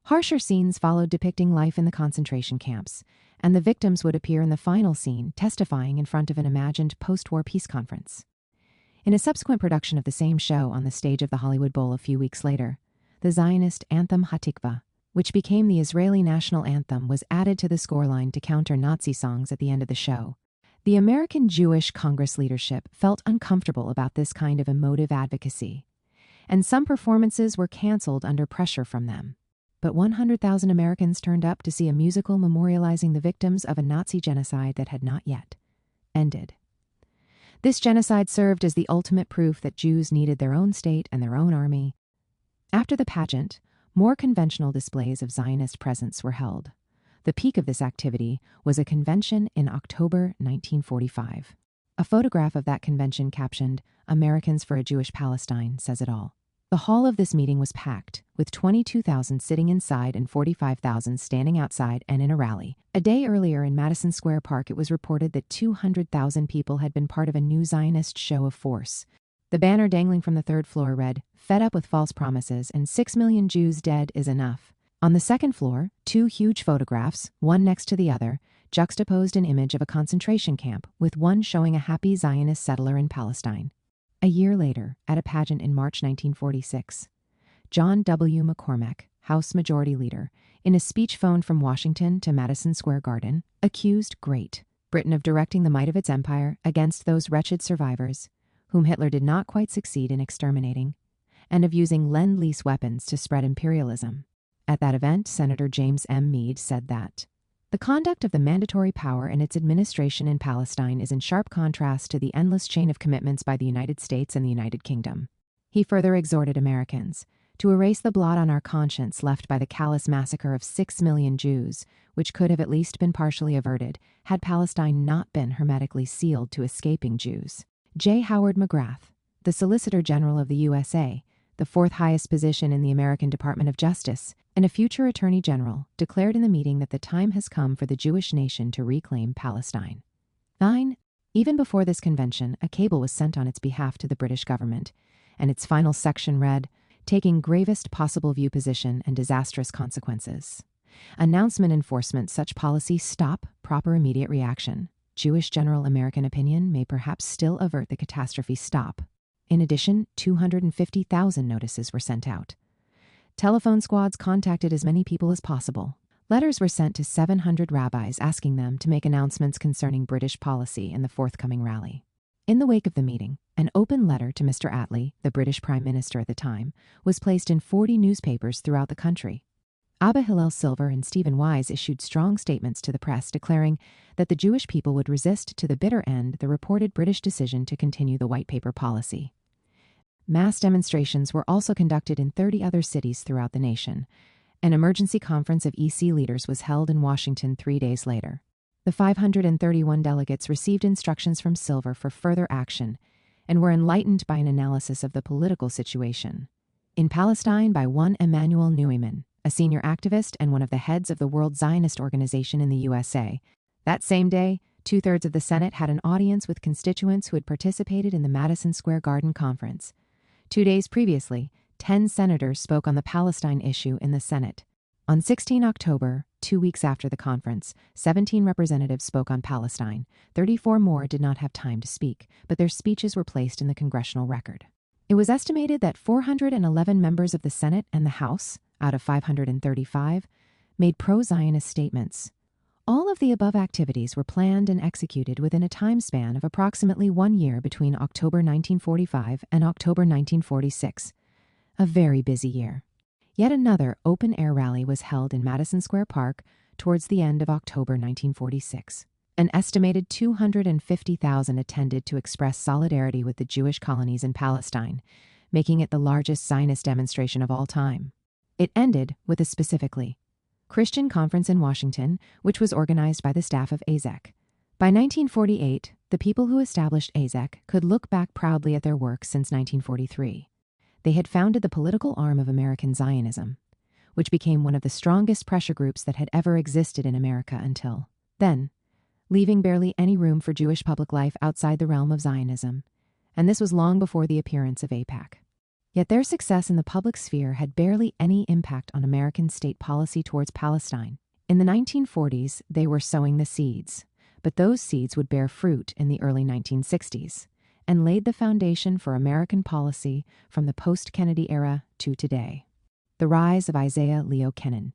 Harsher scenes followed depicting life in the concentration camps, and the victims would appear in the final scene, testifying in front of an imagined post-war peace conference. In a subsequent production of the same show on the stage of the Hollywood Bowl a few weeks later, the Zionist anthem Hatikva, which became the Israeli national anthem, was added to the scoreline to counter Nazi songs at the end of the show. The American Jewish Congress leadership felt uncomfortable about this kind of emotive advocacy, and some performances were canceled under pressure from them. But 100,000 Americans turned up to see a musical memorializing the victims of a Nazi genocide that had not yet ended. This genocide served as the ultimate proof that Jews needed their own state and their own army. After the pageant, more conventional displays of Zionist presence were held. The peak of this activity was a convention in October 1945. A photograph of that convention captioned, "Americans for a Jewish Palestine," says it all. The hall of this meeting was packed, with 22,000 sitting inside and 45,000 standing outside and in a rally. A day earlier in Madison Square Park, it was reported that 200,000 people had been part of a new Zionist show of force. The banner dangling from the third floor read, "Fed up with false promises and 6 million Jews dead is enough." On the second floor, 2 huge photographs, one next to the other, juxtaposed an image of a concentration camp, with one showing a happy Zionist settler in Palestine. A year later, at a pageant in March 1946, John W. McCormack, House Majority Leader, in a speech phoned from Washington to Madison Square Garden, accused Great Britain of directing the might of its empire against those wretched survivors whom Hitler did not quite succeed in exterminating, and of using Lend-Lease weapons to spread imperialism. At that event, Senator James M. Meade said that the conduct of the mandatory power and its administration in Palestine is in sharp contrast to the endless chain of commitments by the United States and the United Kingdom. He further exhorted Americans to erase the blot on our conscience left by the callous massacre of 6 million Jews, which could have at least been partially averted had Palestine not been hermetically sealed to escaping Jews. J. Howard McGrath, the Solicitor General of the USA, the 4th highest position in the American Department of Justice, and a future Attorney General, declared in the meeting that the time has come for the Jewish nation to reclaim Palestine. 9. Even before this convention, a cable was sent on its behalf to the British government, and its final section read, "Taking gravest possible view position and disastrous consequences. Announcement enforcement such policy stop proper immediate reaction. Jewish general American opinion may perhaps still avert the catastrophe stop." In addition, 250,000 notices were sent out. Telephone squads contacted as many people as possible. Letters were sent to 700 rabbis asking them to make announcements concerning British policy in the forthcoming rally. In the wake of the meeting, an open letter to Mr. Attlee, the British Prime Minister at the time, was placed in 40 newspapers throughout the country. Abba Hillel Silver and Stephen Wise issued strong statements to the press declaring that the Jewish people would resist to the bitter end the reported British decision to continue the white paper policy. Mass demonstrations were also conducted in 30 other cities throughout the nation. An emergency conference of EC leaders was held in Washington 3 days later. The 531 delegates received instructions from Silver for further action and were enlightened by an analysis of the political situation in Palestine by one Emanuel Neumann, a senior activist and one of the heads of the World Zionist Organization in the USA. That same day, 2/3 of the Senate had an audience with constituents who had participated in the Madison Square Garden Conference. 2 days previously, 10 senators spoke on the Palestine issue in the Senate. On 16 October, 2 weeks after the conference, 17 representatives spoke on Palestine. 34 more did not have time to speak, but their speeches were placed in the congressional record. It was estimated that 411 members of the Senate and the House, out of 535, made pro-Zionist statements. All of the above activities were planned and executed within a time span of approximately 1 year between October 1945 and October 1946. A very busy year. Yet another open-air rally was held in Madison Square Park towards the end of October 1946. An estimated 250,000 attended to express solidarity with the Jewish colonies in Palestine, making it the largest Zionist demonstration of all time. It ended with a specifically Christian conference in Washington, which was organized by the staff of AZEC. By 1948, the people who established AZEC could look back proudly at their work since 1943. They had founded the political arm of American Zionism, which became one of the strongest pressure groups that had ever existed in America until then, leaving barely any room for Jewish public life outside the realm of Zionism, and this was long before the appearance of AIPAC. Yet their success in the public sphere had barely any impact on American state policy towards Palestine. In the 1940s, they were sowing the seeds, but those seeds would bear fruit in the early 1960s and laid the foundation for American policy from the post-Kennedy era to today. The rise of Isaiah Leo Kennan.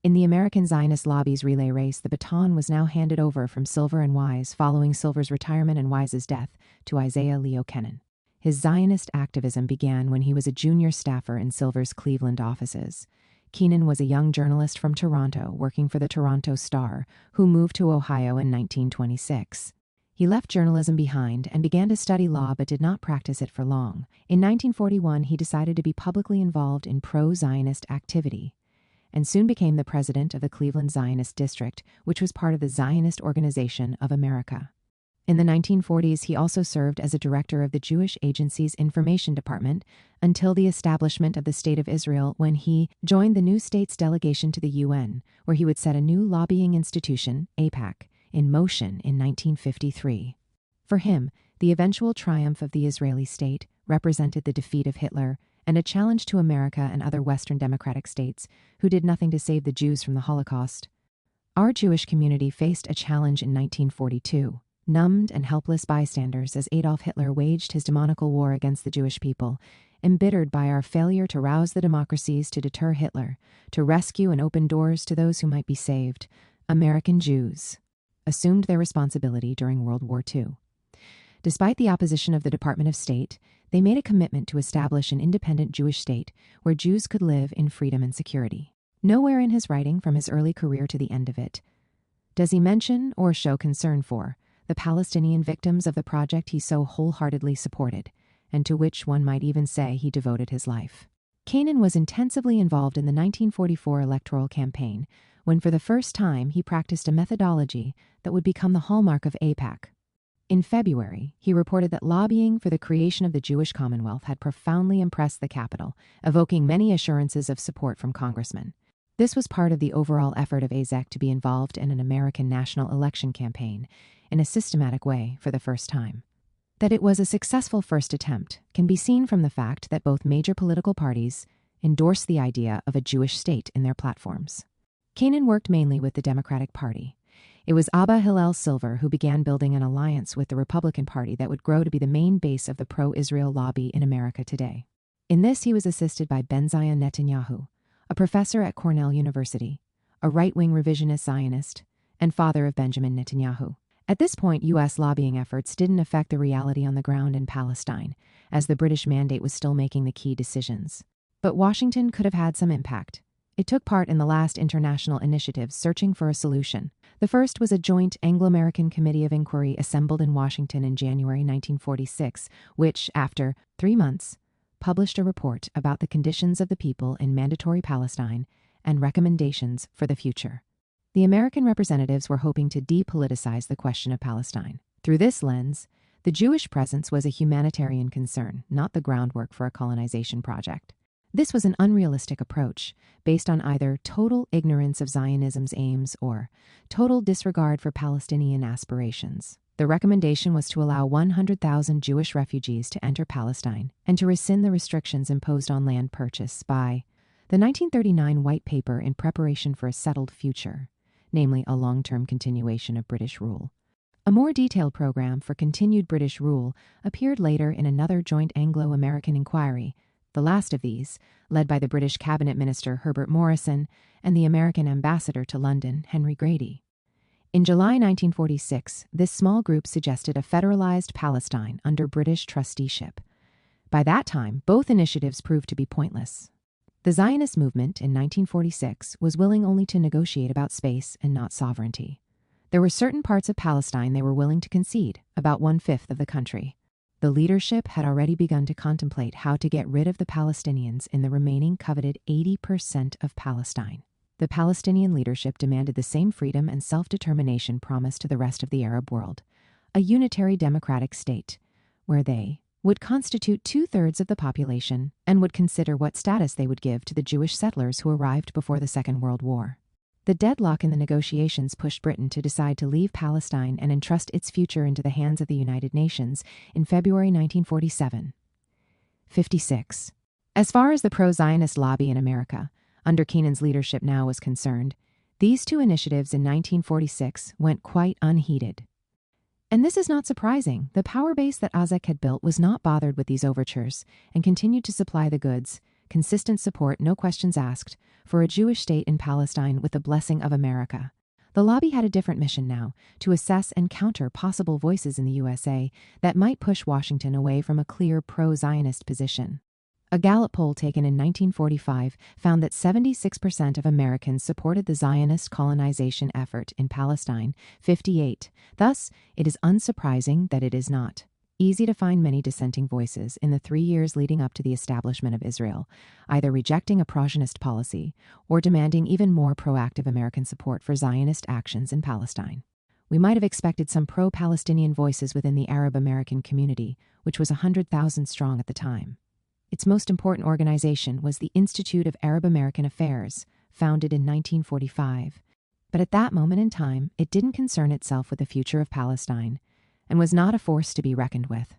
In the American Zionist lobby's relay race, the baton was now handed over from Silver and Wise following Silver's retirement and Wise's death to Isaiah Leo Kennan. His Zionist activism began when he was a junior staffer in Silver's Cleveland offices. Kennan was a young journalist from Toronto working for the Toronto Star who moved to Ohio in 1926. He left journalism behind and began to study law but did not practice it for long. In 1941, he decided to be publicly involved in pro-Zionist activity and soon became the president of the Cleveland Zionist District, which was part of the Zionist Organization of America. In the 1940s, he also served as a director of the Jewish Agency's Information Department until the establishment of the State of Israel, when he joined the new state's delegation to the UN, where he would set a new lobbying institution, AIPAC, in motion in 1953. For him, the eventual triumph of the Israeli state represented the defeat of Hitler and a challenge to America and other Western democratic states who did nothing to save the Jews from the Holocaust. Our Jewish community faced a challenge in 1942. Numbed and helpless bystanders as Adolf Hitler waged his demoniacal war against the Jewish people, embittered by our failure to rouse the democracies to deter Hitler, to rescue and open doors to those who might be saved, American Jews assumed their responsibility during World War II. Despite the opposition of the Department of State, they made a commitment to establish an independent Jewish state where Jews could live in freedom and security. Nowhere in his writing from his early career to the end of it does he mention or show concern for the Palestinian victims of the project he so wholeheartedly supported, and to which one might even say he devoted his life. Kennan was intensively involved in the 1944 electoral campaign, when for the first time he practiced a methodology that would become the hallmark of AIPAC. In February, he reported that lobbying for the creation of the Jewish Commonwealth had profoundly impressed the capital, evoking many assurances of support from congressmen. This was part of the overall effort of AZEC to be involved in an American national election campaign in a systematic way for the first time. That it was a successful first attempt can be seen from the fact that both major political parties endorsed the idea of a Jewish state in their platforms. Kennan worked mainly with the Democratic Party. It was Abba Hillel Silver who began building an alliance with the Republican Party that would grow to be the main base of the pro-Israel lobby in America today. In this, he was assisted by Benzion Netanyahu, a professor at Cornell University, a right-wing revisionist Zionist, and father of Benjamin Netanyahu. At this point, U.S. lobbying efforts didn't affect the reality on the ground in Palestine, as the British mandate was still making the key decisions. But Washington could have had some impact. It took part in the last international initiatives searching for a solution. The first was a joint Anglo-American Committee of Inquiry assembled in Washington in January 1946, which, after 3 months, published a report about the conditions of the people in mandatory Palestine and recommendations for the future. The American representatives were hoping to depoliticize the question of Palestine. Through this lens, the Jewish presence was a humanitarian concern, not the groundwork for a colonization project. This was an unrealistic approach, based on either total ignorance of Zionism's aims or total disregard for Palestinian aspirations. The recommendation was to allow 100,000 Jewish refugees to enter Palestine and to rescind the restrictions imposed on land purchase by the 1939 White Paper in preparation for a settled future, namely a long-term continuation of British rule. A more detailed program for continued British rule appeared later in another joint Anglo-American inquiry, the last of these, led by the British Cabinet Minister Herbert Morrison and the American ambassador to London, Henry Grady. In July 1946, this small group suggested a federalized Palestine under British trusteeship. By that time, both initiatives proved to be pointless. The Zionist movement in 1946 was willing only to negotiate about space and not sovereignty. There were certain parts of Palestine they were willing to concede, about 1/5 of the country. The leadership had already begun to contemplate how to get rid of the Palestinians in the remaining coveted 80% of Palestine. The Palestinian leadership demanded the same freedom and self-determination promised to the rest of the Arab world, a unitary democratic state, where they would constitute 2/3 of the population and would consider what status they would give to the Jewish settlers who arrived before the Second World War. The deadlock in the negotiations pushed Britain to decide to leave Palestine and entrust its future into the hands of the United Nations in February 1947. 56. As far as the pro-Zionist lobby in America, under Keenan's leadership now, was concerned, these two initiatives in 1946 went quite unheeded. And this is not surprising. The power base that Isaac had built was not bothered with these overtures and continued to supply the goods, consistent support, no questions asked, for a Jewish state in Palestine with the blessing of America. The lobby had a different mission now, to assess and counter possible voices in the USA that might push Washington away from a clear pro-Zionist position. A Gallup poll taken in 1945 found that 76% of Americans supported the Zionist colonization effort in Palestine, 58. Thus, it is unsurprising that it is not easy to find many dissenting voices in the 3 years leading up to the establishment of Israel, either rejecting a pro-Zionist policy or demanding even more proactive American support for Zionist actions in Palestine. We might have expected some pro-Palestinian voices within the Arab American community, which was 100,000 strong at the time. Its most important organization was the Institute of Arab American Affairs, founded in 1945. But at that moment in time, it didn't concern itself with the future of Palestine and was not a force to be reckoned with.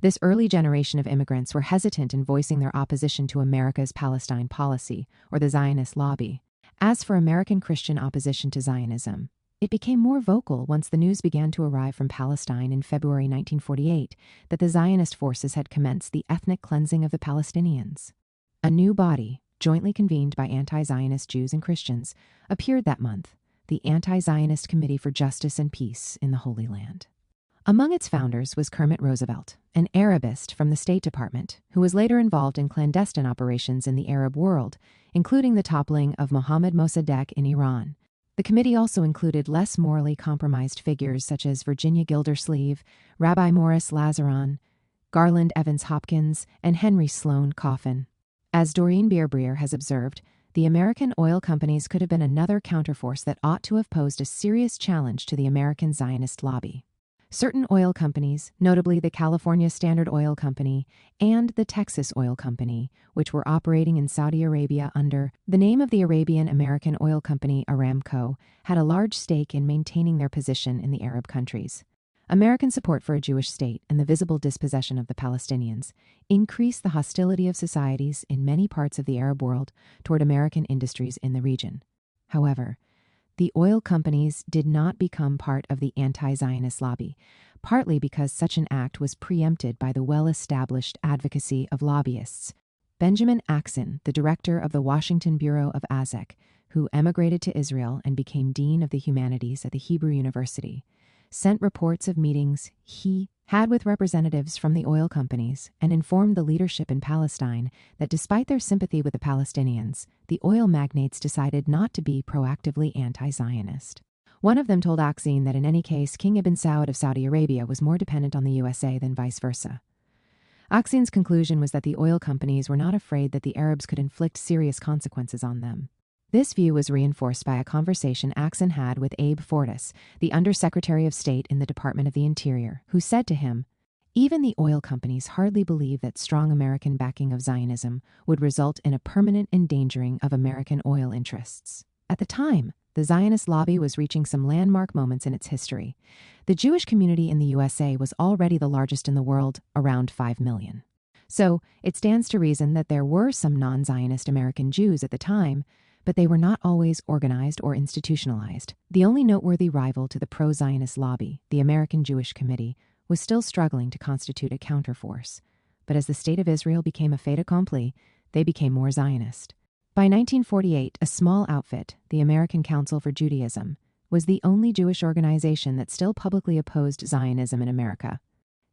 This early generation of immigrants were hesitant in voicing their opposition to America's Palestine policy or the Zionist lobby. As for American Christian opposition to Zionism, it became more vocal once the news began to arrive from Palestine in February 1948 that the Zionist forces had commenced the ethnic cleansing of the Palestinians. A new body, jointly convened by anti-Zionist Jews and Christians, appeared that month, the Anti-Zionist Committee for Justice and Peace in the Holy Land. Among its founders was Kermit Roosevelt, an Arabist from the State Department, who was later involved in clandestine operations in the Arab world, including the toppling of Mohammad Mossadegh in Iran. The committee also included less morally compromised figures such as Virginia Gildersleeve, Rabbi Morris Lazaron, Garland Evans Hopkins, and Henry Sloane Coffin. As Doreen Beer has observed, the American oil companies could have been another counterforce that ought to have posed a serious challenge to the American Zionist lobby. Certain oil companies, notably the California Standard Oil Company and the Texas Oil Company, which were operating in Saudi Arabia under the name of the Arabian American Oil Company Aramco, had a large stake in maintaining their position in the Arab countries. American support for a Jewish state and the visible dispossession of the Palestinians increased the hostility of societies in many parts of the Arab world toward American industries in the region. However, the oil companies did not become part of the anti-Zionist lobby, partly because such an act was preempted by the well-established advocacy of lobbyists. Benjamin Axon, the director of the Washington Bureau of AZEC, who emigrated to Israel and became Dean of the Humanities at the Hebrew University, sent reports of meetings he had with representatives from the oil companies and informed the leadership in Palestine that despite their sympathy with the Palestinians, the oil magnates decided not to be proactively anti-Zionist. One of them told Axin that in any case, King Ibn Saud of Saudi Arabia was more dependent on the USA than vice versa. Axin's conclusion was that the oil companies were not afraid that the Arabs could inflict serious consequences on them. This view was reinforced by a conversation Axon had with Abe Fortas, the Undersecretary of State in the Department of the Interior, who said to him, "Even the oil companies hardly believe that strong American backing of Zionism would result in a permanent endangering of American oil interests." At the time, the Zionist lobby was reaching some landmark moments in its history. The Jewish community in the USA was already the largest in the world, around 5 million. So it stands to reason that there were some non-Zionist American Jews at the time, but they were not always organized or institutionalized. The only noteworthy rival to the pro-Zionist lobby, the American Jewish Committee, was still struggling to constitute a counterforce. But as the State of Israel became a fait accompli, they became more Zionist. By 1948, a small outfit, the American Council for Judaism, was the only Jewish organization that still publicly opposed Zionism in America.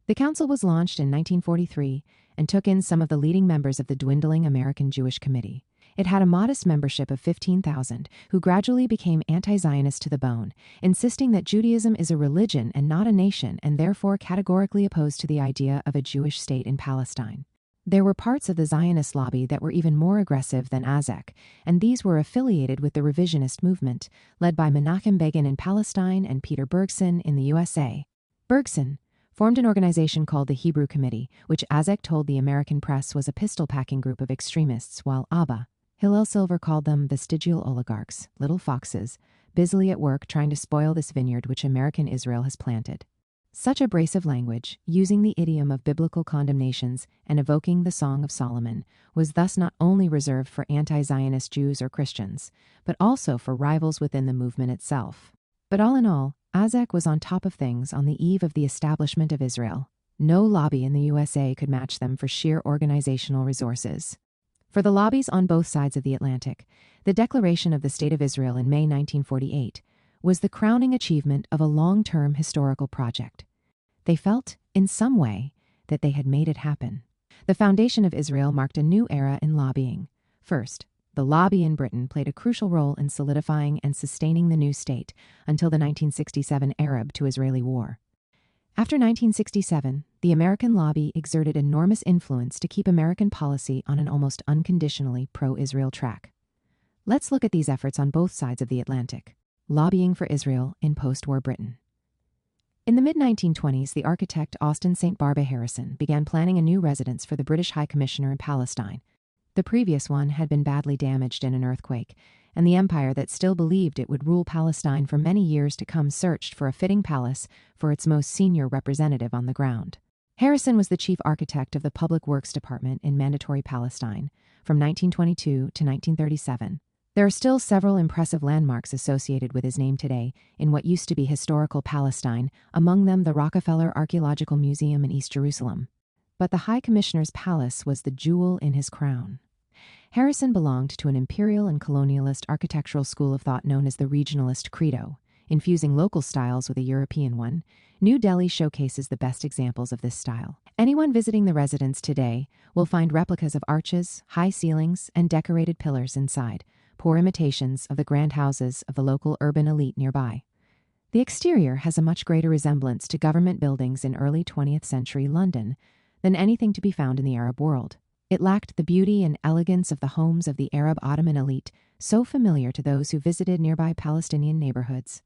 The council was launched in 1943 and took in some of the leading members of the dwindling American Jewish Committee. It had a modest membership of 15,000, who gradually became anti-Zionist to the bone, insisting that Judaism is a religion and not a nation, and therefore categorically opposed to the idea of a Jewish state in Palestine. There were parts of the Zionist lobby that were even more aggressive than AZEC, and these were affiliated with the revisionist movement, led by Menachem Begin in Palestine and Peter Bergson in the USA. Bergson formed an organization called the Hebrew Committee, which AZEC told the American press was a pistol-packing group of extremists, while Abba Hillel Silver called them vestigial oligarchs, little foxes, busily at work trying to spoil this vineyard which American Israel has planted. Such abrasive language, using the idiom of biblical condemnations and evoking the Song of Solomon, was thus not only reserved for anti-Zionist Jews or Christians, but also for rivals within the movement itself. But all in all, AZEC was on top of things on the eve of the establishment of Israel. No lobby in the USA could match them for sheer organizational resources. For the lobbies on both sides of the Atlantic, the declaration of the State of Israel in May 1948 was the crowning achievement of a long-term historical project. They felt, in some way, that they had made it happen. The foundation of Israel marked a new era in lobbying. First, the lobby in Britain played a crucial role in solidifying and sustaining the new state until the 1967 Arab to Israeli War. After 1967, the American lobby exerted enormous influence to keep American policy on an almost unconditionally pro-Israel track. Let's look at these efforts on both sides of the Atlantic. Lobbying for Israel in post-war Britain. In the mid-1920s, the architect Austin St. Barbe Harrison began planning a new residence for the British High Commissioner in Palestine. The previous one had been badly damaged in an earthquake, and the empire that still believed it would rule Palestine for many years to come searched for a fitting palace for its most senior representative on the ground. Harrison was the chief architect of the Public Works Department in Mandatory Palestine from 1922 to 1937. There are still several impressive landmarks associated with his name today in what used to be historical Palestine, among them the Rockefeller Archaeological Museum in East Jerusalem. But the High Commissioner's palace was the jewel in his crown. Harrison belonged to an imperial and colonialist architectural school of thought known as the Regionalist Credo. Infusing local styles with a European one, New Delhi showcases the best examples of this style. Anyone visiting the residence today will find replicas of arches, high ceilings, and decorated pillars inside, poor imitations of the grand houses of the local urban elite nearby. The exterior has a much greater resemblance to government buildings in early 20th century London than anything to be found in the Arab world. It lacked the beauty and elegance of the homes of the Arab Ottoman elite, so familiar to those who visited nearby Palestinian neighborhoods.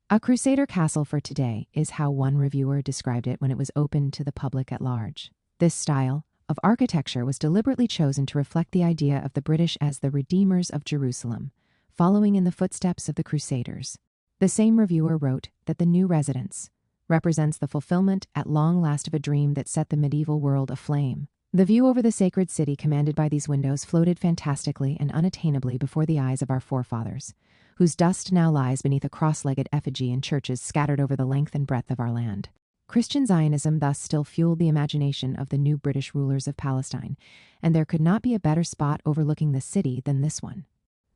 A Crusader castle for today is how one reviewer described it when it was opened to the public at large. This style of architecture was deliberately chosen to reflect the idea of the British as the redeemers of Jerusalem, following in the footsteps of the Crusaders. The same reviewer wrote that the new residence represents the fulfillment at long last of a dream that set the medieval world aflame. The view over the sacred city commanded by these windows floated fantastically and unattainably before the eyes of our forefathers, whose dust now lies beneath a cross-legged effigy in churches scattered over the length and breadth of our land. Christian Zionism thus still fueled the imagination of the new British rulers of Palestine, and there could not be a better spot overlooking the city than this one.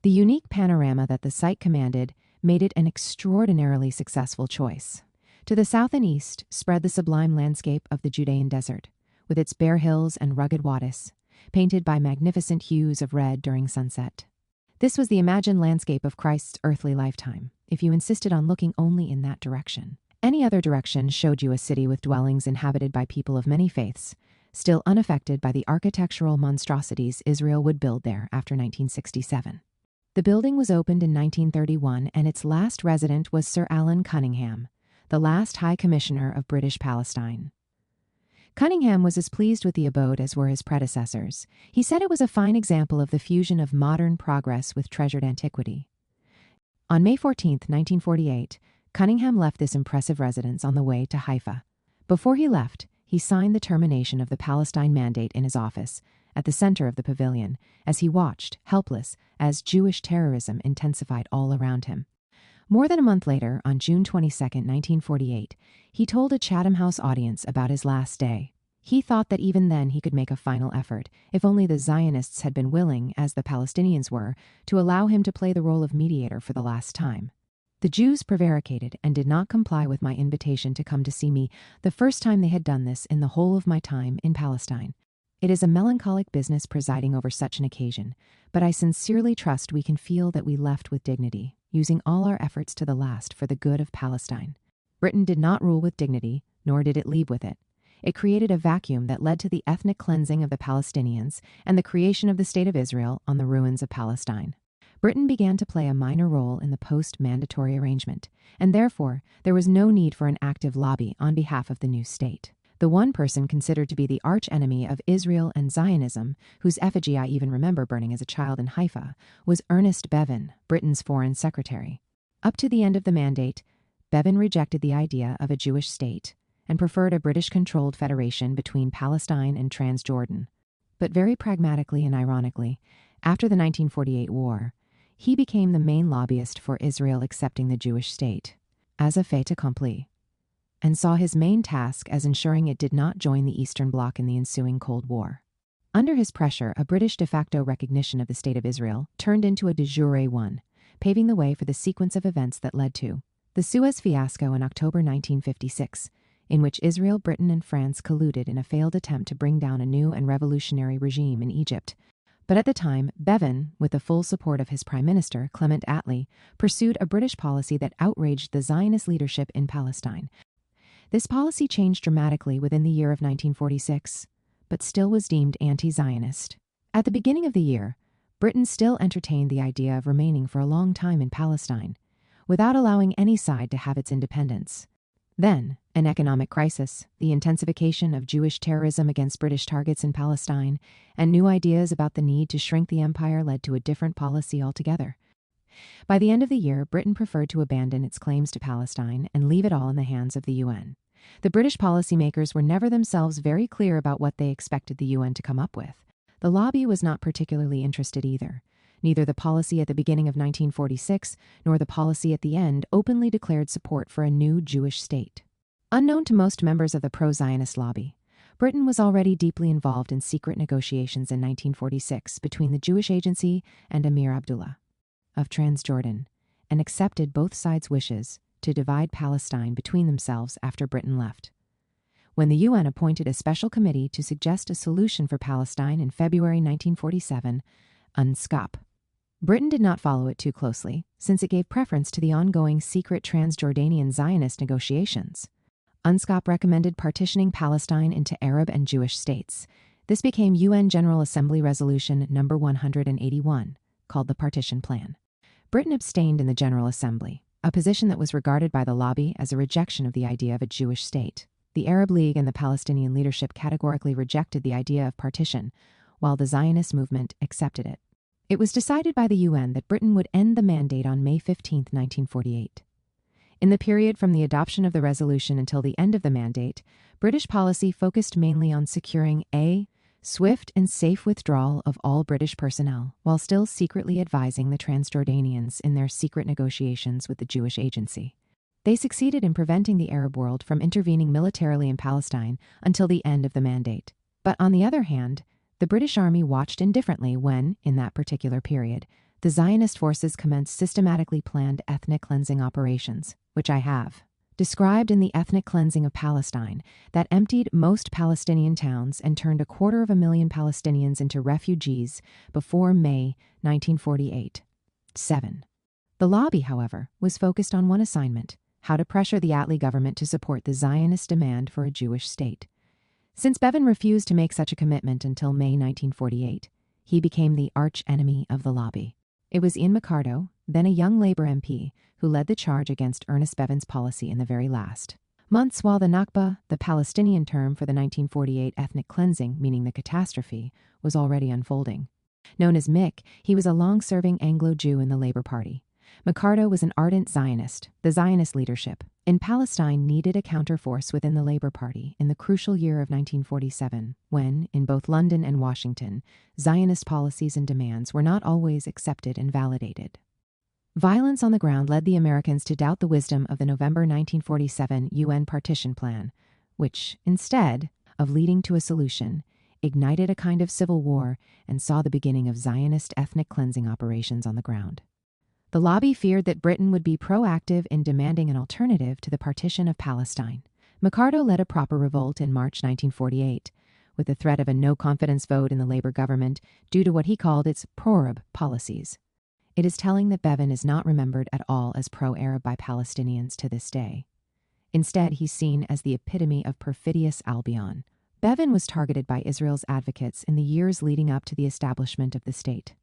The unique panorama that the site commanded made it an extraordinarily successful choice. To the south and east spread the sublime landscape of the Judean desert, with its bare hills and rugged wadis, painted by magnificent hues of red during sunset. This was the imagined landscape of Christ's earthly lifetime, if you insisted on looking only in that direction. Any other direction showed you a city with dwellings inhabited by people of many faiths, still unaffected by the architectural monstrosities Israel would build there after 1967. The building was opened in 1931, and its last resident was Sir Alan Cunningham, the last High Commissioner of British Palestine. Cunningham was as pleased with the abode as were his predecessors. He said it was a fine example of the fusion of modern progress with treasured antiquity. On May 14, 1948, Cunningham left this impressive residence on the way to Haifa. Before he left, he signed the termination of the Palestine Mandate in his office, at the center of the pavilion, as he watched, helpless, as Jewish terrorism intensified all around him. More than a month later, on June 22, 1948, he told a Chatham House audience about his last day. He thought that even then he could make a final effort, if only the Zionists had been willing, as the Palestinians were, to allow him to play the role of mediator for the last time. The Jews prevaricated and did not comply with my invitation to come to see me, the first time they had done this in the whole of my time in Palestine. It is a melancholic business presiding over such an occasion, but I sincerely trust we can feel that we left with dignity, using all our efforts to the last for the good of Palestine. Britain did not rule with dignity, nor did it leave with it. It created a vacuum that led to the ethnic cleansing of the Palestinians and the creation of the State of Israel on the ruins of Palestine. Britain began to play a minor role in the post-mandatory arrangement, and therefore there was no need for an active lobby on behalf of the new state. The one person considered to be the arch-enemy of Israel and Zionism, whose effigy I even remember burning as a child in Haifa, was Ernest Bevin, Britain's foreign secretary. Up to the end of the mandate, Bevin rejected the idea of a Jewish state and preferred a British-controlled federation between Palestine and Transjordan. But very pragmatically and ironically, after the 1948 war, he became the main lobbyist for Israel accepting the Jewish state, as a fait accompli, and saw his main task as ensuring it did not join the Eastern Bloc in the ensuing Cold War. Under his pressure, a British de facto recognition of the State of Israel turned into a de jure one, paving the way for the sequence of events that led to the Suez fiasco in October 1956, in which Israel, Britain, and France colluded in a failed attempt to bring down a new and revolutionary regime in Egypt. But at the time, Bevin, with the full support of his Prime Minister, Clement Attlee, pursued a British policy that outraged the Zionist leadership in Palestine. This policy changed dramatically within the year of 1946, but still was deemed anti-Zionist. At the beginning of the year, Britain still entertained the idea of remaining for a long time in Palestine, without allowing any side to have its independence. Then, an economic crisis, the intensification of Jewish terrorism against British targets in Palestine, and new ideas about the need to shrink the empire led to a different policy altogether. By the end of the year, Britain preferred to abandon its claims to Palestine and leave it all in the hands of the UN. The British policymakers were never themselves very clear about what they expected the UN to come up with. The lobby was not particularly interested either. Neither the policy at the beginning of 1946 nor the policy at the end openly declared support for a new Jewish state. Unknown to most members of the pro-Zionist lobby, Britain was already deeply involved in secret negotiations in 1946 between the Jewish Agency and Emir Abdullah of Transjordan, and accepted both sides' wishes to divide Palestine between themselves after Britain left. When the UN appointed a special committee to suggest a solution for Palestine in February 1947, UNSCOP, Britain did not follow it too closely, since it gave preference to the ongoing secret Transjordanian Zionist negotiations. UNSCOP recommended partitioning Palestine into Arab and Jewish states. This became UN General Assembly Resolution No. 181, called the Partition Plan. Britain abstained in the General Assembly, a position that was regarded by the lobby as a rejection of the idea of a Jewish state. The Arab League and the Palestinian leadership categorically rejected the idea of partition, while the Zionist movement accepted it. It was decided by the UN that Britain would end the mandate on May 15, 1948. In the period from the adoption of the resolution until the end of the mandate, British policy focused mainly on securing a swift and safe withdrawal of all British personnel, while still secretly advising the Transjordanians in their secret negotiations with the Jewish Agency. They succeeded in preventing the Arab world from intervening militarily in Palestine until the end of the mandate. But on the other hand, the British Army watched indifferently when, in that particular period, the Zionist forces commenced systematically planned ethnic cleansing operations, which I have described in The Ethnic Cleansing of Palestine, that emptied most Palestinian towns and turned 250,000 Palestinians into refugees before May 1948. 7. The lobby, however, was focused on one assignment: how to pressure the Attlee government to support the Zionist demand for a Jewish state. Since Bevin refused to make such a commitment until May 1948, he became the arch-enemy of the lobby. It was Ian McCardo, then a young Labour MP, who led the charge against Ernest Bevin's policy in the very last months, while the Nakba, the Palestinian term for the 1948 ethnic cleansing, meaning the catastrophe, was already unfolding. Known as Mick, he was a long-serving Anglo-Jew in the Labour Party. McCardo was an ardent Zionist. The Zionist leadership in Palestine needed a counterforce within the Labour Party in the crucial year of 1947, when, in both London and Washington, Zionist policies and demands were not always accepted and validated. Violence on the ground led the Americans to doubt the wisdom of the November 1947 UN Partition Plan, which, instead of leading to a solution, ignited a kind of civil war and saw the beginning of Zionist ethnic cleansing operations on the ground. The lobby feared that Britain would be proactive in demanding an alternative to the partition of Palestine. McCardo led a proper revolt in March 1948, with the threat of a no-confidence vote in the Labour government due to what he called its pro-Arab policies. It is telling that Bevin is not remembered at all as pro-Arab by Palestinians to this day. Instead, he's seen as the epitome of perfidious Albion. Bevin was targeted by Israel's advocates in the years leading up to the establishment of the state.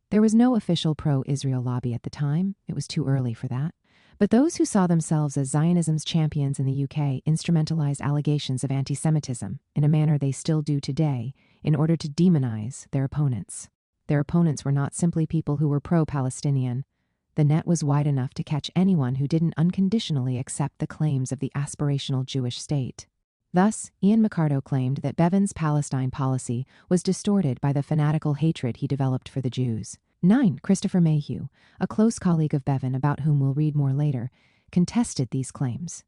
There was no official pro-Israel lobby at the time. It was too early for that. But those who saw themselves as Zionism's champions in the UK instrumentalized allegations of anti-Semitism in a manner they still do today in order to demonize their opponents. Their opponents were not simply people who were pro-Palestinian. The net was wide enough to catch anyone who didn't unconditionally accept the claims of the aspirational Jewish state. Thus, Ian McCardo claimed that Bevin's Palestine policy was distorted by the fanatical hatred he developed for the Jews. 9. Christopher Mayhew, a close colleague of Bevin about whom we'll read more later, contested these claims.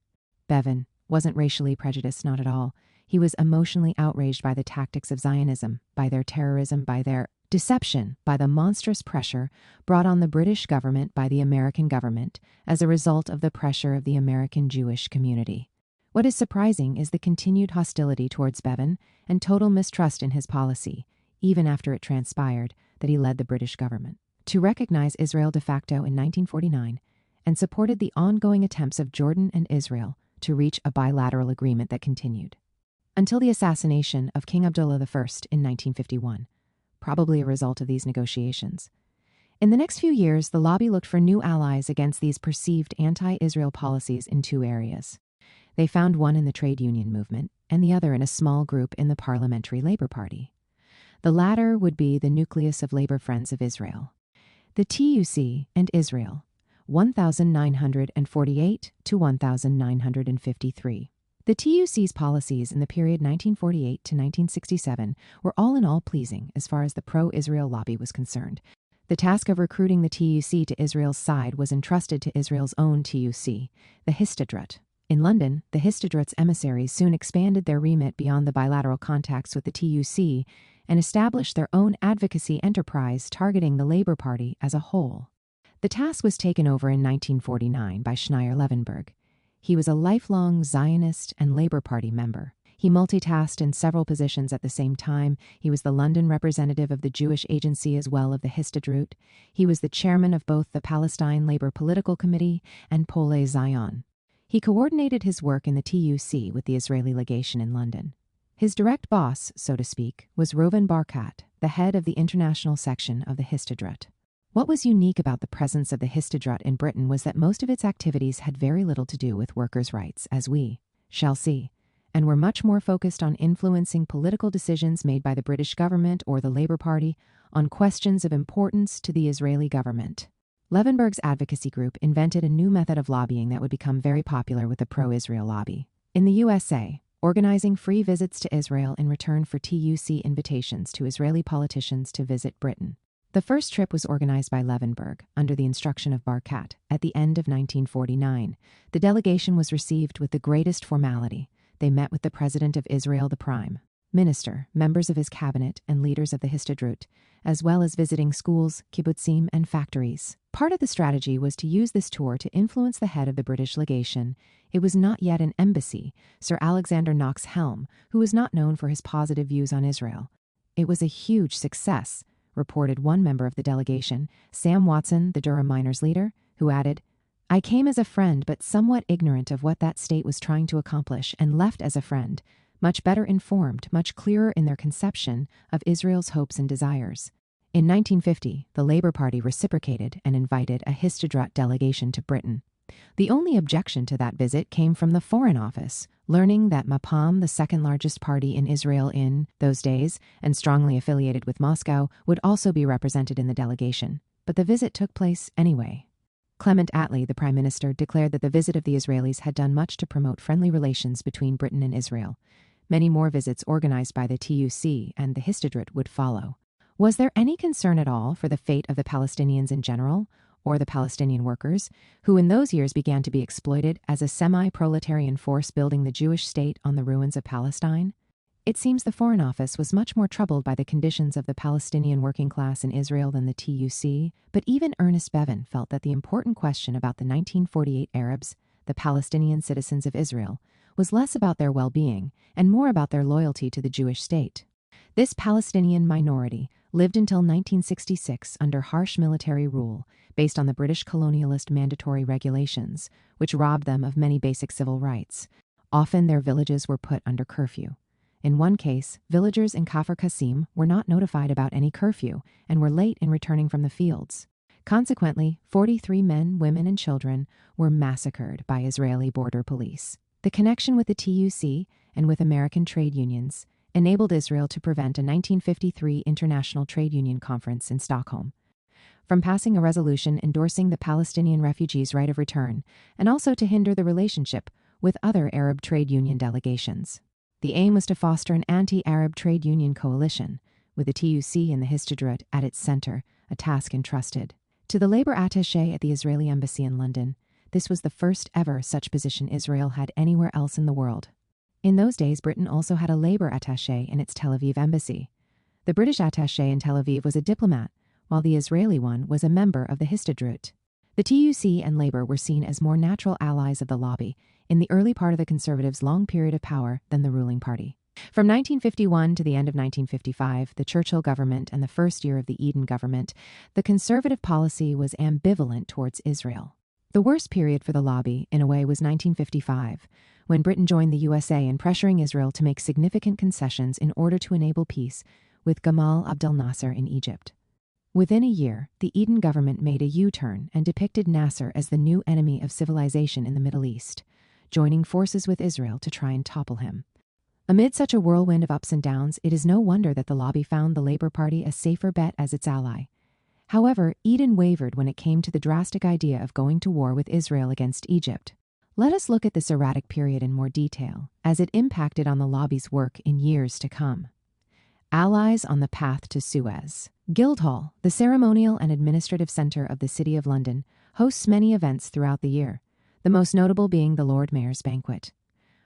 Bevin wasn't racially prejudiced, not at all. He was emotionally outraged by the tactics of Zionism, by their terrorism, by their deception, by the monstrous pressure brought on the British government by the American government as a result of the pressure of the American Jewish community. What is surprising is the continued hostility towards Bevin and total mistrust in his policy, even after it transpired that he led the British government to recognize Israel de facto in 1949 and supported the ongoing attempts of Jordan and Israel to reach a bilateral agreement that continued until the assassination of King Abdullah I in 1951, probably a result of these negotiations. In the next few years, the lobby looked for new allies against these perceived anti-Israel policies in two areas. They found one in the trade union movement and the other in a small group in the Parliamentary Labour Party. The latter would be the nucleus of Labour Friends of Israel, the TUC and Israel, 1948 to 1953. The TUC's policies in the period 1948 to 1967 were all in all pleasing as far as the pro-Israel lobby was concerned. The task of recruiting the TUC to Israel's side was entrusted to Israel's own TUC, the Histadrut. In London, the Histadrut's emissaries soon expanded their remit beyond the bilateral contacts with the TUC and established their own advocacy enterprise targeting the Labour Party as a whole. The task was taken over in 1949 by Schneier Levenberg. He was a lifelong Zionist and Labour Party member. He multitasked in several positions at the same time. He was the London representative of the Jewish Agency as well of the Histadrut. He was the chairman of both the Palestine Labour Political Committee and Pole Zion. He coordinated his work in the TUC with the Israeli legation in London. His direct boss, so to speak, was Reuven Barkat, the head of the international section of the Histadrut. What was unique about the presence of the Histadrut in Britain was that most of its activities had very little to do with workers' rights, as we shall see, and were much more focused on influencing political decisions made by the British government or the Labour Party on questions of importance to the Israeli government. Levenberg's advocacy group invented a new method of lobbying that would become very popular with the pro-Israel lobby. In the USA, organizing free visits to Israel in return for TUC invitations to Israeli politicians to visit Britain. The first trip was organized by Levenberg, under the instruction of Barkat, at the end of 1949. The delegation was received with the greatest formality. They met with the President of Israel, the Prime Minister, members of his cabinet, and leaders of the Histadrut, as well as visiting schools, kibbutzim, and factories. Part of the strategy was to use this tour to influence the head of the British legation. It was not yet an embassy, Sir Alexander Knox Helm, who was not known for his positive views on Israel. It was a huge success, reported one member of the delegation, Sam Watson, the Durham miners' leader, who added, "I came as a friend but somewhat ignorant of what that state was trying to accomplish and left as a friend, much better informed, much clearer in their conception of Israel's hopes and desires." In 1950, the Labour Party reciprocated and invited a Histadrut delegation to Britain. The only objection to that visit came from the Foreign Office, learning that Mapam, the second largest party in Israel in those days and strongly affiliated with Moscow, would also be represented in the delegation. But the visit took place anyway. Clement Attlee, the Prime Minister, declared that the visit of the Israelis had done much to promote friendly relations between Britain and Israel. Many more visits organized by the TUC and the Histadrut would follow. Was there any concern at all for the fate of the Palestinians in general, or the Palestinian workers, who in those years began to be exploited as a semi-proletarian force building the Jewish state on the ruins of Palestine? It seems the Foreign Office was much more troubled by the conditions of the Palestinian working class in Israel than the TUC, but even Ernest Bevin felt that the important question about the 1948 Arabs, the Palestinian citizens of Israel, was less about their well-being and more about their loyalty to the Jewish state. This Palestinian minority lived until 1966 under harsh military rule based on the British colonialist mandatory regulations, which robbed them of many basic civil rights. Often their villages were put under curfew. In one case, villagers in Kafr Qasim were not notified about any curfew and were late in returning from the fields. Consequently, 43 men, women, and children were massacred by Israeli border police. The connection with the TUC and with American trade unions enabled Israel to prevent a 1953 International Trade Union Conference in Stockholm from passing a resolution endorsing the Palestinian refugees' right of return, and also to hinder the relationship with other Arab trade union delegations. The aim was to foster an anti-Arab trade union coalition, with the TUC and the Histadrut at its center, a task entrusted to the labor attaché at the Israeli embassy in London. This was the first ever such position Israel had anywhere else in the world. In those days, Britain also had a labor attaché in its Tel Aviv embassy. The British attaché in Tel Aviv was a diplomat, while the Israeli one was a member of the Histadrut. The TUC and Labour were seen as more natural allies of the lobby in the early part of the Conservatives' long period of power than the ruling party. From 1951 to the end of 1955, the Churchill government and the first year of the Eden government, the Conservative policy was ambivalent towards Israel. The worst period for the lobby, in a way, was 1955, when Britain joined the USA in pressuring Israel to make significant concessions in order to enable peace with Gamal Abdel Nasser in Egypt. Within a year, the Eden government made a U-turn and depicted Nasser as the new enemy of civilization in the Middle East, joining forces with Israel to try and topple him. Amid such a whirlwind of ups and downs, it is no wonder that the lobby found the Labour Party a safer bet as its ally. However, Eden wavered when it came to the drastic idea of going to war with Israel against Egypt. Let us look at this erratic period in more detail, as it impacted on the lobby's work in years to come. Allies on the path to Suez. Guildhall, the ceremonial and administrative centre of the City of London, hosts many events throughout the year, the most notable being the Lord Mayor's Banquet,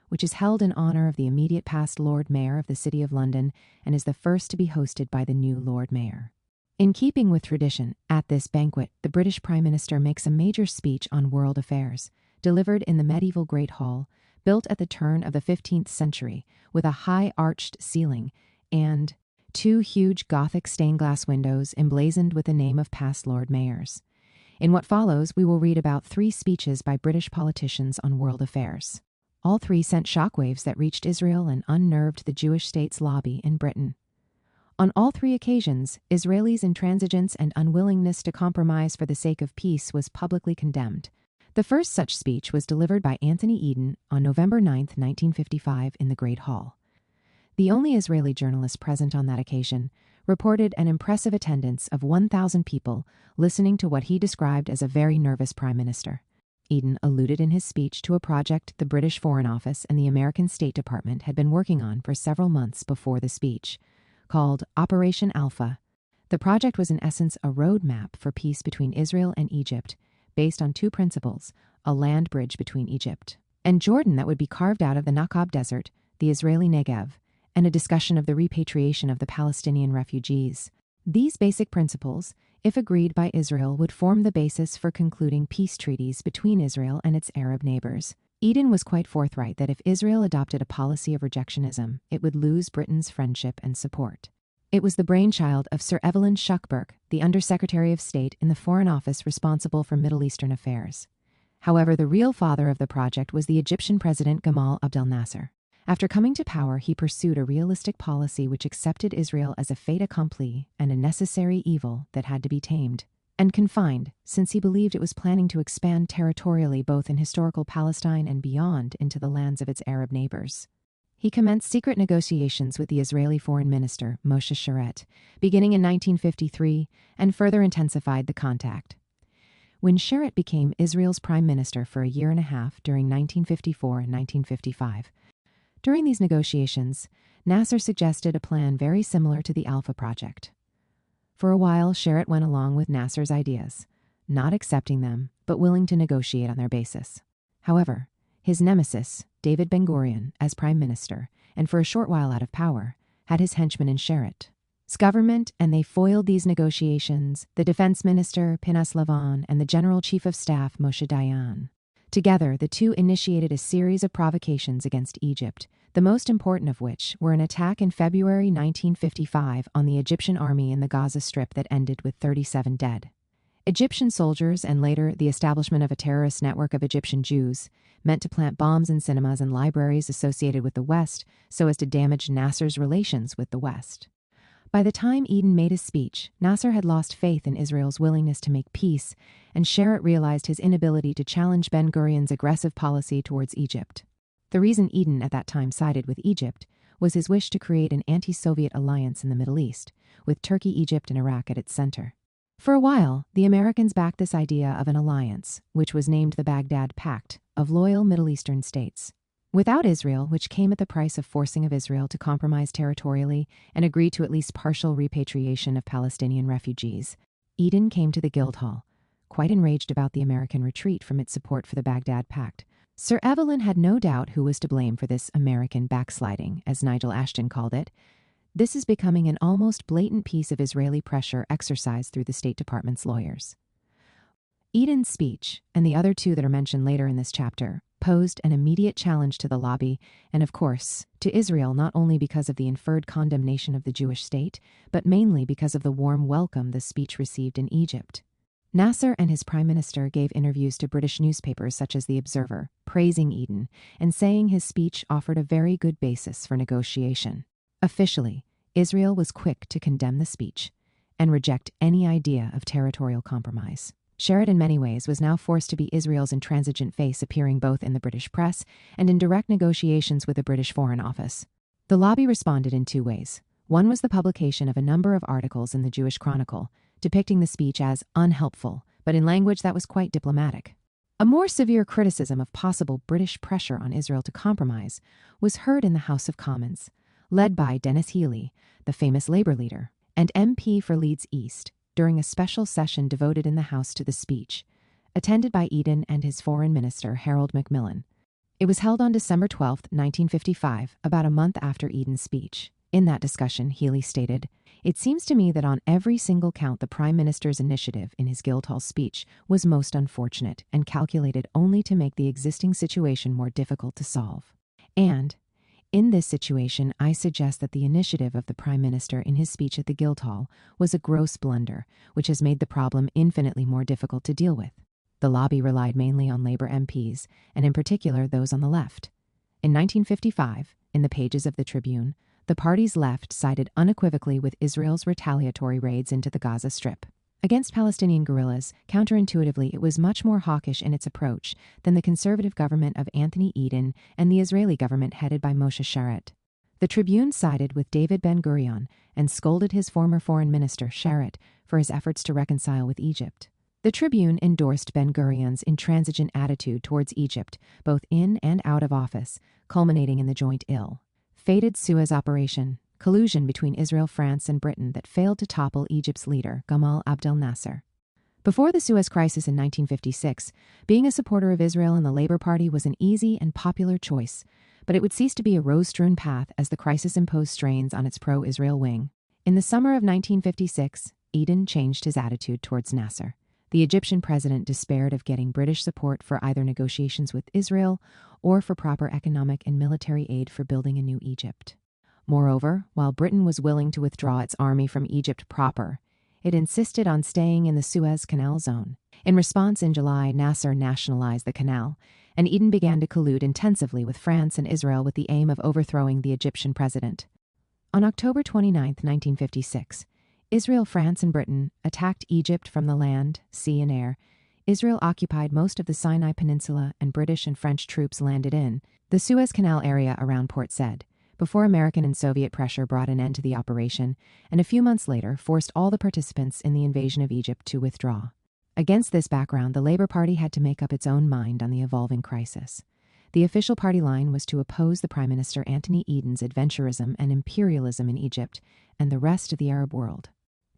which is held in honour of the immediate past Lord Mayor of the City of London and is the first to be hosted by the new Lord Mayor. In keeping with tradition, at this banquet, the British Prime Minister makes a major speech on world affairs, delivered in the medieval Great Hall, built at the turn of the 15th century, with a high arched ceiling and 2 huge Gothic stained glass windows emblazoned with the name of past Lord Mayors. In what follows, we will read about 3 speeches by British politicians on world affairs. All 3 sent shockwaves that reached Israel and unnerved the Jewish state's lobby in Britain. On all 3 occasions, Israelis' intransigence and unwillingness to compromise for the sake of peace was publicly condemned. The first such speech was delivered by Anthony Eden on November 9, 1955, in the Great Hall. The only Israeli journalist present on that occasion reported an impressive attendance of 1,000 people listening to what he described as a very nervous prime minister. Eden alluded in his speech to a project the British Foreign Office and the American State Department had been working on for several months before the speech, called Operation Alpha. The project was in essence a roadmap for peace between Israel and Egypt, based on 2 principles: a land bridge between Egypt and Jordan that would be carved out of the Naqab Desert, the Israeli Negev, and a discussion of the repatriation of the Palestinian refugees. These basic principles, if agreed by Israel, would form the basis for concluding peace treaties between Israel and its Arab neighbors. Eden was quite forthright that if Israel adopted a policy of rejectionism, it would lose Britain's friendship and support. It was the brainchild of Sir Evelyn Shuckburgh, the Undersecretary of State in the Foreign Office responsible for Middle Eastern affairs. However, the real father of the project was the Egyptian President Gamal Abdel Nasser. After coming to power, he pursued a realistic policy which accepted Israel as a fait accompli and a necessary evil that had to be tamed and confined, since he believed it was planning to expand territorially both in historical Palestine and beyond into the lands of its Arab neighbors. He commenced secret negotiations with the Israeli Foreign Minister, Moshe Sharett, beginning in 1953, and further intensified the contact. When Sharett became Israel's prime minister for a year and a half during 1954 and 1955, during these negotiations, Nasser suggested a plan very similar to the Alpha Project. For a while, Sharett went along with Nasser's ideas, not accepting them, but willing to negotiate on their basis. However, his nemesis, David Ben-Gurion, as prime minister, and for a short while out of power, had his henchman in Sharett's government, and they foiled these negotiations, the defense minister, Pinhas Lavon, and the general chief of staff, Moshe Dayan. Together, the two initiated a series of provocations against Egypt, the most important of which were an attack in February 1955 on the Egyptian army in the Gaza Strip that ended with 37 dead. Egyptian soldiers, and later the establishment of a terrorist network of Egyptian Jews, meant to plant bombs in cinemas and libraries associated with the West so as to damage Nasser's relations with the West. By the time Eden made his speech, Nasser had lost faith in Israel's willingness to make peace, and Sharett realized his inability to challenge Ben-Gurion's aggressive policy towards Egypt. The reason Eden at that time sided with Egypt was his wish to create an anti-Soviet alliance in the Middle East, with Turkey, Egypt, and Iraq at its center. For a while, the Americans backed this idea of an alliance, which was named the Baghdad Pact, of loyal Middle Eastern states. Without Israel, which came at the price of forcing of Israel to compromise territorially and agree to at least partial repatriation of Palestinian refugees, Eden came to the Guildhall, quite enraged about the American retreat from its support for the Baghdad Pact. Sir Evelyn had no doubt who was to blame for this American backsliding, as Nigel Ashton called it. This is becoming an almost blatant piece of Israeli pressure exercised through the State Department's lawyers. Eden's speech, and the other two that are mentioned later in this chapter, posed an immediate challenge to the lobby and, of course, to Israel, not only because of the inferred condemnation of the Jewish state, but mainly because of the warm welcome the speech received in Egypt. Nasser and his prime minister gave interviews to British newspapers such as The Observer, praising Eden and saying his speech offered a very good basis for negotiation. Officially, Israel was quick to condemn the speech and reject any idea of territorial compromise. Sharett, in many ways, was now forced to be Israel's intransigent face, appearing both in the British press and in direct negotiations with the British Foreign Office. The lobby responded in two ways. One was the publication of a number of articles in the Jewish Chronicle, depicting the speech as unhelpful, but in language that was quite diplomatic. A more severe criticism of possible British pressure on Israel to compromise was heard in the House of Commons, led by Dennis Healey, the famous Labour leader, and MP for Leeds East, during a special session devoted in the House to the speech, attended by Eden and his Foreign Minister Harold Macmillan. It was held on December 12, 1955, about a month after Eden's speech. In that discussion, Healey stated, "It seems to me that on every single count the Prime Minister's initiative in his Guildhall speech was most unfortunate and calculated only to make the existing situation more difficult to solve. And, in this situation, I suggest that the initiative of the Prime Minister in his speech at the Guildhall was a gross blunder, which has made the problem infinitely more difficult to deal with." The lobby relied mainly on Labour MPs, and in particular those on the left. In 1955, in the pages of the Tribune, the party's left sided unequivocally with Israel's retaliatory raids into the Gaza Strip. Against Palestinian guerrillas, counterintuitively, it was much more hawkish in its approach than the conservative government of Anthony Eden and the Israeli government headed by Moshe Sharett. The Tribune sided with David Ben-Gurion and scolded his former foreign minister, Sharett, for his efforts to reconcile with Egypt. The Tribune endorsed Ben-Gurion's intransigent attitude towards Egypt, both in and out of office, culminating in the joint ill-fated Suez operation, collusion between Israel, France, and Britain that failed to topple Egypt's leader, Gamal Abdel Nasser. Before the Suez Crisis in 1956, being a supporter of Israel in the Labour Party was an easy and popular choice, but it would cease to be a rose-strewn path as the crisis imposed strains on its pro-Israel wing. In the summer of 1956, Eden changed his attitude towards Nasser. The Egyptian president despaired of getting British support for either negotiations with Israel or for proper economic and military aid for building a new Egypt. Moreover, while Britain was willing to withdraw its army from Egypt proper, it insisted on staying in the Suez Canal zone. In response, in July, Nasser nationalized the canal, and Eden began to collude intensively with France and Israel with the aim of overthrowing the Egyptian president. On October 29, 1956, Israel, France, and Britain attacked Egypt from the land, sea, and air. Israel occupied most of the Sinai Peninsula, and British and French troops landed in the Suez Canal area around Port Said, before American and Soviet pressure brought an end to the operation, and a few months later forced all the participants in the invasion of Egypt to withdraw. Against this background, the Labour Party had to make up its own mind on the evolving crisis. The official party line was to oppose the Prime Minister Anthony Eden's adventurism and imperialism in Egypt and the rest of the Arab world.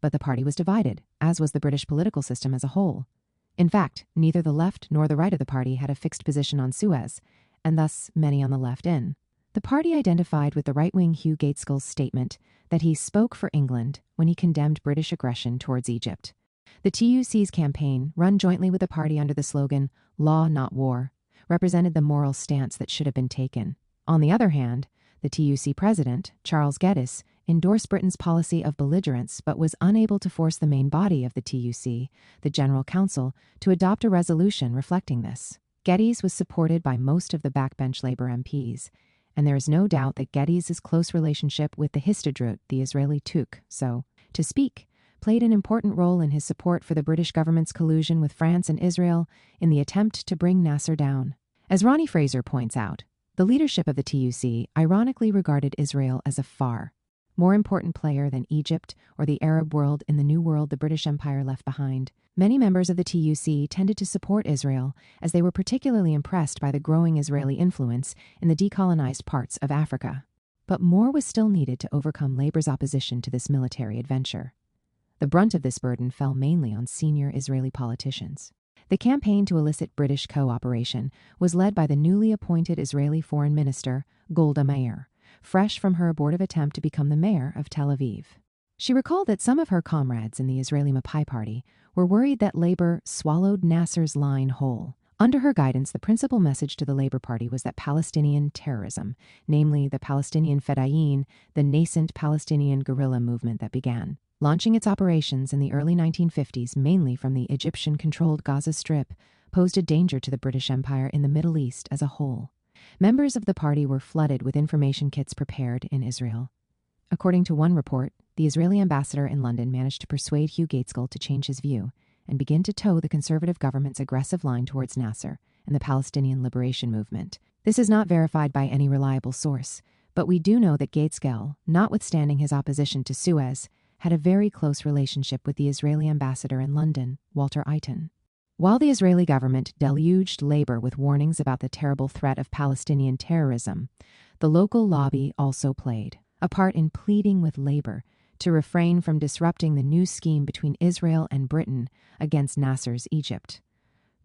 But the party was divided, as was the British political system as a whole. In fact, neither the left nor the right of the party had a fixed position on Suez, and thus many on the left in. The party identified with the right-wing Hugh Gaitskell's statement that he spoke for England when he condemned British aggression towards Egypt. The TUC's campaign, run jointly with the party under the slogan "Law, Not War," represented the moral stance that should have been taken. On the other hand, the TUC president, Charles Geddes, endorsed Britain's policy of belligerence but was unable to force the main body of the TUC, the General Council, to adopt a resolution reflecting this. Geddes was supported by most of the backbench Labour MPs, and there is no doubt that Geddes' close relationship with the Histadrut, the Israeli Tuk, so to speak, played an important role in his support for the British government's collusion with France and Israel in the attempt to bring Nasser down. As Ronnie Fraser points out, the leadership of the TUC ironically regarded Israel as a far more important player than Egypt or the Arab world in the new world the British Empire left behind. Many members of the TUC tended to support Israel as they were particularly impressed by the growing Israeli influence in the decolonized parts of Africa. But more was still needed to overcome Labour's opposition to this military adventure. The brunt of this burden fell mainly on senior Israeli politicians. The campaign to elicit British cooperation was led by the newly appointed Israeli Foreign Minister, Golda Meir, fresh from her abortive attempt to become the mayor of Tel Aviv. She recalled that some of her comrades in the Israeli Mapai party were worried that Labour swallowed Nasser's line whole. Under her guidance, the principal message to the Labour Party was that Palestinian terrorism, namely the Palestinian Fedayeen, the nascent Palestinian guerrilla movement that began, launching its operations in the early 1950s mainly from the Egyptian-controlled Gaza Strip, posed a danger to the British Empire in the Middle East as a whole. Members of the party were flooded with information kits prepared in Israel. According to one report, the Israeli ambassador in London managed to persuade Hugh Gaitskell to change his view and begin to toe the conservative government's aggressive line towards Nasser and the Palestinian Liberation Movement. This is not verified by any reliable source, but we do know that Gaitskell, notwithstanding his opposition to Suez, had a very close relationship with the Israeli ambassador in London, Walter Eitan. While the Israeli government deluged Labour with warnings about the terrible threat of Palestinian terrorism, the local lobby also played a part in pleading with Labour to refrain from disrupting the new scheme between Israel and Britain against Nasser's Egypt.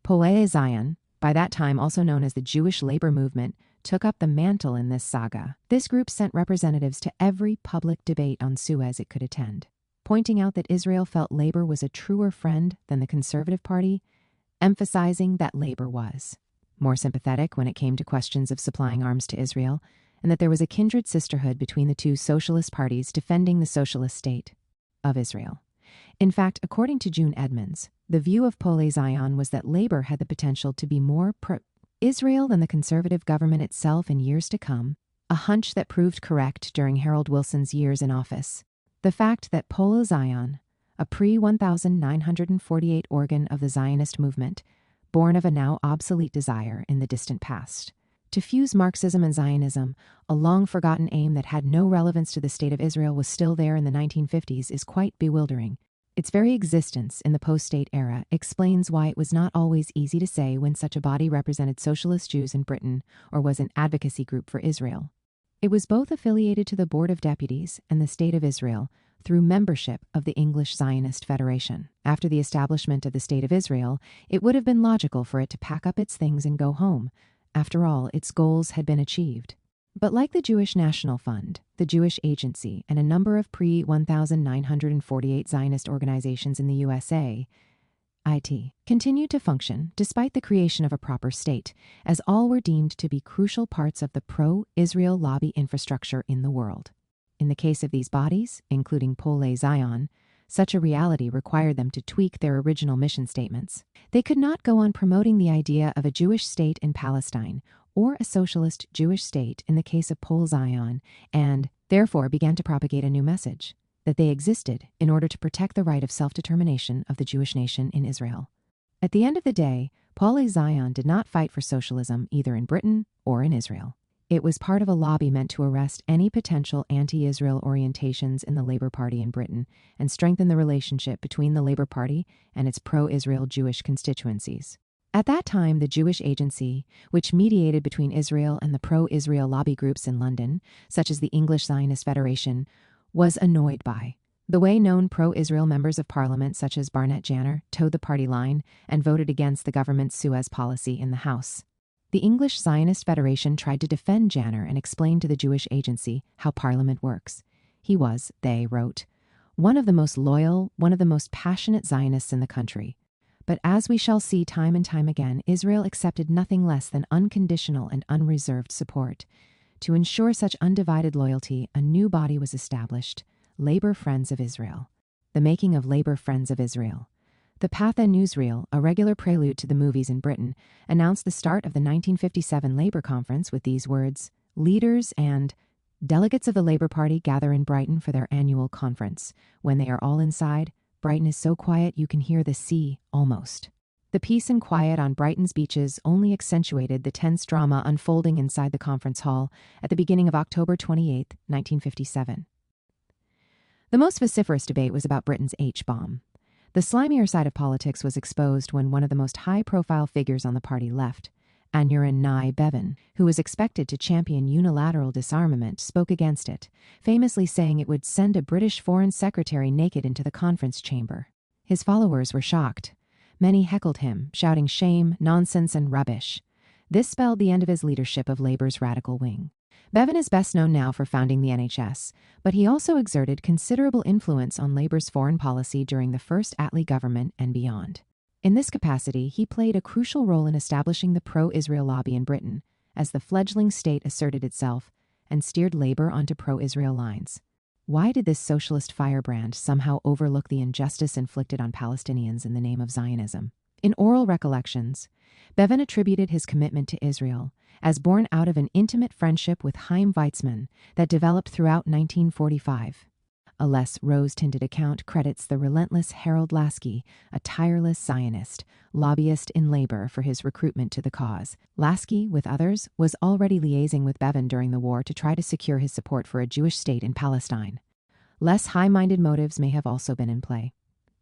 Poale Zion, by that time also known as the Jewish Labour Movement, took up the mantle in this saga. This group sent representatives to every public debate on Suez it could attend, pointing out that Israel felt Labour was a truer friend than the Conservative Party, emphasizing that Labour was more sympathetic when it came to questions of supplying arms to Israel, and that there was a kindred sisterhood between the two socialist parties defending the socialist state of Israel. In fact, according to June Edmonds, the view of Poale Zion was that Labour had the potential to be more pro-Israel than the conservative government itself in years to come, a hunch that proved correct during Harold Wilson's years in office. The fact that Poale Zion, a pre-1948 organ of the Zionist movement, born of a now obsolete desire in the distant past to fuse Marxism and Zionism, a long-forgotten aim that had no relevance to the state of Israel, was still there in the 1950s, is quite bewildering. Its very existence in the post-state era explains why it was not always easy to say when such a body represented socialist Jews in Britain or was an advocacy group for Israel. It was both affiliated to the Board of Deputies and the State of Israel through membership of the English Zionist Federation. After the establishment of the State of Israel, it would have been logical for it to pack up its things and go home. After all, its goals had been achieved. But like the Jewish National Fund, the Jewish Agency, and a number of pre-1948 Zionist organizations in the USA, IT continued to function despite the creation of a proper state, as all were deemed to be crucial parts of the pro-Israel lobby infrastructure in the world. In the case of these bodies, including Poale Zion, such a reality required them to tweak their original mission statements. They could not go on promoting the idea of a Jewish state in Palestine or a socialist Jewish state in the case of Poale Zion, and therefore began to propagate a new message, that they existed in order to protect the right of self-determination of the Jewish nation in Israel. At the end of the day, Poale Zion did not fight for socialism either in Britain or in Israel. It was part of a lobby meant to arrest any potential anti-Israel orientations in the Labour Party in Britain and strengthen the relationship between the Labour Party and its pro-Israel Jewish constituencies. At that time, the Jewish Agency, which mediated between Israel and the pro-Israel lobby groups in London, such as the English Zionist Federation, was annoyed by the way known pro-Israel members of parliament such as Barnett Janner towed the party line and voted against the government's Suez policy in the House. The English Zionist Federation tried to defend Janner and explain to the Jewish Agency how Parliament works. He was, they wrote, one of the most loyal, one of the most passionate Zionists in the country. But as we shall see time and time again, Israel accepted nothing less than unconditional and unreserved support. To ensure such undivided loyalty, a new body was established, Labor Friends of Israel. The making of Labor Friends of Israel. The Pappé newsreel, a regular prelude to the movies in Britain, announced the start of the 1957 Labor Conference with these words: "Leaders and delegates of the Labor Party gather in Brighton for their annual conference. When they are all inside, Brighton is so quiet you can hear the sea almost." The peace and quiet on Brighton's beaches only accentuated the tense drama unfolding inside the conference hall at the beginning of October 28, 1957. The most vociferous debate was about Britain's H-bomb. The slimier side of politics was exposed when one of the most high-profile figures on the party left, Aneurin Nye Bevan, who was expected to champion unilateral disarmament, spoke against it, famously saying it would send a British foreign secretary naked into the conference chamber. His followers were shocked. Many heckled him, shouting shame, nonsense, and rubbish. This spelled the end of his leadership of Labour's radical wing. Bevan is best known now for founding the NHS, but he also exerted considerable influence on Labour's foreign policy during the first Attlee government and beyond. In this capacity, he played a crucial role in establishing the pro-Israel lobby in Britain, as the fledgling state asserted itself and steered Labour onto pro-Israel lines. Why did this socialist firebrand somehow overlook the injustice inflicted on Palestinians in the name of Zionism? In oral recollections, Bevan attributed his commitment to Israel as born out of an intimate friendship with Chaim Weizmann that developed throughout 1945. A less rose-tinted account credits the relentless Harold Lasky, a tireless Zionist, lobbyist in Labor, for his recruitment to the cause. Lasky, with others, was already liaising with Bevan during the war to try to secure his support for a Jewish state in Palestine. Less high-minded motives may have also been in play.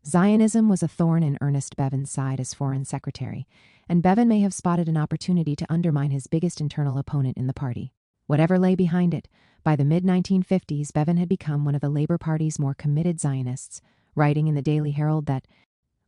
Zionism was a thorn in Ernest Bevan's side as Foreign Secretary, and Bevan may have spotted an opportunity to undermine his biggest internal opponent in the party. Whatever lay behind it, by the mid-1950s, Bevan had become one of the Labour Party's more committed Zionists, writing in the Daily Herald that,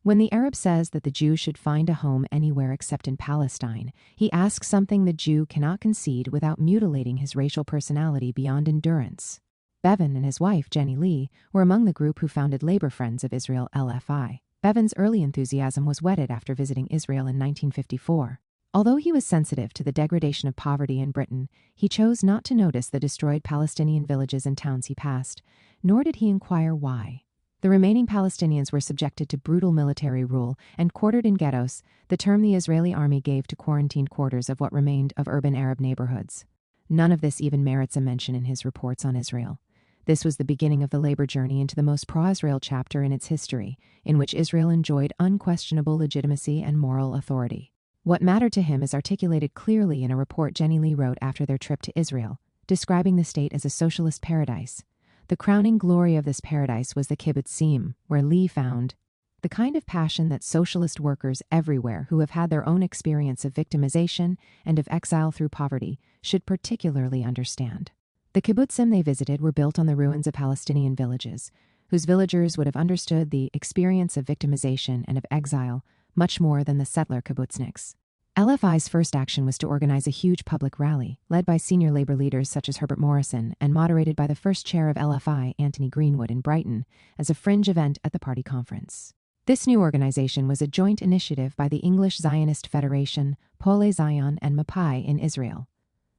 "When the Arab says that the Jew should find a home anywhere except in Palestine, he asks something the Jew cannot concede without mutilating his racial personality beyond endurance." Bevan and his wife, Jenny Lee, were among the group who founded Labor Friends of Israel (LFI). Bevan's early enthusiasm was whetted after visiting Israel in 1954. Although he was sensitive to the degradation of poverty in Britain, he chose not to notice the destroyed Palestinian villages and towns he passed, nor did he inquire why. The remaining Palestinians were subjected to brutal military rule and quartered in ghettos, the term the Israeli army gave to quarantined quarters of what remained of urban Arab neighborhoods. None of this even merits a mention in his reports on Israel. This was the beginning of the Labor journey into the most pro-Israel chapter in its history, in which Israel enjoyed unquestionable legitimacy and moral authority. What mattered to him is articulated clearly in a report Jenny Lee wrote after their trip to Israel, describing the state as a socialist paradise. The crowning glory of this paradise was the kibbutzim, where Lee found the kind of passion that socialist workers everywhere who have had their own experience of victimization and of exile through poverty should particularly understand. The kibbutzim they visited were built on the ruins of Palestinian villages, whose villagers would have understood the experience of victimization and of exile much more than the settler kibbutzniks. LFI's first action was to organize a huge public rally, led by senior labor leaders such as Herbert Morrison and moderated by the first chair of LFI, Anthony Greenwood, in Brighton, as a fringe event at the party conference. This new organization was a joint initiative by the English Zionist Federation, Pole Zion, and Mapai in Israel.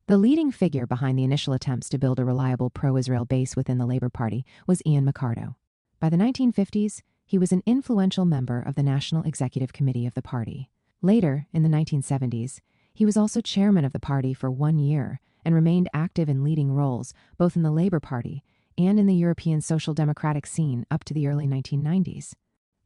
The leading figure behind the initial attempts to build a reliable pro-Israel base within the Labour Party was Ian McCardo. By the 1950s, he was an influential member of the National Executive Committee of the party. Later, in the 1970s, he was also chairman of the party for 1 year and remained active in leading roles both in the Labour Party and in the European social democratic scene up to the early 1990s.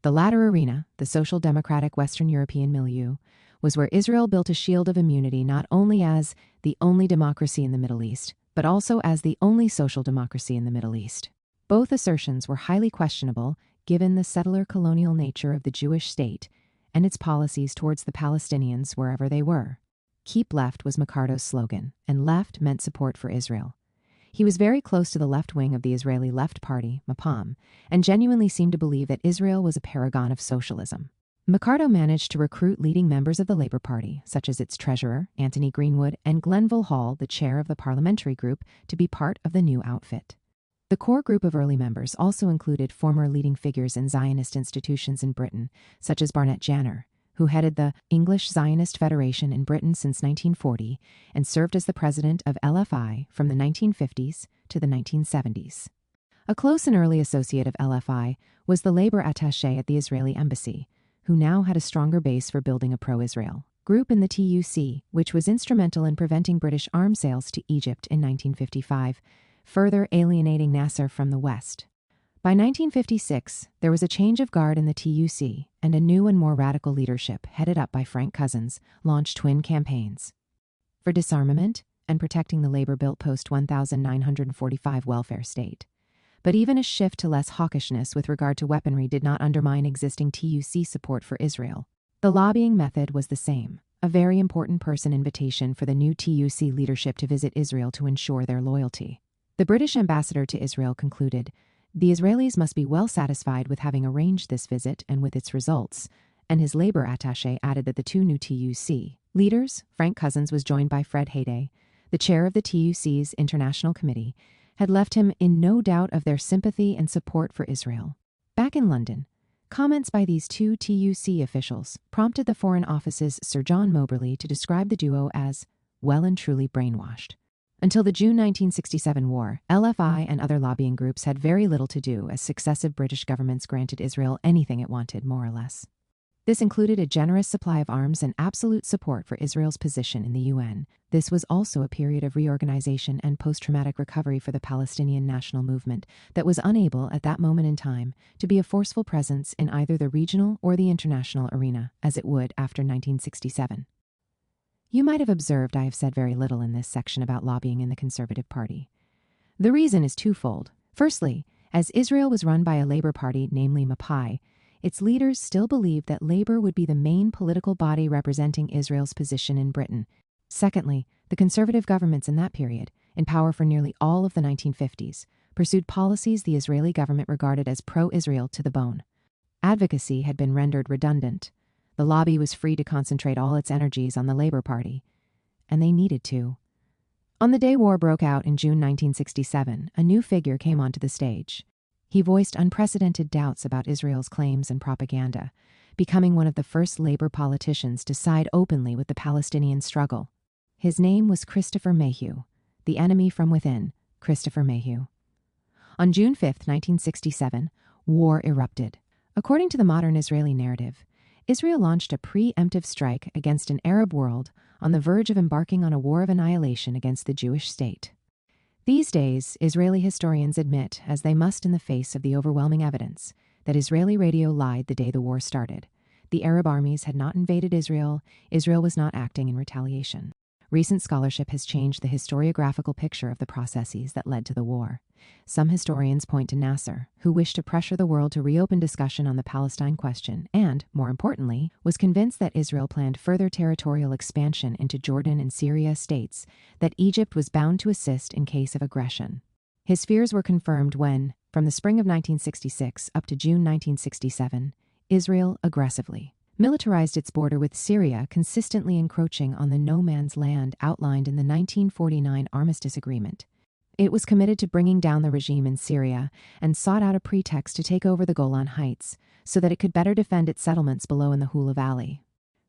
The latter arena, the social democratic Western European milieu, was where Israel built a shield of immunity not only as the only democracy in the Middle East, but also as the only social democracy in the Middle East. Both assertions were highly questionable given the settler colonial nature of the Jewish state and its policies towards the Palestinians wherever they were. Keep left was McCardo's slogan, and left meant support for Israel. He was very close to the left wing of the Israeli Left Party, Mapam, and genuinely seemed to believe that Israel was a paragon of socialism. McCardo managed to recruit leading members of the Labour Party, such as its treasurer, Anthony Greenwood, and Glenville Hall, the chair of the parliamentary group, to be part of the new outfit. The core group of early members also included former leading figures in Zionist institutions in Britain, such as Barnett Janner, who headed the English Zionist Federation in Britain since 1940 and served as the president of LFI from the 1950s to the 1970s. A close and early associate of LFI was the labor attaché at the Israeli embassy, who now had a stronger base for building a pro-Israel group in the TUC, which was instrumental in preventing British arms sales to Egypt in 1955, further alienating Nasser from the West. By 1956, there was a change of guard in the TUC, and a new and more radical leadership, headed up by Frank Cousins, launched twin campaigns for disarmament and protecting the labor-built post-1945 welfare state. But even a shift to less hawkishness with regard to weaponry did not undermine existing TUC support for Israel. The lobbying method was the same, a very important person invitation for the new TUC leadership to visit Israel to ensure their loyalty. The British ambassador to Israel concluded, "The Israelis must be well satisfied with having arranged this visit and with its results," and his labor attaché added that the two new TUC leaders, Frank Cousins was joined by Fred Hayday, the chair of the TUC's International Committee, had left him in no doubt of their sympathy and support for Israel. Back in London, comments by these two TUC officials prompted the Foreign Office's Sir John Moberly to describe the duo as well and truly brainwashed. Until the June 1967 war, LFI and other lobbying groups had very little to do as successive British governments granted Israel anything it wanted, more or less. This included a generous supply of arms and absolute support for Israel's position in the UN. This was also a period of reorganization and post-traumatic recovery for the Palestinian national movement that was unable, at that moment in time, to be a forceful presence in either the regional or the international arena, as it would after 1967. You might have observed I have said very little in this section about lobbying in the Conservative Party. The reason is twofold. Firstly, as Israel was run by a Labour Party, namely Pappé, its leaders still believed that Labour would be the main political body representing Israel's position in Britain. Secondly, the Conservative governments in that period, in power for nearly all of the 1950s, pursued policies the Israeli government regarded as pro-Israel to the bone. Advocacy had been rendered redundant. The lobby was free to concentrate all its energies on the Labour Party, and they needed to. On the day war broke out in June 1967, a new figure came onto the stage. He voiced unprecedented doubts about Israel's claims and propaganda, becoming one of the first Labour politicians to side openly with the Palestinian struggle. His name was Christopher Mayhew, the enemy from within, Christopher Mayhew. On June 5, 1967, war erupted. According to the modern Israeli narrative, Israel launched a preemptive strike against an Arab world on the verge of embarking on a war of annihilation against the Jewish state. These days, Israeli historians admit, as they must in the face of the overwhelming evidence, that Israeli radio lied the day the war started. The Arab armies had not invaded Israel. Israel was not acting in retaliation. Recent scholarship has changed the historiographical picture of the processes that led to the war. Some historians point to Nasser, who wished to pressure the world to reopen discussion on the Palestine question and, more importantly, was convinced that Israel planned further territorial expansion into Jordan and Syria states that Egypt was bound to assist in case of aggression. His fears were confirmed when, from the spring of 1966 up to June 1967, Israel aggressively militarized its border with Syria, consistently encroaching on the no-man's land outlined in the 1949 Armistice Agreement. It was committed to bringing down the regime in Syria and sought out a pretext to take over the Golan Heights so that it could better defend its settlements below in the Hula Valley.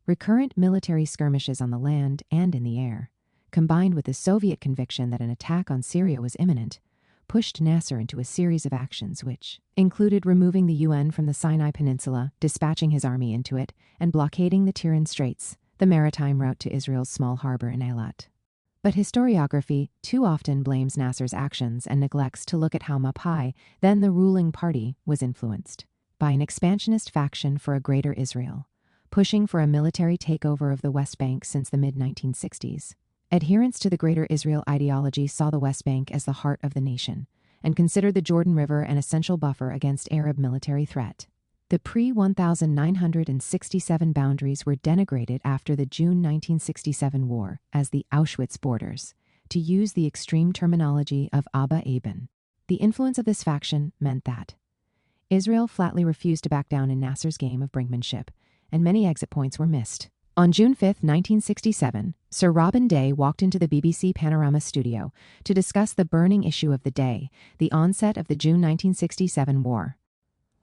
Recurrent military skirmishes on the land and in the air, combined with the Soviet conviction that an attack on Syria was imminent, pushed Nasser into a series of actions which included removing the UN from the Sinai Peninsula, dispatching his army into it, and blockading the Tiran Straits, the maritime route to Israel's small harbor in Eilat. But historiography too often blames Nasser's actions and neglects to look at how Pappé, then the ruling party, was influenced by an expansionist faction for a greater Israel, pushing for a military takeover of the West Bank since the mid-1960s. Adherents to the Greater Israel ideology saw the West Bank as the heart of the nation and considered the Jordan River an essential buffer against Arab military threat. The pre-1967 boundaries were denigrated after the June 1967 war as the Auschwitz borders, to use the extreme terminology of Abba Eban. The influence of this faction meant that Israel flatly refused to back down in Nasser's game of brinkmanship, and many exit points were missed. On June 5, 1967, Sir Robin Day walked into the BBC Panorama studio to discuss the burning issue of the day, the onset of the June 1967 war.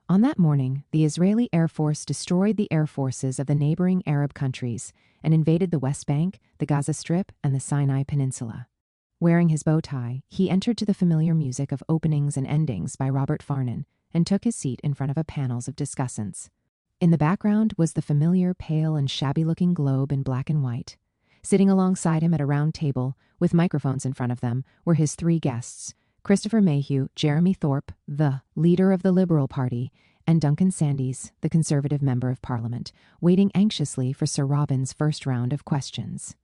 On that morning, the Israeli Air Force destroyed the air forces of the neighboring Arab countries and invaded the West Bank, the Gaza Strip, and the Sinai Peninsula. Wearing his bow tie, he entered to the familiar music of Openings and Endings by Robert Farnon and took his seat in front of a panel of discussants. In the background was the familiar pale and shabby-looking globe in black and white. Sitting alongside him at a round table, with microphones in front of them, were his three guests, Christopher Mayhew, Jeremy Thorpe, the leader of the Liberal Party, and Duncan Sandys, the Conservative Member of Parliament, waiting anxiously for Sir Robin's first round of questions.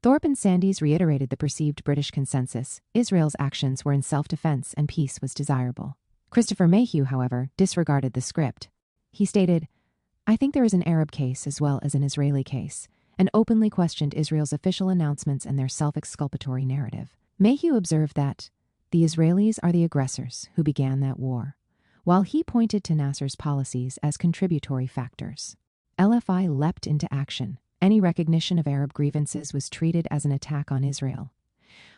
Thorpe and Sandys reiterated the perceived British consensus: Israel's actions were in self-defense and peace was desirable. Christopher Mayhew, however, disregarded the script. He stated, "I think there is an Arab case as well as an Israeli case," and openly questioned Israel's official announcements and their self-exculpatory narrative. Mayhew observed that the Israelis are the aggressors who began that war, while he pointed to Nasser's policies as contributory factors. LFI leapt into action. Any recognition of Arab grievances was treated as an attack on Israel.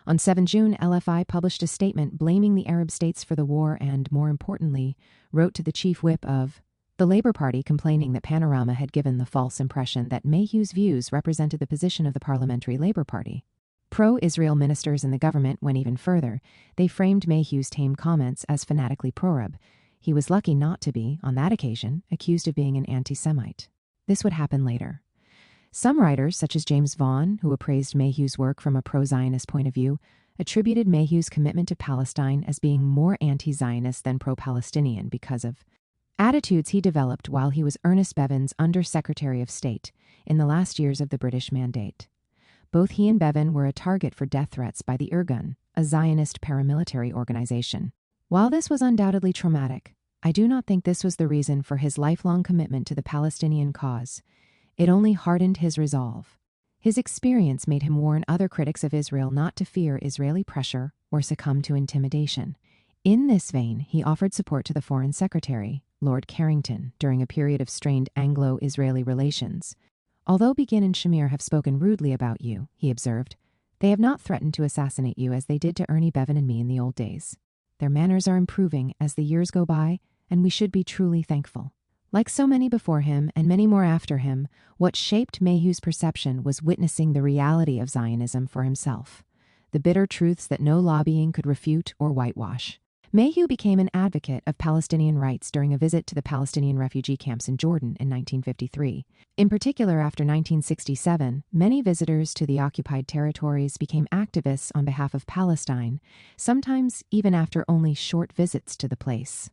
On 7 June, LFI published a statement blaming the Arab states for the war and, more importantly, wrote to the chief whip of the Labour Party complaining that Panorama had given the false impression that Mayhew's views represented the position of the Parliamentary Labour Party. Pro-Israel ministers in the government went even further. They framed Mayhew's tame comments as fanatically pro-Arab. He was lucky not to be, on that occasion, accused of being an anti-Semite. This would happen later. Some writers, such as James Vaughan, who appraised Mayhew's work from a pro-Zionist point of view, attributed Mayhew's commitment to Palestine as being more anti-Zionist than pro-Palestinian because of attitudes he developed while he was Ernest Bevin's Under-Secretary of State in the last years of the British Mandate. Both he and Bevin were a target for death threats by the Irgun, a Zionist paramilitary organization. While this was undoubtedly traumatic, I do not think this was the reason for his lifelong commitment to the Palestinian cause. It only hardened his resolve. His experience made him warn other critics of Israel not to fear Israeli pressure or succumb to intimidation. In this vein, he offered support to the Foreign Secretary, Lord Carrington, during a period of strained Anglo-Israeli relations. Although Begin and Shamir have spoken rudely about you, he observed, they have not threatened to assassinate you as they did to Ernie Bevin and me in the old days. Their manners are improving as the years go by, and we should be truly thankful. Like so many before him and many more after him, what shaped Mayhew's perception was witnessing the reality of Zionism for himself, the bitter truths that no lobbying could refute or whitewash. Mayhew became an advocate of Palestinian rights during a visit to the Palestinian refugee camps in Jordan in 1953. In particular, after 1967, many visitors to the occupied territories became activists on behalf of Palestine, sometimes even after only short visits to the place.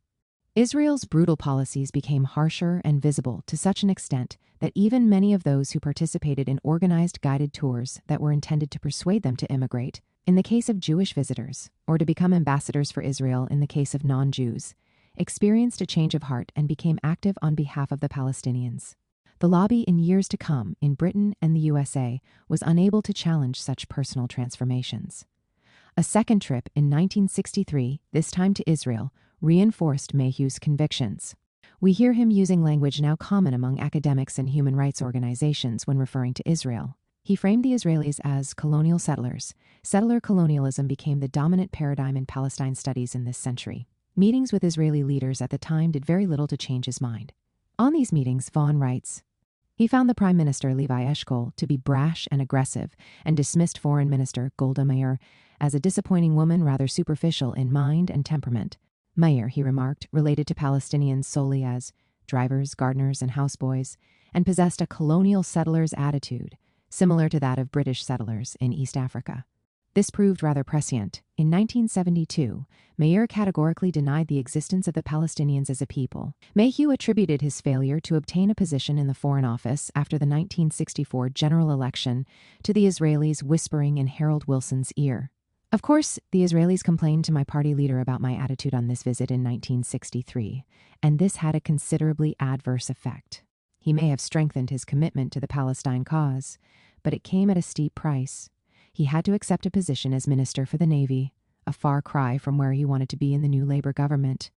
Israel's brutal policies became harsher and visible to such an extent that even many of those who participated in organized guided tours that were intended to persuade them to immigrate, in the case of Jewish visitors, or to become ambassadors for Israel in the case of non-Jews, experienced a change of heart and became active on behalf of the Palestinians. The lobby in years to come in Britain and the USA was unable to challenge such personal transformations. A second trip in 1963, this time to Israel, reinforced Mayhew's convictions. We hear him using language now common among academics and human rights organizations when referring to Israel. He framed the Israelis as colonial settlers. Settler colonialism became the dominant paradigm in Palestine studies in this century. Meetings with Israeli leaders at the time did very little to change his mind. On these meetings, Vaughan writes, he found the Prime Minister, Levi Eshkol, to be brash and aggressive, and dismissed Foreign Minister Golda Meir as a disappointing woman rather superficial in mind and temperament. Meir, he remarked, related to Palestinians solely as drivers, gardeners, and houseboys, and possessed a colonial settler's attitude, similar to that of British settlers in East Africa. This proved rather prescient. In 1972, Meir categorically denied the existence of the Palestinians as a people. Mayhew attributed his failure to obtain a position in the Foreign Office after the 1964 general election to the Israelis whispering in Harold Wilson's ear. Of course, the Israelis complained to my party leader about my attitude on this visit in 1963, and this had a considerably adverse effect. He may have strengthened his commitment to the Palestine cause, but it came at a steep price. He had to accept a position as Minister for the Navy, a far cry from where he wanted to be in the new Labour government.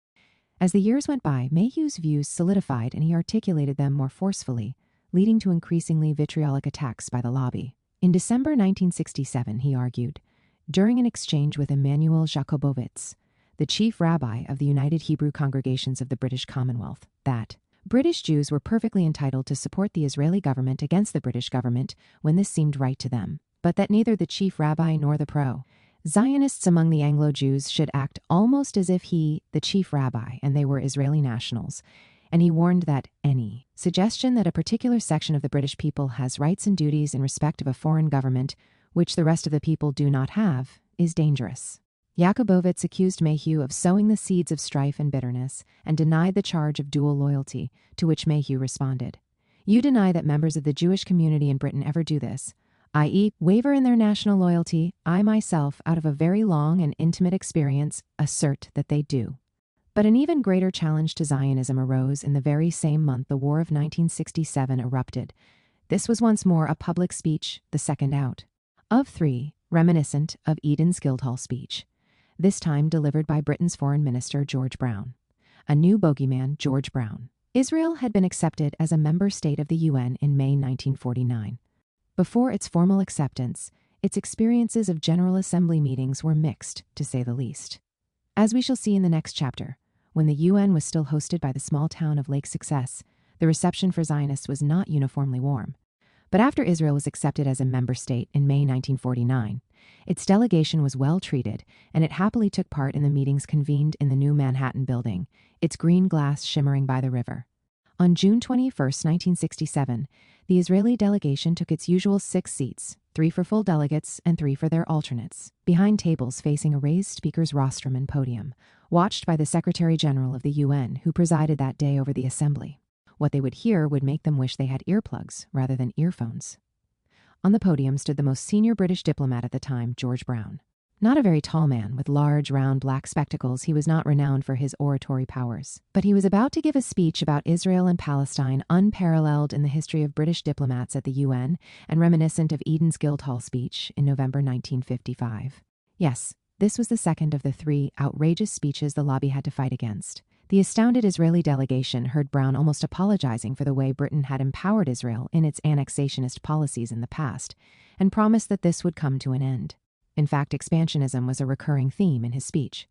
As the years went by, Mayhew's views solidified and he articulated them more forcefully, leading to increasingly vitriolic attacks by the lobby. In December 1967, he argued, during an exchange with Emanuel Jakobowicz, the chief rabbi of the United Hebrew Congregations of the British Commonwealth, that British Jews were perfectly entitled to support the Israeli government against the British government when this seemed right to them, but that neither the chief rabbi nor the pro-Zionists among the Anglo-Jews should act almost as if he, the chief rabbi, and they were Israeli nationals, and he warned that any suggestion that a particular section of the British people has rights and duties in respect of a foreign government, which the rest of the people do not have, is dangerous. Jakobowicz accused Mayhew of sowing the seeds of strife and bitterness and denied the charge of dual loyalty, to which Mayhew responded, "You deny that members of the Jewish community in Britain ever do this, i.e., waver in their national loyalty. I myself, out of a very long and intimate experience, assert that they do." But an even greater challenge to Zionism arose in the very same month the War of 1967 erupted. This was once more a public speech, the second out of three, reminiscent of Eden's Guildhall speech, this time delivered by Britain's Foreign Minister George Brown. A new bogeyman, George Brown. Israel had been accepted as a member state of the UN in May 1949. Before its formal acceptance, its experiences of General Assembly meetings were mixed, to say the least. As we shall see in the next chapter, when the UN was still hosted by the small town of Lake Success, the reception for Zionists was not uniformly warm. But after Israel was accepted as a member state in May 1949, its delegation was well treated, and it happily took part in the meetings convened in the new Manhattan building, its green glass shimmering by the river. On June 21, 1967, the Israeli delegation took its usual 6 seats, 3 for full delegates and 3 for their alternates, behind tables facing a raised speaker's rostrum and podium, watched by the Secretary General of the UN, who presided that day over the assembly. What they would hear would make them wish they had earplugs rather than earphones. On the podium stood the most senior British diplomat at the time, George Brown. Not a very tall man, with large, round, black spectacles, he was not renowned for his oratory powers. But he was about to give a speech about Israel and Palestine unparalleled in the history of British diplomats at the UN and reminiscent of Eden's Guildhall speech in November 1955. Yes, this was the second of the 3 outrageous speeches the lobby had to fight against. The astounded Israeli delegation heard Brown almost apologizing for the way Britain had empowered Israel in its annexationist policies in the past, and promised that this would come to an end. In fact, expansionism was a recurring theme in his speech.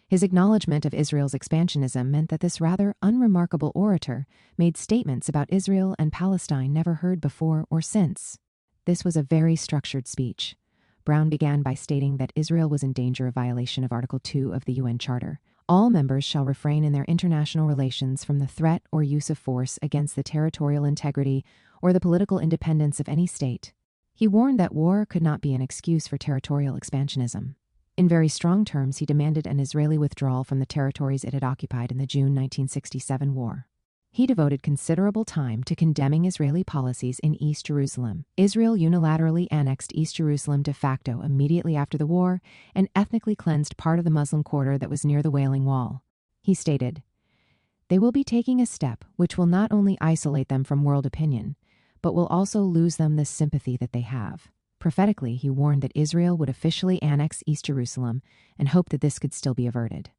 His acknowledgement of Israel's expansionism meant that this rather unremarkable orator made statements about Israel and Palestine never heard before or since. This was a very structured speech. Brown began by stating that Israel was in danger of violation of Article 2 of the UN Charter. All members shall refrain in their international relations from the threat or use of force against the territorial integrity or the political independence of any state. He warned that war could not be an excuse for territorial expansionism. In very strong terms, he demanded an Israeli withdrawal from the territories it had occupied in the June 1967 war. He devoted considerable time to condemning Israeli policies in East Jerusalem. Israel unilaterally annexed East Jerusalem de facto immediately after the war and ethnically cleansed part of the Muslim quarter that was near the Wailing Wall. He stated, "They will be taking a step which will not only isolate them from world opinion, but will also lose them the sympathy that they have." Prophetically, he warned that Israel would officially annex East Jerusalem and hoped that this could still be averted.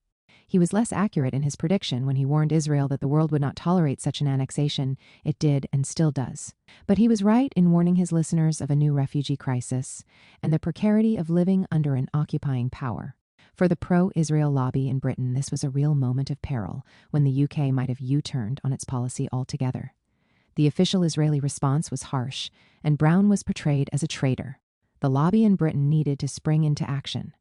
He was less accurate in his prediction when he warned Israel that the world would not tolerate such an annexation. It did and still does. But he was right in warning his listeners of a new refugee crisis and the precarity of living under an occupying power. For the pro-Israel lobby in Britain, this was a real moment of peril when the UK might have U-turned on its policy altogether. The official Israeli response was harsh, and Brown was portrayed as a traitor. The lobby in Britain needed to spring into action.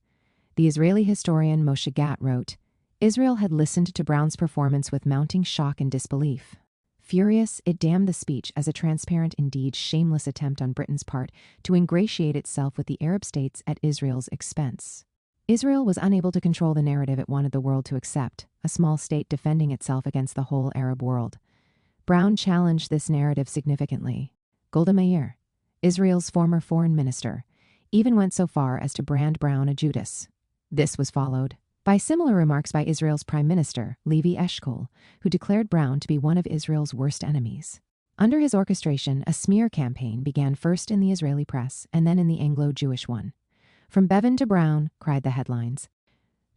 The Israeli historian Moshe Gat wrote, Israel had listened to Brown's performance with mounting shock and disbelief. Furious, it damned the speech as a transparent, indeed shameless attempt on Britain's part to ingratiate itself with the Arab states at Israel's expense. Israel was unable to control the narrative it wanted the world to accept, a small state defending itself against the whole Arab world. Brown challenged this narrative significantly. Golda Meir, Israel's former foreign minister, even went so far as to brand Brown a Judas. This was followed by similar remarks by Israel's Prime Minister, Levi Eshkol, who declared Brown to be one of Israel's worst enemies. Under his orchestration, a smear campaign began first in the Israeli press and then in the Anglo-Jewish one. From Bevan to Brown, cried the headlines.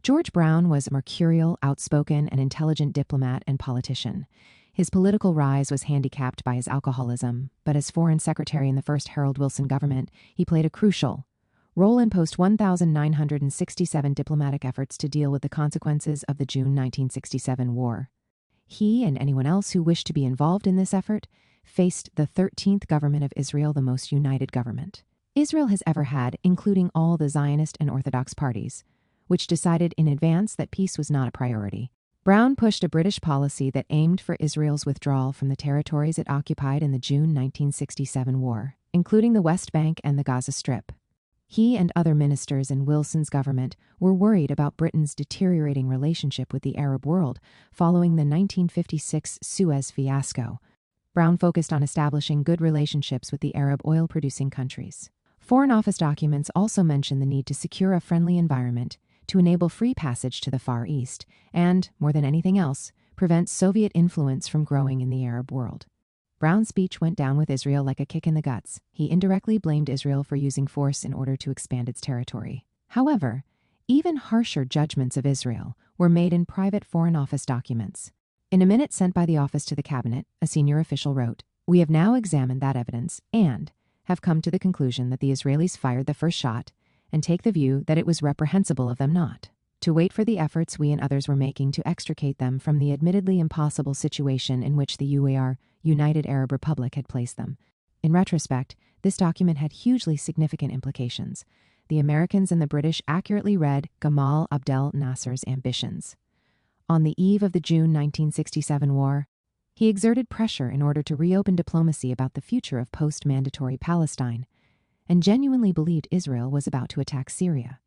George Brown was a mercurial, outspoken, and intelligent diplomat and politician. His political rise was handicapped by his alcoholism, but as Foreign Secretary in the first Harold Wilson government, he played a crucial role in post 1967 diplomatic efforts to deal with the consequences of the June 1967 war. He and anyone else who wished to be involved in this effort faced the 13th government of Israel, the most united government Israel has ever had, including all the Zionist and Orthodox parties, which decided in advance that peace was not a priority. Brown pushed a British policy that aimed for Israel's withdrawal from the territories it occupied in the June 1967 war, including the West Bank and the Gaza Strip. He and other ministers in Wilson's government were worried about Britain's deteriorating relationship with the Arab world following the 1956 Suez fiasco. Brown focused on establishing good relationships with the Arab oil-producing countries. Foreign Office documents also mention the need to secure a friendly environment to enable free passage to the Far East and, more than anything else, prevent Soviet influence from growing in the Arab world. Brown's speech went down with Israel like a kick in the guts. He indirectly blamed Israel for using force in order to expand its territory. However, even harsher judgments of Israel were made in private Foreign Office documents. In a minute sent by the office to the cabinet, a senior official wrote, "We have now examined that evidence and have come to the conclusion that the Israelis fired the first shot and take the view that it was reprehensible of them not to wait for the efforts we and others were making to extricate them from the admittedly impossible situation in which the UAR, United Arab Republic, had placed them." In retrospect, this document had hugely significant implications. The Americans and the British accurately read Gamal Abdel Nasser's ambitions. On the eve of the June 1967 war, he exerted pressure in order to reopen diplomacy about the future of post-mandatory Palestine, and genuinely believed Israel was about to attack Syria.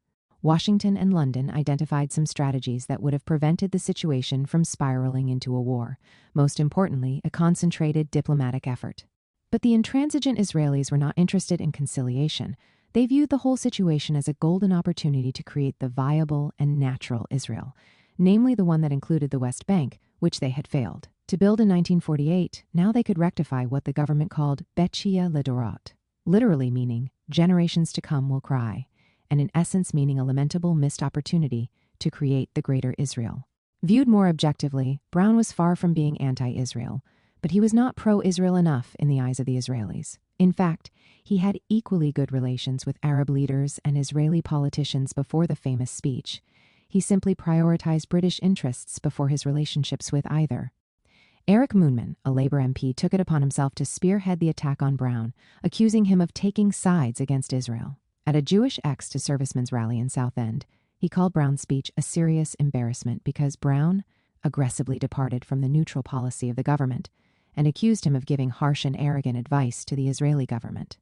Washington and London identified some strategies that would have prevented the situation from spiraling into a war, most importantly, a concentrated diplomatic effort. But the intransigent Israelis were not interested in conciliation. They viewed the whole situation as a golden opportunity to create the viable and natural Israel, namely the one that included the West Bank, which they had failed to build in 1948. Now they could rectify what the government called Betchia Ledorot, literally meaning generations to come will cry, and in essence meaning a lamentable missed opportunity to create the greater Israel. Viewed more objectively, Brown was far from being anti-Israel, but he was not pro-Israel enough in the eyes of the Israelis. In fact, he had equally good relations with Arab leaders and Israeli politicians before the famous speech. He simply prioritized British interests before his relationships with either. Eric Moonman, a Labour MP, took it upon himself to spearhead the attack on Brown, accusing him of taking sides against Israel. At a Jewish ex-to-servicemen's rally in Southend, he called Brown's speech a serious embarrassment because Brown aggressively departed from the neutral policy of the government and accused him of giving harsh and arrogant advice to the Israeli government.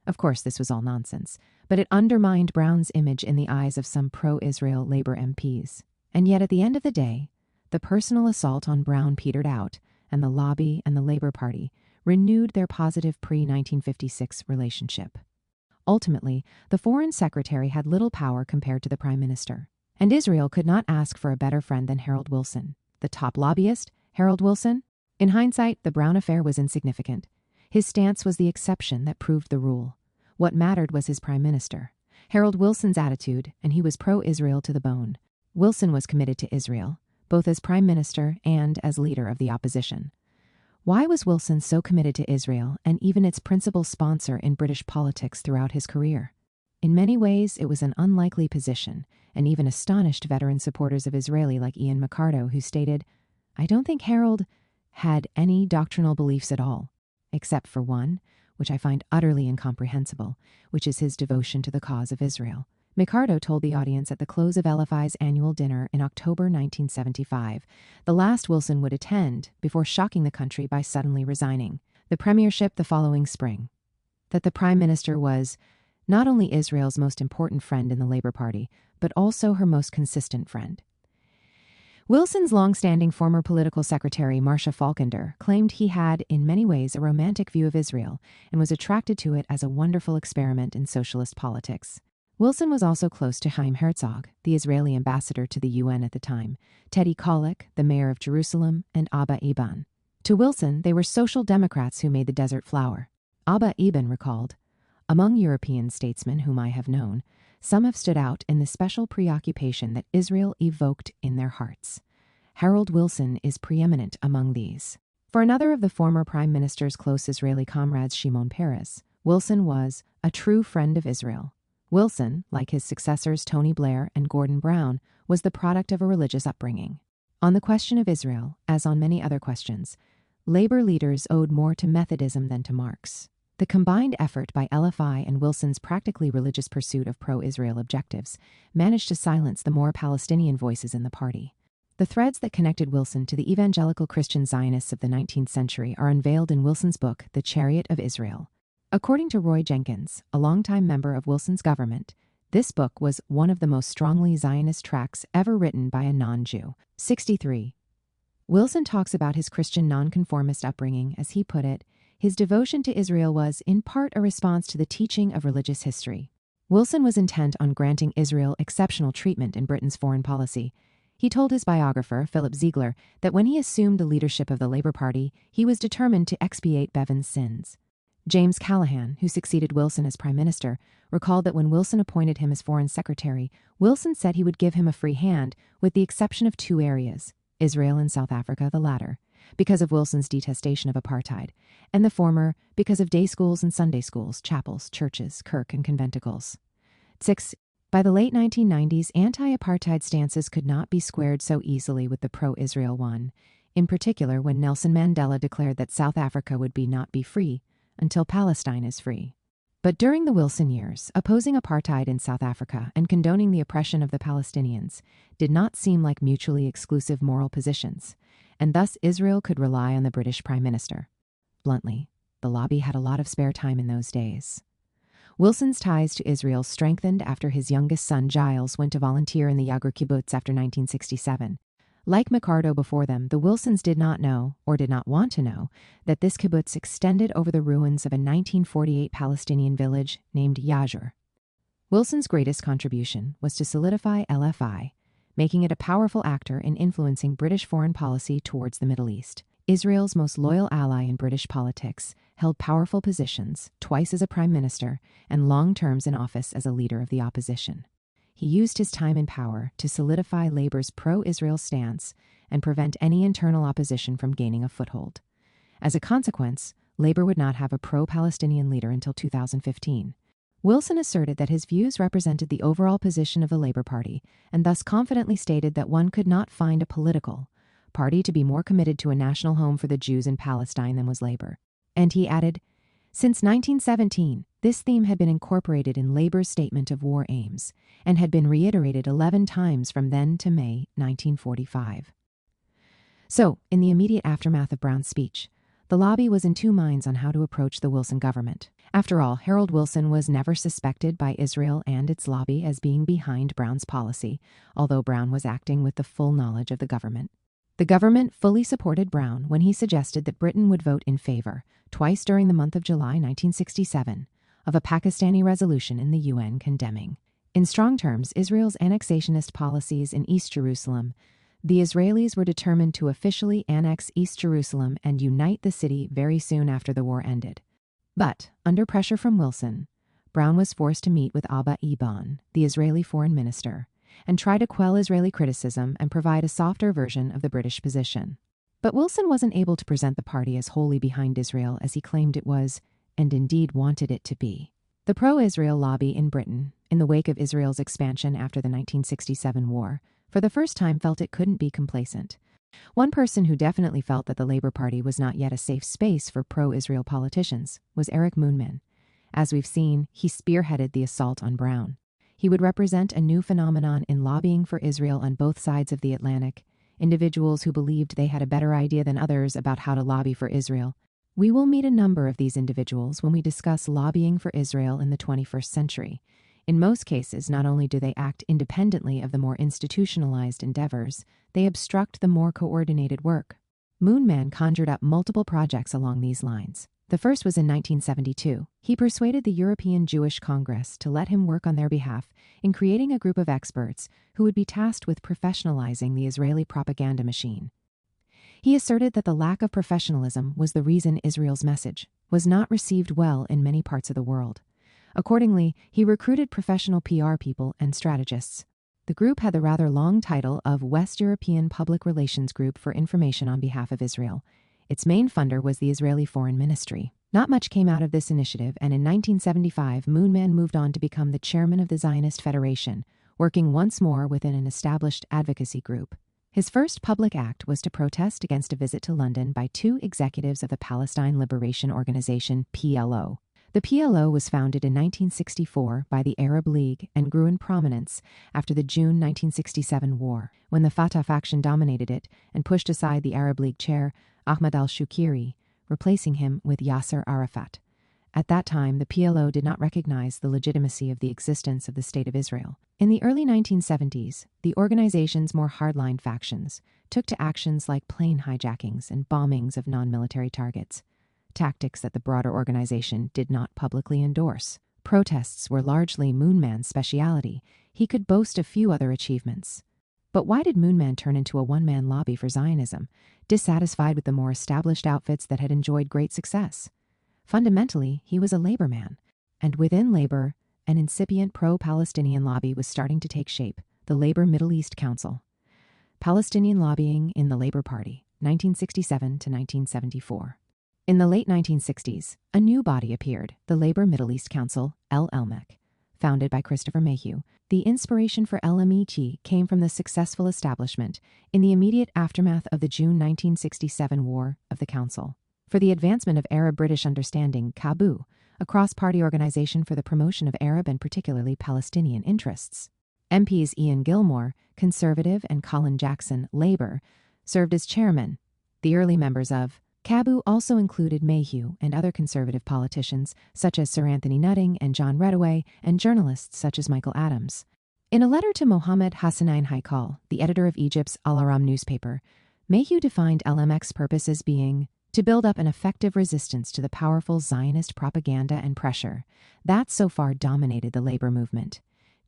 Of course, this was all nonsense, but it undermined Brown's image in the eyes of some pro-Israel Labour MPs. And yet, at the end of the day, the personal assault on Brown petered out, and the lobby and the Labour Party renewed their positive pre-1956 relationship. Ultimately, the Foreign Secretary had little power compared to the Prime Minister, and Israel could not ask for a better friend than Harold Wilson. The top lobbyist, Harold Wilson? In hindsight, the Brown affair was insignificant. His stance was the exception that proved the rule. What mattered was his Prime Minister, Harold Wilson's attitude, and he was pro-Israel to the bone. Wilson was committed to Israel, both as Prime Minister and as leader of the opposition. Why was Wilson so committed to Israel and even its principal sponsor in British politics throughout his career? In many ways, it was an unlikely position, and even astonished veteran supporters of Israeli like Ian McCardo, who stated, "I don't think Harold had any doctrinal beliefs at all, except for one, which I find utterly incomprehensible, which is his devotion to the cause of Israel." McCardo told the audience at the close of LFI's annual dinner in October 1975, the last Wilson would attend before shocking the country by suddenly resigning the premiership the following spring, that the Prime Minister was not only Israel's most important friend in the Labour Party, but also her most consistent friend. Wilson's long-standing former political secretary, Marcia Falkender, claimed he had, in many ways, a romantic view of Israel and was attracted to it as a wonderful experiment in socialist politics. Wilson was also close to Chaim Herzog, the Israeli ambassador to the UN at the time, Teddy Kollek, the mayor of Jerusalem, and Abba Eban. To Wilson, they were social democrats who made the desert flower. Abba Eban recalled, "Among European statesmen whom I have known, some have stood out in the special preoccupation that Israel evoked in their hearts. Harold Wilson is preeminent among these." For another of the former prime minister's close Israeli comrades, Shimon Peres, Wilson was a true friend of Israel. Wilson, like his successors Tony Blair and Gordon Brown, was the product of a religious upbringing. On the question of Israel, as on many other questions, labor leaders owed more to Methodism than to Marx. The combined effort by LFI and Wilson's practically religious pursuit of pro-Israel objectives managed to silence the more Palestinian voices in the party. The threads that connected Wilson to the evangelical Christian Zionists of the 19th century are unveiled in Wilson's book, The Chariot of Israel. According to Roy Jenkins, a longtime member of Wilson's government, this book was one of the most strongly Zionist tracts ever written by a non-Jew. 63. Wilson talks about his Christian nonconformist upbringing. As he put it, his devotion to Israel was, in part, a response to the teaching of religious history. Wilson was intent on granting Israel exceptional treatment in Britain's foreign policy. He told his biographer, Philip Ziegler, that when he assumed the leadership of the Labour Party, he was determined to expiate Bevan's sins. James Callaghan, who succeeded Wilson as Prime Minister, recalled that when Wilson appointed him as Foreign Secretary, Wilson said he would give him a free hand, with the exception of two areas, Israel and South Africa, the latter, because of Wilson's detestation of apartheid, and the former because of day schools and Sunday schools, chapels, churches, kirk, and conventicles. 6. By the late 1990s, anti-apartheid stances could not be squared so easily with the pro-Israel one, in particular when Nelson Mandela declared that South Africa would not be free until Palestine is free. But during the Wilson years, opposing apartheid in South Africa and condoning the oppression of the Palestinians did not seem like mutually exclusive moral positions, and thus Israel could rely on the British Prime Minister. Bluntly, the lobby had a lot of spare time in those days. Wilson's ties to Israel strengthened after his youngest son Giles went to volunteer in the Yagur kibbutz after 1967. Like McCardo before them, the Wilsons did not know, or did not want to know, that this kibbutz extended over the ruins of a 1948 Palestinian village named Yagur. Wilson's greatest contribution was to solidify LFI, making it a powerful actor in influencing British foreign policy towards the Middle East. Israel's most loyal ally in British politics, held powerful positions, twice as a prime minister, and long terms in office as a leader of the opposition. He used his time in power to solidify Labour's pro-Israel stance and prevent any internal opposition from gaining a foothold. As a consequence, Labour would not have a pro-Palestinian leader until 2015. Wilson asserted that his views represented the overall position of the Labour Party, and thus confidently stated that one could not find a political party to be more committed to a national home for the Jews in Palestine than was Labour. And he added, since 1917, this theme had been incorporated in Labour's statement of war aims, and had been reiterated 11 times from then to May 1945. So, in the immediate aftermath of Brown's speech, the lobby was in two minds on how to approach the Wilson government. After all, Harold Wilson was never suspected by Israel and its lobby as being behind Brown's policy, although Brown was acting with the full knowledge of the government. The government fully supported Brown when he suggested that Britain would vote in favor, twice during the month of July 1967, of a Pakistani resolution in the UN condemning, in strong terms, Israel's annexationist policies in East Jerusalem. The Israelis were determined to officially annex East Jerusalem and unite the city very soon after the war ended. But, under pressure from Wilson, Brown was forced to meet with Abba Eban, the Israeli foreign minister, and try to quell Israeli criticism and provide a softer version of the British position. But Wilson wasn't able to present the party as wholly behind Israel as he claimed it was, and indeed wanted it to be. The pro-Israel lobby in Britain, in the wake of Israel's expansion after the 1967 war, for the first time felt it couldn't be complacent. One person who definitely felt that the Labour Party was not yet a safe space for pro-Israel politicians was Eric Moonman. As we've seen, he spearheaded the assault on Brown. He would represent a new phenomenon in lobbying for Israel on both sides of the Atlantic, individuals who believed they had a better idea than others about how to lobby for Israel. We will meet a number of these individuals when we discuss lobbying for Israel in the 21st century. In most cases, not only do they act independently of the more institutionalized endeavors, they obstruct the more coordinated work. Moonman conjured up multiple projects along these lines. The first was in 1972. He persuaded the European Jewish Congress to let him work on their behalf in creating a group of experts who would be tasked with professionalizing the Israeli propaganda machine. He asserted that the lack of professionalism was the reason Israel's message was not received well in many parts of the world. Accordingly, he recruited professional PR people and strategists. The group had the rather long title of West European Public Relations Group for Information on Behalf of Israel. Its main funder was the Israeli Foreign Ministry. Not much came out of this initiative, and in 1975, Moonman moved on to become the chairman of the Zionist Federation, working once more within an established advocacy group. His first public act was to protest against a visit to London by two executives of the Palestine Liberation Organization, PLO. The PLO was founded in 1964 by the Arab League and grew in prominence after the June 1967 war, when the Fatah faction dominated it and pushed aside the Arab League chair, Ahmad al-Shukiri, replacing him with Yasser Arafat. At that time, the PLO did not recognize the legitimacy of the existence of the State of Israel. In the early 1970s, the organization's more hardline factions took to actions like plane hijackings and bombings of non-military targets, tactics that the broader organization did not publicly endorse. Protests were largely Moonman's speciality. He could boast a few other achievements. But why did Moonman turn into a one-man lobby for Zionism, dissatisfied with the more established outfits that had enjoyed great success? Fundamentally, he was a labor man, and within labor, an incipient pro-Palestinian lobby was starting to take shape, the Labor Middle East Council. Palestinian lobbying in the Labor Party, 1967 to 1974. In the late 1960s, a new body appeared, the Labor Middle East Council, LMEC. Founded by Christopher Mayhew, the inspiration for LMEC came from the successful establishment in the immediate aftermath of the June 1967 War of the Council for the advancement of Arab-British understanding, CABU, a cross-party organization for the promotion of Arab and particularly Palestinian interests. MPs Ian Gilmore, Conservative, and Colin Jackson, Labour, served as chairmen. The early members of CABU also included Mayhew and other conservative politicians such as Sir Anthony Nutting and John Redaway, and journalists such as Michael Adams. In a letter to Mohammed Hassanein Haikal, the editor of Egypt's Al-Ahram newspaper, Mayhew defined LMEC's purpose as being to build up an effective resistance to the powerful Zionist propaganda and pressure that so far dominated the labor movement.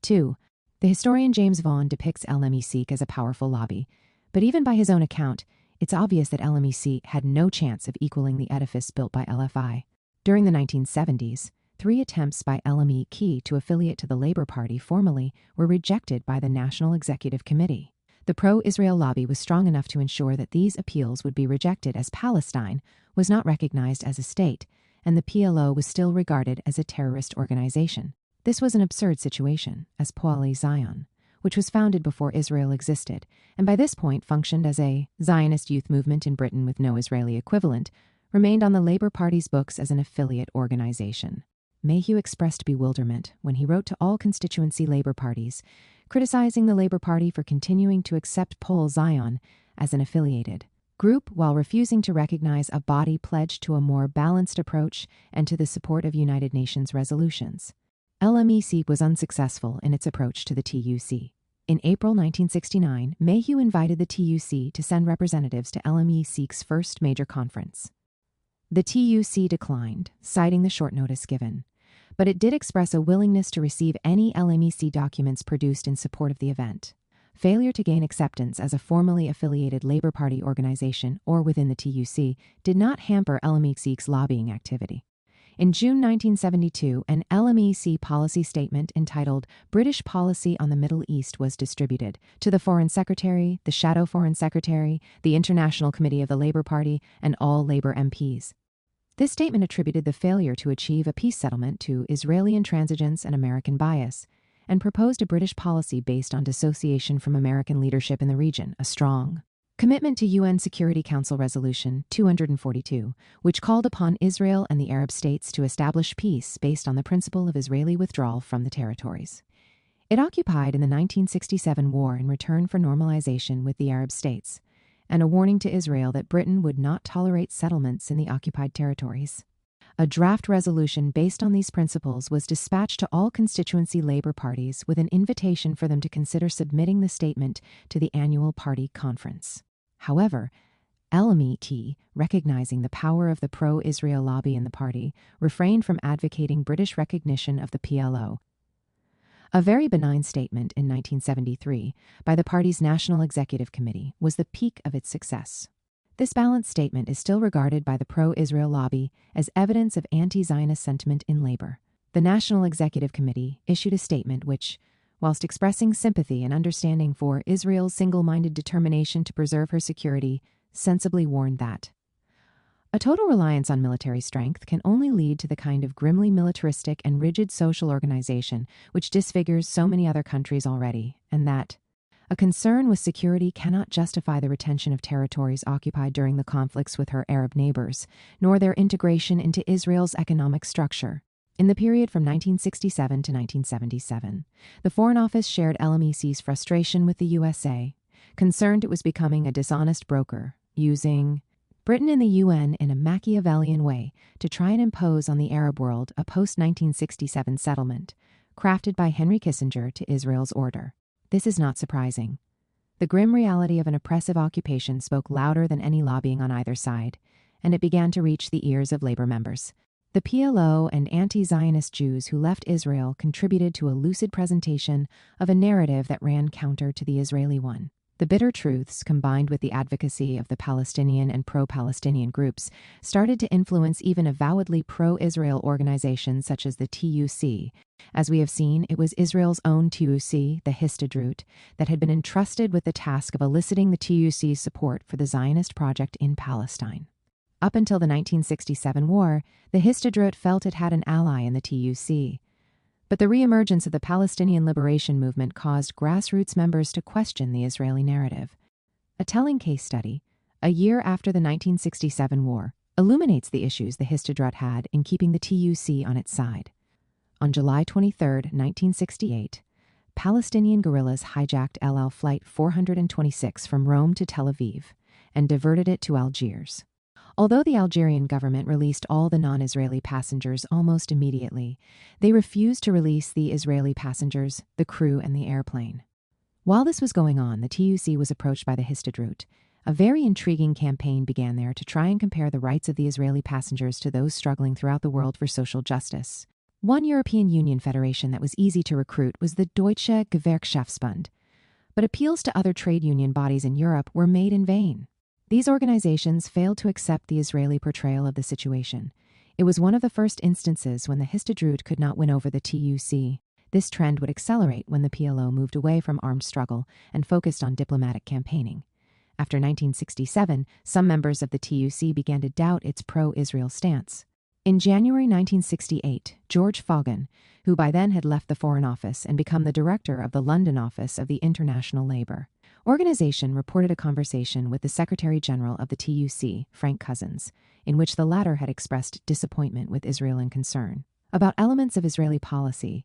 2. The historian James Vaughan depicts LMEC as a powerful lobby, but even by his own account, it's obvious that LMEC had no chance of equaling the edifice built by LFI. During the 1970s, 3 attempts by LMEC to affiliate to the Labor Party formally were rejected by the National Executive Committee. The pro-Israel lobby was strong enough to ensure that these appeals would be rejected, as Palestine was not recognized as a state, and the PLO was still regarded as a terrorist organization. This was an absurd situation, as Poale Zion, which was founded before Israel existed, and by this point functioned as a Zionist youth movement in Britain with no Israeli equivalent, remained on the Labour Party's books as an affiliate organization. Mayhew expressed bewilderment when he wrote to all constituency Labour parties, criticizing the Labour Party for continuing to accept Poale Zion as an affiliated group while refusing to recognize a body pledged to a more balanced approach and to the support of United Nations resolutions. LMEC was unsuccessful in its approach to the TUC. In April 1969, Mayhew invited the TUC to send representatives to LMEC's first major conference. The TUC declined, citing the short notice given, but it did express a willingness to receive any LMEC documents produced in support of the event. Failure to gain acceptance as a formally affiliated Labour Party organization or within the TUC did not hamper LMEC's lobbying activity. In June 1972, an LMEC policy statement entitled British Policy on the Middle East was distributed to the Foreign Secretary, the Shadow Foreign Secretary, the International Committee of the Labour Party, and all Labour MPs. This statement attributed the failure to achieve a peace settlement to Israeli intransigence and American bias, and proposed a British policy based on dissociation from American leadership in the region, a strong commitment to UN Security Council Resolution 242, which called upon Israel and the Arab states to establish peace based on the principle of Israeli withdrawal from the territories it occupied in the 1967 war in return for normalization with the Arab states, and a warning to Israel that Britain would not tolerate settlements in the occupied territories. A draft resolution based on these principles was dispatched to all constituency Labour parties with an invitation for them to consider submitting the statement to the annual party conference. However, LMEC, recognizing the power of the pro-Israel lobby in the party, refrained from advocating British recognition of the PLO. A very benign statement in 1973 by the party's National Executive Committee was the peak of its success. This balanced statement is still regarded by the pro-Israel lobby as evidence of anti-Zionist sentiment in Labour. The National Executive Committee issued a statement which, whilst expressing sympathy and understanding for Israel's single-minded determination to preserve her security, sensibly warned that A total reliance on military strength can only lead to the kind of grimly militaristic and rigid social organization which disfigures so many other countries already, and that a concern with security cannot justify the retention of territories occupied during the conflicts with her Arab neighbors, nor their integration into Israel's economic structure. In the period from 1967 to 1977, the Foreign Office shared LMEC's frustration with the USA, concerned it was becoming a dishonest broker, using Britain and the UN in a Machiavellian way to try and impose on the Arab world a post-1967 settlement, crafted by Henry Kissinger to Israel's order. This is not surprising. The grim reality of an oppressive occupation spoke louder than any lobbying on either side, and it began to reach the ears of labor members. The PLO and anti-Zionist Jews who left Israel contributed to a lucid presentation of a narrative that ran counter to the Israeli one. The bitter truths, combined with the advocacy of the Palestinian and pro-Palestinian groups, started to influence even avowedly pro-Israel organizations such as the TUC. As we have seen, it was Israel's own TUC, the Histadrut, that had been entrusted with the task of eliciting the TUC's support for the Zionist project in Palestine. Up until the 1967 war, the Histadrut felt it had an ally in the TUC. But the reemergence of the Palestinian liberation movement caused grassroots members to question the Israeli narrative. A telling case study, a year after the 1967 war, illuminates the issues the Histadrut had in keeping the TUC on its side. On July 23, 1968, Palestinian guerrillas hijacked El Al Flight 426 from Rome to Tel Aviv and diverted it to Algiers. Although the Algerian government released all the non-Israeli passengers almost immediately, they refused to release the Israeli passengers, the crew, and the airplane. While this was going on, the TUC was approached by the Histadrut. A very intriguing campaign began there to try and compare the rights of the Israeli passengers to those struggling throughout the world for social justice. One European Union federation that was easy to recruit was the Deutsche Gewerkschaftsbund, but appeals to other trade union bodies in Europe were made in vain. These organizations failed to accept the Israeli portrayal of the situation. It was one of the first instances when the Histadrut could not win over the TUC. This trend would accelerate when the PLO moved away from armed struggle and focused on diplomatic campaigning. After 1967, some members of the TUC began to doubt its pro-Israel stance. In January 1968, George Vaughan, who by then had left the Foreign Office and become the director of the London office of the International Labour Organization, reported a conversation with the Secretary General of the TUC, Frank Cousins, in which the latter had expressed disappointment with Israel and concern about elements of Israeli policy.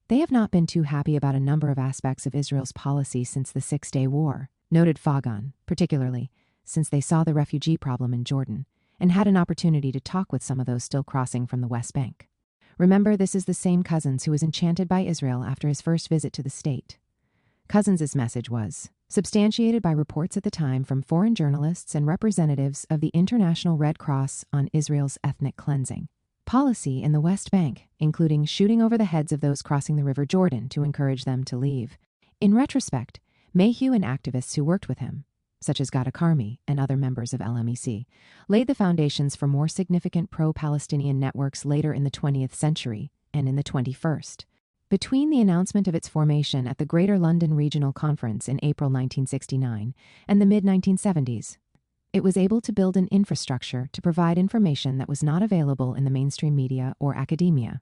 They have not been too happy about a number of aspects of Israel's policy since the Six-Day War, noted Vaughan, particularly since they saw the refugee problem in Jordan and had an opportunity to talk with some of those still crossing from the West Bank. Remember, this is the same Cousins who was enchanted by Israel after his first visit to the state. Cousins' message was substantiated by reports at the time from foreign journalists and representatives of the International Red Cross on Israel's ethnic cleansing policy in the West Bank, including shooting over the heads of those crossing the River Jordan to encourage them to leave. In retrospect, Mayhew and activists who worked with him, such as Gada Karmi and other members of LMEC, laid the foundations for more significant pro-Palestinian networks later in the 20th century and in the 21st. Between the announcement of its formation at the Greater London Regional Conference in April 1969 and the mid-1970s, it was able to build an infrastructure to provide information that was not available in the mainstream media or academia.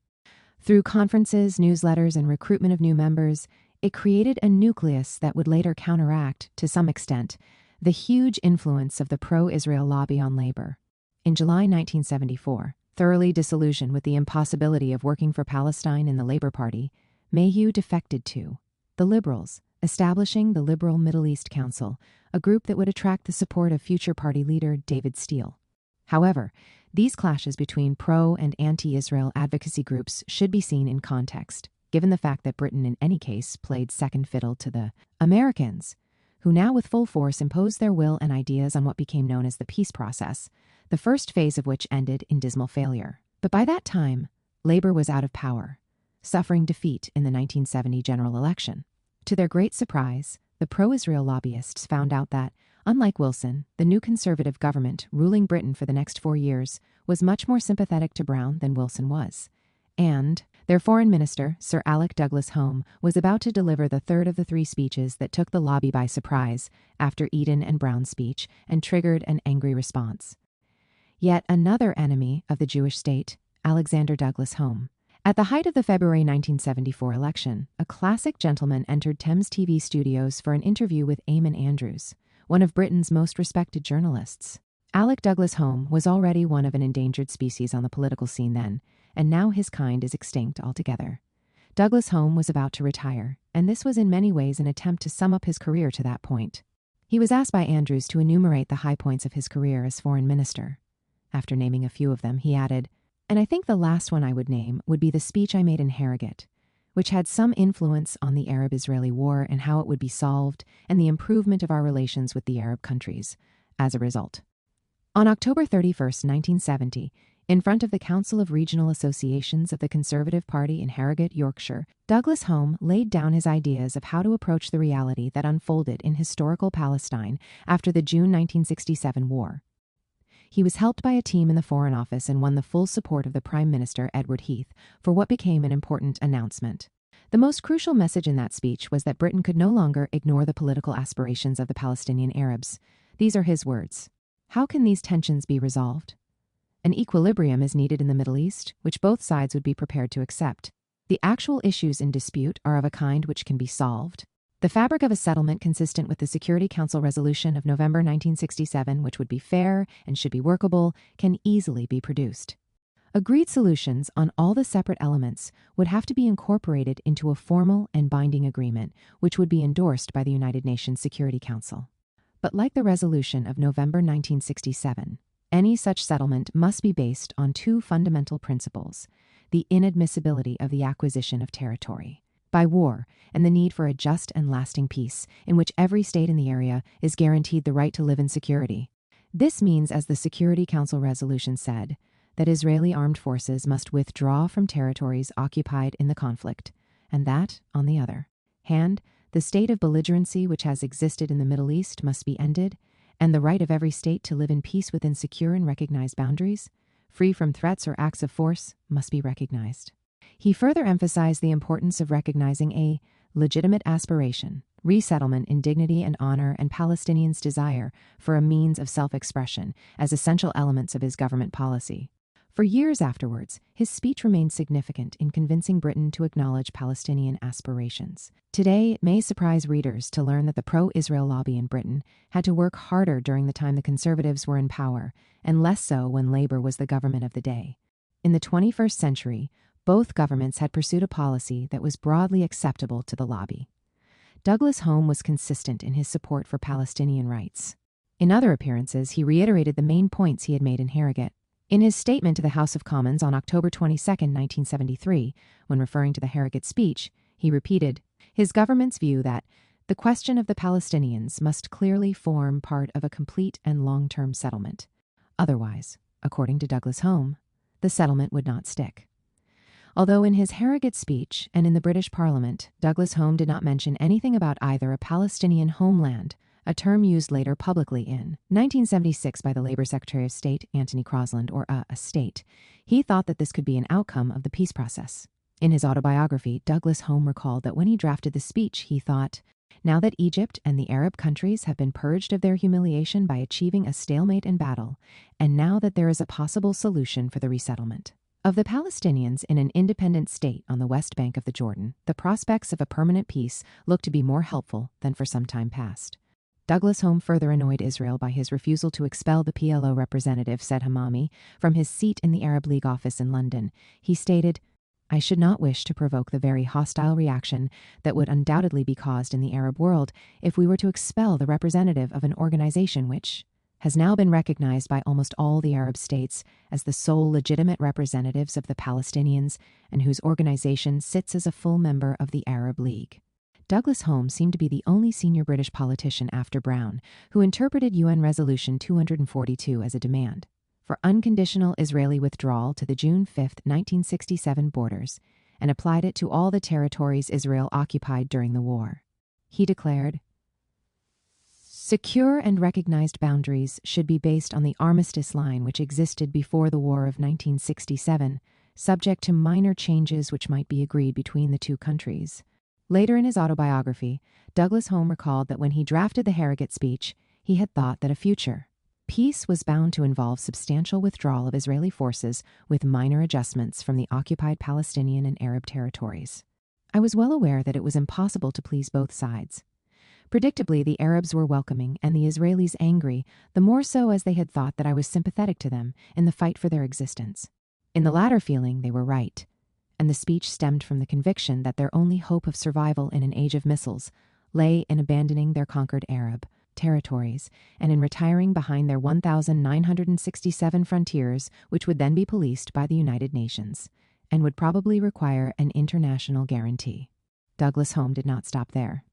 Through conferences, newsletters, and recruitment of new members, it created a nucleus that would later counteract, to some extent, the huge influence of the pro-Israel lobby on labor. In July 1974, thoroughly disillusioned with the impossibility of working for Palestine in the Labour Party, Mayhew defected to the Liberals, establishing the Liberal Middle East Council, a group that would attract the support of future party leader David Steele. However, these clashes between pro- and anti-Israel advocacy groups should be seen in context, given the fact that Britain in any case played second fiddle to the Americans, who now with full force imposed their will and ideas on what became known as the peace process, the first phase of which ended in dismal failure. But by that time, Labour was out of power, suffering defeat in the 1970 general election. To their great surprise, the pro-Israel lobbyists found out that, unlike Wilson, the new Conservative government ruling Britain for the next 4 years was much more sympathetic to Brown than Wilson was. And their foreign minister, Sir Alec Douglas Home, was about to deliver the third of the 3 speeches that took the lobby by surprise after Eden and Brown's speech and triggered an angry response. Yet another enemy of the Jewish state, Alexander Douglas Home. At the height of the February 1974 election, a classic gentleman entered Thames TV studios for an interview with Eamon Andrews, one of Britain's most respected journalists. Alec Douglas Home was already one of an endangered species on the political scene then, and now his kind is extinct altogether. Douglas Home was about to retire, and this was in many ways an attempt to sum up his career to that point. He was asked by Andrews to enumerate the high points of his career as foreign minister. After naming a few of them, he added, "And I think the last one I would name would be the speech I made in Harrogate, which had some influence on the Arab-Israeli war and how it would be solved and the improvement of our relations with the Arab countries as a result." On October 31, 1970, in front of the Council of Regional Associations of the Conservative Party in Harrogate, Yorkshire, Douglas Home laid down his ideas of how to approach the reality that unfolded in historical Palestine after the June 1967 war. He was helped by a team in the Foreign Office and won the full support of the Prime Minister, Edward Heath, for what became an important announcement. The most crucial message in that speech was that Britain could no longer ignore the political aspirations of the Palestinian Arabs. These are his words. How can these tensions be resolved? An equilibrium is needed in the Middle East, which both sides would be prepared to accept. The actual issues in dispute are of a kind which can be solved. The fabric of a settlement consistent with the Security Council resolution of November 1967, which would be fair and should be workable, can easily be produced. Agreed solutions on all the separate elements would have to be incorporated into a formal and binding agreement, which would be endorsed by the United Nations Security Council. But like the resolution of November 1967, any such settlement must be based on two fundamental principles: the inadmissibility of the acquisition of territory by war and the need for a just and lasting peace in which every state in the area is guaranteed the right to live in security. This means, as the Security Council resolution said, that Israeli armed forces must withdraw from territories occupied in the conflict, and that, on the other hand, the state of belligerency which has existed in the Middle East must be ended, and the right of every state to live in peace within secure and recognized boundaries, free from threats or acts of force, must be recognized. He further emphasized the importance of recognizing a legitimate aspiration, resettlement in dignity and honor, and Palestinians' desire for a means of self-expression as essential elements of his government policy. For years afterwards, his speech remained significant in convincing Britain to acknowledge Palestinian aspirations. Today, it may surprise readers to learn that the pro-Israel lobby in Britain had to work harder during the time the Conservatives were in power, and less so when Labour was the government of the day. In the 21st century, both governments had pursued a policy that was broadly acceptable to the lobby. Douglas Home was consistent in his support for Palestinian rights. In other appearances, he reiterated the main points he had made in Harrogate. In his statement to the House of Commons on October 22, 1973, when referring to the Harrogate speech, he repeated his government's view that the question of the Palestinians must clearly form part of a complete and long-term settlement. Otherwise, according to Douglas Home, the settlement would not stick. Although in his Harrogate speech and in the British Parliament, Douglas Home did not mention anything about either a Palestinian homeland, a term used later publicly in 1976 by the Labour Secretary of State, Anthony Crosland, or a state, he thought that this could be an outcome of the peace process. In his autobiography, Douglas Home recalled that when he drafted the speech, he thought, "Now that Egypt and the Arab countries have been purged of their humiliation by achieving a stalemate in battle, and now that there is a possible solution for the resettlement of the Palestinians in an independent state on the west bank of the Jordan, the prospects of a permanent peace look to be more helpful than for some time past." Douglas Home further annoyed Israel by his refusal to expel the PLO representative, Said Hamami, from his seat in the Arab League office in London. He stated, "I should not wish to provoke the very hostile reaction that would undoubtedly be caused in the Arab world if we were to expel the representative of an organization which has now been recognized by almost all the Arab states as the sole legitimate representatives of the Palestinians and whose organization sits as a full member of the Arab League." Douglas Home seemed to be the only senior British politician after Brown who interpreted UN Resolution 242 as a demand for unconditional Israeli withdrawal to the June 5, 1967 borders and applied it to all the territories Israel occupied during the war. He declared, "Secure and recognized boundaries should be based on the armistice line which existed before the War of 1967, subject to minor changes which might be agreed between the two countries." Later in his autobiography, Douglas Home recalled that when he drafted the Harrogate speech, he had thought that a future Peace was bound to involve substantial withdrawal of Israeli forces with minor adjustments from the occupied Palestinian and Arab territories. I was well aware that it was impossible to please both sides. Predictably, the Arabs were welcoming and the Israelis angry, the more so as they had thought that I was sympathetic to them in the fight for their existence. In the latter feeling, they were right, and the speech stemmed from the conviction that their only hope of survival in an age of missiles lay in abandoning their conquered Arab territories and in retiring behind their 1,967 frontiers, which would then be policed by the United Nations and would probably require an international guarantee. Douglas Home did not stop there.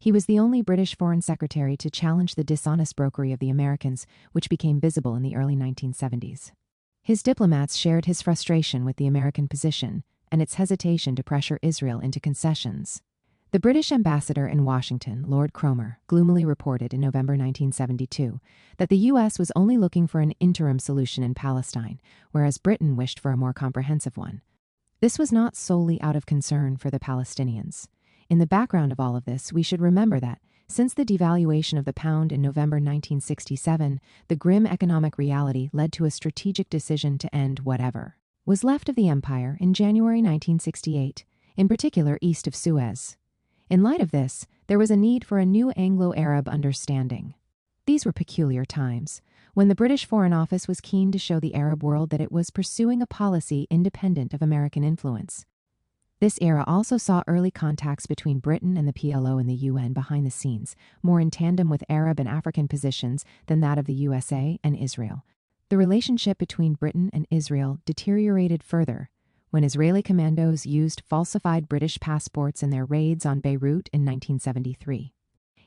He was the only British Foreign Secretary to challenge the dishonest brokery of the Americans, which became visible in the early 1970s. His diplomats shared his frustration with the American position and its hesitation to pressure Israel into concessions. The British ambassador in Washington, Lord Cromer, gloomily reported in November 1972 that the U.S. was only looking for an interim solution in Palestine, whereas Britain wished for a more comprehensive one. This was not solely out of concern for the Palestinians. In the background of all of this, we should remember that, since the devaluation of the pound in November 1967, the grim economic reality led to a strategic decision to end whatever was left of the empire in January 1968, in particular east of Suez. In light of this, there was a need for a new Anglo-Arab understanding. These were peculiar times, when the British Foreign Office was keen to show the Arab world that it was pursuing a policy independent of American influence. This era also saw early contacts between Britain and the PLO and the UN behind the scenes, more in tandem with Arab and African positions than that of the USA and Israel. The relationship between Britain and Israel deteriorated further when Israeli commandos used falsified British passports in their raids on Beirut in 1973.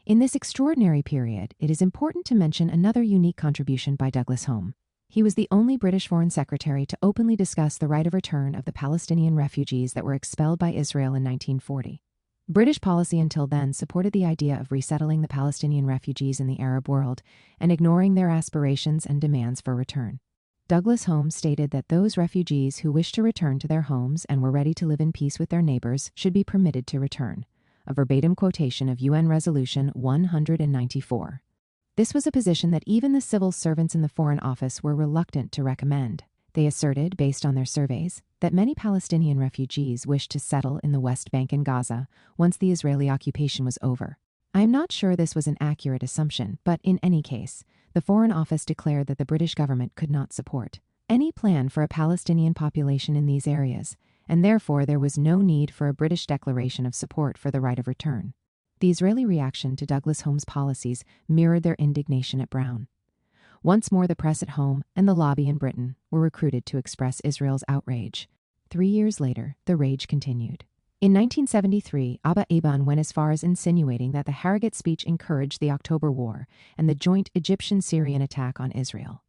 In this extraordinary period, it is important to mention another unique contribution by Douglas Home. He was the only British Foreign Secretary to openly discuss the right of return of the Palestinian refugees that were expelled by Israel in 1940. British policy until then supported the idea of resettling the Palestinian refugees in the Arab world and ignoring their aspirations and demands for return. Douglas Home stated that those refugees who wished to return to their homes and were ready to live in peace with their neighbors should be permitted to return, a verbatim quotation of UN Resolution 194. This was a position that even the civil servants in the Foreign Office were reluctant to recommend. They asserted, based on their surveys, that many Palestinian refugees wished to settle in the West Bank and Gaza once the Israeli occupation was over. I am not sure this was an accurate assumption, but in any case, the Foreign Office declared that the British government could not support any plan for a Palestinian population in these areas, and therefore there was no need for a British declaration of support for the right of return. The Israeli reaction to Douglas Home's policies mirrored their indignation at Brown. Once more, the press at home and the lobby in Britain were recruited to express Israel's outrage. 3 years later, the rage continued. In 1973, Abba Eban went as far as insinuating that the Harrogate speech encouraged the October War and the joint Egyptian-Syrian attack on Israel.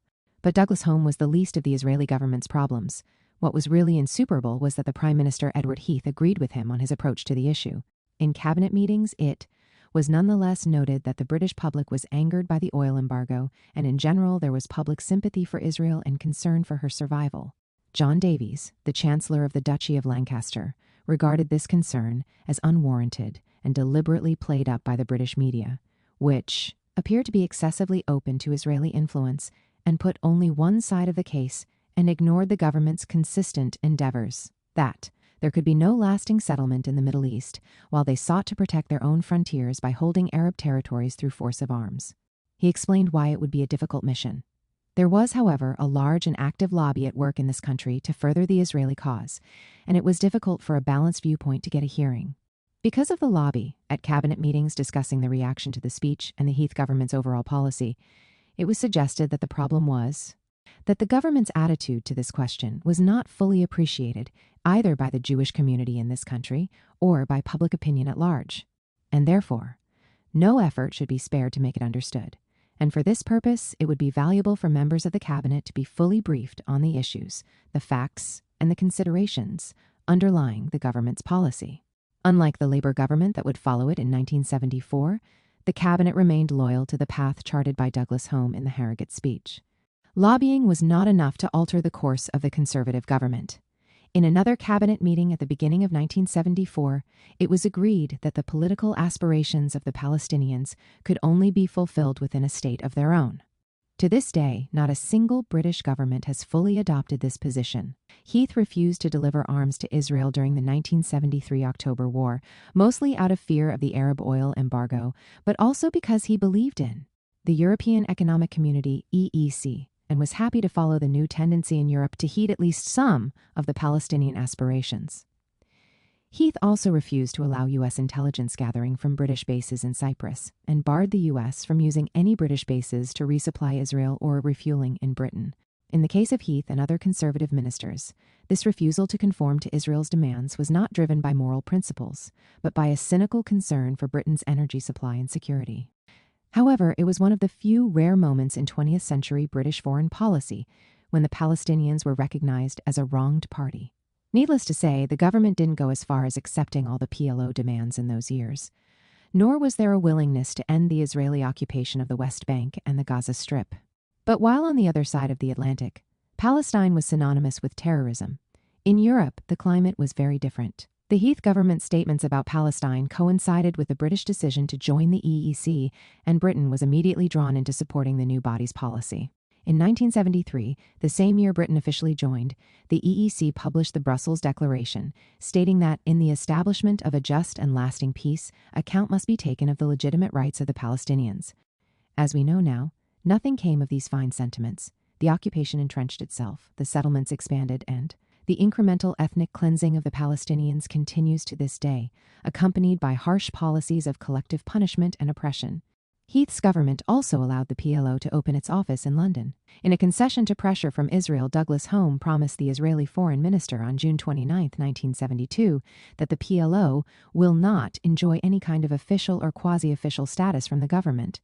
But Douglas Home was the least of the Israeli government's problems. What was really insuperable was that the Prime Minister Edward Heath agreed with him on his approach to the issue. In cabinet meetings, it was nonetheless noted that the British public was angered by the oil embargo, and in general there was public sympathy for Israel and concern for her survival. John Davies, the Chancellor of the Duchy of Lancaster, regarded this concern as unwarranted and deliberately played up by the British media, which appeared to be excessively open to Israeli influence and put only one side of the case and ignored the government's consistent endeavors that there could be no lasting settlement in the Middle East while they sought to protect their own frontiers by holding Arab territories through force of arms. He explained why it would be a difficult mission. There was, however, a large and active lobby at work in this country to further the Israeli cause, and it was difficult for a balanced viewpoint to get a hearing. Because of the lobby, at cabinet meetings discussing the reaction to the speech and the Heath government's overall policy, it was suggested that the problem was that the government's attitude to this question was not fully appreciated either by the Jewish community in this country or by public opinion at large, and therefore, no effort should be spared to make it understood. And for this purpose, it would be valuable for members of the cabinet to be fully briefed on the issues, the facts, and the considerations underlying the government's policy. Unlike the Labour government that would follow it in 1974, the cabinet remained loyal to the path charted by Douglas Home in the Harrogate speech. Lobbying was not enough to alter the course of the Conservative government. In another cabinet meeting at the beginning of 1974, it was agreed that the political aspirations of the Palestinians could only be fulfilled within a state of their own. To this day, not a single British government has fully adopted this position. Heath refused to deliver arms to Israel during the 1973 October War, mostly out of fear of the Arab oil embargo, but also because he believed in the European Economic Community, EEC, and was happy to follow the new tendency in Europe to heed at least some of the Palestinian aspirations. Heath also refused to allow U.S. intelligence gathering from British bases in Cyprus and barred the U.S. from using any British bases to resupply Israel or refueling in Britain. In the case of Heath and other conservative ministers, this refusal to conform to Israel's demands was not driven by moral principles, but by a cynical concern for Britain's energy supply and security. However, it was one of the few rare moments in 20th century British foreign policy when the Palestinians were recognized as a wronged party. Needless to say, the government didn't go as far as accepting all the PLO demands in those years, nor was there a willingness to end the Israeli occupation of the West Bank and the Gaza Strip. But while on the other side of the Atlantic, Palestine was synonymous with terrorism. In Europe, the climate was very different. The Heath government's statements about Palestine coincided with the British decision to join the EEC, and Britain was immediately drawn into supporting the new body's policy. In 1973, the same year Britain officially joined, the EEC published the Brussels Declaration, stating that in the establishment of a just and lasting peace, account must be taken of the legitimate rights of the Palestinians. As we know now, nothing came of these fine sentiments. The occupation entrenched itself, the settlements expanded, and the incremental ethnic cleansing of the Palestinians continues to this day, accompanied by harsh policies of collective punishment and oppression. Heath's government also allowed the PLO to open its office in London. In a concession to pressure from Israel, Douglas Home promised the Israeli foreign minister on June 29, 1972, that the PLO will not enjoy any kind of official or quasi-official status from the government.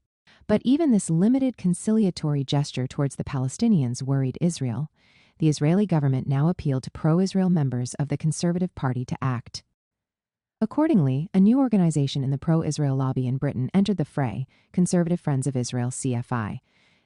But even this limited conciliatory gesture towards the Palestinians worried Israel. The Israeli government now appealed to pro-Israel members of the Conservative Party to act. Accordingly, a new organization in the pro-Israel lobby in Britain entered the fray, Conservative Friends of Israel, CFI.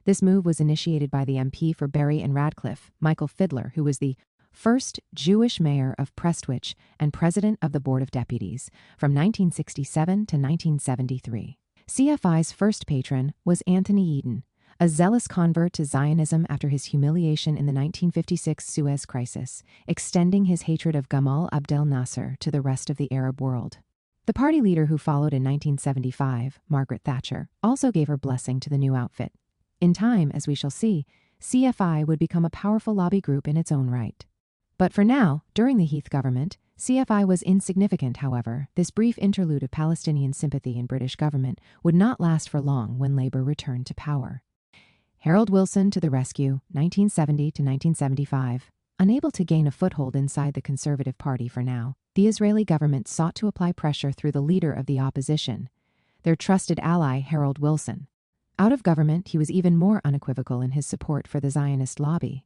This move was initiated by the MP for Bury and Radcliffe, Michael Fidler, who was the first Jewish mayor of Prestwich and president of the Board of Deputies from 1967 to 1973. CFI's first patron was Anthony Eden, a zealous convert to Zionism after his humiliation in the 1956 Suez Crisis, extending his hatred of Gamal Abdel Nasser to the rest of the Arab world. The party leader who followed in 1975, Margaret Thatcher, also gave her blessing to the new outfit. In time, as we shall see, CFI would become a powerful lobby group in its own right. But for now, during the Heath government, CFI was insignificant, however. This brief interlude of Palestinian sympathy in British government would not last for long when Labour returned to power. Harold Wilson to the rescue, 1970 to 1975. Unable to gain a foothold inside the Conservative Party for now, the Israeli government sought to apply pressure through the leader of the opposition, their trusted ally Harold Wilson. Out of government, he was even more unequivocal in his support for the Zionist lobby.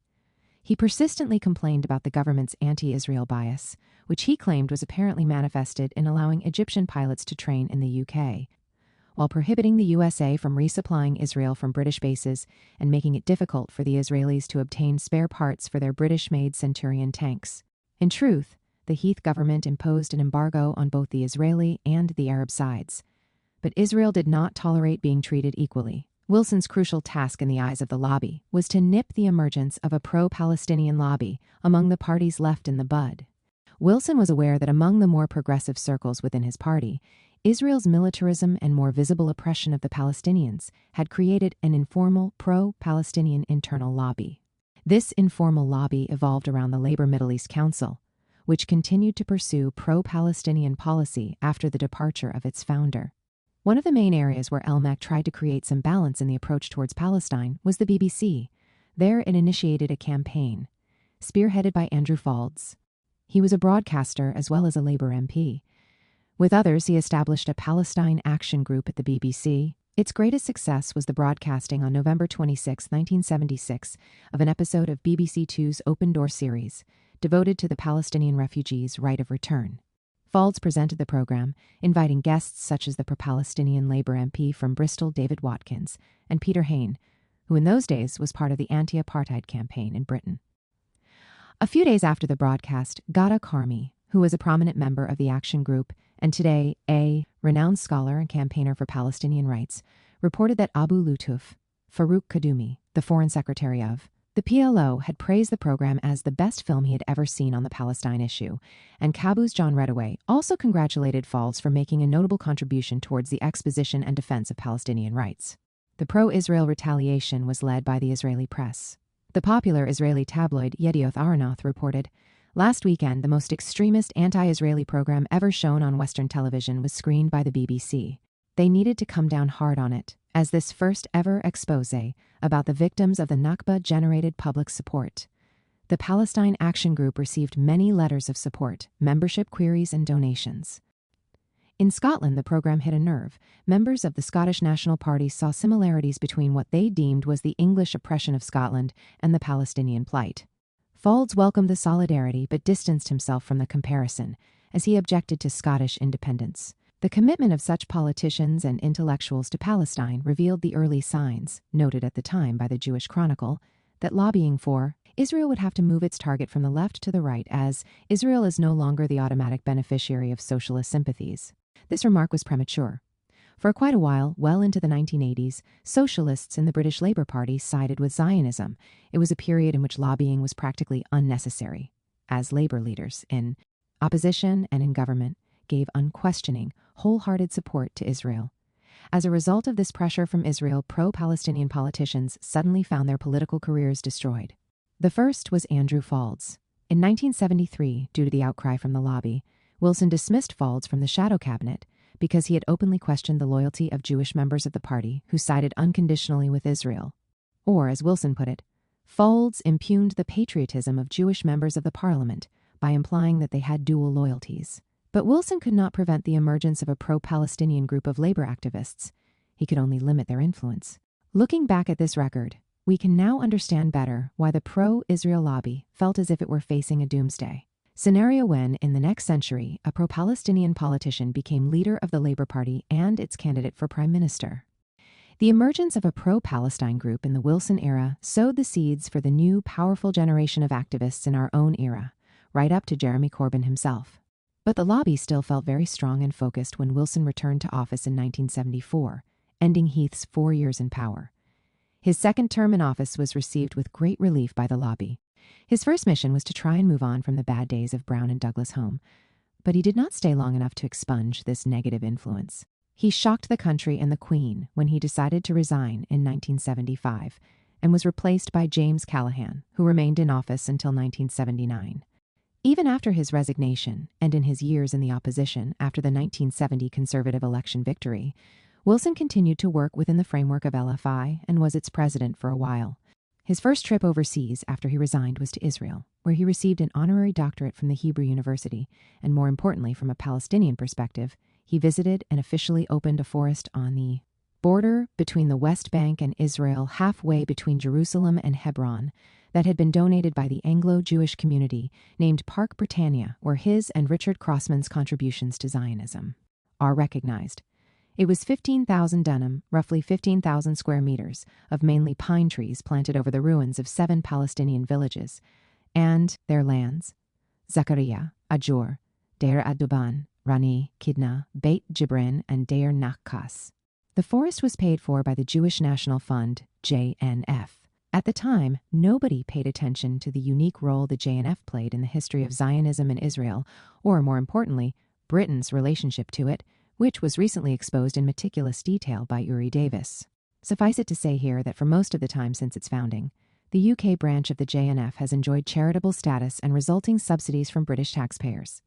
He persistently complained about the government's anti-Israel bias, which he claimed was apparently manifested in allowing Egyptian pilots to train in the UK, while prohibiting the USA from resupplying Israel from British bases and making it difficult for the Israelis to obtain spare parts for their British-made Centurion tanks. In truth, the Heath government imposed an embargo on both the Israeli and the Arab sides. But Israel did not tolerate being treated equally. Wilson's crucial task in the eyes of the lobby was to nip the emergence of a pro-Palestinian lobby among the parties left in the bud. Wilson was aware that among the more progressive circles within his party, Israel's militarism and more visible oppression of the Palestinians had created an informal pro-Palestinian internal lobby. This informal lobby evolved around the Labour Middle East Council, which continued to pursue pro-Palestinian policy after the departure of its founder. One of the main areas where LMAC tried to create some balance in the approach towards Palestine was the BBC. There it initiated a campaign, spearheaded by Andrew Faulds. He was a broadcaster as well as a Labour MP. With others, he established a Palestine Action Group at the BBC. Its greatest success was the broadcasting on November 26, 1976, of an episode of BBC Two's Open Door series, devoted to the Palestinian refugees' right of return. Faulds presented the program, inviting guests such as the pro-Palestinian Labour MP from Bristol, David Watkins, and Peter Hain, who in those days was part of the anti-apartheid campaign in Britain. A few days after the broadcast, Ghada Karmi, who was a prominent member of the Action Group and today a renowned scholar and campaigner for Palestinian rights, reported that Abu Lutuf, Farouk Kaddoumi, the Foreign Secretary of the PLO, had praised the program as the best film he had ever seen on the Palestine issue, and Kabu's John Redaway also congratulated Faulds for making a notable contribution towards the exposition and defense of Palestinian rights. The pro-Israel retaliation was led by the Israeli press. The popular Israeli tabloid Yedioth Ahronoth reported, "Last weekend, the most extremist anti-Israeli program ever shown on Western television was screened by the BBC. They needed to come down hard on it, as this first ever expose about the victims of the Nakba generated public support. The Palestine Action Group received many letters of support, membership queries, and donations." In Scotland, the program hit a nerve. Members of the Scottish National Party saw similarities between what they deemed was the English oppression of Scotland and the Palestinian plight. Faulds welcomed the solidarity but distanced himself from the comparison, as he objected to Scottish independence. The commitment of such politicians and intellectuals to Palestine revealed the early signs, noted at the time by the Jewish Chronicle, that lobbying for Israel would have to move its target from the left to the right, as Israel is no longer the automatic beneficiary of socialist sympathies. This remark was premature. For quite a while, well into the 1980s, socialists in the British Labour Party sided with Zionism. It was a period in which lobbying was practically unnecessary, as Labour leaders in opposition and in government gave unquestioning, wholehearted support to Israel. As a result of this pressure from Israel, pro-Palestinian politicians suddenly found their political careers destroyed. The first was Andrew Faulds. In 1973, due to the outcry from the lobby, Wilson dismissed Faulds from the shadow cabinet because he had openly questioned the loyalty of Jewish members of the party who sided unconditionally with Israel. Or, as Wilson put it, Faulds impugned the patriotism of Jewish members of the parliament by implying that they had dual loyalties. But Wilson could not prevent the emergence of a pro-Palestinian group of labor activists. He could only limit their influence. Looking back at this record, we can now understand better why the pro-Israel lobby felt as if it were facing a doomsday scenario when, in the next century, a pro-Palestinian politician became leader of the Labour Party and its candidate for prime minister. The emergence of a pro-Palestine group in the Wilson era sowed the seeds for the new, powerful generation of activists in our own era, right up to Jeremy Corbyn himself. But the lobby still felt very strong and focused when Wilson returned to office in 1974, ending Heath's 4 years in power. His second term in office was received with great relief by the lobby. His first mission was to try and move on from the bad days of Brown and Douglas Home, but he did not stay long enough to expunge this negative influence. He shocked the country and the Queen when he decided to resign in 1975 and was replaced by James Callaghan, who remained in office until 1979. Even after his resignation, and in his years in the opposition after the 1970 Conservative election victory, Wilson continued to work within the framework of LFI and was its president for a while. His first trip overseas after he resigned was to Israel, where he received an honorary doctorate from the Hebrew University, and more importantly, from a Palestinian perspective, he visited and officially opened a forest on the border between the West Bank and Israel, halfway between Jerusalem and Hebron, that had been donated by the Anglo-Jewish community named Park Britannia, where his and Richard Crossman's contributions to Zionism are recognized. It was 15,000 dunam, roughly 15,000 square meters, of mainly pine trees planted over the ruins of 7 Palestinian villages, and their lands: Zakaria, Ajur, Deir Aduban, Rani, Kidna, Beit Jibrin, and Deir Nakkas. The forest was paid for by the Jewish National Fund, JNF. At the time, nobody paid attention to the unique role the JNF played in the history of Zionism and Israel, or more importantly, Britain's relationship to it, which was recently exposed in meticulous detail by Uri Davis. Suffice it to say here that for most of the time since its founding, the UK branch of the JNF has enjoyed charitable status and resulting subsidies from British taxpayers.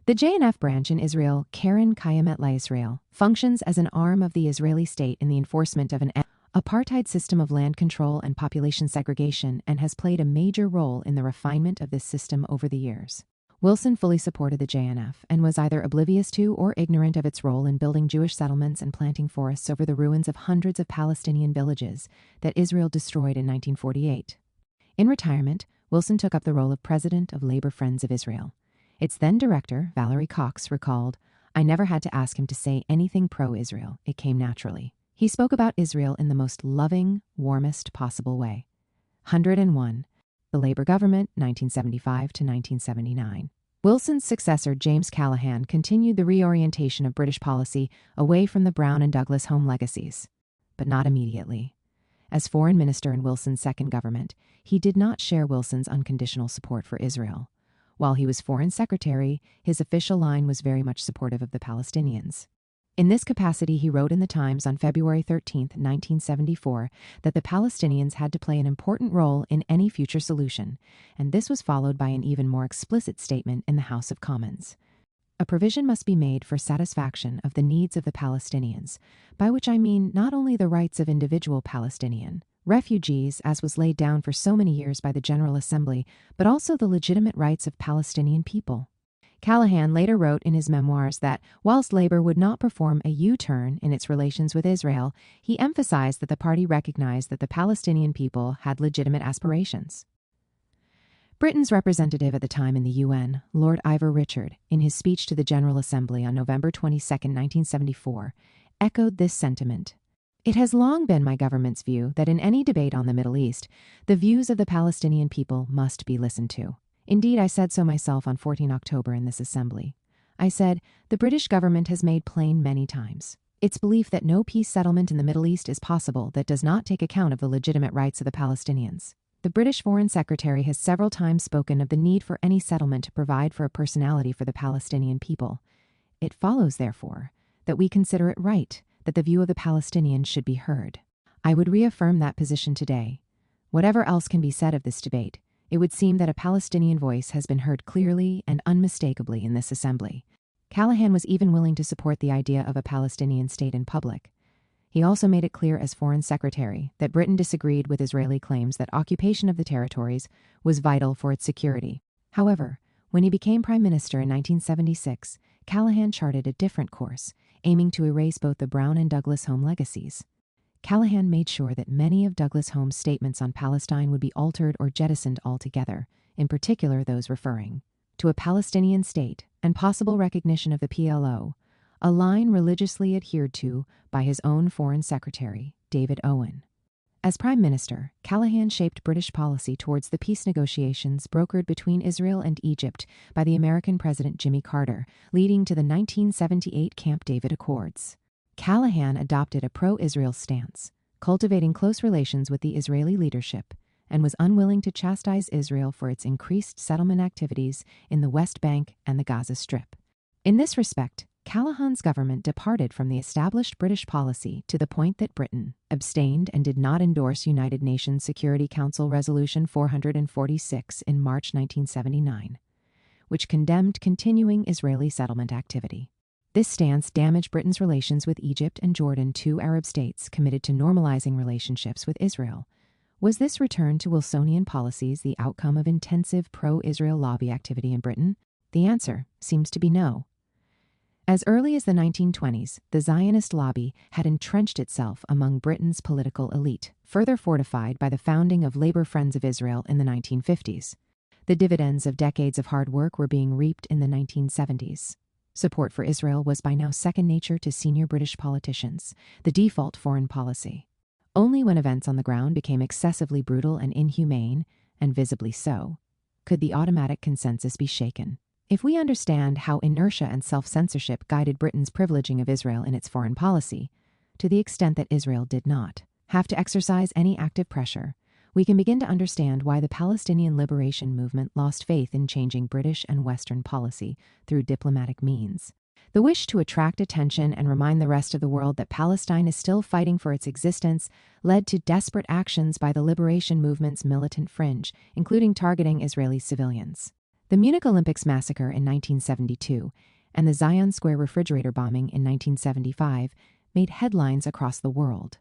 The JNF branch in Israel, Keren Kayemet LaIsrael, functions as an arm of the Israeli state in the enforcement of an apartheid system of land control and population segregation, and has played a major role in the refinement of this system over the years. Wilson fully supported the JNF and was either oblivious to or ignorant of its role in building Jewish settlements and planting forests over the ruins of hundreds of Palestinian villages that Israel destroyed in 1948. In retirement, Wilson took up the role of president of Labor Friends of Israel. Its then director, Valerie Cox, recalled, "I never had to ask him to say anything pro-Israel. It came naturally. He spoke about Israel in the most loving, warmest possible way." 101. The Labour government, 1975 to 1979. Wilson's successor, James Callaghan, continued the reorientation of British policy away from the Brown and Douglas Home legacies, but not immediately. As foreign minister in Wilson's second government, he did not share Wilson's unconditional support for Israel. While he was foreign secretary, his official line was very much supportive of the Palestinians. In this capacity, he wrote in the Times on February 13, 1974, that the Palestinians had to play an important role in any future solution, and this was followed by an even more explicit statement in the House of Commons. A provision must be made for satisfaction of the needs of the Palestinians, by which I mean not only the rights of individual Palestinian refugees, as was laid down for so many years by the General Assembly, but also the legitimate rights of Palestinian people. Callahan later wrote in his memoirs that, whilst Labour would not perform a U-turn in its relations with Israel, he emphasized that the party recognized that the Palestinian people had legitimate aspirations. Britain's representative at the time in the UN, Lord Ivor Richard, in his speech to the General Assembly on November 22, 1974, echoed this sentiment. It has long been my government's view that in any debate on the Middle East, the views of the Palestinian people must be listened to. Indeed, I said so myself on 14 October in this assembly. I said, the British government has made plain many times its belief that no peace settlement in the Middle East is possible that does not take account of the legitimate rights of the Palestinians. The British Foreign Secretary has several times spoken of the need for any settlement to provide for a personality for the Palestinian people. It follows, therefore, that we consider it right that the view of the Palestinians should be heard. I would reaffirm that position today. Whatever else can be said of this debate, it would seem that a Palestinian voice has been heard clearly and unmistakably in this assembly. Callahan was even willing to support the idea of a Palestinian state in public. He also made it clear as Foreign Secretary that Britain disagreed with Israeli claims that occupation of the territories was vital for its security. However, when he became Prime Minister in 1976, Callahan charted a different course, aiming to erase both the Brown and Douglas Home legacies. Callahan made sure that many of Douglas Home's statements on Palestine would be altered or jettisoned altogether, in particular those referring to a Palestinian state and possible recognition of the PLO, a line religiously adhered to by his own Foreign Secretary, David Owen. As Prime Minister, Callahan shaped British policy towards the peace negotiations brokered between Israel and Egypt by the American President Jimmy Carter, leading to the 1978 Camp David Accords. Callahan adopted a pro-Israel stance, cultivating close relations with the Israeli leadership, and was unwilling to chastise Israel for its increased settlement activities in the West Bank and the Gaza Strip. In this respect, Callahan's government departed from the established British policy to the point that Britain abstained and did not endorse United Nations Security Council Resolution 446 in March 1979, which condemned continuing Israeli settlement activity. This stance damaged Britain's relations with Egypt and Jordan, two Arab states committed to normalizing relationships with Israel. Was this return to Wilsonian policies the outcome of intensive pro-Israel lobby activity in Britain? The answer seems to be no. As early as the 1920s, the Zionist lobby had entrenched itself among Britain's political elite, further fortified by the founding of Labour Friends of Israel in the 1950s. The dividends of decades of hard work were being reaped in the 1970s. Support for Israel was by now second nature to senior British politicians, the default foreign policy. Only when events on the ground became excessively brutal and inhumane, and visibly so, could the automatic consensus be shaken. If we understand how inertia and self-censorship guided Britain's privileging of Israel in its foreign policy, to the extent that Israel did not have to exercise any active pressure, we can begin to understand why the Palestinian liberation movement lost faith in changing British and Western policy through diplomatic means. The wish to attract attention and remind the rest of the world that Palestine is still fighting for its existence led to desperate actions by the liberation movement's militant fringe, including targeting Israeli civilians. The Munich Olympics massacre in 1972 and the Zion Square refrigerator bombing in 1975 made headlines across the world.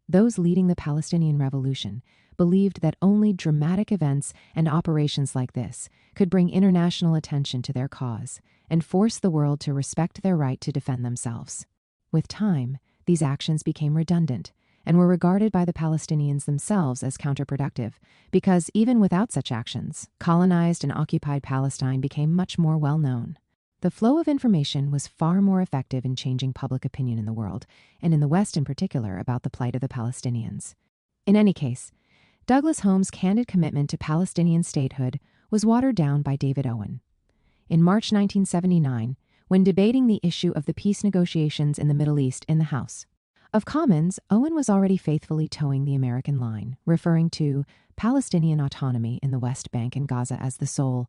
Those leading the Palestinian Revolution believed that only dramatic events and operations like this could bring international attention to their cause and force the world to respect their right to defend themselves. With time, these actions became redundant and were regarded by the Palestinians themselves as counterproductive, because even without such actions, colonized and occupied Palestine became much more well known. The flow of information was far more effective in changing public opinion in the world, and in the West in particular, about the plight of the Palestinians. In any case, Douglas Home's candid commitment to Palestinian statehood was watered down by David Owen. In March 1979, when debating the issue of the peace negotiations in the Middle East in the House, Of Commons, Owen was already faithfully towing the American line, referring to Palestinian autonomy in the West Bank and Gaza as the sole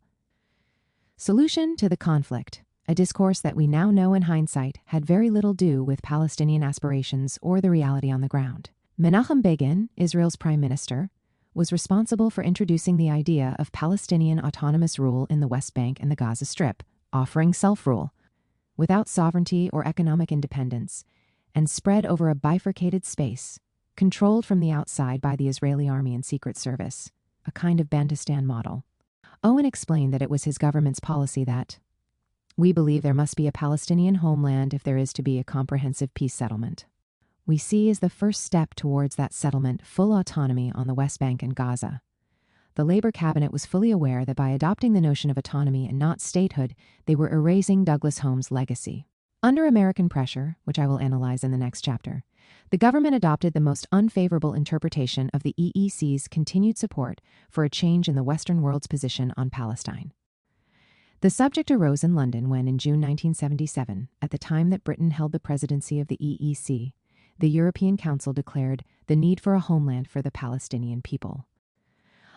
solution to the conflict, a discourse that we now know in hindsight had very little to do with Palestinian aspirations or the reality on the ground. Menachem Begin, Israel's prime minister, was responsible for introducing the idea of Palestinian autonomous rule in the West Bank and the Gaza Strip, offering self-rule, without sovereignty or economic independence, and spread over a bifurcated space, controlled from the outside by the Israeli army and secret service, a kind of Bantustan model. Owen explained that it was his government's policy that, "We believe there must be a Palestinian homeland if there is to be a comprehensive peace settlement. We see as the first step towards that settlement full autonomy on the West Bank and Gaza." The Labour cabinet was fully aware that by adopting the notion of autonomy and not statehood, they were erasing Douglas Home's legacy. Under American pressure, which I will analyze in the next chapter, the government adopted the most unfavorable interpretation of the EEC's continued support for a change in the Western world's position on Palestine. The subject arose in London when, in June 1977, at the time that Britain held the presidency of the EEC, the European Council declared the need for a homeland for the Palestinian people.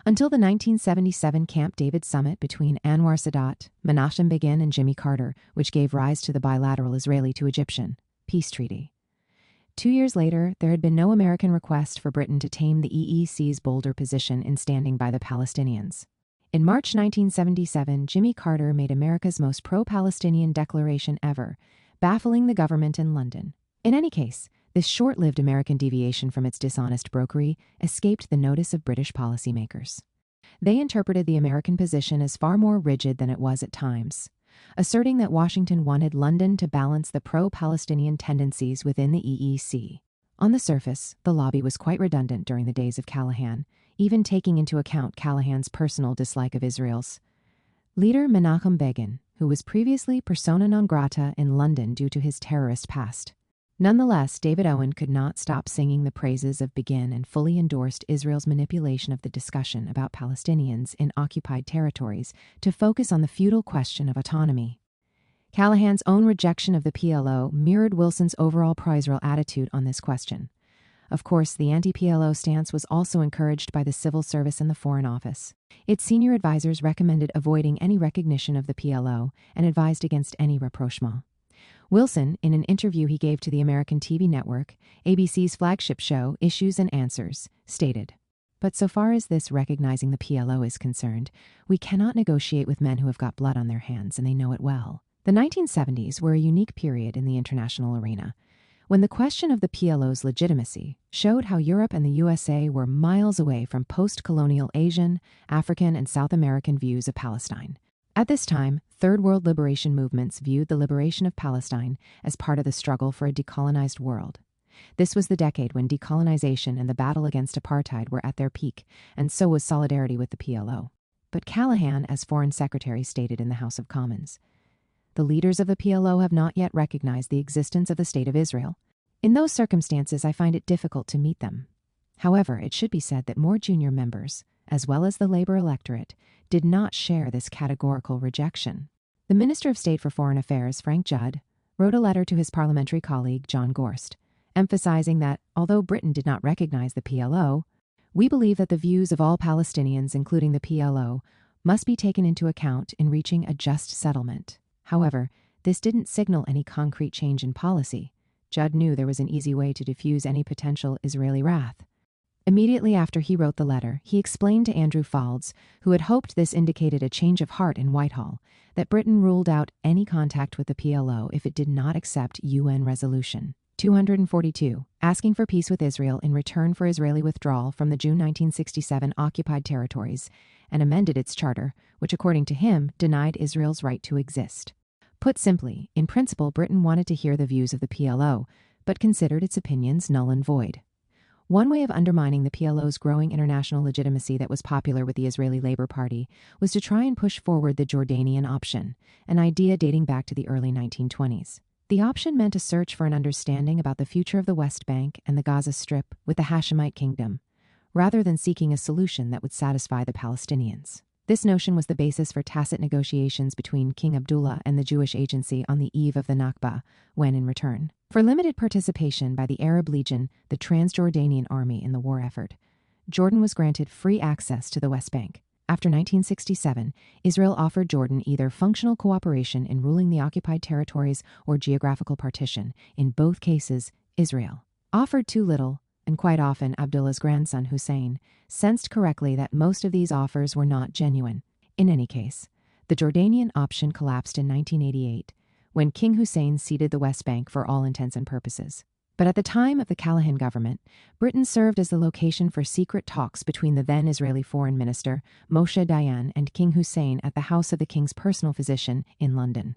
Until the 1977 Camp David summit between Anwar Sadat, Menachem Begin, and Jimmy Carter, which gave rise to the bilateral Israeli to Egyptian peace treaty. 2 years later, there had been no American request for Britain to tame the EEC's bolder position in standing by the Palestinians. In March 1977, Jimmy Carter made America's most pro-Palestinian declaration ever, baffling the government in London. In any case, this short-lived American deviation from its dishonest brokery escaped the notice of British policymakers. They interpreted the American position as far more rigid than it was at times, asserting that Washington wanted London to balance the pro-Palestinian tendencies within the EEC. On the surface, the lobby was quite redundant during the days of Callaghan, even taking into account Callaghan's personal dislike of Israel's leader Menachem Begin, who was previously persona non grata in London due to his terrorist past. Nonetheless, David Owen could not stop singing the praises of Begin and fully endorsed Israel's manipulation of the discussion about Palestinians in occupied territories to focus on the futile question of autonomy. Callaghan's own rejection of the PLO mirrored Wilson's overall pro-Israel attitude on this question. Of course, the anti-PLO stance was also encouraged by the civil service and the Foreign Office. Its senior advisors recommended avoiding any recognition of the PLO and advised against any rapprochement. Wilson, in an interview he gave to the American TV network, ABC's flagship show, Issues and Answers, stated, "But so far as this recognizing the PLO is concerned, we cannot negotiate with men who have got blood on their hands, and they know it well." The 1970s were a unique period in the international arena, when the question of the PLO's legitimacy showed how Europe and the USA were miles away from post-colonial Asian, African, and South American views of Palestine. At this time, Third World liberation movements viewed the liberation of Palestine as part of the struggle for a decolonized world. This was the decade when decolonization and the battle against apartheid were at their peak, and so was solidarity with the PLO. But Callaghan, as Foreign Secretary, stated in the House of Commons, "The leaders of the PLO have not yet recognized the existence of the State of Israel. In those circumstances, I find it difficult to meet them." However, it should be said that more junior members, as well as the Labour electorate, did not share this categorical rejection. The Minister of State for Foreign Affairs, Frank Judd, wrote a letter to his parliamentary colleague, John Gorst, emphasizing that, although Britain did not recognize the PLO, we believe that the views of all Palestinians, including the PLO, must be taken into account in reaching a just settlement. However, this didn't signal any concrete change in policy. Judd knew there was an easy way to diffuse any potential Israeli wrath. Immediately after he wrote the letter, he explained to Andrew Faulds, who had hoped this indicated a change of heart in Whitehall, that Britain ruled out any contact with the PLO if it did not accept UN Resolution 242, asking for peace with Israel in return for Israeli withdrawal from the June 1967 occupied territories, and amended its charter, which according to him denied Israel's right to exist. Put simply, in principle, Britain wanted to hear the views of the PLO, but considered its opinions null and void. One way of undermining the PLO's growing international legitimacy that was popular with the Israeli Labour Party was to try and push forward the Jordanian option, an idea dating back to the early 1920s. The option meant a search for an understanding about the future of the West Bank and the Gaza Strip with the Hashemite kingdom, rather than seeking a solution that would satisfy the Palestinians. This notion was the basis for tacit negotiations between King Abdullah and the Jewish Agency on the eve of the Nakba, when, in return For limited participation by the Arab Legion, the Transjordanian army, in the war effort, Jordan was granted free access to the West Bank. After 1967, Israel offered Jordan either functional cooperation in ruling the occupied territories or geographical partition. In both cases, Israel offered too little, and quite often Abdullah's grandson Hussein sensed correctly that most of these offers were not genuine. In any case, the Jordanian option collapsed in 1988 when King Hussein ceded the West Bank for all intents and purposes. But at the time of the Callahan government, Britain served as the location for secret talks between the then Israeli foreign minister Moshe Dayan and King Hussein at the house of the king's personal physician in London.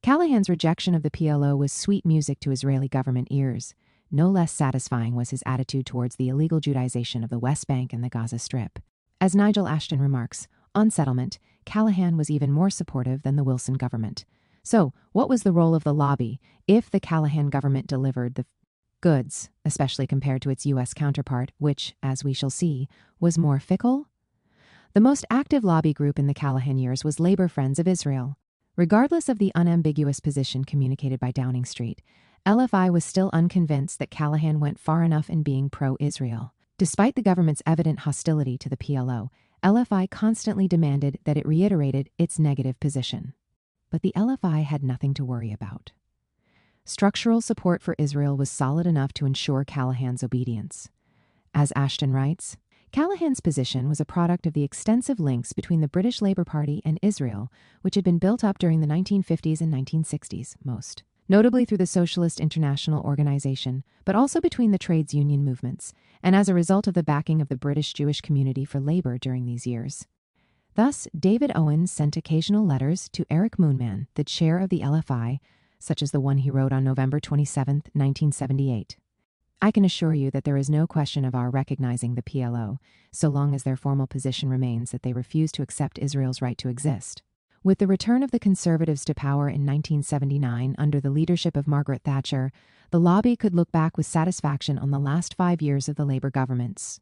Callahan's rejection of the PLO was sweet music to Israeli government ears. No less satisfying was his attitude towards the illegal Judaization of the West Bank and the Gaza Strip. As Nigel Ashton remarks, on settlement, Callahan was even more supportive than the Wilson government. So, what was the role of the lobby if the Callahan government delivered the goods, especially compared to its U.S. counterpart, which, as we shall see, was more fickle? The most active lobby group in the Callahan years was Labor Friends of Israel. Regardless of the unambiguous position communicated by Downing Street, LFI was still unconvinced that Callahan went far enough in being pro-Israel. Despite the government's evident hostility to the PLO, LFI constantly demanded that it reiterated its negative position. But the LFI had nothing to worry about. Structural support for Israel was solid enough to ensure Callahan's obedience. As Ashton writes, Callahan's position was a product of the extensive links between the British Labour Party and Israel, which had been built up during the 1950s and 1960s, most notably through the Socialist International Organization, but also between the trades union movements, and as a result of the backing of the British Jewish community for labor during these years. Thus, David Owen sent occasional letters to Eric Moonman, the chair of the LFI, such as the one he wrote on November 27, 1978. I can assure you that there is no question of our recognizing the PLO, so long as their formal position remains that they refuse to accept Israel's right to exist. With the return of the Conservatives to power in 1979 under the leadership of Margaret Thatcher, the lobby could look back with satisfaction on the last 5 years of the Labour governments.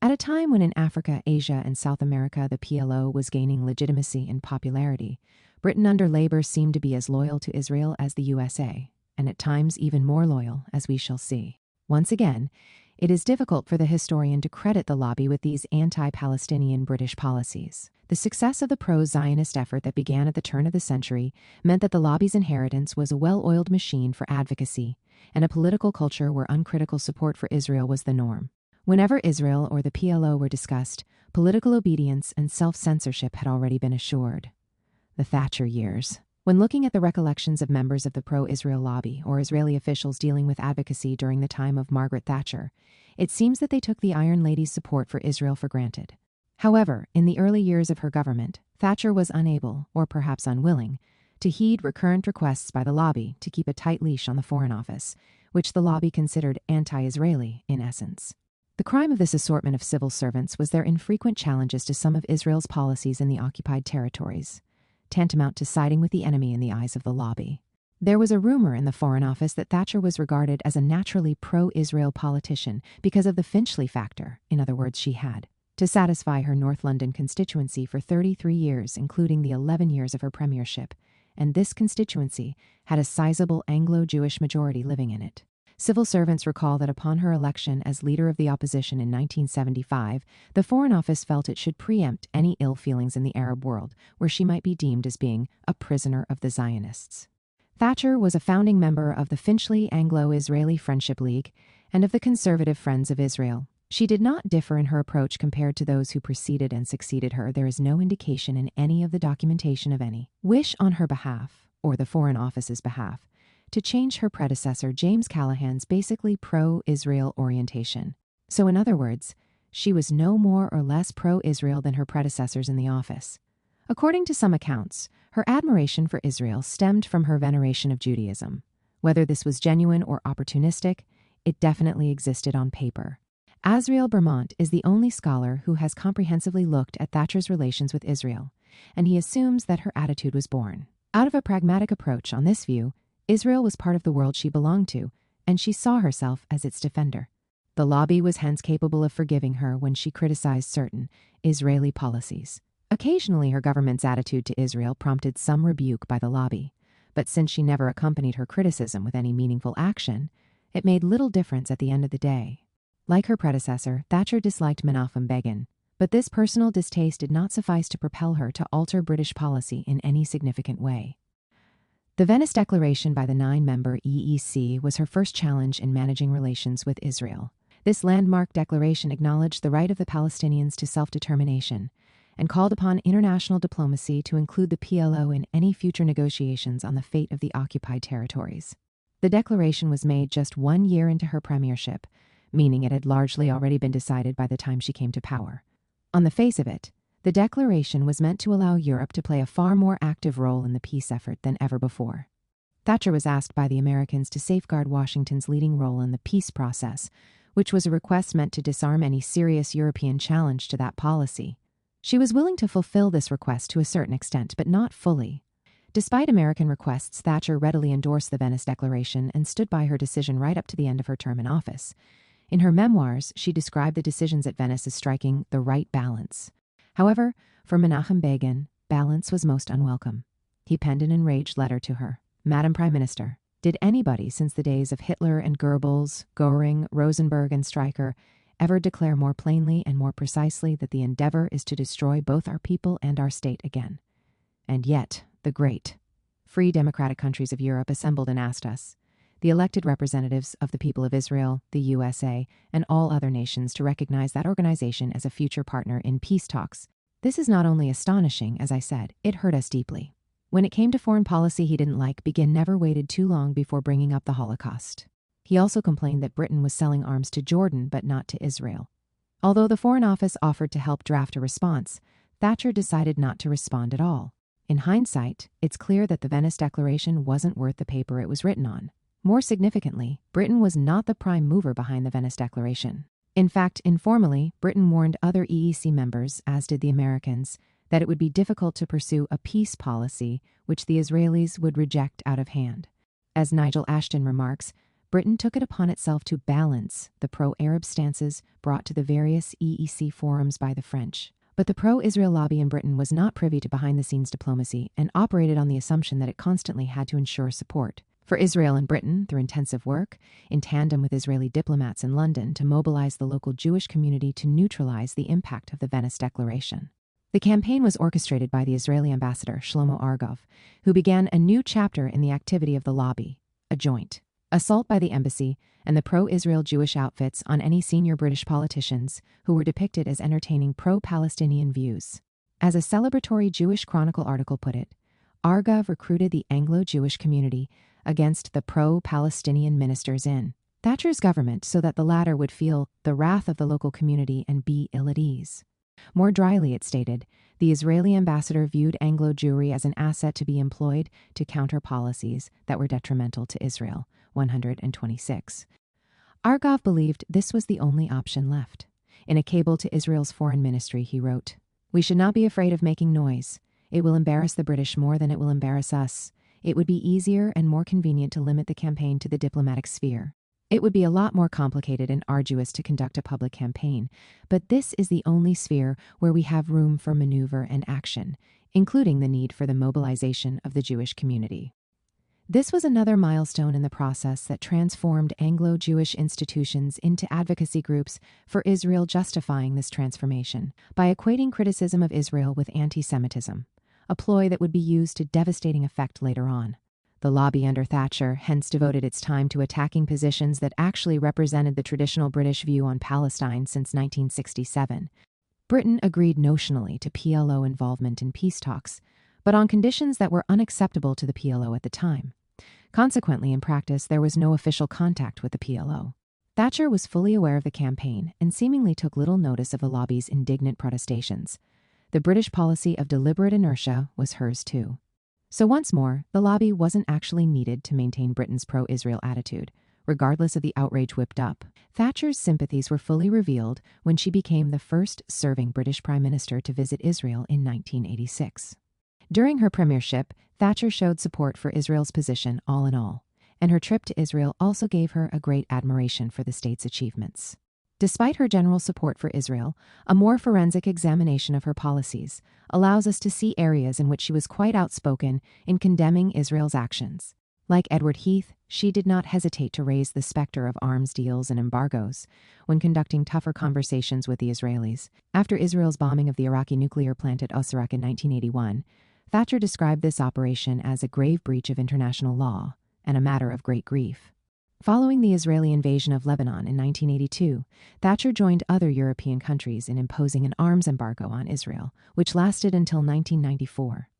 At a time when in Africa, Asia, and South America the PLO was gaining legitimacy and popularity, Britain under Labour seemed to be as loyal to Israel as the USA, and at times even more loyal, as we shall see. Once again, it is difficult for the historian to credit the lobby with these anti-Palestinian British policies. The success of the pro-Zionist effort that began at the turn of the century meant that the lobby's inheritance was a well-oiled machine for advocacy, and a political culture where uncritical support for Israel was the norm. Whenever Israel or the PLO were discussed, political obedience and self-censorship had already been assured. The Thatcher years. When looking at the recollections of members of the pro-Israel lobby or Israeli officials dealing with advocacy during the time of Margaret Thatcher, it seems that they took the Iron Lady's support for Israel for granted. However, in the early years of her government, Thatcher was unable, or perhaps unwilling, to heed recurrent requests by the lobby to keep a tight leash on the Foreign Office, which the lobby considered anti-Israeli in essence. The crime of this assortment of civil servants was their infrequent challenges to some of Israel's policies in the occupied territories, tantamount to siding with the enemy in the eyes of the lobby. There was a rumor in the Foreign Office that Thatcher was regarded as a naturally pro-Israel politician because of the Finchley factor, in other words, she had to satisfy her North London constituency for 33 years, including the 11 years of her premiership, and this constituency had a sizable Anglo-Jewish majority living in it. Civil servants recall that upon her election as leader of the opposition in 1975, the Foreign Office felt it should preempt any ill feelings in the Arab world, where she might be deemed as being a prisoner of the Zionists. Thatcher was a founding member of the Finchley Anglo-Israeli Friendship League and of the Conservative Friends of Israel. She did not differ in her approach compared to those who preceded and succeeded her. There is no indication in any of the documentation of any wish on her behalf, or the Foreign Office's behalf, to change her predecessor James Callahan's basically pro-Israel orientation. So in other words, she was no more or less pro-Israel than her predecessors in the office. According to some accounts, her admiration for Israel stemmed from her veneration of Judaism. Whether this was genuine or opportunistic, it definitely existed on paper. Azriel Bermont is the only scholar who has comprehensively looked at Thatcher's relations with Israel, and he assumes that her attitude was born out of a pragmatic approach. On this view, Israel was part of the world she belonged to, and she saw herself as its defender. The lobby was hence capable of forgiving her when she criticized certain Israeli policies. Occasionally, her government's attitude to Israel prompted some rebuke by the lobby, But since she never accompanied her criticism with any meaningful action, it made little difference at the end of the day. Like her predecessor, Thatcher disliked Menachem Begin, but this personal distaste did not suffice to propel her to alter British policy in any significant way. The Venice Declaration by the 9-member EEC was her first challenge in managing relations with Israel. This landmark declaration acknowledged the right of the Palestinians to self-determination and called upon international diplomacy to include the PLO in any future negotiations on the fate of the occupied territories. The declaration was made just 1 year into her premiership, meaning it had largely already been decided by the time she came to power. On the face of it, the declaration was meant to allow Europe to play a far more active role in the peace effort than ever before. Thatcher was asked by the Americans to safeguard Washington's leading role in the peace process, which was a request meant to disarm any serious European challenge to that policy. She was willing to fulfill this request to a certain extent, but not fully. Despite American requests, Thatcher readily endorsed the Venice Declaration and stood by her decision right up to the end of her term in office. In her memoirs, she described the decisions at Venice as striking the right balance. However, for Menachem Begin, balance was most unwelcome. He penned an enraged letter to her. Madam Prime Minister, did anybody since the days of Hitler and Goebbels, Göring, Rosenberg, and Streicher ever declare more plainly and more precisely that the endeavor is to destroy both our people and our state again? And yet, the great, free democratic countries of Europe assembled and asked us, the elected representatives of the people of Israel, the USA, and all other nations to recognize that organization as a future partner in peace talks. This is not only astonishing, as I said, it hurt us deeply. When it came to foreign policy he didn't like, Begin never waited too long before bringing up the Holocaust. He also complained that Britain was selling arms to Jordan but not to Israel. Although the Foreign Office offered to help draft a response, Thatcher decided not to respond at all. In hindsight, it's clear that the Venice Declaration wasn't worth the paper it was written on. More significantly, Britain was not the prime mover behind the Venice Declaration. In fact, informally, Britain warned other EEC members, as did the Americans, that it would be difficult to pursue a peace policy which the Israelis would reject out of hand. As Nigel Ashton remarks, Britain took it upon itself to balance the pro-Arab stances brought to the various EEC forums by the French. But the pro-Israel lobby in Britain was not privy to behind-the-scenes diplomacy and operated on the assumption that it constantly had to ensure support for Israel and Britain through intensive work, in tandem with Israeli diplomats in London, to mobilize the local Jewish community to neutralize the impact of the Venice Declaration. The campaign was orchestrated by the Israeli ambassador, Shlomo Argov, who began a new chapter in the activity of the lobby, a joint assault by the embassy and the pro-Israel Jewish outfits on any senior British politicians who were depicted as entertaining pro-Palestinian views. As a celebratory Jewish Chronicle article put it, Argov recruited the Anglo-Jewish community against the pro-Palestinian ministers in Thatcher's government so that the latter would feel the wrath of the local community and be ill at ease. More dryly, it stated, the Israeli ambassador viewed Anglo Jewry as an asset to be employed to counter policies that were detrimental to Israel. 126. Argov believed this was the only option left. In a cable to Israel's foreign ministry, he wrote, "We should not be afraid of making noise. It will embarrass the British more than it will embarrass us. It would be easier and more convenient to limit the campaign to the diplomatic sphere. It would be a lot more complicated and arduous to conduct a public campaign, but this is the only sphere where we have room for maneuver and action, including the need for the mobilization of the Jewish community." This was another milestone in the process that transformed Anglo-Jewish institutions into advocacy groups for Israel, justifying this transformation by equating criticism of Israel with anti-Semitism, a ploy that would be used to devastating effect later on. The lobby under Thatcher hence devoted its time to attacking positions that actually represented the traditional British view on Palestine since 1967. Britain agreed notionally to PLO involvement in peace talks, but on conditions that were unacceptable to the PLO at the time. Consequently, in practice, there was no official contact with the PLO. Thatcher was fully aware of the campaign and seemingly took little notice of the lobby's indignant protestations. The British policy of deliberate inertia was hers too. So once more, the lobby wasn't actually needed to maintain Britain's pro-Israel attitude, regardless of the outrage whipped up. Thatcher's sympathies were fully revealed when she became the first serving British Prime Minister to visit Israel in 1986. During her premiership, Thatcher showed support for Israel's position all in all, and her trip to Israel also gave her a great admiration for the state's achievements. Despite her general support for Israel, a more forensic examination of her policies allows us to see areas in which she was quite outspoken in condemning Israel's actions. Like Edward Heath, she did not hesitate to raise the specter of arms deals and embargoes when conducting tougher conversations with the Israelis. After Israel's bombing of the Iraqi nuclear plant at Osirak in 1981, Thatcher described this operation as a grave breach of international law and a matter of great grief. Following the Israeli invasion of Lebanon in 1982, Thatcher joined other European countries in imposing an arms embargo on Israel, which lasted until 1994.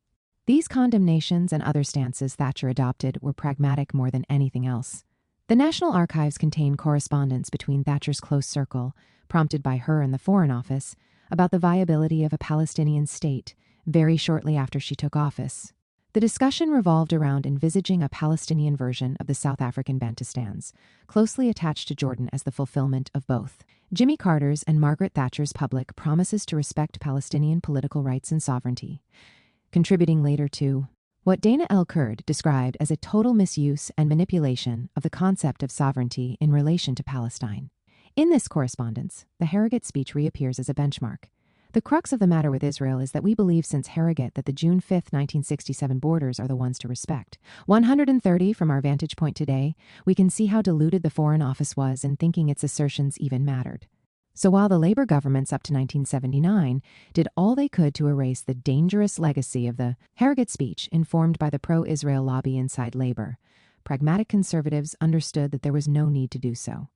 These condemnations and other stances Thatcher adopted were pragmatic more than anything else. The National Archives contain correspondence between Thatcher's close circle, prompted by her and the Foreign Office, about the viability of a Palestinian state very shortly after she took office. The discussion revolved around envisaging a Palestinian version of the South African Bantustans, closely attached to Jordan as the fulfillment of both. Jimmy Carter's and Margaret Thatcher's public promises to respect Palestinian political rights and sovereignty, contributing later to what Dana L. Kurd described as a total misuse and manipulation of the concept of sovereignty in relation to Palestine. In this correspondence, the Harrogate speech reappears as a benchmark. The crux of the matter with Israel is that we believe since Harrogate that the June 5, 1967 borders are the ones to respect. 130 from our vantage point today, we can see how deluded the Foreign Office was in thinking its assertions even mattered. So while the Labour governments up to 1979 did all they could to erase the dangerous legacy of the Harrogate speech informed by the pro-Israel lobby inside Labour, pragmatic conservatives understood that there was no need to do so.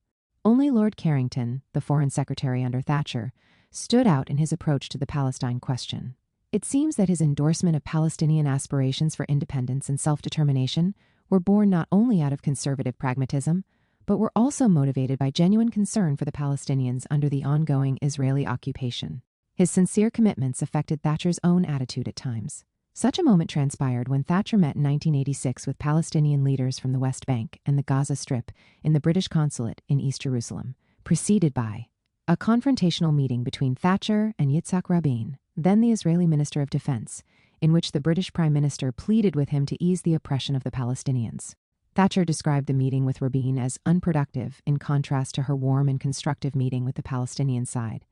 Only Lord Carrington, the Foreign Secretary under Thatcher, stood out in his approach to the Palestine question. It seems that his endorsement of Palestinian aspirations for independence and self-determination were born not only out of conservative pragmatism, but were also motivated by genuine concern for the Palestinians under the ongoing Israeli occupation. His sincere commitments affected Thatcher's own attitude at times. Such a moment transpired when Thatcher met in 1986 with Palestinian leaders from the West Bank and the Gaza Strip in the British consulate in East Jerusalem, preceded by a confrontational meeting between Thatcher and Yitzhak Rabin, then the Israeli Minister of Defense, in which the British Prime Minister pleaded with him to ease the oppression of the Palestinians. Thatcher described the meeting with Rabin as unproductive in contrast to her warm and constructive meeting with the Palestinian side.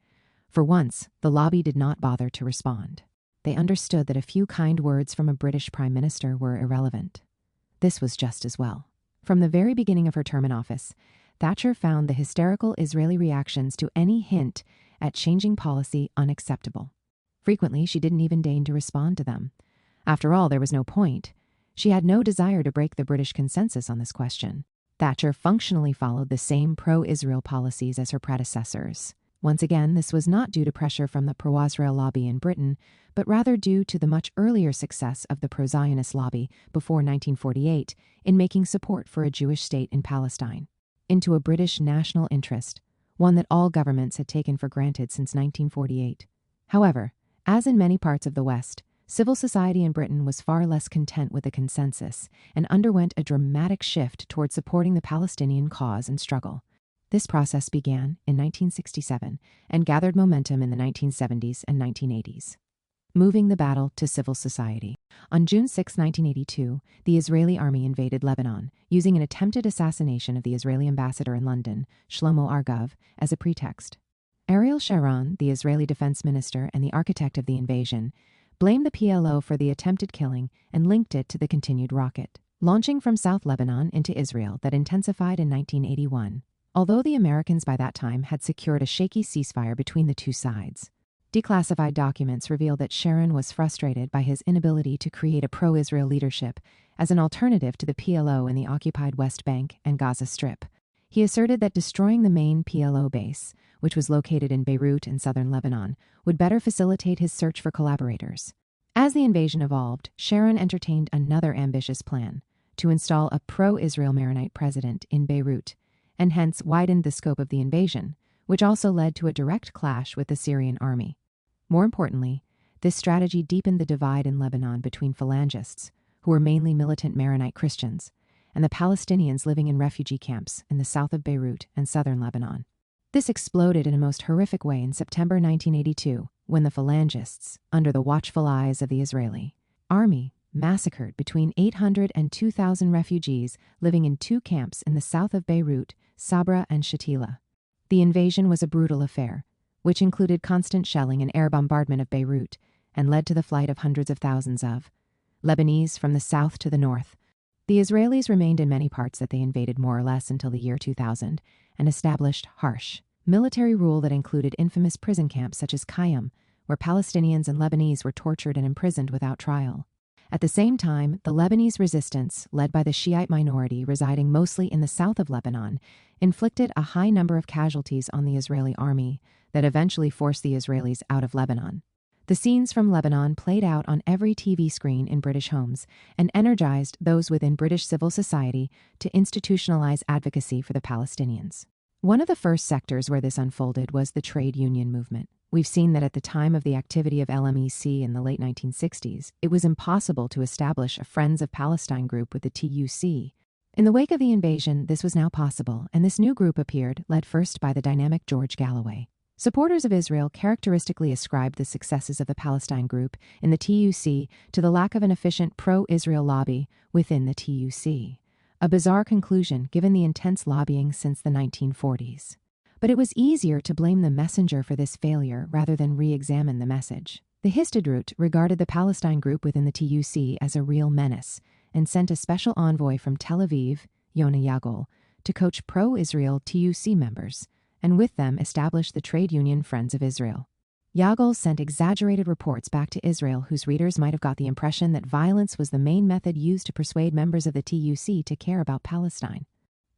For once, the lobby did not bother to respond. They understood that a few kind words from a British Prime Minister were irrelevant. This was just as well. From the very beginning of her term in office, Thatcher found the hysterical Israeli reactions to any hint at changing policy unacceptable. Frequently, she didn't even deign to respond to them. After all, there was no point. She had no desire to break the British consensus on this question. Thatcher functionally followed the same pro-Israel policies as her predecessors. Once again, this was not due to pressure from the pro-Israel lobby in Britain, but rather due to the much earlier success of the pro-Zionist lobby before 1948 in making support for a Jewish state in Palestine into a British national interest, one that all governments had taken for granted since 1948. However, as in many parts of the West, civil society in Britain was far less content with the consensus and underwent a dramatic shift toward supporting the Palestinian cause and struggle. This process began in 1967 and gathered momentum in the 1970s and 1980s. Moving the battle to civil society. On June 6, 1982, the Israeli army invaded Lebanon, using an attempted assassination of the Israeli ambassador in London, Shlomo Argov, as a pretext. Ariel Sharon, the Israeli defense minister and the architect of the invasion, blamed the PLO for the attempted killing and linked it to the continued rocket launching from South Lebanon into Israel that intensified in 1981, although the Americans by that time had secured a shaky ceasefire between the two sides. Declassified documents reveal that Sharon was frustrated by his inability to create a pro-Israel leadership as an alternative to the PLO in the occupied West Bank and Gaza Strip. He asserted that destroying the main PLO base, which was located in Beirut in southern Lebanon, would better facilitate his search for collaborators. As the invasion evolved, Sharon entertained another ambitious plan to install a pro-Israel Maronite president in Beirut, and hence widened the scope of the invasion, which also led to a direct clash with the Syrian army. More importantly, this strategy deepened the divide in Lebanon between phalangists, who were mainly militant Maronite Christians, and the Palestinians living in refugee camps in the south of Beirut and southern Lebanon. This exploded in a most horrific way in September 1982, when the phalangists, under the watchful eyes of the Israeli army, massacred between 800 and 2,000 refugees living in two camps in the south of Beirut, Sabra and Shatila. The invasion was a brutal affair, which included constant shelling and air bombardment of Beirut, and led to the flight of hundreds of thousands of Lebanese from the south to the north. The Israelis remained in many parts that they invaded more or less until the year 2000 and established harsh military rule that included infamous prison camps such as Qayyum, where Palestinians and Lebanese were tortured and imprisoned without trial. At the same time, the Lebanese resistance, led by the Shiite minority residing mostly in the south of Lebanon, inflicted a high number of casualties on the Israeli army that eventually forced the Israelis out of Lebanon. The scenes from Lebanon played out on every TV screen in British homes and energized those within British civil society to institutionalize advocacy for the Palestinians. One of the first sectors where this unfolded was the trade union movement. We've seen that at the time of the activity of LMEC in the late 1960s, it was impossible to establish a Friends of Palestine group with the TUC. In the wake of the invasion, this was now possible, and this new group appeared, led first by the dynamic George Galloway. Supporters of Israel characteristically ascribed the successes of the Palestine group in the TUC to the lack of an efficient pro-Israel lobby within the TUC. A bizarre conclusion given the intense lobbying since the 1940s. But it was easier to blame the messenger for this failure rather than re-examine the message. The Histadrut regarded the Palestine group within the TUC as a real menace and sent a special envoy from Tel Aviv, Yona Yagol, to coach pro-Israel TUC members, and with them established the trade union Friends of Israel. Yagol sent exaggerated reports back to Israel whose readers might have got the impression that violence was the main method used to persuade members of the TUC to care about Palestine.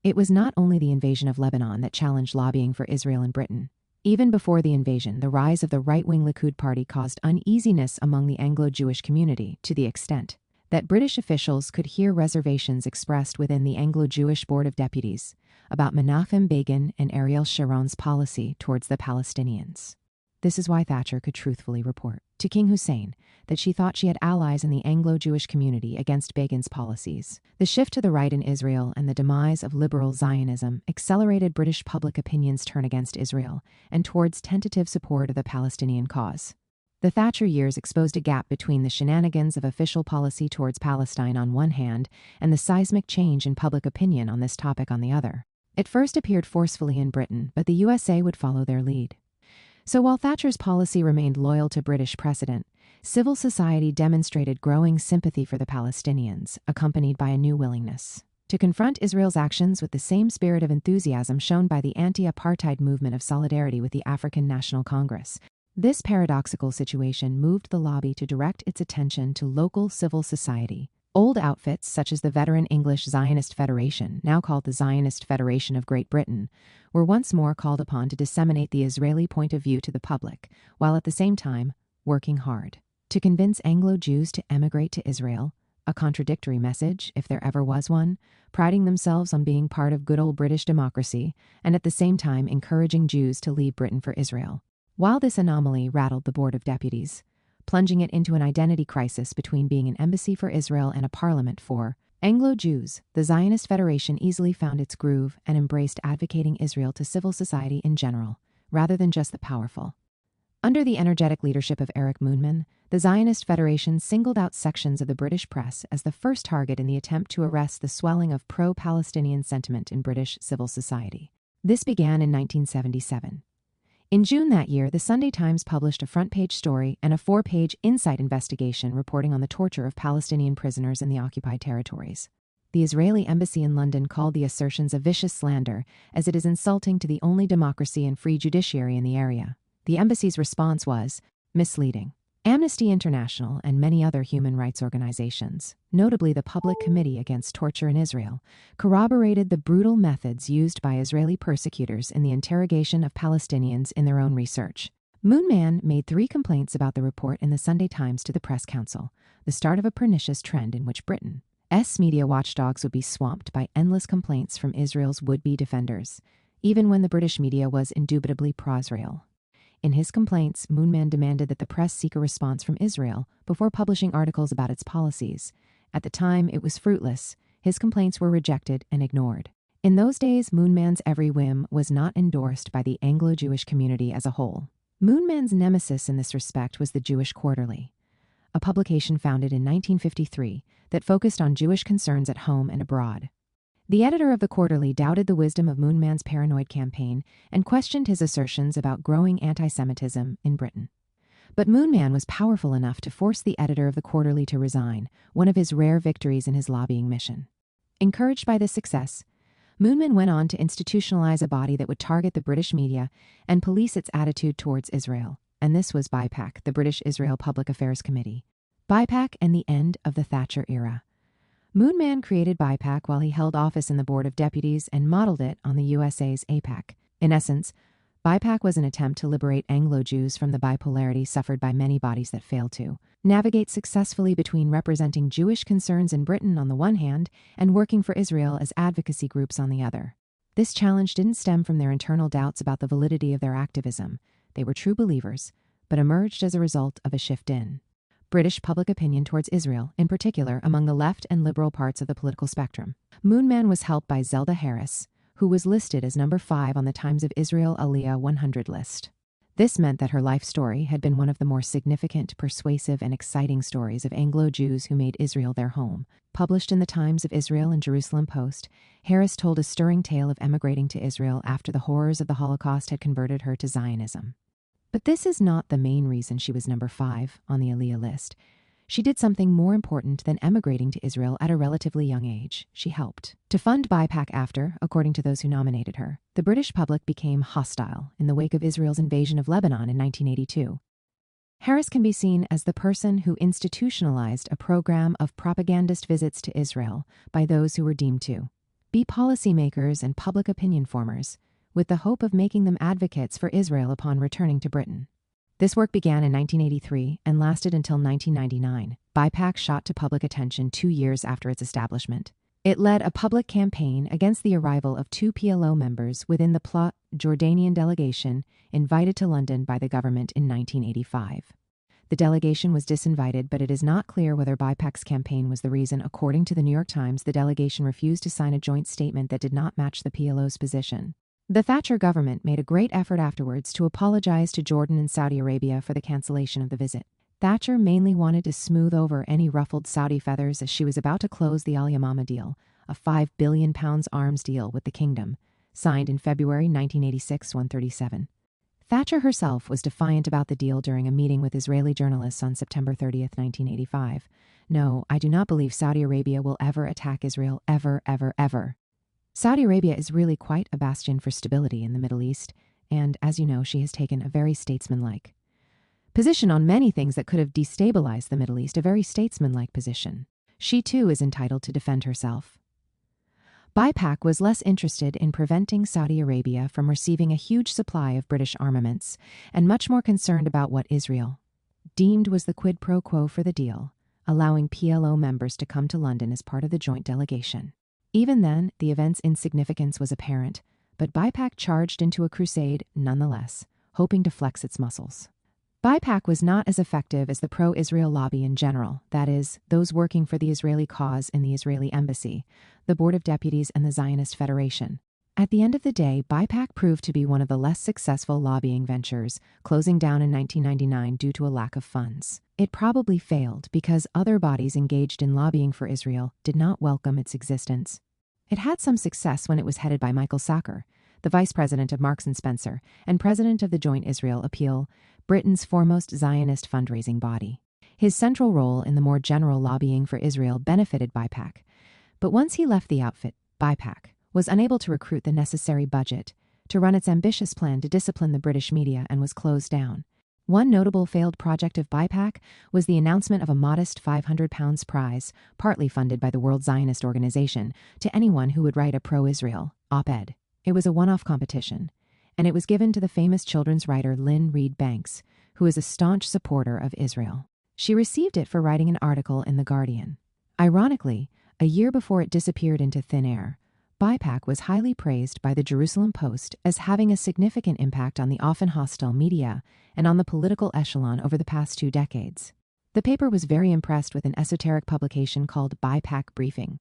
It was not only the invasion of Lebanon that challenged lobbying for Israel in Britain. Even before the invasion, the rise of the right-wing Likud party caused uneasiness among the Anglo-Jewish community to the extent that British officials could hear reservations expressed within the Anglo-Jewish Board of Deputies about Menachem Begin and Ariel Sharon's policy towards the Palestinians. This is why Thatcher could truthfully report to King Hussein that she thought she had allies in the Anglo-Jewish community against Begin's policies. The shift to the right in Israel and the demise of liberal Zionism accelerated British public opinion's turn against Israel and towards tentative support of the Palestinian cause. The Thatcher years exposed a gap between the shenanigans of official policy towards Palestine on one hand and the seismic change in public opinion on this topic on the other. It first appeared forcefully in Britain, but the USA would follow their lead. So while Thatcher's policy remained loyal to British precedent, civil society demonstrated growing sympathy for the Palestinians, accompanied by a new willingness to confront Israel's actions with the same spirit of enthusiasm shown by the anti-apartheid movement of solidarity with the African National Congress. This paradoxical situation moved the lobby to direct its attention to local civil society. Old outfits such as the veteran English Zionist Federation, now called the Zionist Federation of Great Britain, were once more called upon to disseminate the Israeli point of view to the public, while at the same time working hard to convince Anglo-Jews to emigrate to Israel, a contradictory message, if there ever was one, priding themselves on being part of good old British democracy, and at the same time encouraging Jews to leave Britain for Israel. While this anomaly rattled the Board of Deputies, plunging it into an identity crisis between being an embassy for Israel and a parliament for Anglo-Jews, the Zionist Federation easily found its groove and embraced advocating Israel to civil society in general, rather than just the powerful. Under the energetic leadership of Eric Moonman, the Zionist Federation singled out sections of the British press as the first target in the attempt to arrest the swelling of pro-Palestinian sentiment in British civil society. This began in 1977. In June that year, the Sunday Times published a front-page story and a 4-page Insight investigation reporting on the torture of Palestinian prisoners in the occupied territories. The Israeli embassy in London called the assertions a vicious slander, as it is insulting to the only democracy and free judiciary in the area. The embassy's response was misleading. Amnesty International and many other human rights organizations, notably the Public Committee Against Torture in Israel, corroborated the brutal methods used by Israeli persecutors in the interrogation of Palestinians in their own research. Moonman made 3 complaints about the report in the Sunday Times to the Press Council, the start of a pernicious trend in which Britain's media watchdogs would be swamped by endless complaints from Israel's would-be defenders, even when the British media was indubitably pro-Israel. In his complaints, Moonman demanded that the press seek a response from Israel before publishing articles about its policies. At the time, it was fruitless. His complaints were rejected and ignored. In those days, Moonman's every whim was not endorsed by the Anglo-Jewish community as a whole. Moonman's nemesis in this respect was the Jewish Quarterly, a publication founded in 1953 that focused on Jewish concerns at home and abroad. The editor of the quarterly doubted the wisdom of Moonman's paranoid campaign and questioned his assertions about growing anti-Semitism in Britain. But Moonman was powerful enough to force the editor of the quarterly to resign, one of his rare victories in his lobbying mission. Encouraged by this success, Moonman went on to institutionalize a body that would target the British media and police its attitude towards Israel, and this was BIPAC, the British Israel Public Affairs Committee. BIPAC and the end of the Thatcher era. Moonman created BIPAC while he held office in the Board of Deputies and modeled it on the USA's AIPAC. In essence, BIPAC was an attempt to liberate Anglo-Jews from the bipolarity suffered by many bodies that failed to navigate successfully between representing Jewish concerns in Britain on the one hand and working for Israel as advocacy groups on the other. This challenge didn't stem from their internal doubts about the validity of their activism. They were true believers, but emerged as a result of a shift in British public opinion towards Israel, in particular among the left and liberal parts of the political spectrum. Moonman was helped by Zelda Harris, who was listed as number 5 on the Times of Israel Aliyah 100 list. This meant that her life story had been one of the more significant, persuasive, and exciting stories of Anglo-Jews who made Israel their home. Published in the Times of Israel and Jerusalem Post, Harris told a stirring tale of emigrating to Israel after the horrors of the Holocaust had converted her to Zionism. But this is not the main reason she was number 5 on the Aliyah list. She did something more important than emigrating to Israel at a relatively young age. She helped to fund BIPAC after, according to those who nominated her, the British public became hostile in the wake of Israel's invasion of Lebanon in 1982. Harris can be seen as the person who institutionalized a program of propagandist visits to Israel by those who were deemed to be policymakers and public opinion formers, with the hope of making them advocates for Israel upon returning to Britain. This work began in 1983 and lasted until 1999. BIPAC shot to public attention 2 years after its establishment. It led a public campaign against the arrival of 2 PLO members within the plot Jordanian delegation invited to London by the government in 1985. The delegation was disinvited, but it is not clear whether BIPAC's campaign was the reason. According to the New York Times, the delegation refused to sign a joint statement that did not match the PLO's position. The Thatcher government made a great effort afterwards to apologize to Jordan and Saudi Arabia for the cancellation of the visit. Thatcher mainly wanted to smooth over any ruffled Saudi feathers as she was about to close the Al Yamama deal, a £5 billion arms deal with the kingdom, signed in February 1986, 137. Thatcher herself was defiant about the deal during a meeting with Israeli journalists on September 30, 1985. "No, I do not believe Saudi Arabia will ever attack Israel, ever, ever, ever. Saudi Arabia is really quite a bastion for stability in the Middle East, and, as you know, she has taken a very statesmanlike position on many things that could have destabilized the Middle East, a very statesmanlike position. She, too, is entitled to defend herself." BIPAC was less interested in preventing Saudi Arabia from receiving a huge supply of British armaments, and much more concerned about what Israel deemed was the quid pro quo for the deal, allowing PLO members to come to London as part of the joint delegation. Even then, the event's insignificance was apparent, but BIPAC charged into a crusade nonetheless, hoping to flex its muscles. BIPAC was not as effective as the pro-Israel lobby in general, that is, those working for the Israeli cause in the Israeli embassy, the Board of Deputies, and the Zionist Federation. At the end of the day, BIPAC proved to be one of the less successful lobbying ventures, closing down in 1999 due to a lack of funds. It probably failed because other bodies engaged in lobbying for Israel did not welcome its existence. It had some success when it was headed by Michael Sacker, the vice president of Marks & Spencer and president of the Joint Israel Appeal, Britain's foremost Zionist fundraising body. His central role in the more general lobbying for Israel benefited BIPAC, but once he left the outfit, BIPAC was unable to recruit the necessary budget to run its ambitious plan to discipline the British media and was closed down. One notable failed project of BIPAC was the announcement of a modest £500 prize, partly funded by the World Zionist Organization, to anyone who would write a pro-Israel op-ed. It was a one-off competition, and it was given to the famous children's writer Lynn Reed Banks, who is a staunch supporter of Israel. She received it for writing an article in The Guardian. Ironically, a year before it disappeared into thin air, BIPAC was highly praised by the Jerusalem Post as having a significant impact on the often hostile media and on the political echelon over the past 2 decades. The paper was very impressed with an esoteric publication called BIPAC Briefing.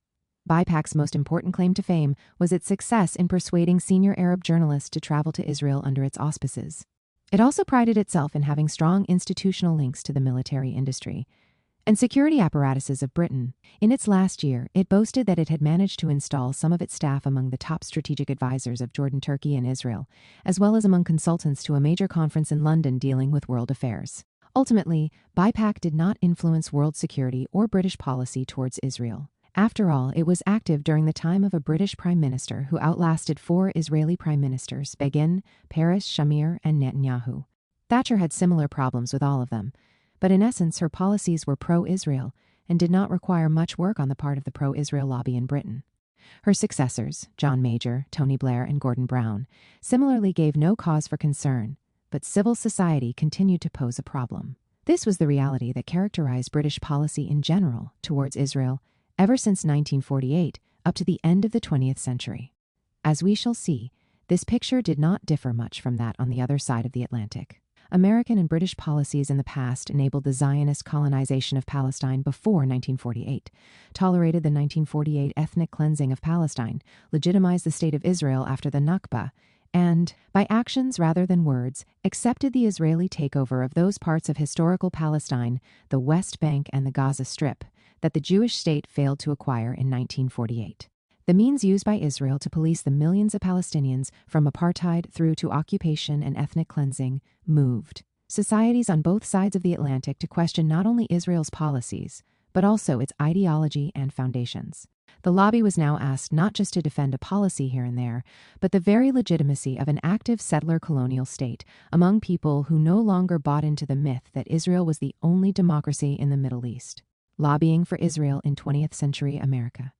BIPAC's most important claim to fame was its success in persuading senior Arab journalists to travel to Israel under its auspices. It also prided itself in having strong institutional links to the military industry, and security apparatuses of Britain. In its last year, it boasted that it had managed to install some of its staff among the top strategic advisors of Jordan, Turkey, and Israel, as well as among consultants to a major conference in London dealing with world affairs. Ultimately, BIPAC did not influence world security or British policy towards Israel. After all, it was active during the time of a British prime minister who outlasted 4 Israeli prime ministers, Begin, Peres, Shamir, and Netanyahu. Thatcher had similar problems with all of them, but in essence her policies were pro-Israel and did not require much work on the part of the pro-Israel lobby in Britain. Her successors, John Major, Tony Blair, and Gordon Brown, similarly gave no cause for concern, but civil society continued to pose a problem. This was the reality that characterized British policy in general towards Israel ever since 1948 up to the end of the 20th century. As we shall see, this picture did not differ much from that on the other side of the Atlantic. American and British policies in the past enabled the Zionist colonization of Palestine before 1948, tolerated the 1948 ethnic cleansing of Palestine, legitimized the State of Israel after the Nakba, and, by actions rather than words, accepted the Israeli takeover of those parts of historical Palestine, the West Bank and the Gaza Strip, that the Jewish state failed to acquire in 1948. The means used by Israel to police the millions of Palestinians from apartheid through to occupation and ethnic cleansing moved societies on both sides of the Atlantic to question not only Israel's policies, but also its ideology and foundations. The lobby was now asked not just to defend a policy here and there, but the very legitimacy of an active settler colonial state among people who no longer bought into the myth that Israel was the only democracy in the Middle East. Lobbying for Israel in 20th century America.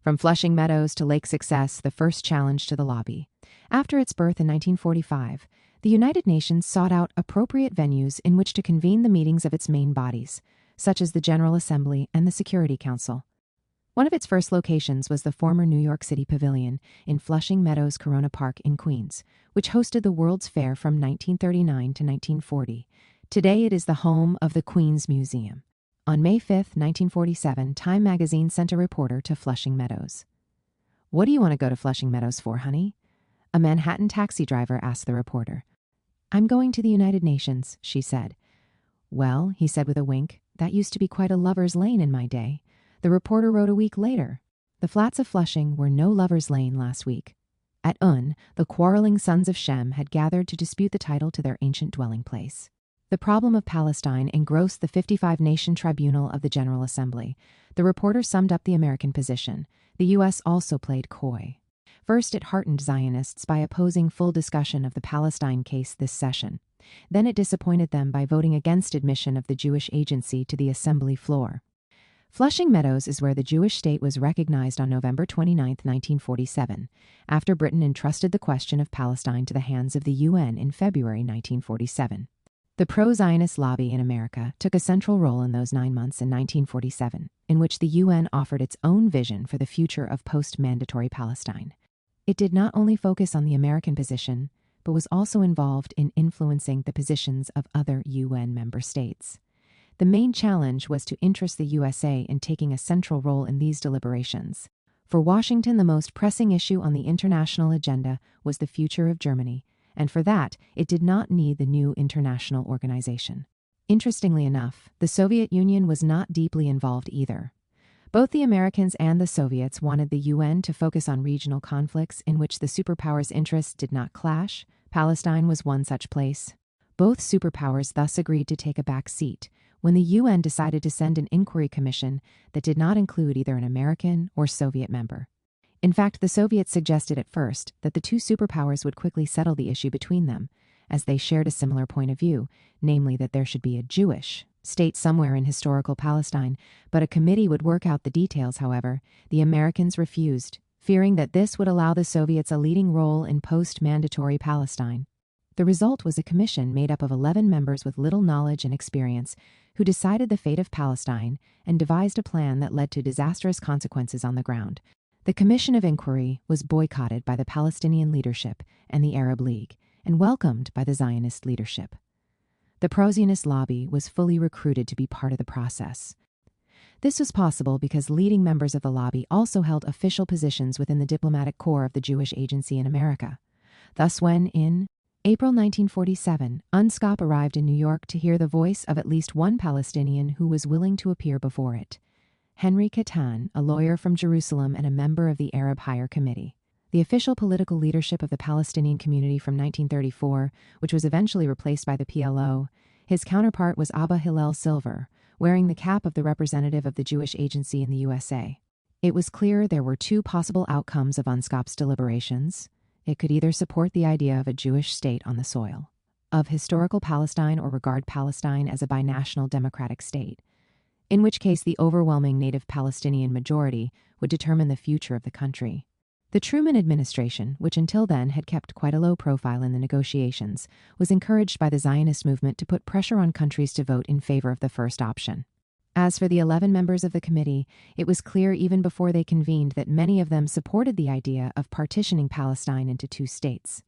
From Flushing Meadows to Lake Success, the first challenge to the lobby. After its birth in 1945, the United Nations sought out appropriate venues in which to convene the meetings of its main bodies, such as the General Assembly and the Security Council. One of its first locations was the former New York City Pavilion in Flushing Meadows Corona Park in Queens, which hosted the World's Fair from 1939 to 1940. Today it is the home of the Queens Museum. On May 5, 1947, Time magazine sent a reporter to Flushing Meadows. "What do you want to go to Flushing Meadows for, honey?" A Manhattan taxi driver asked the reporter. "I'm going to the United Nations," she said. "Well," he said with a wink, "that used to be quite a lover's lane in my day." The reporter wrote a week later. The flats of Flushing were no lover's lane last week. At the quarreling sons of Shem had gathered to dispute the title to their ancient dwelling place. The problem of Palestine engrossed the 55-nation tribunal of the General Assembly. The reporter summed up the American position. The U.S. also played coy. First, it heartened Zionists by opposing full discussion of the Palestine case this session. Then it disappointed them by voting against admission of the Jewish Agency to the Assembly floor. Flushing Meadows is where the Jewish state was recognized on November 29, 1947, after Britain entrusted the question of Palestine to the hands of the UN in February 1947. The pro-Zionist lobby in America took a central role in those 9 months in 1947, in which the UN offered its own vision for the future of post-mandatory Palestine. It did not only focus on the American position, but was also involved in influencing the positions of other UN member states. The main challenge was to interest the USA in taking a central role in these deliberations. For Washington, the most pressing issue on the international agenda was the future of Germany, and for that, it did not need the new international organization. Interestingly enough, the Soviet Union was not deeply involved either. Both the Americans and the Soviets wanted the UN to focus on regional conflicts in which the superpowers' interests did not clash. Palestine was one such place. Both superpowers thus agreed to take a back seat when the UN decided to send an inquiry commission that did not include either an American or Soviet member. In fact, the Soviets suggested at first that the two superpowers would quickly settle the issue between them, as they shared a similar point of view, namely that there should be a Jewish state somewhere in historical Palestine, but a committee would work out the details, however. The Americans refused, fearing that this would allow the Soviets a leading role in post-mandatory Palestine. The result was a commission made up of 11 members with little knowledge and experience who decided the fate of Palestine and devised a plan that led to disastrous consequences on the ground. The Commission of Inquiry was boycotted by the Palestinian leadership and the Arab League, and welcomed by the Zionist leadership. The pro-Zionist lobby was fully recruited to be part of the process. This was possible because leading members of the lobby also held official positions within the diplomatic corps of the Jewish Agency in America. Thus, when, in April 1947, UNSCOP arrived in New York to hear the voice of at least one Palestinian who was willing to appear before it. Henry Katan, a lawyer from Jerusalem and a member of the Arab Higher Committee. The official political leadership of the Palestinian community from 1934, which was eventually replaced by the PLO, his counterpart was Abba Hillel Silver, wearing the cap of the representative of the Jewish Agency in the USA. It was clear there were two possible outcomes of UNSCOP's deliberations. It could either support the idea of a Jewish state on the soil of historical Palestine or regard Palestine as a binational democratic state, in which case the overwhelming native Palestinian majority would determine the future of the country. The Truman administration, which until then had kept quite a low profile in the negotiations, was encouraged by the Zionist movement to put pressure on countries to vote in favor of the first option. As for the 11 members of the committee, it was clear even before they convened that many of them supported the idea of partitioning Palestine into two states.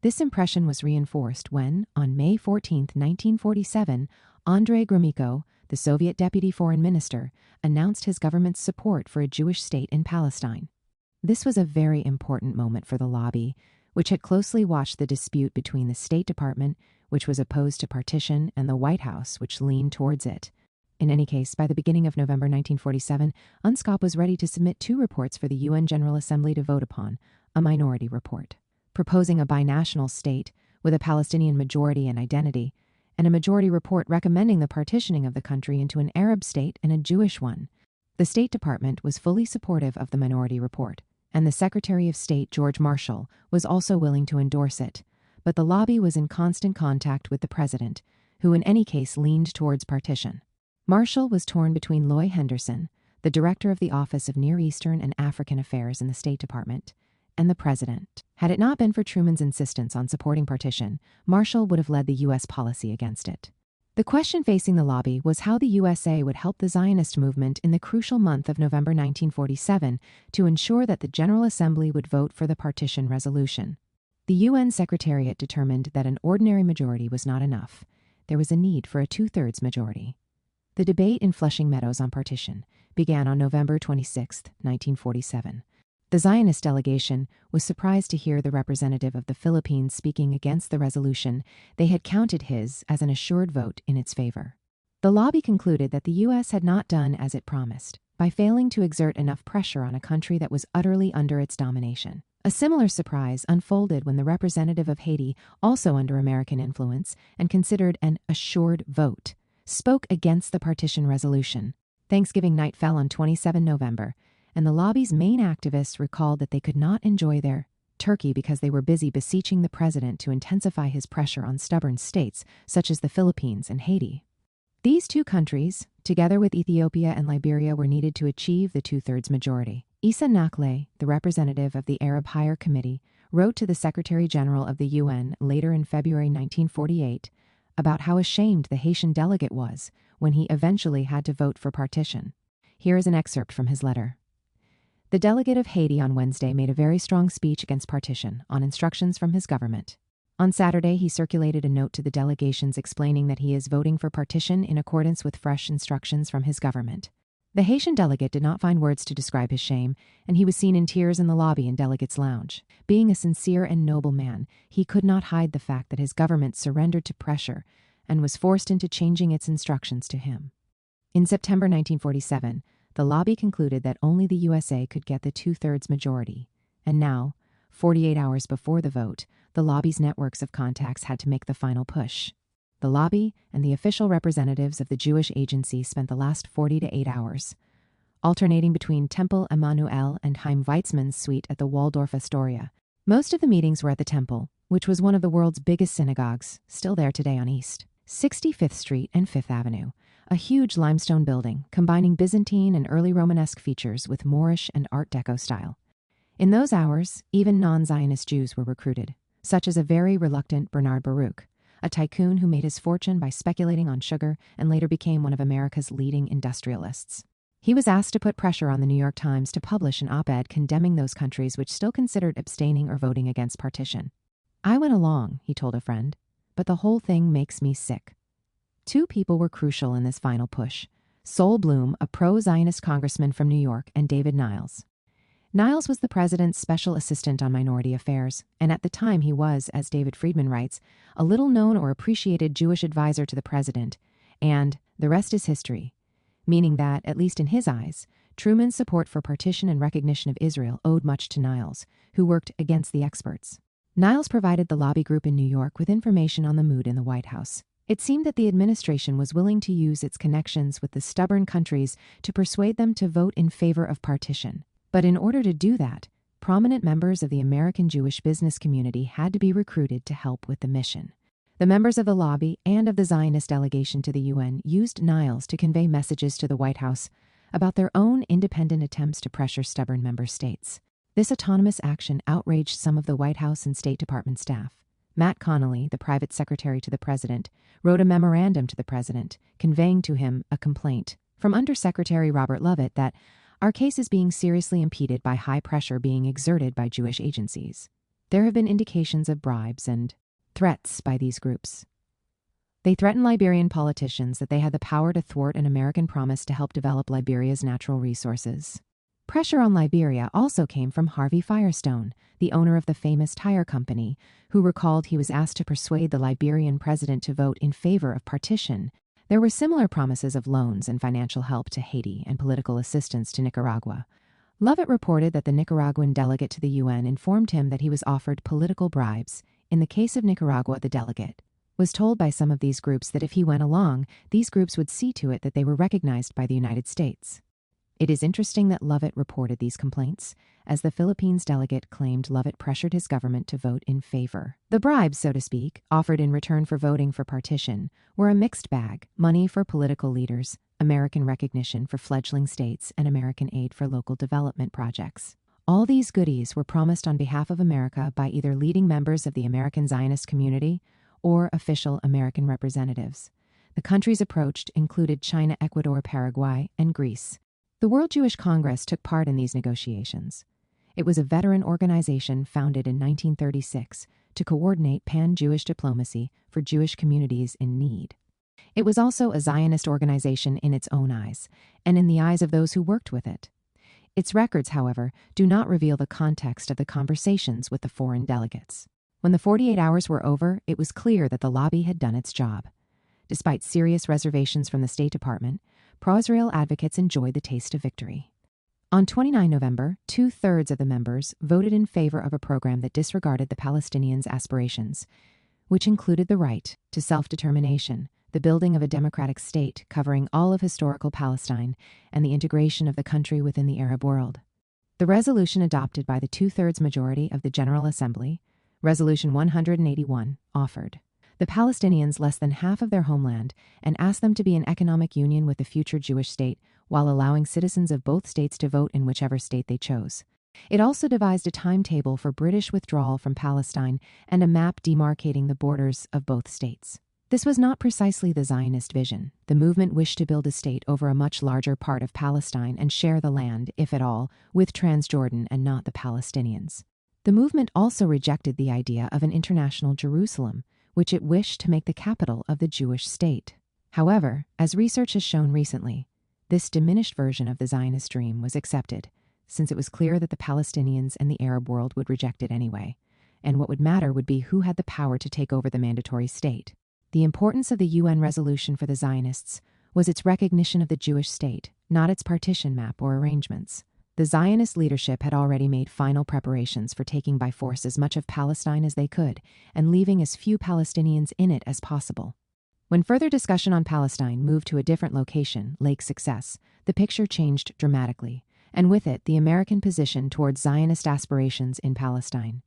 This impression was reinforced when, on May 14, 1947, Andrei Gromyko, the Soviet deputy foreign minister, announced his government's support for a Jewish state in Palestine. This was a very important moment for the lobby, which had closely watched the dispute between the State Department, which was opposed to partition, and the White House, which leaned towards it. In any case, by the beginning of November 1947, UNSCOP was ready to submit two reports for the UN General Assembly to vote upon, a minority report, proposing a binational state with a Palestinian majority and identity, and a majority report recommending the partitioning of the country into an Arab state and a Jewish one. The State Department was fully supportive of the minority report, and the Secretary of State, George Marshall, was also willing to endorse it, but the lobby was in constant contact with the president, who in any case leaned towards partition. Marshall was torn between Loy Henderson, the director of the Office of Near Eastern and African Affairs in the State Department, and the president. Had it not been for Truman's insistence on supporting partition, Marshall would have led the U.S. policy against it. The question facing the lobby was how the USA would help the Zionist movement in the crucial month of November 1947 to ensure that the General Assembly would vote for the partition resolution. The UN Secretariat determined that an ordinary majority was not enough. There was a need for a two-thirds majority. The debate in Flushing Meadows on partition began on November 26, 1947. The Zionist delegation was surprised to hear the representative of the Philippines speaking against the resolution. They had counted his as an assured vote in its favor. The lobby concluded that the U.S. had not done as it promised, by failing to exert enough pressure on a country that was utterly under its domination. A similar surprise unfolded when the representative of Haiti, also under American influence and considered an assured vote, spoke against the partition resolution. Thanksgiving night fell on 27 November, and the lobby's main activists recalled that they could not enjoy their turkey because they were busy beseeching the president to intensify his pressure on stubborn states such as the Philippines and Haiti. These two countries, together with Ethiopia and Liberia, were needed to achieve the two-thirds majority. Issa Nakle, the representative of the Arab Higher Committee, wrote to the Secretary General of the UN later in February 1948 about how ashamed the Haitian delegate was when he eventually had to vote for partition. Here is an excerpt from his letter. The delegate of Haiti on Wednesday made a very strong speech against partition on instructions from his government. On Saturday, he circulated a note to the delegations explaining that he is voting for partition in accordance with fresh instructions from his government. The Haitian delegate did not find words to describe his shame, and he was seen in tears in the lobby in Delegates' Lounge. Being a sincere and noble man, he could not hide the fact that his government surrendered to pressure and was forced into changing its instructions to him. In September 1947, the lobby concluded that only the USA could get the two-thirds majority, and now, 48 hours before the vote, the lobby's networks of contacts had to make the final push. The lobby and the official representatives of the Jewish Agency spent the last 48 hours, alternating between Temple Emmanuel and Chaim Weizmann's suite at the Waldorf Astoria. Most of the meetings were at the Temple, which was one of the world's biggest synagogues, still there today on East 65th Street and 5th Avenue, a huge limestone building combining Byzantine and early Romanesque features with Moorish and Art Deco style. In those hours, even non-Zionist Jews were recruited, such as a very reluctant Bernard Baruch, a tycoon who made his fortune by speculating on sugar and later became one of America's leading industrialists. He was asked to put pressure on the New York Times to publish an op-ed condemning those countries which still considered abstaining or voting against partition. I went along, he told a friend, but the whole thing makes me sick. Two people were crucial in this final push: Sol Bloom, a pro-Zionist congressman from New York, and David Niles. Niles was the president's special assistant on minority affairs, and at the time he was, as David Friedman writes, a little-known or appreciated Jewish advisor to the president, and the rest is history, meaning that, at least in his eyes, Truman's support for partition and recognition of Israel owed much to Niles, who worked against the experts. Niles provided the lobby group in New York with information on the mood in the White House. It seemed that the administration was willing to use its connections with the stubborn countries to persuade them to vote in favor of partition. But in order to do that, prominent members of the American Jewish business community had to be recruited to help with the mission. The members of the lobby and of the Zionist delegation to the UN used Niles to convey messages to the White House about their own independent attempts to pressure stubborn member states. This autonomous action outraged some of the White House and State Department staff. Matt Connolly, the private secretary to the president, wrote a memorandum to the president, conveying to him a complaint from Undersecretary Robert Lovett that our case is being seriously impeded by high pressure being exerted by Jewish agencies. There have been indications of bribes and threats by these groups. They threatened Liberian politicians that they had the power to thwart an American promise to help develop Liberia's natural resources. Pressure on Liberia also came from Harvey Firestone, the owner of the famous tire company, who recalled he was asked to persuade the Liberian president to vote in favor of partition. There were similar promises of loans and financial help to Haiti and political assistance to Nicaragua. Lovett reported that the Nicaraguan delegate to the UN informed him that he was offered political bribes. In the case of Nicaragua, the delegate was told by some of these groups that if he went along, these groups would see to it that they were recognized by the United States. It is interesting that Lovett reported these complaints, as the Philippines delegate claimed Lovett pressured his government to vote in favor. The bribes, so to speak, offered in return for voting for partition, were a mixed bag: money for political leaders, American recognition for fledgling states, and American aid for local development projects. All these goodies were promised on behalf of America by either leading members of the American Zionist community or official American representatives. The countries approached included China, Ecuador, Paraguay, and Greece. The World Jewish Congress took part in these negotiations. It was a veteran organization founded in 1936 to coordinate pan-Jewish diplomacy for Jewish communities in need. It was also a Zionist organization in its own eyes, and in the eyes of those who worked with it. Its records, however, do not reveal the context of the conversations with the foreign delegates. When the 48 hours were over, it was clear that the lobby had done its job. Despite serious reservations from the State Department, pro-Israel advocates enjoyed the taste of victory. On 29 November, 2/3 of the members voted in favor of a program that disregarded the Palestinians' aspirations, which included the right to self-determination, the building of a democratic state covering all of historical Palestine, and the integration of the country within the Arab world. The resolution adopted by the 2/3 majority of the General Assembly, Resolution 181, offered the Palestinians less than half of their homeland and asked them to be in economic union with the future Jewish state while allowing citizens of both states to vote in whichever state they chose. It also devised a timetable for British withdrawal from Palestine and a map demarcating the borders of both states. This was not precisely the Zionist vision. The movement wished to build a state over a much larger part of Palestine and share the land, if at all, with Transjordan and not the Palestinians. The movement also rejected the idea of an international Jerusalem, which it wished to make the capital of the Jewish state. However, as research has shown recently, this diminished version of the Zionist dream was accepted, since it was clear that the Palestinians and the Arab world would reject it anyway, and what would matter would be who had the power to take over the mandatory state. The importance of the UN resolution for the Zionists was its recognition of the Jewish state, not its partition map or arrangements. The Zionist leadership had already made final preparations for taking by force as much of Palestine as they could and leaving as few Palestinians in it as possible. When further discussion on Palestine moved to a different location, Lake Success, the picture changed dramatically, and with it the American position towards Zionist aspirations in Palestine.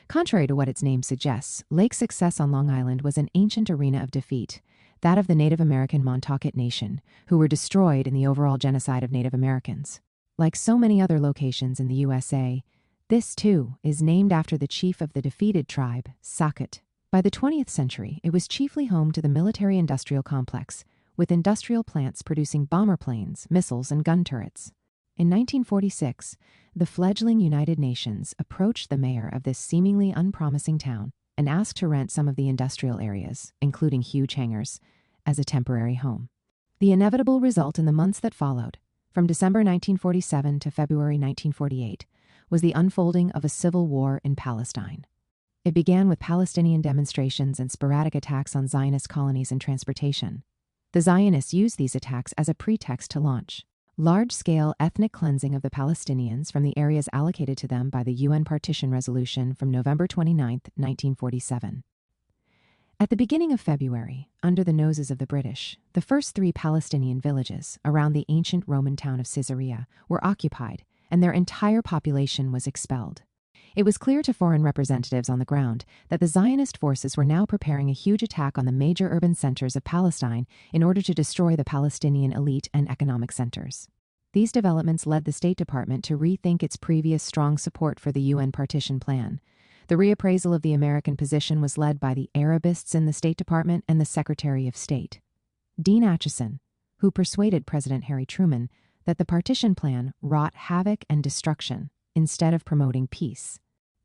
Contrary to what its name suggests, Lake Success on Long Island was an ancient arena of defeat, that of the Native American Montaukett Nation, who were destroyed in the overall genocide of Native Americans. Like so many other locations in the USA, this, too, is named after the chief of the defeated tribe, Saukett. By the 20th century, it was chiefly home to the military-industrial complex, with industrial plants producing bomber planes, missiles, and gun turrets. In 1946, the fledgling United Nations approached the mayor of this seemingly unpromising town and asked to rent some of the industrial areas, including huge hangars, as a temporary home. The inevitable result in the months that followed, from December 1947 to February 1948, was the unfolding of a civil war in Palestine. It began with Palestinian demonstrations and sporadic attacks on Zionist colonies and transportation. The Zionists used these attacks as a pretext to launch large-scale ethnic cleansing of the Palestinians from the areas allocated to them by the UN Partition Resolution from November 29, 1947. At the beginning of February, under the noses of the British, the first 3 Palestinian villages around the ancient Roman town of Caesarea were occupied, and their entire population was expelled. It was clear to foreign representatives on the ground that the Zionist forces were now preparing a huge attack on the major urban centers of Palestine in order to destroy the Palestinian elite and economic centers. These developments led the State Department to rethink its previous strong support for the UN partition plan. The reappraisal of the American position was led by the Arabists in the State Department and the Secretary of State, Dean Acheson, who persuaded President Harry Truman that the partition plan wrought havoc and destruction instead of promoting peace.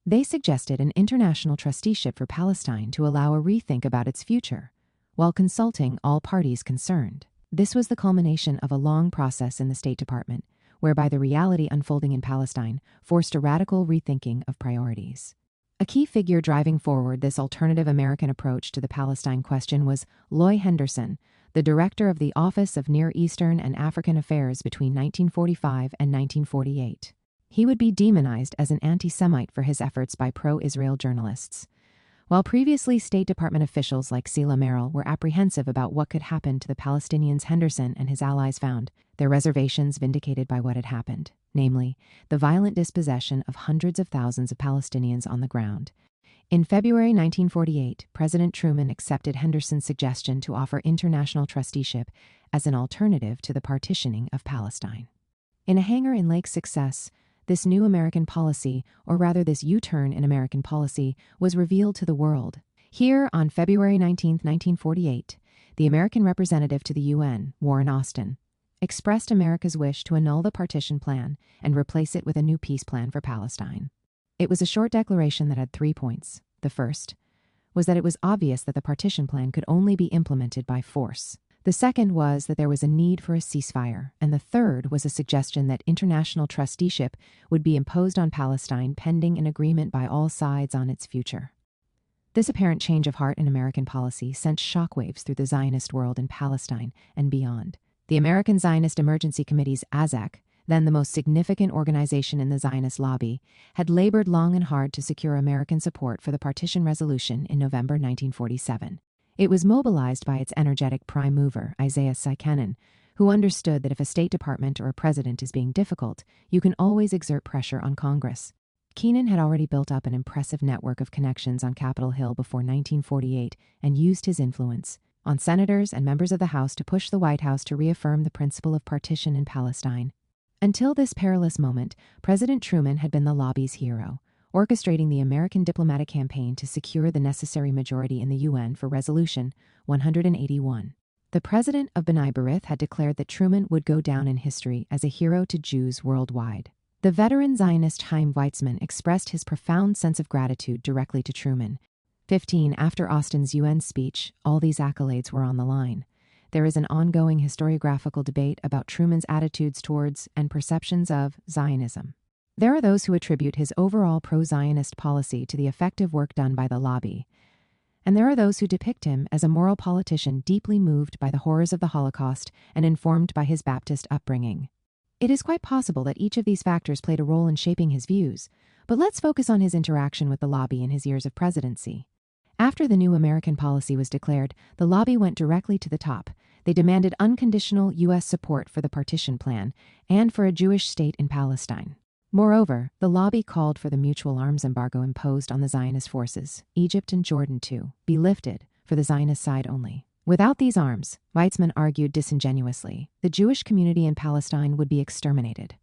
They suggested an international trusteeship for Palestine to allow a rethink about its future, while consulting all parties concerned. This was the culmination of a long process in the State Department, whereby the reality unfolding in Palestine forced a radical rethinking of priorities. A key figure driving forward this alternative American approach to the Palestine question was Loy Henderson, the director of the Office of Near Eastern and African Affairs between 1945 and 1948. He would be demonized as an anti-Semite for his efforts by pro-Israel journalists. While previously State Department officials like Sheila Merrill were apprehensive about what could happen to the Palestinians, Henderson and his allies found their reservations vindicated by what had happened, namely, the violent dispossession of hundreds of thousands of Palestinians on the ground. In February 1948, President Truman accepted Henderson's suggestion to offer international trusteeship as an alternative to the partitioning of Palestine. In a hangar in Lake Success, this new American policy, or rather this U-turn in American policy, was revealed to the world. Here, on February 19, 1948, the American representative to the UN, Warren Austin, expressed America's wish to annul the partition plan and replace it with a new peace plan for Palestine. It was a short declaration that had 3 points. The first was that it was obvious that the partition plan could only be implemented by force. The second was that there was a need for a ceasefire, and the third was a suggestion that international trusteeship would be imposed on Palestine pending an agreement by all sides on its future. This apparent change of heart in American policy sent shockwaves through the Zionist world in Palestine and beyond. The American Zionist Emergency Committee's AZEC, then the most significant organization in the Zionist lobby, had labored long and hard to secure American support for the partition resolution in November 1947. It was mobilized by its energetic prime mover, Isaiah Sikenen, who understood that if a State Department or a president is being difficult, you can always exert pressure on Congress. Keenan had already built up an impressive network of connections on Capitol Hill before 1948 and used his influence on senators and members of the House to push the White House to reaffirm the principle of partition in Palestine. Until this perilous moment, President Truman had been the lobby's hero, orchestrating the American diplomatic campaign to secure the necessary majority in the UN for Resolution 181. The president of B'nai B'rith had declared that Truman would go down in history as a hero to Jews worldwide. The veteran Zionist Chaim Weizmann expressed his profound sense of gratitude directly to Truman. 15. After Austin's UN speech, all these accolades were on the line. There is an ongoing historiographical debate about Truman's attitudes towards and perceptions of Zionism. There are those who attribute his overall pro-Zionist policy to the effective work done by the lobby, and there are those who depict him as a moral politician deeply moved by the horrors of the Holocaust and informed by his Baptist upbringing. It is quite possible that each of these factors played a role in shaping his views, but let's focus on his interaction with the lobby in his years of presidency. After the new American policy was declared, the lobby went directly to the top. They demanded unconditional U.S. support for the partition plan and for a Jewish state in Palestine. Moreover, the lobby called for the mutual arms embargo imposed on the Zionist forces, Egypt and Jordan to be lifted for the Zionist side only. Without these arms, Weizmann argued disingenuously, the Jewish community in Palestine would be exterminated.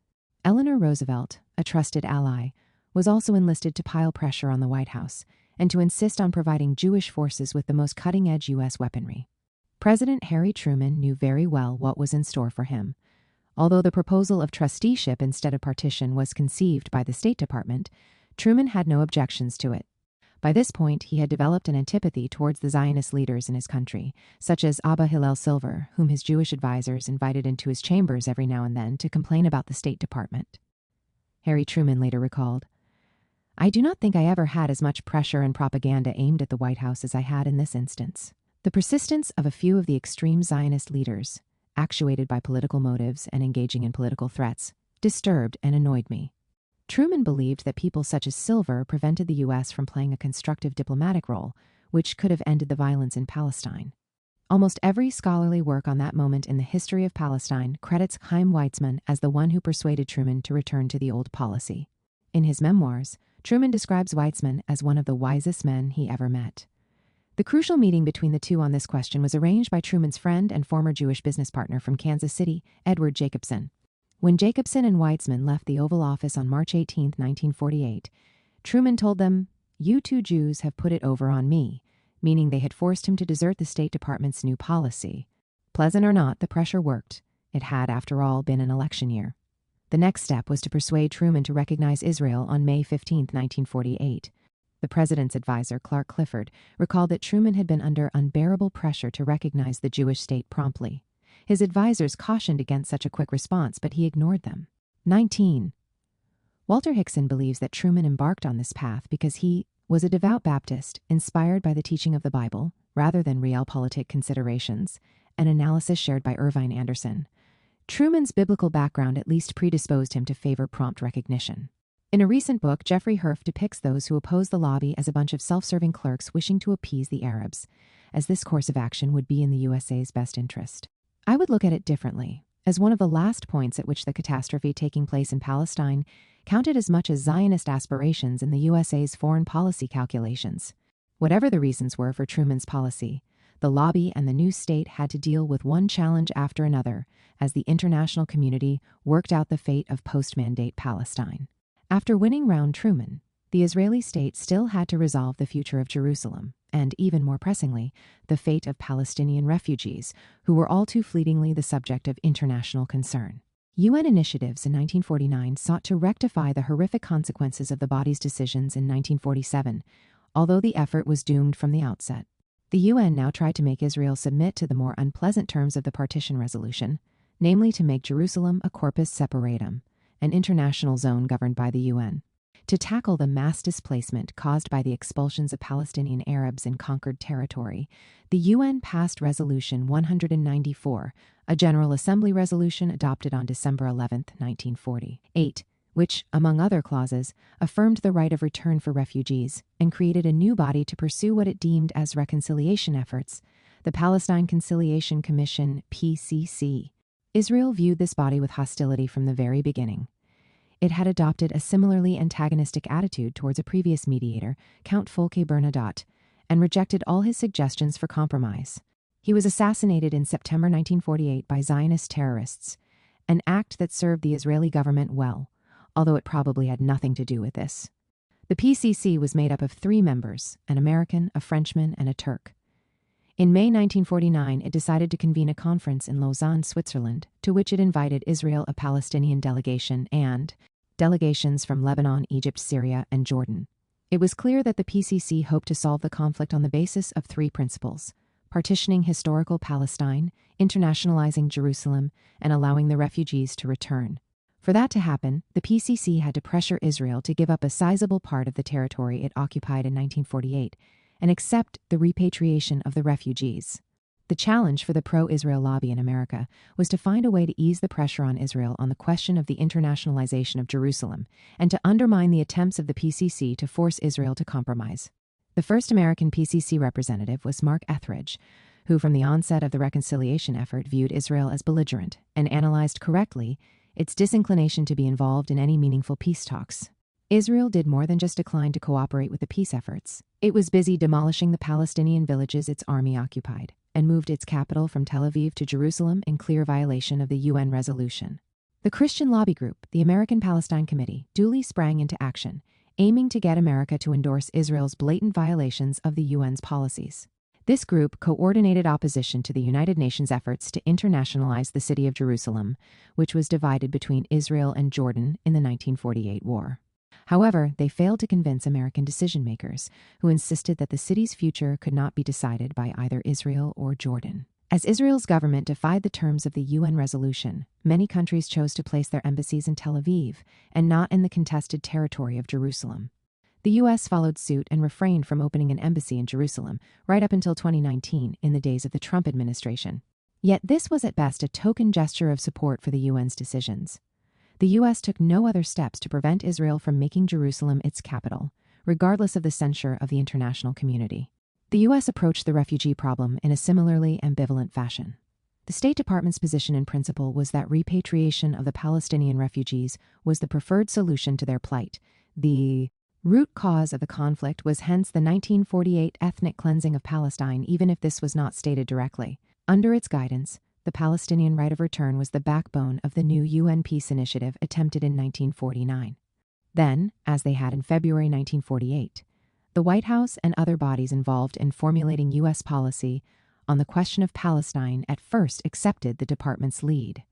Eleanor Roosevelt, a trusted ally, was also enlisted to pile pressure on the White House and to insist on providing Jewish forces with the most cutting-edge U.S. weaponry. President Harry Truman knew very well what was in store for him. Although the proposal of trusteeship instead of partition was conceived by the State Department, Truman had no objections to it. By this point, he had developed an antipathy towards the Zionist leaders in his country, such as Abba Hillel Silver, whom his Jewish advisors invited into his chambers every now and then to complain about the State Department. Harry Truman later recalled. I do not think I ever had as much pressure and propaganda aimed at the White House as I had in this instance. The persistence of a few of the extreme Zionist leaders, actuated by political motives and engaging in political threats, disturbed and annoyed me. Truman believed that people such as Silver prevented the U.S. from playing a constructive diplomatic role, which could have ended the violence in Palestine. Almost every scholarly work on that moment in the history of Palestine credits Chaim Weizmann as the one who persuaded Truman to return to the old policy. In his memoirs, Truman describes Weizmann as one of the wisest men he ever met. The crucial meeting between the two on this question was arranged by Truman's friend and former Jewish business partner from Kansas City, Edward Jacobson. When Jacobson and Weizmann left the Oval Office on March 18, 1948, Truman told them, "You two Jews have put it over on me," meaning they had forced him to desert the State Department's new policy. Pleasant or not, the pressure worked. It had, after all, been an election year. The next step was to persuade Truman to recognize Israel on May 15, 1948. The president's advisor, Clark Clifford, recalled that Truman had been under unbearable pressure to recognize the Jewish state promptly. His advisors cautioned against such a quick response, but he ignored them. 19. Walter Hickson believes that Truman embarked on this path because he was a devout Baptist, inspired by the teaching of the Bible, rather than realpolitik considerations, an analysis shared by Irvine Anderson. Truman's biblical background at least predisposed him to favor prompt recognition. In a recent book, Jeffrey Herf depicts those who oppose the lobby as a bunch of self-serving clerks wishing to appease the Arabs, as this course of action would be in the USA's best interest. I would look at it differently, as one of the last points at which the catastrophe taking place in Palestine counted as much as Zionist aspirations in the USA's foreign policy calculations. Whatever the reasons were for Truman's policy, the lobby and the new state had to deal with one challenge after another as the international community worked out the fate of post-mandate Palestine. After winning round Truman, the Israeli state still had to resolve the future of Jerusalem, and even more pressingly, the fate of Palestinian refugees, who were all too fleetingly the subject of international concern. UN initiatives in 1949 sought to rectify the horrific consequences of the body's decisions in 1947, although the effort was doomed from the outset. The UN now tried to make Israel submit to the more unpleasant terms of the partition resolution, namely to make Jerusalem a corpus separatum, an international zone governed by the UN. To tackle the mass displacement caused by the expulsions of Palestinian Arabs in conquered territory, the UN passed Resolution 194, a General Assembly resolution adopted on December 11, 1948, which, among other clauses, affirmed the right of return for refugees and created a new body to pursue what it deemed as reconciliation efforts, the Palestine Conciliation Commission, PCC. Israel viewed this body with hostility from the very beginning. It had adopted a similarly antagonistic attitude towards a previous mediator, Count Folke Bernadotte, and rejected all his suggestions for compromise. He was assassinated in September 1948 by Zionist terrorists, an act that served the Israeli government well, although it probably had nothing to do with this. The PCC was made up of 3 members, an American, a Frenchman, and a Turk. In May 1949, it decided to convene a conference in Lausanne, Switzerland, to which it invited Israel, a Palestinian delegation, and delegations from Lebanon, Egypt, Syria, and Jordan. It was clear that the PCC hoped to solve the conflict on the basis of 3 principles: partitioning historical Palestine, internationalizing Jerusalem, and allowing the refugees to return. For that to happen, the PCC had to pressure Israel to give up a sizable part of the territory it occupied in 1948 and accept the repatriation of the refugees. The challenge for the pro-Israel lobby in America was to find a way to ease the pressure on Israel on the question of the internationalization of Jerusalem and to undermine the attempts of the PCC to force Israel to compromise. The first American PCC representative was Mark Etheridge, who from the onset of the reconciliation effort viewed Israel as belligerent and analyzed correctly its disinclination to be involved in any meaningful peace talks. Israel did more than just decline to cooperate with the peace efforts. It was busy demolishing the Palestinian villages its army occupied and moved its capital from Tel Aviv to Jerusalem in clear violation of the UN resolution. The Christian lobby group, the American Palestine Committee, duly sprang into action, aiming to get America to endorse Israel's blatant violations of the UN's policies. This group coordinated opposition to the United Nations efforts to internationalize the city of Jerusalem, which was divided between Israel and Jordan in the 1948 war. However, they failed to convince American decision-makers, who insisted that the city's future could not be decided by either Israel or Jordan. As Israel's government defied the terms of the UN resolution, many countries chose to place their embassies in Tel Aviv and not in the contested territory of Jerusalem. The U.S. followed suit and refrained from opening an embassy in Jerusalem right up until 2019 in the days of the Trump administration. Yet this was at best a token gesture of support for the UN's decisions. The U.S. took no other steps to prevent Israel from making Jerusalem its capital, regardless of the censure of the international community. The U.S. approached the refugee problem in a similarly ambivalent fashion. The State Department's position in principle was that repatriation of the Palestinian refugees was the preferred solution to their plight. The root cause of the conflict was hence the 1948 ethnic cleansing of Palestine, even if this was not stated directly. Under its guidance, the Palestinian right of return was the backbone of the new UN peace initiative attempted in 1949. Then, as they had in February 1948, the White House and other bodies involved in formulating U.S. policy on the question of Palestine at first accepted the department's lead.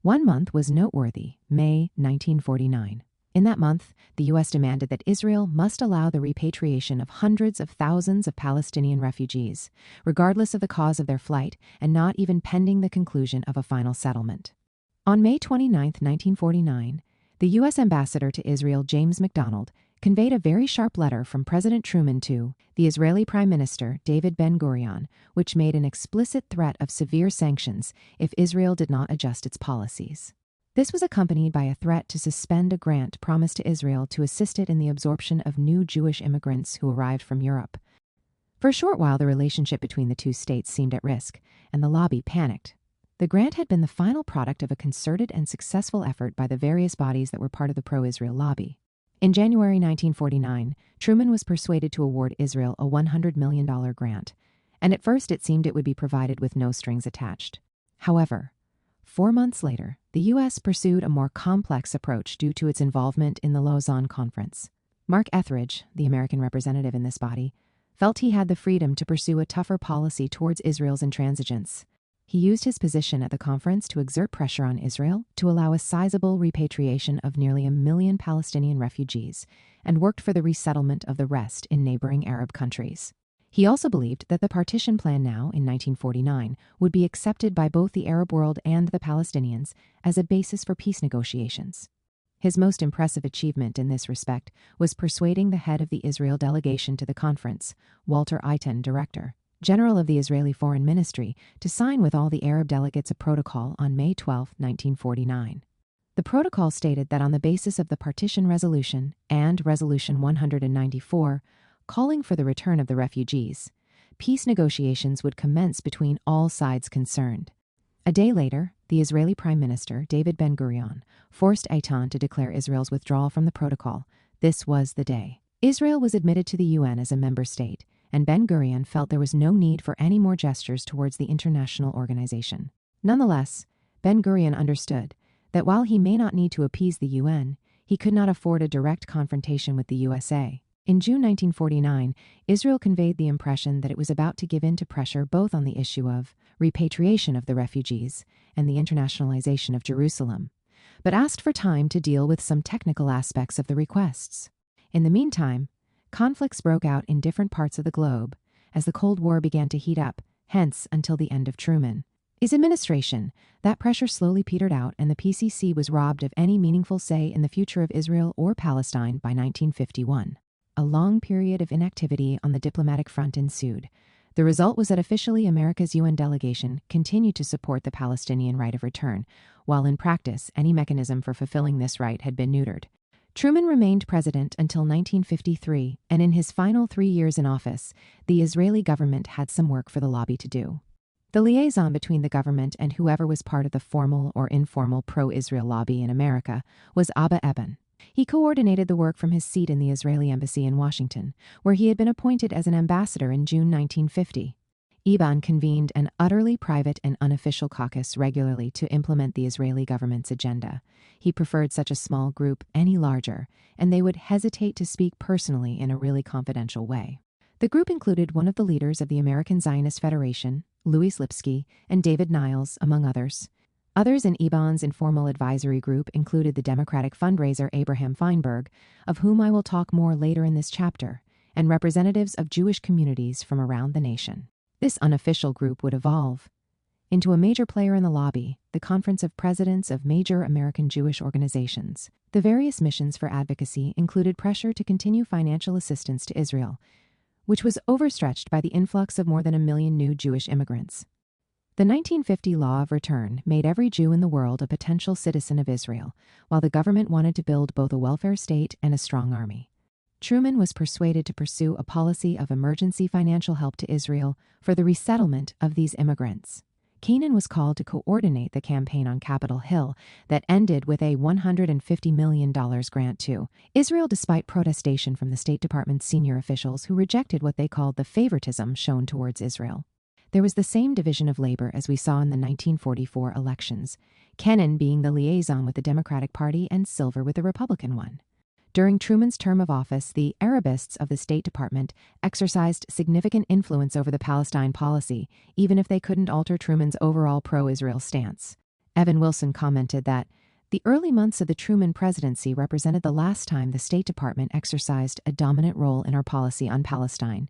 One month was noteworthy, May 1949. In that month, the U.S. demanded that Israel must allow the repatriation of hundreds of thousands of Palestinian refugees, regardless of the cause of their flight and not even pending the conclusion of a final settlement. On May 29, 1949, the U.S. ambassador to Israel, James MacDonald, conveyed a very sharp letter from President Truman to the Israeli Prime Minister, David Ben-Gurion, which made an explicit threat of severe sanctions if Israel did not adjust its policies. This was accompanied by a threat to suspend a grant promised to Israel to assist it in the absorption of new Jewish immigrants who arrived from Europe. For a short while, the relationship between the two states seemed at risk, and the lobby panicked. The grant had been the final product of a concerted and successful effort by the various bodies that were part of the pro-Israel lobby. In January 1949, Truman was persuaded to award Israel a $100 million grant, and at first it seemed it would be provided with no strings attached. However, 4 months later, the U.S. pursued a more complex approach due to its involvement in the Lausanne Conference. Mark Etheridge, the American representative in this body, felt he had the freedom to pursue a tougher policy towards Israel's intransigence. He used his position at the conference to exert pressure on Israel to allow a sizable repatriation of nearly 1 million Palestinian refugees and worked for the resettlement of the rest in neighboring Arab countries. He also believed that the partition plan now, in 1949, would be accepted by both the Arab world and the Palestinians as a basis for peace negotiations. His most impressive achievement in this respect was persuading the head of the Israel delegation to the conference, Walter Eitan, director, General of the Israeli Foreign Ministry, to sign with all the Arab delegates a protocol on May 12, 1949. The protocol stated that on the basis of the Partition Resolution and Resolution 194, calling for the return of the refugees, peace negotiations would commence between all sides concerned. A day later, the Israeli Prime Minister, David Ben-Gurion, forced Eitan to declare Israel's withdrawal from the protocol. This was the day. Israel was admitted to the UN as a member state, and Ben-Gurion felt there was no need for any more gestures towards the international organization. Nonetheless, Ben-Gurion understood that while he may not need to appease the UN, he could not afford a direct confrontation with the USA. In June 1949, Israel conveyed the impression that it was about to give in to pressure both on the issue of repatriation of the refugees and the internationalization of Jerusalem, but asked for time to deal with some technical aspects of the requests. In the meantime, conflicts broke out in different parts of the globe as the Cold War began to heat up, hence until the end of Truman's administration. That pressure slowly petered out and the PCC was robbed of any meaningful say in the future of Israel or Palestine by 1951. A long period of inactivity on the diplomatic front ensued. The result was that officially America's UN delegation continued to support the Palestinian right of return, while in practice any mechanism for fulfilling this right had been neutered. Truman remained president until 1953, and in his final 3 years in office, the Israeli government had some work for the lobby to do. The liaison between the government and whoever was part of the formal or informal pro-Israel lobby in America was Abba Eban. He coordinated the work from his seat in the Israeli embassy in Washington, where he had been appointed as an ambassador in June 1950. Eban convened an utterly private and unofficial caucus regularly to implement the Israeli government's agenda. He preferred such a small group any larger, and they would hesitate to speak personally in a really confidential way. The group included one of the leaders of the American Zionist Federation, Louis Lipsky, and David Niles, among others. Others in Eban's informal advisory group included the Democratic fundraiser Abraham Feinberg, of whom I will talk more later in this chapter, and representatives of Jewish communities from around the nation. This unofficial group would evolve into a major player in the lobby, the Conference of Presidents of Major American Jewish Organizations. The various missions for advocacy included pressure to continue financial assistance to Israel, which was overstretched by the influx of more than 1 million new Jewish immigrants. The 1950 Law of Return made every Jew in the world a potential citizen of Israel, while the government wanted to build both a welfare state and a strong army. Truman was persuaded to pursue a policy of emergency financial help to Israel for the resettlement of these immigrants. Keenan was called to coordinate the campaign on Capitol Hill that ended with a $150 million grant to Israel, despite protestation from the State Department's senior officials who rejected what they called the favoritism shown towards Israel. There was the same division of labor as we saw in the 1944 elections, Kennan being the liaison with the Democratic Party and Silver with the Republican one. During Truman's term of office, the Arabists of the State Department exercised significant influence over the Palestine policy, even if they couldn't alter Truman's overall pro-Israel stance. Evan Wilson commented that the early months of the Truman presidency represented the last time the State Department exercised a dominant role in our policy on Palestine.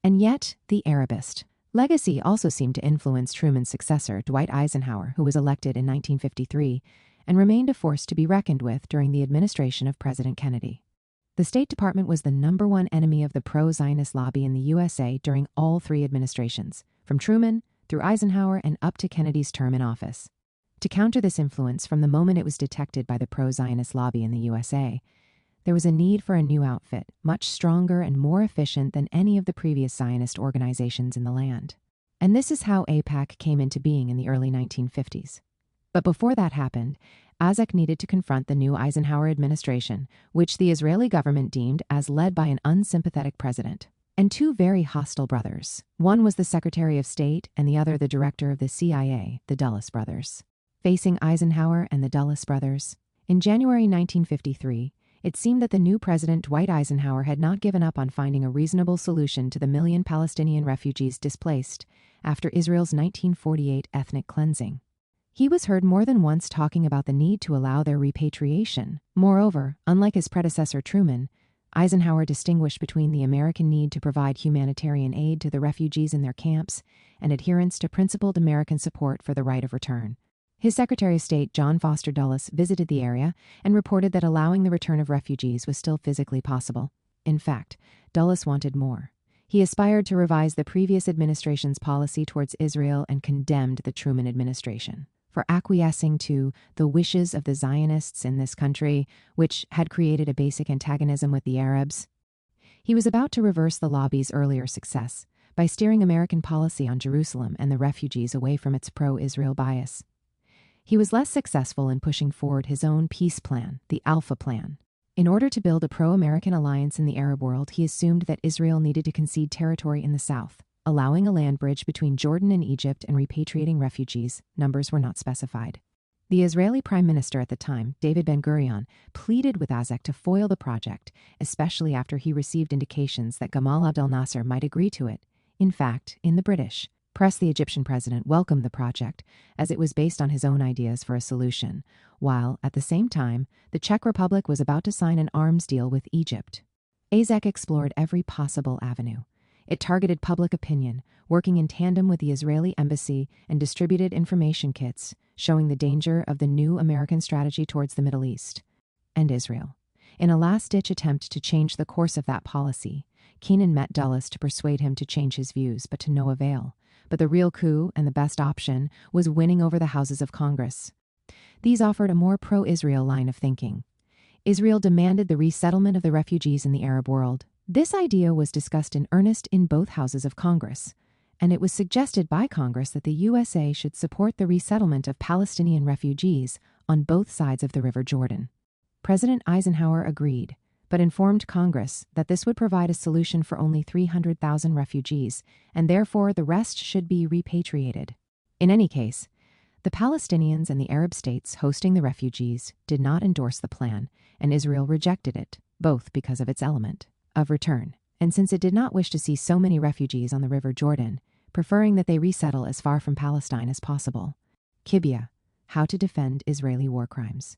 And yet, the Arabist legacy also seemed to influence Truman's successor, Dwight Eisenhower, who was elected in 1953, and remained a force to be reckoned with during the administration of President Kennedy. The State Department was the #1 enemy of the pro-Zionist lobby in the USA during all 3 administrations, from Truman through Eisenhower and up to Kennedy's term in office. To counter this influence from the moment it was detected by the pro-Zionist lobby in the USA, there was a need for a new outfit, much stronger and more efficient than any of the previous Zionist organizations in the land. And this is how AIPAC came into being in the early 1950s. But before that happened, AIPAC needed to confront the new Eisenhower administration, which the Israeli government deemed as led by an unsympathetic president, and 2 very hostile brothers. One was the Secretary of State and the other the director of the CIA, the Dulles brothers. Facing Eisenhower and the Dulles brothers, in January 1953, it seemed that the new president, Dwight Eisenhower, had not given up on finding a reasonable solution to the 1 million Palestinian refugees displaced after Israel's 1948 ethnic cleansing. He was heard more than once talking about the need to allow their repatriation. Moreover, unlike his predecessor Truman, Eisenhower distinguished between the American need to provide humanitarian aid to the refugees in their camps and adherence to principled American support for the right of return. His Secretary of State, John Foster Dulles, visited the area and reported that allowing the return of refugees was still physically possible. In fact, Dulles wanted more. He aspired to revise the previous administration's policy towards Israel and condemned the Truman administration for acquiescing to the wishes of the Zionists in this country, which had created a basic antagonism with the Arabs. He was about to reverse the lobby's earlier success by steering American policy on Jerusalem and the refugees away from its pro-Israel bias. He was less successful in pushing forward his own peace plan, the Alpha Plan. In order to build a pro-American alliance in the Arab world, he assumed that Israel needed to concede territory in the south, allowing a land bridge between Jordan and Egypt and repatriating refugees. Numbers were not specified. The Israeli Prime Minister at the time, David Ben-Gurion, pleaded with AIPAC to foil the project, especially after he received indications that Gamal Abdel Nasser might agree to it. In fact, in the British press, the Egyptian president welcomed the project, as it was based on his own ideas for a solution, while, at the same time, the Czech Republic was about to sign an arms deal with Egypt. AIPAC explored every possible avenue. It targeted public opinion, working in tandem with the Israeli embassy, and distributed information kits showing the danger of the new American strategy towards the Middle East and Israel. In a last-ditch attempt to change the course of that policy, Keenan met Dulles to persuade him to change his views, but to no avail. But the real coup and the best option was winning over the houses of Congress. These offered a more pro-Israel line of thinking. Israel demanded the resettlement of the refugees in the Arab world. This idea was discussed in earnest in both houses of Congress, and it was suggested by Congress that the USA should support the resettlement of Palestinian refugees on both sides of the River Jordan. President Eisenhower agreed, but informed Congress that this would provide a solution for only 300,000 refugees, and therefore the rest should be repatriated. In any case, the Palestinians and the Arab states hosting the refugees did not endorse the plan, and Israel rejected it, both because of its element of return, and since it did not wish to see so many refugees on the River Jordan, preferring that they resettle as far from Palestine as possible. Kibbutz, how to defend Israeli war crimes.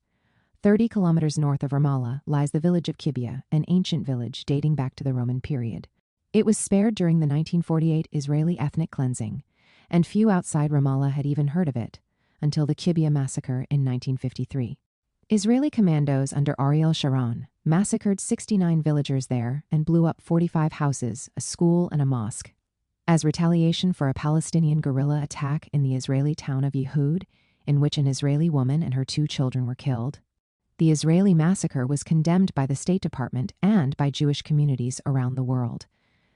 30 kilometers north of Ramallah lies the village of Kibbutz, an ancient village dating back to the Roman period. It was spared during the 1948 Israeli ethnic cleansing, and few outside Ramallah had even heard of it until the Kibbutz massacre in 1953. Israeli commandos under Ariel Sharon massacred 69 villagers there and blew up 45 houses, a school, and a mosque. As retaliation for a Palestinian guerrilla attack in the Israeli town of Yehud, in which an Israeli woman and her 2 children were killed, the Israeli massacre was condemned by the State Department and by Jewish communities around the world.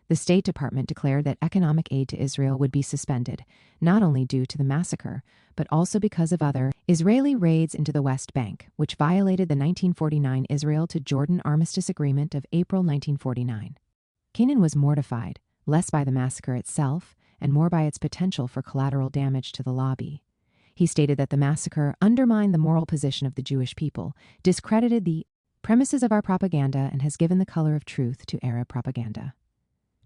The State Department declared that economic aid to Israel would be suspended, not only due to the massacre, but also because of other Israeli raids into the West Bank, which violated the 1949 Israel to Jordan Armistice Agreement of April 1949. Canaan was mortified, less by the massacre itself and more by its potential for collateral damage to the lobby. He stated that the massacre undermined the moral position of the Jewish people, discredited the premises of our propaganda, and has given the color of truth to Arab propaganda.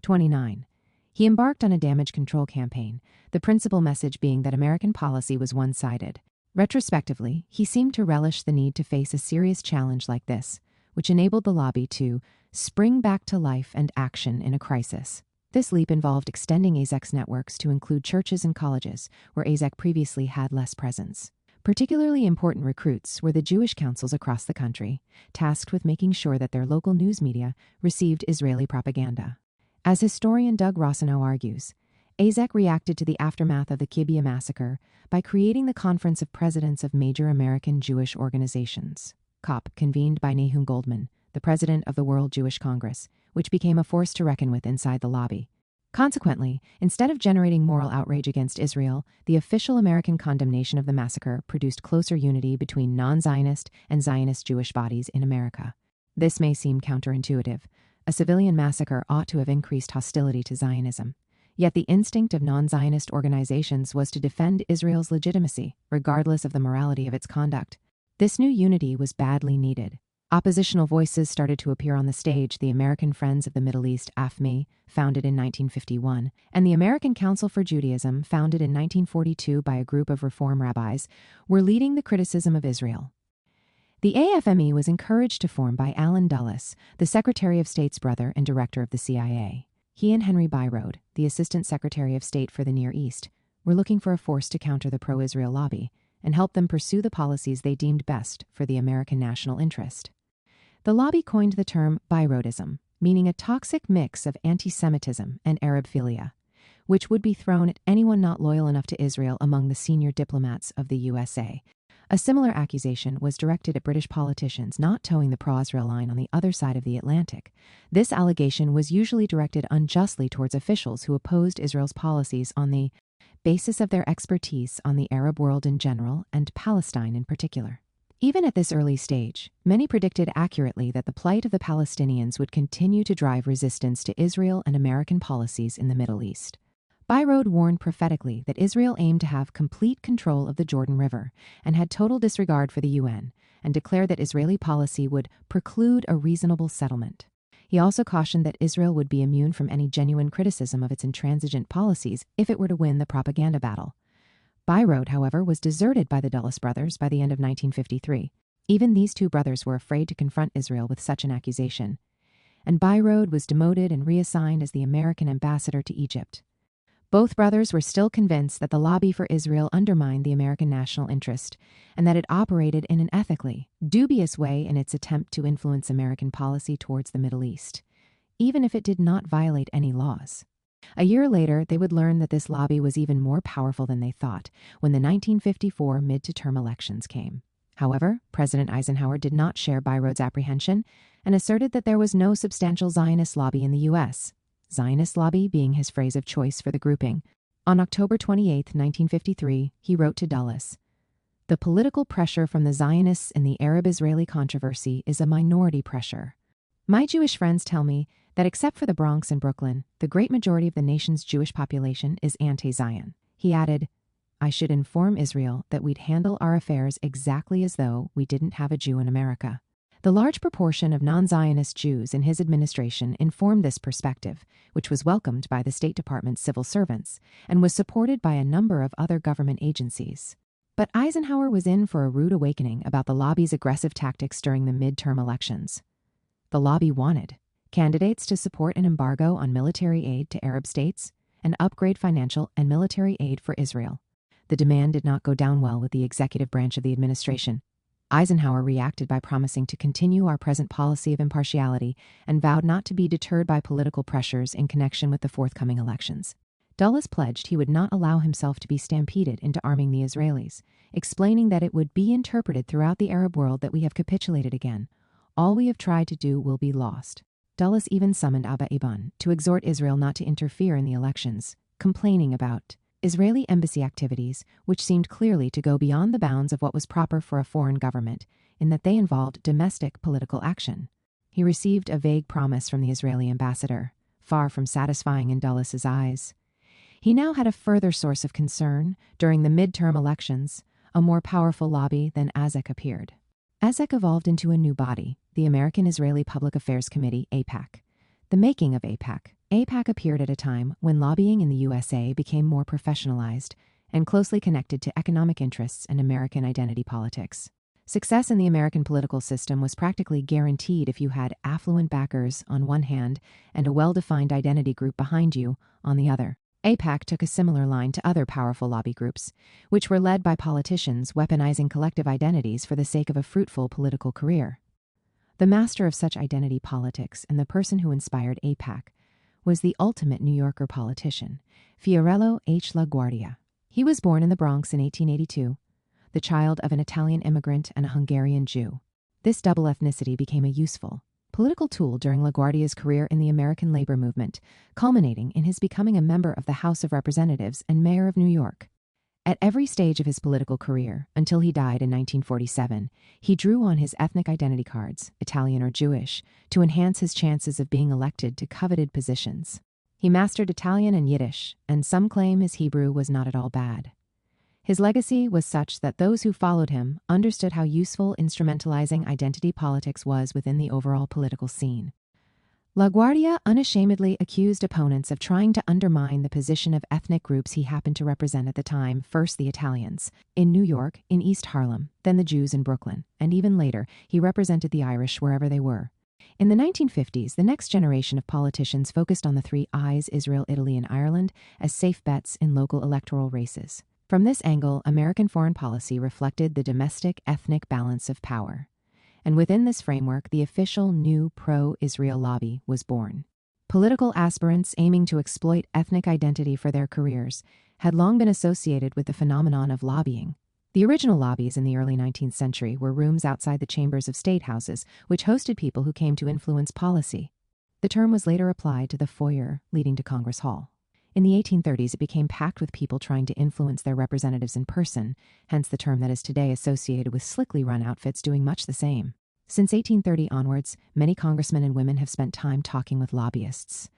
29. He embarked on a damage control campaign, the principal message being that American policy was one-sided. Retrospectively, he seemed to relish the need to face a serious challenge like this, which enabled the lobby to spring back to life and action in a crisis. This leap involved extending AZEC's networks to include churches and colleges, where AZEC previously had less presence. Particularly important recruits were the Jewish councils across the country, tasked with making sure that their local news media received Israeli propaganda. As historian Doug Rossinow argues, AZEC reacted to the aftermath of the Kibbutz massacre by creating the Conference of Presidents of Major American Jewish Organizations, COP, convened by Nahum Goldman, the president of the World Jewish Congress, which became a force to reckon with inside the lobby. Consequently, instead of generating moral outrage against Israel, the official American condemnation of the massacre produced closer unity between non-Zionist and Zionist Jewish bodies in America. This may seem counterintuitive. A civilian massacre ought to have increased hostility to Zionism. Yet the instinct of non-Zionist organizations was to defend Israel's legitimacy, regardless of the morality of its conduct. This new unity was badly needed. Oppositional voices started to appear on the stage. The American Friends of the Middle East, AFME, founded in 1951, and the American Council for Judaism, founded in 1942 by a group of Reform rabbis, were leading the criticism of Israel. The AFME was encouraged to form by Allen Dulles, the Secretary of State's brother and director of the CIA. He and Henry Byrode, the Assistant Secretary of State for the Near East, were looking for a force to counter the pro-Israel lobby and help them pursue the policies they deemed best for the American national interest. The lobby coined the term Byrodism, meaning a toxic mix of anti-Semitism and Arabphilia, which would be thrown at anyone not loyal enough to Israel among the senior diplomats of the USA. A similar accusation was directed at British politicians not towing the pro-Israel line on the other side of the Atlantic. This allegation was usually directed unjustly towards officials who opposed Israel's policies on the basis of their expertise on the Arab world in general and Palestine in particular. Even at this early stage, many predicted accurately that the plight of the Palestinians would continue to drive resistance to Israel and American policies in the Middle East. Byrode warned prophetically that Israel aimed to have complete control of the Jordan River and had total disregard for the UN, and declared that Israeli policy would preclude a reasonable settlement. He also cautioned that Israel would be immune from any genuine criticism of its intransigent policies if it were to win the propaganda battle. Byrode, however, was deserted by the Dulles brothers by the end of 1953. Even these two brothers were afraid to confront Israel with such an accusation, and Byrode was demoted and reassigned as the American ambassador to Egypt. Both brothers were still convinced that the lobby for Israel undermined the American national interest and that it operated in an ethically dubious way in its attempt to influence American policy towards the Middle East, even if it did not violate any laws. A year later, they would learn that this lobby was even more powerful than they thought when the 1954 mid-term elections came. However, President Eisenhower did not share Byrode's apprehension and asserted that there was no substantial Zionist lobby in the U.S., Zionist lobby being his phrase of choice for the grouping. On October 28, 1953, he wrote to Dulles, "The political pressure from the Zionists in the Arab-Israeli controversy is a minority pressure. My Jewish friends tell me that except for the Bronx and Brooklyn, the great majority of the nation's Jewish population is anti-Zion." He added, "I should inform Israel that we'd handle our affairs exactly as though we didn't have a Jew in America." The large proportion of non-Zionist Jews in his administration informed this perspective, which was welcomed by the State Department's civil servants and was supported by a number of other government agencies. But Eisenhower was in for a rude awakening about the lobby's aggressive tactics during the midterm elections. The lobby wanted candidates to support an embargo on military aid to Arab states and upgrade financial and military aid for Israel. The demand did not go down well with the executive branch of the administration. Eisenhower reacted by promising to continue our present policy of impartiality and vowed not to be deterred by political pressures in connection with the forthcoming elections. Dulles pledged he would not allow himself to be stampeded into arming the Israelis, explaining that it would be interpreted throughout the Arab world that we have capitulated again. All we have tried to do will be lost. Dulles even summoned Abba Eban to exhort Israel not to interfere in the elections, complaining about Israeli embassy activities, which seemed clearly to go beyond the bounds of what was proper for a foreign government, in that they involved domestic political action. He received a vague promise from the Israeli ambassador, far from satisfying in Dulles's eyes. He now had a further source of concern. During the midterm elections, a more powerful lobby than AIPAC appeared. AIPAC evolved into a new body, the American-Israeli Public Affairs Committee, AIPAC. The making of AIPAC. AIPAC appeared at a time when lobbying in the USA became more professionalized and closely connected to economic interests and American identity politics. Success in the American political system was practically guaranteed if you had affluent backers on one hand and a well-defined identity group behind you on the other. AIPAC took a similar line to other powerful lobby groups, which were led by politicians weaponizing collective identities for the sake of a fruitful political career. The master of such identity politics and the person who inspired AIPAC was the ultimate New Yorker politician, Fiorello H. LaGuardia. He was born in the Bronx in 1882, the child of an Italian immigrant and a Hungarian Jew. This double ethnicity became a useful political tool during LaGuardia's career in the American labor movement, culminating in his becoming a member of the House of Representatives and mayor of New York. At every stage of his political career, until he died in 1947, he drew on his ethnic identity cards, Italian or Jewish, to enhance his chances of being elected to coveted positions. He mastered Italian and Yiddish, and some claim his Hebrew was not at all bad. His legacy was such that those who followed him understood how useful instrumentalizing identity politics was within the overall political scene. LaGuardia unashamedly accused opponents of trying to undermine the position of ethnic groups he happened to represent at the time, first the Italians in New York, in East Harlem, then the Jews in Brooklyn, and even later he represented the Irish wherever they were. In the 1950s, the next generation of politicians focused on the three I's, Israel, Italy, and Ireland, as safe bets in local electoral races. From this angle, American foreign policy reflected the domestic ethnic balance of power. And within this framework, the official new pro-Israel lobby was born. Political aspirants aiming to exploit ethnic identity for their careers had long been associated with the phenomenon of lobbying. The original lobbies in the early 19th century were rooms outside the chambers of state houses, which hosted people who came to influence policy. The term was later applied to the foyer leading to Congress Hall. In the 1830s, it became packed with people trying to influence their representatives in person, hence the term that is today associated with slickly run outfits doing much the same. Since 1830 onwards, many congressmen and women have spent time talking with lobbyists.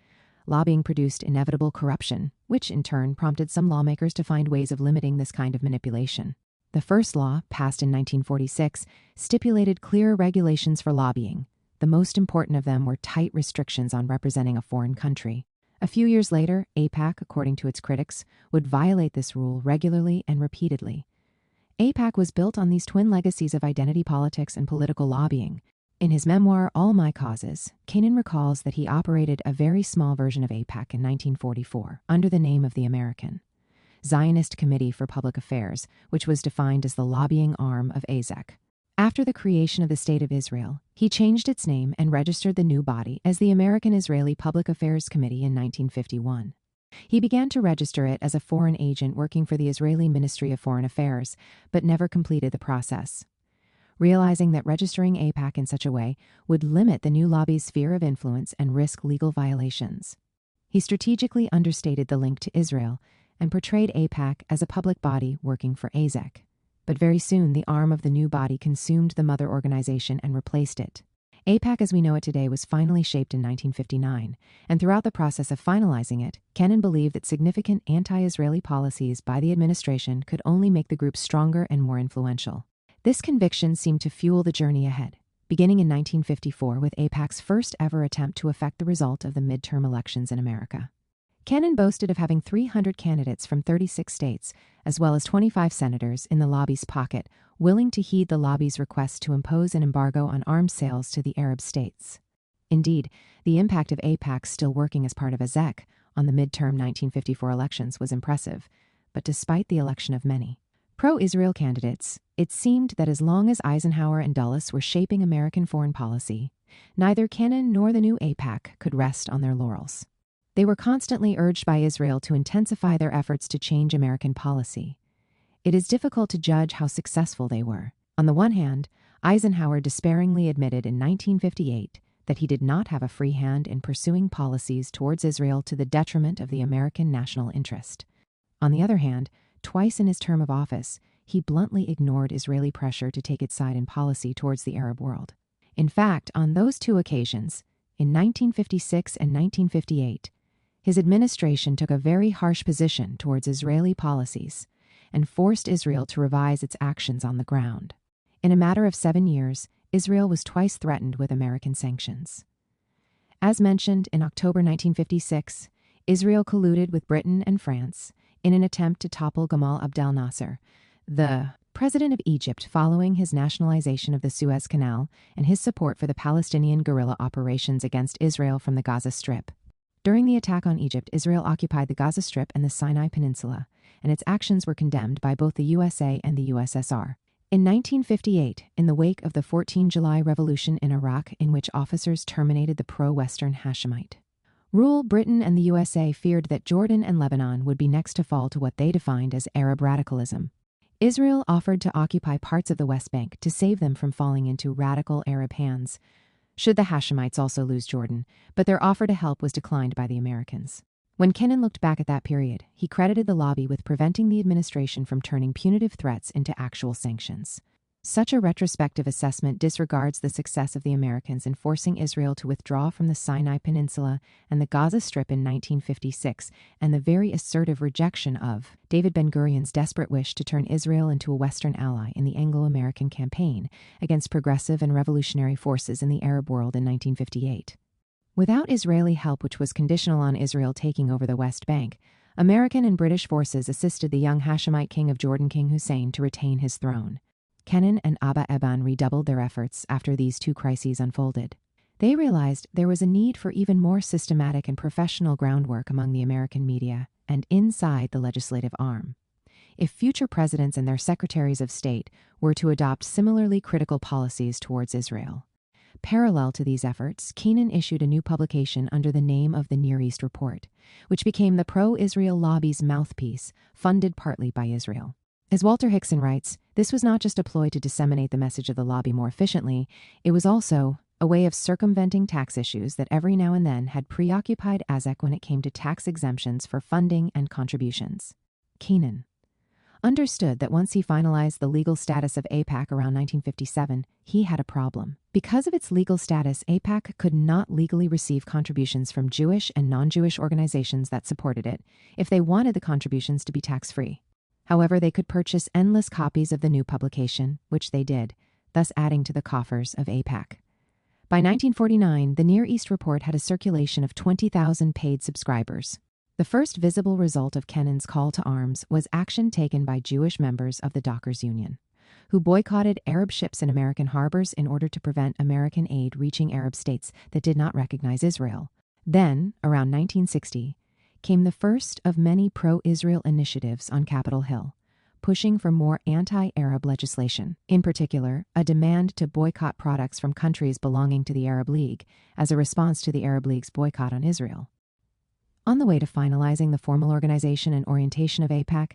Lobbying produced inevitable corruption, which in turn prompted some lawmakers to find ways of limiting this kind of manipulation. The first law, passed in 1946, stipulated clear regulations for lobbying. The most important of them were tight restrictions on representing a foreign country. A few years later, AIPAC, according to its critics, would violate this rule regularly and repeatedly. AIPAC was built on these twin legacies of identity politics and political lobbying. In his memoir, All My Causes, Kanan recalls that he operated a very small version of AIPAC in 1944 under the name of the American Zionist Committee for Public Affairs, which was defined as the lobbying arm of AIPAC. After the creation of the State of Israel, he changed its name and registered the new body as the American-Israeli Public Affairs Committee in 1951. He began to register it as a foreign agent working for the Israeli Ministry of Foreign Affairs, but never completed the process. Realizing that registering AIPAC in such a way would limit the new lobby's sphere of influence and risk legal violations, he strategically understated the link to Israel and portrayed AIPAC as a public body working for AIPAC. But very soon, the arm of the new body consumed the mother organization and replaced it. AIPAC as we know it today was finally shaped in 1959, and throughout the process of finalizing it, Kennan believed that significant anti-Israeli policies by the administration could only make the group stronger and more influential. This conviction seemed to fuel the journey ahead, beginning in 1954 with AIPAC's first ever attempt to affect the result of the midterm elections in America. Kennan boasted of having 300 candidates from 36 states, as well as 25 senators in the lobby's pocket, willing to heed the lobby's request to impose an embargo on arms sales to the Arab states. Indeed, the impact of AIPAC still working as part of AIPAC on the midterm 1954 elections was impressive, but despite the election of many pro-Israel candidates, it seemed that as long as Eisenhower and Dulles were shaping American foreign policy, neither Kennan nor the new AIPAC could rest on their laurels. They were constantly urged by Israel to intensify their efforts to change American policy. It is difficult to judge how successful they were. On the one hand, Eisenhower despairingly admitted in 1958 that he did not have a free hand in pursuing policies towards Israel to the detriment of the American national interest. On the other hand, twice in his term of office, he bluntly ignored Israeli pressure to take its side in policy towards the Arab world. In fact, on those two occasions, in 1956 and 1958, his administration took a very harsh position towards Israeli policies and forced Israel to revise its actions on the ground. In a matter of 7 years, Israel was twice threatened with American sanctions. As mentioned, in October 1956, Israel colluded with Britain and France in an attempt to topple Gamal Abdel Nasser, the president of Egypt, following his nationalization of the Suez Canal and his support for the Palestinian guerrilla operations against Israel from the Gaza Strip. During the attack on Egypt, Israel occupied the Gaza Strip and the Sinai Peninsula, and its actions were condemned by both the USA and the USSR. In 1958, in the wake of the 14 July Revolution in Iraq, in which officers terminated the pro-Western Hashemite rule, Britain and the USA feared that Jordan and Lebanon would be next to fall to what they defined as Arab radicalism. Israel offered to occupy parts of the West Bank to save them from falling into radical Arab hands, should the Hashemites also lose Jordan, but their offer to help was declined by the Americans. When Kennan looked back at that period, he credited the lobby with preventing the administration from turning punitive threats into actual sanctions. Such a retrospective assessment disregards the success of the Americans in forcing Israel to withdraw from the Sinai Peninsula and the Gaza Strip in 1956, and the very assertive rejection of David Ben-Gurion's desperate wish to turn Israel into a Western ally in the Anglo-American campaign against progressive and revolutionary forces in the Arab world in 1958. Without Israeli help, which was conditional on Israel taking over the West Bank, American and British forces assisted the young Hashemite king of Jordan, King Hussein, to retain his throne. Kennan and Abba Eban redoubled their efforts after these two crises unfolded. They realized there was a need for even more systematic and professional groundwork among the American media and inside the legislative arm. If future presidents and their secretaries of state were to adopt similarly critical policies towards Israel. Parallel to these efforts, Kennan issued a new publication under the name of the Near East Report, which became the pro-Israel lobby's mouthpiece, funded partly by Israel. As Walter Hickson writes, this was not just a ploy to disseminate the message of the lobby more efficiently, it was also a way of circumventing tax issues that every now and then had preoccupied ASEC when it came to tax exemptions for funding and contributions. Kennan understood that once he finalized the legal status of AIPAC around 1957, he had a problem. Because of its legal status, AIPAC could not legally receive contributions from Jewish and non-Jewish organizations that supported it if they wanted the contributions to be tax-free. However, they could purchase endless copies of the new publication, which they did, thus adding to the coffers of AIPAC. By 1949, the Near East Report had a circulation of 20,000 paid subscribers. The first visible result of Kennan's call to arms was action taken by Jewish members of the Dockers Union, who boycotted Arab ships in American harbors in order to prevent American aid reaching Arab states that did not recognize Israel. Then, around 1960, came the first of many pro-Israel initiatives on Capitol Hill, pushing for more anti-Arab legislation, in particular, a demand to boycott products from countries belonging to the Arab League as a response to the Arab League's boycott on Israel. On the way to finalizing the formal organization and orientation of AIPAC,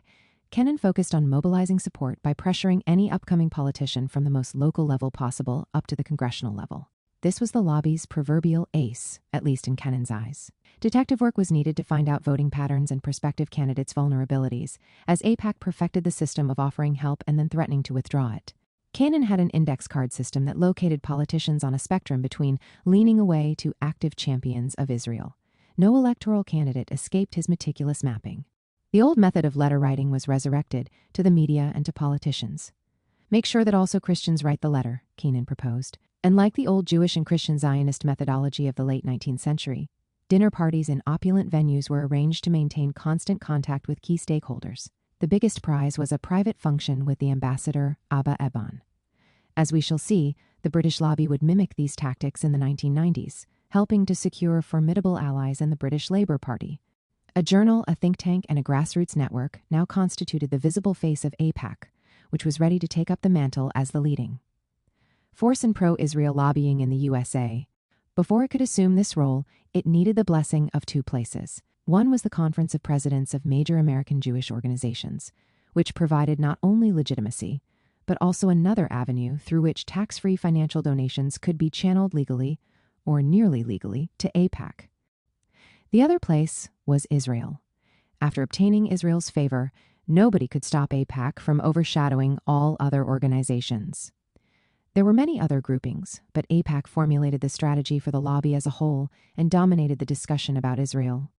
Kennan focused on mobilizing support by pressuring any upcoming politician from the most local level possible up to the congressional level. This was the lobby's proverbial ace, at least in Kennan's eyes. Detective work was needed to find out voting patterns and prospective candidates' vulnerabilities, as AIPAC perfected the system of offering help and then threatening to withdraw it. Kennan had an index card system that located politicians on a spectrum between leaning away to active champions of Israel. No electoral candidate escaped his meticulous mapping. The old method of letter writing was resurrected to the media and to politicians. Make sure that also Christians write the letter, Kennan proposed. And like the old Jewish and Christian Zionist methodology of the late 19th century, dinner parties in opulent venues were arranged to maintain constant contact with key stakeholders. The biggest prize was a private function with the ambassador, Abba Eban. As we shall see, the British lobby would mimic these tactics in the 1990s, helping to secure formidable allies in the British Labour Party. A journal, a think tank, and a grassroots network now constituted the visible face of AIPAC, which was ready to take up the mantle as the leading force in pro-Israel lobbying in the USA. Before it could assume this role, it needed the blessing of two places. One was the Conference of Presidents of major American Jewish organizations, which provided not only legitimacy, but also another avenue through which tax-free financial donations could be channeled legally, or nearly legally, to AIPAC. The other place was Israel. After obtaining Israel's favor, nobody could stop AIPAC from overshadowing all other organizations. There were many other groupings, but AIPAC formulated the strategy for the lobby as a whole and dominated the discussion about Israel.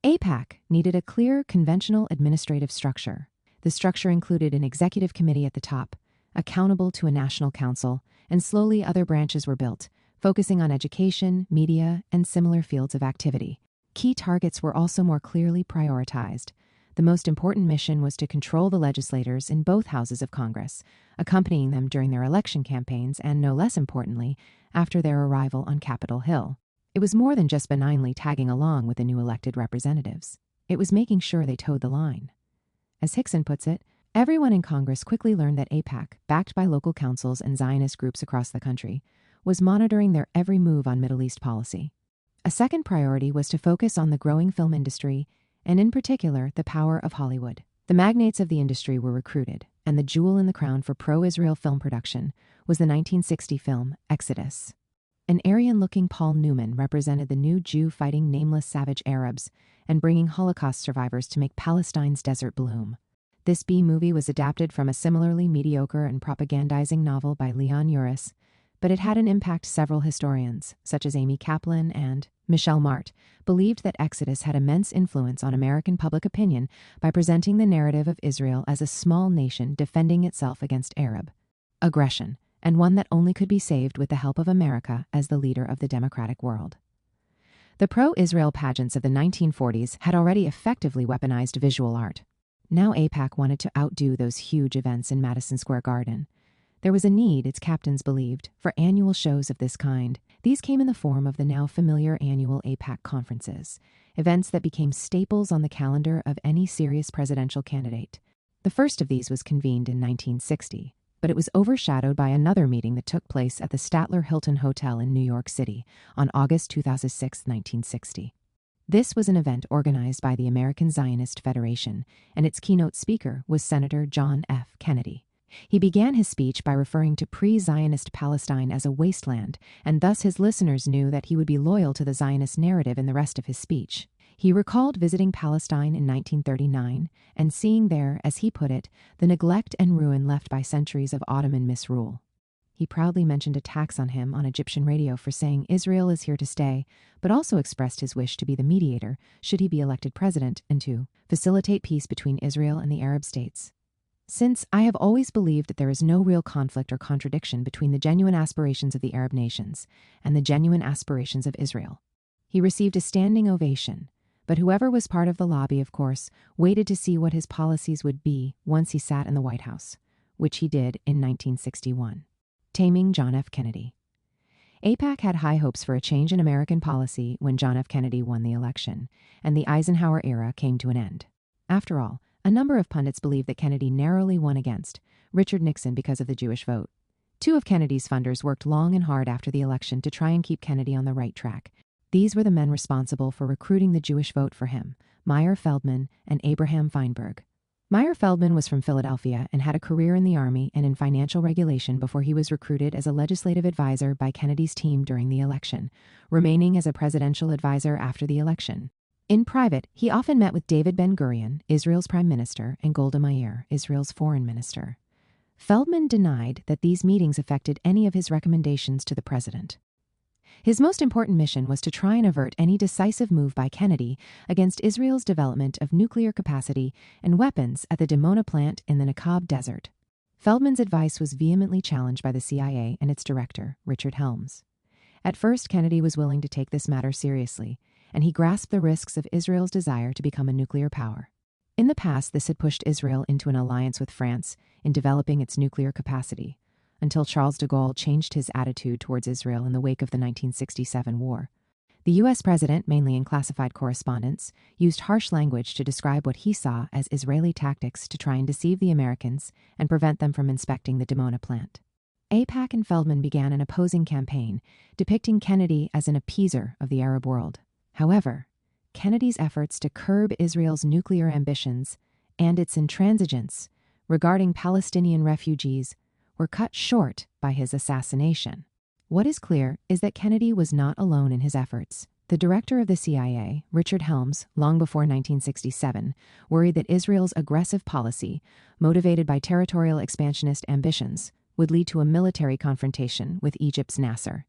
AIPAC needed a clear, conventional administrative structure. The structure included an executive committee at the top, accountable to a national council, and slowly other branches were built, focusing on education, media, and similar fields of activity. Key targets were also more clearly prioritized. The most important mission was to control the legislators in both houses of Congress, accompanying them during their election campaigns and, no less importantly, after their arrival on Capitol Hill. It was more than just benignly tagging along with the new elected representatives. It was making sure they towed the line. As Hickson puts it, everyone in Congress quickly learned that AIPAC, backed by local councils and Zionist groups across the country, was monitoring their every move on Middle East policy. A second priority was to focus on the growing film industry, and in particular, the power of Hollywood. The magnates of the industry were recruited, and the jewel in the crown for pro-Israel film production was the 1960 film Exodus. An Aryan-looking Paul Newman represented the new Jew fighting nameless savage Arabs and bringing Holocaust survivors to make Palestine's desert bloom. This B-movie was adapted from a similarly mediocre and propagandizing novel by Leon Uris, but it had an impact. Several historians, such as Amy Kaplan and Michelle Mart, believed that Exodus had immense influence on American public opinion by presenting the narrative of Israel as a small nation defending itself against Arab aggression, and one that only could be saved with the help of America as the leader of the democratic world. The pro-Israel pageants of the 1940s had already effectively weaponized visual art. Now AIPAC wanted to outdo those huge events in Madison Square Garden. There was a need, its captains believed, for annual shows of this kind. These came in the form of the now familiar annual AIPAC conferences, events that became staples on the calendar of any serious presidential candidate. The first of these was convened in 1960, but it was overshadowed by another meeting that took place at the Statler Hilton Hotel in New York City on August 2006, 1960. This was an event organized by the American Zionist Federation, and its keynote speaker was Senator John F. Kennedy. He began his speech by referring to pre-Zionist Palestine as a wasteland, and thus his listeners knew that he would be loyal to the Zionist narrative in the rest of his speech. He recalled visiting Palestine in 1939 and seeing there, as he put it, the neglect and ruin left by centuries of Ottoman misrule. He proudly mentioned attacks on him on Egyptian radio for saying Israel is here to stay, but also expressed his wish to be the mediator should he be elected president and to facilitate peace between Israel and the Arab states. Since I have always believed that there is no real conflict or contradiction between the genuine aspirations of the Arab nations and the genuine aspirations of Israel. He received a standing ovation, but whoever was part of the lobby, of course, waited to see what his policies would be once he sat in the White House, which he did in 1961. Taming John F. Kennedy. AIPAC had high hopes for a change in American policy when John F. Kennedy won the election, and the Eisenhower era came to an end. After all, a number of pundits believed that Kennedy narrowly won against Richard Nixon because of the Jewish vote. Two of Kennedy's funders worked long and hard after the election to try and keep Kennedy on the right track. These were the men responsible for recruiting the Jewish vote for him, Meyer Feldman and Abraham Feinberg. Meyer Feldman was from Philadelphia and had a career in the Army and in financial regulation before he was recruited as a legislative advisor by Kennedy's team during the election, remaining as a presidential advisor after the election. In private, he often met with David Ben-Gurion, Israel's prime minister, and Golda Meir, Israel's foreign minister. Feldman denied that these meetings affected any of his recommendations to the president. His most important mission was to try and avert any decisive move by Kennedy against Israel's development of nuclear capacity and weapons at the Dimona plant in the Negev Desert. Feldman's advice was vehemently challenged by the CIA and its director, Richard Helms. At first, Kennedy was willing to take this matter seriously, and he grasped the risks of Israel's desire to become a nuclear power. In the past, this had pushed Israel into an alliance with France in developing its nuclear capacity, until Charles de Gaulle changed his attitude towards Israel in the wake of the 1967 war. The U.S. president, mainly in classified correspondence, used harsh language to describe what he saw as Israeli tactics to try and deceive the Americans and prevent them from inspecting the Dimona plant. AIPAC and Feldman began an opposing campaign, depicting Kennedy as an appeaser of the Arab world. However, Kennedy's efforts to curb Israel's nuclear ambitions and its intransigence regarding Palestinian refugees were cut short by his assassination. What is clear is that Kennedy was not alone in his efforts. The director of the CIA, Richard Helms, long before 1967, worried that Israel's aggressive policy, motivated by territorial expansionist ambitions, would lead to a military confrontation with Egypt's Nasser.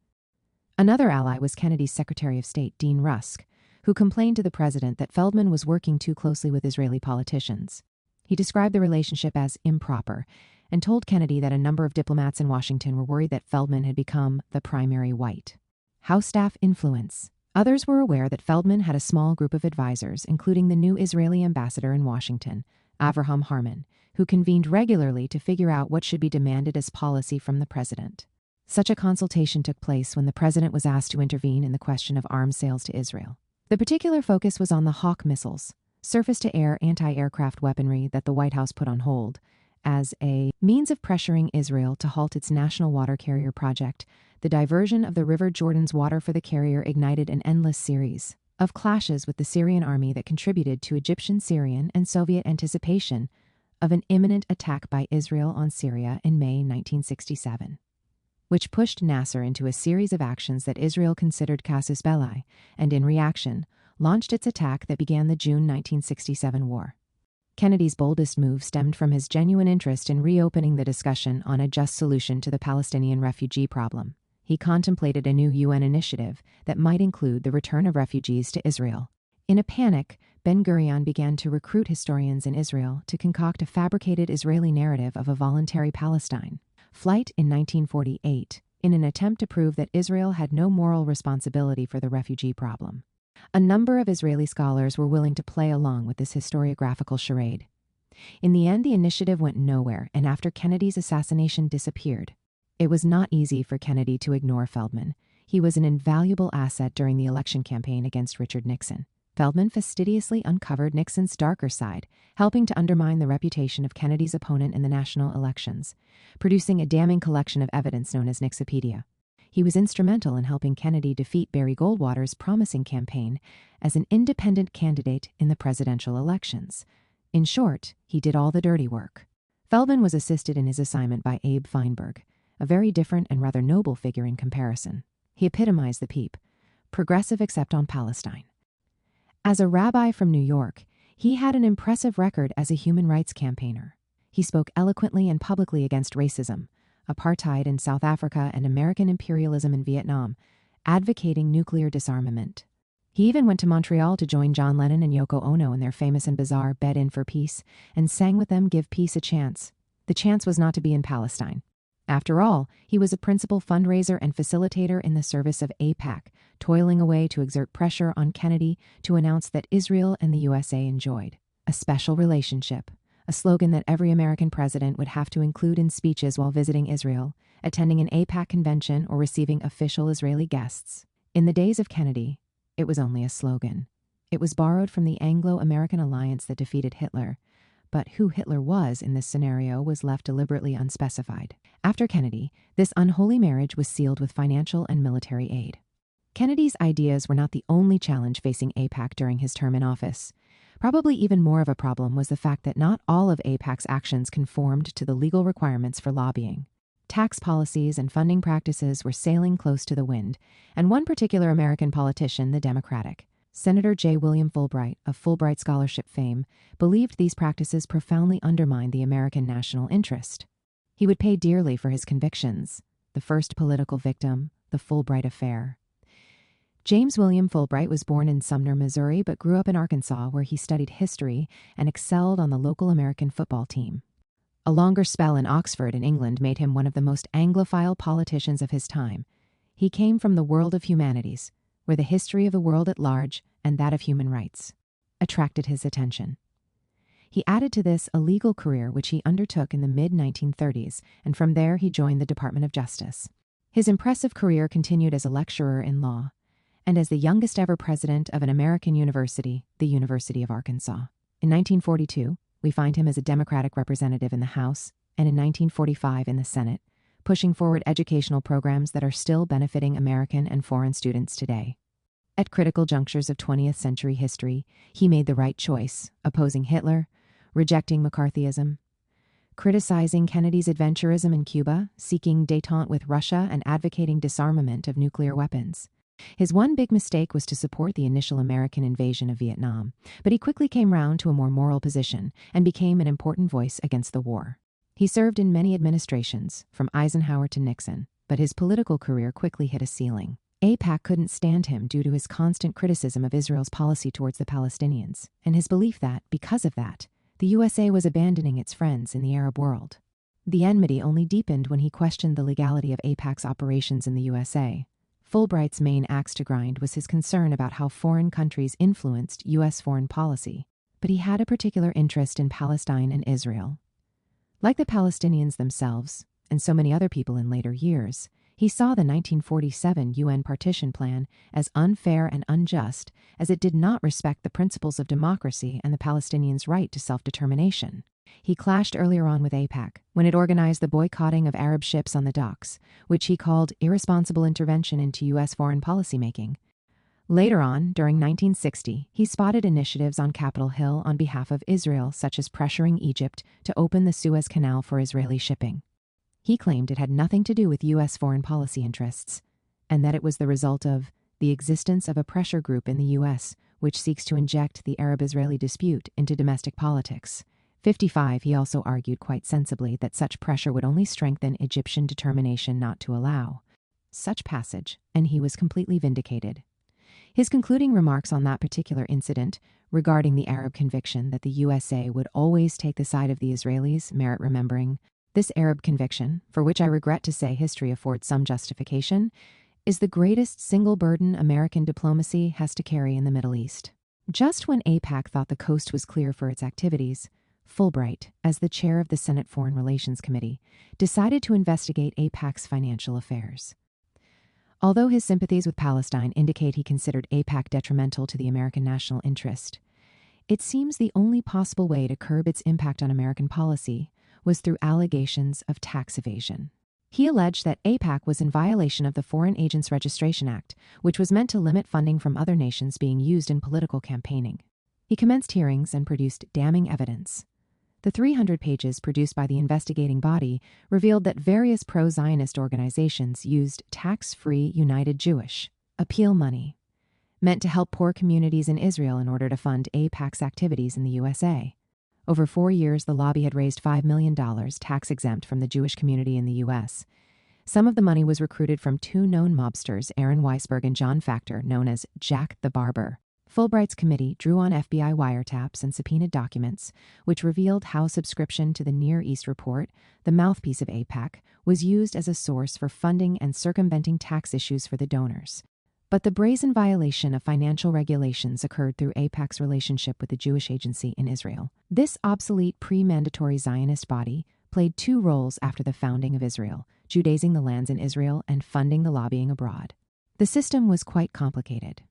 Another ally was Kennedy's Secretary of State, Dean Rusk, who complained to the president that Feldman was working too closely with Israeli politicians. He described the relationship as improper and told Kennedy that a number of diplomats in Washington were worried that Feldman had become the primary white. House staff influence. Others were aware that Feldman had a small group of advisors, including the new Israeli ambassador in Washington, Avraham Harman, who convened regularly to figure out what should be demanded as policy from the president. Such a consultation took place when the president was asked to intervene in the question of arms sales to Israel. The particular focus was on the Hawk missiles, surface-to-air anti-aircraft weaponry that the White House put on hold, as a means of pressuring Israel to halt its national water carrier project. The diversion of the River Jordan's water for the carrier ignited an endless series of clashes with the Syrian army that contributed to Egyptian, Syrian, and Soviet anticipation of an imminent attack by Israel on Syria in May 1967, which pushed Nasser into a series of actions that Israel considered casus belli, and in reaction, launched its attack that began the June 1967 war. Kennedy's boldest move stemmed from his genuine interest in reopening the discussion on a just solution to the Palestinian refugee problem. He contemplated a new UN initiative that might include the return of refugees to Israel. In a panic, Ben-Gurion began to recruit historians in Israel to concoct a fabricated Israeli narrative of a voluntary Palestine. Flight in 1948, in an attempt to prove that Israel had no moral responsibility for the refugee problem. A number of Israeli scholars were willing to play along with this historiographical charade. In the end, the initiative went nowhere, and after Kennedy's assassination disappeared. It was not easy for Kennedy to ignore Feldman. He was an invaluable asset during the election campaign against Richard Nixon. Feldman fastidiously uncovered Nixon's darker side, helping to undermine the reputation of Kennedy's opponent in the national elections, producing a damning collection of evidence known as Nixopedia. He was instrumental in helping Kennedy defeat Barry Goldwater's promising campaign as an independent candidate in the presidential elections. In short, he did all the dirty work. Feldman was assisted in his assignment by Abe Feinberg, a very different and rather noble figure in comparison. He epitomized the PEEP, progressive except on Palestine. As a rabbi from New York, he had an impressive record as a human rights campaigner. He spoke eloquently and publicly against racism, apartheid in South Africa, and American imperialism in Vietnam, advocating nuclear disarmament. He even went to Montreal to join John Lennon and Yoko Ono in their famous and bizarre Bed In for Peace, and sang with them Give Peace a Chance. The chance was not to be in Palestine. After all, he was a principal fundraiser and facilitator in the service of AIPAC, toiling away to exert pressure on Kennedy to announce that Israel and the USA enjoyed a special relationship, a slogan that every American president would have to include in speeches while visiting Israel, attending an AIPAC convention, or receiving official Israeli guests. In the days of Kennedy, it was only a slogan. It was borrowed from the Anglo-American alliance that defeated Hitler, but who Hitler was in this scenario was left deliberately unspecified. After Kennedy, this unholy marriage was sealed with financial and military aid. Kennedy's ideas were not the only challenge facing AIPAC during his term in office. Probably even more of a problem was the fact that not all of AIPAC's actions conformed to the legal requirements for lobbying. Tax policies and funding practices were sailing close to the wind, and one particular American politician, the Democratic, Senator J. William Fulbright, of Fulbright Scholarship fame, believed these practices profoundly undermined the American national interest. He would pay dearly for his convictions. The first political victim, the Fulbright affair. James William Fulbright was born in Sumner, Missouri, but grew up in Arkansas, where he studied history and excelled on the local American football team. A longer spell in Oxford in England made him one of the most Anglophile politicians of his time. He came from the world of humanities, where the history of the world at large and that of human rights attracted his attention. He added to this a legal career which he undertook in the mid-1930s, and from there he joined the Department of Justice. His impressive career continued as a lecturer in law, and as the youngest ever president of an American university, the University of Arkansas. In 1942, we find him as a Democratic representative in the House, and in 1945 in the Senate, pushing forward educational programs that are still benefiting American and foreign students today. At critical junctures of 20th century history, he made the right choice, opposing Hitler, rejecting McCarthyism, criticizing Kennedy's adventurism in Cuba, seeking détente with Russia, and advocating disarmament of nuclear weapons. His one big mistake was to support the initial American invasion of Vietnam, but he quickly came round to a more moral position and became an important voice against the war. He served in many administrations, from Eisenhower to Nixon, but his political career quickly hit a ceiling. AIPAC couldn't stand him due to his constant criticism of Israel's policy towards the Palestinians, and his belief that, because of that, the USA was abandoning its friends in the Arab world. The enmity only deepened when he questioned the legality of AIPAC's operations in the USA. Fulbright's main axe to grind was his concern about how foreign countries influenced U.S. foreign policy, but he had a particular interest in Palestine and Israel. Like the Palestinians themselves, and so many other people in later years, he saw the 1947 UN partition plan as unfair and unjust, as it did not respect the principles of democracy and the Palestinians' right to self-determination. He clashed earlier on with AIPAC when it organized the boycotting of Arab ships on the docks, which he called irresponsible intervention into U.S. foreign policymaking. Later on, during 1960, he spotted initiatives on Capitol Hill on behalf of Israel, such as pressuring Egypt to open the Suez Canal for Israeli shipping. He claimed it had nothing to do with U.S. foreign policy interests, and that it was the result of the existence of a pressure group in the U.S. which seeks to inject the Arab-Israeli dispute into domestic politics. 55, he also argued quite sensibly that such pressure would only strengthen Egyptian determination not to allow such passage, and he was completely vindicated. His concluding remarks on that particular incident, regarding the Arab conviction that the USA would always take the side of the Israelis, merit remembering. This Arab conviction, for which I regret to say history affords some justification, is the greatest single burden American diplomacy has to carry in the Middle East. Just when AIPAC thought the coast was clear for its activities, Fulbright, as the chair of the Senate Foreign Relations Committee, decided to investigate AIPAC's financial affairs. Although his sympathies with Palestine indicate he considered AIPAC detrimental to the American national interest, it seems the only possible way to curb its impact on American policy was through allegations of tax evasion. He alleged that AIPAC was in violation of the Foreign Agents Registration Act, which was meant to limit funding from other nations being used in political campaigning. He commenced hearings and produced damning evidence. The 300 pages produced by the investigating body revealed that various pro-Zionist organizations used tax-free United Jewish appeal money, meant to help poor communities in Israel in order to fund AIPAC's activities in the USA. Over 4 years, the lobby had raised $5 million tax-exempt from the Jewish community in the U.S. Some of the money was recruited from two known mobsters, Aaron Weisberg and John Factor, known as Jack the Barber. Fulbright's committee drew on FBI wiretaps and subpoenaed documents, which revealed how subscription to the Near East Report, the mouthpiece of AIPAC, was used as a source for funding and circumventing tax issues for the donors. But the brazen violation of financial regulations occurred through AIPAC's relationship with the Jewish Agency in Israel. This obsolete pre-mandatory Zionist body played two roles after the founding of Israel, Judaizing the lands in Israel and funding the lobbying abroad. The system was quite complicated.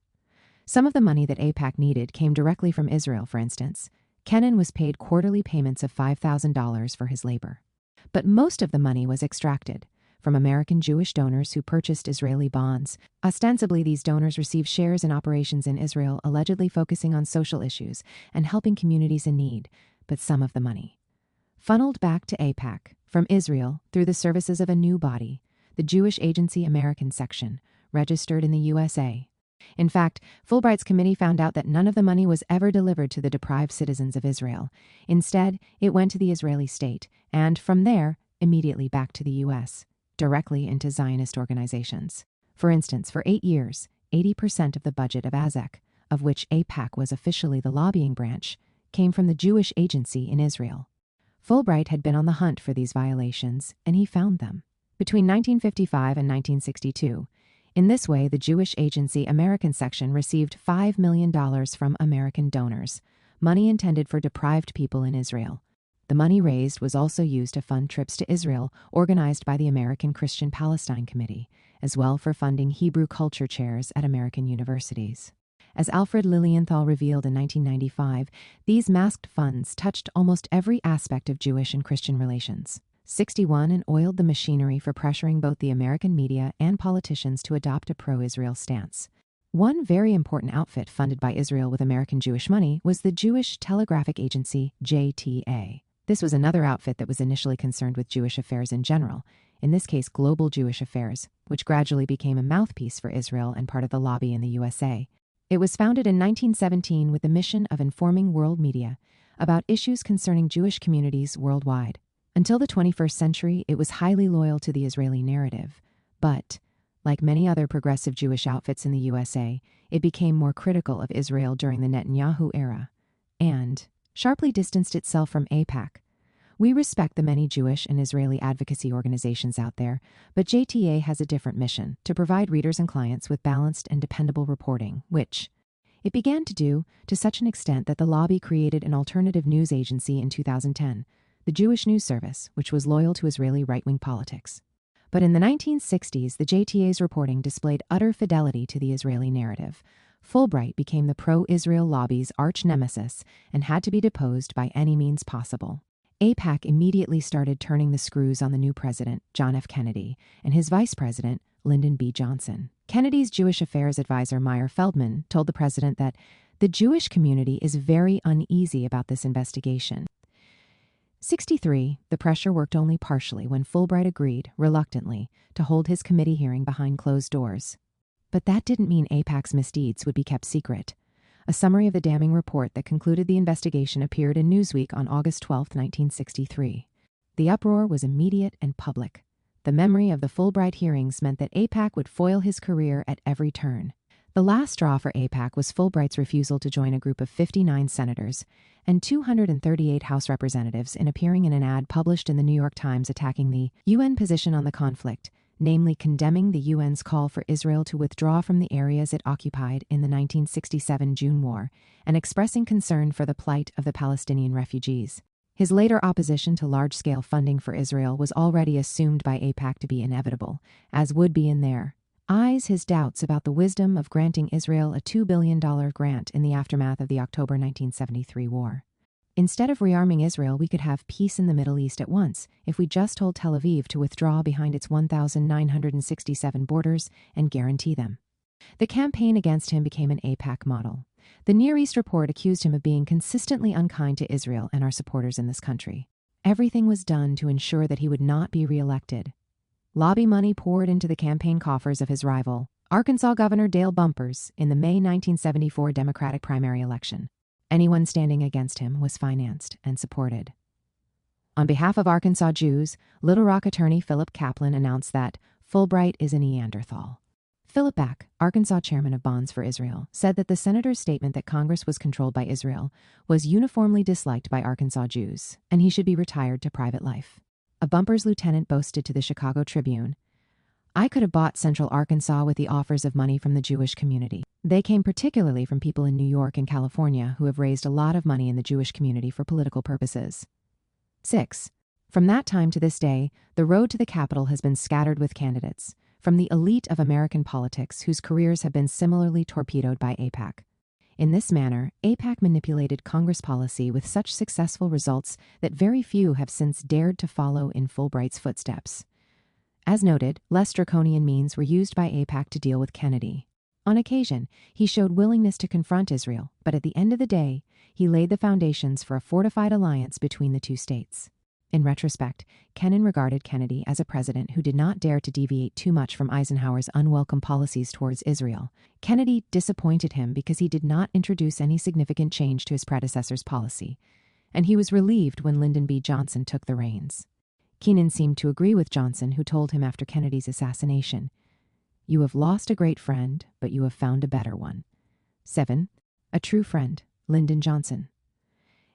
Some of the money that AIPAC needed came directly from Israel, for instance. Kennan was paid quarterly payments of $5,000 for his labor. But most of the money was extracted from American Jewish donors who purchased Israeli bonds. Ostensibly, these donors received shares in operations in Israel, allegedly focusing on social issues and helping communities in need. But some of the money funneled back to AIPAC from Israel through the services of a new body, the Jewish Agency American Section, registered in the USA. In fact, Fulbright's committee found out that none of the money was ever delivered to the deprived citizens of Israel. Instead, it went to the Israeli state, and from there, immediately back to the U.S., directly into Zionist organizations. For instance, for 8 years, 80% of the budget of AZEC, of which AIPAC was officially the lobbying branch, came from the Jewish Agency in Israel. Fulbright had been on the hunt for these violations, and he found them. Between 1955 and 1962, in this way, the Jewish Agency American Section received $5 million from American donors, money intended for deprived people in Israel. The money raised was also used to fund trips to Israel organized by the American Christian Palestine Committee, as well for funding Hebrew culture chairs at American universities. As Alfred Lilienthal revealed in 1995, these masked funds touched almost every aspect of Jewish and Christian relations. 61 and oiled the machinery for pressuring both the American media and politicians to adopt a pro-Israel stance. One very important outfit funded by Israel with American Jewish money was the Jewish Telegraphic Agency, JTA. This was another outfit that was initially concerned with Jewish affairs in general, in this case global Jewish affairs, which gradually became a mouthpiece for Israel and part of the lobby in the USA. It was founded in 1917 with the mission of informing world media about issues concerning Jewish communities worldwide. Until the 21st century, it was highly loyal to the Israeli narrative, but, like many other progressive Jewish outfits in the USA, it became more critical of Israel during the Netanyahu era, and sharply distanced itself from AIPAC. We respect the many Jewish and Israeli advocacy organizations out there, but JTA has a different mission: to provide readers and clients with balanced and dependable reporting, which it began to do to such an extent that the lobby created an alternative news agency in 2010, the Jewish News Service, which was loyal to Israeli right-wing politics. But in the 1960s, the JTA's reporting displayed utter fidelity to the Israeli narrative. Fulbright became the pro-Israel lobby's arch-nemesis and had to be deposed by any means possible. AIPAC immediately started turning the screws on the new president, John F. Kennedy, and his vice president, Lyndon B. Johnson. Kennedy's Jewish affairs advisor, Meyer Feldman, told the president that the Jewish community is very uneasy about this investigation. 63, the pressure worked only partially when Fulbright agreed, reluctantly, to hold his committee hearing behind closed doors. But that didn't mean AIPAC's misdeeds would be kept secret. A summary of the damning report that concluded the investigation appeared in Newsweek on August 12, 1963. The uproar was immediate and public. The memory of the Fulbright hearings meant that AIPAC would foil his career at every turn. The last straw for AIPAC was Fulbright's refusal to join a group of 59 senators and 238 House representatives in appearing in an ad published in the New York Times attacking the UN position on the conflict, namely condemning the UN's call for Israel to withdraw from the areas it occupied in the 1967 June War and expressing concern for the plight of the Palestinian refugees. His later opposition to large-scale funding for Israel was already assumed by AIPAC to be inevitable, as would be in their eyes his doubts about the wisdom of granting Israel a $2 billion grant in the aftermath of the October 1973 war. Instead of rearming Israel, we could have peace in the Middle East at once if we just told Tel Aviv to withdraw behind its 1,967 borders and guarantee them. The campaign against him became an AIPAC model. The Near East Report accused him of being consistently unkind to Israel and our supporters in this country. Everything was done to ensure that he would not be reelected. Lobby money poured into the campaign coffers of his rival, Arkansas Governor Dale Bumpers, in the May 1974 Democratic primary election. Anyone standing against him was financed and supported. On behalf of Arkansas Jews, Little Rock attorney Philip Kaplan announced that Fulbright is a Neanderthal. Philip Back, Arkansas chairman of Bonds for Israel, said that the senator's statement that Congress was controlled by Israel was uniformly disliked by Arkansas Jews, and he should be retired to private life. A Bumpers lieutenant boasted to the Chicago Tribune, "I could have bought Central Arkansas with the offers of money from the Jewish community. They came particularly from people in New York and California who have raised a lot of money in the Jewish community for political purposes." 6. From that time to this day, the road to the Capitol has been scattered with candidates, from the elite of American politics whose careers have been similarly torpedoed by AIPAC. In this manner, AIPAC manipulated Congress policy with such successful results that very few have since dared to follow in Fulbright's footsteps. As noted, less draconian means were used by AIPAC to deal with Kennedy. On occasion, he showed willingness to confront Israel, but at the end of the day, he laid the foundations for a fortified alliance between the two states. In retrospect, Kennan regarded Kennedy as a president who did not dare to deviate too much from Eisenhower's unwelcome policies towards Israel. Kennedy disappointed him because he did not introduce any significant change to his predecessor's policy, and he was relieved when Lyndon B. Johnson took the reins. Kennan seemed to agree with Johnson, who told him after Kennedy's assassination, "You have lost a great friend, but you have found a better one." 7. A true friend, Lyndon Johnson.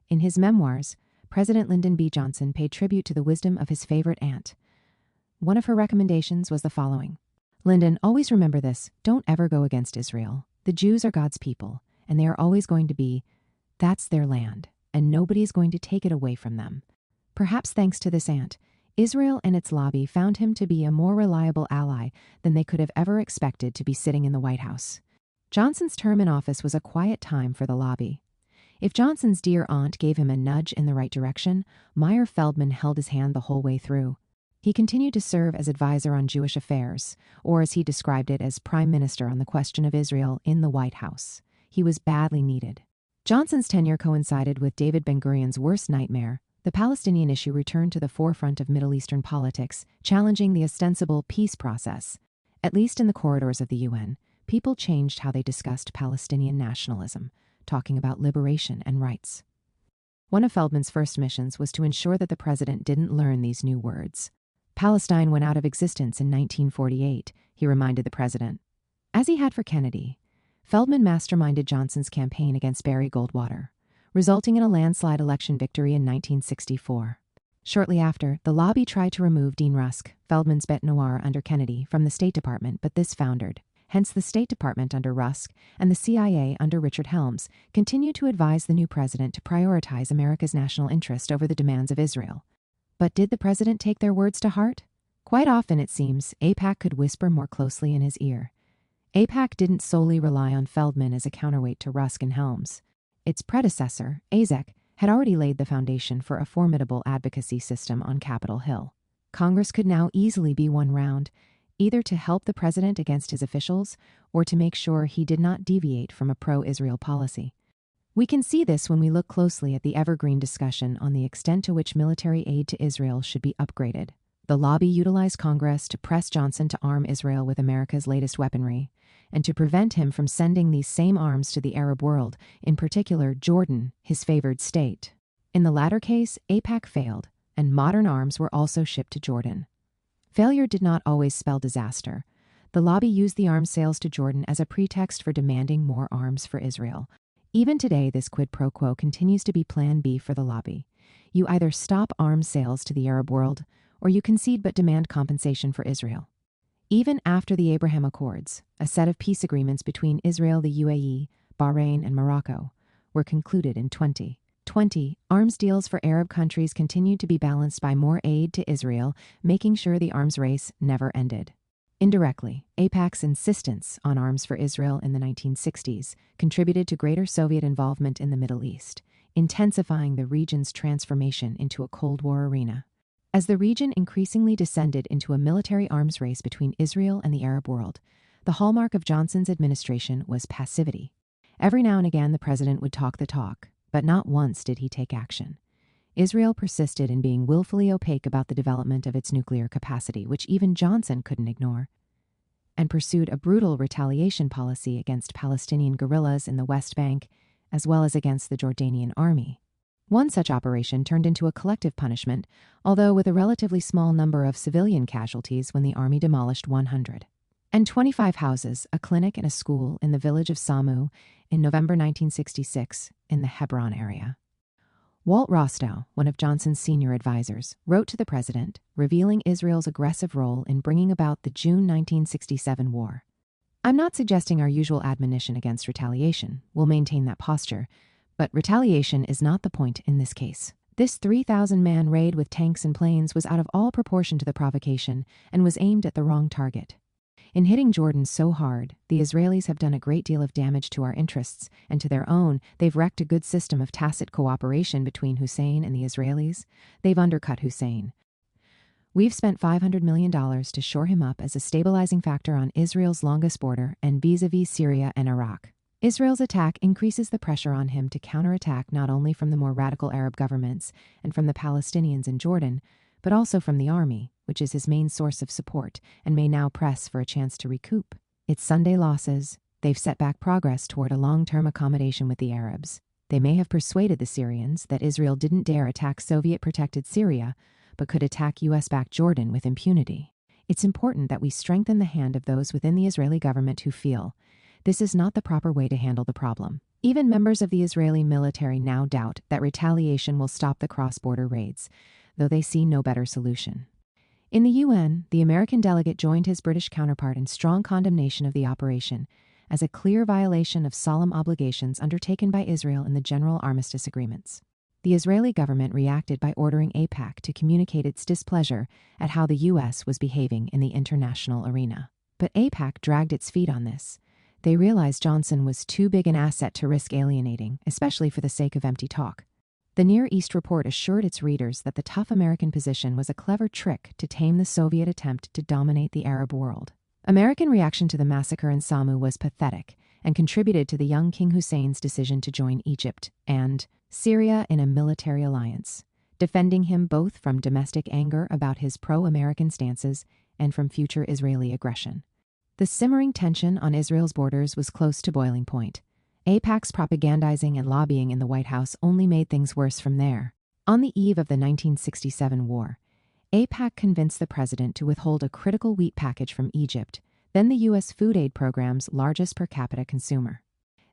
In his memoirs, President Lyndon B. Johnson paid tribute to the wisdom of his favorite aunt. One of her recommendations was the following: "Lyndon, always remember this. Don't ever go against Israel. The Jews are God's people, and they are always going to be. That's their land, and nobody is going to take it away from them." Perhaps thanks to this aunt, Israel and its lobby found him to be a more reliable ally than they could have ever expected to be sitting in the White House. Johnson's term in office was a quiet time for the lobby. If Johnson's dear aunt gave him a nudge in the right direction, Meyer Feldman held his hand the whole way through. He continued to serve as advisor on Jewish affairs, or as he described it, as prime minister on the question of Israel in the White House. He was badly needed. Johnson's tenure coincided with David Ben-Gurion's worst nightmare. The Palestinian issue returned to the forefront of Middle Eastern politics, challenging the ostensible peace process. At least in the corridors of the UN, people changed how they discussed Palestinian nationalism, talking about liberation and rights. One of Feldman's first missions was to ensure that the president didn't learn these new words. Palestine went out of existence in 1948, he reminded the president. As he had for Kennedy, Feldman masterminded Johnson's campaign against Barry Goldwater, resulting in a landslide election victory in 1964. Shortly after, the lobby tried to remove Dean Rusk, Feldman's bête noire under Kennedy, from the State Department, but this foundered. Hence, the State Department under Rusk and the CIA under Richard Helms continued to advise the new president to prioritize America's national interest over the demands of Israel. But did the president take their words to heart? Quite often, it seems, AIPAC could whisper more closely in his ear. AIPAC didn't solely rely on Feldman as a counterweight to Rusk and Helms. Its predecessor, AIPAC, had already laid the foundation for a formidable advocacy system on Capitol Hill. Congress could now easily be won round, either to help the president against his officials or to make sure he did not deviate from a pro-Israel policy. We can see this when we look closely at the evergreen discussion on the extent to which military aid to Israel should be upgraded. The lobby utilized Congress to press Johnson to arm Israel with America's latest weaponry, and to prevent him from sending these same arms to the Arab world, in particular Jordan, his favored state. In the latter case, AIPAC failed, and modern arms were also shipped to Jordan. Failure did not always spell disaster. The lobby used the arms sales to Jordan as a pretext for demanding more arms for Israel. Even today, this quid pro quo continues to be Plan B for the lobby. You either stop arms sales to the Arab world, or you concede but demand compensation for Israel. Even after the Abraham Accords, a set of peace agreements between Israel, the UAE, Bahrain, and Morocco, were concluded in 2020, arms deals for Arab countries continued to be balanced by more aid to Israel, making sure the arms race never ended. Indirectly, AIPAC's insistence on arms for Israel in the 1960s contributed to greater Soviet involvement in the Middle East, intensifying the region's transformation into a Cold War arena. As the region increasingly descended into a military arms race between Israel and the Arab world, the hallmark of Johnson's administration was passivity. Every now and again, the president would talk the talk, but not once did he take action. Israel persisted in being willfully opaque about the development of its nuclear capacity, which even Johnson couldn't ignore, and pursued a brutal retaliation policy against Palestinian guerrillas in the West Bank, as well as against the Jordanian army. One such operation turned into a collective punishment, although with a relatively small number of civilian casualties when the army demolished 125 houses, a clinic, and a school in the village of Samu in November 1966 in the Hebron area. Walt Rostow, one of Johnson's senior advisors, wrote to the president, revealing Israel's aggressive role in bringing about the June 1967 war. I'm not suggesting our usual admonition against retaliation. We'll maintain that posture. But retaliation is not the point in this case. This 3,000-man raid with tanks and planes was out of all proportion to the provocation and was aimed at the wrong target. In hitting Jordan so hard, the Israelis have done a great deal of damage to our interests, and to their own, they've wrecked a good system of tacit cooperation between Hussein and the Israelis. They've undercut Hussein. We've spent $500 million to shore him up as a stabilizing factor on Israel's longest border and vis-a-vis Syria and Iraq. Israel's attack increases the pressure on him to counterattack not only from the more radical Arab governments and from the Palestinians in Jordan, but also from the army, which is his main source of support and may now press for a chance to recoup its Sunday losses. They've set back progress toward a long-term accommodation with the Arabs. They may have persuaded the Syrians that Israel didn't dare attack Soviet-protected Syria, but could attack U.S.-backed Jordan with impunity. It's important that we strengthen the hand of those within the Israeli government who feel this is not the proper way to handle the problem. Even members of the Israeli military now doubt that retaliation will stop the cross-border raids, though they see no better solution. In the UN, the American delegate joined his British counterpart in strong condemnation of the operation as a clear violation of solemn obligations undertaken by Israel in the General Armistice Agreements. The Israeli government reacted by ordering AIPAC to communicate its displeasure at how the U.S. was behaving in the international arena. But AIPAC dragged its feet on this. They realized Johnson was too big an asset to risk alienating, especially for the sake of empty talk. The Near East report assured its readers that the tough American position was a clever trick to tame the Soviet attempt to dominate the Arab world. American reaction to the massacre in Samu was pathetic and contributed to the young King Hussein's decision to join Egypt and Syria in a military alliance, defending him both from domestic anger about his pro-American stances and from future Israeli aggression. The simmering tension on Israel's borders was close to boiling point. AIPAC's propagandizing and lobbying in the White House only made things worse from there. On the eve of the 1967 war, AIPAC convinced the president to withhold a critical wheat package from Egypt, then the U.S. food aid program's largest per capita consumer.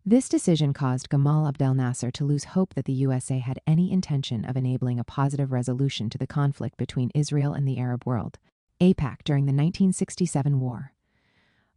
This decision caused Gamal Abdel Nasser to lose hope that the USA had any intention of enabling a positive resolution to the conflict between Israel and the Arab world. AIPAC during the 1967 war.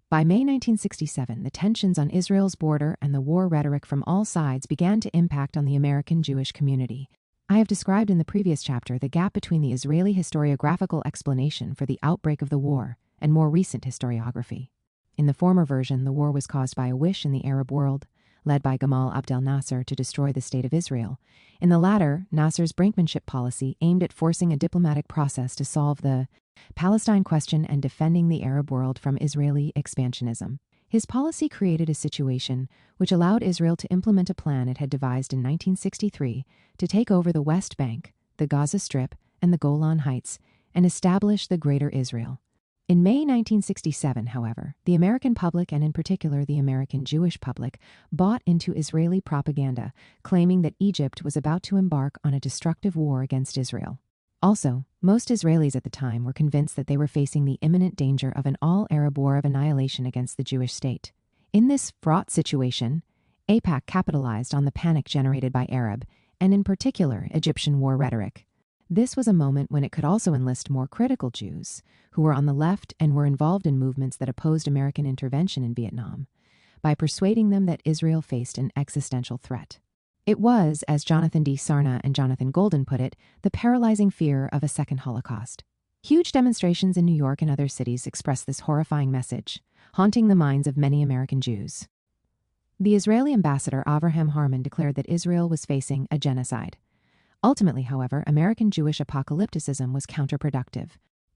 By May 1967, the tensions on Israel's border and the war rhetoric from all sides began to impact on the American Jewish community. I have described in the previous chapter the gap between the Israeli historiographical explanation for the outbreak of the war and more recent historiography. In the former version, the war was caused by a wish in the Arab world, led by Gamal Abdel Nasser to destroy the State of Israel. In the latter, Nasser's brinkmanship policy aimed at forcing a diplomatic process to solve the Palestine question and defending the Arab world from Israeli expansionism. His policy created a situation which allowed Israel to implement a plan it had devised in 1963 to take over the West Bank, the Gaza Strip, and the Golan Heights, and establish the Greater Israel. In May 1967, however, the American public, and in particular the American Jewish public, bought into Israeli propaganda, claiming that Egypt was about to embark on a destructive war against Israel. Also, most Israelis at the time were convinced that they were facing the imminent danger of an all-Arab war of annihilation against the Jewish state. In this fraught situation, AIPAC capitalized on the panic generated by Arab, and in particular Egyptian war rhetoric. This was a moment when it could also enlist more critical Jews, who were on the left and were involved in movements that opposed American intervention in Vietnam, by persuading them that Israel faced an existential threat. It was, as Jonathan D. Sarna and Jonathan Golden put it, the paralyzing fear of a second Holocaust. Huge demonstrations in New York and other cities expressed this horrifying message, haunting the minds of many American Jews. The Israeli ambassador Avraham Harman declared that Israel was facing a genocide. Ultimately, however, American Jewish apocalypticism was counterproductive.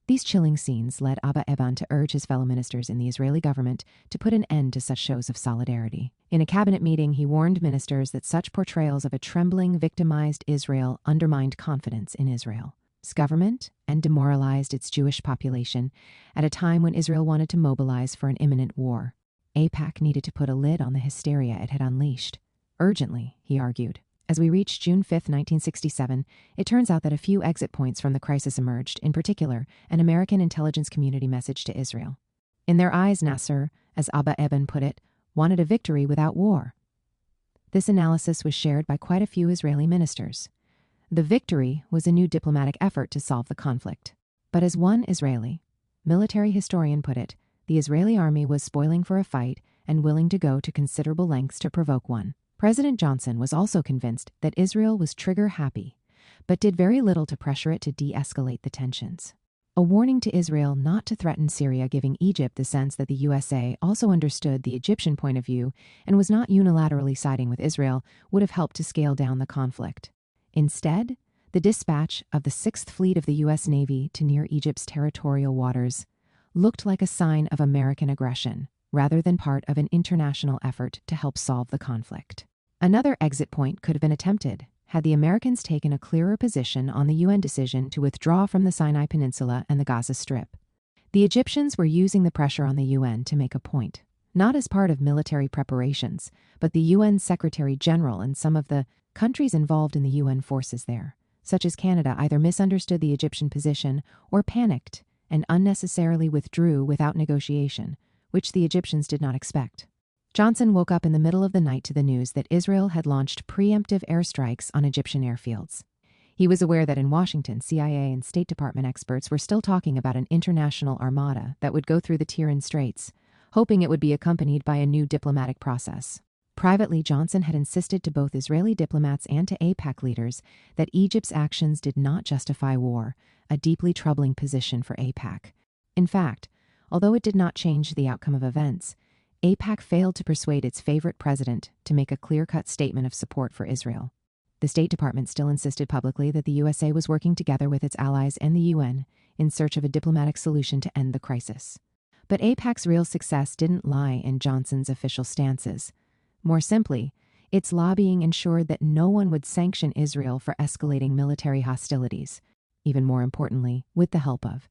These chilling scenes led Abba Eban to urge his fellow ministers in the Israeli government to put an end to such shows of solidarity. In a cabinet meeting, he warned ministers that such portrayals of a trembling, victimized Israel undermined confidence in Israel's government and demoralized its Jewish population at a time when Israel wanted to mobilize for an imminent war. AIPAC needed to put a lid on the hysteria it had unleashed. Urgently, he argued. As we reached June 5, 1967, it turns out that a few exit points from the crisis emerged, in particular, an American intelligence community message to Israel. In their eyes, Nasser, as Abba Eban put it, wanted a victory without war. This analysis was shared by quite a few Israeli ministers. The victory was a new diplomatic effort to solve the conflict. But as one Israeli military historian put it, the Israeli army was spoiling for a fight and willing to go to considerable lengths to provoke one. President Johnson was also convinced that Israel was trigger-happy, but did very little to pressure it to de-escalate the tensions. A warning to Israel not to threaten Syria, giving Egypt the sense that the USA also understood the Egyptian point of view and was not unilaterally siding with Israel, would have helped to scale down the conflict. Instead, the dispatch of the 6th Fleet of the U.S. Navy to near Egypt's territorial waters looked like a sign of American aggression, rather than part of an international effort to help solve the conflict. Another exit point could have been attempted had the Americans taken a clearer position on the UN decision to withdraw from the Sinai Peninsula and the Gaza Strip. The Egyptians were using the pressure on the UN to make a point, not as part of military preparations, but the UN Secretary General and some of the countries involved in the UN forces there, such as Canada, either misunderstood the Egyptian position or panicked and unnecessarily withdrew without negotiation, which the Egyptians did not expect. Johnson woke up in the middle of the night to the news that Israel had launched preemptive airstrikes on Egyptian airfields. He was aware that in Washington, CIA and State Department experts were still talking about an international armada that would go through the Tiran Straits, hoping it would be accompanied by a new diplomatic process. Privately, Johnson had insisted to both Israeli diplomats and to AIPAC leaders that Egypt's actions did not justify war, a deeply troubling position for AIPAC. In fact, although it did not change the outcome of events, AIPAC failed to persuade its favorite president to make a clear-cut statement of support for Israel. The State Department still insisted publicly that the USA was working together with its allies and the UN in search of a diplomatic solution to end the crisis. But AIPAC's real success didn't lie in Johnson's official stances. More simply, its lobbying ensured that no one would sanction Israel for escalating military hostilities. Even more importantly, with the help of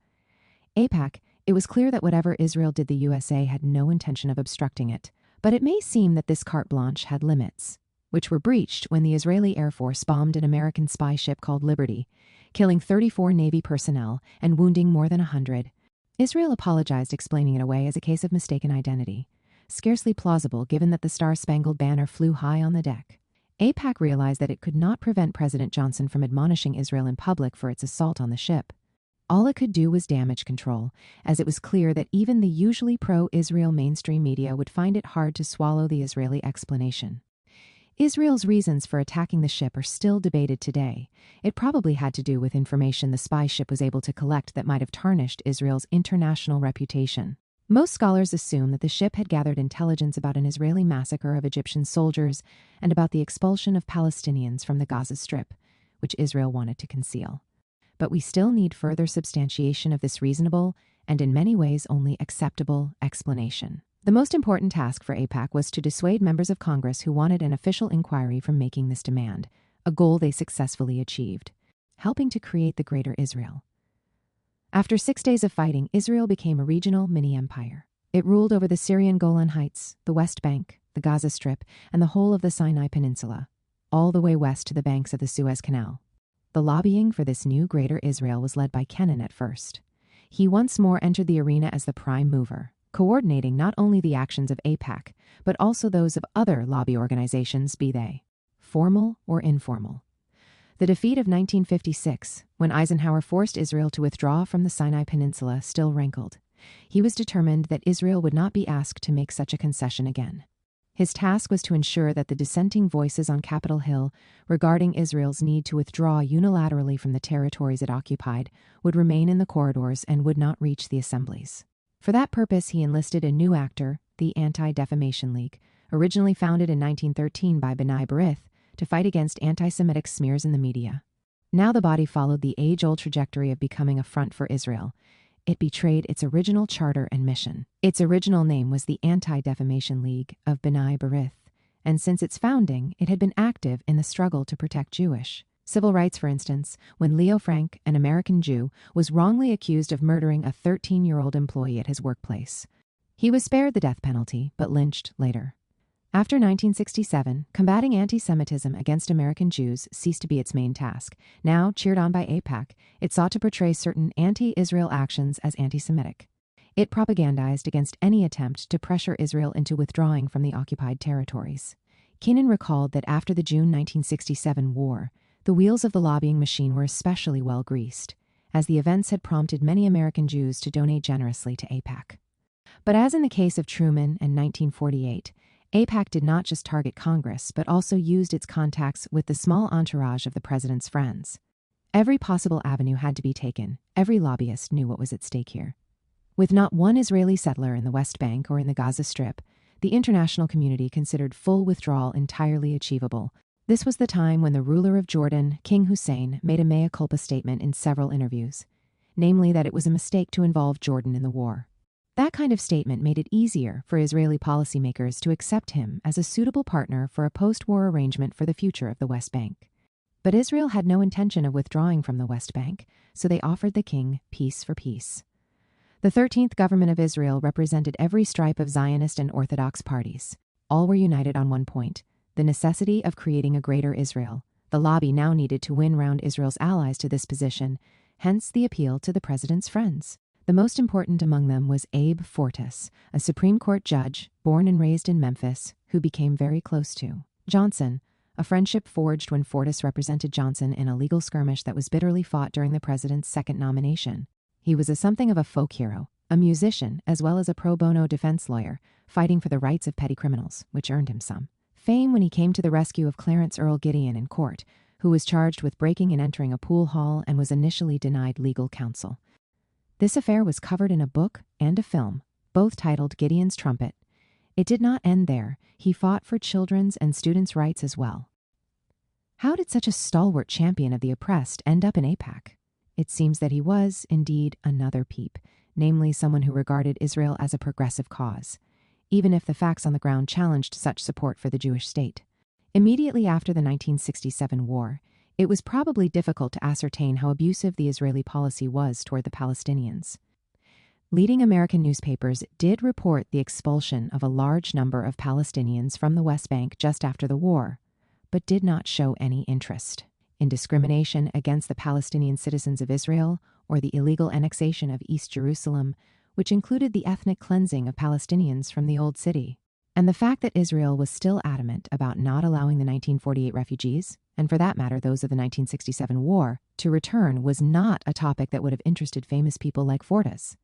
AIPAC, it was clear that whatever Israel did, the USA had no intention of obstructing it. But it may seem that this carte blanche had limits, which were breached when the Israeli Air Force bombed an American spy ship called Liberty, killing 34 Navy personnel and wounding more than 100. Israel apologized, explaining it away as a case of mistaken identity. Scarcely plausible given that the Star-Spangled Banner flew high on the deck. AIPAC realized that it could not prevent President Johnson from admonishing Israel in public for its assault on the ship. All it could do was damage control, as it was clear that even the usually pro-Israel mainstream media would find it hard to swallow the Israeli explanation. Israel's reasons for attacking the ship are still debated today. It probably had to do with information the spy ship was able to collect that might have tarnished Israel's international reputation. Most scholars assume that the ship had gathered intelligence about an Israeli massacre of Egyptian soldiers and about the expulsion of Palestinians from the Gaza Strip, which Israel wanted to conceal. But we still need further substantiation of this reasonable and in many ways only acceptable explanation. The most important task for AIPAC was to dissuade members of Congress who wanted an official inquiry from making this demand, a goal they successfully achieved, helping to create the Greater Israel. After 6 days of fighting, Israel became a regional mini-empire. It ruled over the Syrian Golan Heights, the West Bank, the Gaza Strip, and the whole of the Sinai Peninsula, all the way west to the banks of the Suez Canal. The lobbying for this new Greater Israel was led by Kennan at first. He once more entered the arena as the prime mover, coordinating not only the actions of AIPAC, but also those of other lobby organizations, be they formal or informal. The defeat of 1956, when Eisenhower forced Israel to withdraw from the Sinai Peninsula, still rankled. He was determined that Israel would not be asked to make such a concession again. His task was to ensure that the dissenting voices on Capitol Hill regarding Israel's need to withdraw unilaterally from the territories it occupied would remain in the corridors and would not reach the assemblies. For that purpose, he enlisted a new actor, the Anti-Defamation League, originally founded in 1913 by B'nai B'rith, to fight against anti-Semitic smears in the media. Now the body followed the age-old trajectory of becoming a front for Israel. It betrayed its original charter and mission. Its original name was the Anti-Defamation League of B'nai B'rith, and since its founding, it had been active in the struggle to protect Jewish civil rights. For instance, when Leo Frank, an American Jew, was wrongly accused of murdering a 13-year-old employee at his workplace. He was spared the death penalty, but lynched later. After 1967, combating anti-Semitism against American Jews ceased to be its main task. Now, cheered on by AIPAC, it sought to portray certain anti-Israel actions as anti-Semitic. It propagandized against any attempt to pressure Israel into withdrawing from the occupied territories. Kennan recalled that after the June 1967 war, the wheels of the lobbying machine were especially well greased, as the events had prompted many American Jews to donate generously to AIPAC. But as in the case of Truman in 1948, AIPAC did not just target Congress, but also used its contacts with the small entourage of the president's friends. Every possible avenue had to be taken. Every lobbyist knew what was at stake here. With not one Israeli settler in the West Bank or in the Gaza Strip, the international community considered full withdrawal entirely achievable. This was the time when the ruler of Jordan, King Hussein, made a mea culpa statement in several interviews, namely that it was a mistake to involve Jordan in the war. That kind of statement made it easier for Israeli policymakers to accept him as a suitable partner for a post-war arrangement for the future of the West Bank. But Israel had no intention of withdrawing from the West Bank, so they offered the king peace for peace. The 13th government of Israel represented every stripe of Zionist and Orthodox parties. All were united on one point: the necessity of creating a Greater Israel. The lobby now needed to win round Israel's allies to this position, hence the appeal to the president's friends. The most important among them was Abe Fortas, a Supreme Court judge born and raised in Memphis, who became very close to Johnson, a friendship forged when Fortas represented Johnson in a legal skirmish that was bitterly fought during the president's second nomination. He was something of a folk hero, a musician, as well as a pro bono defense lawyer, fighting for the rights of petty criminals, which earned him some fame when he came to the rescue of Clarence Earl Gideon in court, who was charged with breaking and entering a pool hall and was initially denied legal counsel. This affair was covered in a book and a film, both titled Gideon's Trumpet. It did not end there. He fought for children's and students' rights as well. How did such a stalwart champion of the oppressed end up in AIPAC? It seems that he was, indeed, another peep, namely someone who regarded Israel as a progressive cause, even if the facts on the ground challenged such support for the Jewish state. Immediately after the 1967 war, it was probably difficult to ascertain how abusive the Israeli policy was toward the Palestinians. Leading American newspapers did report the expulsion of a large number of Palestinians from the West Bank just after the war, but did not show any interest in discrimination against the Palestinian citizens of Israel or the illegal annexation of East Jerusalem, which included the ethnic cleansing of Palestinians from the Old City. And the fact that Israel was still adamant about not allowing the 1948 refugees, and for that matter those of the 1967 war, to return was not a topic that would have interested famous people like Fortas.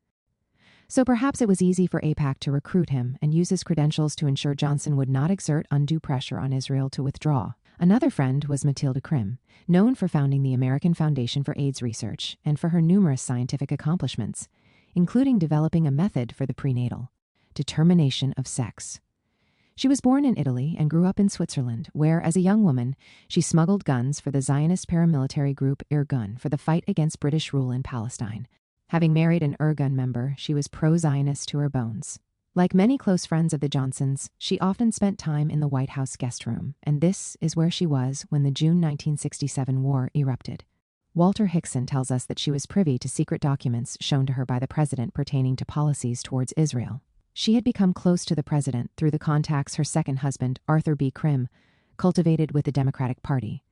So perhaps it was easy for AIPAC to recruit him and use his credentials to ensure Johnson would not exert undue pressure on Israel to withdraw. Another friend was Matilda Krim, known for founding the American Foundation for AIDS Research and for her numerous scientific accomplishments, including developing a method for the prenatal determination of sex. She was born in Italy and grew up in Switzerland, where, as a young woman, she smuggled guns for the Zionist paramilitary group Irgun for the fight against British rule in Palestine. Having married an Irgun member, she was pro-Zionist to her bones. Like many close friends of the Johnsons, she often spent time in the White House guest room, and this is where she was when the June 1967 war erupted. Walter Hickson tells us that she was privy to secret documents shown to her by the president pertaining to policies towards Israel. She had become close to the president through the contacts her second husband, Arthur B. Krim, cultivated with the Democratic Party.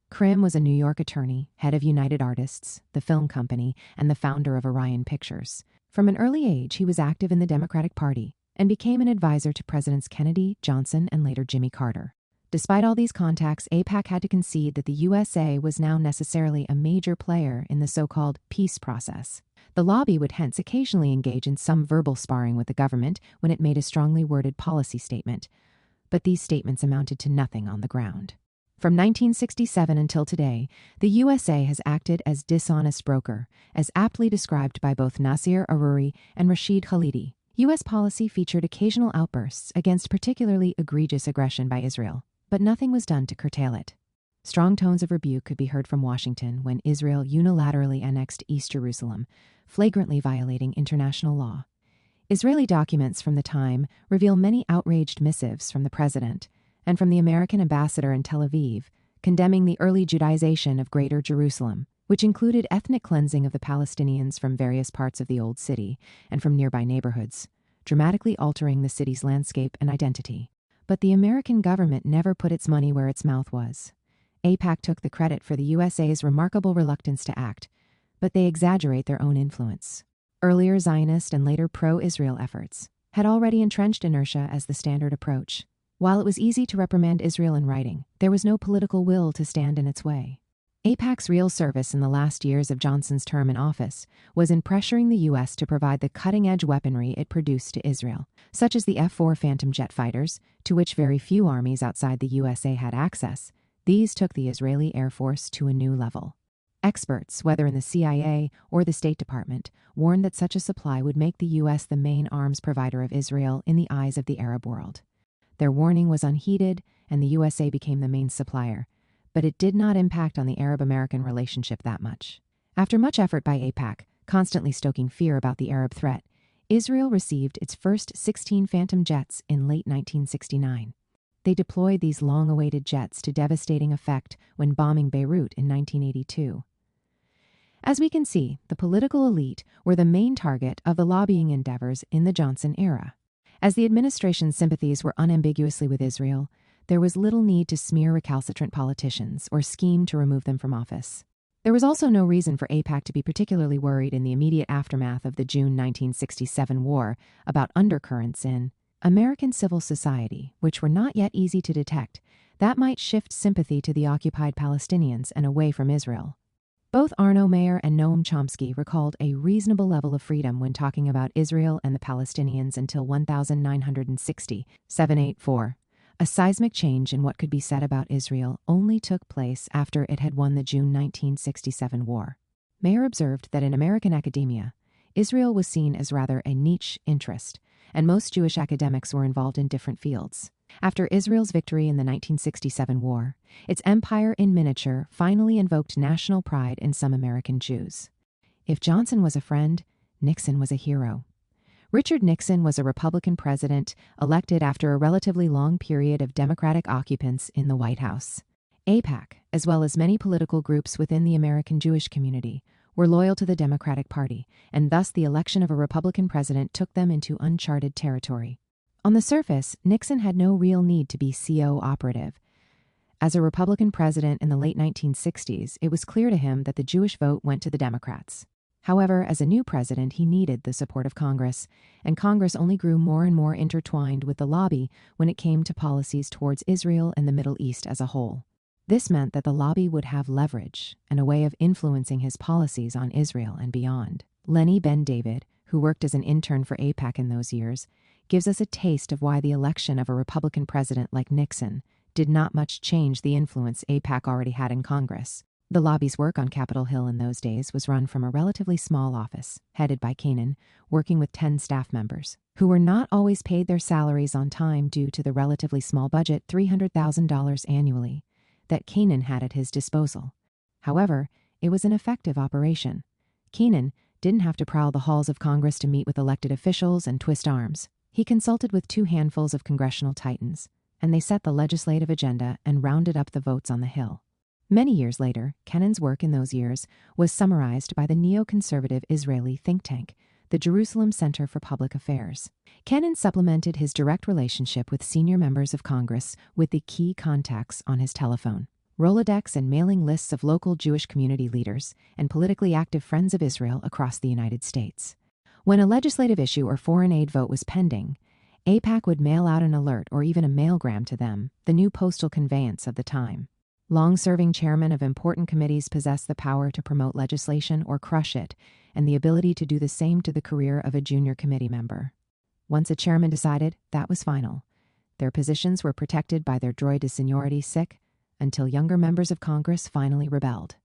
Krim was a New York attorney, head of United Artists, the film company, and the founder of Orion Pictures. From an early age, he was active in the Democratic Party and became an advisor to Presidents Kennedy, Johnson, and later Jimmy Carter. Despite all these contacts, AIPAC had to concede that the USA was now necessarily a major player in the so-called peace process. The lobby would hence occasionally engage in some verbal sparring with the government when it made a strongly worded policy statement, but these statements amounted to nothing on the ground. From 1967 until today, the USA has acted as dishonest broker, as aptly described by both Nasir Aruri and Rashid Khalidi. U.S. policy featured occasional outbursts against particularly egregious aggression by Israel, but nothing was done to curtail it. Strong tones of rebuke could be heard from Washington when Israel unilaterally annexed East Jerusalem, flagrantly violating international law. Israeli documents from the time reveal many outraged missives from the president and from the American ambassador in Tel Aviv, condemning the early Judaization of Greater Jerusalem, which included ethnic cleansing of the Palestinians from various parts of the Old City and from nearby neighborhoods, dramatically altering the city's landscape and identity. But the American government never put its money where its mouth was. AIPAC took the credit for the USA's remarkable reluctance to act, but they exaggerate their own influence. Earlier Zionist and later pro-Israel efforts had already entrenched inertia as the standard approach. While it was easy to reprimand Israel in writing, there was no political will to stand in its way. AIPAC's real service in the last years of Johnson's term in office was in pressuring the U.S. to provide the cutting-edge weaponry it produced to Israel, such as the F-4 Phantom jet fighters, to which very few armies outside the USA had access. These took the Israeli Air Force to a new level. Experts, whether in the CIA or the State Department, warned that such a supply would make the U.S. the main arms provider of Israel in the eyes of the Arab world. Their warning was unheeded, and the USA became the main supplier, but it did not impact on the Arab-American relationship that much. After much effort by AIPAC, constantly stoking fear about the Arab threat, Israel received its first 16 Phantom jets in late 1969. They deployed these long-awaited jets to devastating effect when bombing Beirut in 1982. As we can see, the political elite were the main target of the lobbying endeavors in the Johnson era. As the administration's sympathies were unambiguously with Israel, there was little need to smear recalcitrant politicians or scheme to remove them from office. There was also no reason for AIPAC to be particularly worried in the immediate aftermath of the June 1967 war about undercurrents in American civil society, which were not yet easy to detect, that might shift sympathy to the occupied Palestinians and away from Israel. Both Arno Mayer and Noam Chomsky recalled a reasonable level of freedom when talking about Israel and the Palestinians until 1960, 784. A seismic change in what could be said about Israel only took place after it had won the June 1967 war. Mayer observed that in American academia, Israel was seen as rather a niche interest, and most Jewish academics were involved in different fields. After Israel's victory in the 1967 war, its empire in miniature finally invoked national pride in some American Jews. If Johnson was a friend, Nixon was a hero. Richard Nixon was a Republican president elected after a relatively long period of Democratic occupants in the White House. AIPAC, as well as many political groups within the American Jewish community, were loyal to the Democratic Party, and thus the election of a Republican president took them into uncharted territory. On the surface, Nixon had no real need to be CO operative. As a Republican president in the late 1960s, it was clear to him that the Jewish vote went to the Democrats. However, as a new president, he needed the support of Congress, and Congress only grew more and more intertwined with the lobby when it came to policies towards Israel and the Middle East as a whole. This meant that the lobby would have leverage and a way of influencing his policies on Israel and beyond. Lenny Ben David, who worked as an intern for AIPAC in those years, gives us a taste of why the election of a Republican president like Nixon did not much change the influence AIPAC already had in Congress. The lobby's work on Capitol Hill in those days was run from a relatively small office, headed by Kanan, working with 10 staff members, who were not always paid their salaries on time due to the relatively small budget $300,000 annually that Kanan had at his disposal. However, it was an effective operation. Kanan didn't have to prowl the halls of Congress to meet with elected officials and twist arms. He consulted with 2 handfuls of congressional titans, and they set the legislative agenda and rounded up the votes on the Hill. Many years later, Kenan's work in those years was summarized by the neoconservative Israeli think tank, the Jerusalem Center for Public Affairs. Kenan supplemented his direct relationship with senior members of Congress with the key contacts on his telephone, Rolodex and mailing lists of local Jewish community leaders and politically active friends of Israel across the United States. When a legislative issue or foreign aid vote was pending, AIPAC would mail out an alert or even a mailgram to them, the new postal conveyance of the time. Long-serving chairmen of important committees possess the power to promote legislation or crush it, and the ability to do the same to the career of a junior committee member. Once a chairman decided, that was final. Their positions were protected by their droit de seniority until younger members of Congress finally rebelled.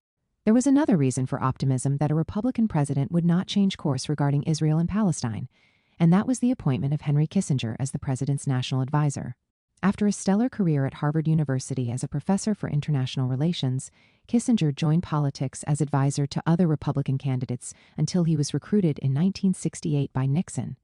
There was another reason for optimism that a Republican president would not change course regarding Israel and Palestine, and that was the appointment of Henry Kissinger as the president's national advisor. After a stellar career at Harvard University as a professor for international relations, Kissinger joined politics as advisor to other Republican candidates until he was recruited in 1968 by Nixon.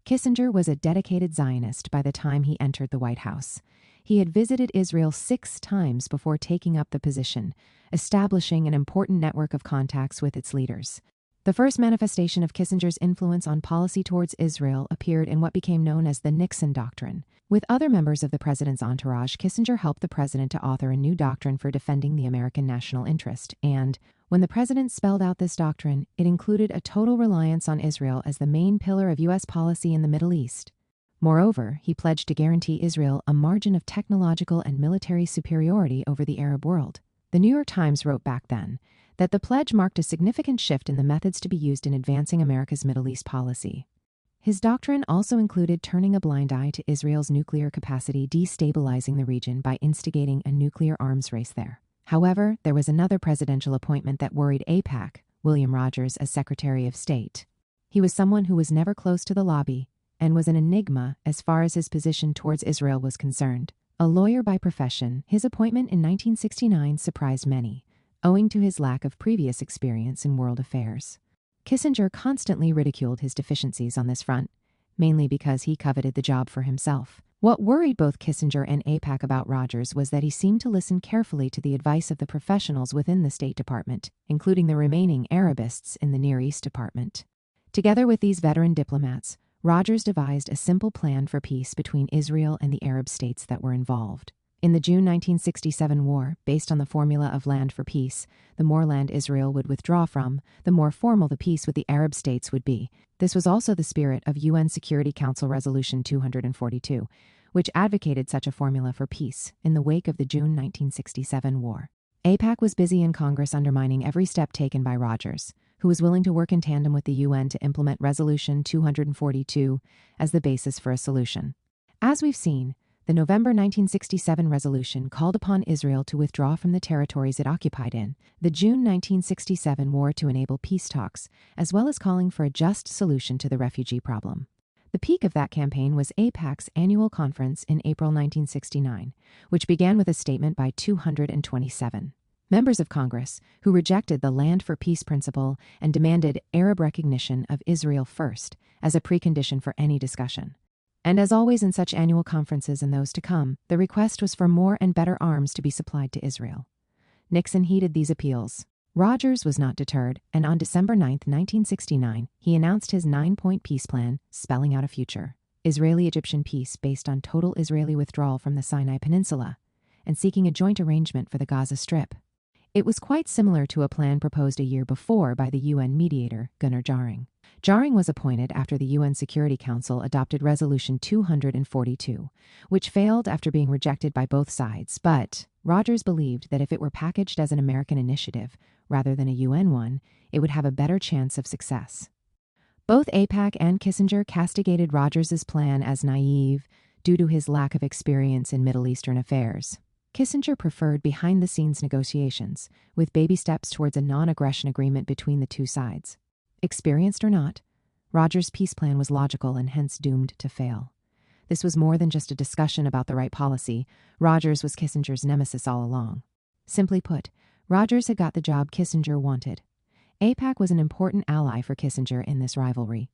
Kissinger was a dedicated Zionist by the time he entered the White House. He had visited Israel 6 times before taking up the position, establishing an important network of contacts with its leaders. The first manifestation of Kissinger's influence on policy towards Israel appeared in what became known as the Nixon Doctrine. With other members of the president's entourage, Kissinger helped the president to author a new doctrine for defending the American national interest, and when the president spelled out this doctrine, it included a total reliance on Israel as the main pillar of U.S. policy in the Middle East. Moreover, he pledged to guarantee Israel a margin of technological and military superiority over the Arab world. The New York Times wrote back then that the pledge marked a significant shift in the methods to be used in advancing America's Middle East policy. His doctrine also included turning a blind eye to Israel's nuclear capacity, destabilizing the region by instigating a nuclear arms race there. However, there was another presidential appointment that worried AIPAC, William Rogers as Secretary of State. He was someone who was never close to the lobby and was an enigma as far as his position towards Israel was concerned. A lawyer by profession, his appointment in 1969 surprised many, owing to his lack of previous experience in world affairs. Kissinger constantly ridiculed his deficiencies on this front, mainly because he coveted the job for himself. What worried both Kissinger and AIPAC about Rogers was that he seemed to listen carefully to the advice of the professionals within the State Department, including the remaining Arabists in the Near East Department. Together with these veteran diplomats, Rogers devised a simple plan for peace between Israel and the Arab states that were involved. In the June 1967 war, based on the formula of land for peace, the more land Israel would withdraw from, the more formal the peace with the Arab states would be. This was also the spirit of UN Security Council Resolution 242, which advocated such a formula for peace in the wake of the June 1967 war. AIPAC was busy in Congress undermining every step taken by Rogers, who was willing to work in tandem with the UN to implement Resolution 242 as the basis for a solution. As we've seen, The November 1967 resolution called upon Israel to withdraw from the territories it occupied in the June 1967 war to enable peace talks, as well as calling for a just solution to the refugee problem. The peak of that campaign was AIPAC's annual conference in April 1969, which began with a statement by 227 members of Congress who rejected the Land for Peace principle and demanded Arab recognition of Israel first as a precondition for any discussion. And as always in such annual conferences and those to come, the request was for more and better arms to be supplied to Israel. Nixon heeded these appeals. Rogers was not deterred, and on December 9, 1969, he announced his 9-point peace plan, spelling out a future Israeli-Egyptian peace based on total Israeli withdrawal from the Sinai Peninsula, and seeking a joint arrangement for the Gaza Strip. It was quite similar to a plan proposed a year before by the UN mediator, Gunnar Jarring. Jarring was appointed after the UN Security Council adopted Resolution 242, which failed after being rejected by both sides, but Rogers believed that if it were packaged as an American initiative rather than a UN one, it would have a better chance of success. Both AIPAC and Kissinger castigated Rogers's plan as naive due to his lack of experience in Middle Eastern affairs. Kissinger preferred behind-the-scenes negotiations, with baby steps towards a non-aggression agreement between the two sides. Experienced or not, Rogers' peace plan was logical and hence doomed to fail. This was more than just a discussion about the right policy. Rogers was Kissinger's nemesis all along. Simply put, Rogers had got the job Kissinger wanted. AIPAC was an important ally for Kissinger in this rivalry.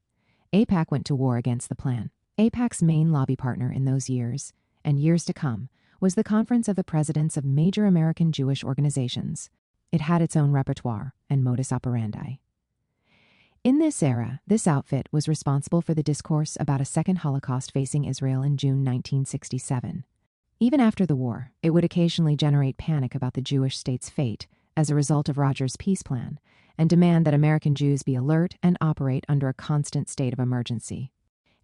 AIPAC went to war against the plan. AIPAC's main lobby partner in those years, and years to come, was the Conference of the Presidents of Major American Jewish Organizations. It had its own repertoire and modus operandi. In this era, this outfit was responsible for the discourse about a second Holocaust facing Israel in June 1967. Even after the war, it would occasionally generate panic about the Jewish state's fate as a result of Rogers' peace plan, and demand that American Jews be alert and operate under a constant state of emergency.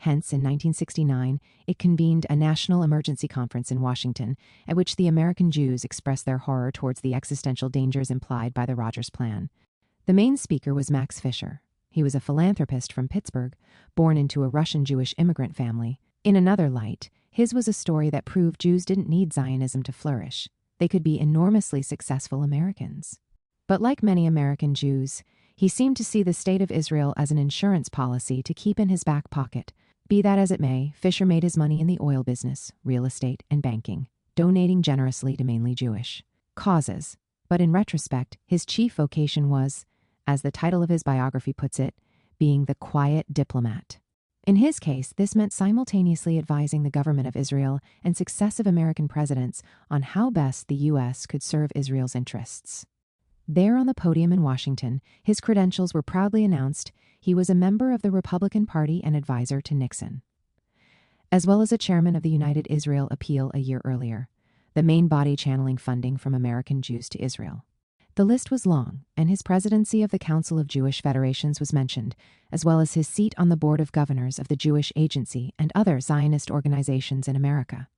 Hence, in 1969, it convened a national emergency conference in Washington, at which the American Jews expressed their horror towards the existential dangers implied by the Rogers Plan. The main speaker was Max Fisher. He was a philanthropist from Pittsburgh, born into a Russian Jewish immigrant family. In another light, his was a story that proved Jews didn't need Zionism to flourish. They could be enormously successful Americans. But like many American Jews, he seemed to see the state of Israel as an insurance policy to keep in his back pocket. Be that as it may, Fisher made his money in the oil business, real estate, and banking, donating generously to mainly Jewish causes. But in retrospect, his chief vocation was, as the title of his biography puts it, being the quiet diplomat. In his case, this meant simultaneously advising the government of Israel and successive American presidents on how best the U.S. could serve Israel's interests. There on the podium in Washington, his credentials were proudly announced. He was a member of the Republican Party and advisor to Nixon, as well as a chairman of the United Israel Appeal a year earlier, the main body channeling funding from American Jews to Israel. The list was long, and his presidency of the Council of Jewish Federations was mentioned, as well as his seat on the Board of Governors of the Jewish Agency and other Zionist organizations in America.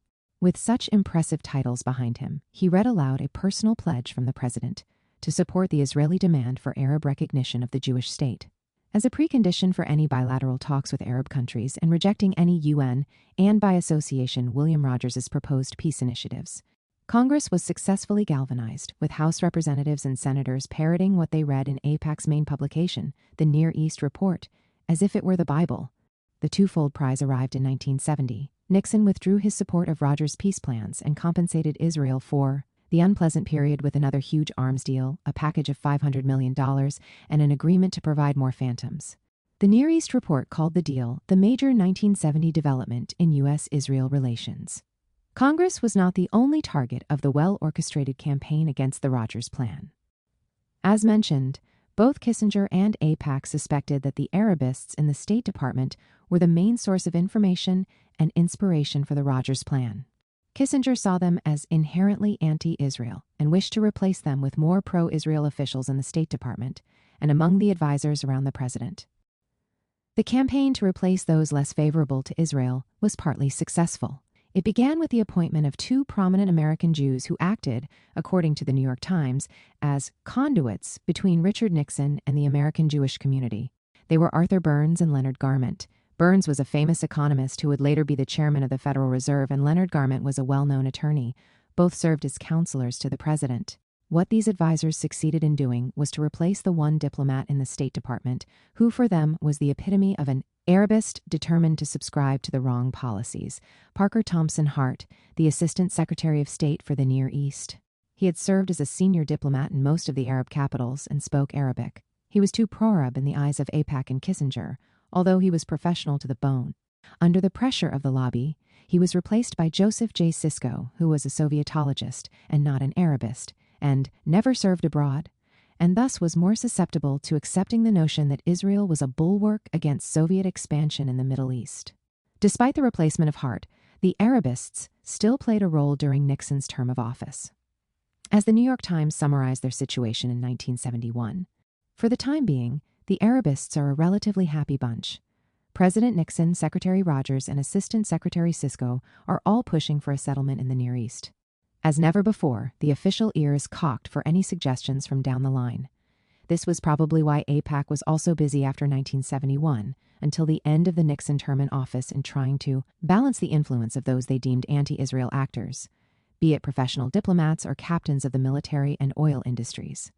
With such impressive titles behind him, he read aloud a personal pledge from the president to support the Israeli demand for Arab recognition of the Jewish state. As a precondition for any bilateral talks with Arab countries and rejecting any UN and, by association, William Rogers's proposed peace initiatives, Congress was successfully galvanized, with House representatives and senators parroting what they read in AIPAC's main publication, the Near East Report, as if it were the Bible. The twofold prize arrived in 1970. Nixon withdrew his support of Rogers' peace plans and compensated Israel for the unpleasant period with another huge arms deal, a package of $500 million, and an agreement to provide more Phantoms. The Near East Report called the deal the major 1970 development in U.S.-Israel relations. Congress was not the only target of the well-orchestrated campaign against the Rogers Plan. As mentioned, both Kissinger and AIPAC suspected that the Arabists in the State Department were the main source of information and inspiration for the Rogers Plan. Kissinger saw them as inherently anti-Israel and wished to replace them with more pro-Israel officials in the State Department and among the advisors around the president. The campaign to replace those less favorable to Israel was partly successful. It began with the appointment of two prominent American Jews who acted, according to the New York Times, as conduits between Richard Nixon and the American Jewish community. They were Arthur Burns and Leonard Garment, Burns was a famous economist who would later be the chairman of the Federal Reserve, and Leonard Garment was a well-known attorney. Both served as counselors to the president. What these advisors succeeded in doing was to replace the one diplomat in the State Department, who for them was the epitome of an Arabist determined to subscribe to the wrong policies, Parker Thompson Hart, the Assistant Secretary of State for the Near East. He had served as a senior diplomat in most of the Arab capitals and spoke Arabic. He was too pro-Arab in the eyes of AIPAC and Kissinger, although he was professional to the bone. Under the pressure of the lobby, he was replaced by Joseph J. Sisko, who was a Sovietologist and not an Arabist, and never served abroad, and thus was more susceptible to accepting the notion that Israel was a bulwark against Soviet expansion in the Middle East. Despite the replacement of Hart, the Arabists still played a role during Nixon's term of office. As the New York Times summarized their situation in 1971, for the time being, the Arabists are a relatively happy bunch. President Nixon, Secretary Rogers, and Assistant Secretary Sisko are all pushing for a settlement in the Near East. As never before, the official ear is cocked for any suggestions from down the line. This was probably why AIPAC was also busy after 1971, until the end of the Nixon term in office, in trying to balance the influence of those they deemed anti-Israel actors, be it professional diplomats or captains of the military and oil industries.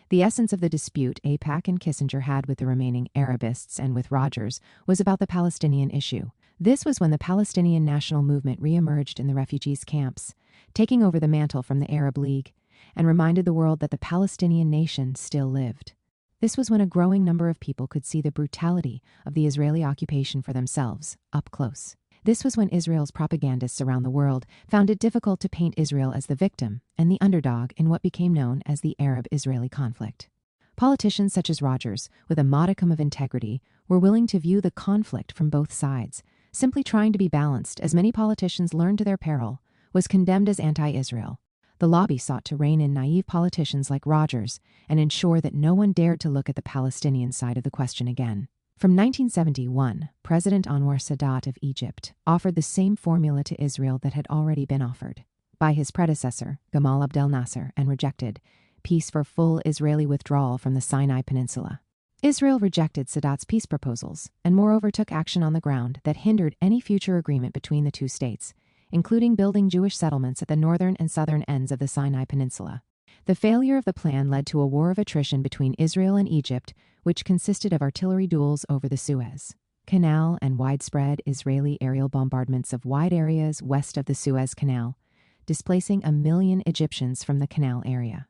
The essence of the dispute AIPAC and Kissinger had with the remaining Arabists and with Rogers was about the Palestinian issue. This was when the Palestinian national movement reemerged in the refugees' camps, taking over the mantle from the Arab League, and reminded the world that the Palestinian nation still lived. This was when a growing number of people could see the brutality of the Israeli occupation for themselves, up close. This was when Israel's propagandists around the world found it difficult to paint Israel as the victim and the underdog in what became known as the Arab-Israeli conflict. Politicians such as Rogers, with a modicum of integrity, were willing to view the conflict from both sides. Simply trying to be balanced, as many politicians learned to their peril, was condemned as anti-Israel. The lobby sought to rein in naive politicians like Rogers and ensure that no one dared to look at the Palestinian side of the question again. From 1971, President Anwar Sadat of Egypt offered the same formula to Israel that had already been offered by his predecessor, Gamal Abdel Nasser, and rejected: peace for full Israeli withdrawal from the Sinai Peninsula. Israel rejected Sadat's peace proposals and moreover took action on the ground that hindered any future agreement between the two states, including building Jewish settlements at the northern and southern ends of the Sinai Peninsula. The failure of the plan led to a war of attrition between Israel and Egypt, which consisted of artillery duels over the Suez Canal and widespread Israeli aerial bombardments of wide areas west of the Suez Canal, displacing 1 million Egyptians from the canal area.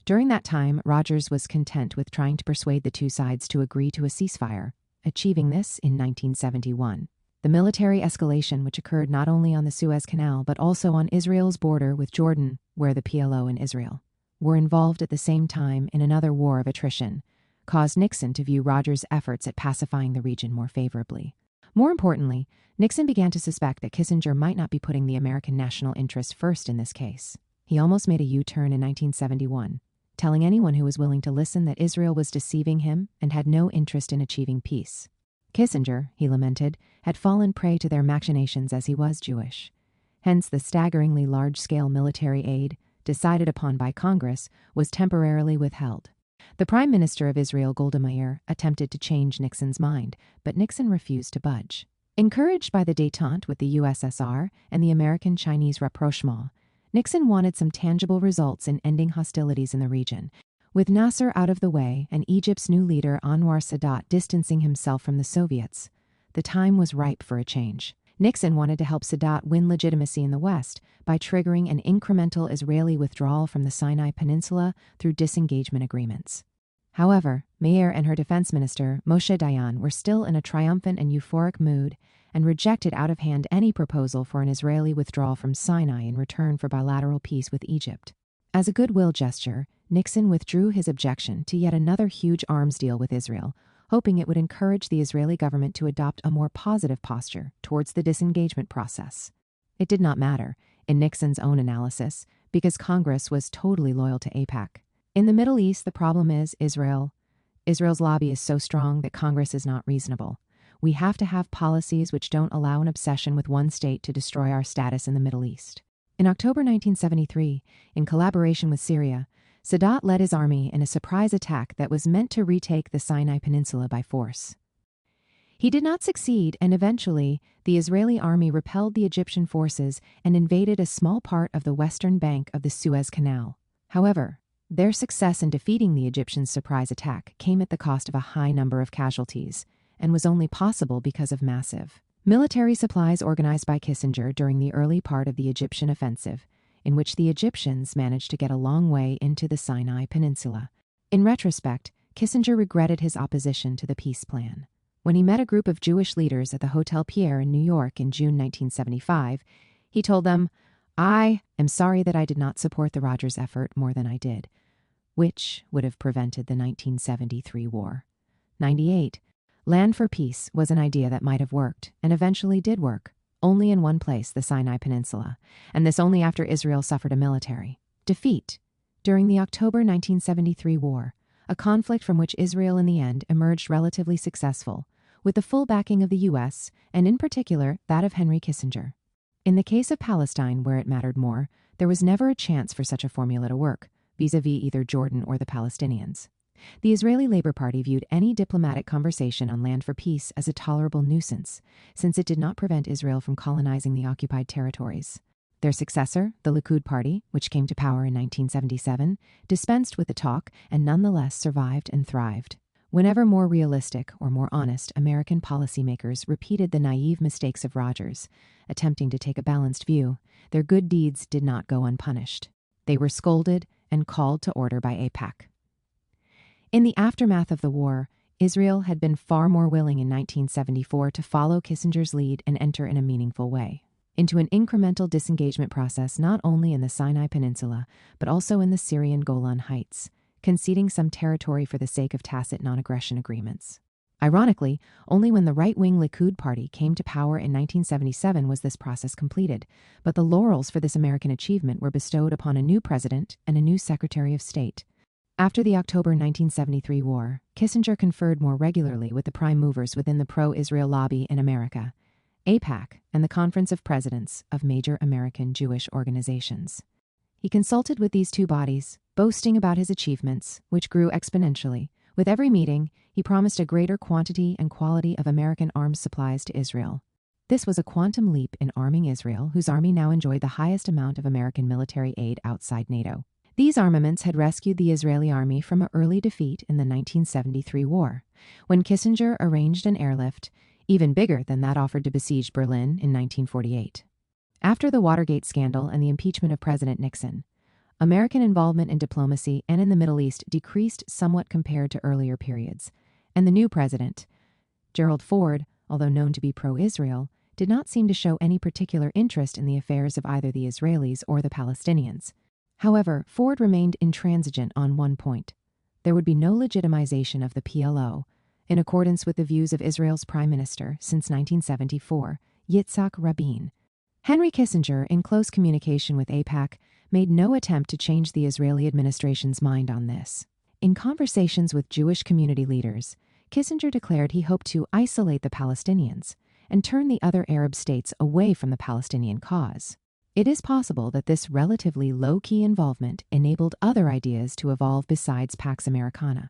During that time, Rogers was content with trying to persuade the two sides to agree to a ceasefire, achieving this in 1971. The military escalation, which occurred not only on the Suez Canal but also on Israel's border with Jordan, where the PLO and Israel were involved at the same time in another war of attrition, caused Nixon to view Rogers' efforts at pacifying the region more favorably. More importantly, Nixon began to suspect that Kissinger might not be putting the American national interest first in this case. He almost made a U-turn in 1971, telling anyone who was willing to listen that Israel was deceiving him and had no interest in achieving peace. Kissinger, he lamented, had fallen prey to their machinations as he was Jewish. Hence, the staggeringly large-scale military aid, decided upon by Congress, was temporarily withheld. The Prime Minister of Israel, Golda Meir, attempted to change Nixon's mind, but Nixon refused to budge. Encouraged by the détente with the USSR and the American-Chinese rapprochement, Nixon wanted some tangible results in ending hostilities in the region. With Nasser out of the way and Egypt's new leader Anwar Sadat distancing himself from the Soviets, the time was ripe for a change. Nixon wanted to help Sadat win legitimacy in the West by triggering an incremental Israeli withdrawal from the Sinai Peninsula through disengagement agreements. However, Meir and her defense minister, Moshe Dayan, were still in a triumphant and euphoric mood and rejected out of hand any proposal for an Israeli withdrawal from Sinai in return for bilateral peace with Egypt. As a goodwill gesture, Nixon withdrew his objection to yet another huge arms deal with Israel, hoping it would encourage the Israeli government to adopt a more positive posture towards the disengagement process. It did not matter, in Nixon's own analysis, because Congress was totally loyal to AIPAC. In the Middle East, the problem is Israel. Israel's lobby is so strong that Congress is not reasonable. We have to have policies which don't allow an obsession with one state to destroy our status in the Middle East. In October 1973, in collaboration with Syria, Sadat led his army in a surprise attack that was meant to retake the Sinai Peninsula by force. He did not succeed, and eventually, the Israeli army repelled the Egyptian forces and invaded a small part of the western bank of the Suez Canal. However, their success in defeating the Egyptians' surprise attack came at the cost of a high number of casualties, and was only possible because of massive military supplies organized by Kissinger during the early part of the Egyptian offensive, in which the Egyptians managed to get a long way into the Sinai Peninsula. In retrospect, Kissinger regretted his opposition to the peace plan. When he met a group of Jewish leaders at the Hotel Pierre in New York in June 1975, he told them, "I am sorry that I did not support the Rogers effort more than I did," which would have prevented the 1973 war. 98. Land for peace was an idea that might have worked, and eventually did work, only in one place, the Sinai Peninsula, and this only after Israel suffered a military defeat during the October 1973 war, a conflict from which Israel in the end emerged relatively successful, with the full backing of the U.S., and in particular that of Henry Kissinger. In the case of Palestine, where it mattered more, there was never a chance for such a formula to work, vis-a-vis either Jordan or the Palestinians. The Israeli Labor Party viewed any diplomatic conversation on land for peace as a tolerable nuisance, since it did not prevent Israel from colonizing the occupied territories. Their successor, the Likud Party, which came to power in 1977, dispensed with the talk and nonetheless survived and thrived. Whenever more realistic or more honest American policymakers repeated the naive mistakes of Rogers, attempting to take a balanced view, their good deeds did not go unpunished. They were scolded and called to order by AIPAC. In the aftermath of the war, Israel had been far more willing in 1974 to follow Kissinger's lead and enter in a meaningful way into an incremental disengagement process not only in the Sinai Peninsula, but also in the Syrian Golan Heights, conceding some territory for the sake of tacit non-aggression agreements. Ironically, only when the right-wing Likud Party came to power in 1977 was this process completed, but the laurels for this American achievement were bestowed upon a new president and a new Secretary of State. After the October 1973 war, Kissinger conferred more regularly with the prime movers within the pro-Israel lobby in America, AIPAC, and the Conference of Presidents of major American Jewish organizations. He consulted with these two bodies, boasting about his achievements, which grew exponentially. With every meeting, he promised a greater quantity and quality of American arms supplies to Israel. This was a quantum leap in arming Israel, whose army now enjoyed the highest amount of American military aid outside NATO. These armaments had rescued the Israeli army from an early defeat in the 1973 war, when Kissinger arranged an airlift, even bigger than that offered to besiege Berlin in 1948. After the Watergate scandal and the impeachment of President Nixon, American involvement in diplomacy and in the Middle East decreased somewhat compared to earlier periods, and the new president, Gerald Ford, although known to be pro-Israel, did not seem to show any particular interest in the affairs of either the Israelis or the Palestinians. However, Ford remained intransigent on one point. There would be no legitimization of the PLO, in accordance with the views of Israel's prime minister since 1974, Yitzhak Rabin. Henry Kissinger, in close communication with AIPAC, made no attempt to change the Israeli administration's mind on this. In conversations with Jewish community leaders, Kissinger declared he hoped to isolate the Palestinians and turn the other Arab states away from the Palestinian cause. It is possible that this relatively low-key involvement enabled other ideas to evolve besides Pax Americana.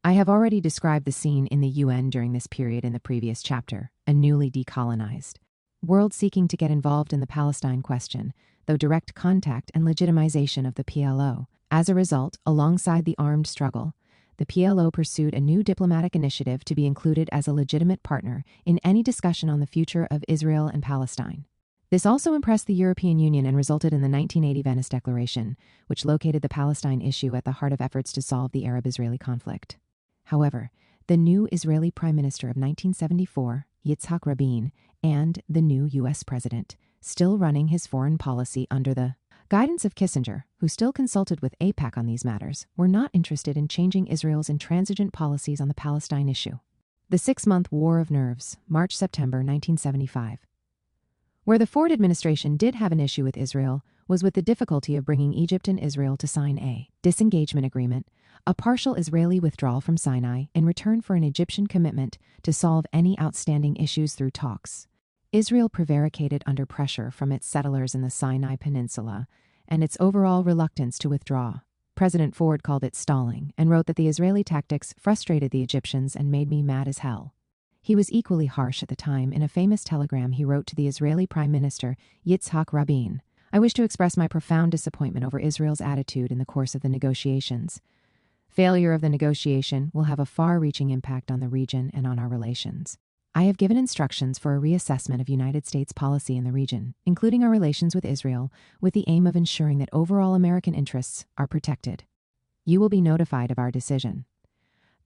I have already described the scene in the UN during this period in the previous chapter, a newly decolonized world seeking to get involved in the Palestine question, though direct contact and legitimization of the PLO. As a result, alongside the armed struggle, the PLO pursued a new diplomatic initiative to be included as a legitimate partner in any discussion on the future of Israel and Palestine. This also impressed the European Union and resulted in the 1980 Venice Declaration, which located the Palestine issue at the heart of efforts to solve the Arab-Israeli conflict. However, the new Israeli Prime Minister of 1974, Yitzhak Rabin, and the new U.S. President, still running his foreign policy under the guidance of Kissinger, who still consulted with AIPAC on these matters, were not interested in changing Israel's intransigent policies on the Palestine issue. The 6-month War of Nerves, March-September 1975. Where the Ford administration did have an issue with Israel was with the difficulty of bringing Egypt and Israel to sign a disengagement agreement, a partial Israeli withdrawal from Sinai in return for an Egyptian commitment to solve any outstanding issues through talks. Israel prevaricated under pressure from its settlers in the Sinai Peninsula and its overall reluctance to withdraw. President Ford called it stalling and wrote that the Israeli tactics frustrated the Egyptians and made me mad as hell. He was equally harsh at the time in a famous telegram he wrote to the Israeli Prime Minister Yitzhak Rabin. "I wish to express my profound disappointment over Israel's attitude in the course of the negotiations. Failure of the negotiation will have a far-reaching impact on the region and on our relations. I have given instructions for a reassessment of United States policy in the region, including our relations with Israel, with the aim of ensuring that overall American interests are protected. You will be notified of our decision."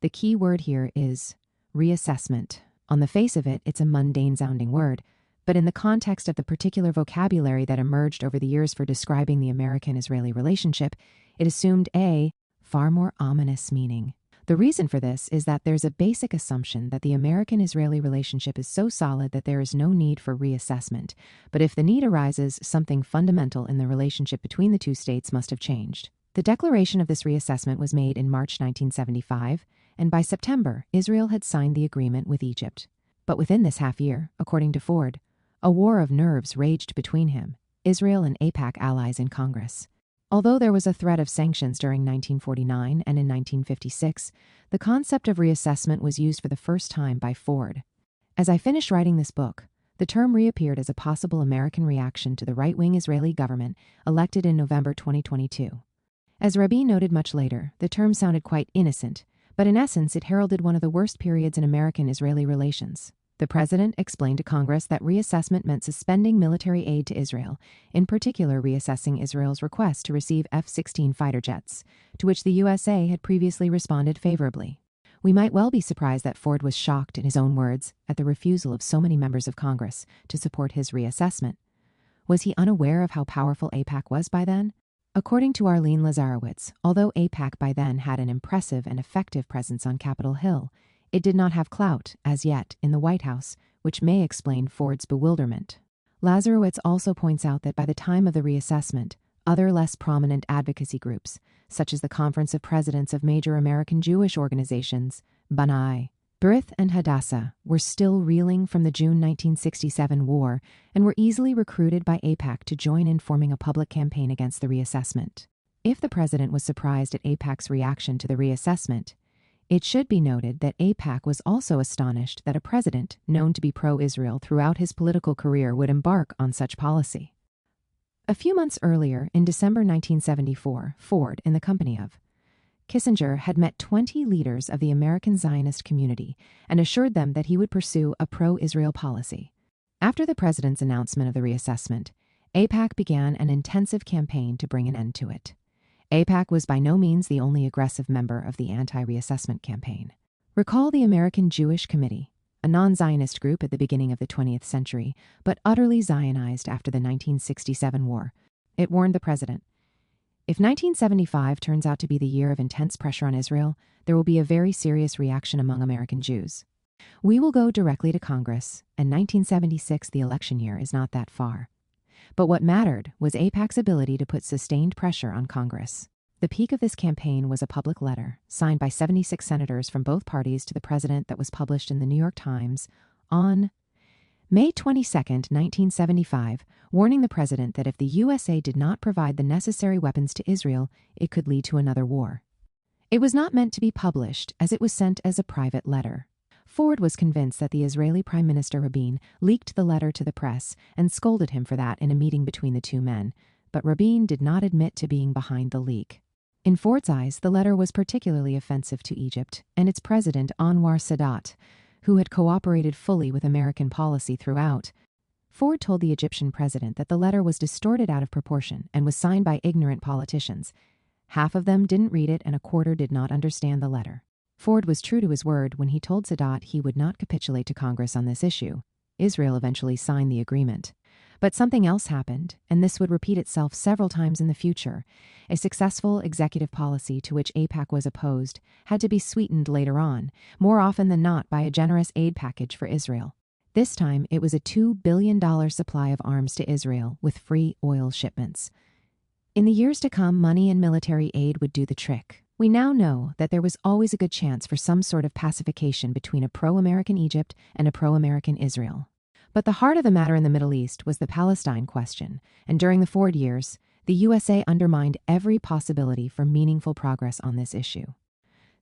The key word here is reassessment. On the face of it, it's a mundane-sounding word, but in the context of the particular vocabulary that emerged over the years for describing the American-Israeli relationship, it assumed a far more ominous meaning. The reason for this is that there's a basic assumption that the American-Israeli relationship is so solid that there is no need for reassessment. But if the need arises, something fundamental in the relationship between the two states must have changed. The declaration of this reassessment was made in March 1975, and by September, Israel had signed the agreement with Egypt. But within this half year, according to Ford, a war of nerves raged between him, Israel, and AIPAC allies in Congress. Although there was a threat of sanctions during 1949 and in 1956, the concept of reassessment was used for the first time by Ford. As I finished writing this book, the term reappeared as a possible American reaction to the right-wing Israeli government elected in November 2022. As Rabin noted much later, the term sounded quite innocent, but in essence it heralded one of the worst periods in American-Israeli relations. The president explained to Congress that reassessment meant suspending military aid to Israel, in particular reassessing Israel's request to receive F-16 fighter jets, to which the USA had previously responded favorably. We might well be surprised that Ford was shocked, in his own words, at the refusal of so many members of Congress to support his reassessment. Was he unaware of how powerful AIPAC was by then? According to Arlene Lazarowitz, although AIPAC by then had an impressive and effective presence on Capitol Hill, it did not have clout, as yet, in the White House, which may explain Ford's bewilderment. Lazarowitz also points out that by the time of the reassessment, other less prominent advocacy groups, such as the Conference of Presidents of major American Jewish organizations, Banai, B'rith, and Hadassah, were still reeling from the June 1967 war and were easily recruited by AIPAC to join in forming a public campaign against the reassessment. If the president was surprised at AIPAC's reaction to the reassessment, it should be noted that AIPAC was also astonished that a president known to be pro-Israel throughout his political career would embark on such policy. A few months earlier, in December 1974, Ford, in the company of Kissinger, had met 20 leaders of the American Zionist community and assured them that he would pursue a pro-Israel policy. After the president's announcement of the reassessment, AIPAC began an intensive campaign to bring an end to it. AIPAC was by no means the only aggressive member of the anti-reassessment campaign. Recall the American Jewish Committee, a non-Zionist group at the beginning of the 20th century, but utterly Zionized after the 1967 war. It warned the president, "If 1975 turns out to be the year of intense pressure on Israel, there will be a very serious reaction among American Jews. We will go directly to Congress, and 1976, the election year, is not that far." But what mattered was AIPAC's ability to put sustained pressure on Congress. The peak of this campaign was a public letter, signed by 76 senators from both parties to the president, that was published in the New York Times on May 22, 1975, warning the president that if the USA did not provide the necessary weapons to Israel, it could lead to another war. It was not meant to be published, as it was sent as a private letter. Ford was convinced that the Israeli Prime Minister Rabin leaked the letter to the press and scolded him for that in a meeting between the two men, but Rabin did not admit to being behind the leak. In Ford's eyes, the letter was particularly offensive to Egypt and its president Anwar Sadat, who had cooperated fully with American policy throughout. Ford told the Egyptian president that the letter was distorted out of proportion and was signed by ignorant politicians. Half of them didn't read it and a quarter did not understand the letter. Ford was true to his word when he told Sadat he would not capitulate to Congress on this issue. Israel eventually signed the agreement. But something else happened, and this would repeat itself several times in the future. A successful executive policy to which AIPAC was opposed had to be sweetened later on, more often than not by a generous aid package for Israel. This time, it was a $2 billion supply of arms to Israel with free oil shipments. In the years to come, money and military aid would do the trick. We now know that there was always a good chance for some sort of pacification between a pro-American Egypt and a pro-American Israel. But the heart of the matter in the Middle East was the Palestine question, and during the Ford years, the USA undermined every possibility for meaningful progress on this issue.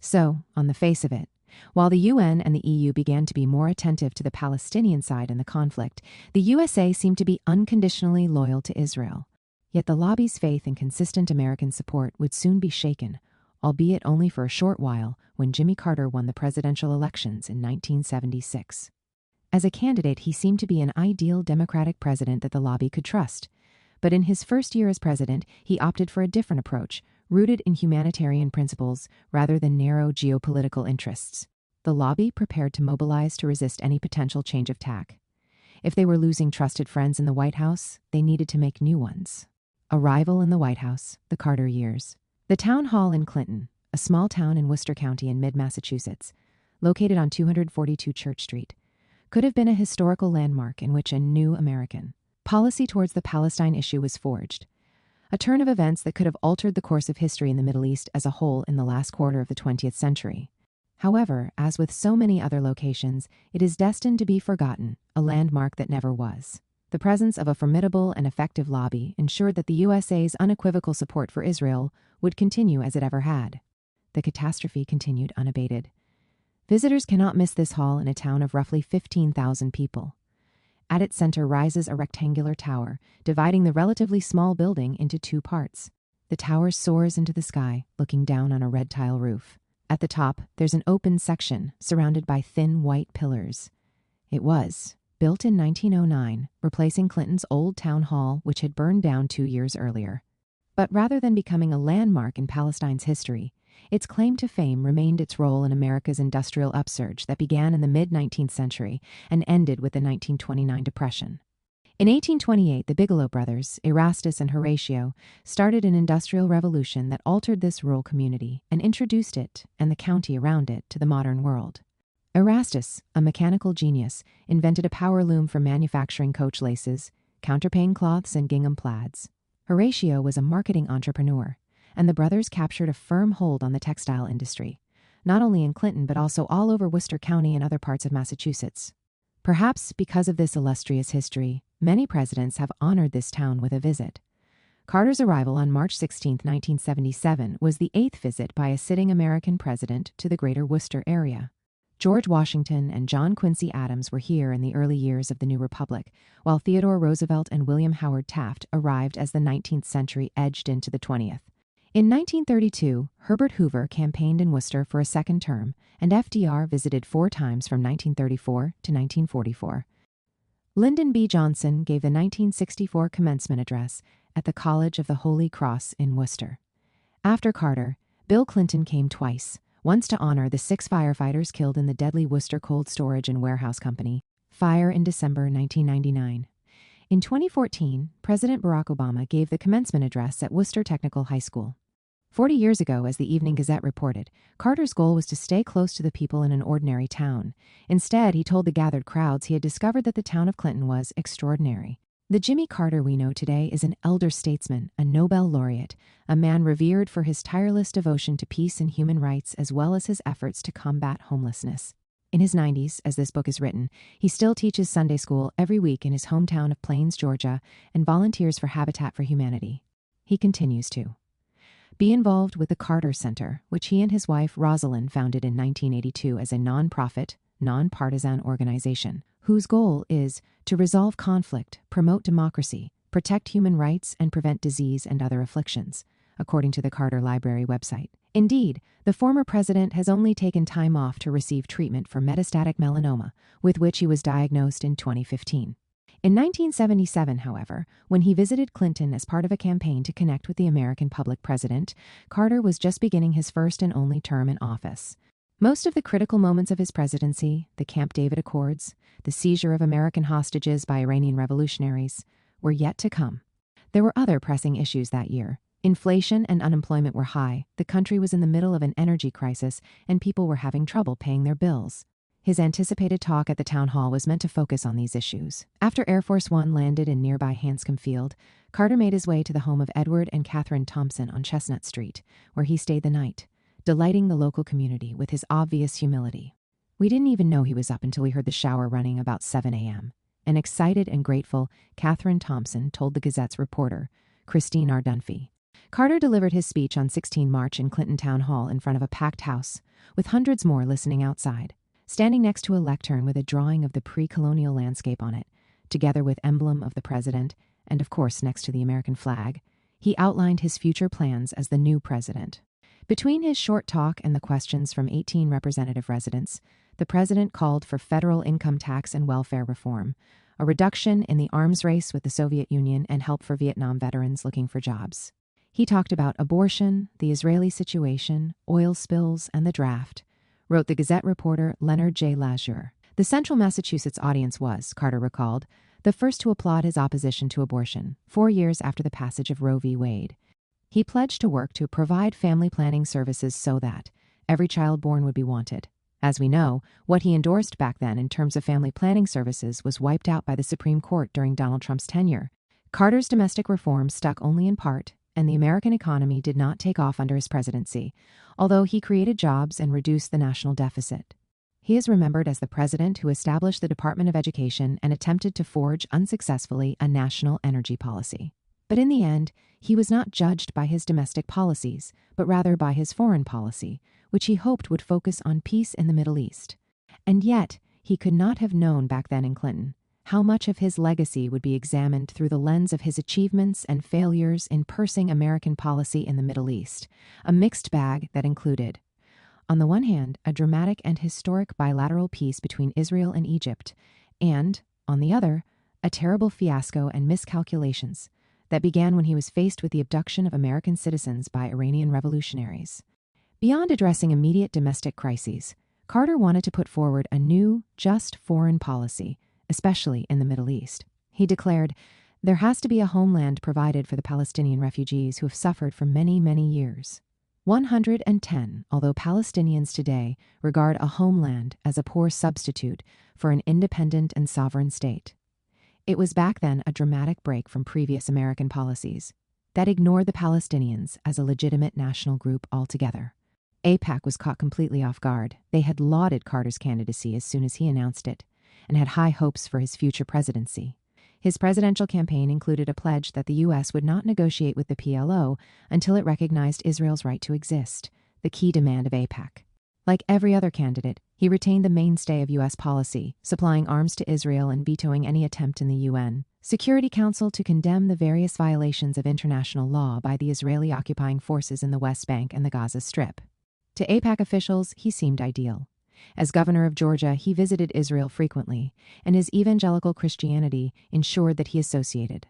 So, on the face of it, While the UN and the EU began to be more attentive to the Palestinian side in the conflict, the USA seemed to be unconditionally loyal to Israel. Yet the lobby's faith in consistent American support would soon be shaken, albeit only for a short while, when Jimmy Carter won the presidential elections in 1976. As a candidate, he seemed to be an ideal Democratic president that the lobby could trust. But in his first year as president, he opted for a different approach, rooted in humanitarian principles rather than narrow geopolitical interests. The lobby prepared to mobilize to resist any potential change of tack. If they were losing trusted friends in the White House, they needed to make new ones. Arrival in the White House, the Carter years. The town hall in Clinton, a small town in Worcester County in mid-Massachusetts, located on 242 Church Street, could have been a historical landmark in which a new American policy towards the Palestine issue was forged, a turn of events that could have altered the course of history in the Middle East as a whole in the last quarter of the 20th century. However, as with so many other locations, it is destined to be forgotten, a landmark that never was. The presence of a formidable and effective lobby ensured that the USA's unequivocal support for Israel would continue as it ever had. The catastrophe continued unabated. Visitors cannot miss this hall in a town of roughly 15,000 people. At its center rises a rectangular tower, dividing the relatively small building into two parts. The tower soars into the sky, looking down on a red tile roof. At the top, there's an open section surrounded by thin white pillars. It was built in 1909, replacing Clinton's old town hall, which had burned down 2 years earlier. But rather than becoming a landmark in Palestine's history, its claim to fame remained its role in America's industrial upsurge that began in the mid-19th century and ended with the 1929 Depression. In 1828, the Bigelow brothers, Erastus and Horatio, started an industrial revolution that altered this rural community and introduced it, and the county around it, to the modern world. Erastus, a mechanical genius, invented a power loom for manufacturing coach laces, counterpane cloths, and gingham plaids. Horatio was a marketing entrepreneur, and the brothers captured a firm hold on the textile industry, not only in Clinton but also all over Worcester County and other parts of Massachusetts. Perhaps because of this illustrious history, many presidents have honored this town with a visit. Carter's arrival on March 16, 1977, was the 8th visit by a sitting American president to the greater Worcester area. George Washington and John Quincy Adams were here in the early years of the new republic, while Theodore Roosevelt and William Howard Taft arrived as the 19th century edged into the 20th. In 1932, Herbert Hoover campaigned in Worcester for a second term, and FDR visited 4 times from 1934 to 1944. Lyndon B. Johnson gave the 1964 commencement address at the College of the Holy Cross in Worcester. After Carter, Bill Clinton came twice, once to honor the 6 firefighters killed in the deadly Worcester Cold Storage and Warehouse Company fire in December 1999. In 2014, President Barack Obama gave the commencement address at Worcester Technical High School. 40 years ago, as the Evening Gazette reported, Carter's goal was to stay close to the people in an ordinary town. Instead, he told the gathered crowds he had discovered that the town of Clinton was extraordinary. The Jimmy Carter we know today is an elder statesman, a Nobel laureate, a man revered for his tireless devotion to peace and human rights as well as his efforts to combat homelessness. In his 90s, as this book is written, he still teaches Sunday school every week in his hometown of Plains, Georgia, and volunteers for Habitat for Humanity. He continues to be involved with the Carter Center, which he and his wife Rosalind founded in 1982 as a nonprofit, nonpartisan organization, whose goal is to resolve conflict, promote democracy, protect human rights, and prevent disease and other afflictions, according to the Carter Library website. Indeed, the former president has only taken time off to receive treatment for metastatic melanoma, with which he was diagnosed in 2015. In 1977, however, when he visited Clinton as part of a campaign to connect with the American public president, Carter was just beginning his first and only term in office. Most of the critical moments of his presidency, the Camp David Accords, the seizure of American hostages by Iranian revolutionaries, were yet to come. There were other pressing issues that year. Inflation and unemployment were high, the country was in the middle of an energy crisis, and people were having trouble paying their bills. His anticipated talk at the town hall was meant to focus on these issues. After Air Force One landed in nearby Hanscom Field, Carter made his way to the home of Edward and Catherine Thompson on Chestnut Street, where he stayed the night, delighting the local community with his obvious humility. "We didn't even know he was up until we heard the shower running about 7 a.m. An excited and grateful Catherine Thompson told the Gazette's reporter, Christine R. Dunphy. Carter delivered his speech on 16 March in Clinton Town Hall in front of a packed house, with hundreds more listening outside. Standing next to a lectern with a drawing of the pre-colonial landscape on it, together with emblem of the president, and of course next to the American flag, he outlined his future plans as the new president. Between his short talk and the questions from 18 representative residents, the president called for federal income tax and welfare reform, a reduction in the arms race with the Soviet Union, and help for Vietnam veterans looking for jobs. He talked about abortion, the Israeli situation, oil spills, and the draft, wrote the Gazette reporter Leonard J. Lazure. The Central Massachusetts audience was, Carter recalled, the first to applaud his opposition to abortion, 4 years after the passage of Roe v. Wade. He pledged to work to provide family planning services so that every child born would be wanted. As we know, what he endorsed back then in terms of family planning services was wiped out by the Supreme Court during Donald Trump's tenure. Carter's domestic reform stuck only in part, and the American economy did not take off under his presidency, although he created jobs and reduced the national deficit. He is remembered as the president who established the Department of Education and attempted to forge unsuccessfully a national energy policy. But in the end, he was not judged by his domestic policies, but rather by his foreign policy, which he hoped would focus on peace in the Middle East. And yet, he could not have known back then in Clinton how much of his legacy would be examined through the lens of his achievements and failures in pursing American policy in the Middle East, a mixed bag that included, on the one hand, a dramatic and historic bilateral peace between Israel and Egypt, and, on the other, a terrible fiasco and miscalculations that began when he was faced with the abduction of American citizens by Iranian revolutionaries. Beyond addressing immediate domestic crises, Carter wanted to put forward a new, just foreign policy, especially in the Middle East. He declared, "There has to be a homeland provided for the Palestinian refugees who have suffered for many, many years." 110, although Palestinians today regard a homeland as a poor substitute for an independent and sovereign state. It was back then a dramatic break from previous American policies that ignored the Palestinians as a legitimate national group altogether. AIPAC was caught completely off guard. They had lauded Carter's candidacy as soon as he announced it, and had high hopes for his future presidency. His presidential campaign included a pledge that the U.S. would not negotiate with the PLO until it recognized Israel's right to exist, the key demand of AIPAC. Like every other candidate, he retained the mainstay of U.S. policy, supplying arms to Israel and vetoing any attempt in the UN Security Council to condemn the various violations of international law by the Israeli occupying forces in the West Bank and the Gaza Strip. To AIPAC officials, he seemed ideal. As governor of Georgia, he visited Israel frequently, and his evangelical Christianity ensured that he associated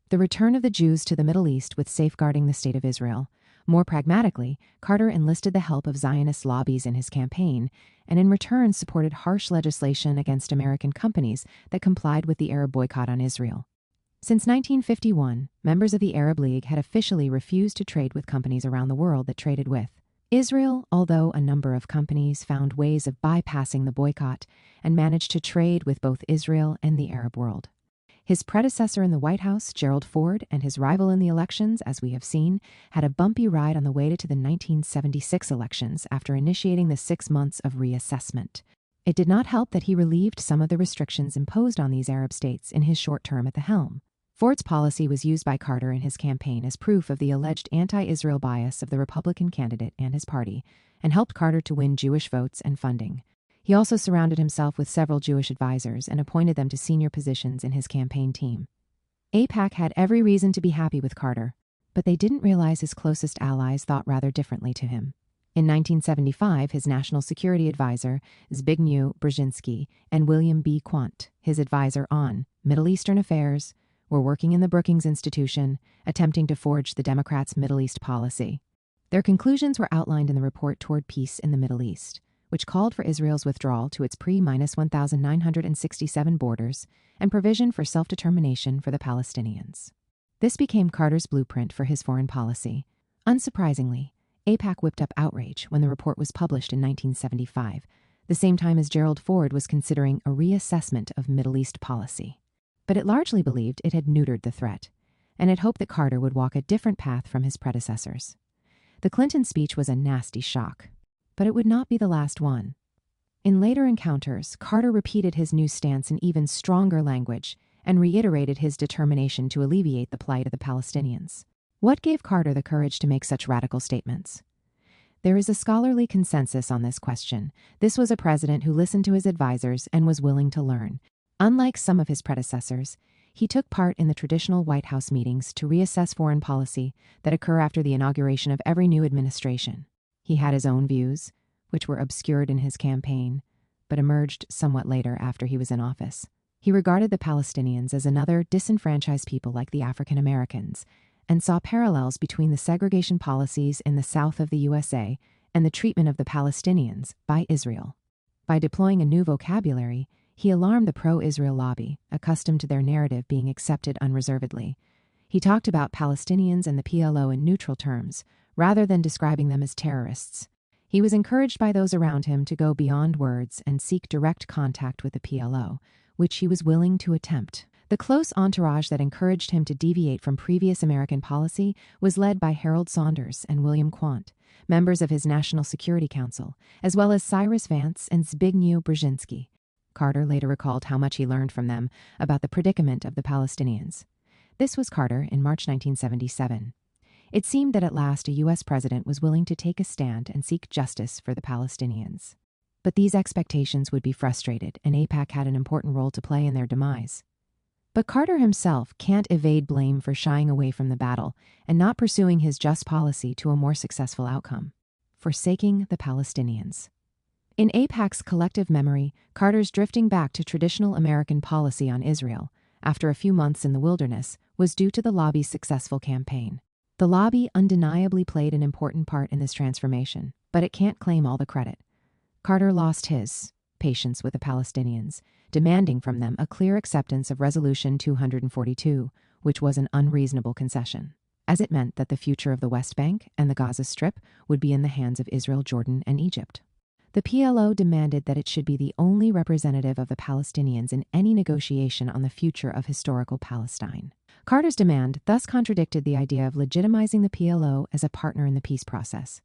the return of the Jews to the Middle East with safeguarding the state of Israel. More pragmatically, Carter enlisted the help of Zionist lobbies in his campaign, and in return supported harsh legislation against American companies that complied with the Arab boycott on Israel. Since 1951, members of the Arab League had officially refused to trade with companies around the world that traded with Israel, although a number of companies found ways of bypassing the boycott and managed to trade with both Israel and the Arab world. His predecessor in the White House, Gerald Ford, and his rival in the elections, as we have seen, had a bumpy ride on the way to the 1976 elections after initiating the 6 months of reassessment. It did not help that he relieved some of the restrictions imposed on these Arab states in his short term at the helm. Ford's policy was used by Carter in his campaign as proof of the alleged anti-Israel bias of the Republican candidate and his party, and helped Carter to win Jewish votes and funding. He also surrounded himself with several Jewish advisors and appointed them to senior positions in his campaign team. AIPAC had every reason to be happy with Carter, but they didn't realize his closest allies thought rather differently to him. In 1975, his national security advisor, Zbigniew Brzezinski, and William B. Quandt, his advisor on Middle Eastern affairs, were working in the Brookings Institution, attempting to forge the Democrats' Middle East policy. Their conclusions were outlined in the report Toward Peace in the Middle East, which called for Israel's withdrawal to its pre-1967 borders and provision for self-determination for the Palestinians. This became Carter's blueprint for his foreign policy. Unsurprisingly, AIPAC whipped up outrage when the report was published in 1975, the same time as Gerald Ford was considering a reassessment of Middle East policy. But it largely believed it had neutered the threat, and it hoped that Carter would walk a different path from his predecessors. The Clinton speech was a nasty shock, but it would not be the last one. In later encounters, Carter repeated his new stance in even stronger language and reiterated his determination to alleviate the plight of the Palestinians. What gave Carter the courage to make such radical statements? There is a scholarly consensus on this question. This was a president who listened to his advisors and was willing to learn. Unlike some of his predecessors, he took part in the traditional White House meetings to reassess foreign policy that occur after the inauguration of every new administration. He had his own views, which were obscured in his campaign, but emerged somewhat later after he was in office. He regarded the Palestinians as another disenfranchised people like the African Americans, and saw parallels between the segregation policies in the south of the USA and the treatment of the Palestinians by Israel. By deploying a new vocabulary, he alarmed the pro-Israel lobby, accustomed to their narrative being accepted unreservedly. He talked about Palestinians and the PLO in neutral terms, rather than describing them as terrorists. He was encouraged by those around him to go beyond words and seek direct contact with the PLO, which he was willing to attempt. The close entourage that encouraged him to deviate from previous American policy was led by Harold Saunders and William Quandt, members of his National Security Council, as well as Cyrus Vance and Zbigniew Brzezinski. Carter later recalled how much he learned from them about the predicament of the Palestinians. This was Carter in March 1977. It seemed that at last a U.S. president was willing to take a stand and seek justice for the Palestinians. But these expectations would be frustrated, and AIPAC had an important role to play in their demise. But Carter himself can't evade blame for shying away from the battle and not pursuing his just policy to a more successful outcome: forsaking the Palestinians. In AIPAC's collective memory, Carter's drifting back to traditional American policy on Israel, after a few months in the wilderness, was due to the lobby's successful campaign. The lobby undeniably played an important part in this transformation, but it can't claim all the credit. Carter lost his patience with the Palestinians, demanding from them a clear acceptance of Resolution 242, which was an unreasonable concession, as it meant that the future of the West Bank and the Gaza Strip would be in the hands of Israel, Jordan, and Egypt. The PLO demanded that it should be the only representative of the Palestinians in any negotiation on the future of historical Palestine. Carter's demand thus contradicted the idea of legitimizing the PLO as a partner in the peace process.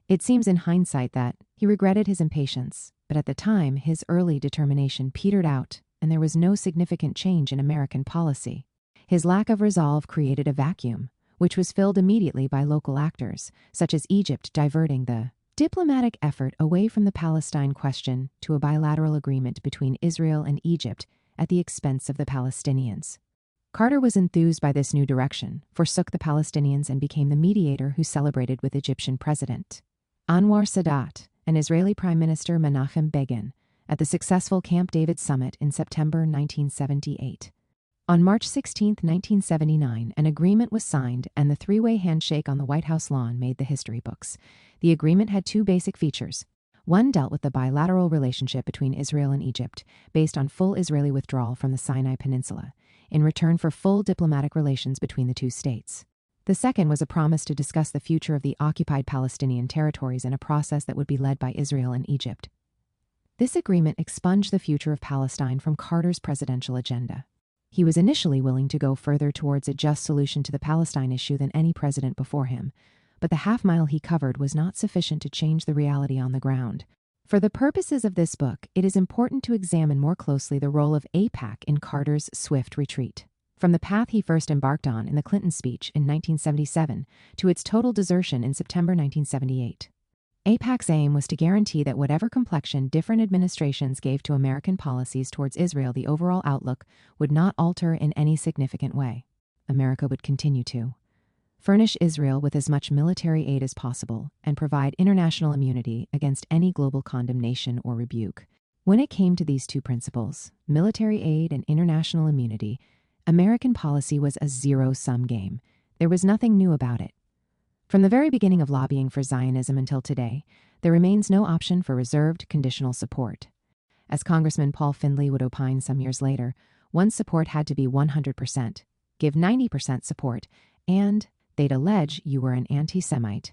It seems in hindsight that he regretted his impatience, but at the time his early determination petered out and there was no significant change in American policy. His lack of resolve created a vacuum, which was filled immediately by local actors, such as Egypt diverting the diplomatic effort away from the Palestine question to a bilateral agreement between Israel and Egypt at the expense of the Palestinians. Carter was enthused by this new direction, forsook the Palestinians, and became the mediator who celebrated with Egyptian President Anwar Sadat and Israeli Prime Minister Menachem Begin at the successful Camp David summit in September 1978. On March 16, 1979, an agreement was signed, and the three-way handshake on the White House lawn made the history books. The agreement had two basic features. One dealt with the bilateral relationship between Israel and Egypt, based on full Israeli withdrawal from the Sinai Peninsula, in return for full diplomatic relations between the two states. The second was a promise to discuss the future of the occupied Palestinian territories in a process that would be led by Israel and Egypt. This agreement expunged the future of Palestine from Carter's presidential agenda. He was initially willing to go further towards a just solution to the Palestine issue than any president before him, but the half-mile he covered was not sufficient to change the reality on the ground. For the purposes of this book, it is important to examine more closely the role of AIPAC in Carter's swift retreat. From the path he first embarked on in the Clinton speech in 1977 to its total desertion in September 1978. AIPAC's aim was to guarantee that whatever complexion different administrations gave to American policies towards Israel, the overall outlook would not alter in any significant way. America would continue to furnish Israel with as much military aid as possible and provide international immunity against any global condemnation or rebuke. When it came to these two principles, military aid and international immunity, American policy was a zero-sum game. There was nothing new about it. From the very beginning of lobbying for Zionism until today, there remains no option for reserved, conditional support. As Congressman Paul Findley would opine some years later, one's support had to be 100%, give 90% support, and they'd allege you were an anti-Semite,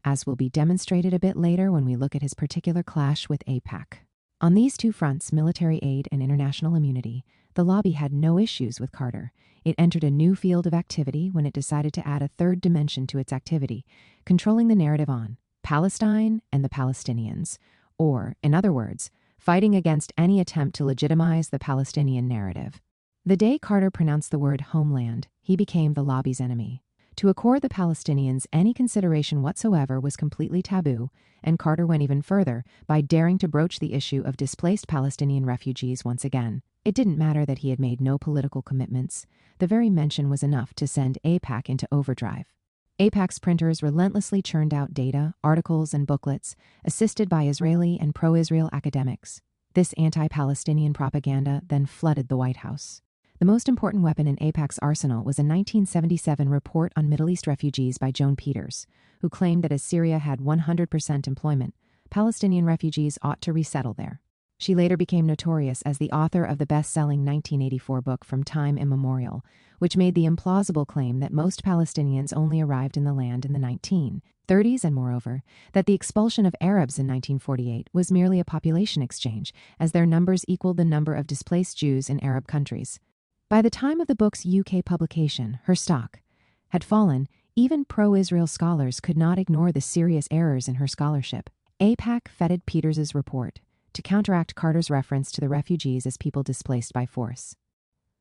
as will be demonstrated a bit later when we look at his particular clash with AIPAC. On these two fronts, military aid and international immunity, the lobby had no issues with Carter. It entered a new field of activity when it decided to add a third dimension to its activity, controlling the narrative on Palestine and the Palestinians, or, in other words, fighting against any attempt to legitimize the Palestinian narrative. The day Carter pronounced the word homeland, he became the lobby's enemy. To accord the Palestinians any consideration whatsoever was completely taboo, and Carter went even further by daring to broach the issue of displaced Palestinian refugees once again. It didn't matter that he had made no political commitments. The very mention was enough to send AIPAC into overdrive. AIPAC's printers relentlessly churned out data, articles, and booklets, assisted by Israeli and pro-Israel academics. This anti-Palestinian propaganda then flooded the White House. The most important weapon in AIPAC's arsenal was a 1977 report on Middle East refugees by Joan Peters, who claimed that as Syria had 100% employment, Palestinian refugees ought to resettle there. She later became notorious as the author of the best-selling 1984 book From Time Immemorial, which made the implausible claim that most Palestinians only arrived in the land in the 1930s and, moreover, that the expulsion of Arabs in 1948 was merely a population exchange, as their numbers equaled the number of displaced Jews in Arab countries. By the time of the book's UK publication, her stock had fallen. Even pro-Israel scholars could not ignore the serious errors in her scholarship. AIPAC feted Peters's report to counteract Carter's reference to the refugees as people displaced by force.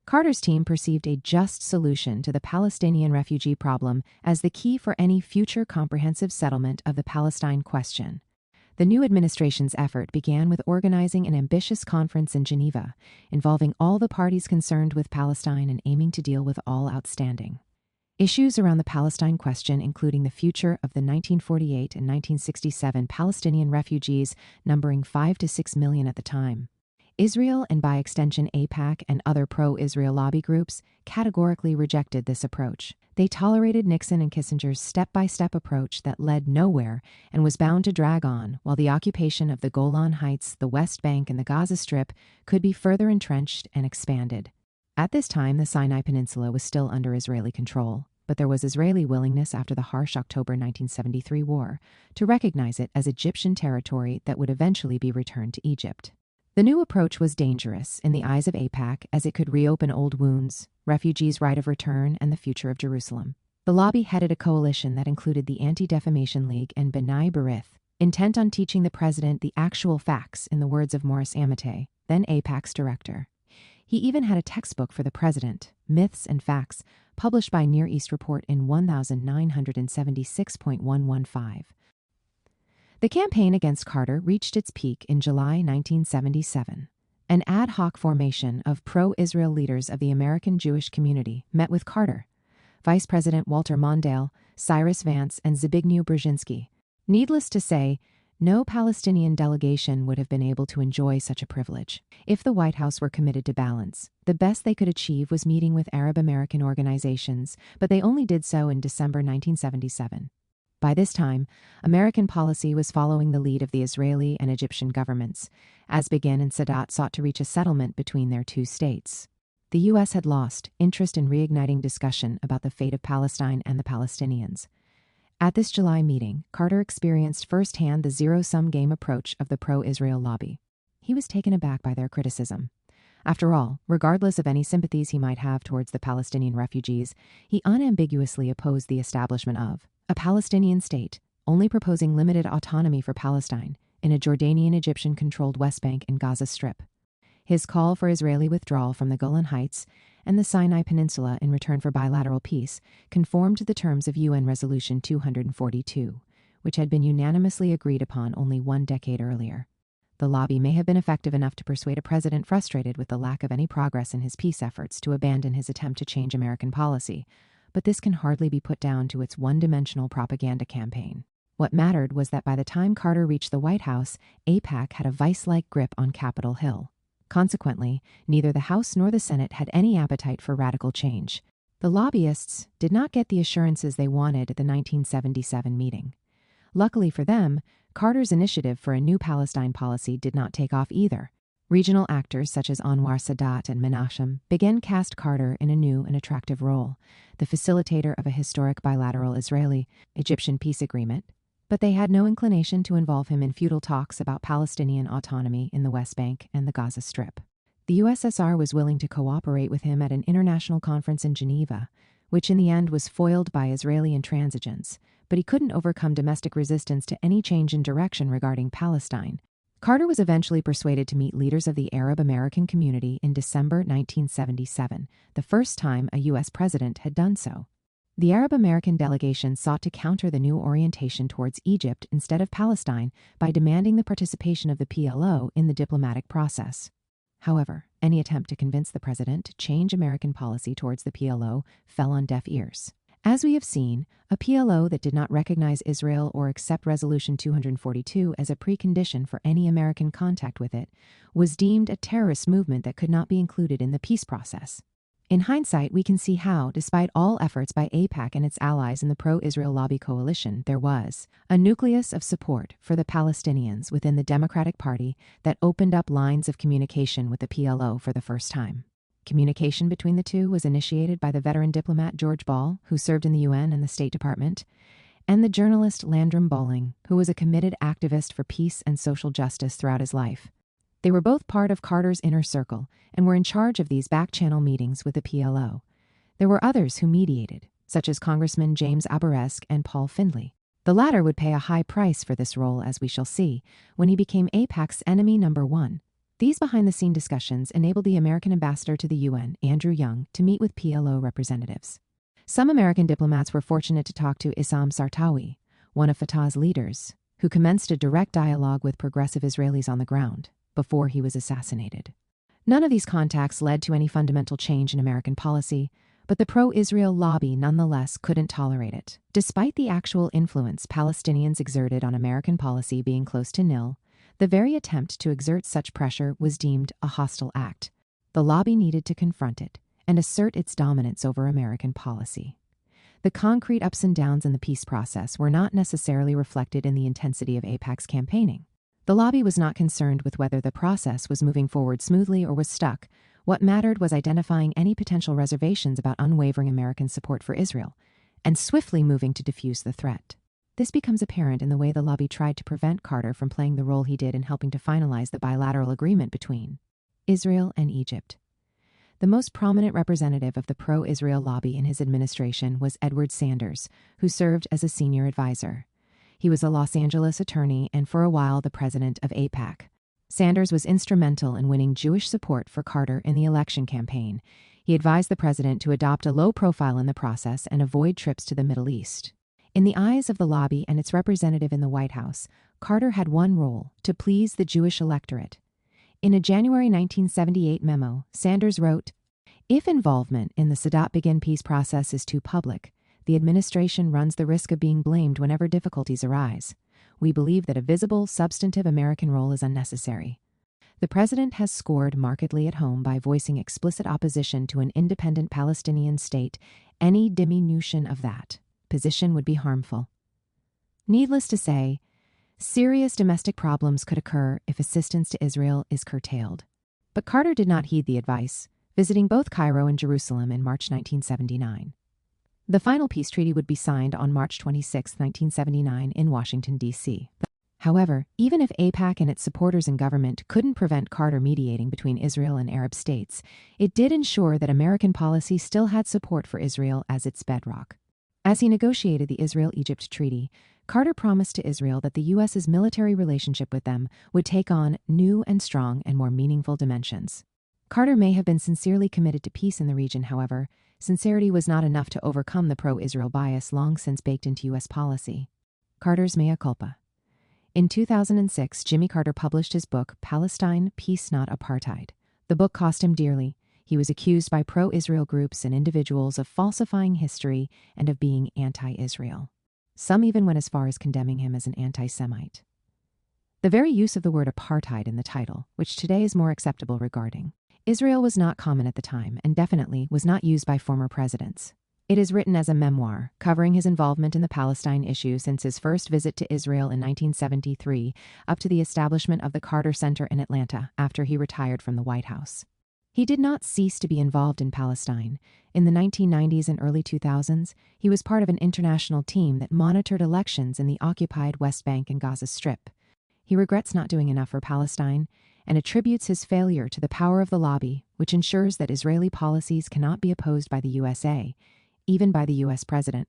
Carter's team perceived a just solution to the Palestinian refugee problem as the key for any future comprehensive settlement of the Palestine question. The new administration's effort began with organizing an ambitious conference in Geneva, involving all the parties concerned with Palestine and aiming to deal with all outstanding issues around the Palestine question, including the future of the 1948 and 1967 Palestinian refugees, numbering 5 to 6 million at the time. Israel, and by extension AIPAC and other pro-Israel lobby groups, categorically rejected this approach. They tolerated Nixon and Kissinger's step-by-step approach that led nowhere and was bound to drag on, while the occupation of the Golan Heights, the West Bank, and the Gaza Strip could be further entrenched and expanded. At this time, the Sinai Peninsula was still under Israeli control, but there was Israeli willingness after the harsh October 1973 war to recognize it as Egyptian territory that would eventually be returned to Egypt. The new approach was dangerous in the eyes of AIPAC as it could reopen old wounds, refugees' right of return, and the future of Jerusalem. The lobby headed a coalition that included the Anti-Defamation League and B'nai B'rith, intent on teaching the president the actual facts, in the words of Maurice Amate, then AIPAC's director. He even had a textbook for the president, Myths and Facts, published by Near East Report in 1976.115. The campaign against Carter reached its peak in July 1977. An ad hoc formation of pro-Israel leaders of the American Jewish community met with Carter, Vice President Walter Mondale, Cyrus Vance, and Zbigniew Brzezinski. Needless to say, no Palestinian delegation would have been able to enjoy such a privilege. If the White House were committed to balance, the best they could achieve was meeting with Arab American organizations, but they only did so in December 1977. By this time, American policy was following the lead of the Israeli and Egyptian governments, as Begin and Sadat sought to reach a settlement between their two states. The U.S. had lost interest in reigniting discussion about the fate of Palestine and the Palestinians. At this July meeting, Carter experienced firsthand the zero-sum game approach of the pro-Israel lobby. He was taken aback by their criticism. After all, regardless of any sympathies he might have towards the Palestinian refugees, he unambiguously opposed the establishment of a Palestinian state, only proposing limited autonomy for Palestine in a Jordanian-Egyptian-controlled West Bank and Gaza Strip. His call for Israeli withdrawal from the Golan Heights and the Sinai Peninsula in return for bilateral peace conformed to the terms of UN Resolution 242, which had been unanimously agreed upon only 1 decade earlier. The lobby may have been effective enough to persuade a president frustrated with the lack of any progress in his peace efforts to abandon his attempt to change American policy, but this can hardly be put down to its one-dimensional propaganda campaign. What mattered was that by the time Carter reached the White House, AIPAC had a vice-like grip on Capitol Hill. Consequently, neither the House nor the Senate had any appetite for radical change. The lobbyists did not get the assurances they wanted at the 1977 meeting. Luckily for them, Carter's initiative for a new Palestine policy did not take off either. Regional actors such as Anwar Sadat and Menachem began cast Carter in a new and attractive role, the facilitator of a historic bilateral Israeli-Egyptian peace agreement, but they had no inclination to involve him in futile talks about Palestinian autonomy in the West Bank and the Gaza Strip. The USSR was willing to cooperate with him at an international conference in Geneva, which in the end was foiled by Israeli intransigence, but he couldn't overcome domestic resistance to any change in direction regarding Palestine. Carter was eventually persuaded to meet leaders of the Arab American community in December 1977, the first time a U.S. president had done so. The Arab American delegation sought to counter the new orientation towards Egypt instead of Palestine by demanding the participation of the PLO in the diplomatic process. However, any attempt to convince the president to change American policy towards the PLO fell on deaf ears. As we have seen, a PLO that did not recognize Israel or accept Resolution 242 as a precondition for any American contact with it was deemed a terrorist movement that could not be included in the peace process. In hindsight, we can see how, despite all efforts by AIPAC and its allies in the pro-Israel lobby coalition, there was a nucleus of support for the Palestinians within the Democratic Party that opened up lines of communication with the PLO for the first time. Communication between the two was initiated by the veteran diplomat George Ball, who served in the UN and the State Department, and the journalist Landrum Bowling, who was a committed activist for peace and social justice throughout his life. They were both part of Carter's inner circle and were in charge of these back-channel meetings with the PLO. There were others who mediated, such as Congressman James Abourezk and Paul Findley. The latter would pay a high price for this role, as we shall see, when he became AIPAC's enemy number one. These behind-the-scene discussions enabled the American ambassador to the UN, Andrew Young, to meet with PLO representatives. Some American diplomats were fortunate to talk to Issam Sartawi, one of Fatah's leaders, who commenced a direct dialogue with progressive Israelis on the ground before he was assassinated. None of these contacts led to any fundamental change in American policy, but the pro-Israel lobby nonetheless couldn't tolerate it. Despite the actual influence Palestinians exerted on American policy being close to nil, the very attempt to exert such pressure was deemed a hostile act. The lobby needed to confront it and assert its dominance over American policy. The concrete ups and downs in the peace process were not necessarily reflected in the intensity of AIPAC's campaigning. The lobby was not concerned with whether the process was moving forward smoothly or was stuck. What mattered was identifying any potential reservations about unwavering American support for Israel and swiftly moving to defuse the threat. This becomes apparent in the way the lobby tried to prevent Carter from playing the role he did in helping to finalize the bilateral agreement between Israel and Egypt. The most prominent representative of the pro-Israel lobby in his administration was Edward Sanders, who served as a senior advisor. He was a Los Angeles attorney and for a while the president of AIPAC. Sanders was instrumental in winning Jewish support for Carter in the election campaign. He advised the president to adopt a low profile in the process and avoid trips to the Middle East. In the eyes of the lobby and its representative in the White House, Carter had one role: to please the Jewish electorate. In a January 1978 memo, Sanders wrote, "If involvement in the Sadat Begin peace process is too public, the administration runs the risk of being blamed whenever difficulties arise. We believe that a visible, substantive American role is unnecessary." The president has scored markedly at home by voicing explicit opposition to an independent Palestinian state. Any diminution of that position would be harmful. Needless to say, serious domestic problems could occur if assistance to Israel is curtailed. But Carter did not heed the advice, visiting both Cairo and Jerusalem in March 1979. The final peace treaty would be signed on March 26, 1979 in Washington, D.C. However, even if AIPAC and its supporters in government couldn't prevent Carter mediating between Israel and Arab states, it did ensure that American policy still had support for Israel as its bedrock. As he negotiated the Israel-Egypt Treaty, Carter promised to Israel that the U.S.'s military relationship with them would take on new and strong and more meaningful dimensions. Carter may have been sincerely committed to peace in the region, however. Sincerity was not enough to overcome the pro-Israel bias long since baked into U.S. policy. Carter's mea culpa. In 2006, Jimmy Carter published his book, Palestine, Peace Not Apartheid. The book cost him dearly. He was accused by pro-Israel groups and individuals of falsifying history and of being anti-Israel. Some even went as far as condemning him as an anti-Semite. The very use of the word apartheid in the title, which today is more acceptable regarding Israel, was not common at the time and definitely was not used by former presidents. It is written as a memoir, covering his involvement in the Palestine issue since his first visit to Israel in 1973 up to the establishment of the Carter Center in Atlanta after he retired from the White House. He did not cease to be involved in Palestine. In the 1990s and early 2000s, he was part of an international team that monitored elections in the occupied West Bank and Gaza Strip. He regrets not doing enough for Palestine and attributes his failure to the power of the lobby, which ensures that Israeli policies cannot be opposed by the USA, even by the U.S. president.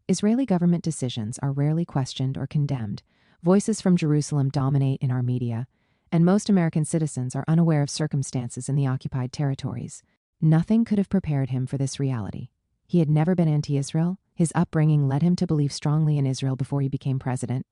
Israeli government decisions are rarely questioned or condemned. Voices from Jerusalem dominate in our media, and most American citizens are unaware of circumstances in the occupied territories. Nothing could have prepared him for this reality. He had never been anti-Israel. His upbringing led him to believe strongly in Israel before he became president.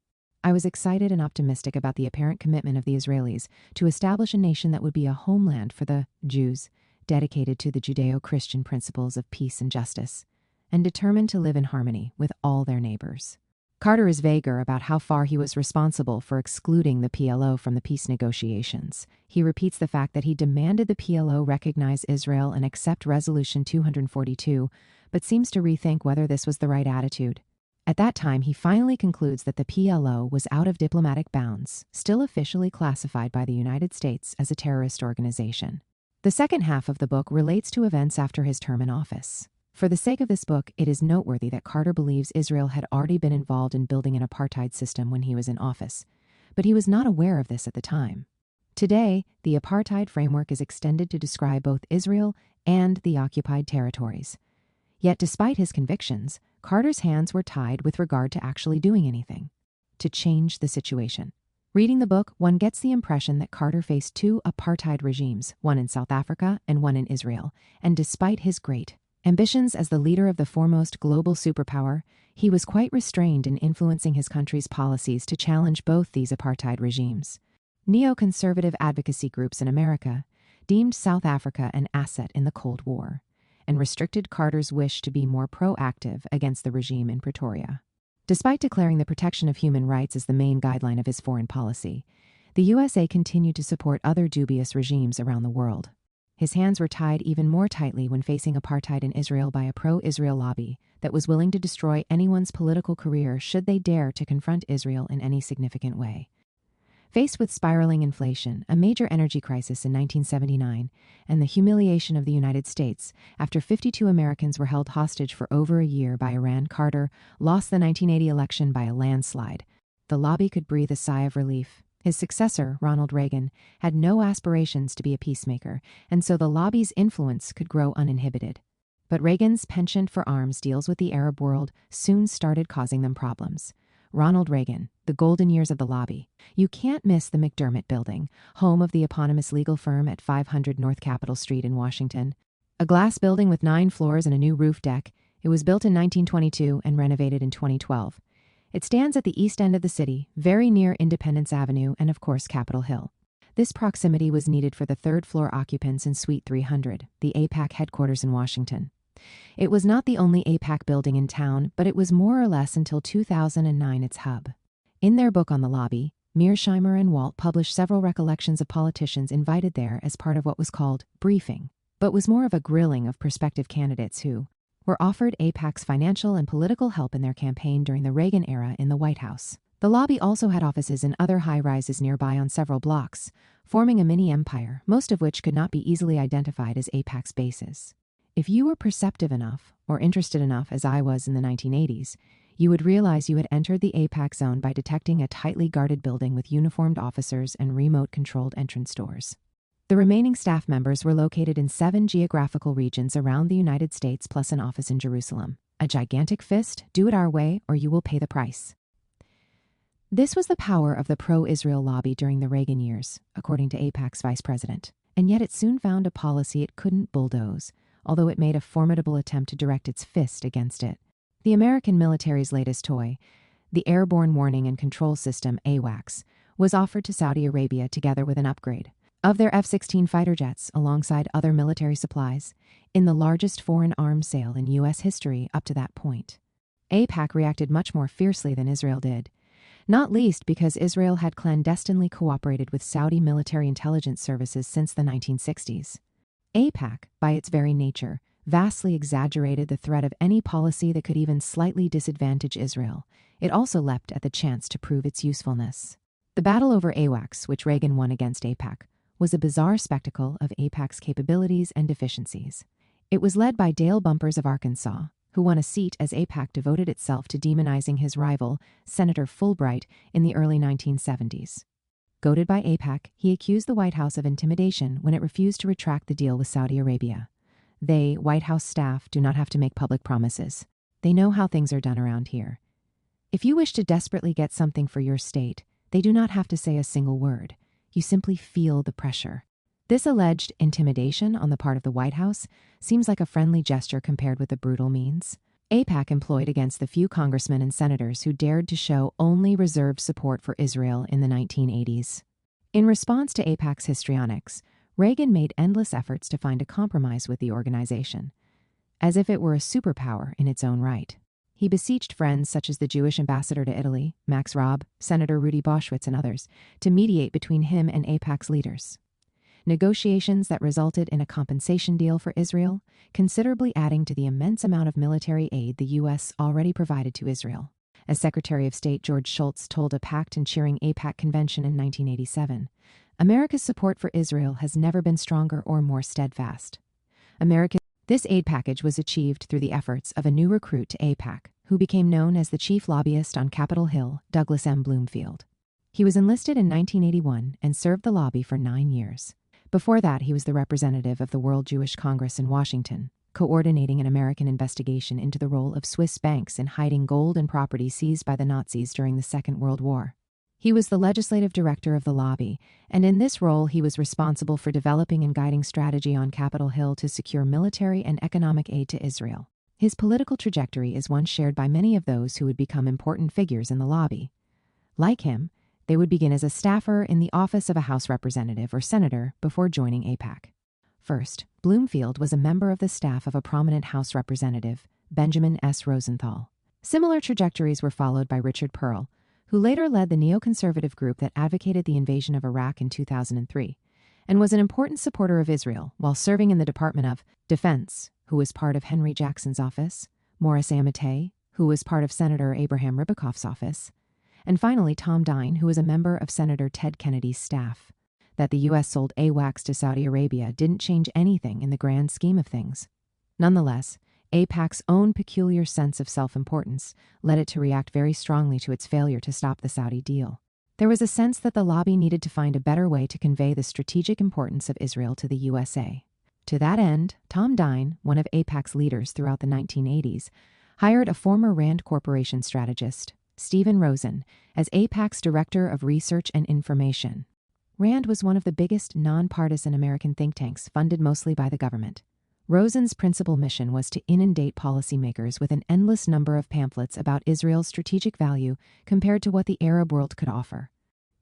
I was excited and optimistic about the apparent commitment of the Israelis to establish a nation that would be a homeland for the Jews, dedicated to the Judeo-Christian principles of peace and justice, and determined to live in harmony with all their neighbors. Carter is vaguer about how far he was responsible for excluding the PLO from the peace negotiations. He repeats the fact that he demanded the PLO recognize Israel and accept Resolution 242, but seems to rethink whether this was the right attitude. At that time, he finally concludes that the PLO was out of diplomatic bounds, still officially classified by the United States as a terrorist organization. The second half of the book relates to events after his term in office. For the sake of this book, it is noteworthy that Carter believes Israel had already been involved in building an apartheid system when he was in office, but he was not aware of this at the time. Today, the apartheid framework is extended to describe both Israel and the occupied territories. Yet despite his convictions, Carter's hands were tied with regard to actually doing anything to change the situation. Reading the book, one gets the impression that Carter faced two apartheid regimes, one in South Africa and one in Israel, and despite his great ambitions as the leader of the foremost global superpower, he was quite restrained in influencing his country's policies to challenge both these apartheid regimes. Neoconservative advocacy groups in America deemed South Africa an asset in the Cold War and restricted Carter's wish to be more proactive against the regime in Pretoria. Despite declaring the protection of human rights as the main guideline of his foreign policy, the USA continued to support other dubious regimes around the world. His hands were tied even more tightly when facing apartheid in Israel by a pro-Israel lobby that was willing to destroy anyone's political career should they dare to confront Israel in any significant way. Faced with spiraling inflation, a major energy crisis in 1979, and the humiliation of the United States after 52 Americans were held hostage for over a year by Iran, Carter lost the 1980 election by a landslide. The lobby could breathe a sigh of relief. His successor, Ronald Reagan, had no aspirations to be a peacemaker, and so the lobby's influence could grow uninhibited. But Reagan's penchant for arms deals with the Arab world soon started causing them problems. Ronald Reagan, the golden years of the lobby. You can't miss the McDermott Building, home of the eponymous legal firm at 500 North Capitol Street in Washington. A glass building with 9 floors and a new roof deck, it was built in 1922 and renovated in 2012. It stands at the east end of the city, very near Independence Avenue and, of course, Capitol Hill. This proximity was needed for the third-floor occupants in Suite 300, the AIPAC headquarters in Washington. It was not the only AIPAC building in town, but it was more or less until 2009 its hub. In their book on the lobby, Mearsheimer and Walt published several recollections of politicians invited there as part of what was called briefing, but was more of a grilling of prospective candidates who were offered AIPAC's financial and political help in their campaign during the Reagan era in the White House. The lobby also had offices in other high-rises nearby on several blocks, forming a mini-empire, most of which could not be easily identified as AIPAC's bases. If you were perceptive enough, or interested enough as I was in the 1980s, you would realize you had entered the AIPAC zone by detecting a tightly guarded building with uniformed officers and remote-controlled entrance doors. The remaining staff members were located in 7 geographical regions around the United States plus an office in Jerusalem. A gigantic fist, do it our way or you will pay the price. This was the power of the pro-Israel lobby during the Reagan years, according to AIPAC's vice president. And yet it soon found a policy it couldn't bulldoze, although it made a formidable attempt to direct its fist against it. The American military's latest toy, the Airborne Warning and Control System, AWACS, was offered to Saudi Arabia together with an upgrade of their F-16 fighter jets alongside other military supplies in the largest foreign arms sale in U.S. history up to that point. AIPAC reacted much more fiercely than Israel did, not least because Israel had clandestinely cooperated with Saudi military intelligence services since the 1960s. AIPAC, by its very nature, vastly exaggerated the threat of any policy that could even slightly disadvantage Israel. It also leapt at the chance to prove its usefulness. The battle over AWACS, which Reagan won against AIPAC, was a bizarre spectacle of AIPAC's capabilities and deficiencies. It was led by Dale Bumpers of Arkansas, who won a seat as AIPAC devoted itself to demonizing his rival, Senator Fulbright, in the early 1970s. Goaded by AIPAC, he accused the White House of intimidation when it refused to retract the deal with Saudi Arabia. They, White House staff, do not have to make public promises. They know how things are done around here. If you wish to desperately get something for your state, they do not have to say a single word. You simply feel the pressure. This alleged intimidation on the part of the White House seems like a friendly gesture compared with the brutal means AIPAC employed against the few congressmen and senators who dared to show only reserved support for Israel in the 1980s. In response to AIPAC's histrionics, Reagan made endless efforts to find a compromise with the organization, as if it were a superpower in its own right. He beseeched friends such as the Jewish ambassador to Italy, Max Raab, Senator Rudy Boschwitz, and others to mediate between him and AIPAC's leaders. Negotiations that resulted in a compensation deal for Israel, considerably adding to the immense amount of military aid the U.S. already provided to Israel. As Secretary of State George Shultz told a packed and cheering AIPAC convention in 1987, America's support for Israel has never been stronger or more steadfast. This aid package was achieved through the efforts of a new recruit to AIPAC, who became known as the chief lobbyist on Capitol Hill, Douglas M. Bloomfield. He was enlisted in 1981 and served the lobby for 9 years. Before that, he was the representative of the World Jewish Congress in Washington, coordinating an American investigation into the role of Swiss banks in hiding gold and property seized by the Nazis during the Second World War. He was the legislative director of the lobby, and in this role he was responsible for developing and guiding strategy on Capitol Hill to secure military and economic aid to Israel. His political trajectory is one shared by many of those who would become important figures in the lobby. Like him, they would begin as a staffer in the office of a House representative or senator before joining AIPAC. First, Bloomfield was a member of the staff of a prominent House representative, Benjamin S. Rosenthal. Similar trajectories were followed by Richard Pearl, who later led the neoconservative group that advocated the invasion of Iraq in 2003, and was an important supporter of Israel while serving in the Department of Defense, who was part of Henry Jackson's office, Morris Amatei, who was part of Senator Abraham Ribicoff's office, and finally Tom Dine, who was a member of Senator Ted Kennedy's staff. That the U.S. sold AWACS to Saudi Arabia didn't change anything in the grand scheme of things. Nonetheless, AIPAC's own peculiar sense of self-importance led it to react very strongly to its failure to stop the Saudi deal. There was a sense that the lobby needed to find a better way to convey the strategic importance of Israel to the USA. To that end, Tom Dine, one of AIPAC's leaders throughout the 1980s, hired a former Rand Corporation strategist, Stephen Rosen, as AIPAC's Director of Research and Information. Rand was one of the biggest nonpartisan American think tanks funded mostly by the government. Rosen's principal mission was to inundate policymakers with an endless number of pamphlets about Israel's strategic value compared to what the Arab world could offer.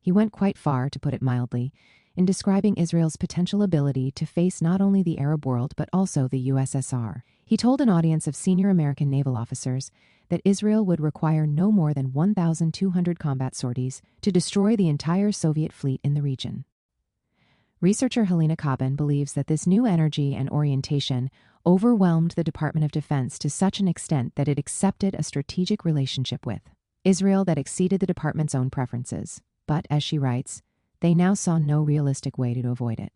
He went quite far, to put it mildly, in describing Israel's potential ability to face not only the Arab world but also the USSR. He told an audience of senior American naval officers that Israel would require no more than 1,200 combat sorties to destroy the entire Soviet fleet in the region. Researcher Helena Cobban believes that this new energy and orientation overwhelmed the Department of Defense to such an extent that it accepted a strategic relationship with Israel that exceeded the department's own preferences. But, as she writes, they now saw no realistic way to avoid it.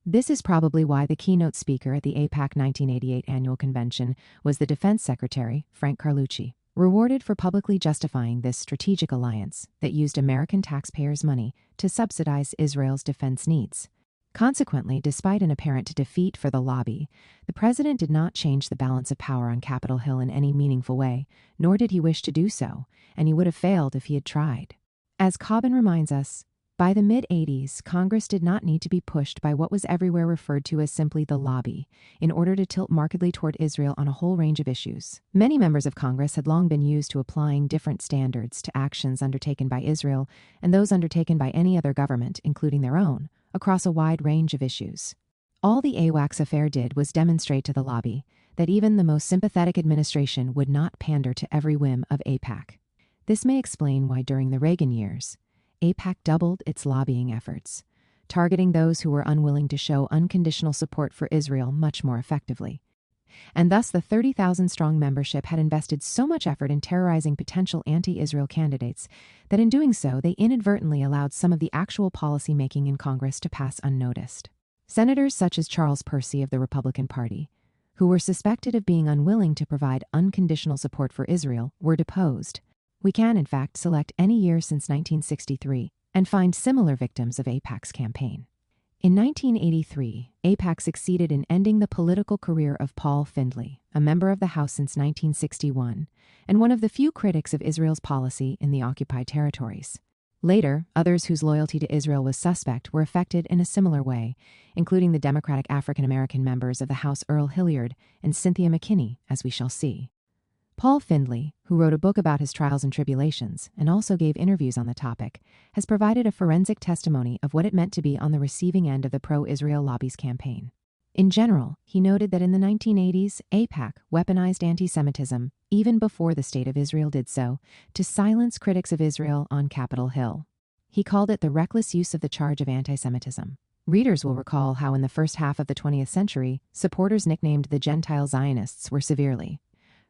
This is probably why the keynote speaker at the AIPAC 1988 annual convention was the Defense Secretary, Frank Carlucci, rewarded for publicly justifying this strategic alliance that used American taxpayers' money to subsidize Israel's defense needs. Consequently, despite an apparent defeat for the lobby, the president did not change the balance of power on Capitol Hill in any meaningful way, nor did he wish to do so, and he would have failed if he had tried. As Cobban reminds us, by the mid-'80s, Congress did not need to be pushed by what was everywhere referred to as simply the lobby in order to tilt markedly toward Israel on a whole range of issues. Many members of Congress had long been used to applying different standards to actions undertaken by Israel and those undertaken by any other government, including their own, across a wide range of issues. All the AWACS affair did was demonstrate to the lobby that even the most sympathetic administration would not pander to every whim of AIPAC. This may explain why during the Reagan years, AIPAC doubled its lobbying efforts, targeting those who were unwilling to show unconditional support for Israel much more effectively. And thus the 30,000-strong membership had invested so much effort in terrorizing potential anti-Israel candidates that in doing so they inadvertently allowed some of the actual policy-making in Congress to pass unnoticed. Senators such as Charles Percy of the Republican Party, who were suspected of being unwilling to provide unconditional support for Israel, were deposed. We can, in fact, select any year since 1963 and find similar victims of AIPAC's campaign. In 1983, AIPAC succeeded in ending the political career of Paul Findley, a member of the House since 1961, and one of the few critics of Israel's policy in the occupied territories. Later, others whose loyalty to Israel was suspect were affected in a similar way, including the Democratic African-American members of the House Earl Hilliard and Cynthia McKinney, as we shall see. Paul Findley, who wrote a book about his trials and tribulations and also gave interviews on the topic, has provided a forensic testimony of what it meant to be on the receiving end of the pro-Israel lobby's campaign. In general, he noted that in the 1980s, AIPAC weaponized anti-Semitism, even before the State of Israel did so, to silence critics of Israel on Capitol Hill. He called it the reckless use of the charge of anti-Semitism. Readers will recall how in the first half of the 20th century, supporters nicknamed the Gentile Zionists were severely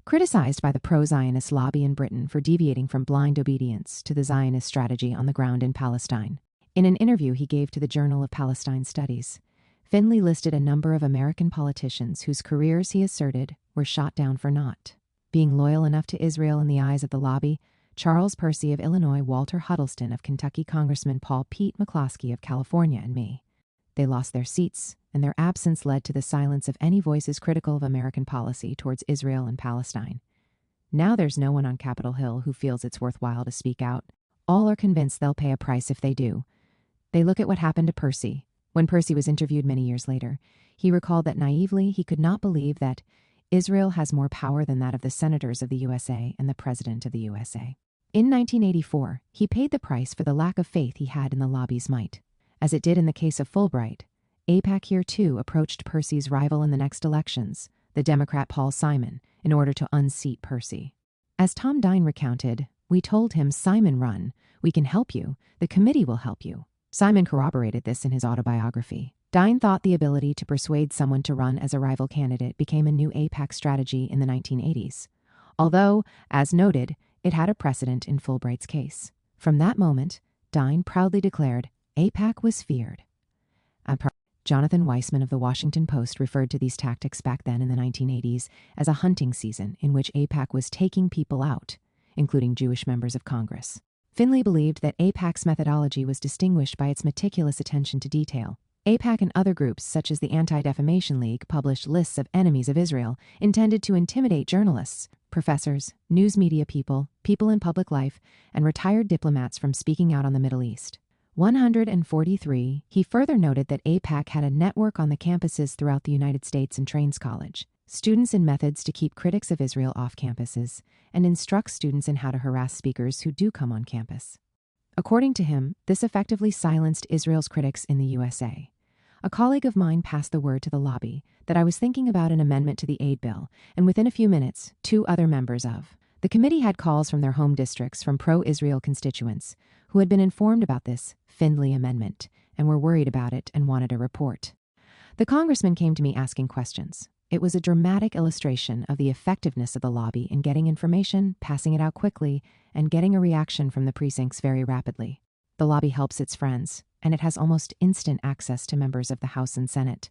criticized by the pro-Zionist lobby in Britain for deviating from blind obedience to the Zionist strategy on the ground in Palestine. In an interview he gave to the Journal of Palestine Studies, Findley listed a number of American politicians whose careers, he asserted, were shot down for not being loyal enough to Israel in the eyes of the lobby: Charles Percy of Illinois, Walter Huddleston of Kentucky, Congressman Paul Pete McCloskey of California, and me. They lost their seats, and their absence led to the silence of any voices critical of American policy towards Israel and Palestine. Now there's no one on Capitol Hill who feels it's worthwhile to speak out. All are convinced they'll pay a price if they do. They look at what happened to Percy. When Percy was interviewed many years later, he recalled that naively he could not believe that Israel has more power than that of the senators of the USA and the president of the USA. In 1984, he paid the price for the lack of faith he had in the lobby's might. As it did in the case of Fulbright, AIPAC here too approached Percy's rival in the next elections, the Democrat Paul Simon, in order to unseat Percy. As Tom Dine recounted, "We told him, 'Simon, run. We can help you. The committee will help you.'" Simon corroborated this in his autobiography. Dine thought the ability to persuade someone to run as a rival candidate became a new AIPAC strategy in the 1980s, although, as noted, it had a precedent in Fulbright's case. From that moment, Dine proudly declared, AIPAC was feared. Jonathan Weissman of the Washington Post referred to these tactics back then in the 1980s as a hunting season in which AIPAC was taking people out, including Jewish members of Congress. Findley believed that AIPAC's methodology was distinguished by its meticulous attention to detail. AIPAC and other groups, such as the Anti-Defamation League, published lists of enemies of Israel intended to intimidate journalists, professors, news media people, people in public life, and retired diplomats from speaking out on the Middle East. 143, he further noted that AIPAC had a network on the campuses throughout the United States and trains college students in methods to keep critics of Israel off campuses and instructs students in how to harass speakers who do come on campus. According to him, this effectively silenced Israel's critics in the USA. A colleague of mine passed the word to the lobby that I was thinking about an amendment to the aid bill, and within a few minutes, 2 other members of the committee had calls from their home districts from pro-Israel constituents who had been informed about this Findley amendment and were worried about it and wanted a report. The congressman came to me asking questions. It was a dramatic illustration of the effectiveness of the lobby in getting information, passing it out quickly, and getting a reaction from the precincts very rapidly. The lobby helps its friends, and it has almost instant access to members of the House and Senate.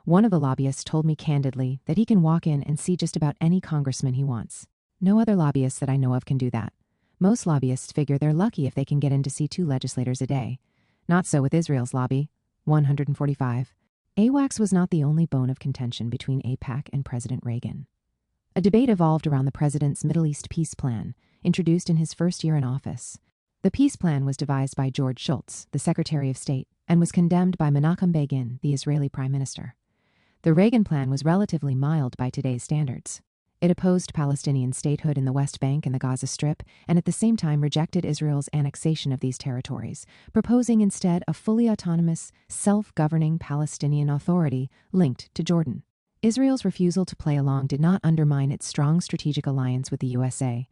One of the lobbyists told me candidly that he can walk in and see just about any congressman he wants. No other lobbyists that I know of can do that. Most lobbyists figure they're lucky if they can get in to see 2 legislators a day. Not so with Israel's lobby, 145. AWACS was not the only bone of contention between AIPAC and President Reagan. A debate evolved around the president's Middle East peace plan, introduced in his first year in office. The peace plan was devised by George Shultz, the Secretary of State, and was condemned by Menachem Begin, the Israeli Prime Minister. The Reagan plan was relatively mild by today's standards. It opposed Palestinian statehood in the West Bank and the Gaza Strip, and at the same time rejected Israel's annexation of these territories, proposing instead a fully autonomous, self-governing Palestinian authority linked to Jordan. Israel's refusal to play along did not undermine its strong strategic alliance with the USA.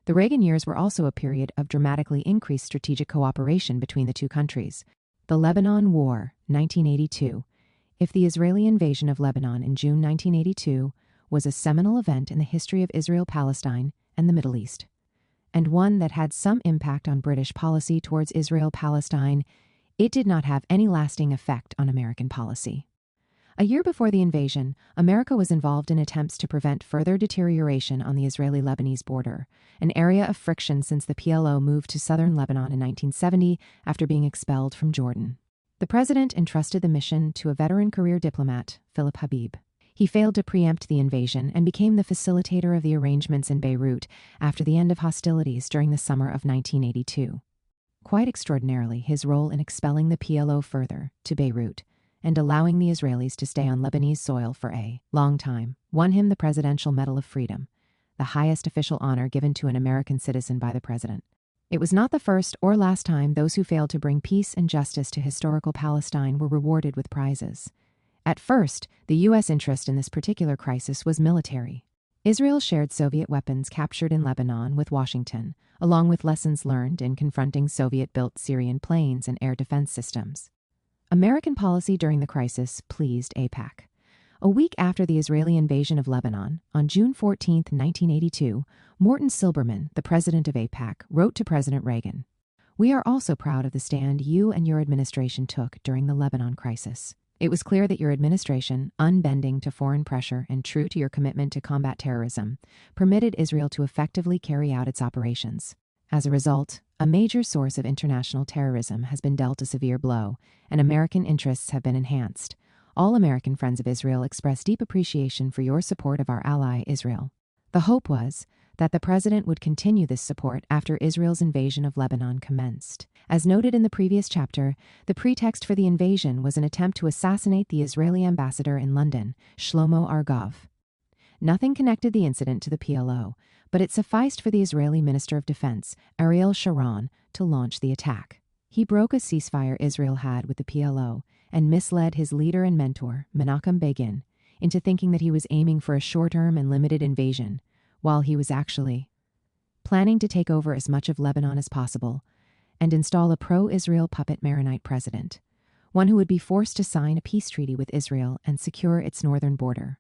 The Reagan years were also a period of dramatically increased strategic cooperation between the 2 countries. The Lebanon War, 1982. If the Israeli invasion of Lebanon in June 1982 was a seminal event in the history of Israel-Palestine and the Middle East, and one that had some impact on British policy towards Israel-Palestine, it did not have any lasting effect on American policy. A year before the invasion, America was involved in attempts to prevent further deterioration on the Israeli-Lebanese border, an area of friction since the PLO moved to southern Lebanon in 1970 after being expelled from Jordan. The president entrusted the mission to a veteran career diplomat, Philip Habib. He failed to preempt the invasion and became the facilitator of the arrangements in Beirut after the end of hostilities during the summer of 1982. Quite extraordinarily, his role in expelling the PLO further to Beirut and allowing the Israelis to stay on Lebanese soil for a long time won him the Presidential Medal of Freedom, the highest official honor given to an American citizen by the president. It was not the first or last time those who failed to bring peace and justice to historical Palestine were rewarded with prizes. At first, the U.S. interest in this particular crisis was military. Israel shared Soviet weapons captured in Lebanon with Washington, along with lessons learned in confronting Soviet-built Syrian planes and air defense systems. American policy during the crisis pleased AIPAC. A week after the Israeli invasion of Lebanon, on June 14, 1982, Morton Silberman, the president of AIPAC, wrote to President Reagan, "We are also proud of the stand you and your administration took during the Lebanon crisis. It was clear that your administration, unbending to foreign pressure and true to your commitment to combat terrorism, permitted Israel to effectively carry out its operations. As a result, a major source of international terrorism has been dealt a severe blow, and American interests have been enhanced. All American friends of Israel express deep appreciation for your support of our ally, Israel." The hope was that the president would continue this support after Israel's invasion of Lebanon commenced. As noted in the previous chapter, the pretext for the invasion was an attempt to assassinate the Israeli ambassador in London, Shlomo Argov. Nothing connected the incident to the PLO, but it sufficed for the Israeli Minister of Defense, Ariel Sharon, to launch the attack. He broke a ceasefire Israel had with the PLO and misled his leader and mentor, Menachem Begin, into thinking that he was aiming for a short-term and limited invasion, while he was actually planning to take over as much of Lebanon as possible and install a pro-Israel puppet Maronite president, one who would be forced to sign a peace treaty with Israel and secure its northern border.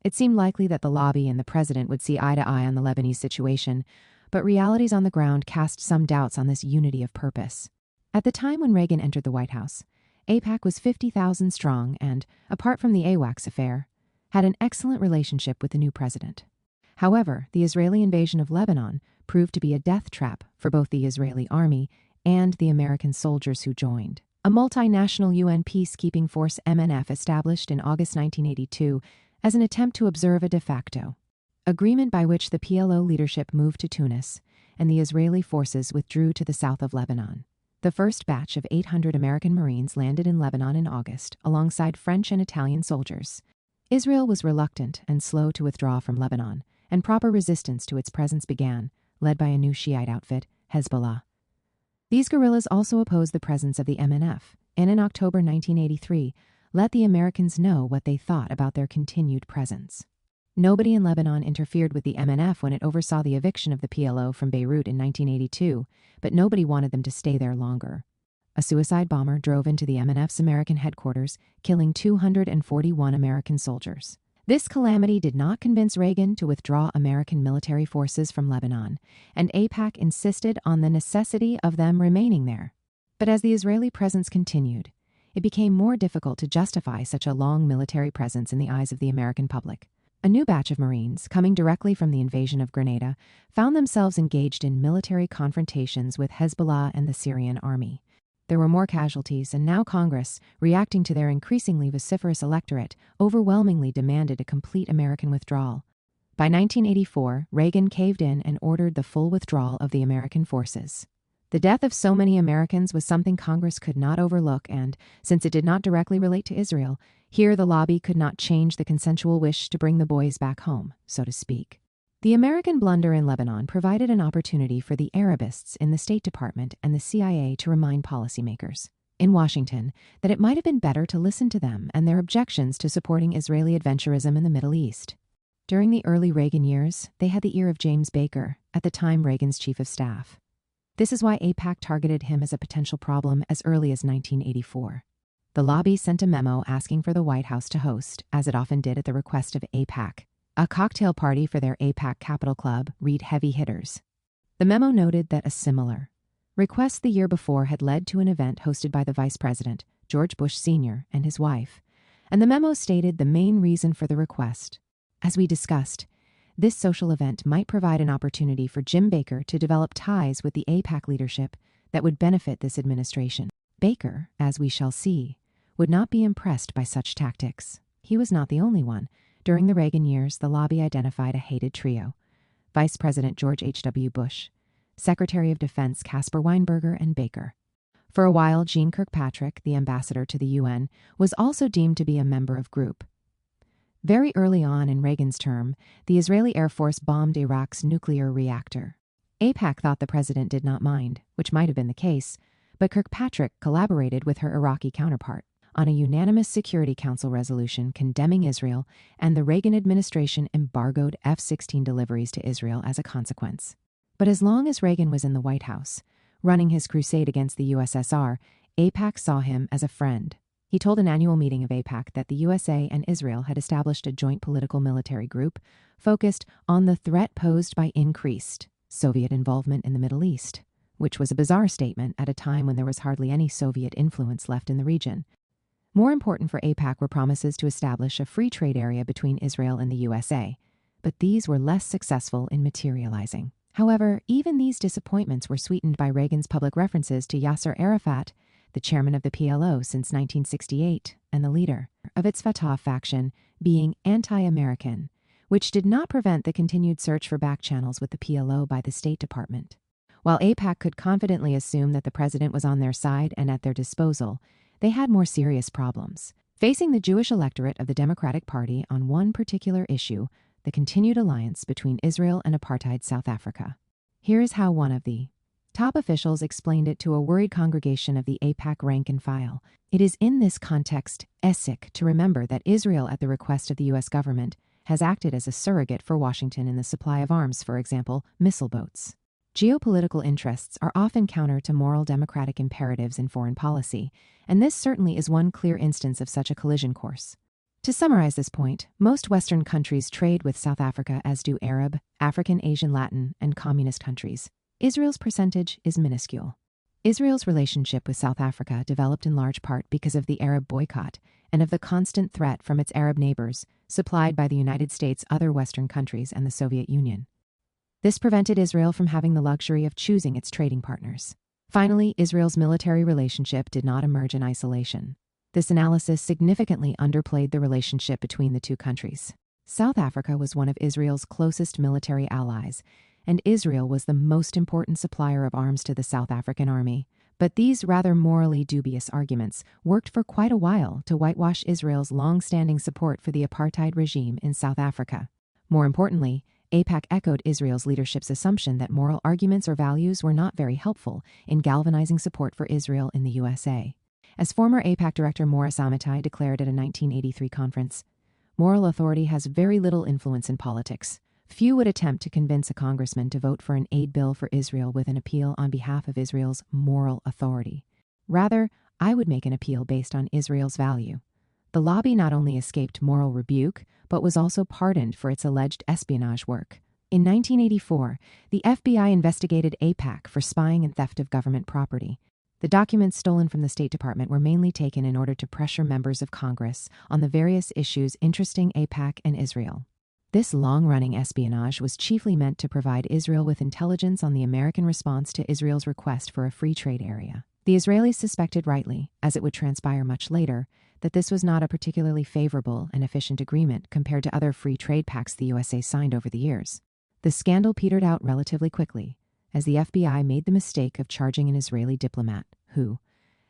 It seemed likely that the lobby and the president would see eye to eye on the Lebanese situation, but realities on the ground cast some doubts on this unity of purpose. At the time when Reagan entered the White House, AIPAC was 50,000 strong and, apart from the AWACS affair, had an excellent relationship with the new president. However, the Israeli invasion of Lebanon proved to be a death trap for both the Israeli army and the American soldiers who joined. A multinational UN peacekeeping force MNF established in August 1982 as an attempt to observe a de facto agreement by which the PLO leadership moved to Tunis and the Israeli forces withdrew to the south of Lebanon. The first batch of 800 American Marines landed in Lebanon in August alongside French and Italian soldiers. Israel was reluctant and slow to withdraw from Lebanon, and proper resistance to its presence began, led by a new Shiite outfit, Hezbollah. These guerrillas also opposed the presence of the MNF, and in October 1983, let the Americans know what they thought about their continued presence. Nobody in Lebanon interfered with the MNF when it oversaw the eviction of the PLO from Beirut in 1982, but nobody wanted them to stay there longer. A suicide bomber drove into the MNF's American headquarters, killing 241 American soldiers. This calamity did not convince Reagan to withdraw American military forces from Lebanon, and AIPAC insisted on the necessity of them remaining there. But as the Israeli presence continued, it became more difficult to justify such a long military presence in the eyes of the American public. A new batch of Marines, coming directly from the invasion of Grenada, found themselves engaged in military confrontations with Hezbollah and the Syrian army. There were more casualties, and now Congress, reacting to their increasingly vociferous electorate, overwhelmingly demanded a complete American withdrawal. By 1984, Reagan caved in and ordered the full withdrawal of the American forces. The death of so many Americans was something Congress could not overlook, and, since it did not directly relate to Israel, here the lobby could not change the consensual wish to bring the boys back home, so to speak. The American blunder in Lebanon provided an opportunity for the Arabists in the State Department and the CIA to remind policymakers in Washington that it might have been better to listen to them and their objections to supporting Israeli adventurism in the Middle East. During the early Reagan years, they had the ear of James Baker, at the time Reagan's chief of staff. This is why AIPAC targeted him as a potential problem as early as 1984. The lobby sent a memo asking for the White House to host, as it often did at the request of AIPAC, a cocktail party for their AIPAC Capital Club, read Heavy Hitters. The memo noted that a similar request the year before had led to an event hosted by the Vice President, George Bush Sr., and his wife, and the memo stated the main reason for the request. As we discussed, this social event might provide an opportunity for Jim Baker to develop ties with the AIPAC leadership that would benefit this administration. Baker, as we shall see, would not be impressed by such tactics. He was not the only one. During the Reagan years, the lobby identified a hated trio: Vice President George H.W. Bush, Secretary of Defense Caspar Weinberger, and Baker. For a while, Jeane Kirkpatrick, the ambassador to the UN, was also deemed to be a member of group. Very early on in Reagan's term, the Israeli Air Force bombed Iraq's nuclear reactor. AIPAC thought the president did not mind, which might have been the case, but Kirkpatrick collaborated with her Iraqi counterpart on a unanimous Security Council resolution condemning Israel, and the Reagan administration embargoed F-16 deliveries to Israel as a consequence. But as long as Reagan was in the White House, running his crusade against the USSR, AIPAC saw him as a friend. He told an annual meeting of AIPAC that the USA and Israel had established a joint political military group focused on the threat posed by increased Soviet involvement in the Middle East, which was a bizarre statement at a time when there was hardly any Soviet influence left in the region. More important for AIPAC were promises to establish a free trade area between Israel and the USA, but these were less successful in materializing. However, even these disappointments were sweetened by Reagan's public references to Yasser Arafat, the chairman of the PLO since 1968 and the leader of its Fatah faction, being anti-American, which did not prevent the continued search for back channels with the PLO by the State Department. While AIPAC could confidently assume that the president was on their side and at their disposal, they had more serious problems. Facing the Jewish electorate of the Democratic Party on one particular issue, the continued alliance between Israel and apartheid South Africa. Here is how one of the top officials explained it to a worried congregation of the AIPAC rank and file. It is in this context sick to remember that Israel, at the request of the U.S. government, has acted as a surrogate for Washington in the supply of arms, for example, missile boats. Geopolitical interests are often counter to moral democratic imperatives in foreign policy, and this certainly is one clear instance of such a collision course. To summarize this point, most Western countries trade with South Africa, as do Arab, African, Asian, Latin, and communist countries. Israel's percentage is minuscule. Israel's relationship with South Africa developed in large part because of the Arab boycott and of the constant threat from its Arab neighbors, supplied by the United States, other Western countries, and the Soviet Union. This prevented Israel from having the luxury of choosing its trading partners. Finally, Israel's military relationship did not emerge in isolation. This analysis significantly underplayed the relationship between the two countries. South Africa was one of Israel's closest military allies, and Israel was the most important supplier of arms to the South African army. But these rather morally dubious arguments worked for quite a while to whitewash Israel's long-standing support for the apartheid regime in South Africa. More importantly, AIPAC echoed Israel's leadership's assumption that moral arguments or values were not very helpful in galvanizing support for Israel in the USA. As former AIPAC director Morris Amitai declared at a 1983 conference, moral authority has very little influence in politics. Few would attempt to convince a congressman to vote for an aid bill for Israel with an appeal on behalf of Israel's moral authority. Rather, I would make an appeal based on Israel's value. The lobby not only escaped moral rebuke, but was also pardoned for its alleged espionage work. In 1984, the FBI investigated AIPAC for spying and theft of government property. The documents stolen from the State Department were mainly taken in order to pressure members of Congress on the various issues interesting AIPAC and Israel. This long-running espionage was chiefly meant to provide Israel with intelligence on the American response to Israel's request for a free trade area. The Israelis suspected rightly, as it would transpire much later, that this was not a particularly favorable and efficient agreement compared to other free trade pacts the USA signed over the years. The scandal petered out relatively quickly, as the FBI made the mistake of charging an Israeli diplomat who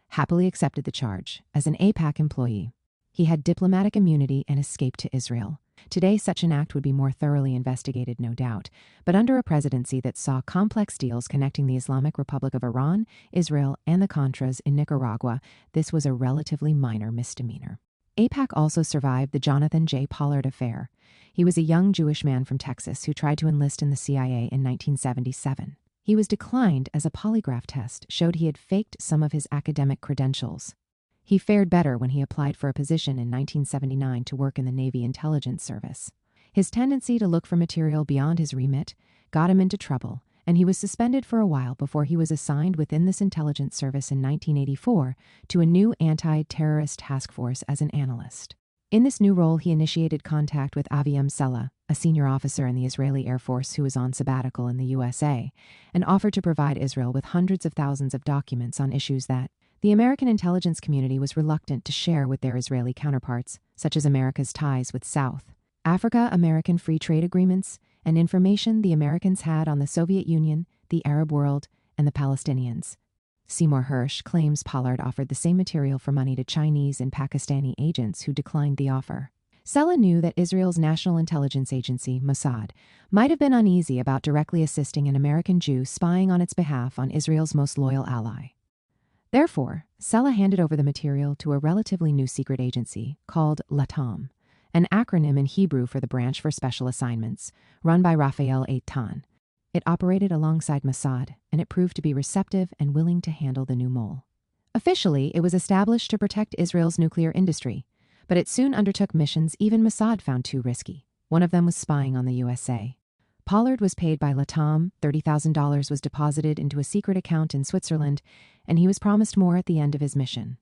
happily accepted the charge as an AIPAC employee. He had diplomatic immunity and escaped to Israel. Today, such an act would be more thoroughly investigated, no doubt, but under a presidency that saw complex deals connecting the Islamic Republic of Iran, Israel, and the Contras in Nicaragua, this was a relatively minor misdemeanor. AIPAC also survived the Jonathan J. Pollard affair. He was a young Jewish man from Texas who tried to enlist in the CIA in 1977. He was declined as a polygraph test showed he had faked some of his academic credentials. He fared better when he applied for a position in 1979 to work in the Navy Intelligence Service. His tendency to look for material beyond his remit got him into trouble, and he was suspended for a while before he was assigned within this intelligence service in 1984 to a new anti-terrorist task force as an analyst. In this new role, he initiated contact with Aviam Sella, a senior officer in the Israeli Air Force who was on sabbatical in the USA, and offered to provide Israel with hundreds of thousands of documents on issues that the American intelligence community was reluctant to share with their Israeli counterparts, such as America's ties with South Africa, American free trade agreements, and information the Americans had on the Soviet Union, the Arab world, and the Palestinians. Seymour Hersh claims Pollard offered the same material for money to Chinese and Pakistani agents who declined the offer. Sella knew that Israel's national intelligence agency, Mossad, might have been uneasy about directly assisting an American Jew spying on its behalf on Israel's most loyal ally. Therefore, Sella handed over the material to a relatively new secret agency called LATAM, an acronym in Hebrew for the Branch for Special Assignments, run by Raphael Eitan. It operated alongside Mossad, and it proved to be receptive and willing to handle the new mole. Officially, it was established to protect Israel's nuclear industry, but it soon undertook missions even Mossad found too risky. One of them was spying on the USA. Pollard was paid by LATAM, $30,000 was deposited into a secret account in Switzerland, and he was promised more at the end of his mission.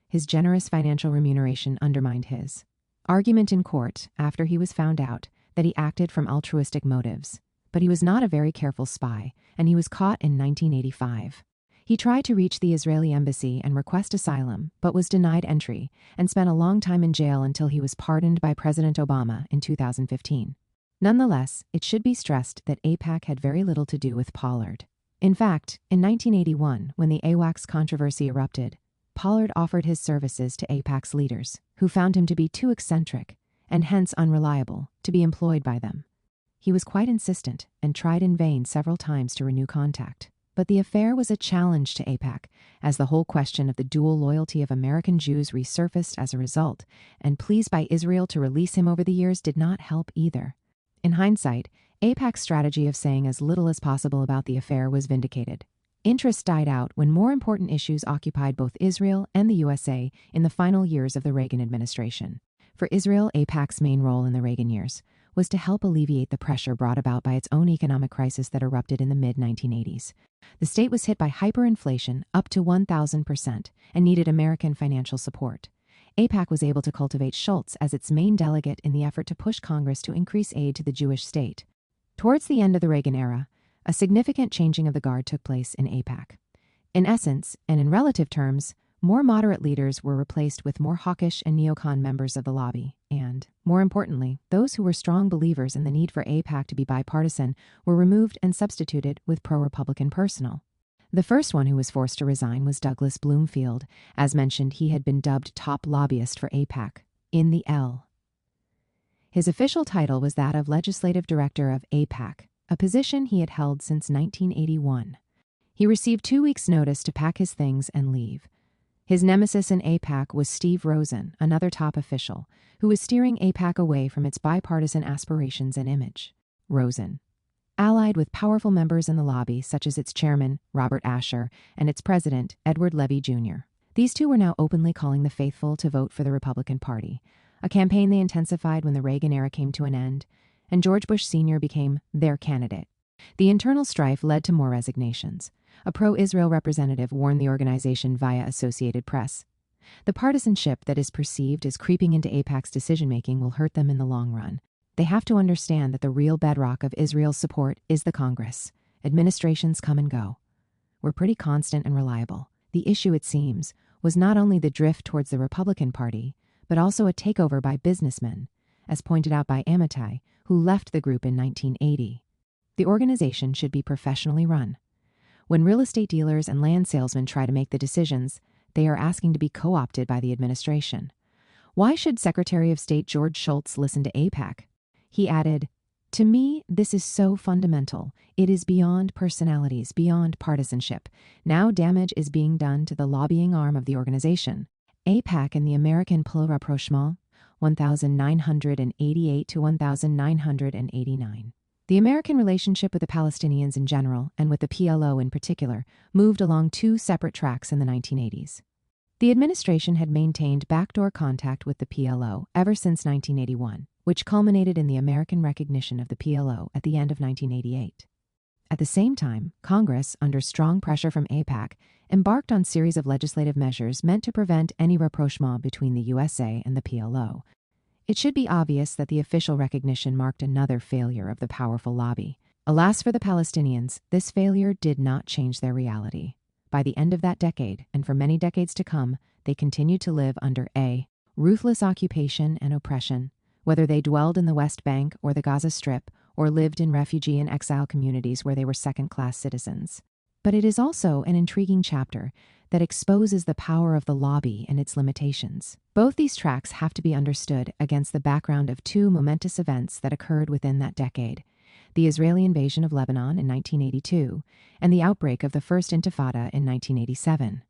His generous financial remuneration undermined his argument in court after he was found out that he acted from altruistic motives. But he was not a very careful spy, and he was caught in 1985. He tried to reach the Israeli embassy and request asylum, but was denied entry and spent a long time in jail until he was pardoned by President Obama in 2015. Nonetheless, it should be stressed that AIPAC had very little to do with Pollard. In fact, in 1981, when the AWACS controversy erupted, Pollard offered his services to AIPAC's leaders, who found him to be too eccentric, and hence unreliable, to be employed by them. He was quite insistent and tried in vain several times to renew contact. But the affair was a challenge to AIPAC, as the whole question of the dual loyalty of American Jews resurfaced as a result, and pleas by Israel to release him over the years did not help either. In hindsight, AIPAC's strategy of saying as little as possible about the affair was vindicated. Interest died out when more important issues occupied both Israel and the USA in the final years of the Reagan administration. For Israel, AIPAC's main role in the Reagan years was to help alleviate the pressure brought about by its own economic crisis that erupted in the mid-1980s. The state was hit by hyperinflation up to 1,000% and needed American financial support. AIPAC was able to cultivate Schultz as its main delegate in the effort to push Congress to increase aid to the Jewish state. Towards the end of the Reagan era, a significant changing of the guard took place in AIPAC. In essence, and in relative terms, more moderate leaders were replaced with more hawkish and neocon members of the lobby, and, more importantly, those who were strong believers in the need for AIPAC to be bipartisan were removed and substituted with pro-Republican personnel. The first one who was forced to resign was Douglas Bloomfield. As mentioned, he had been dubbed top lobbyist for AIPAC, in the L. His official title was that of Legislative Director of AIPAC, a position he had held since 1981. He received 2 weeks' notice to pack his things and leave. His nemesis in AIPAC was Steve Rosen, another top official, who was steering AIPAC away from its bipartisan aspirations and image. Rosen, allied with powerful members in the lobby, such as its chairman, Robert Asher, and its president, Edward Levy Jr. These two were now openly calling the faithful to vote for the Republican Party, a campaign they intensified when the Reagan era came to an end, and George Bush Sr. became their candidate. The internal strife led to more resignations. A pro-Israel representative warned the organization via Associated Press. The partisanship that is perceived as creeping into AIPAC's decision-making will hurt them in the long run. They have to understand that the real bedrock of Israel's support is the Congress. Administrations come and go. We're pretty constant and reliable. The issue, it seems, was not only the drift towards the Republican Party, but also a takeover by businessmen, as pointed out by Amitai, who left the group in 1980. The organization should be professionally run. When real estate dealers and land salesmen try to make the decisions, they are asking to be co-opted by the administration. Why should Secretary of State George Shultz listen to AIPAC? He added, "To me, this is so fundamental. It is beyond personalities, beyond partisanship. Now damage is being done to the lobbying arm of the organization. AIPAC and the American Pole Rapprochement, 1988 to 1989. The American relationship with the Palestinians in general, and with the PLO in particular, moved along two separate tracks in the 1980s. The administration had maintained backdoor contact with the PLO ever since 1981, which culminated in the American recognition of the PLO at the end of 1988. At the same time, Congress, under strong pressure from AIPAC, embarked on a series of legislative measures meant to prevent any rapprochement between the USA and the PLO. It should be obvious that the official recognition marked another failure of the powerful lobby. Alas for the Palestinians, this failure did not change their reality. By the end of that decade, and for many decades to come, they continued to live under a ruthless occupation and oppression, whether they dwelled in the West Bank or the Gaza Strip, or lived in refugee and exile communities where they were second-class citizens. But it is also an intriguing chapter that exposes the power of the lobby and its limitations. Both these tracks have to be understood against the background of two momentous events that occurred within that decade: the Israeli invasion of Lebanon in 1982 and the outbreak of the First Intifada in 1987.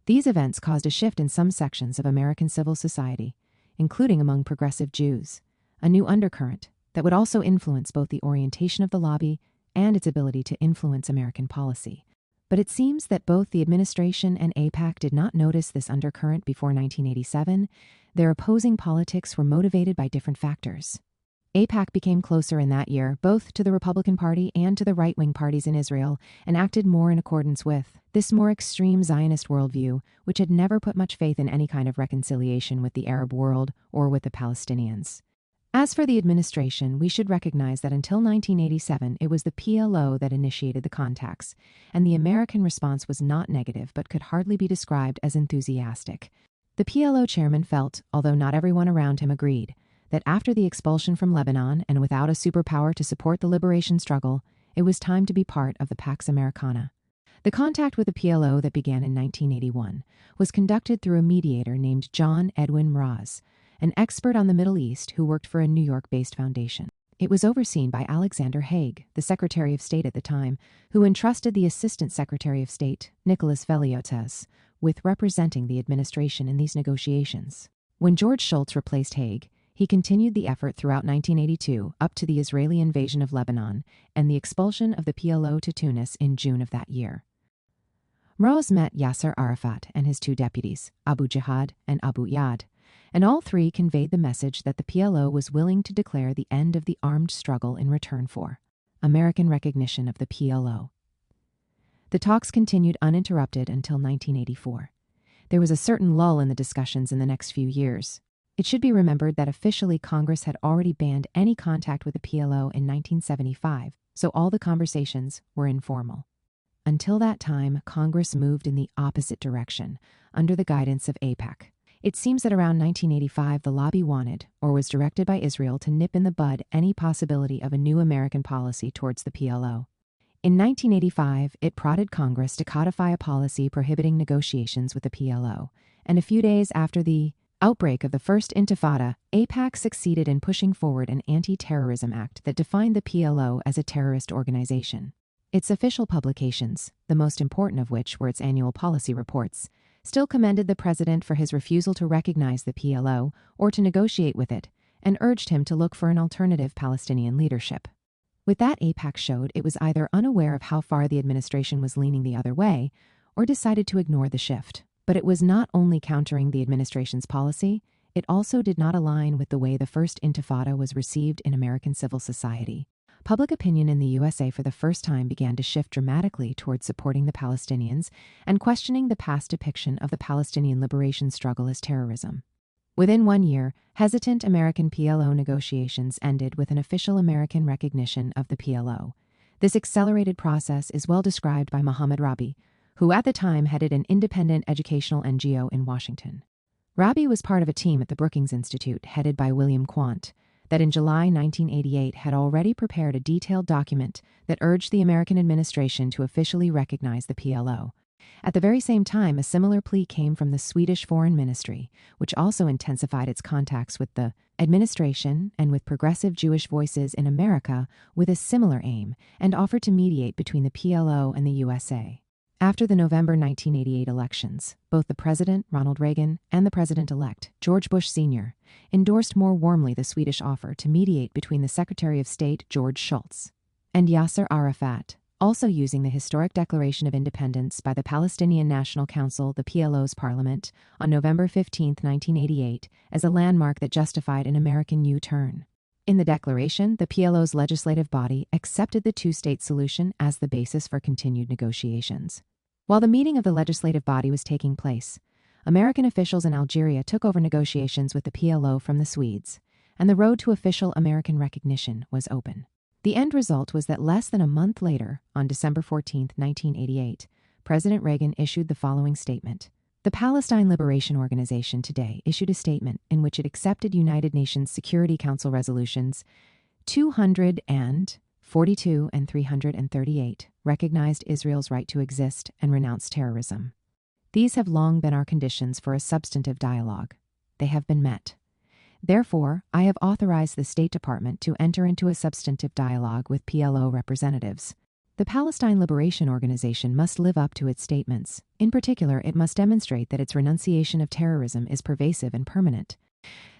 These events caused a shift in some sections of American civil society, including among progressive Jews, a new undercurrent that would also influence both the orientation of the lobby and its ability to influence American policy. But it seems that both the administration and AIPAC did not notice this undercurrent before 1987. Their opposing politics were motivated by different factors. AIPAC became closer in that year, both to the Republican Party and to the right-wing parties in Israel, and acted more in accordance with this more extreme Zionist worldview, which had never put much faith in any kind of reconciliation with the Arab world or with the Palestinians. As for the administration, we should recognize that until 1987, it was the PLO that initiated the contacts, and the American response was not negative but could hardly be described as enthusiastic. The PLO chairman felt, although not everyone around him agreed, that after the expulsion from Lebanon and without a superpower to support the liberation struggle, it was time to be part of the Pax Americana. The contact with the PLO that began in 1981 was conducted through a mediator named John Edwin Mraz, an expert on the Middle East who worked for a New York-based foundation. It was overseen by Alexander Haig, the Secretary of State at the time, who entrusted the Assistant Secretary of State, Nicholas Veliotes, with representing the administration in these negotiations. When George Shultz replaced Haig, he continued the effort throughout 1982 up to the Israeli invasion of Lebanon and the expulsion of the PLO to Tunis in June of that year. Mraz met Yasser Arafat and his two deputies, Abu Jihad and Abu Yad, and all three conveyed the message that the PLO was willing to declare the end of the armed struggle in return for American recognition of the PLO. The talks continued uninterrupted until 1984. There was a certain lull in the discussions in the next few years. It should be remembered that officially Congress had already banned any contact with the PLO in 1975, so all the conversations were informal. Until that time, Congress moved in the opposite direction, under the guidance of AIPAC. It seems that around 1985, the lobby wanted, or was directed by Israel, to nip in the bud any possibility of a new American policy towards the PLO. In 1985, it prodded Congress to codify a policy prohibiting negotiations with the PLO, and a few days after the outbreak of the First Intifada, AIPAC succeeded in pushing forward an anti-terrorism act that defined the PLO as a terrorist organization. Its official publications, the most important of which were its annual policy reports, still commended the president for his refusal to recognize the PLO or to negotiate with it, and urged him to look for an alternative Palestinian leadership. With that, AIPAC showed it was either unaware of how far the administration was leaning the other way, or decided to ignore the shift. But it was not only countering the administration's policy, it also did not align with the way the First Intifada was received in American civil society. Public opinion in the USA for the first time began to shift dramatically towards supporting the Palestinians and questioning the past depiction of the Palestinian liberation struggle as terrorism. Within 1 year, hesitant American PLO negotiations ended with an official American recognition of the PLO. This accelerated process is well described by Mohammed Rabi, who at the time headed an independent educational NGO in Washington. Rabi was part of a team at the Brookings Institute, headed by William Quandt, that in July 1988 had already prepared a detailed document that urged the American administration to officially recognize the PLO. At the very same time, a similar plea came from the Swedish Foreign Ministry, which also intensified its contacts with the administration and with progressive Jewish voices in America with a similar aim, and offered to mediate between the PLO and the USA. After the November 1988 elections, both the President, Ronald Reagan, and the President-elect, George Bush Sr., endorsed more warmly the Swedish offer to mediate between the Secretary of State, George Shultz, and Yasser Arafat, also using the historic Declaration of Independence by the Palestinian National Council, the PLO's parliament, on November 15, 1988, as a landmark that justified an American U-turn. In the declaration, the PLO's legislative body accepted the two-state solution as the basis for continued negotiations. While the meeting of the legislative body was taking place, American officials in Algeria took over negotiations with the PLO from the Swedes, and the road to official American recognition was open. The end result was that less than a month later, on December 14, 1988, President Reagan issued the following statement. The Palestine Liberation Organization today issued a statement in which it accepted United Nations Security Council resolutions 242 and 338 recognized Israel's right to exist and renounced terrorism. These have long been our conditions for a substantive dialogue. They have been met. Therefore, I have authorized the State Department to enter into a substantive dialogue with PLO representatives. The Palestine Liberation Organization must live up to its statements. In particular, it must demonstrate that its renunciation of terrorism is pervasive and permanent.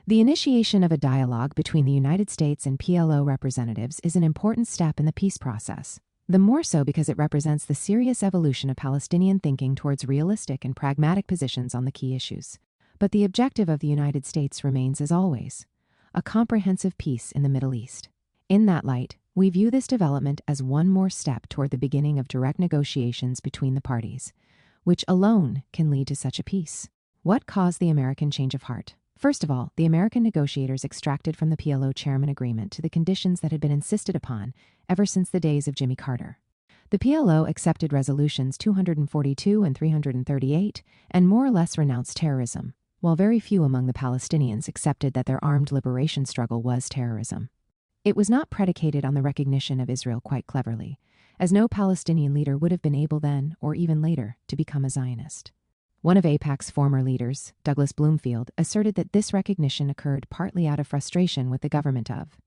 The initiation of a dialogue between the United States and PLO representatives is an important step in the peace process, the more so because it represents the serious evolution of Palestinian thinking towards realistic and pragmatic positions on the key issues. But the objective of the United States remains, as always, a comprehensive peace in the Middle East. In that light, we view this development as one more step toward the beginning of direct negotiations between the parties, which alone can lead to such a peace. What caused the American change of heart? First of all, the American negotiators extracted from the PLO chairman agreement to the conditions that had been insisted upon ever since the days of Jimmy Carter. The PLO accepted resolutions 242 and 338 and more or less renounced terrorism, while very few among the Palestinians accepted that their armed liberation struggle was terrorism. It was not predicated on the recognition of Israel, quite cleverly, as no Palestinian leader would have been able then, or even later, to become a Zionist. One of AIPAC's former leaders, Douglas Bloomfield, asserted that this recognition occurred partly out of frustration with the government of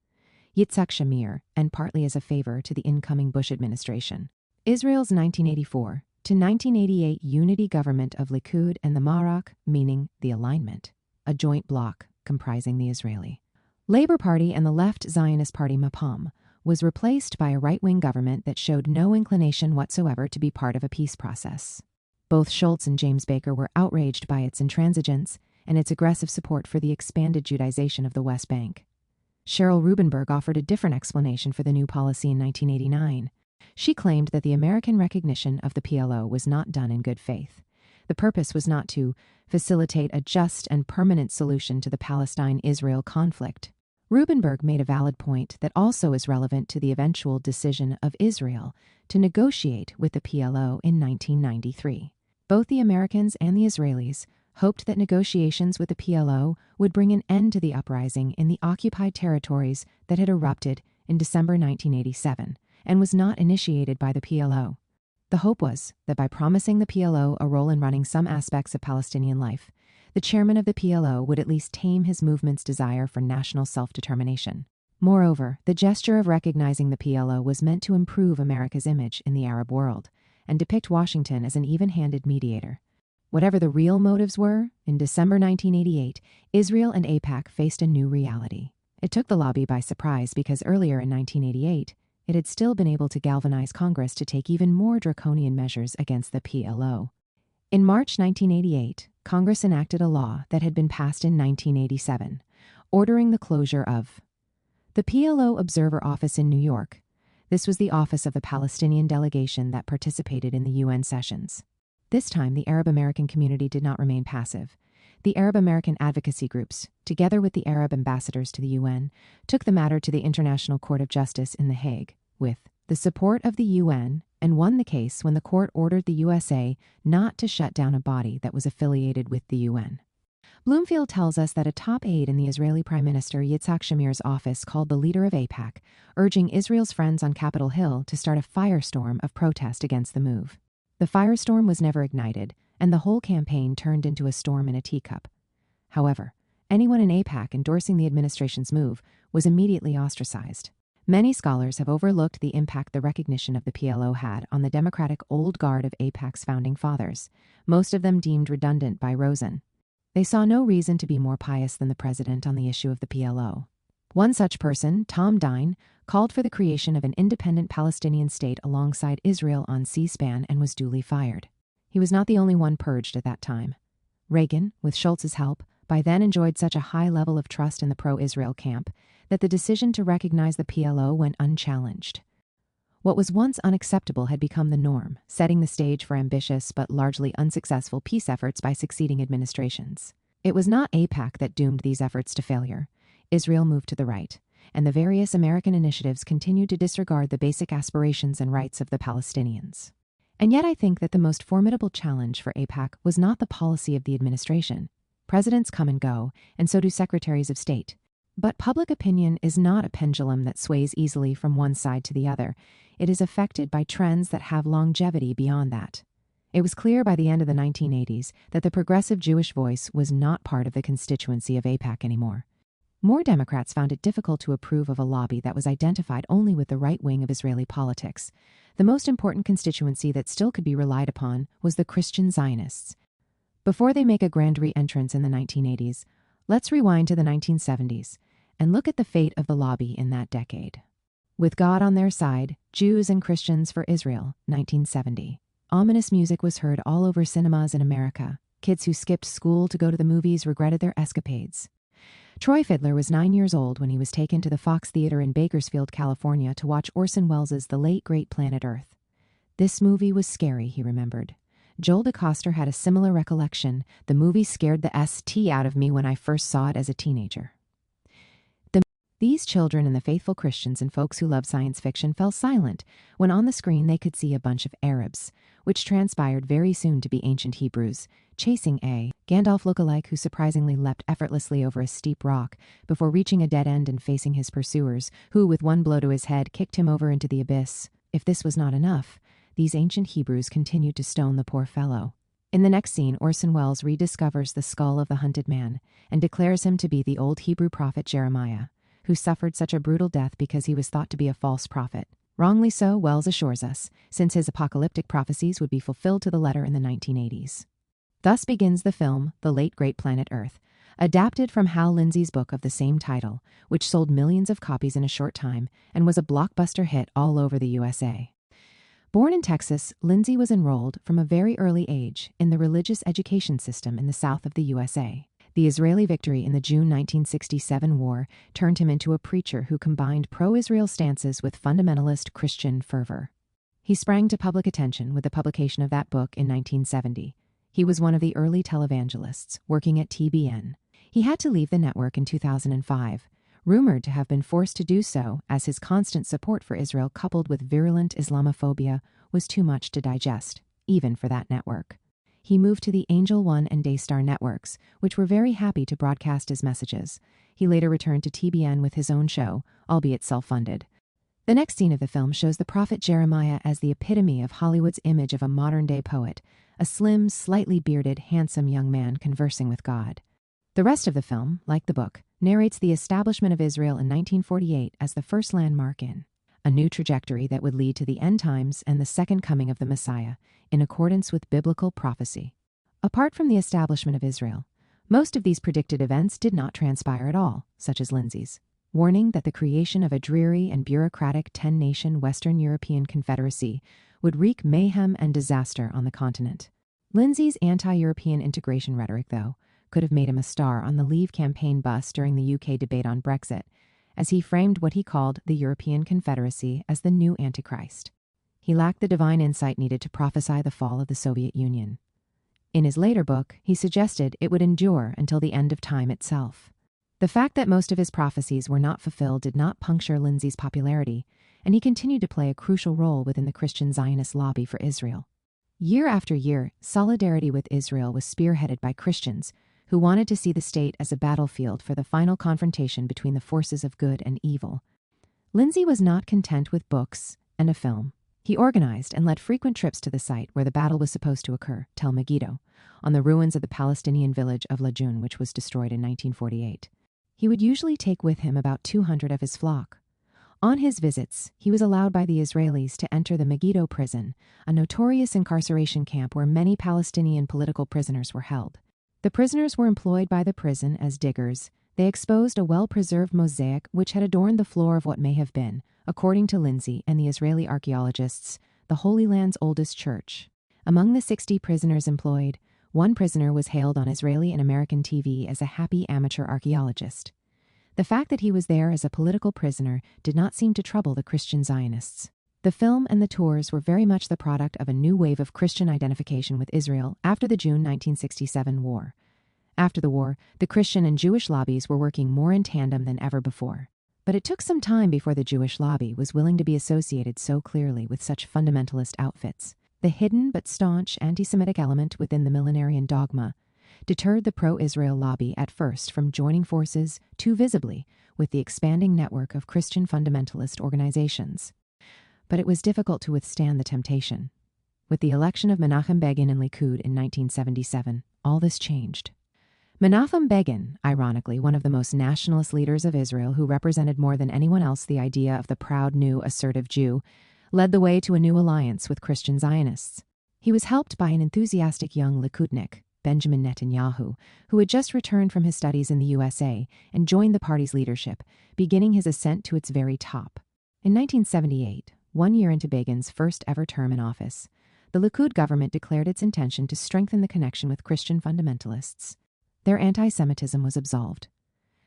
Yitzhak Shamir and partly as a favor to the incoming Bush administration. Israel's 1984 to 1988 unity government of Likud and the Marak, meaning the alignment, a joint bloc comprising the Israeli Labor Party and the left Zionist party Mapam, was replaced by a right-wing government that showed no inclination whatsoever to be part of a peace process. Both Schultz and James Baker were outraged by its intransigence and its aggressive support for the expanded Judaization of the West Bank. Cheryl Rubenberg offered a different explanation for the new policy in 1989. She claimed that the American recognition of the PLO was not done in good faith. The purpose was not to facilitate a just and permanent solution to the Palestine-Israel conflict. Rubenberg made a valid point that also is relevant to the eventual decision of Israel to negotiate with the PLO in 1993. Both the Americans and the Israelis hoped that negotiations with the PLO would bring an end to the uprising in the occupied territories that had erupted in December 1987 and was not initiated by the PLO. The hope was that by promising the PLO a role in running some aspects of Palestinian life, the chairman of the PLO would at least tame his movement's desire for national self-determination. Moreover, the gesture of recognizing the PLO was meant to improve America's image in the Arab world and depict Washington as an even-handed mediator. Whatever the real motives were, in December 1988, Israel and AIPAC faced a new reality. It took the lobby by surprise because earlier in 1988, it had still been able to galvanize Congress to take even more draconian measures against the PLO. In March 1988, Congress enacted a law that had been passed in 1987, ordering the closure of the PLO Observer Office in New York. This was the office of the Palestinian delegation that participated in the UN sessions. This time, the Arab American community did not remain passive. The Arab American advocacy groups, together with the Arab ambassadors to the UN, took the matter to the International Court of Justice in The Hague, with the support of the UN, and won the case when the court ordered the USA not to shut down a body that was affiliated with the UN. Bloomfield tells us that a top aide in the Israeli Prime Minister Yitzhak Shamir's office called the leader of AIPAC, urging Israel's friends on Capitol Hill to start a firestorm of protest against the move. The firestorm was never ignited, and the whole campaign turned into a storm in a teacup. However, anyone in AIPAC endorsing the administration's move was immediately ostracized. Many scholars have overlooked the impact the recognition of the PLO had on the democratic old guard of AIPAC's founding fathers, most of them deemed redundant by Rosen. They saw no reason to be more pious than the president on the issue of the PLO. One such person, Tom Dine, called for the creation of an independent Palestinian state alongside Israel on C-SPAN and was duly fired. He was not the only one purged at that time. Reagan, with Schultz's help, by then enjoyed such a high level of trust in the pro-Israel camp that the decision to recognize the PLO went unchallenged. What was once unacceptable had become the norm, setting the stage for ambitious but largely unsuccessful peace efforts by succeeding administrations. It was not AIPAC that doomed these efforts to failure. Israel moved to the right, and the various American initiatives continued to disregard the basic aspirations and rights of the Palestinians. And yet I think that the most formidable challenge for AIPAC was not the policy of the administration. Presidents come and go, and so do secretaries of state. But public opinion is not a pendulum that sways easily from one side to the other. It is affected by trends that have longevity beyond that. It was clear by the end of the 1980s that the progressive Jewish voice was not part of the constituency of AIPAC anymore. More Democrats found it difficult to approve of a lobby that was identified only with the right wing of Israeli politics. The most important constituency that still could be relied upon was the Christian Zionists. Before they make a grand re-entrance in the 1980s, let's rewind to the 1970s and look at the fate of the lobby in that decade. With God on their side, Jews and Christians for Israel, 1970. Ominous music was heard all over cinemas in America. Kids who skipped school to go to the movies regretted their escapades. Troy Fiddler was 9 years old when he was taken to the Fox Theater in Bakersfield, California to watch Orson Welles' The Late Great Planet Earth. This movie was scary, he remembered. Joel DeCoster had a similar recollection. The movie scared the ST out of me when I first saw it as a teenager. These children and the faithful Christians and folks who love science fiction fell silent when on the screen they could see a bunch of Arabs, which transpired very soon to be ancient Hebrews, chasing a Gandalf lookalike who surprisingly leapt effortlessly over a steep rock before reaching a dead end and facing his pursuers, who, with one blow to his head, kicked him over into the abyss. If this was not enough, these ancient Hebrews continued to stone the poor fellow. In the next scene, Orson Welles rediscovers the skull of the hunted man and declares him to be the old Hebrew prophet Jeremiah, who suffered such a brutal death because he was thought to be a false prophet. Wrongly so, Welles assures us, since his apocalyptic prophecies would be fulfilled to the letter in the 1980s. Thus begins the film, The Late Great Planet Earth, adapted from Hal Lindsey's book of the same title, which sold millions of copies in a short time and was a blockbuster hit all over the USA. Born in Texas, Lindsey was enrolled from a very early age in the religious education system in the south of the USA. The Israeli victory in the June 1967 war turned him into a preacher who combined pro-Israel stances with fundamentalist Christian fervor. He sprang to public attention with the publication of that book in 1970. He was one of the early televangelists, working at TBN. He had to leave the network in 2005, rumored to have been forced to do so as his constant support for Israel coupled with virulent Islamophobia was too much to digest, even for that network. He moved to the Angel One and Daystar networks, which were very happy to broadcast his messages. He later returned to TBN with his own show, albeit self-funded. The next scene of the film shows the prophet Jeremiah as the epitome of Hollywood's image of a modern-day poet, a slim, slightly bearded, handsome young man conversing with God. The rest of the film, like the book, narrates the establishment of Israel in 1948 as the first landmark in a new trajectory that would lead to the end times and the second coming of the Messiah, in accordance with biblical prophecy. Apart from the establishment of Israel, most of these predicted events did not transpire at all, such as Lindsey's, warning that the creation of a dreary and bureaucratic 10-nation Western European confederacy would wreak mayhem and disaster on the continent. Lindsey's anti-European integration rhetoric, though, could have made him a star on the Leave campaign bus during the UK debate on Brexit, as he framed what he called the European Confederacy as the new Antichrist. He lacked the divine insight needed to prophesy the fall of the Soviet Union. In his later book, he suggested it would endure until the end of time itself. The fact that most of his prophecies were not fulfilled did not puncture Lindsey's popularity, and he continued to play a crucial role within the Christian Zionist lobby for Israel. Year after year, solidarity with Israel was spearheaded by Christians who wanted to see the state as a battlefield for the final confrontation between the forces of good and evil. Lindsey was not content with books and a film. He organized and led frequent trips to the site where the battle was supposed to occur, Tel Megiddo, on the ruins of the Palestinian village of Lajun, which was destroyed in 1948. He would usually take with him about 200 of his flock. On his visits, he was allowed by the Israelis to enter the Megiddo prison, a notorious incarceration camp where many Palestinian political prisoners were held. The prisoners were employed by the prison as diggers. They exposed a well-preserved mosaic which had adorned the floor of what may have been, according to Lindsey and the Israeli archaeologists, the Holy Land's oldest church. Among the 60 prisoners employed, one prisoner was hailed on Israeli and American TV as a happy amateur archaeologist. The fact that he was there as a political prisoner did not seem to trouble the Christian Zionists. The film and the tours were very much the product of a new wave of Christian identification with Israel after the June 1967 war. After the war, the Christian and Jewish lobbies were working more in tandem than ever before. But it took some time before the Jewish lobby was willing to be associated so clearly with such fundamentalist outfits. The hidden but staunch anti-Semitic element within the millenarian dogma deterred the pro-Israel lobby at first from joining forces too visibly with the expanding network of Christian fundamentalist organizations. But it was difficult to withstand the temptation. With the election of Menachem Begin and Likud in 1977, all this changed. Menachem Begin, ironically one of the most nationalist leaders of Israel who represented more than anyone else the idea of the proud new assertive Jew, led the way to a new alliance with Christian Zionists. He was helped by an enthusiastic young Likudnik, Benjamin Netanyahu, who had just returned from his studies in the USA and joined the party's leadership, beginning his ascent to its very top. In 1978, 1 year into Begin's first ever term in office, the Likud government declared its intention to strengthen the connection with Christian fundamentalists. Their anti-Semitism was absolved.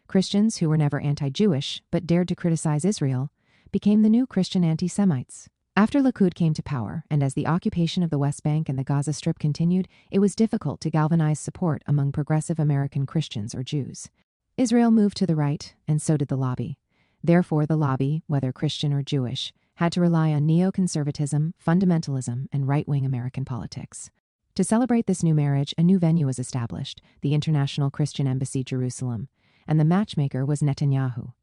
Christians who were never anti-Jewish but dared to criticize Israel became the new Christian anti-Semites. After Likud came to power, and as the occupation of the West Bank and the Gaza Strip continued, it was difficult to galvanize support among progressive American Christians or Jews. Israel moved to the right, and so did the lobby. Therefore, the lobby, whether Christian or Jewish, had to rely on neoconservatism, fundamentalism, and right-wing American politics. To celebrate this new marriage, a new venue was established, the International Christian Embassy, Jerusalem, and the matchmaker was Netanyahu.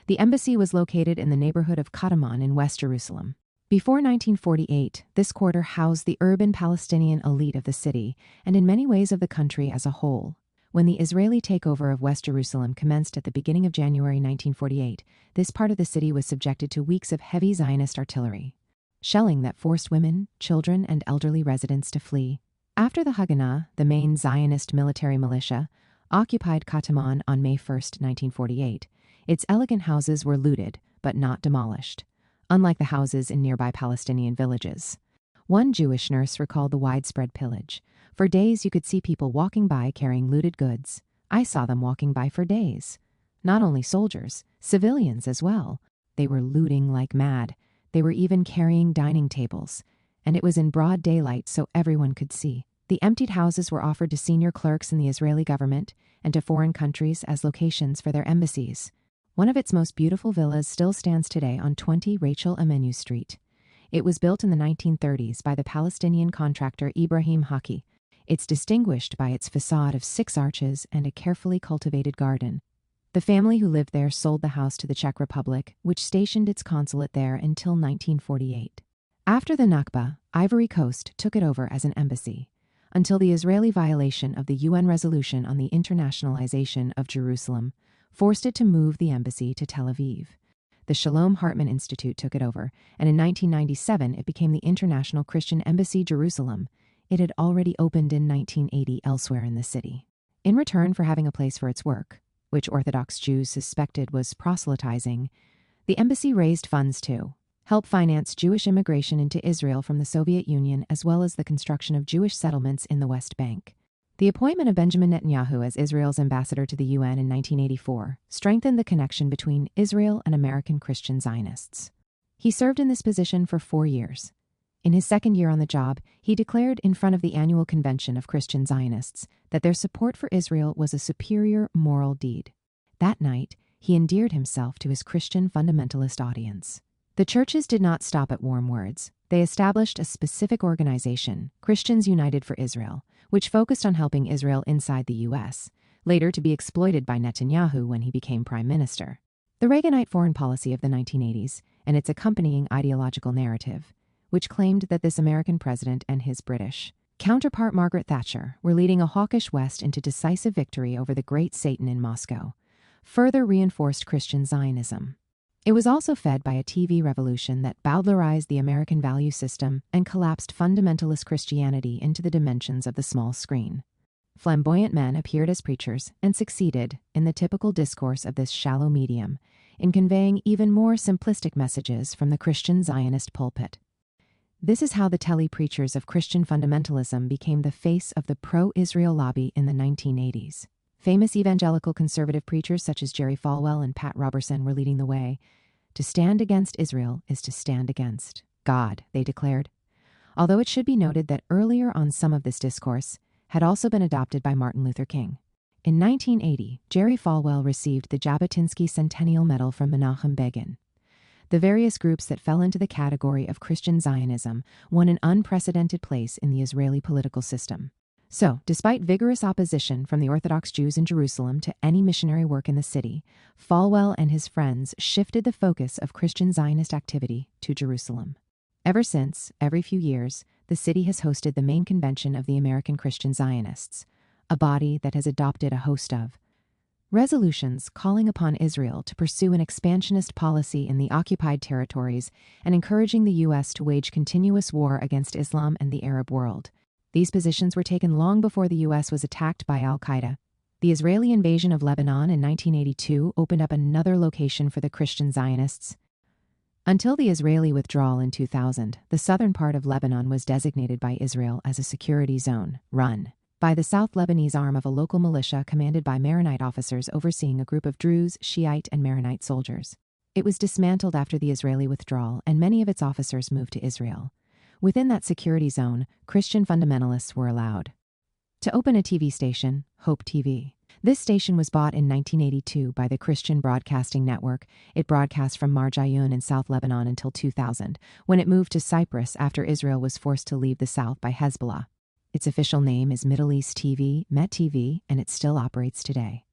The embassy was located in the neighborhood of Kataman in West Jerusalem. Before 1948, this quarter housed the urban Palestinian elite of the city and in many ways of the country as a whole. When the Israeli takeover of West Jerusalem commenced at the beginning of January 1948, this part of the city was subjected to weeks of heavy Zionist artillery. Shelling that forced women, children, and elderly residents to flee. After the Haganah, the main Zionist military militia, occupied Kataman on May 1, 1948, its elegant houses were looted, but not demolished, unlike the houses in nearby Palestinian villages. One Jewish nurse recalled the widespread pillage. For days you could see people walking by carrying looted goods. I saw them walking by for days. Not only soldiers, civilians as well. They were looting like mad. They were even carrying dining tables. And it was in broad daylight so everyone could see. The emptied houses were offered to senior clerks in the Israeli government and to foreign countries as locations for their embassies. One of its most beautiful villas still stands today on 20 Rachel Amenu Street. It was built in the 1930s by the Palestinian contractor Ibrahim Haki. It's distinguished by its facade of 6 arches and a carefully cultivated garden. The family who lived there sold the house to the Czech Republic, which stationed its consulate there until 1948. After the Nakba, Ivory Coast took it over as an embassy, until the Israeli violation of the UN resolution on the internationalization of Jerusalem forced it to move the embassy to Tel Aviv. The Shalom Hartman Institute took it over, and in 1997 it became the International Christian Embassy Jerusalem. It had already opened in 1980 elsewhere in the city. In return for having a place for its work, which Orthodox Jews suspected was proselytizing, the embassy raised funds to help finance Jewish immigration into Israel from the Soviet Union as well as the construction of Jewish settlements in the West Bank. The appointment of Benjamin Netanyahu as Israel's ambassador to the UN in 1984 strengthened the connection between Israel and American Christian Zionists. He served in this position for 4 years. In his second year on the job, he declared in front of the annual convention of Christian Zionists that their support for Israel was a superior moral deed. That night, he endeared himself to his Christian fundamentalist audience. The churches did not stop at warm words. They established a specific organization, Christians United for Israel, which focused on helping Israel inside the U.S., later to be exploited by Netanyahu when he became prime minister. The Reaganite foreign policy of the 1980s and its accompanying ideological narrative, which claimed that this American president and his British counterpart Margaret Thatcher were leading a hawkish West into decisive victory over the great Satan in Moscow, further reinforced Christian Zionism. It was also fed by a TV revolution that bowdlerized the American value system and collapsed fundamentalist Christianity into the dimensions of the small screen. Flamboyant men appeared as preachers and succeeded, in the typical discourse of this shallow medium, in conveying even more simplistic messages from the Christian Zionist pulpit. This is how the tele-preachers of Christian fundamentalism became the face of the pro-Israel lobby in the 1980s. Famous evangelical conservative preachers such as Jerry Falwell and Pat Robertson were leading the way. To stand against Israel is to stand against God, they declared. Although it should be noted that earlier on some of this discourse had also been adopted by Martin Luther King. In 1980, Jerry Falwell received the Jabotinsky Centennial Medal from Menachem Begin. The various groups that fell into the category of Christian Zionism won an unprecedented place in the Israeli political system. So, despite vigorous opposition from the Orthodox Jews in Jerusalem to any missionary work in the city, Falwell and his friends shifted the focus of Christian Zionist activity to Jerusalem. Ever since, every few years, the city has hosted the main convention of the American Christian Zionists, a body that has adopted a host of resolutions calling upon Israel to pursue an expansionist policy in the occupied territories and encouraging the U.S. to wage continuous war against Islam and the Arab world. These positions were taken long before the U.S. was attacked by al-Qaeda. The Israeli invasion of Lebanon in 1982 opened up another location for the Christian Zionists. Until the Israeli withdrawal in 2000, the southern part of Lebanon was designated by Israel as a security zone, run by the South Lebanese arm of a local militia commanded by Maronite officers overseeing a group of Druze, Shiite, and Maronite soldiers. It was dismantled after the Israeli withdrawal, and many of its officers moved to Israel. Within that security zone, Christian fundamentalists were allowed to open a TV station, Hope TV. This station was bought in 1982 by the Christian Broadcasting Network. It broadcast from Marjayun in South Lebanon until 2000, when it moved to Cyprus after Israel was forced to leave the south by Hezbollah. Its official name is Middle East TV, Met TV, and it still operates today.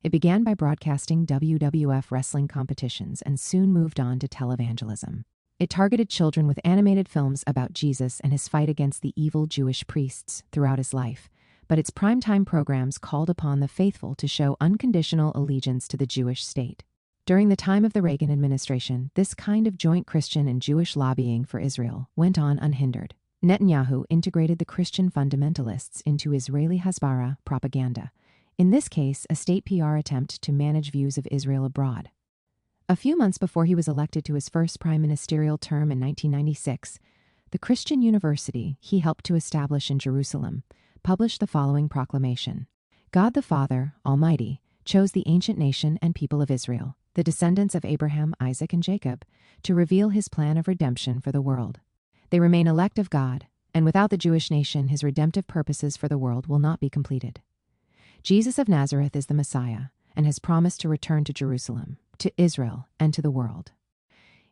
It began by broadcasting WWF wrestling competitions and soon moved on to televangelism. It targeted children with animated films about Jesus and his fight against the evil Jewish priests throughout his life, but its primetime programs called upon the faithful to show unconditional allegiance to the Jewish state. During the time of the Reagan administration, this kind of joint Christian and Jewish lobbying for Israel went on unhindered. Netanyahu integrated the Christian fundamentalists into Israeli Hasbara propaganda, in this case a state PR attempt to manage views of Israel abroad. A few months before he was elected to his first prime ministerial term in 1996, the Christian university he helped to establish in Jerusalem published the following proclamation: God the Father, Almighty, chose the ancient nation and people of Israel, the descendants of Abraham, Isaac, and Jacob, to reveal his plan of redemption for the world. They remain elect of God, and without the Jewish nation, his redemptive purposes for the world will not be completed. Jesus of Nazareth is the Messiah, and has promised to return to Jerusalem, to Israel, and to the world.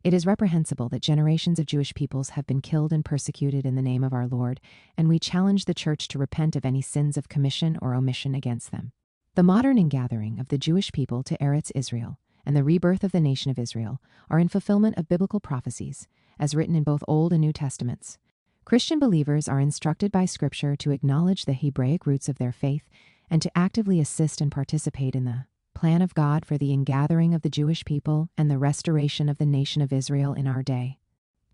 It is reprehensible that generations of Jewish peoples have been killed and persecuted in the name of our Lord, and we challenge the Church to repent of any sins of commission or omission against them. The modern ingathering of the Jewish people to Eretz Israel and the rebirth of the nation of Israel are in fulfillment of biblical prophecies, as written in both Old and New Testaments. Christian believers are instructed by Scripture to acknowledge the Hebraic roots of their faith and to actively assist and participate in the plan of God for the ingathering of the Jewish people and the restoration of the nation of Israel in our day.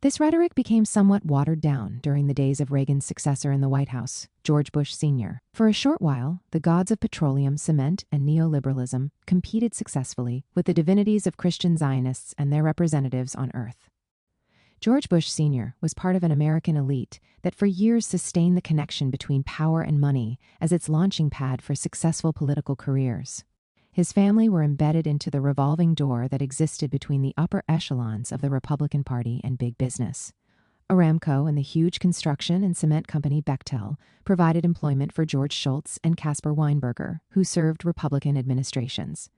This rhetoric became somewhat watered down during the days of Reagan's successor in the White House, George Bush Sr. For a short while, the gods of petroleum, cement, and neoliberalism competed successfully with the divinities of Christian Zionists and their representatives on earth. George Bush Sr. was part of an American elite that for years sustained the connection between power and money as its launching pad for successful political careers. His family were embedded into the revolving door that existed between the upper echelons of the Republican Party and big business. Aramco and the huge construction and cement company Bechtel provided employment for George Shultz and Caspar Weinberger, who served Republican administrations.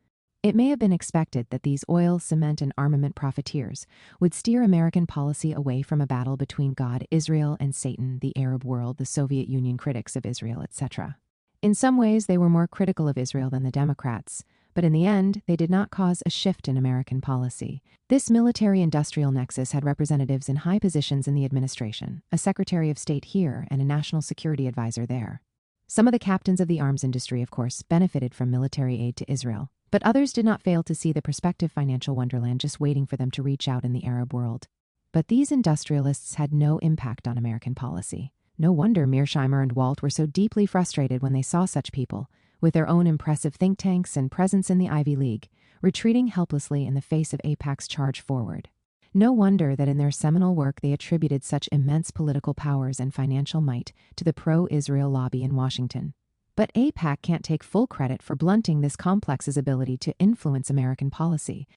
It may have been expected that these oil, cement, and armament profiteers would steer American policy away from a battle between God, Israel, and Satan, the Arab world, the Soviet Union critics of Israel, etc. In some ways, they were more critical of Israel than the Democrats, but in the end, they did not cause a shift in American policy. This military-industrial nexus had representatives in high positions in the administration, a Secretary of State here and a National Security Advisor there. Some of the captains of the arms industry, of course, benefited from military aid to Israel, but others did not fail to see the prospective financial wonderland just waiting for them to reach out in the Arab world. But these industrialists had no impact on American policy. No wonder Mearsheimer and Walt were so deeply frustrated when they saw such people, with their own impressive think tanks and presence in the Ivy League, retreating helplessly in the face of AIPAC's charge forward. No wonder that in their seminal work they attributed such immense political powers and financial might to the pro-Israel lobby in Washington. But AIPAC can't take full credit for blunting this complex's ability to influence American policy.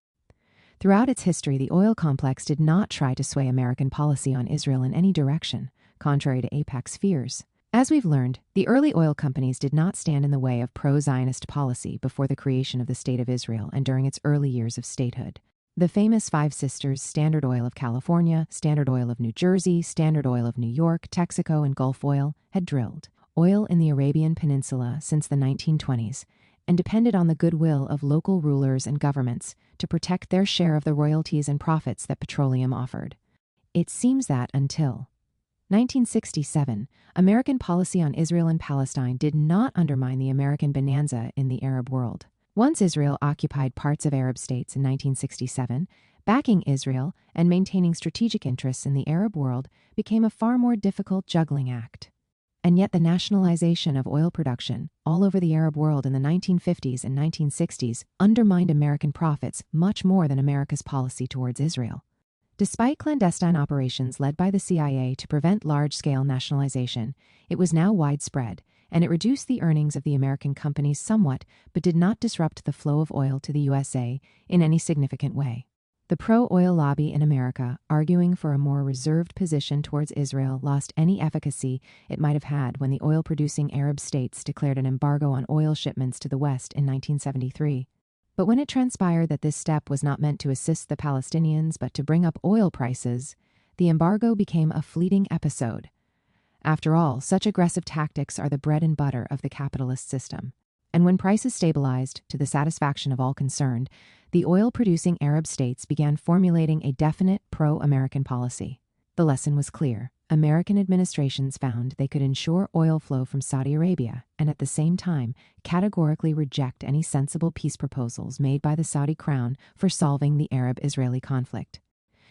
Throughout its history, the oil complex did not try to sway American policy on Israel in any direction, contrary to AIPAC's fears. As we've learned, the early oil companies did not stand in the way of pro-Zionist policy before the creation of the State of Israel and during its early years of statehood. The famous Five Sisters, Standard Oil of California, Standard Oil of New Jersey, Standard Oil of New York, Texaco, and Gulf Oil, had drilled oil in the Arabian Peninsula since the 1920s and depended on the goodwill of local rulers and governments to protect their share of the royalties and profits that petroleum offered. It seems that until 1967, American policy on Israel and Palestine did not undermine the American bonanza in the Arab world. Once Israel occupied parts of Arab states in 1967, backing Israel and maintaining strategic interests in the Arab world became a far more difficult juggling act. And yet the nationalization of oil production all over the Arab world in the 1950s and 1960s undermined American profits much more than America's policy towards Israel. Despite clandestine operations led by the CIA to prevent large-scale nationalization, it was now widespread, and it reduced the earnings of the American companies somewhat, but did not disrupt the flow of oil to the USA in any significant way. The pro-oil lobby in America, arguing for a more reserved position towards Israel, lost any efficacy it might have had when the oil-producing Arab states declared an embargo on oil shipments to the West in 1973. But when it transpired that this step was not meant to assist the Palestinians but to bring up oil prices, the embargo became a fleeting episode. After all, such aggressive tactics are the bread and butter of the capitalist system. And when prices stabilized to the satisfaction of all concerned, the oil-producing Arab states began formulating a definite pro-American policy. The lesson was clear. American administrations found they could ensure oil flow from Saudi Arabia and at the same time categorically reject any sensible peace proposals made by the Saudi crown for solving the Arab-Israeli conflict.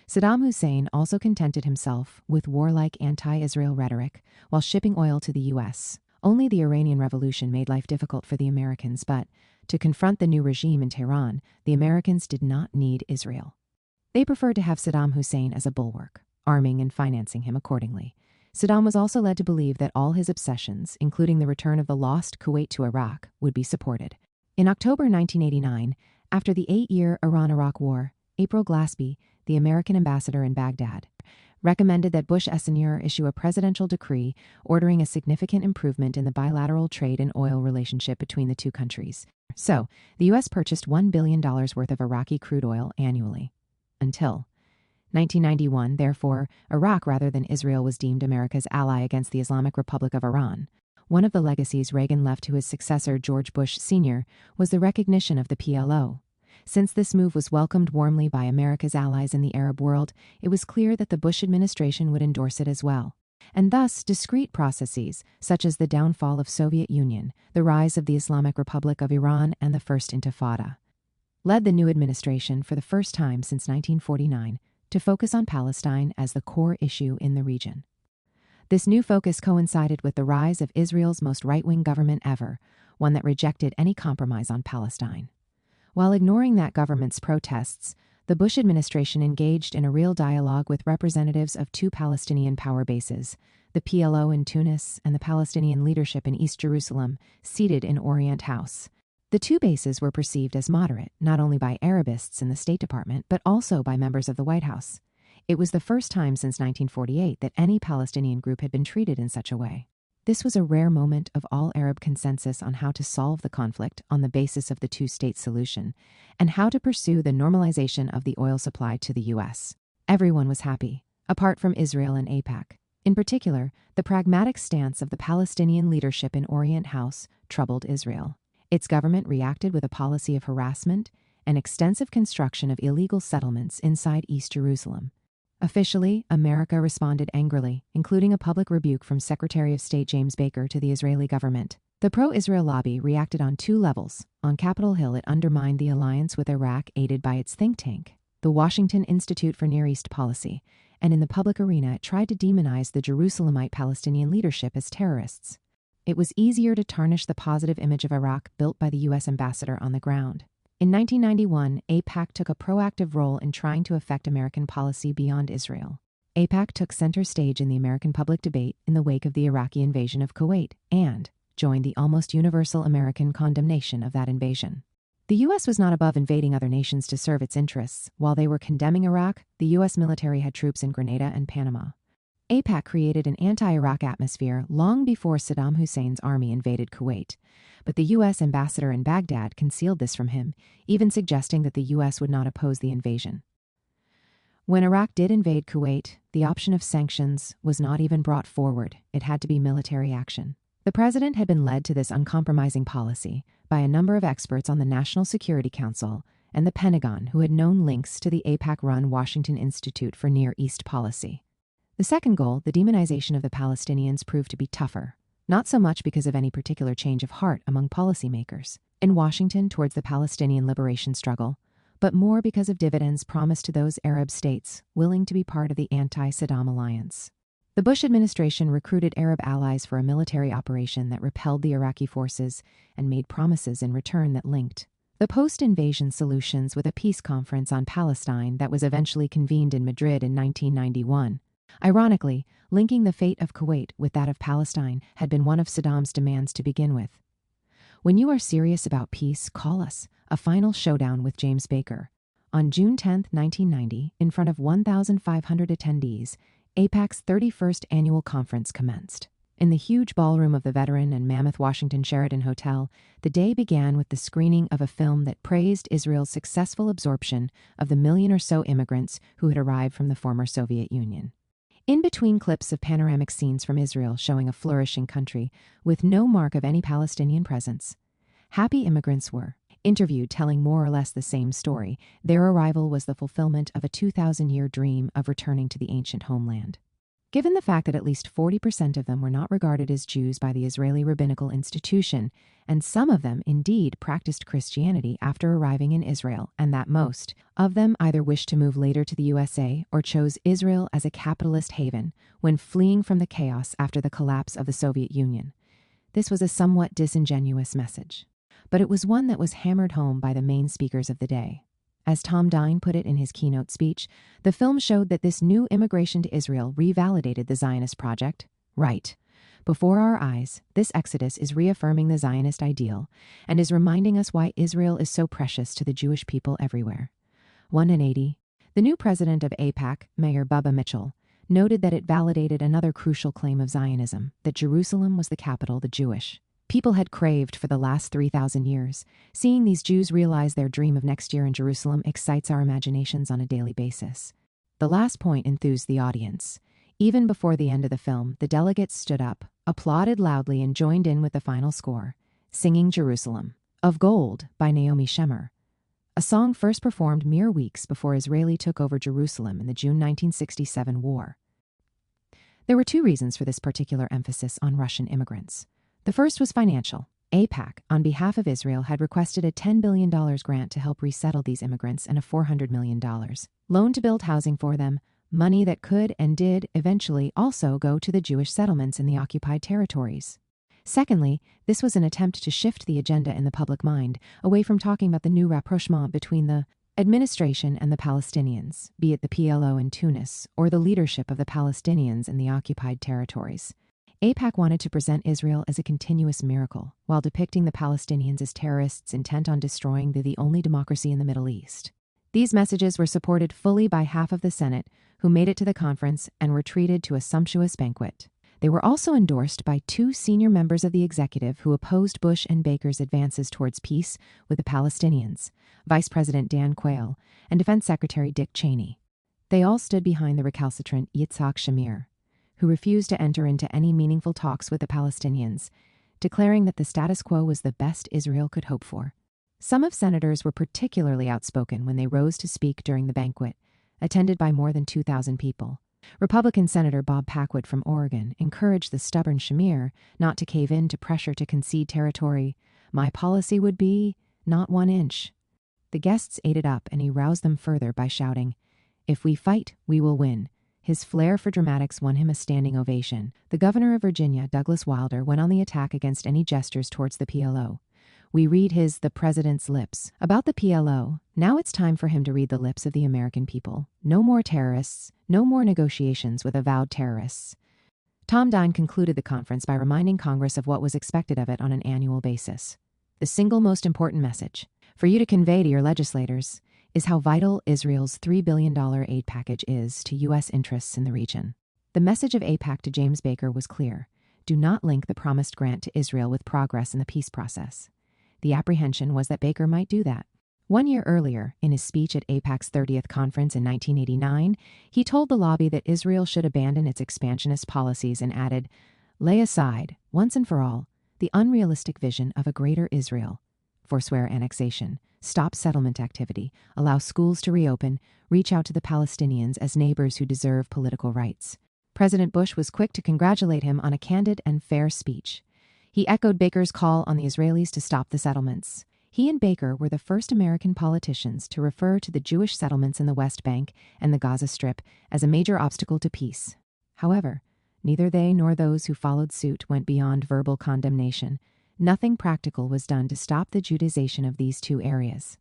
Saddam Hussein also contented himself with warlike anti-Israel rhetoric while shipping oil to the U.S. Only the Iranian Revolution made life difficult for the Americans, but to confront the new regime in Tehran, the Americans did not need Israel. They preferred to have Saddam Hussein as a bulwark, arming and financing him accordingly. Saddam was also led to believe that all his obsessions, including the return of the lost Kuwait to Iraq, would be supported. In October 1989, after the 8-year Iran-Iraq War, April Glaspie, the American ambassador in Baghdad, recommended that Bush Sr. issue a presidential decree ordering a significant improvement in the bilateral trade and oil relationship between the two countries. So, the U.S. purchased $1 billion worth of Iraqi crude oil annually. Until 1991, therefore, Iraq rather than Israel was deemed America's ally against the Islamic Republic of Iran. One of the legacies Reagan left to his successor, George Bush Sr., was the recognition of the PLO. Since this move was welcomed warmly by America's allies in the Arab world, it was clear that the Bush administration would endorse it as well. And thus, discrete processes, such as the downfall of Soviet Union, the rise of the Islamic Republic of Iran, and the First Intifada, led the new administration for the first time since 1949 to focus on Palestine as the core issue in the region. This new focus coincided with the rise of Israel's most right-wing government ever, one that rejected any compromise on Palestine. While ignoring that government's protests, the Bush administration engaged in a real dialogue with representatives of two Palestinian power bases, the PLO in Tunis and the Palestinian leadership in East Jerusalem, seated in Orient House. The two bases were perceived as moderate, not only by Arabists in the State Department, but also by members of the White House. It was the first time since 1948 that any Palestinian group had been treated in such a way. This was a rare moment of all-Arab consensus on how to solve the conflict on the basis of the two-state solution, and how to pursue the normalization of the oil supply to the U.S. Everyone was happy, apart from Israel and AIPAC. In particular, the pragmatic stance of the Palestinian leadership in Orient House troubled Israel. Its government reacted with a policy of harassment and extensive construction of illegal settlements inside East Jerusalem. Officially, America responded angrily, including a public rebuke from Secretary of State James Baker to the Israeli government. The pro-Israel lobby reacted on two levels. On Capitol Hill, it undermined the alliance with Iraq aided by its think tank, the Washington Institute for Near East Policy, and in the public arena, it tried to demonize the Jerusalemite Palestinian leadership as terrorists. It was easier to tarnish the positive image of Iraq built by the U.S. ambassador on the ground. In 1991, AIPAC took a proactive role in trying to affect American policy beyond Israel. AIPAC took center stage in the American public debate in the wake of the Iraqi invasion of Kuwait and joined the almost universal American condemnation of that invasion. The U.S. was not above invading other nations to serve its interests. While they were condemning Iraq, the U.S. military had troops in Grenada and Panama. AIPAC created an anti-Iraq atmosphere long before Saddam Hussein's army invaded Kuwait, but the U.S. ambassador in Baghdad concealed this from him, even suggesting that the U.S. would not oppose the invasion. When Iraq did invade Kuwait, the option of sanctions was not even brought forward. It had to be military action. The president had been led to this uncompromising policy by a number of experts on the National Security Council and the Pentagon who had known links to the AIPAC-run Washington Institute for Near East Policy. The second goal, the demonization of the Palestinians, proved to be tougher, not so much because of any particular change of heart among policymakers in Washington towards the Palestinian liberation struggle, but more because of dividends promised to those Arab states willing to be part of the anti-Saddam alliance. The Bush administration recruited Arab allies for a military operation that repelled the Iraqi forces and made promises in return that linked the post-invasion solutions with a peace conference on Palestine that was eventually convened in Madrid in 1991. Ironically, linking the fate of Kuwait with that of Palestine had been one of Saddam's demands to begin with. When you are serious about peace, call us. A final showdown with James Baker. On June 10, 1990, in front of 1,500 attendees, AIPAC's 31st annual conference commenced. In the huge ballroom of the veteran and mammoth Washington Sheraton Hotel, the day began with the screening of a film that praised Israel's successful absorption of the million or so immigrants who had arrived from the former Soviet Union. In between clips of panoramic scenes from Israel showing a flourishing country with no mark of any Palestinian presence, happy immigrants were interviewed telling more or less the same story. Their arrival was the fulfillment of a 2,000-year dream of returning to the ancient homeland. Given the fact that at least 40% of them were not regarded as Jews by the Israeli rabbinical institution, and some of them indeed practiced Christianity after arriving in Israel, and that most of them either wished to move later to the USA or chose Israel as a capitalist haven when fleeing from the chaos after the collapse of the Soviet Union. This was a somewhat disingenuous message, but it was one that was hammered home by the main speakers of the day. As Tom Dine put it in his keynote speech, the film showed that this new immigration to Israel revalidated the Zionist project. Right. Before our eyes, this exodus is reaffirming the Zionist ideal and is reminding us why Israel is so precious to the Jewish people everywhere. 1 in 80. The new president of AIPAC, Mayor Bubba Mitchell, noted that it validated another crucial claim of Zionism, that Jerusalem was the capital, the Jewish people had craved for the last 3,000 years. Seeing these Jews realize their dream of next year in Jerusalem excites our imaginations on a daily basis. The last point enthused the audience. Even before the end of the film, the delegates stood up, applauded loudly, and joined in with the final score, singing Jerusalem of Gold by Naomi Shemer, a song first performed mere weeks before Israeli took over Jerusalem in the June 1967 war. There were two reasons for this particular emphasis on Russian immigrants. The first was financial. AIPAC, on behalf of Israel, had requested a $10 billion grant to help resettle these immigrants and a $400 million loan to build housing for them, money that could and did eventually also go to the Jewish settlements in the occupied territories. Secondly, this was an attempt to shift the agenda in the public mind away from talking about the new rapprochement between the administration and the Palestinians, be it the PLO in Tunis or the leadership of the Palestinians in the occupied territories. AIPAC wanted to present Israel as a continuous miracle, while depicting the Palestinians as terrorists intent on destroying the only democracy in the Middle East. These messages were supported fully by half of the Senate, who made it to the conference and were treated to a sumptuous banquet. They were also endorsed by two senior members of the executive who opposed Bush and Baker's advances towards peace with the Palestinians, Vice President Dan Quayle and Defense Secretary Dick Cheney. They all stood behind the recalcitrant Yitzhak Shamir, who refused to enter into any meaningful talks with the Palestinians, declaring that the status quo was the best Israel could hope for. Some of senators were particularly outspoken when they rose to speak during the banquet, attended by more than 2,000 people. Republican Senator Bob Packwood from Oregon encouraged the stubborn Shamir not to cave in to pressure to concede territory. "My policy would be not 1 inch." The guests ate it up, and he roused them further by shouting, "If we fight, we will win." His flair for dramatics won him a standing ovation. The governor of Virginia, Douglas Wilder, went on the attack against any gestures towards the PLO. We read the president's lips about the PLO. Now it's time for him to read the lips of the American people. No more terrorists, no more negotiations with avowed terrorists. Tom Dine concluded the conference by reminding Congress of what was expected of it on an annual basis. The single most important message for you to convey to your legislators is how vital Israel's $3 billion aid package is to U.S. interests in the region. The message of AIPAC to James Baker was clear. Do not link the promised grant to Israel with progress in the peace process. The apprehension was that Baker might do that. 1 year earlier, in his speech at AIPAC's 30th conference in 1989, he told the lobby that Israel should abandon its expansionist policies and added, Lay aside, once and for all, the unrealistic vision of a greater Israel. Forswear annexation, stop settlement activity, allow schools to reopen, reach out to the Palestinians as neighbors who deserve political rights. President Bush was quick to congratulate him on a candid and fair speech. He echoed Baker's call on the Israelis to stop the settlements. He and Baker were the first American politicians to refer to the Jewish settlements in the West Bank and the Gaza Strip as a major obstacle to peace. However, neither they nor those who followed suit went beyond verbal condemnation. Nothing practical was done to stop the Judaization of these two areas.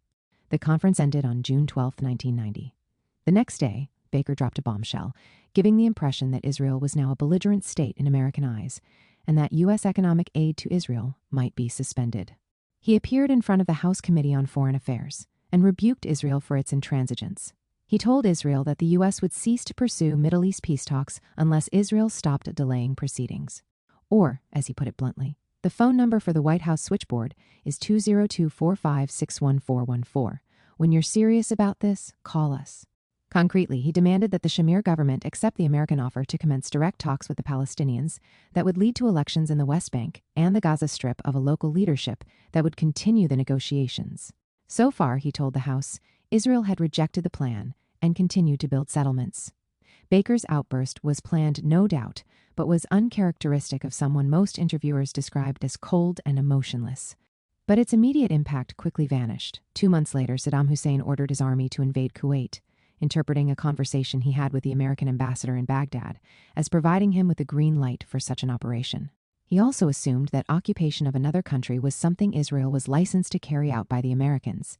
The conference ended on June 12, 1990. The next day, Baker dropped a bombshell, giving the impression that Israel was now a belligerent state in American eyes, and that U.S. economic aid to Israel might be suspended. He appeared in front of the House Committee on Foreign Affairs and rebuked Israel for its intransigence. He told Israel that the U.S. would cease to pursue Middle East peace talks unless Israel stopped delaying proceedings. Or, as he put it bluntly, the phone number for the White House switchboard is 202-456-1414. When you're serious about this, call us. Concretely, he demanded that the Shamir government accept the American offer to commence direct talks with the Palestinians that would lead to elections in the West Bank and the Gaza Strip of a local leadership that would continue the negotiations. So far, he told the House, Israel had rejected the plan and continued to build settlements. Baker's outburst was planned, no doubt, but was uncharacteristic of someone most interviewers described as cold and emotionless. But its immediate impact quickly vanished. 2 months later, Saddam Hussein ordered his army to invade Kuwait, interpreting a conversation he had with the American ambassador in Baghdad as providing him with the green light for such an operation. He also assumed that occupation of another country was something Israel was licensed to carry out by the Americans.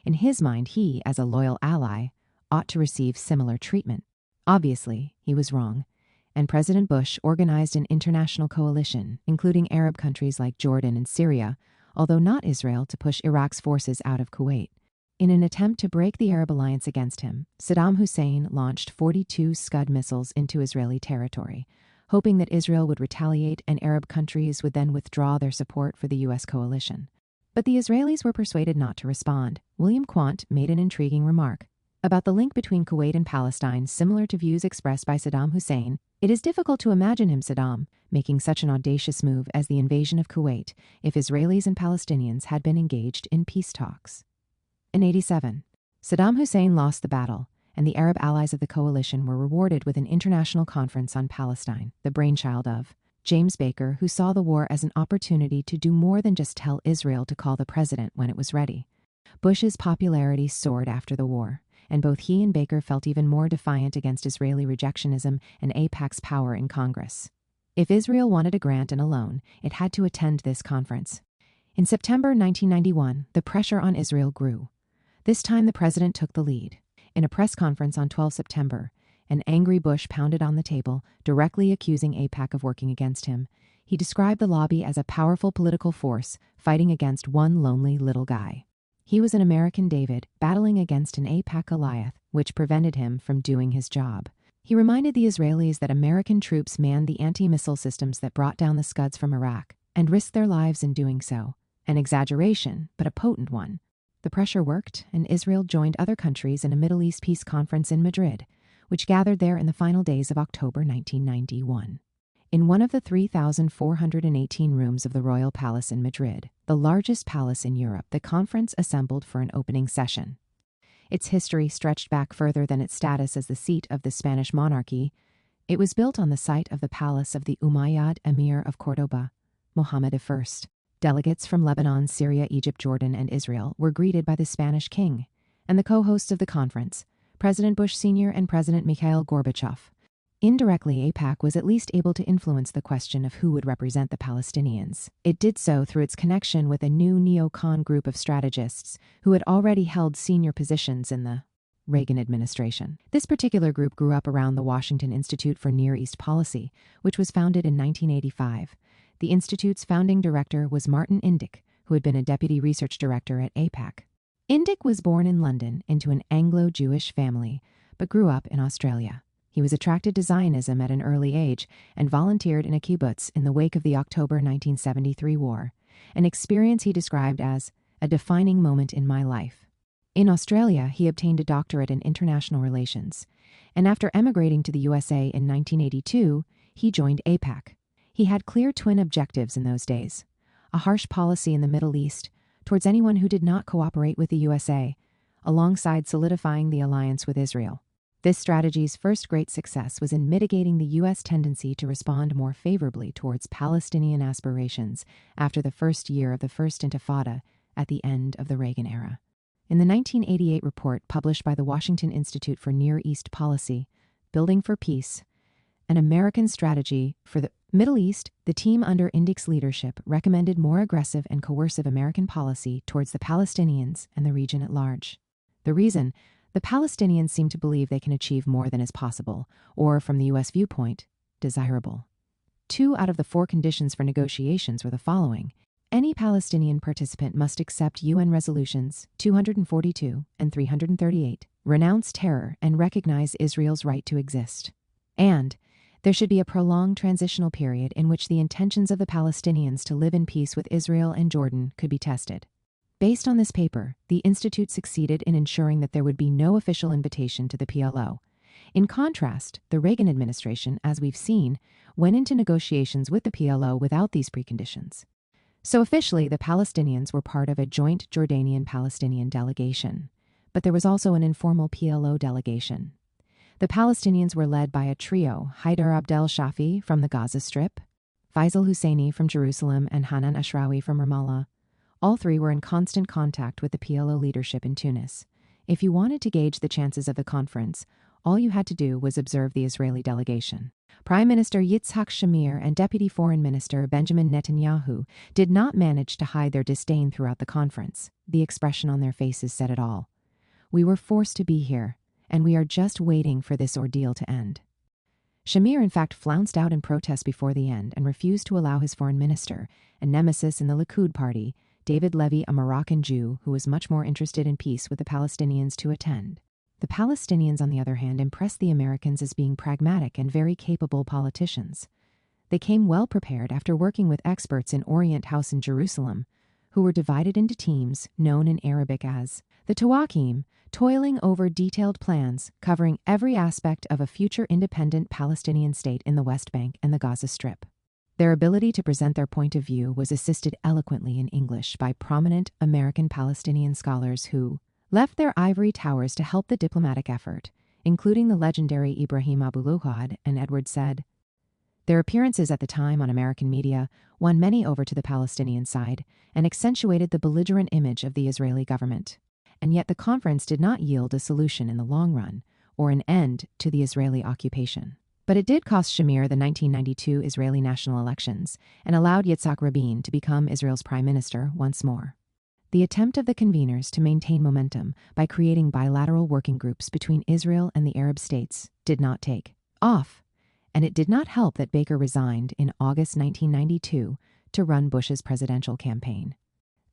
In his mind, he, as a loyal ally, ought to receive similar treatment. Obviously, he was wrong, and President Bush organized an international coalition, including Arab countries like Jordan and Syria, although not Israel, to push Iraq's forces out of Kuwait. In an attempt to break the Arab alliance against him, Saddam Hussein launched 42 Scud missiles into Israeli territory, hoping that Israel would retaliate and Arab countries would then withdraw their support for the U.S. coalition. But the Israelis were persuaded not to respond. William Quandt made an intriguing remark about the link between Kuwait and Palestine, similar to views expressed by Saddam Hussein. It is difficult to imagine him, Saddam, making such an audacious move as the invasion of Kuwait if Israelis and Palestinians had been engaged in peace talks. In 1987, Saddam Hussein lost the battle, and the Arab allies of the coalition were rewarded with an international conference on Palestine, the brainchild of James Baker, who saw the war as an opportunity to do more than just tell Israel to call the president when it was ready. Bush's popularity soared after the war, and both he and Baker felt even more defiant against Israeli rejectionism and AIPAC's power in Congress. If Israel wanted a grant and a loan, it had to attend this conference. In September 1991, the pressure on Israel grew. This time the president took the lead. In a press conference on 12 September, an angry Bush pounded on the table, directly accusing AIPAC of working against him. He described the lobby as a powerful political force fighting against one lonely little guy. He was an American David battling against an AIPAC Goliath, which prevented him from doing his job. He reminded the Israelis that American troops manned the anti-missile systems that brought down the Scuds from Iraq and risked their lives in doing so. An exaggeration, but a potent one. The pressure worked, and Israel joined other countries in a Middle East peace conference in Madrid, which gathered there in the final days of October 1991. In one of the 3,418 rooms of the Royal Palace in Madrid, the largest palace in Europe, the conference assembled for an opening session. Its history stretched back further than its status as the seat of the Spanish monarchy. It was built on the site of the palace of the Umayyad Emir of Cordoba, Mohammed I. Delegates from Lebanon, Syria, Egypt, Jordan, and Israel were greeted by the Spanish king and the co-hosts of the conference, President Bush Sr. and President Mikhail Gorbachev. Indirectly, AIPAC was at least able to influence the question of who would represent the Palestinians. It did so through its connection with a new neocon group of strategists who had already held senior positions in the Reagan administration. This particular group grew up around the Washington Institute for Near East Policy, which was founded in 1985. The Institute's founding director was Martin Indyk, who had been a deputy research director at AIPAC. Indyk was born in London into an Anglo-Jewish family, but grew up in Australia. He was attracted to Zionism at an early age and volunteered in a kibbutz in the wake of the October 1973 war, an experience he described as a defining moment in my life. In Australia, he obtained a doctorate in international relations, and after emigrating to the USA in 1982, he joined AIPAC. He had clear twin objectives in those days: a harsh policy in the Middle East towards anyone who did not cooperate with the USA, alongside solidifying the alliance with Israel. This strategy's first great success was in mitigating the U.S. tendency to respond more favorably towards Palestinian aspirations after the first year of the First Intifada at the end of the Reagan era. In the 1988 report published by the Washington Institute for Near East Policy, Building for Peace, an American strategy for the Middle East, the team under Indic's leadership recommended more aggressive and coercive American policy towards the Palestinians and the region at large. The reason: the Palestinians seem to believe they can achieve more than is possible, or, from the U.S. viewpoint, desirable. 2 out of the 4 conditions for negotiations were the following. Any Palestinian participant must accept UN resolutions 242 and 338, renounce terror, and recognize Israel's right to exist. And there should be a prolonged transitional period in which the intentions of the Palestinians to live in peace with Israel and Jordan could be tested. Based on this paper, the Institute succeeded in ensuring that there would be no official invitation to the PLO. In contrast, the Reagan administration, as we've seen, went into negotiations with the PLO without these preconditions. So officially, the Palestinians were part of a joint Jordanian-Palestinian delegation, but there was also an informal PLO delegation. The Palestinians were led by a trio: Haider Abdel Shafi from the Gaza Strip, Faisal Husseini from Jerusalem, and Hanan Ashrawi from Ramallah. All 3 were in constant contact with the PLO leadership in Tunis. If you wanted to gauge the chances of the conference, all you had to do was observe the Israeli delegation. Prime Minister Yitzhak Shamir and Deputy Foreign Minister Benjamin Netanyahu did not manage to hide their disdain throughout the conference. The expression on their faces said it all. We were forced to be here, and we are just waiting for this ordeal to end. Shamir, in fact, flounced out in protest before the end and refused to allow his foreign minister, a nemesis in the Likud party, David Levy, a Moroccan Jew who was much more interested in peace with the Palestinians, to attend. The Palestinians, on the other hand, impressed the Americans as being pragmatic and very capable politicians. They came well prepared after working with experts in Orient House in Jerusalem, who were divided into teams known in Arabic as the Tawakim, toiling over detailed plans covering every aspect of a future independent Palestinian state in the West Bank and the Gaza Strip. Their ability to present their point of view was assisted eloquently in English by prominent American Palestinian scholars who left their ivory towers to help the diplomatic effort, including the legendary Ibrahim Abulughad and Edward Said. Their appearances at the time on American media won many over to the Palestinian side and accentuated the belligerent image of the Israeli government. And yet the conference did not yield a solution in the long run, or an end to the Israeli occupation. But it did cost Shamir the 1992 Israeli national elections and allowed Yitzhak Rabin to become Israel's prime minister once more. The attempt of the conveners to maintain momentum by creating bilateral working groups between Israel and the Arab states did not take off, and it did not help that Baker resigned in August 1992 to run Bush's presidential campaign.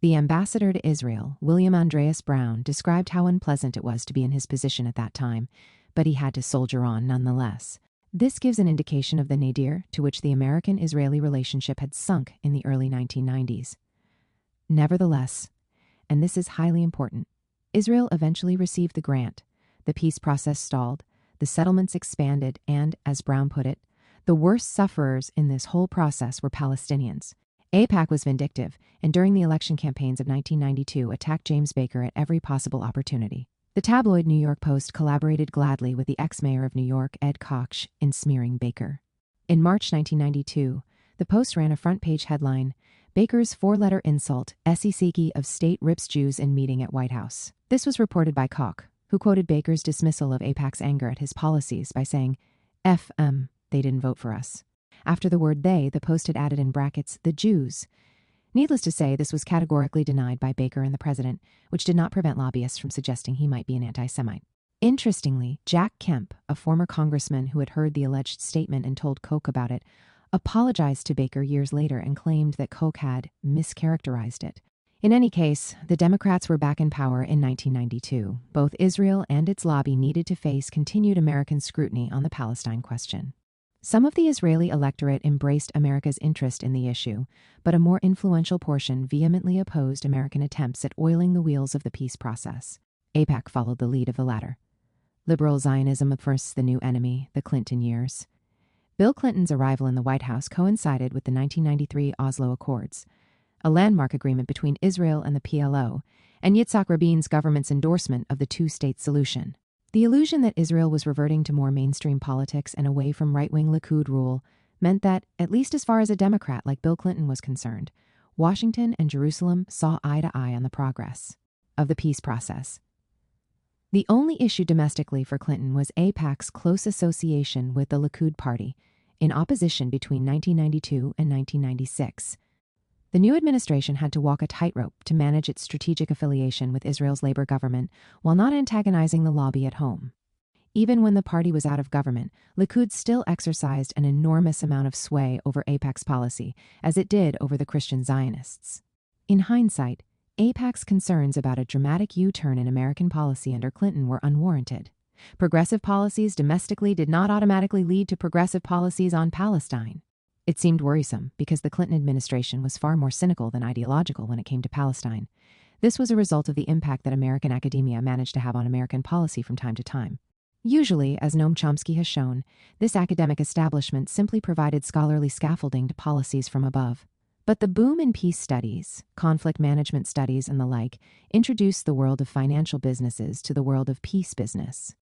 The ambassador to Israel, William Andreas Brown, described how unpleasant it was to be in his position at that time, but he had to soldier on nonetheless. This gives an indication of the nadir to which the American-Israeli relationship had sunk in the early 1990s. Nevertheless, and this is highly important, Israel eventually received the grant, the peace process stalled, the settlements expanded, and, as Brown put it, the worst sufferers in this whole process were Palestinians. AIPAC was vindictive, and during the election campaigns of 1992 attacked James Baker at every possible opportunity. The tabloid New York Post collaborated gladly with the ex-mayor of New York, Ed Koch, in smearing Baker. In March 1992, the Post ran a front-page headline, Baker's 4-letter insult, Esisiki of State rips Jews in meeting at White House. This was reported by Koch, who quoted Baker's dismissal of AIPAC's anger at his policies by saying, they didn't vote for us. After the word they, the Post had added in brackets, the Jews. Needless to say, this was categorically denied by Baker and the president, which did not prevent lobbyists from suggesting he might be an anti-Semite. Interestingly, Jack Kemp, a former congressman who had heard the alleged statement and told Koch about it, apologized to Baker years later and claimed that Koch had mischaracterized it. In any case, the Democrats were back in power in 1992. Both Israel and its lobby needed to face continued American scrutiny on the Palestine question. Some of the Israeli electorate embraced America's interest in the issue, but a more influential portion vehemently opposed American attempts at oiling the wheels of the peace process. AIPAC followed the lead of the latter. Liberal Zionism versus the new enemy, the Clinton years. Bill Clinton's arrival in the White House coincided with the 1993 Oslo Accords, a landmark agreement between Israel and the PLO, and Yitzhak Rabin's government's endorsement of the two-state solution. The illusion that Israel was reverting to more mainstream politics and away from right-wing Likud rule meant that, at least as far as a Democrat like Bill Clinton was concerned, Washington and Jerusalem saw eye to eye on the progress of the peace process. The only issue domestically for Clinton was AIPAC's close association with the Likud party, in opposition between 1992 and 1996. The new administration had to walk a tightrope to manage its strategic affiliation with Israel's labor government while not antagonizing the lobby at home. Even when the party was out of government, Likud still exercised an enormous amount of sway over AIPAC's policy, as it did over the Christian Zionists. In hindsight, AIPAC's concerns about a dramatic U-turn in American policy under Clinton were unwarranted. Progressive policies domestically did not automatically lead to progressive policies on Palestine. It seemed worrisome because the Clinton administration was far more cynical than ideological when it came to Palestine. This was a result of the impact that American academia managed to have on American policy from time to time. Usually, as Noam Chomsky has shown, this academic establishment simply provided scholarly scaffolding to policies from above. But the boom in peace studies, conflict management studies, and the like introduced the world of financial businesses to the world of peace business.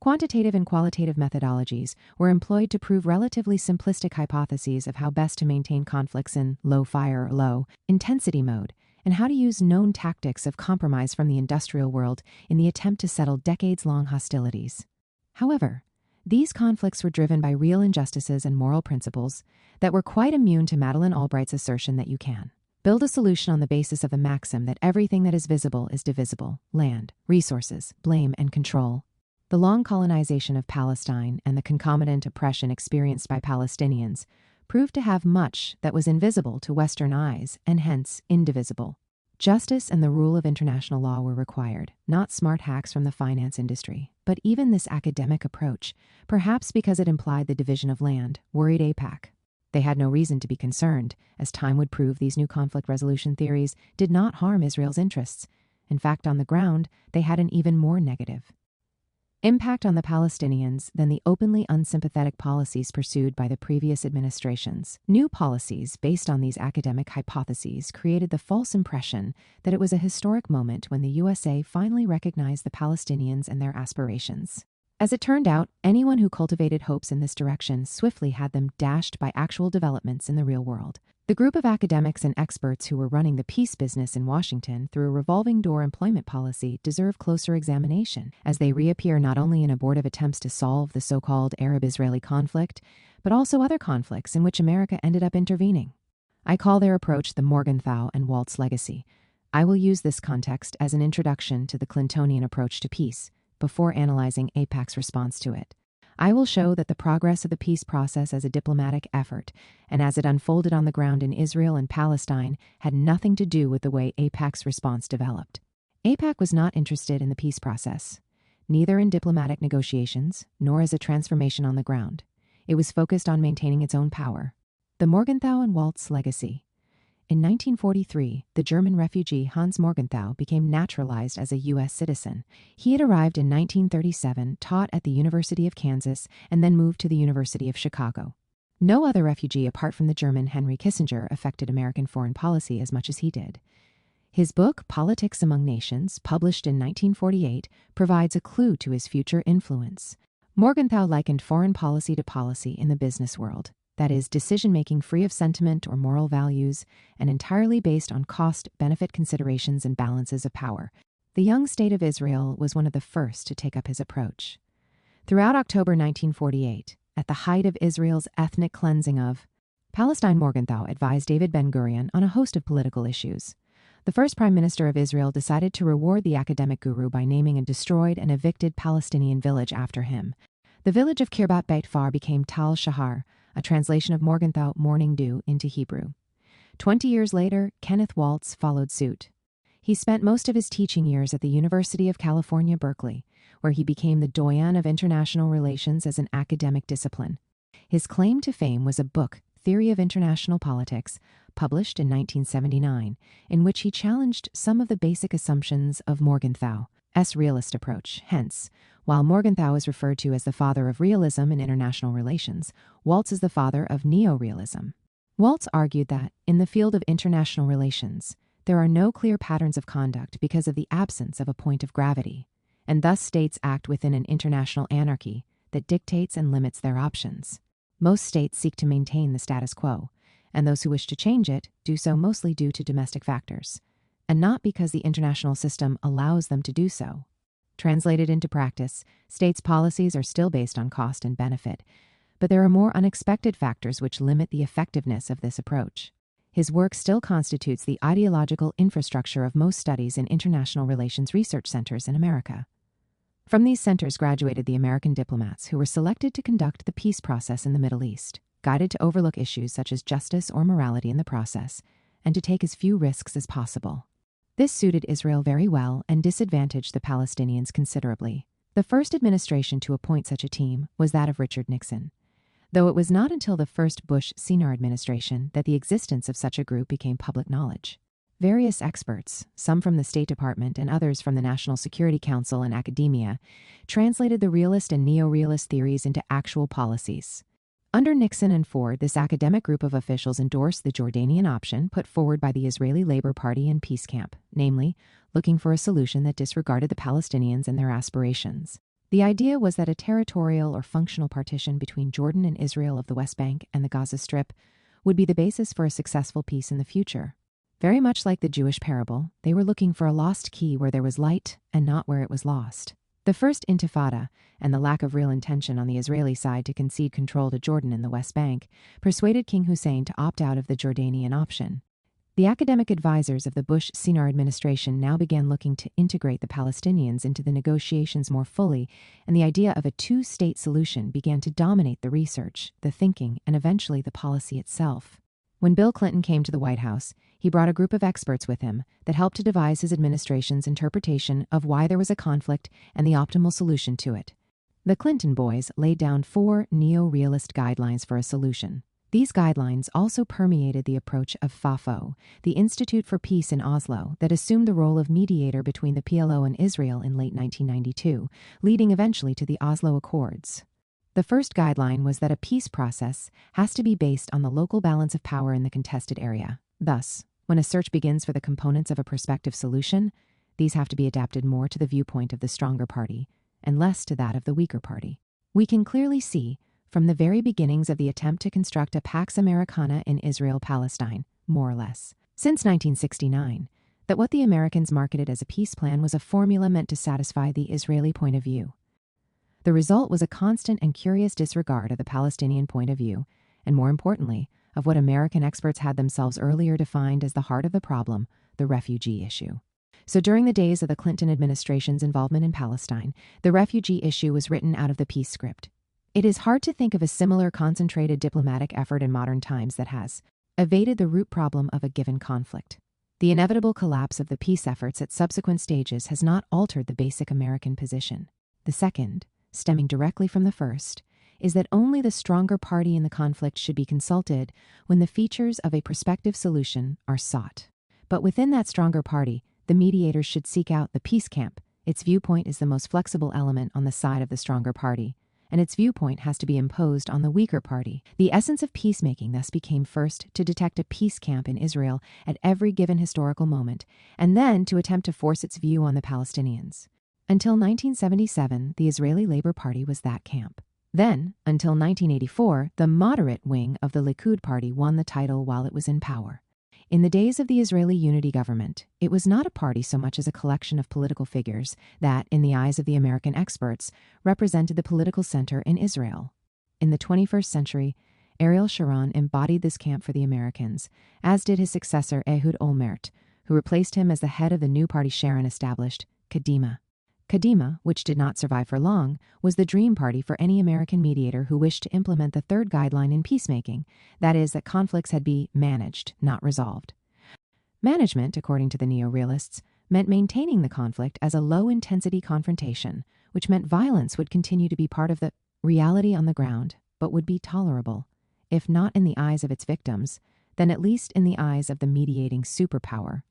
Quantitative and qualitative methodologies were employed to prove relatively simplistic hypotheses of how best to maintain conflicts in low-fire or low-intensity mode, and how to use known tactics of compromise from the industrial world in the attempt to settle decades-long hostilities. However, these conflicts were driven by real injustices and moral principles that were quite immune to Madeleine Albright's assertion that you can build a solution on the basis of the maxim that everything that is visible is divisible: land, resources, blame, and control. The long colonization of Palestine and the concomitant oppression experienced by Palestinians proved to have much that was invisible to Western eyes and hence indivisible. Justice and the rule of international law were required, not smart hacks from the finance industry. But even this academic approach, perhaps because it implied the division of land, worried AIPAC. They had no reason to be concerned, as time would prove these new conflict resolution theories did not harm Israel's interests. In fact, on the ground, they had an even more negative impact on the Palestinians than the openly unsympathetic policies pursued by the previous administrations. New policies based on these academic hypotheses created the false impression that it was a historic moment when the USA finally recognized the Palestinians and their aspirations. As it turned out, anyone who cultivated hopes in this direction swiftly had them dashed by actual developments in the real world. The group of academics and experts who were running the peace business in Washington through a revolving door employment policy deserve closer examination, as they reappear not only in abortive attempts to solve the so-called Arab-Israeli conflict, but also other conflicts in which America ended up intervening. I call their approach the Morgenthau and Waltz legacy. I will use this context as an introduction to the Clintonian approach to peace, before analyzing AIPAC's response to it. I will show that the progress of the peace process as a diplomatic effort, and as it unfolded on the ground in Israel and Palestine, had nothing to do with the way AIPAC's response developed. AIPAC was not interested in the peace process, neither in diplomatic negotiations, nor as a transformation on the ground. It was focused on maintaining its own power. The Morgenthau and Waltz legacy. In 1943, the German refugee Hans Morgenthau became naturalized as a U.S. citizen. He had arrived in 1937, taught at the University of Kansas, and then moved to the University of Chicago. No other refugee apart from the German Henry Kissinger affected American foreign policy as much as he did. His book, Politics Among Nations, published in 1948, provides a clue to his future influence. Morgenthau likened foreign policy to policy in the business world. That is, decision-making free of sentiment or moral values, and entirely based on cost-benefit considerations and balances of power. The young state of Israel was one of the first to take up his approach. Throughout October 1948, at the height of Israel's ethnic cleansing of Palestine, Morgenthau advised David Ben-Gurion on a host of political issues. The first prime minister of Israel decided to reward the academic guru by naming a destroyed and evicted Palestinian village after him. The village of Kirbat Beit Far became Tal Shahar, a translation of Morgenthau, Morning Dew, into Hebrew. 20 years later, Kenneth Waltz followed suit. He spent most of his teaching years at the University of California, Berkeley, where he became the doyen of international relations as an academic discipline. His claim to fame was a book, Theory of International Politics, published in 1979, in which he challenged some of the basic assumptions of Morgenthau. realist approach. Hence, while Morgenthau is referred to as the father of realism in international relations, Waltz is the father of neo-realism. Waltz argued that, in the field of international relations, there are no clear patterns of conduct because of the absence of a point of gravity, and thus states act within an international anarchy that dictates and limits their options. Most states seek to maintain the status quo, and those who wish to change it do so mostly due to domestic factors, and not because the international system allows them to do so. Translated into practice, states' policies are still based on cost and benefit, but there are more unexpected factors which limit the effectiveness of this approach. His work still constitutes the ideological infrastructure of most studies in international relations research centers in America. From these centers graduated the American diplomats who were selected to conduct the peace process in the Middle East, guided to overlook issues such as justice or morality in the process, and to take as few risks as possible. This suited Israel very well and disadvantaged the Palestinians considerably. The first administration to appoint such a team was that of Richard Nixon, though it was not until the first Bush-Senior administration that the existence of such a group became public knowledge. Various experts, some from the State Department and others from the National Security Council and academia, translated the realist and neo-realist theories into actual policies. Under Nixon and Ford, this academic group of officials endorsed the Jordanian option put forward by the Israeli Labor Party and Peace Camp, namely, looking for a solution that disregarded the Palestinians and their aspirations. The idea was that a territorial or functional partition between Jordan and Israel of the West Bank and the Gaza Strip would be the basis for a successful peace in the future. Very much like the Jewish parable, they were looking for a lost key where there was light and not where it was lost. The First Intifada, and the lack of real intention on the Israeli side to concede control to Jordan and the West Bank, persuaded King Hussein to opt out of the Jordanian option. The academic advisors of the Bush-Senior administration now began looking to integrate the Palestinians into the negotiations more fully, and the idea of a two-state solution began to dominate the research, the thinking, and eventually the policy itself. When Bill Clinton came to the White House, he brought a group of experts with him that helped to devise his administration's interpretation of why there was a conflict and the optimal solution to it. The Clinton boys laid down 4 neo-realist guidelines for a solution. These guidelines also permeated the approach of FAFO, the Institute for Peace in Oslo, that assumed the role of mediator between the PLO and Israel in late 1992, leading eventually to the Oslo Accords. The first guideline was that a peace process has to be based on the local balance of power in the contested area. Thus, when a search begins for the components of a prospective solution, these have to be adapted more to the viewpoint of the stronger party and less to that of the weaker party. We can clearly see, from the very beginnings of the attempt to construct a Pax Americana in Israel-Palestine, more or less, since 1969, that what the Americans marketed as a peace plan was a formula meant to satisfy the Israeli point of view. The result was a constant and curious disregard of the Palestinian point of view, and more importantly, of what American experts had themselves earlier defined as the heart of the problem, the refugee issue. So during the days of the Clinton administration's involvement in Palestine, the refugee issue was written out of the peace script. It is hard to think of a similar concentrated diplomatic effort in modern times that has evaded the root problem of a given conflict. The inevitable collapse of the peace efforts at subsequent stages has not altered the basic American position. The second, stemming directly from the first, is that only the stronger party in the conflict should be consulted when the features of a prospective solution are sought. But within that stronger party, the mediators should seek out the peace camp. Its viewpoint is the most flexible element on the side of the stronger party, and its viewpoint has to be imposed on the weaker party. The essence of peacemaking thus became first to detect a peace camp in Israel at every given historical moment, and then to attempt to force its view on the Palestinians. Until 1977, the Israeli Labor Party was that camp. Then, until 1984, the moderate wing of the Likud party won the title while it was in power. In the days of the Israeli unity government, it was not a party so much as a collection of political figures that, in the eyes of the American experts, represented the political center in Israel. In the 21st century, Ariel Sharon embodied this camp for the Americans, as did his successor Ehud Olmert, who replaced him as the head of the new party Sharon established, Kadima. Kadima, which did not survive for long, was the dream party for any American mediator who wished to implement the third guideline in peacemaking, that is, that conflicts had be managed, not resolved. Management, according to the neo-realists, meant maintaining the conflict as a low-intensity confrontation, which meant violence would continue to be part of the reality on the ground, but would be tolerable, if not in the eyes of its victims, then at least in the eyes of the mediating superpower.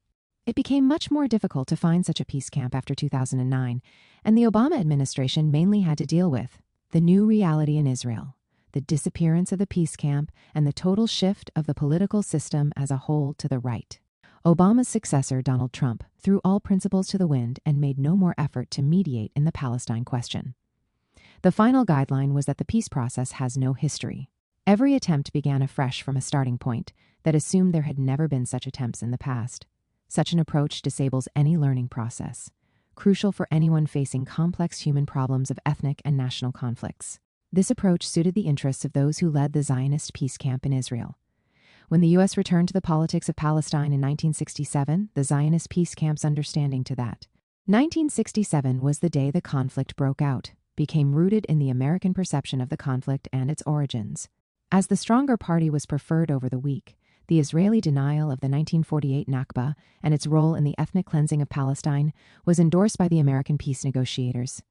It became much more difficult to find such a peace camp after 2009, and the Obama administration mainly had to deal with the new reality in Israel, the disappearance of the peace camp, and the total shift of the political system as a whole to the right. Obama's successor, Donald Trump, threw all principles to the wind and made no more effort to mediate in the Palestine question. The final guideline was that the peace process has no history. Every attempt began afresh from a starting point that assumed there had never been such attempts in the past. Such an approach disables any learning process, crucial for anyone facing complex human problems of ethnic and national conflicts. This approach suited the interests of those who led the Zionist peace camp in Israel. When the U.S. returned to the politics of Palestine in 1967, the Zionist peace camp's understanding to that. 1967 was the day the conflict broke out, became rooted in the American perception of the conflict and its origins. As the stronger party was preferred over the weak, the Israeli denial of the 1948 Nakba and its role in the ethnic cleansing of Palestine was endorsed by the American peace negotiators.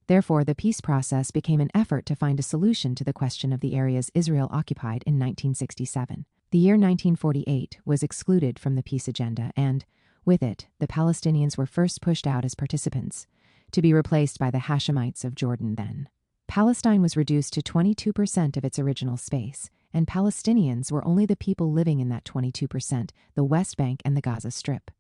Therefore, the peace process became an effort to find a solution to the question of the areas Israel occupied in 1967. The year 1948 was excluded from the peace agenda, and, with it, the Palestinians were first pushed out as participants, to be replaced by the Hashemites of Jordan then. Palestine was reduced to 22% of its original space, and Palestinians were only the people living in that 22%, the West Bank and the Gaza Strip.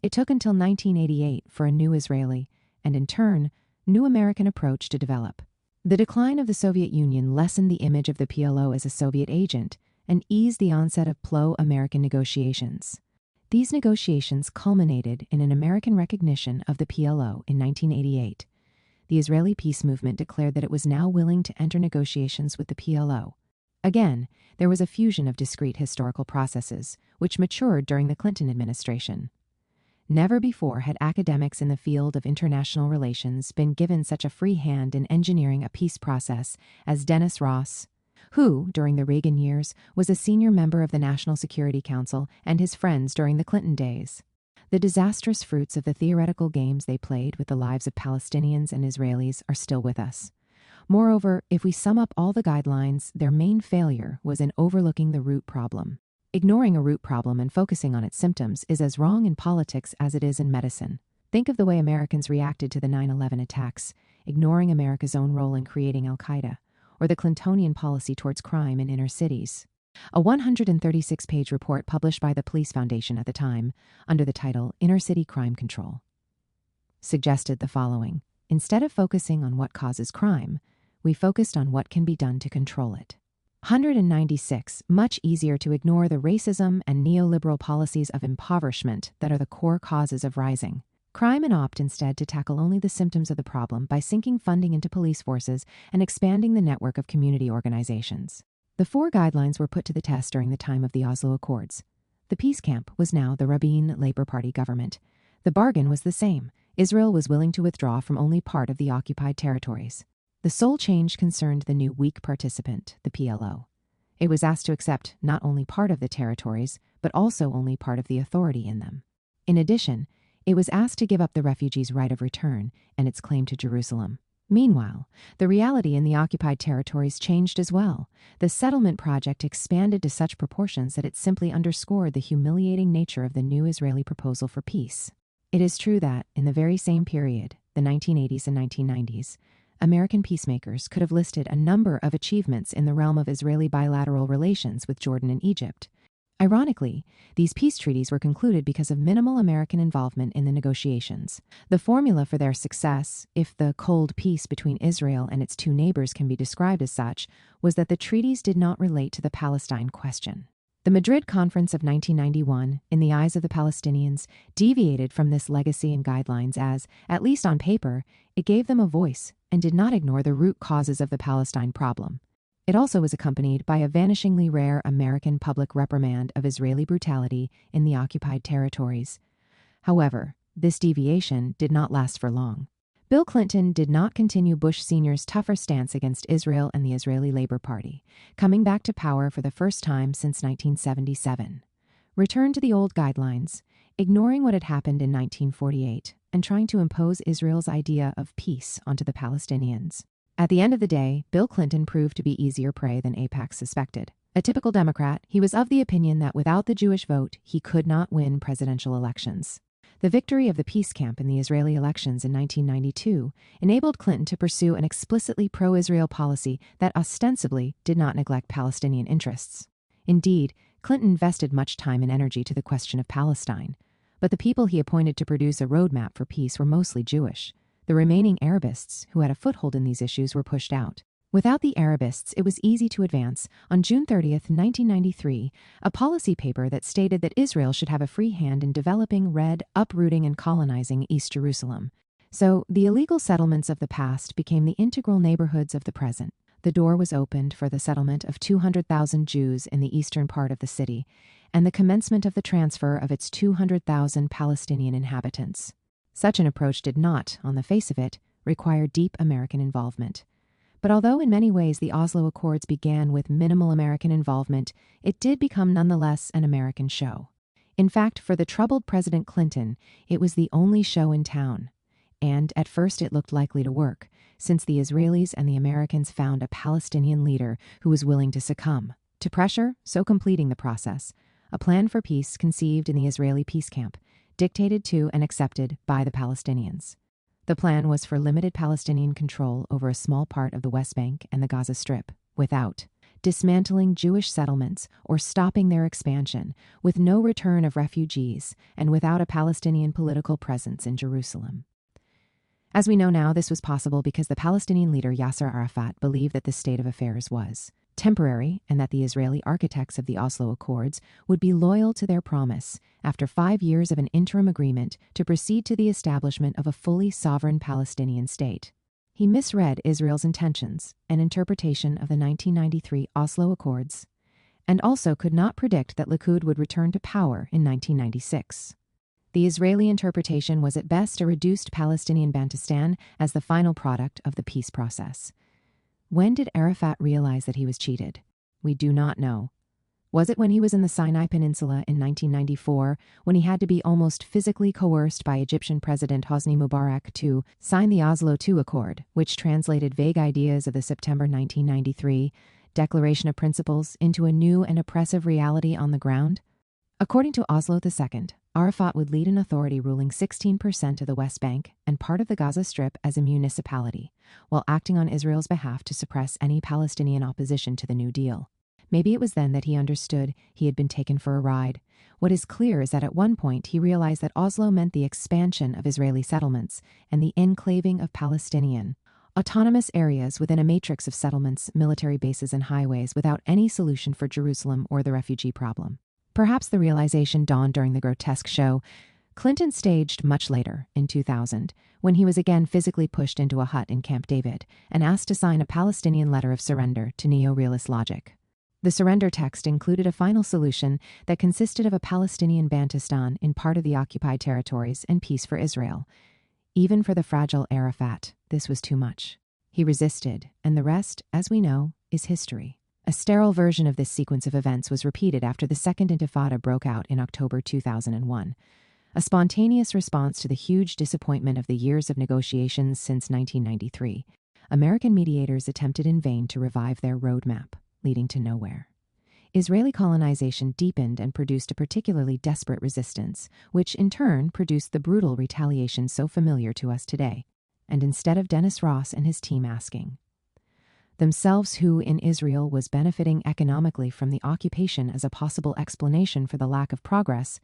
It took until 1988 for a new Israeli, and in turn, new American approach to develop. The decline of the Soviet Union lessened the image of the PLO as a Soviet agent and eased the onset of pro-American negotiations. These negotiations culminated in an American recognition of the PLO in 1988. The Israeli peace movement declared that it was now willing to enter negotiations with the PLO. Again, there was a fusion of discrete historical processes, which matured during the Clinton administration. Never before had academics in the field of international relations been given such a free hand in engineering a peace process as Dennis Ross, who, during the Reagan years, was a senior member of the National Security Council, and his friends during the Clinton days. The disastrous fruits of the theoretical games they played with the lives of Palestinians and Israelis are still with us. Moreover, if we sum up all the guidelines, their main failure was in overlooking the root problem. Ignoring a root problem and focusing on its symptoms is as wrong in politics as it is in medicine. Think of the way Americans reacted to the 9/11 attacks, ignoring America's own role in creating al-Qaeda, or the Clintonian policy towards crime in inner cities. A 136-page report published by the Police Foundation at the time, under the title Inner City Crime Control, suggested the following. Instead of focusing on what causes crime, we focused on what can be done to control it. 196. Much easier to ignore the racism and neoliberal policies of impoverishment that are the core causes of rising crime and opt instead to tackle only the symptoms of the problem by sinking funding into police forces and expanding the network of community organizations. The 4 guidelines were put to the test during the time of the Oslo Accords. The peace camp was now the Rabin Labor Party government. The bargain was the same. Israel was willing to withdraw from only part of the occupied territories. The sole change concerned the new weak participant, the PLO. It was asked to accept not only part of the territories, but also only part of the authority in them. In addition, it was asked to give up the refugees' right of return and its claim to Jerusalem. Meanwhile, the reality in the occupied territories changed as well. The settlement project expanded to such proportions that it simply underscored the humiliating nature of the new Israeli proposal for peace. It is true that, in the very same period, the 1980s and 1990s, American peacemakers could have listed a number of achievements in the realm of Israeli bilateral relations with Jordan and Egypt. Ironically, these peace treaties were concluded because of minimal American involvement in the negotiations. The formula for their success, if the cold peace between Israel and its 2 neighbors can be described as such, was that the treaties did not relate to the Palestine question. The Madrid Conference of 1991, in the eyes of the Palestinians, deviated from this legacy and guidelines as, at least on paper, it gave them a voice and did not ignore the root causes of the Palestine problem. It also was accompanied by a vanishingly rare American public reprimand of Israeli brutality in the occupied territories. However, this deviation did not last for long. Bill Clinton did not continue Bush Sr.'s tougher stance against Israel and the Israeli Labor Party, coming back to power for the first time since 1977. Returned to the old guidelines, ignoring what had happened in 1948 and trying to impose Israel's idea of peace onto the Palestinians. At the end of the day, Bill Clinton proved to be easier prey than AIPAC suspected. A typical Democrat, he was of the opinion that without the Jewish vote, he could not win presidential elections. The victory of the peace camp in the Israeli elections in 1992 enabled Clinton to pursue an explicitly pro-Israel policy that ostensibly did not neglect Palestinian interests. Indeed, Clinton invested much time and energy to the question of Palestine, but the people he appointed to produce a roadmap for peace were mostly Jewish. The remaining Arabists, who had a foothold in these issues, were pushed out. Without the Arabists, it was easy to advance, on June 30, 1993, a policy paper that stated that Israel should have a free hand in developing, uprooting, and colonizing East Jerusalem. So, the illegal settlements of the past became the integral neighborhoods of the present. The door was opened for the settlement of 200,000 Jews in the eastern part of the city, and the commencement of the transfer of its 200,000 Palestinian inhabitants. Such an approach did not, on the face of it, require deep American involvement. But although in many ways the Oslo Accords began with minimal American involvement, it did become nonetheless an American show. In fact, for the troubled President Clinton, it was the only show in town. And at first it looked likely to work, since the Israelis and the Americans found a Palestinian leader who was willing to succumb to pressure, so completing the process, a plan for peace conceived in the Israeli peace camp, dictated to and accepted by the Palestinians. The plan was for limited Palestinian control over a small part of the West Bank and the Gaza Strip, without dismantling Jewish settlements or stopping their expansion, with no return of refugees, and without a Palestinian political presence in Jerusalem. As we know now, this was possible because the Palestinian leader Yasser Arafat believed that this state of affairs was temporary and that the Israeli architects of the Oslo Accords would be loyal to their promise, after 5 years of an interim agreement, to proceed to the establishment of a fully sovereign Palestinian state. He misread Israel's intentions and interpretation of the 1993 Oslo Accords, and also could not predict that Likud would return to power in 1996. The Israeli interpretation was at best a reduced Palestinian Bantustan as the final product of the peace process. When did Arafat realize that he was cheated? We do not know. Was it when he was in the Sinai Peninsula in 1994, when he had to be almost physically coerced by Egyptian President Hosni Mubarak to sign the Oslo II Accord, which translated vague ideas of the September 1993 Declaration of Principles into a new and oppressive reality on the ground? According to Oslo II, Arafat would lead an authority ruling 16% of the West Bank and part of the Gaza Strip as a municipality, while acting on Israel's behalf to suppress any Palestinian opposition to the New Deal. Maybe it was then that he understood he had been taken for a ride. What is clear is that at one point he realized that Oslo meant the expansion of Israeli settlements and the enclaving of Palestinian autonomous areas within a matrix of settlements, military bases, and highways without any solution for Jerusalem or the refugee problem. Perhaps the realization dawned during the grotesque show Clinton staged much later, in 2000, when he was again physically pushed into a hut in Camp David and asked to sign a Palestinian letter of surrender to neo-realist logic. The surrender text included a final solution that consisted of a Palestinian Bantustan in part of the occupied territories and peace for Israel. Even for the fragile Arafat, this was too much. He resisted, and the rest, as we know, is history. A sterile version of this sequence of events was repeated after the Second Intifada broke out in October 2001, a spontaneous response to the huge disappointment of the years of negotiations since 1993. American mediators attempted in vain to revive their roadmap, leading to nowhere. Israeli colonization deepened and produced a particularly desperate resistance, which in turn produced the brutal retaliation so familiar to us today. And instead of Dennis Ross and his team asking themselves who in Israel was benefiting economically from the occupation as a possible explanation for the lack of progress,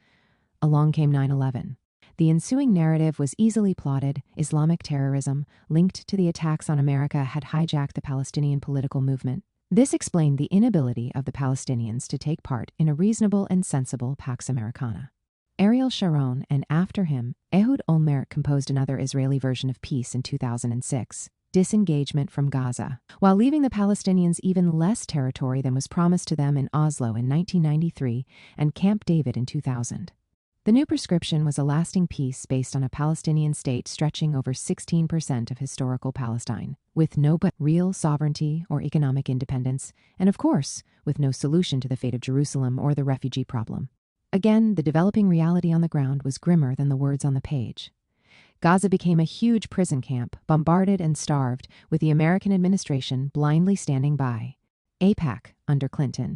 along came 9/11. The ensuing narrative was easily plotted. Islamic terrorism, linked to the attacks on America, had hijacked the Palestinian political movement. This explained the inability of the Palestinians to take part in a reasonable and sensible Pax Americana. Ariel Sharon and after him, Ehud Olmert composed another Israeli version of peace in 2006. Disengagement from Gaza, while leaving the Palestinians even less territory than was promised to them in Oslo in 1993 and Camp David in 2000. The new prescription was a lasting peace based on a Palestinian state stretching over 16% of historical Palestine, with no but real sovereignty or economic independence, and of course, with no solution to the fate of Jerusalem or the refugee problem. Again, the developing reality on the ground was grimmer than the words on the page. Gaza became a huge prison camp, bombarded and starved, with the American administration blindly standing by. AIPAC, under Clinton,